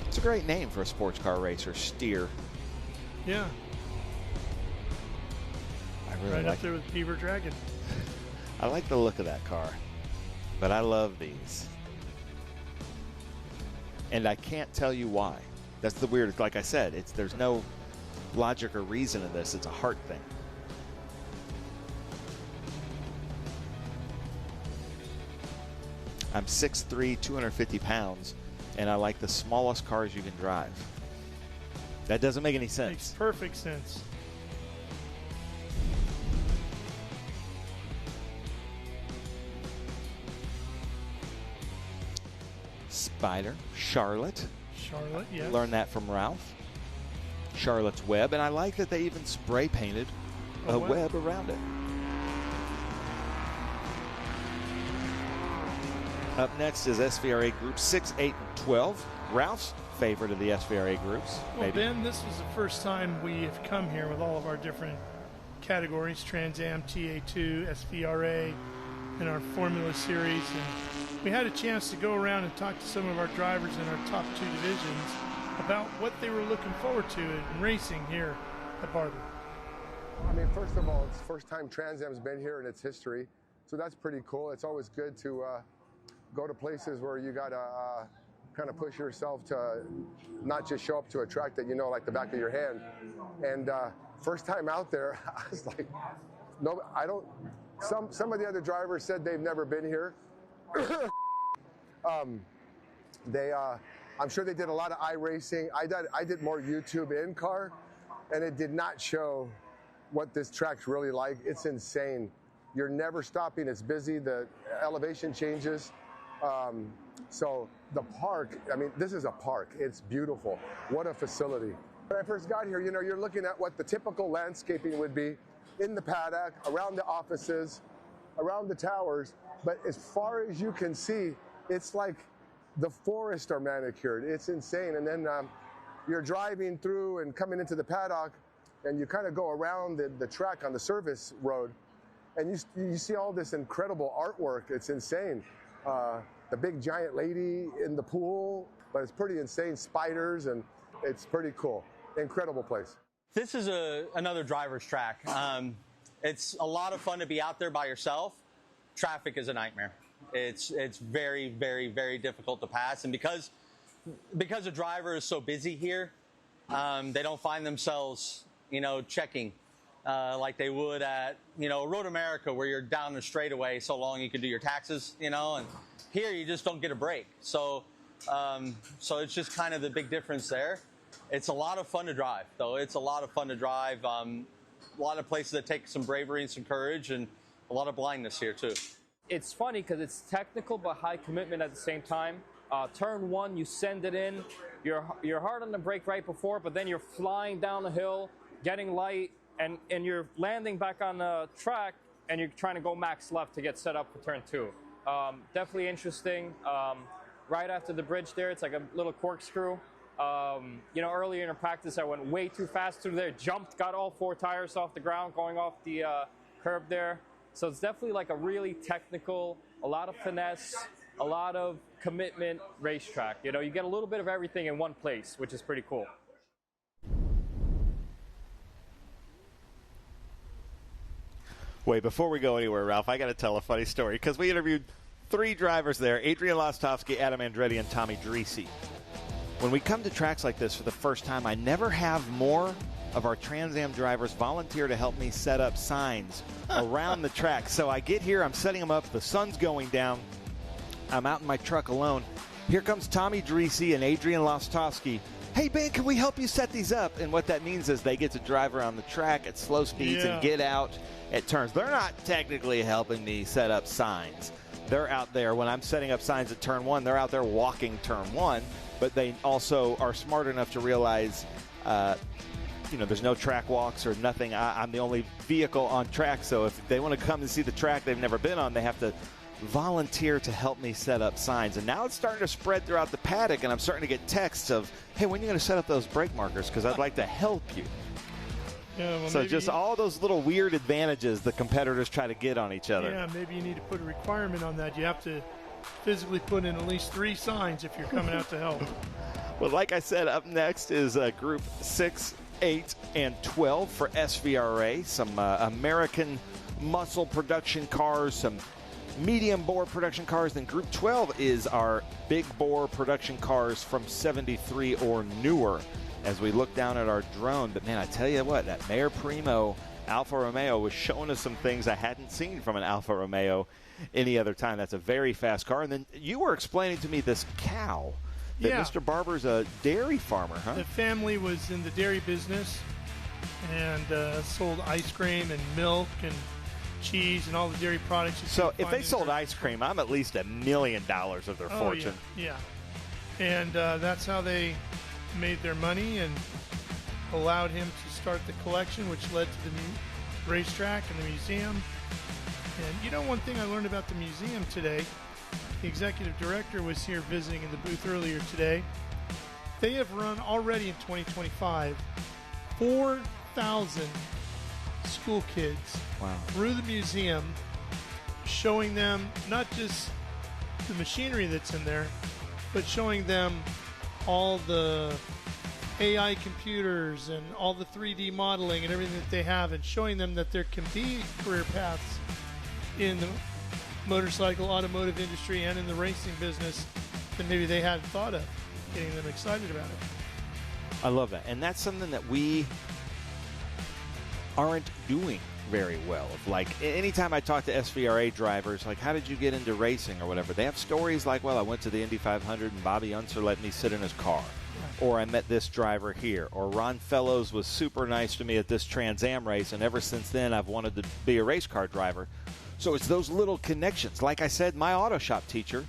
Speaker 4: It's a great name for a sports car racer, Steer.
Speaker 2: Yeah.
Speaker 4: I really
Speaker 2: right
Speaker 4: like
Speaker 2: up there with Beaver Dragon.
Speaker 4: I like the look of that car, but I love these. And I can't tell you why. That's the weird, like I said, there's no logic or reason in this. It's a heart thing. I'm 6'3", 250 pounds, and I like the smallest cars you can drive. That doesn't make any sense.
Speaker 2: Makes perfect sense.
Speaker 4: Spider, Charlotte.
Speaker 2: Charlotte, yes.
Speaker 4: Learned that from Ralph. Charlotte's web, and I like that they even spray painted a web around it. Up next is SVRA groups 6, 8, and 12. Ralph's favorite of the SVRA groups.
Speaker 2: Well, maybe. Ben, this was the first time we have come here with all of our different categories, Trans Am, TA2, SVRA, and our Formula Series. And we had a chance to go around and talk to some of our drivers in our top two divisions about what they were looking forward to in racing here at Barber.
Speaker 19: I mean, first of all, it's the first time Trans Am's been here in its history, so that's pretty cool. It's always good to go to places where you got to kind of push yourself to not just show up to a track that you know like the back of your hand. And first time out there, I was like, no, I don't. Some of the other drivers said they've never been here. I'm sure they did a lot of iRacing. I did more YouTube in-car, and it did not show what this track's really like. It's insane. You're never stopping. It's busy. The elevation changes. So the park, I mean, this is a park. It's beautiful. What a facility. When I first got here, you know, you're looking at what the typical landscaping would be in the paddock, around the offices, around the towers. But as far as you can see, it's like the forests are manicured. It's insane. And then you're driving through and coming into the paddock, and you kind of go around the track on the service road, and you see all this incredible artwork. It's insane. The big giant lady in the pool, but it's pretty insane. Spiders, and it's pretty cool. Incredible place.
Speaker 6: This is another driver's track. It's a lot of fun to be out there by yourself. Traffic is a nightmare. It's very, very, very difficult to pass, and because a driver is so busy here, they don't find themselves, you know, checking like they would at, you know, Road America, where you're down the straightaway so long you can do your taxes, you know, and here you just don't get a break. So it's just kind of the big difference there. It's a lot of fun to drive, though. It's a lot of fun to drive. A lot of places that take some bravery and some courage, and a lot of blindness here too.
Speaker 21: It's funny because it's technical but high commitment at the same time. Turn one, you send it in. You're hard on the brake right before, but then you're flying down the hill, getting light, and you're landing back on the track, and you're trying to go max left to get set up for turn two. Definitely interesting. Right after the bridge there, it's like a little corkscrew. You know, earlier in practice, I went way too fast through there, jumped, got all four tires off the ground going off the curb there. So it's definitely like a really technical, a lot of finesse, a lot of commitment racetrack. You know, you get a little bit of everything in one place, which is pretty cool.
Speaker 4: Wait, before we go anywhere, Ralph, I got to tell a funny story, because we interviewed three drivers there, Adrian Lostowski, Adam Andretti, and Tommy Dreese. when we come to tracks like this for the first time, I never have more of our Trans Am drivers volunteer to help me set up signs around the track. So I get here, I'm setting them up, the sun's going down, I'm out in my truck alone. Here comes Tommy Dreese and Adrian Lostowski. Hey, Ben, can we help you set these up? And what that means is they get to drive around the track at slow speeds and get out at turns. They're not technically helping me set up signs. They're out there, when I'm setting up signs at turn 1, they're out there walking turn 1, but they also are smart enough to realize there's no track walks or nothing. I'm the only vehicle on track, so if they want to come and see the track they've never been on, they have to volunteer to help me set up signs. And now it's starting to spread throughout the paddock, and I'm starting to get texts of, hey, when are you going to set up those brake markers? Because I'd like to help you.
Speaker 2: Yeah, well,
Speaker 4: so just all those little weird advantages the competitors try to get on each other.
Speaker 2: Yeah, maybe you need to put a requirement on that. You have to physically put in at least 3 signs if you're coming out to help.
Speaker 4: Well, like I said, up next is Group 6, 8, and 12 for SVRA. Some American muscle production cars, some medium bore production cars. Then Group 12 is our big bore production cars from 73 or newer as we look down at our drone. But man, I tell you what, that Mayor Primo Alfa Romeo was showing us some things I hadn't seen from an Alfa Romeo any other time. That's a very fast car. And then you were explaining to me this cow that Mr. Barber's a dairy farmer, huh?
Speaker 2: The family was in the dairy business and sold ice cream and milk and cheese and all the dairy products.
Speaker 4: So if they sold ice cream, I'm at least $1 million of their fortune.
Speaker 2: Yeah. And that's how they made their money and allowed him to start the collection, which led to the racetrack and the museum. And one thing I learned about the museum today, the executive director was here visiting in the booth earlier today. They have run already in 2025 4,000 school kids through the museum, showing them not just the machinery that's in there, but showing them all the AI computers and all the 3D modeling and everything that they have, and showing them that there can be career paths in the motorcycle automotive industry and in the racing business that maybe they hadn't thought of, getting them excited about it.
Speaker 4: I love that. And that's something that we aren't doing very well. Like, anytime I talk to SVRA drivers, like, how did you get into racing or whatever, they have stories like, well, I went to the Indy 500 and Bobby Unser let me sit in his car. Or I met this driver here. Or Ron Fellows was super nice to me at this Trans Am race, and ever since then I've wanted to be a race car driver. So it's those little connections. Like I said, my auto shop teacher,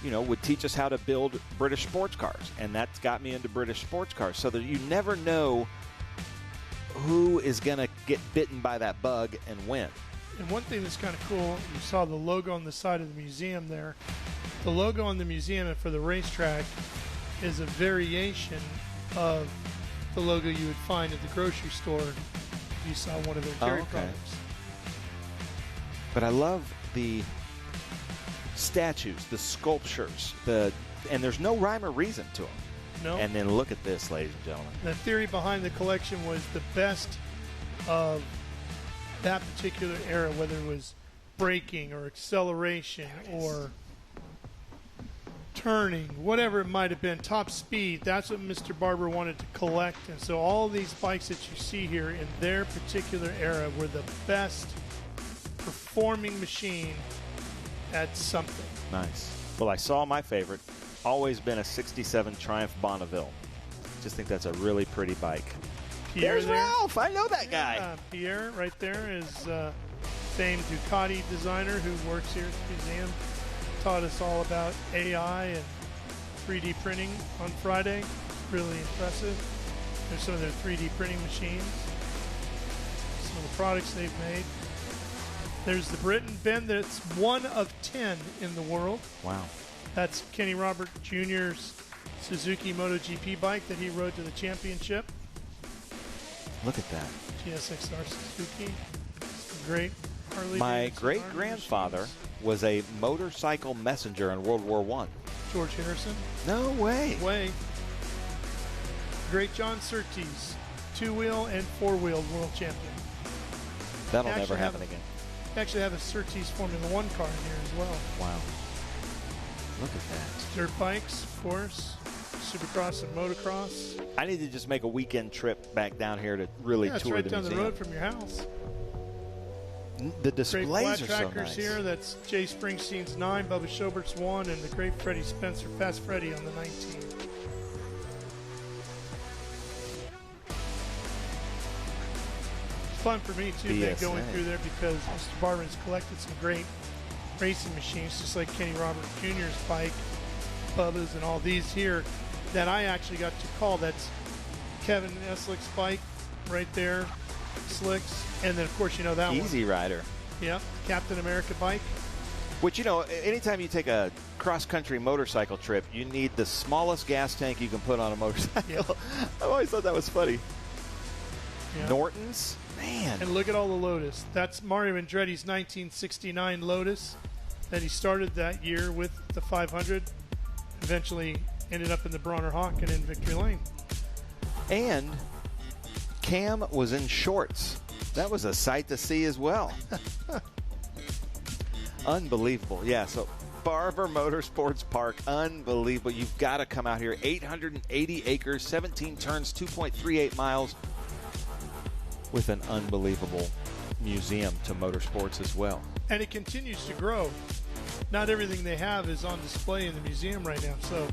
Speaker 4: would teach us how to build British sports cars, and that's got me into British sports cars. So that you never know who is going to get bitten by that bug and when.
Speaker 2: And one thing that's kind of cool, you saw the logo on the side of the museum there. The logo on the museum and for the racetrack is a variation of the logo you would find at the grocery store if you saw one of their dairy products.
Speaker 4: But I love the statues, the sculptures, and there's no rhyme or reason to them.
Speaker 2: No.
Speaker 4: And then look at this, ladies and gentlemen.
Speaker 2: The theory behind the collection was the best of that particular era, whether it was braking or acceleration or turning, whatever it might have been, top speed. That's what Mr. Barber wanted to collect. And so all these bikes that you see here in their particular era were the best performing machine at something.
Speaker 4: Nice. Well, I saw my favorite. Always been a 67 Triumph Bonneville. Just think that's a really pretty bike.
Speaker 2: Pierre
Speaker 4: There's Ralph. I know that guy.
Speaker 2: Pierre right there is famed Ducati designer who works here at the museum. Taught us all about AI and 3D printing on Friday. Really impressive. There's some of their 3D printing machines. Some of the products they've made. There's the Briton Ben that's 1 of 10 in the world.
Speaker 4: Wow.
Speaker 2: That's Kenny Robert Jr.'s Suzuki MotoGP bike that he rode to the championship.
Speaker 4: Look at that.
Speaker 2: GSXR Suzuki. Some great Harley.
Speaker 4: My great-grandfather was a motorcycle messenger in World War I.
Speaker 2: George Henderson?
Speaker 4: No way.
Speaker 2: Great John Surtees, 2-wheel and 4-wheel world champion.
Speaker 4: That'll never happen again.
Speaker 2: They actually have a Surtees Formula 1 car in here as well.
Speaker 4: Wow. Look at that.
Speaker 2: Dirt bikes, of course. Supercross and motocross.
Speaker 4: I need to just make a weekend trip back down here to really
Speaker 2: It's
Speaker 4: tour
Speaker 2: right
Speaker 4: the
Speaker 2: down
Speaker 4: museum.
Speaker 2: the road from your house.
Speaker 4: The displays
Speaker 2: great flat
Speaker 4: are
Speaker 2: trackers
Speaker 4: so nice.
Speaker 2: here. That's Jay Springsteen's 9, Bubba Schobert's 1, and the great Freddie Spencer, Fast Freddie, on the 19. It's fun for me too, man, going through there because Mr. Barber has collected some great racing machines, just like Kenny Robert Jr.'s bike, Bubba's, and all these here that I actually got to call. That's Kevin Eslick's bike right there, Slicks, and then of course you know that
Speaker 4: Easy
Speaker 2: one.
Speaker 4: Rider.
Speaker 2: Yep, Captain America bike.
Speaker 4: Which, you know, anytime you take a cross-country motorcycle trip, you need the smallest gas tank you can put on a motorcycle.
Speaker 2: Yep.
Speaker 4: I've always thought that was funny.
Speaker 2: Yep.
Speaker 4: Norton's? Man.
Speaker 2: And look at all the Lotus. That's Mario Andretti's 1969 Lotus that he started that year with the 500. Eventually ended up in the Bronner Hawk and in Victory Lane.
Speaker 4: And Cam was in shorts. That was a sight to see as well. Unbelievable. Yeah, so Barber Motorsports Park, unbelievable. You've got to come out here. 880 acres, 17 turns, 2.38 miles, with an unbelievable museum to motorsports as well.
Speaker 2: And it continues to grow. Not everything they have is on display in the museum right now, so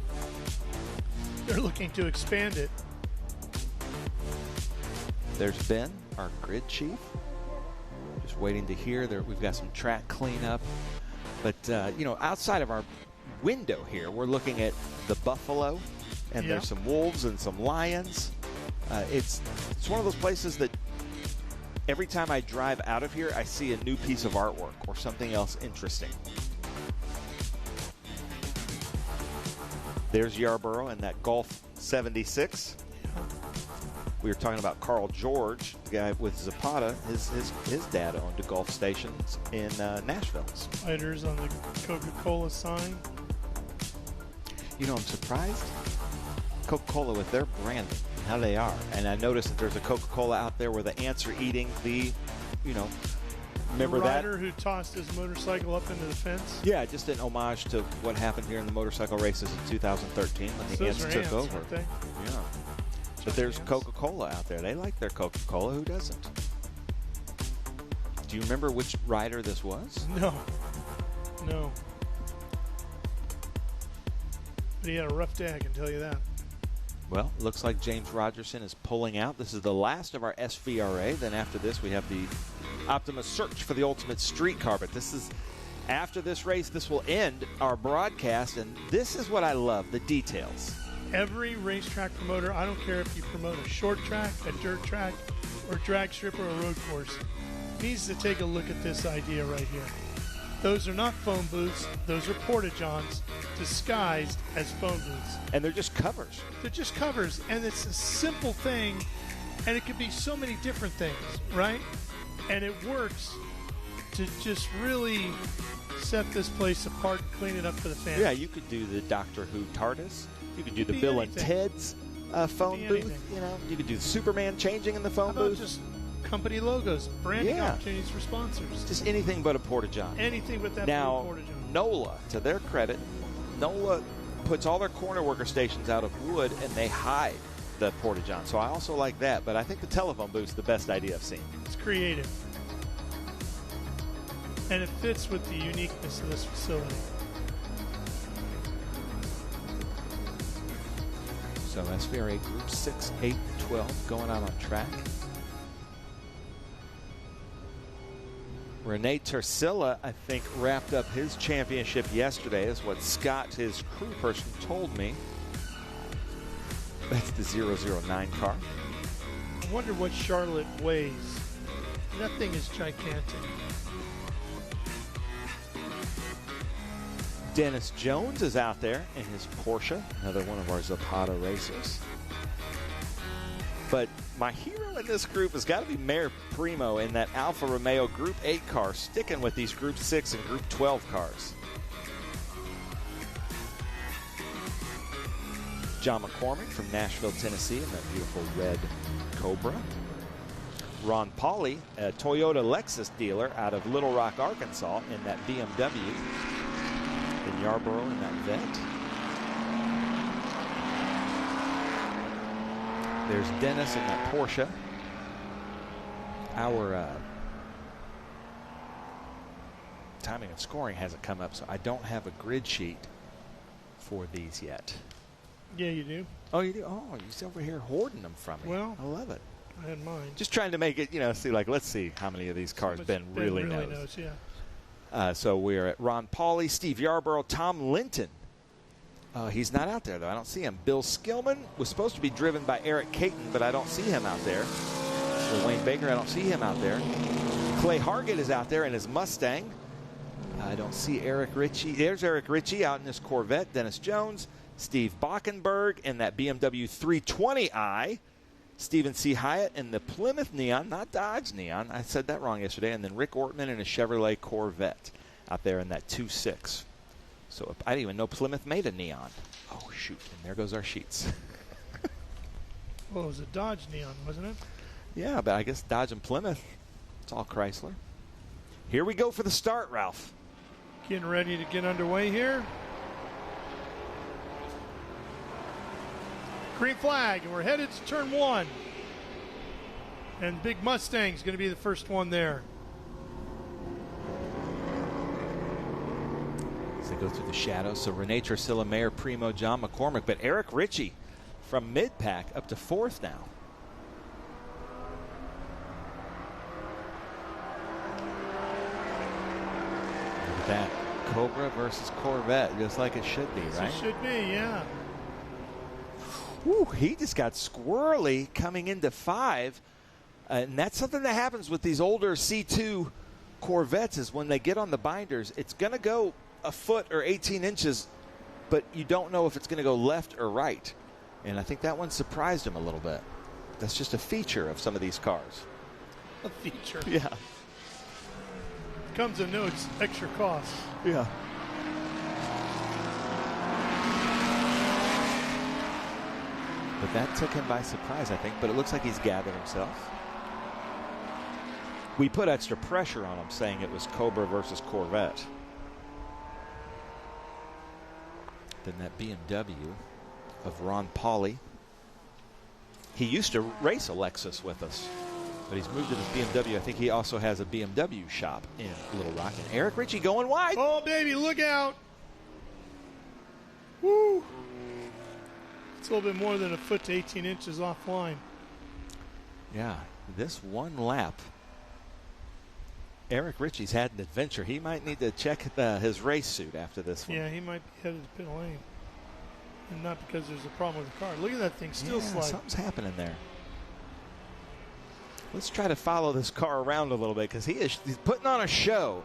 Speaker 2: they're looking to expand it.
Speaker 4: There's Ben, our grid chief. Just waiting to hear. We've got some track cleanup. But, you know, outside of our window here, we're looking at the buffalo, and there's some wolves and some lions. It's one of those places that every time I drive out of here, I see a new piece of artwork or something else interesting. There's Yarborough and that Golf 76. We were talking about Carl George, the guy with Zapata. His dad owned a golf stations in Nashville.
Speaker 2: Spiders on the Coca-Cola sign.
Speaker 4: You know, I'm surprised Coca-Cola with their branding, how they are. And I noticed that there's a Coca-Cola out there where the ants are eating the, you know, remember
Speaker 2: the
Speaker 4: that?
Speaker 2: rider who tossed his motorcycle up into the fence.
Speaker 4: Yeah, just an homage to what happened here in the motorcycle races in 2013 when the ants took over.
Speaker 2: Aren't they?
Speaker 4: Yeah. But there's Coca-Cola out there. They like their Coca-Cola. Who doesn't? Do you remember which rider this was?
Speaker 2: No. No. But he had a rough day, I can tell you that.
Speaker 4: Well, looks like James Rogerson is pulling out. This is the last of our SVRA. Then after this, we have the Optimus Search for the Ultimate Street Car. But this is, after this race, this will end our broadcast. And this is what I love, the details.
Speaker 2: Every racetrack promoter, I don't care if you promote a short track, a dirt track, or drag strip or a road course, needs to take a look at this idea right here. Those are not phone booths. Those are porta-johns disguised as phone booths.
Speaker 4: And they're just covers.
Speaker 2: They're just covers. And it's a simple thing, and it could be so many different things, right? And it works to just really set this place apart and clean it up for the fans.
Speaker 4: Yeah, you could do the Doctor Who TARDIS. You could do the
Speaker 2: Be
Speaker 4: Bill
Speaker 2: anything.
Speaker 4: and Ted's phone
Speaker 2: Be
Speaker 4: booth.
Speaker 2: anything.
Speaker 4: You know, you could do the Superman changing in the phone
Speaker 2: How about
Speaker 4: booth.
Speaker 2: just company logos, branding
Speaker 4: Yeah.
Speaker 2: opportunities for sponsors?
Speaker 4: Just anything but a porta-john.
Speaker 2: Anything but that
Speaker 4: Now,
Speaker 2: porta-john.
Speaker 4: NOLA, to their credit, NOLA puts all their corner worker stations out of wood, and they hide the porta-john. So I also like that, but I think the telephone booth's the best idea I've seen.
Speaker 2: It's creative. And it fits with the uniqueness of this facility.
Speaker 4: So SVRA Group 6, 8, 12 going out on track. Rene Tercilla, I think, wrapped up his championship yesterday, is what Scott, his crew person, told me. That's the 009 car.
Speaker 2: I wonder what Charlotte weighs. That thing is gigantic.
Speaker 4: Dennis Jones is out there in his Porsche, another one of our Zapata racers. But my hero in this group has got to be Mayor Primo in that Alfa Romeo Group 8 car, sticking with these Group 6 and Group 12 cars. John McCormick from Nashville, Tennessee in that beautiful red Cobra. Ron Pauly, a Toyota Lexus dealer out of Little Rock, Arkansas in that BMW. And Yarborough in that Vet. There's Dennis in that Porsche. Our timing and scoring hasn't come up, so I don't have a grid sheet for these yet.
Speaker 2: Yeah, you do.
Speaker 4: Oh, you do? Oh, you're over here hoarding them from me.
Speaker 2: Well,
Speaker 4: I love it.
Speaker 2: I had mine.
Speaker 4: Just trying to make it, see, like, let's see how many of these cars Ben really knows.
Speaker 2: Yeah.
Speaker 4: So we're at Ron Pauly, Steve Yarborough, Tom Linton. He's not out there, though. I don't see him. Bill Skillman was supposed to be driven by Eric Caton, but I don't see him out there. So Wayne Baker, I don't see him out there. Clay Hargett is out there in his Mustang. I don't see Eric Ritchie. There's Eric Ritchie out in his Corvette. Dennis Jones, Steve Bockenberg in that BMW 320i. Stephen C. Hyatt in the Plymouth Neon, not Dodge Neon. I said that wrong yesterday. And then Rick Ortman in a Chevrolet Corvette out there in that 2.6. So I didn't even know Plymouth made a Neon. Oh, shoot. And there goes our sheets.
Speaker 2: Well, it was a Dodge Neon, wasn't it?
Speaker 4: Yeah, but I guess Dodge and Plymouth, it's all Chrysler. Here we go for the start, Ralph.
Speaker 2: Getting ready to get underway here. Green flag, and we're headed to turn 1. And Big Mustang's going to be the first one there.
Speaker 4: As they go through the shadows, so Renee Trusilla, Mayor Primo, John McCormick, but Eric Ritchie from mid-pack up to 4th now. Look at that. Cobra versus Corvette, just like it should be, right?
Speaker 2: It should be, yeah.
Speaker 4: Whew, he just got squirrely coming into 5. And that's something that happens with these older C2 Corvettes is when they get on the binders, it's going to go a foot or 18 inches, but you don't know if it's going to go left or right. And I think that one surprised him a little bit. That's just a feature of some of these cars.
Speaker 2: A feature.
Speaker 4: Yeah.
Speaker 2: Comes at no extra cost.
Speaker 4: Yeah. But that took him by surprise, I think. But it looks like he's gathered himself. We put extra pressure on him, saying it was Cobra versus Corvette. Then that BMW of Ron Pauly. He used to race a Lexus with us, but he's moved to this BMW. I think he also has a BMW shop in Little Rock. And Eric Ritchie going wide.
Speaker 2: Oh, baby, look out. Woo. It's a little bit more than a foot to 18 inches offline.
Speaker 4: Yeah, this one lap. Eric Ritchie's had an adventure. He might need to check his race suit after this one.
Speaker 2: Yeah, he might be headed to pit lane. And not because there's a problem with the car. Look at that thing still sliding.
Speaker 4: Something's happening there. Let's try to follow this car around a little bit because he's putting on a show.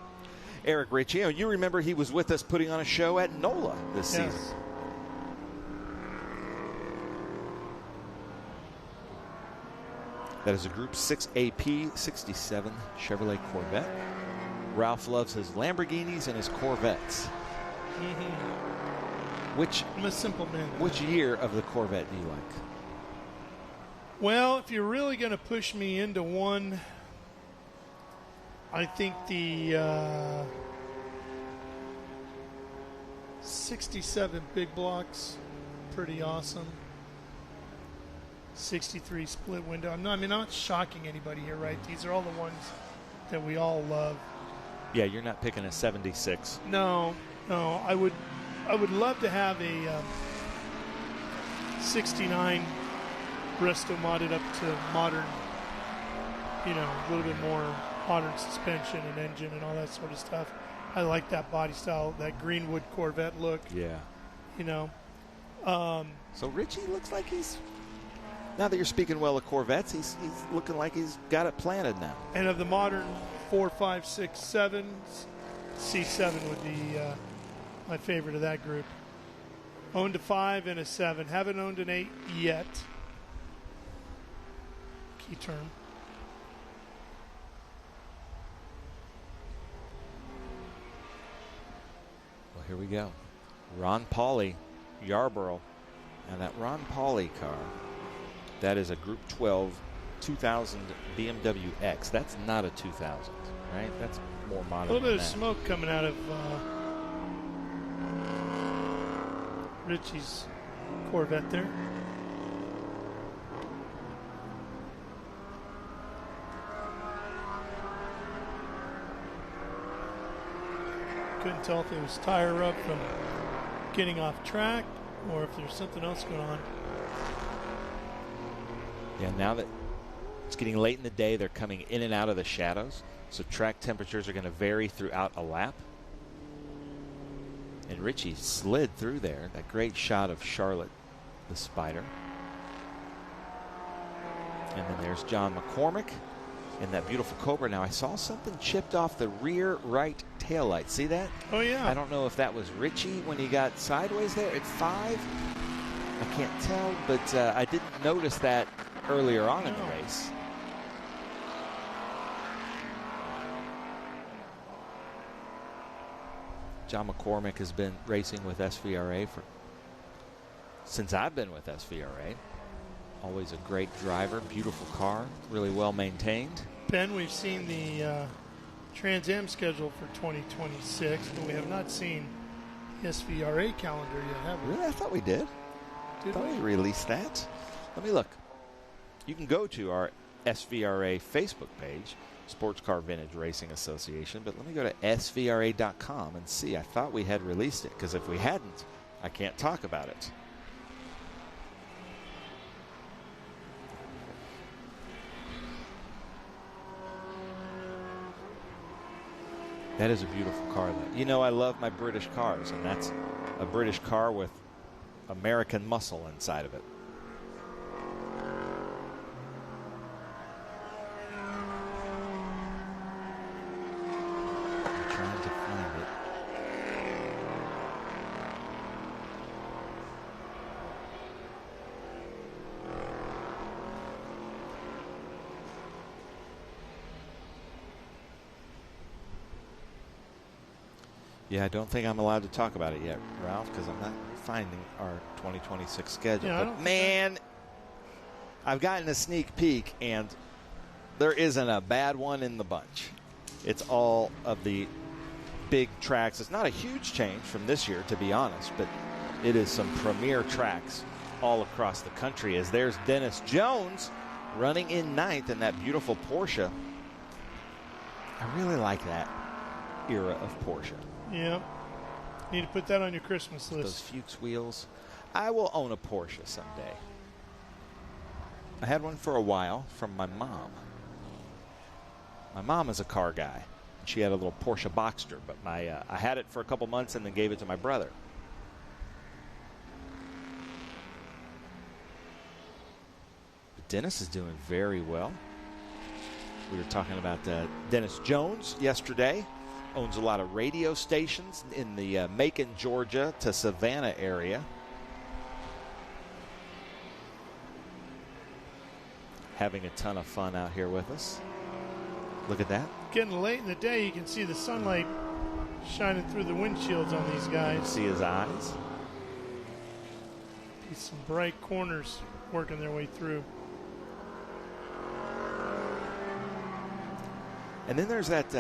Speaker 4: Eric Ritchie, you remember he was with us putting on a show at NOLA this season. That is a Group 6 AP 67 Chevrolet Corvette. Ralph loves his Lamborghinis and his Corvettes.
Speaker 2: I'm a simple man.
Speaker 4: Which year of the Corvette do you like?
Speaker 2: Well, if you're really going to push me into one, I think the 67 big blocks, pretty awesome. 63 split window. I'm not shocking anybody here, right? These are all the ones that we all love.
Speaker 4: Yeah, you're not picking a 76.
Speaker 2: No. I would love to have a 69 Resto modded up to modern, a little bit more modern suspension and engine and all that sort of stuff. I like that body style, that Greenwood Corvette look.
Speaker 4: Yeah.
Speaker 2: So
Speaker 4: Ritchie looks like he's, now that you're speaking well of Corvettes, he's looking like he's got it planted now.
Speaker 2: And of the modern 4, 5, 6, 7s, C7 would be my favorite of that group. Owned a 5 and a 7. Haven't owned an 8 yet. Key term.
Speaker 4: Well, here we go. Ron Pauly, Yarborough. And that Ron Pauly car, that is a Group 12 2000 BMW X. That's not a 2000, right? That's more modern.
Speaker 2: A little bit of
Speaker 4: that.
Speaker 2: smoke coming out of Ritchie's Corvette there. couldn't tell if it was tire rub from getting off track or if there's something else going on.
Speaker 4: Yeah, now that it's getting late in the day, they're coming in and out of the shadows, so track temperatures are going to vary throughout a lap. And Richie slid through there. That great shot of Charlotte, the Spider. And then there's John McCormick in that beautiful Cobra. Now, I saw something chipped off the rear right taillight. See that?
Speaker 2: Oh, yeah.
Speaker 4: I don't know if that was Richie when he got sideways there at 5. I can't tell, but I didn't notice that earlier on in the race. John McCormick has been racing with SVRA since I've been with SVRA. Always a great driver, beautiful car, really well maintained.
Speaker 2: Ben, we've seen the Trans Am schedule for 2026, but we have not seen the SVRA calendar yet, have we?
Speaker 4: Really? I thought we did. I thought we released that. Let me look. You can go to our SVRA Facebook page, Sportscar Vintage Racing Association, but let me go to svra.com and see. I thought we had released it, because if we hadn't, I can't talk about it. That is a beautiful car, though. You know, I love my British cars, and that's a British car with American muscle inside of it. I'm trying to find it. Yeah, I don't think I'm allowed to talk about it yet, Ralph, because I'm not finding our 2026 schedule.
Speaker 2: Yeah,
Speaker 4: but man, I've gotten a sneak peek, and there isn't a bad one in the bunch. It's all of the big tracks. It's not a huge change from this year, to be honest, but it is some premier tracks all across the country, as there's Dennis Jones running in 9th in that beautiful Porsche. I really like that era of Porsche.
Speaker 2: Yeah. Need to put that on your Christmas list.
Speaker 4: Those Fuchs wheels. I will own a Porsche someday. I had one for a while from my mom. My mom is a car guy. She had a little Porsche Boxster, but I had it for a couple months and then gave it to my brother. But Dennis is doing very well. We were talking about Dennis Jones yesterday. Owns a lot of radio stations in the Macon, Georgia to Savannah area. Having a ton of fun out here with us. Look at that.
Speaker 2: Getting late in the day, you can see the sunlight shining through the windshields on these guys.
Speaker 4: See his eyes.
Speaker 2: Some bright corners working their way through.
Speaker 4: And then there's that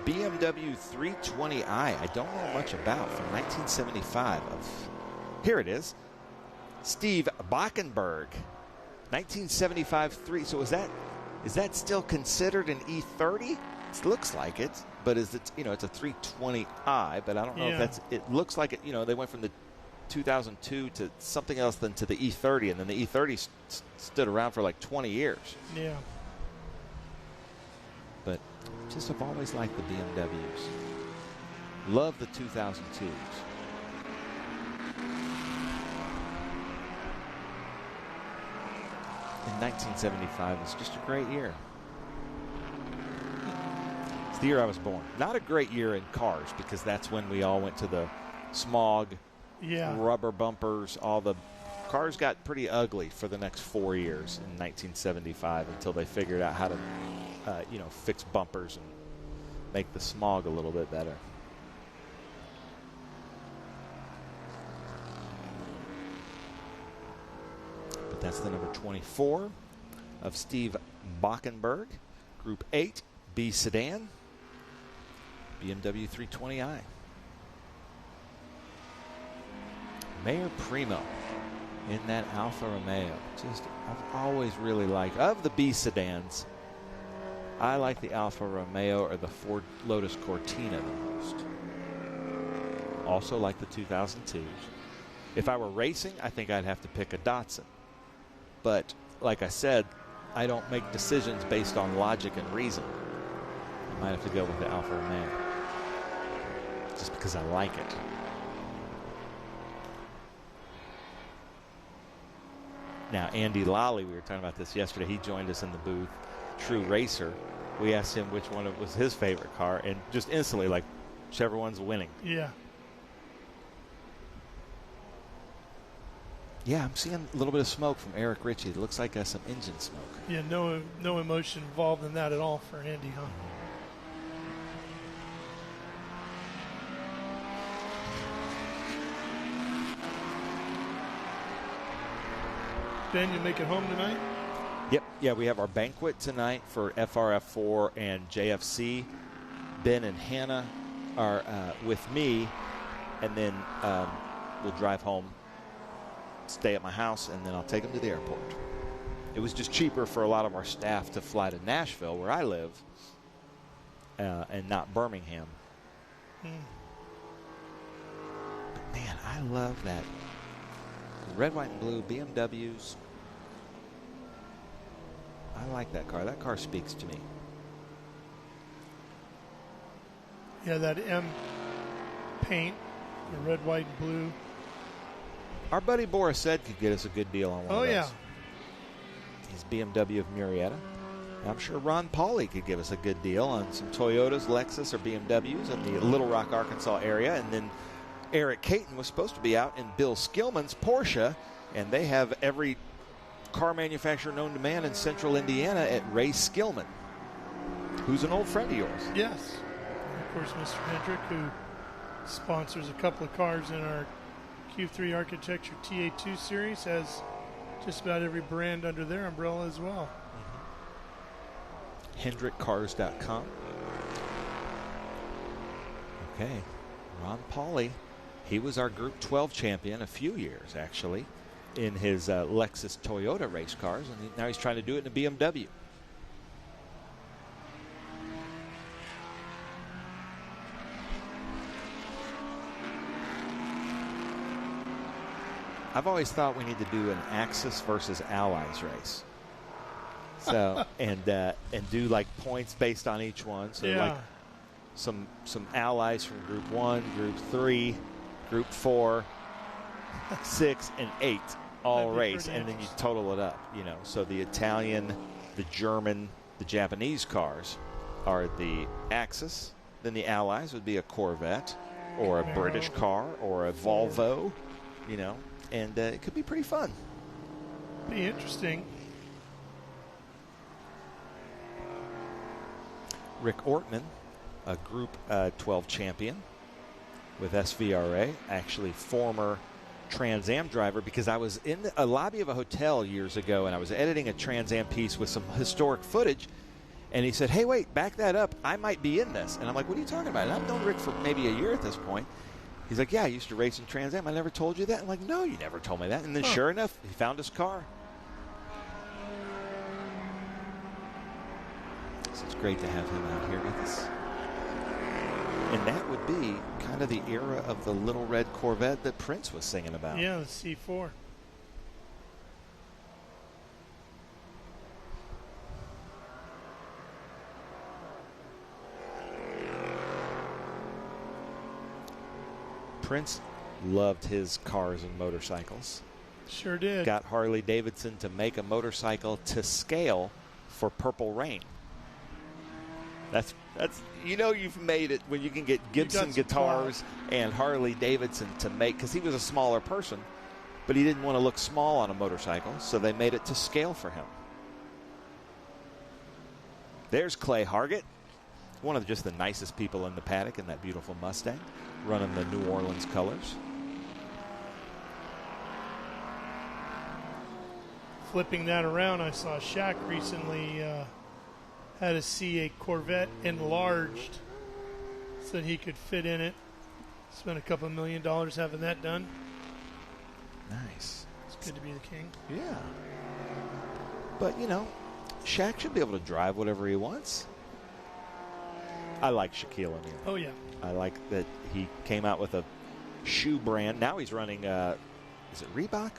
Speaker 4: BMW 320i I don't know much about from 1975. Here it is. Steve Backenberg. 1975 3. So is that still considered an E30? It looks like it, but is it, it's a 320i, but I don't know if that's, it looks like it, they went from the 2002 to something else than to the E30, and then the E30 stood around for like 20 years.
Speaker 2: Yeah.
Speaker 4: But just have always liked the BMWs. Love the 2002s. In 1975 was just a great year. It's the year I was born. Not a great year in cars, because that's when we all went to the smog, rubber bumpers, all the cars got pretty ugly for the next 4 years in 1975 until they figured out how to fix bumpers and make the smog a little bit better. But that's the number 24 of Steve Backenberg. Group 8, B sedan, BMW 320i. Mayor Primo in that Alfa Romeo. I've always really liked, of the B sedans, I like the Alfa Romeo or the Ford Lotus Cortina the most. also like the 2002s. If I were racing, I think I'd have to pick a Datsun. But like I said, I don't make decisions based on logic and reason. I might have to go with the Alfa Romeo just because I like it. Now, Andy Lally, we were talking about this yesterday. He joined us in the booth, true racer. We asked him which one was his favorite car, and just instantly, like, whichever one's winning.
Speaker 2: Yeah.
Speaker 4: Yeah, I'm seeing a little bit of smoke from Eric Ritchie. It looks like some engine smoke.
Speaker 2: Yeah, no emotion involved in that at all for Andy, huh? Ben, you make it home tonight?
Speaker 4: Yep. Yeah, we have our banquet tonight for FRF4 and JFC. Ben and Hannah are with me, and then we'll drive home, stay at my house, and then I'll take them to the airport. It was just cheaper for a lot of our staff to fly to Nashville, where I live, and not Birmingham. But man, I love that red, white, and blue BMWs. I like that car. That car speaks to me.
Speaker 2: Yeah, that M paint, the red, white, and blue.
Speaker 4: Our buddy Boris said could get us a good deal on one of those.
Speaker 2: Yeah.
Speaker 4: He's BMW of Murrieta. I'm sure Ron Pauly could give us a good deal on some Toyotas, Lexus, or BMWs in the Little Rock, Arkansas area. And then Eric Caton was supposed to be out in Bill Skillman's Porsche, and they have every car manufacturer known to man in central Indiana at Ray Skillman, who's an old friend of yours.
Speaker 2: Yes. And of course, Mr. Hendrick, who sponsors a couple of cars in our Q3 Architecture TA2 series, has just about every brand under their umbrella as well.
Speaker 4: HendrickCars.com. Okay. Ron Pauly, he was our Group 12 champion a few years, actually, in his Lexus Toyota race cars, and now he's trying to do it in a BMW. I've always thought we need to do an Axis versus Allies race. So and do like points based on each one. So
Speaker 2: yeah.
Speaker 4: Like some Allies from Group 1, Group 3, Group 4, 6, and 8 all race, and then you total it up. You know, so the Italian, the German, the Japanese cars are the Axis. Then the Allies would be a Corvette or a British car or a Volvo. You know. And it could be pretty fun.
Speaker 2: Be interesting.
Speaker 4: Rick Ortman, a Group 12 champion with SVRA, actually former Trans Am driver, because I was in a lobby of a hotel years ago and I was editing a Trans Am piece with some historic footage, and he said, hey, wait, back that up. I might be in this. And I'm like, what are you talking about? And I've known Rick for maybe a year at this point. He's like, yeah, I used to race in Trans Am. I never told you that. I'm like, no, you never told me that. And then sure enough, he found his car. So it's great to have him out here with us. And that would be kind of the era of the little red Corvette that Prince was singing about.
Speaker 2: Yeah, the C4.
Speaker 4: Prince loved his cars and motorcycles.
Speaker 2: Sure did.
Speaker 4: Got Harley Davidson to make a motorcycle to scale for Purple Rain. That's you know you've made it when you can get Gibson guitars and Harley Davidson to make, because he was a smaller person, but he didn't want to look small on a motorcycle, so they made it to scale for him. There's Clay Hargett, one of just the nicest people in the paddock in that beautiful Mustang, running the New Orleans colors.
Speaker 2: Flipping that around, I saw Shaq recently had to see a Corvette enlarged so that he could fit in it. Spent a couple $1 million having that done.
Speaker 4: Nice.
Speaker 2: It's good to be the king.
Speaker 4: Yeah. But, you know, Shaq should be able to drive whatever he wants. I like Shaquille O'Neal.
Speaker 2: Oh, yeah.
Speaker 4: I like that he came out with a shoe brand. Now he's running, is it Reebok?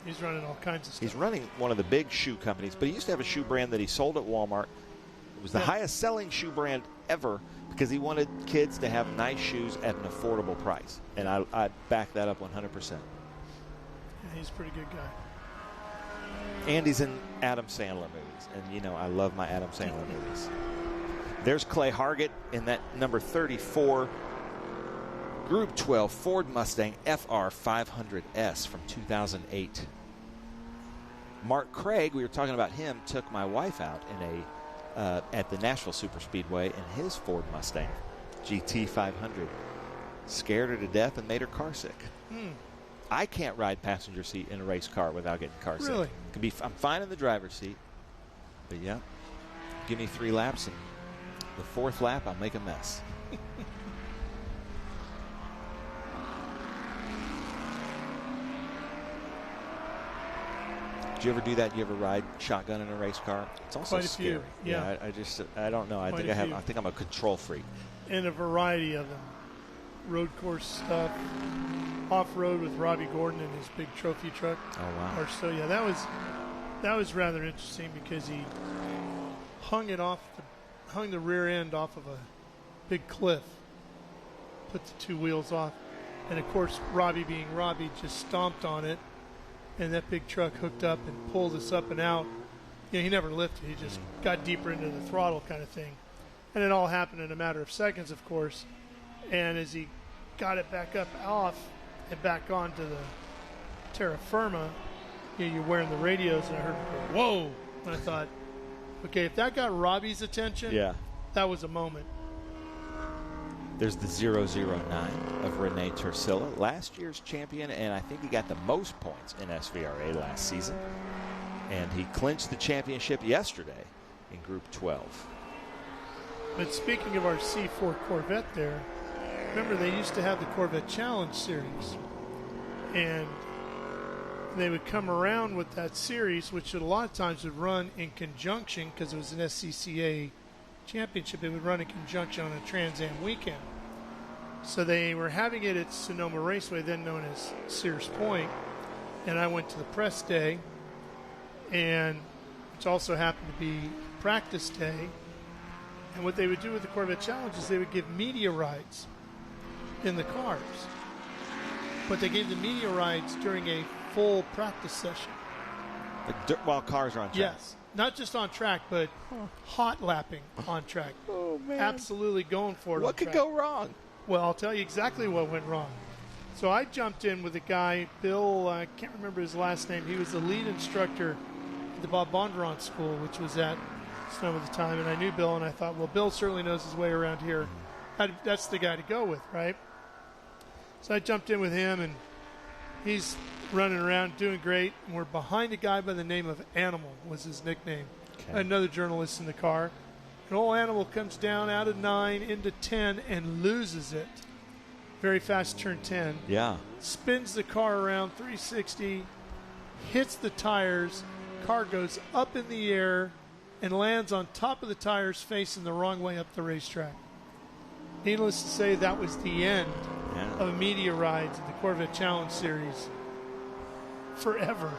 Speaker 2: He's running all kinds of stuff.
Speaker 4: He's running one of the big shoe companies, but he used to have a shoe brand that he sold at Walmart. It was the highest selling shoe brand ever because he wanted kids to have nice shoes at an affordable price. And I back that up 100%.
Speaker 2: Yeah, he's a pretty good guy.
Speaker 4: And he's in Adam Sandler movies. And, you know, I love my Adam Sandler movies. There's Clay Hargett in that number 34 Group 12 Ford Mustang FR 500S from 2008. Mark Craig, we were talking about him, took my wife out in at the Nashville Superspeedway in his Ford Mustang GT 500. Scared her to death and made her car sick. I can't ride passenger seat in a race car without getting car sick.
Speaker 2: Really?
Speaker 4: I'm fine in the driver's seat, but yeah, give me 3 laps and the 4th lap I'll make a mess. Did you ever do that? You ever ride shotgun in a race car? It's also
Speaker 2: Quite a
Speaker 4: scary.
Speaker 2: few, yeah.
Speaker 4: I don't know. I think I'm a control freak.
Speaker 2: And a variety of them. Road course stuff, off-road with Robbie Gordon and his big trophy truck.
Speaker 4: Oh, wow.
Speaker 2: Or so, yeah, that was rather interesting because he hung the rear end off of a big cliff, put the 2 wheels off, and of course Robbie being Robbie just stomped on it, and that big truck hooked up and pulled us up and out. You know, he never lifted, he just got deeper into the throttle kind of thing, and it all happened in a matter of seconds, of course. And as he got it back up off and back onto the terra firma, you know, you're wearing the radios, and I heard him go, whoa, and I thought, okay, if that got Robbie's attention, that was a moment.
Speaker 4: There's the 009 of Rene Tursilla, last year's champion, and I think he got the most points in SVRA last season. And he clinched the championship yesterday in Group 12.
Speaker 2: But speaking of our C4 Corvette there, remember they used to have the Corvette Challenge Series. And they would come around with that series, which a lot of times would run in conjunction, because it was an SCCA championship, it would run in conjunction on a Trans Am weekend. So they were having it at Sonoma Raceway, then known as Sears Point, and I went to the press day, and which also happened to be practice day. And what they would do with the Corvette Challenge is they would give media rides in the cars, but they gave the media rides during a full practice session.
Speaker 4: While cars are on track?
Speaker 2: Yes. Not just on track, but hot lapping on track.
Speaker 4: Oh, man.
Speaker 2: Absolutely going for it.
Speaker 4: What could go wrong?
Speaker 2: Well, I'll tell you exactly what went wrong. So I jumped in with a guy, Bill, I can't remember his last name. He was the lead instructor at the Bob Bondurant School, which was at Sonoma at the time. And I knew Bill, and I thought, well, Bill certainly knows his way around here. That's the guy to go with, right? So I jumped in with him, and he's running around doing great, and we're behind a guy by the name of Animal was his nickname.
Speaker 4: Okay.
Speaker 2: Another journalist in the car. An old Animal comes down out of 9 into 10 and loses it. Very fast turn 10.
Speaker 4: Yeah.
Speaker 2: Spins the car around 360, hits the tires, car goes up in the air and lands on top of the tires facing the wrong way up the racetrack. Needless to say, that was the end of media rides in the Corvette Challenge Series. Forever.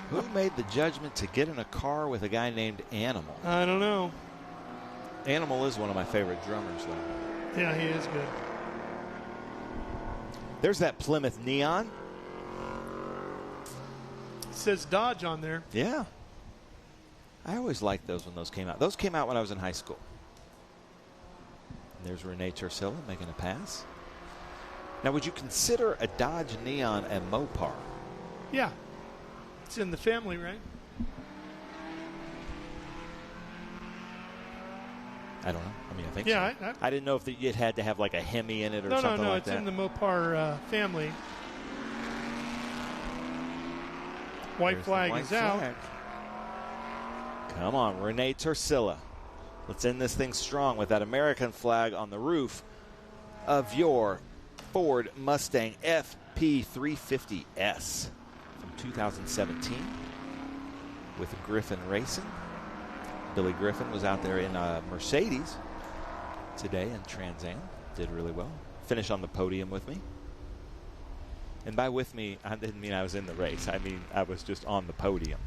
Speaker 4: Who made the judgment to get in a car with a guy named Animal?
Speaker 2: I don't know.
Speaker 4: Animal is one of my favorite drummers, though.
Speaker 2: Yeah, he is good.
Speaker 4: There's that Plymouth Neon.
Speaker 2: It says Dodge on there.
Speaker 4: Yeah. I always liked those when those came out. Those came out when I was in high school. And there's Rene Tursilla making a pass. Now, would you consider a Dodge Neon a Mopar?
Speaker 2: Yeah. It's in the family, right?
Speaker 4: I don't know. I mean, I think
Speaker 2: yeah,
Speaker 4: so. I didn't know if it had to have like a Hemi in it or something like that.
Speaker 2: No, it's in the Mopar family. White flag is out.
Speaker 4: Come on, Rene Tursilla. Let's end this thing strong with that American flag on the roof of your Ford Mustang FP350S from 2017 with Griffin Racing. Billy Griffin was out there in Mercedes today in Trans Am. Did really well. finish on the podium with me. And by with me, I didn't mean I was in the race. I mean I was just on the podium.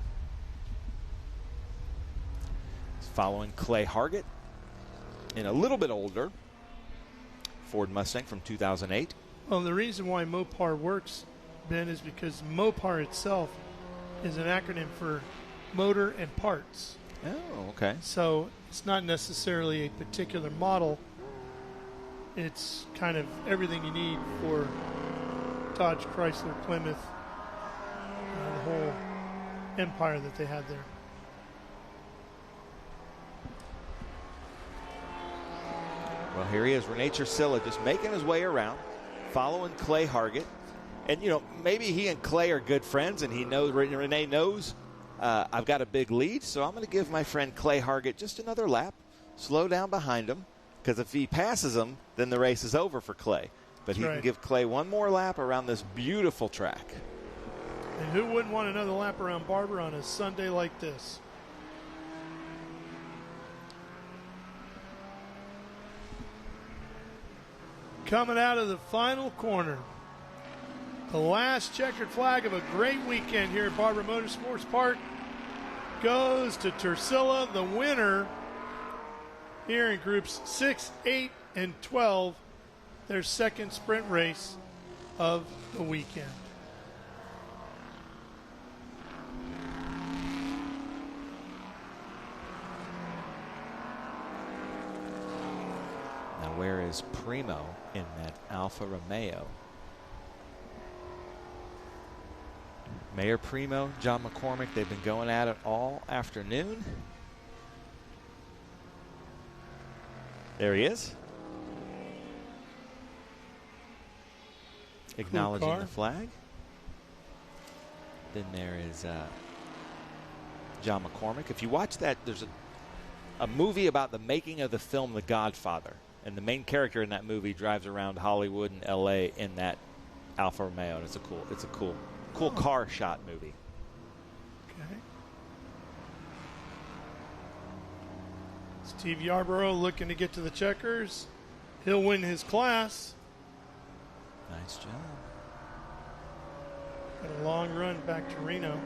Speaker 4: Following Clay Hargett in a little bit older Ford Mustang from 2008.
Speaker 2: Well, the reason why Mopar works, Ben, is because Mopar itself is an acronym for motor and parts.
Speaker 4: Oh, okay.
Speaker 2: So it's not necessarily a particular model. It's kind of everything you need for Dodge, Chrysler, Plymouth, the whole empire that they had there.
Speaker 4: Well, here he is, Rene Chercilla, just making his way around, following Clay Hargett. And, you know, maybe he and Clay are good friends, and he knows, Rene knows I've got a big lead, so I'm going to give my friend Clay Hargett just another lap, slow down behind him, because if he passes him, then the race is over for Clay. But he can give Clay one more lap around this beautiful track.
Speaker 2: And who wouldn't want another lap around Barber on a Sunday like this? Coming out of the final corner, the last checkered flag of a great weekend here at Barber Motorsports Park goes to Chercilla, the winner here in groups 6, 8, and 12, their second sprint race of the weekend.
Speaker 4: Now, where is Primo in that Alfa Romeo? Mayor Primo, John McCormick, they've been going at it all afternoon. There he is. Acknowledging the flag. Then there is John McCormick. If you watch that, there's a movie about the making of the film The Godfather. And the main character in that movie drives around Hollywood and L.A. in that Alfa Romeo. And it's a cool car shot movie.
Speaker 2: Okay. Steve Yarborough looking to get to the checkers. He'll win his class.
Speaker 4: Nice job.
Speaker 2: Got a long run back to Reno.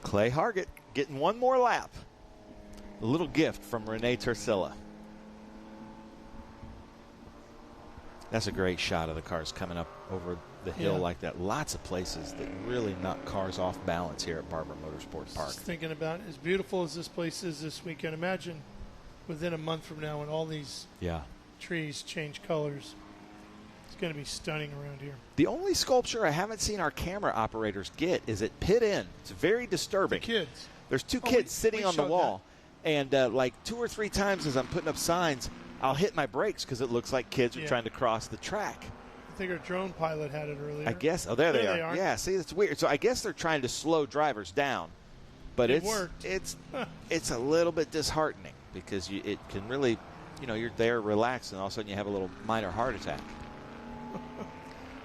Speaker 4: Clay Hargett getting one more lap. A little gift from Rene Chercilla. That's a great shot of the cars coming up over the hill like that. Lots of places that really knock cars off balance here at Barber Motorsports Park.
Speaker 2: Just thinking about as beautiful as this place is this weekend, imagine within a month from now when all these trees change colors. It's going to be stunning around here.
Speaker 4: The only sculpture I haven't seen our camera operators get is at pit end. It's very disturbing.
Speaker 2: The kids.
Speaker 4: There's two kids sitting on the wall. And like 2 or 3 times as I'm putting up signs, I'll hit my brakes because it looks like kids are trying to cross the track.
Speaker 2: I think our drone pilot had it earlier.
Speaker 4: I guess. Oh, there they are. Yeah, see, that's weird. So I guess they're trying to slow drivers down. But it's a little bit disheartening because it can really, you're there relaxed and all of a sudden you have a little minor heart attack.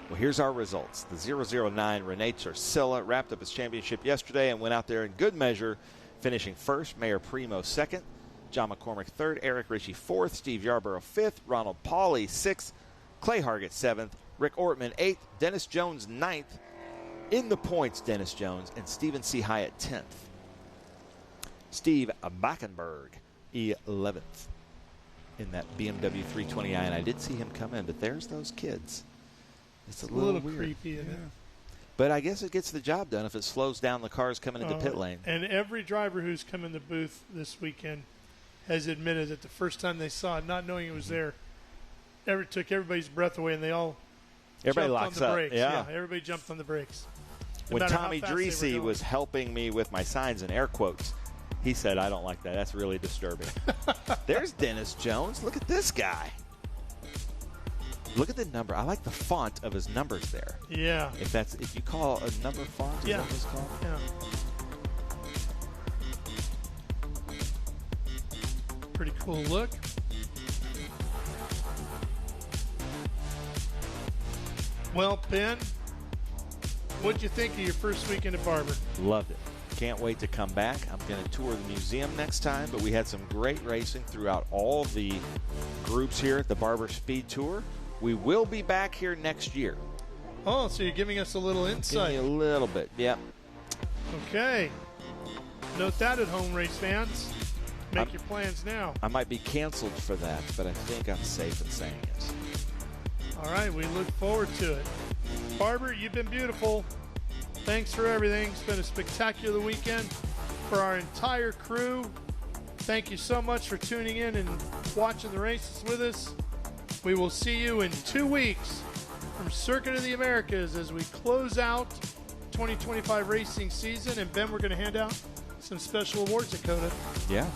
Speaker 4: Well, here's our results. The 009 Rene Chercilla wrapped up his championship yesterday and went out there in good measure, finishing first. Mayor Primo second. John McCormick third. Eric Ritchie fourth. Steve Yarborough fifth. Ronald Pauly sixth. Clay Hargett seventh. Rick Ortman eighth. Dennis Jones ninth. In the points, Dennis Jones and Stephen C. Hyatt 10th. Steve Backenberg 11th in that BMW 320i, and I did see him come in, but there's those kids. It's a little weird.
Speaker 2: Creepy, isn't it?
Speaker 4: But I guess it gets the job done if it slows down the cars coming into pit lane.
Speaker 2: And every driver who's come in the booth this weekend has admitted that the first time they saw it, not knowing it was there, took everybody's breath away, and they all jumped on the brakes. Yeah, everybody jumped on the brakes.
Speaker 4: When Tommy Dreesy was helping me with my signs and air quotes, he said, "I don't like that. That's really disturbing." There's Dennis Jones. Look at this guy. Look at the number. I like the font of his numbers there.
Speaker 2: Yeah.
Speaker 4: If you call a number font, is that what it's called?
Speaker 2: Yeah. Pretty cool look. Well, Ben, what'd you think of your first weekend at Barber?
Speaker 4: Loved it. Can't wait to come back. I'm going to tour the museum next time, but we had some great racing throughout all the groups here at the Barber Speed Tour. We will be back here next year.
Speaker 2: Oh, so you're giving us a little insight.
Speaker 4: Give me a little bit, yep.
Speaker 2: Okay. Note that at home, race fans. Make your plans now.
Speaker 4: I might be canceled for that, but I think I'm safe in saying it.
Speaker 2: All right, we look forward to it. Barber, you've been beautiful. Thanks for everything. It's been a spectacular weekend for our entire crew. Thank you so much for tuning in and watching the races with us. We will see you in 2 weeks from Circuit of the Americas as we close out 2025 racing season. And Ben, we're going to hand out some special awards at COTA.
Speaker 4: Yeah.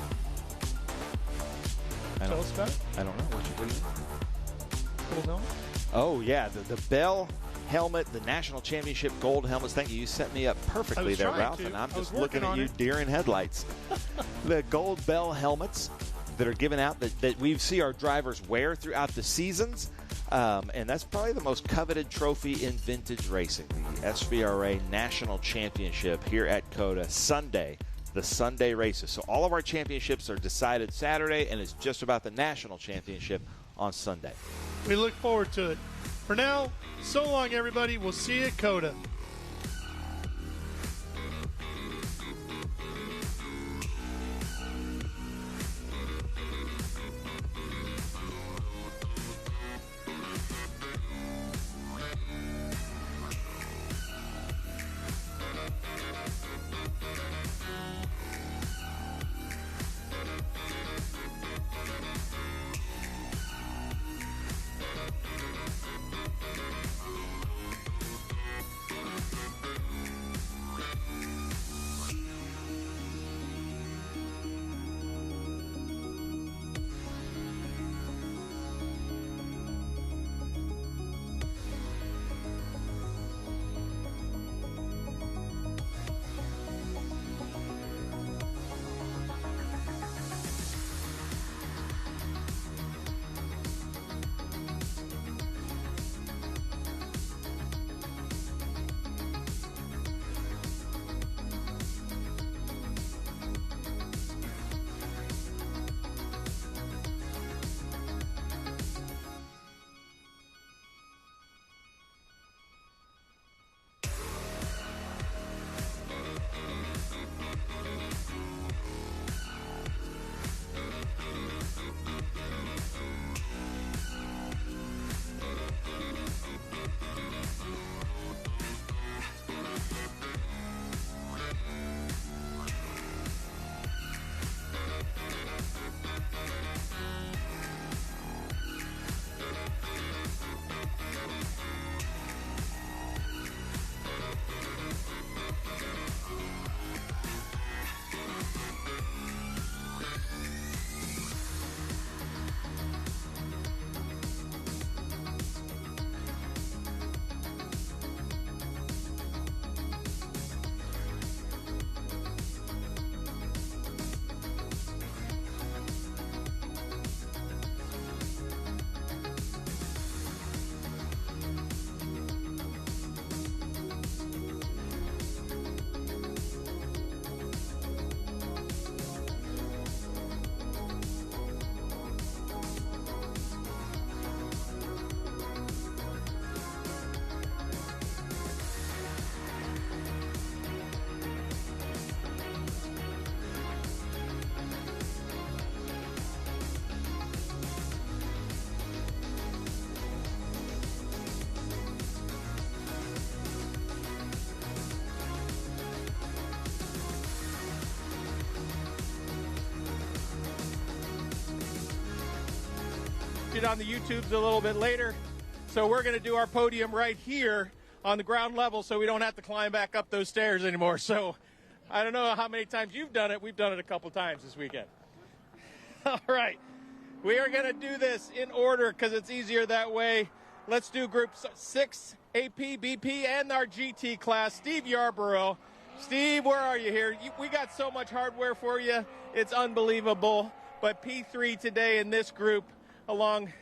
Speaker 2: Tell us about it.
Speaker 4: I don't know. What you
Speaker 2: Cool, no?
Speaker 4: Oh, yeah. The Bell helmet, the National Championship gold helmets. Thank you. You set me up perfectly there, Ralph. And I'm just looking at you, deer in headlights. The gold Bell helmets that are given out that we see our drivers wear throughout the seasons. And that's probably the most coveted trophy in vintage racing, the SVRA National Championship here at COTA Sunday, the Sunday races. So all of our championships are decided Saturday, and it's just about the National Championship on Sunday.
Speaker 2: We look forward to it. For now, so long, everybody. We'll see you at COTA.
Speaker 7: On the YouTubes a little bit later. So we're going to do our podium right here on the ground level so we don't have to climb back up those stairs anymore. So I don't know how many times you've done it. We've done it a couple times this weekend. All right. We are going to do this in order because it's easier that way. Let's do group 6, AP, BP, and our GT class. Steve Yarborough. Steve, where are you here? We got so much hardware for you. It's unbelievable. But P3 today in this group along,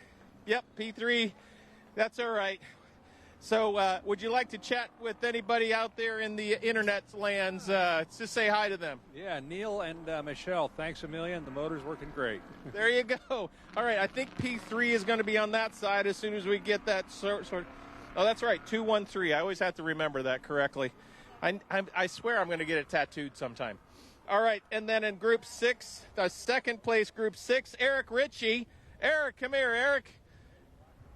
Speaker 7: yep, P3, that's all right. So would you like to chat with anybody out there in the internet lands? Just say hi to them.
Speaker 18: Yeah, Neil and Michelle, thanks a million. The motor's working great.
Speaker 7: There you go. All right, I think P3 is going to be on that side as soon as we get that sort. Oh, that's right, 213. I always have to remember that correctly. I swear I'm going to get it tattooed sometime. All right, and then in Group 6, the second place Group 6, Eric Ritchie. Eric, come here, Eric.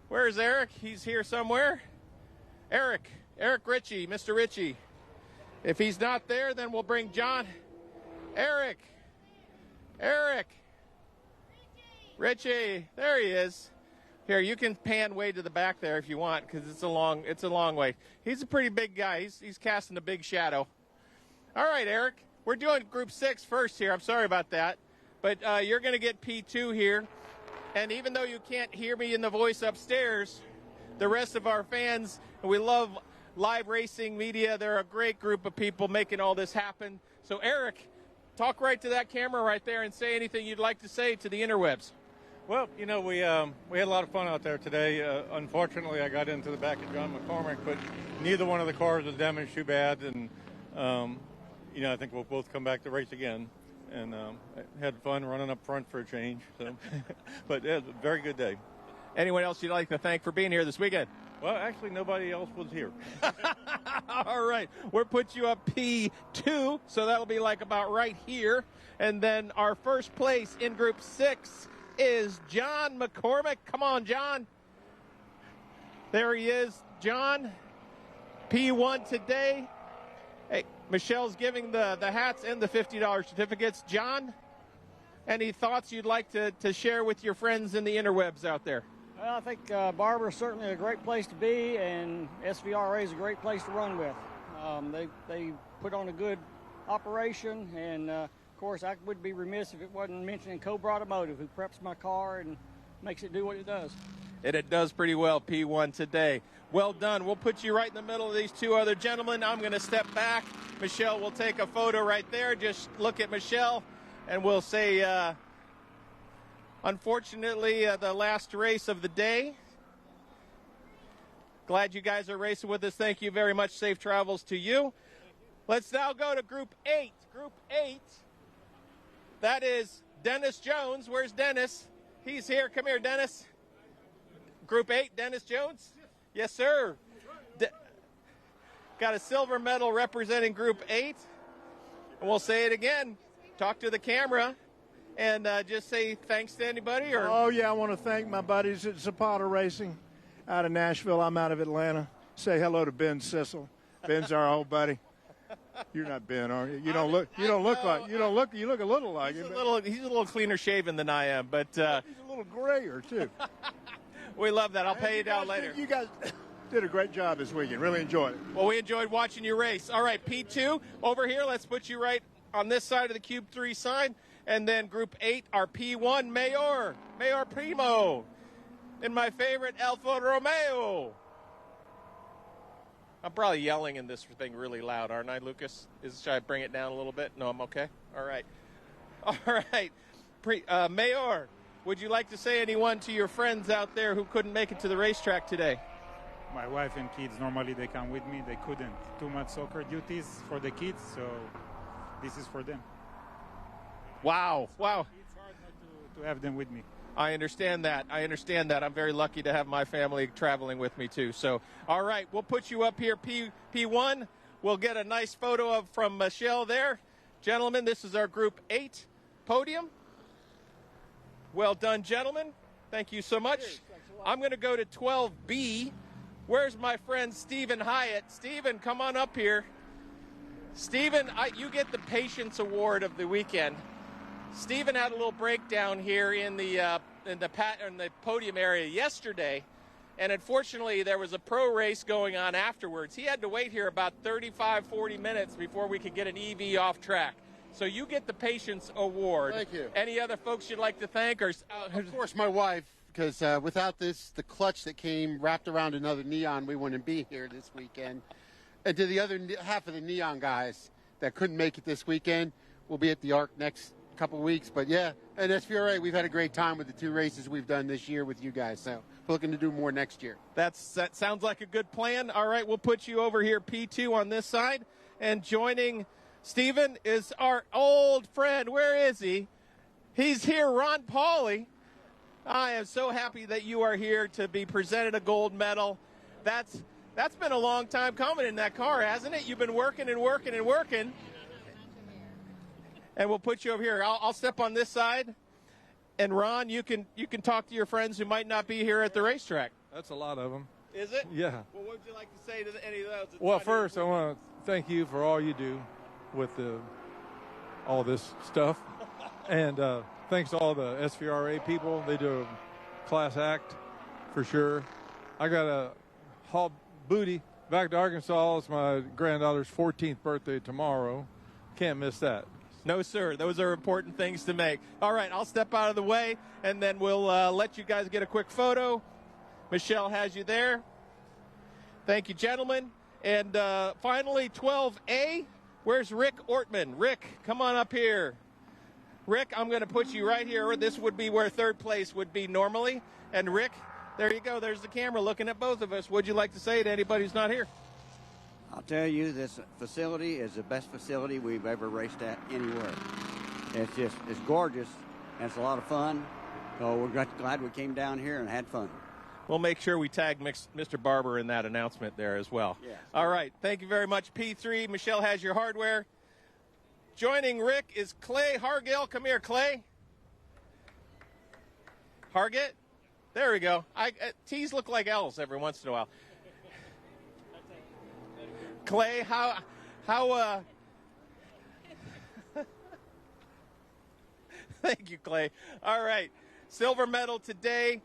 Speaker 7: Where's Eric? He's here somewhere. Eric Ritchie, Mr. Ritchie. If he's not there, then we'll bring John. Eric. Ritchie, there he is. Here, you can pan way to the back there if you want, because it's a long way. He's a pretty big guy. He's casting a big shadow. All right, Eric, we're doing Group 6 first here. I'm sorry about that, but you're going to get P2 here. And even though you can't hear me in the voice upstairs, the rest of our fans, and we love live racing media. They're a great group of people making all this happen. So, Eric, talk right to that camera right there and say anything you'd like to say to the interwebs.
Speaker 20: Well, you know, we had a lot of fun out there today. Unfortunately, I got into the back of John McCormick, but neither one of the cars was damaged too bad. And, you know, I think we'll both come back to race again. And had fun running up front for a change. So, but yeah, it was a very good day.
Speaker 7: Anyone else you'd like to thank for being here this weekend?
Speaker 20: Well, actually, nobody else was here.
Speaker 7: All right. We'll put you up P2, so that'll be like about right here. And then our first place in Group 6 is John McCormick. Come on, John. There he is, John. P1 today. Hey, Michelle's giving the hats and the $50 certificates. John, any thoughts you'd like to share with your friends in the interwebs out there?
Speaker 22: Well, I think Barber is certainly a great place to be, and SVRA is a great place to run with. They put on a good operation, and of course, I would be remiss if it wasn't mentioning Cobra Automotive, who preps my car and makes it do what it does.
Speaker 7: It does pretty well, P1 today. Well done. We'll put you right in the middle of these two other gentlemen. I'm going to step back. Michelle will take a photo right there. Just look at Michelle, and we'll say, unfortunately, the last race of the day. Glad you guys are racing with us. Thank you very much. Safe travels to you. Let's now go to Group 8. Group 8, that is Dennis Jones. Where's Dennis? He's here. Come here, Dennis. Group 8, Dennis Jones? Yes, sir. Got a silver medal representing Group 8. And we'll say it again. Talk to the camera and just say thanks to anybody. Or
Speaker 23: Oh, yeah, I want to thank my buddies at Zapata Racing out of Nashville. I'm out of Atlanta. Say hello to Ben Sissel. Ben's our old buddy. You're not Ben, are you? You look a little like him.
Speaker 7: He's a little cleaner shaven than I am, but
Speaker 23: he's a little grayer too.
Speaker 7: We love that. I'll pay you down later.
Speaker 23: You guys did a great job this weekend. Really enjoyed it.
Speaker 7: Well, we enjoyed watching you race. All right, P2 over here. Let's put you right on this side of the Cube 3 sign. And then Group 8, our P1, Mayor Primo. And my favorite, Alfa Romeo. I'm probably yelling in this thing really loud, aren't I, Lucas? Should I bring it down a little bit? No, I'm okay? All right. All right. Mayor, would you like to say anyone to your friends out there who couldn't make it to the racetrack today?
Speaker 25: My wife and kids, normally they come with me. They couldn't. Too much soccer duties for the kids, so this is for them.
Speaker 7: Wow.
Speaker 25: It's hard not to have them with me.
Speaker 7: I understand that. I'm very lucky to have my family traveling with me, too. So, all right, we'll put you up here, P1. We'll get a nice photo from Michelle there. Gentlemen, this is our Group 8 podium. Well done, gentlemen. Thank you so much. I'm going to go to 12B. Where's my friend Stephen Hyatt? Stephen, come on up here. Stephen, you get the Patience Award of the weekend. Stephen had a little breakdown here in the podium area yesterday, and unfortunately there was a pro race going on afterwards. He had to wait here about 35-40 minutes before we could get an EV off track. So you get the Patience Award.
Speaker 26: Thank you.
Speaker 7: Any other folks you'd like to thank? Or
Speaker 26: of course, my wife, because without this, the clutch that came wrapped around another Neon, we wouldn't be here this weekend. And to the other half of the Neon guys that couldn't make it this weekend, we'll be at the Arc next couple weeks. But yeah, at SVRA, we've had a great time with the 2 races we've done this year with you guys. So we're looking to do more next year.
Speaker 7: That sounds like a good plan. All right, we'll put you over here, P2 on this side. And joining Steven is our old friend. Where is he? He's here, Ron Pauly. I am so happy that you are here to be presented a gold medal. That's been a long time coming in that car, hasn't it? You've been working and working and working. And we'll put you over here. I'll step on this side. And Ron, you can talk to your friends who might not be here at the racetrack.
Speaker 20: That's a lot of them.
Speaker 7: Is it?
Speaker 20: Yeah.
Speaker 7: Well, what would you like to say to any of those?
Speaker 20: Well, first, I want to thank you for all you do with all this stuff. And thanks to all the SVRA people. They do a class act for sure. I got a haul booty back to Arkansas. It's my granddaughter's 14th birthday tomorrow. Can't miss that.
Speaker 7: No, sir. Those are important things to make. All right, I'll step out of the way, and then we'll let you guys get a quick photo. Michelle has you there. Thank you, gentlemen. And finally, 12A. Where's Rick Ortman? Rick, come on up here. Rick, I'm going to put you right here. This would be where third place would be normally. And Rick, there you go. There's the camera looking at both of us. What'd you like to say to anybody who's not here?
Speaker 8: I'll tell you, this facility is the best facility we've ever raced at anywhere. It's gorgeous, and it's a lot of fun. So we're glad we came down here and had fun.
Speaker 7: We'll make sure we tag Mr. Barber in that announcement there as well.
Speaker 8: Yes.
Speaker 7: All right. Thank you very much, P3. Michelle has your hardware. Joining Rick is Clay Hargill. Come here, Clay. Hargett? There we go. T's look like L's every once in a while. Clay, how thank you, Clay. All right. Silver medal today,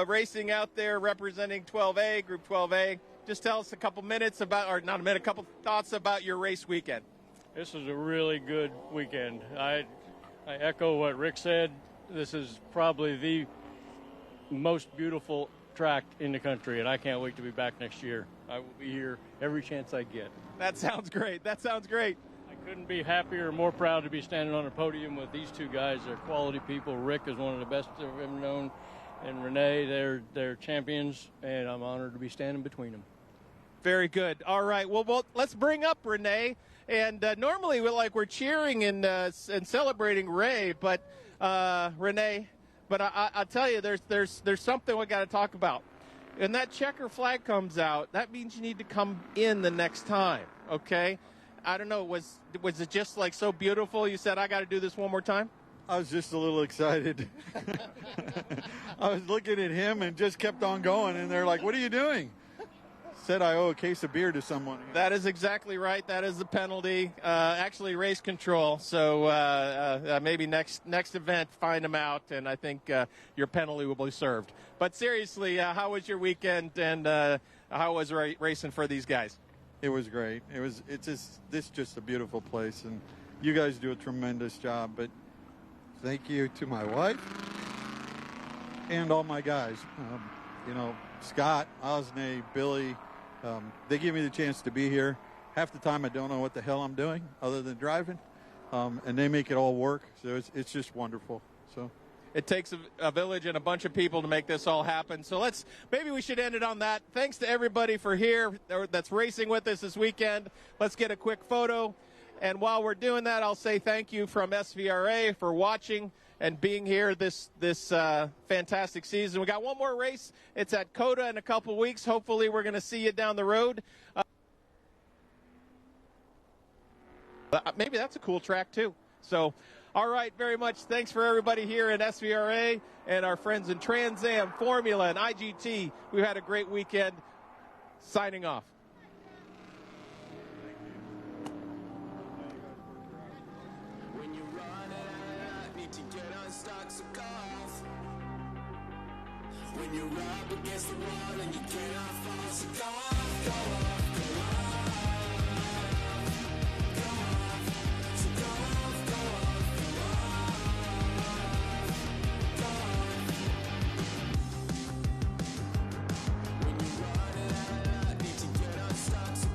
Speaker 7: racing out there representing 12A, Group 12A. Just tell us a couple minutes about, or not a minute, a couple thoughts about your race weekend.
Speaker 9: This is a really good weekend. I echo what Rick said. This is probably the most beautiful track in the country, and I can't wait to be back next year. I will be here every chance I get.
Speaker 7: That sounds great. That sounds great.
Speaker 9: I couldn't be happier or more proud to be standing on a podium with these two guys. They're quality people. Rick is one of the best I've ever known, and Renee, they're champions, and I'm honored to be standing between them.
Speaker 7: Very good. All right. Well, let's bring up Renee. And normally we're cheering and celebrating Ray, but Renee. But I'll tell you, there's something we got to talk about. When that checker flag comes out, that means you need to come in the next time. Okay? I don't know. Was it just like so beautiful? You said I got to do this one more time.
Speaker 11: I was just a little excited. I was looking at him and just kept on going, and they're like, "What are you doing?" Said I owe a case of beer to someone.
Speaker 7: That is exactly right. That is the penalty. Actually, race control. So maybe next event, find them out, and I think your penalty will be served. But seriously, how was your weekend, and how was racing for these guys?
Speaker 11: It was great. It's just a beautiful place, and you guys do a tremendous job. But thank you to my wife and all my guys. Scott, Osney, Billy. They give me the chance to be here. Half the time I don't know what the hell I'm doing other than driving, and they make it all work. So it's just wonderful. So
Speaker 7: it takes a village and a bunch of people to make this all happen. So maybe we should end it on that. Thanks to everybody for here that's racing with us this weekend. Let's get a quick photo. And while we're doing that, I'll say thank you from SVRA for watching and being here this fantastic season. We got one more race. It's at COTA in a couple weeks. Hopefully we're going to see you down the road. Maybe that's a cool track too. So, all right, very much. Thanks for everybody here at SVRA and our friends in Trans Am, Formula, and IGT. We've had a great weekend. Signing off.
Speaker 16: When you're up against the wall and you cannot fall, so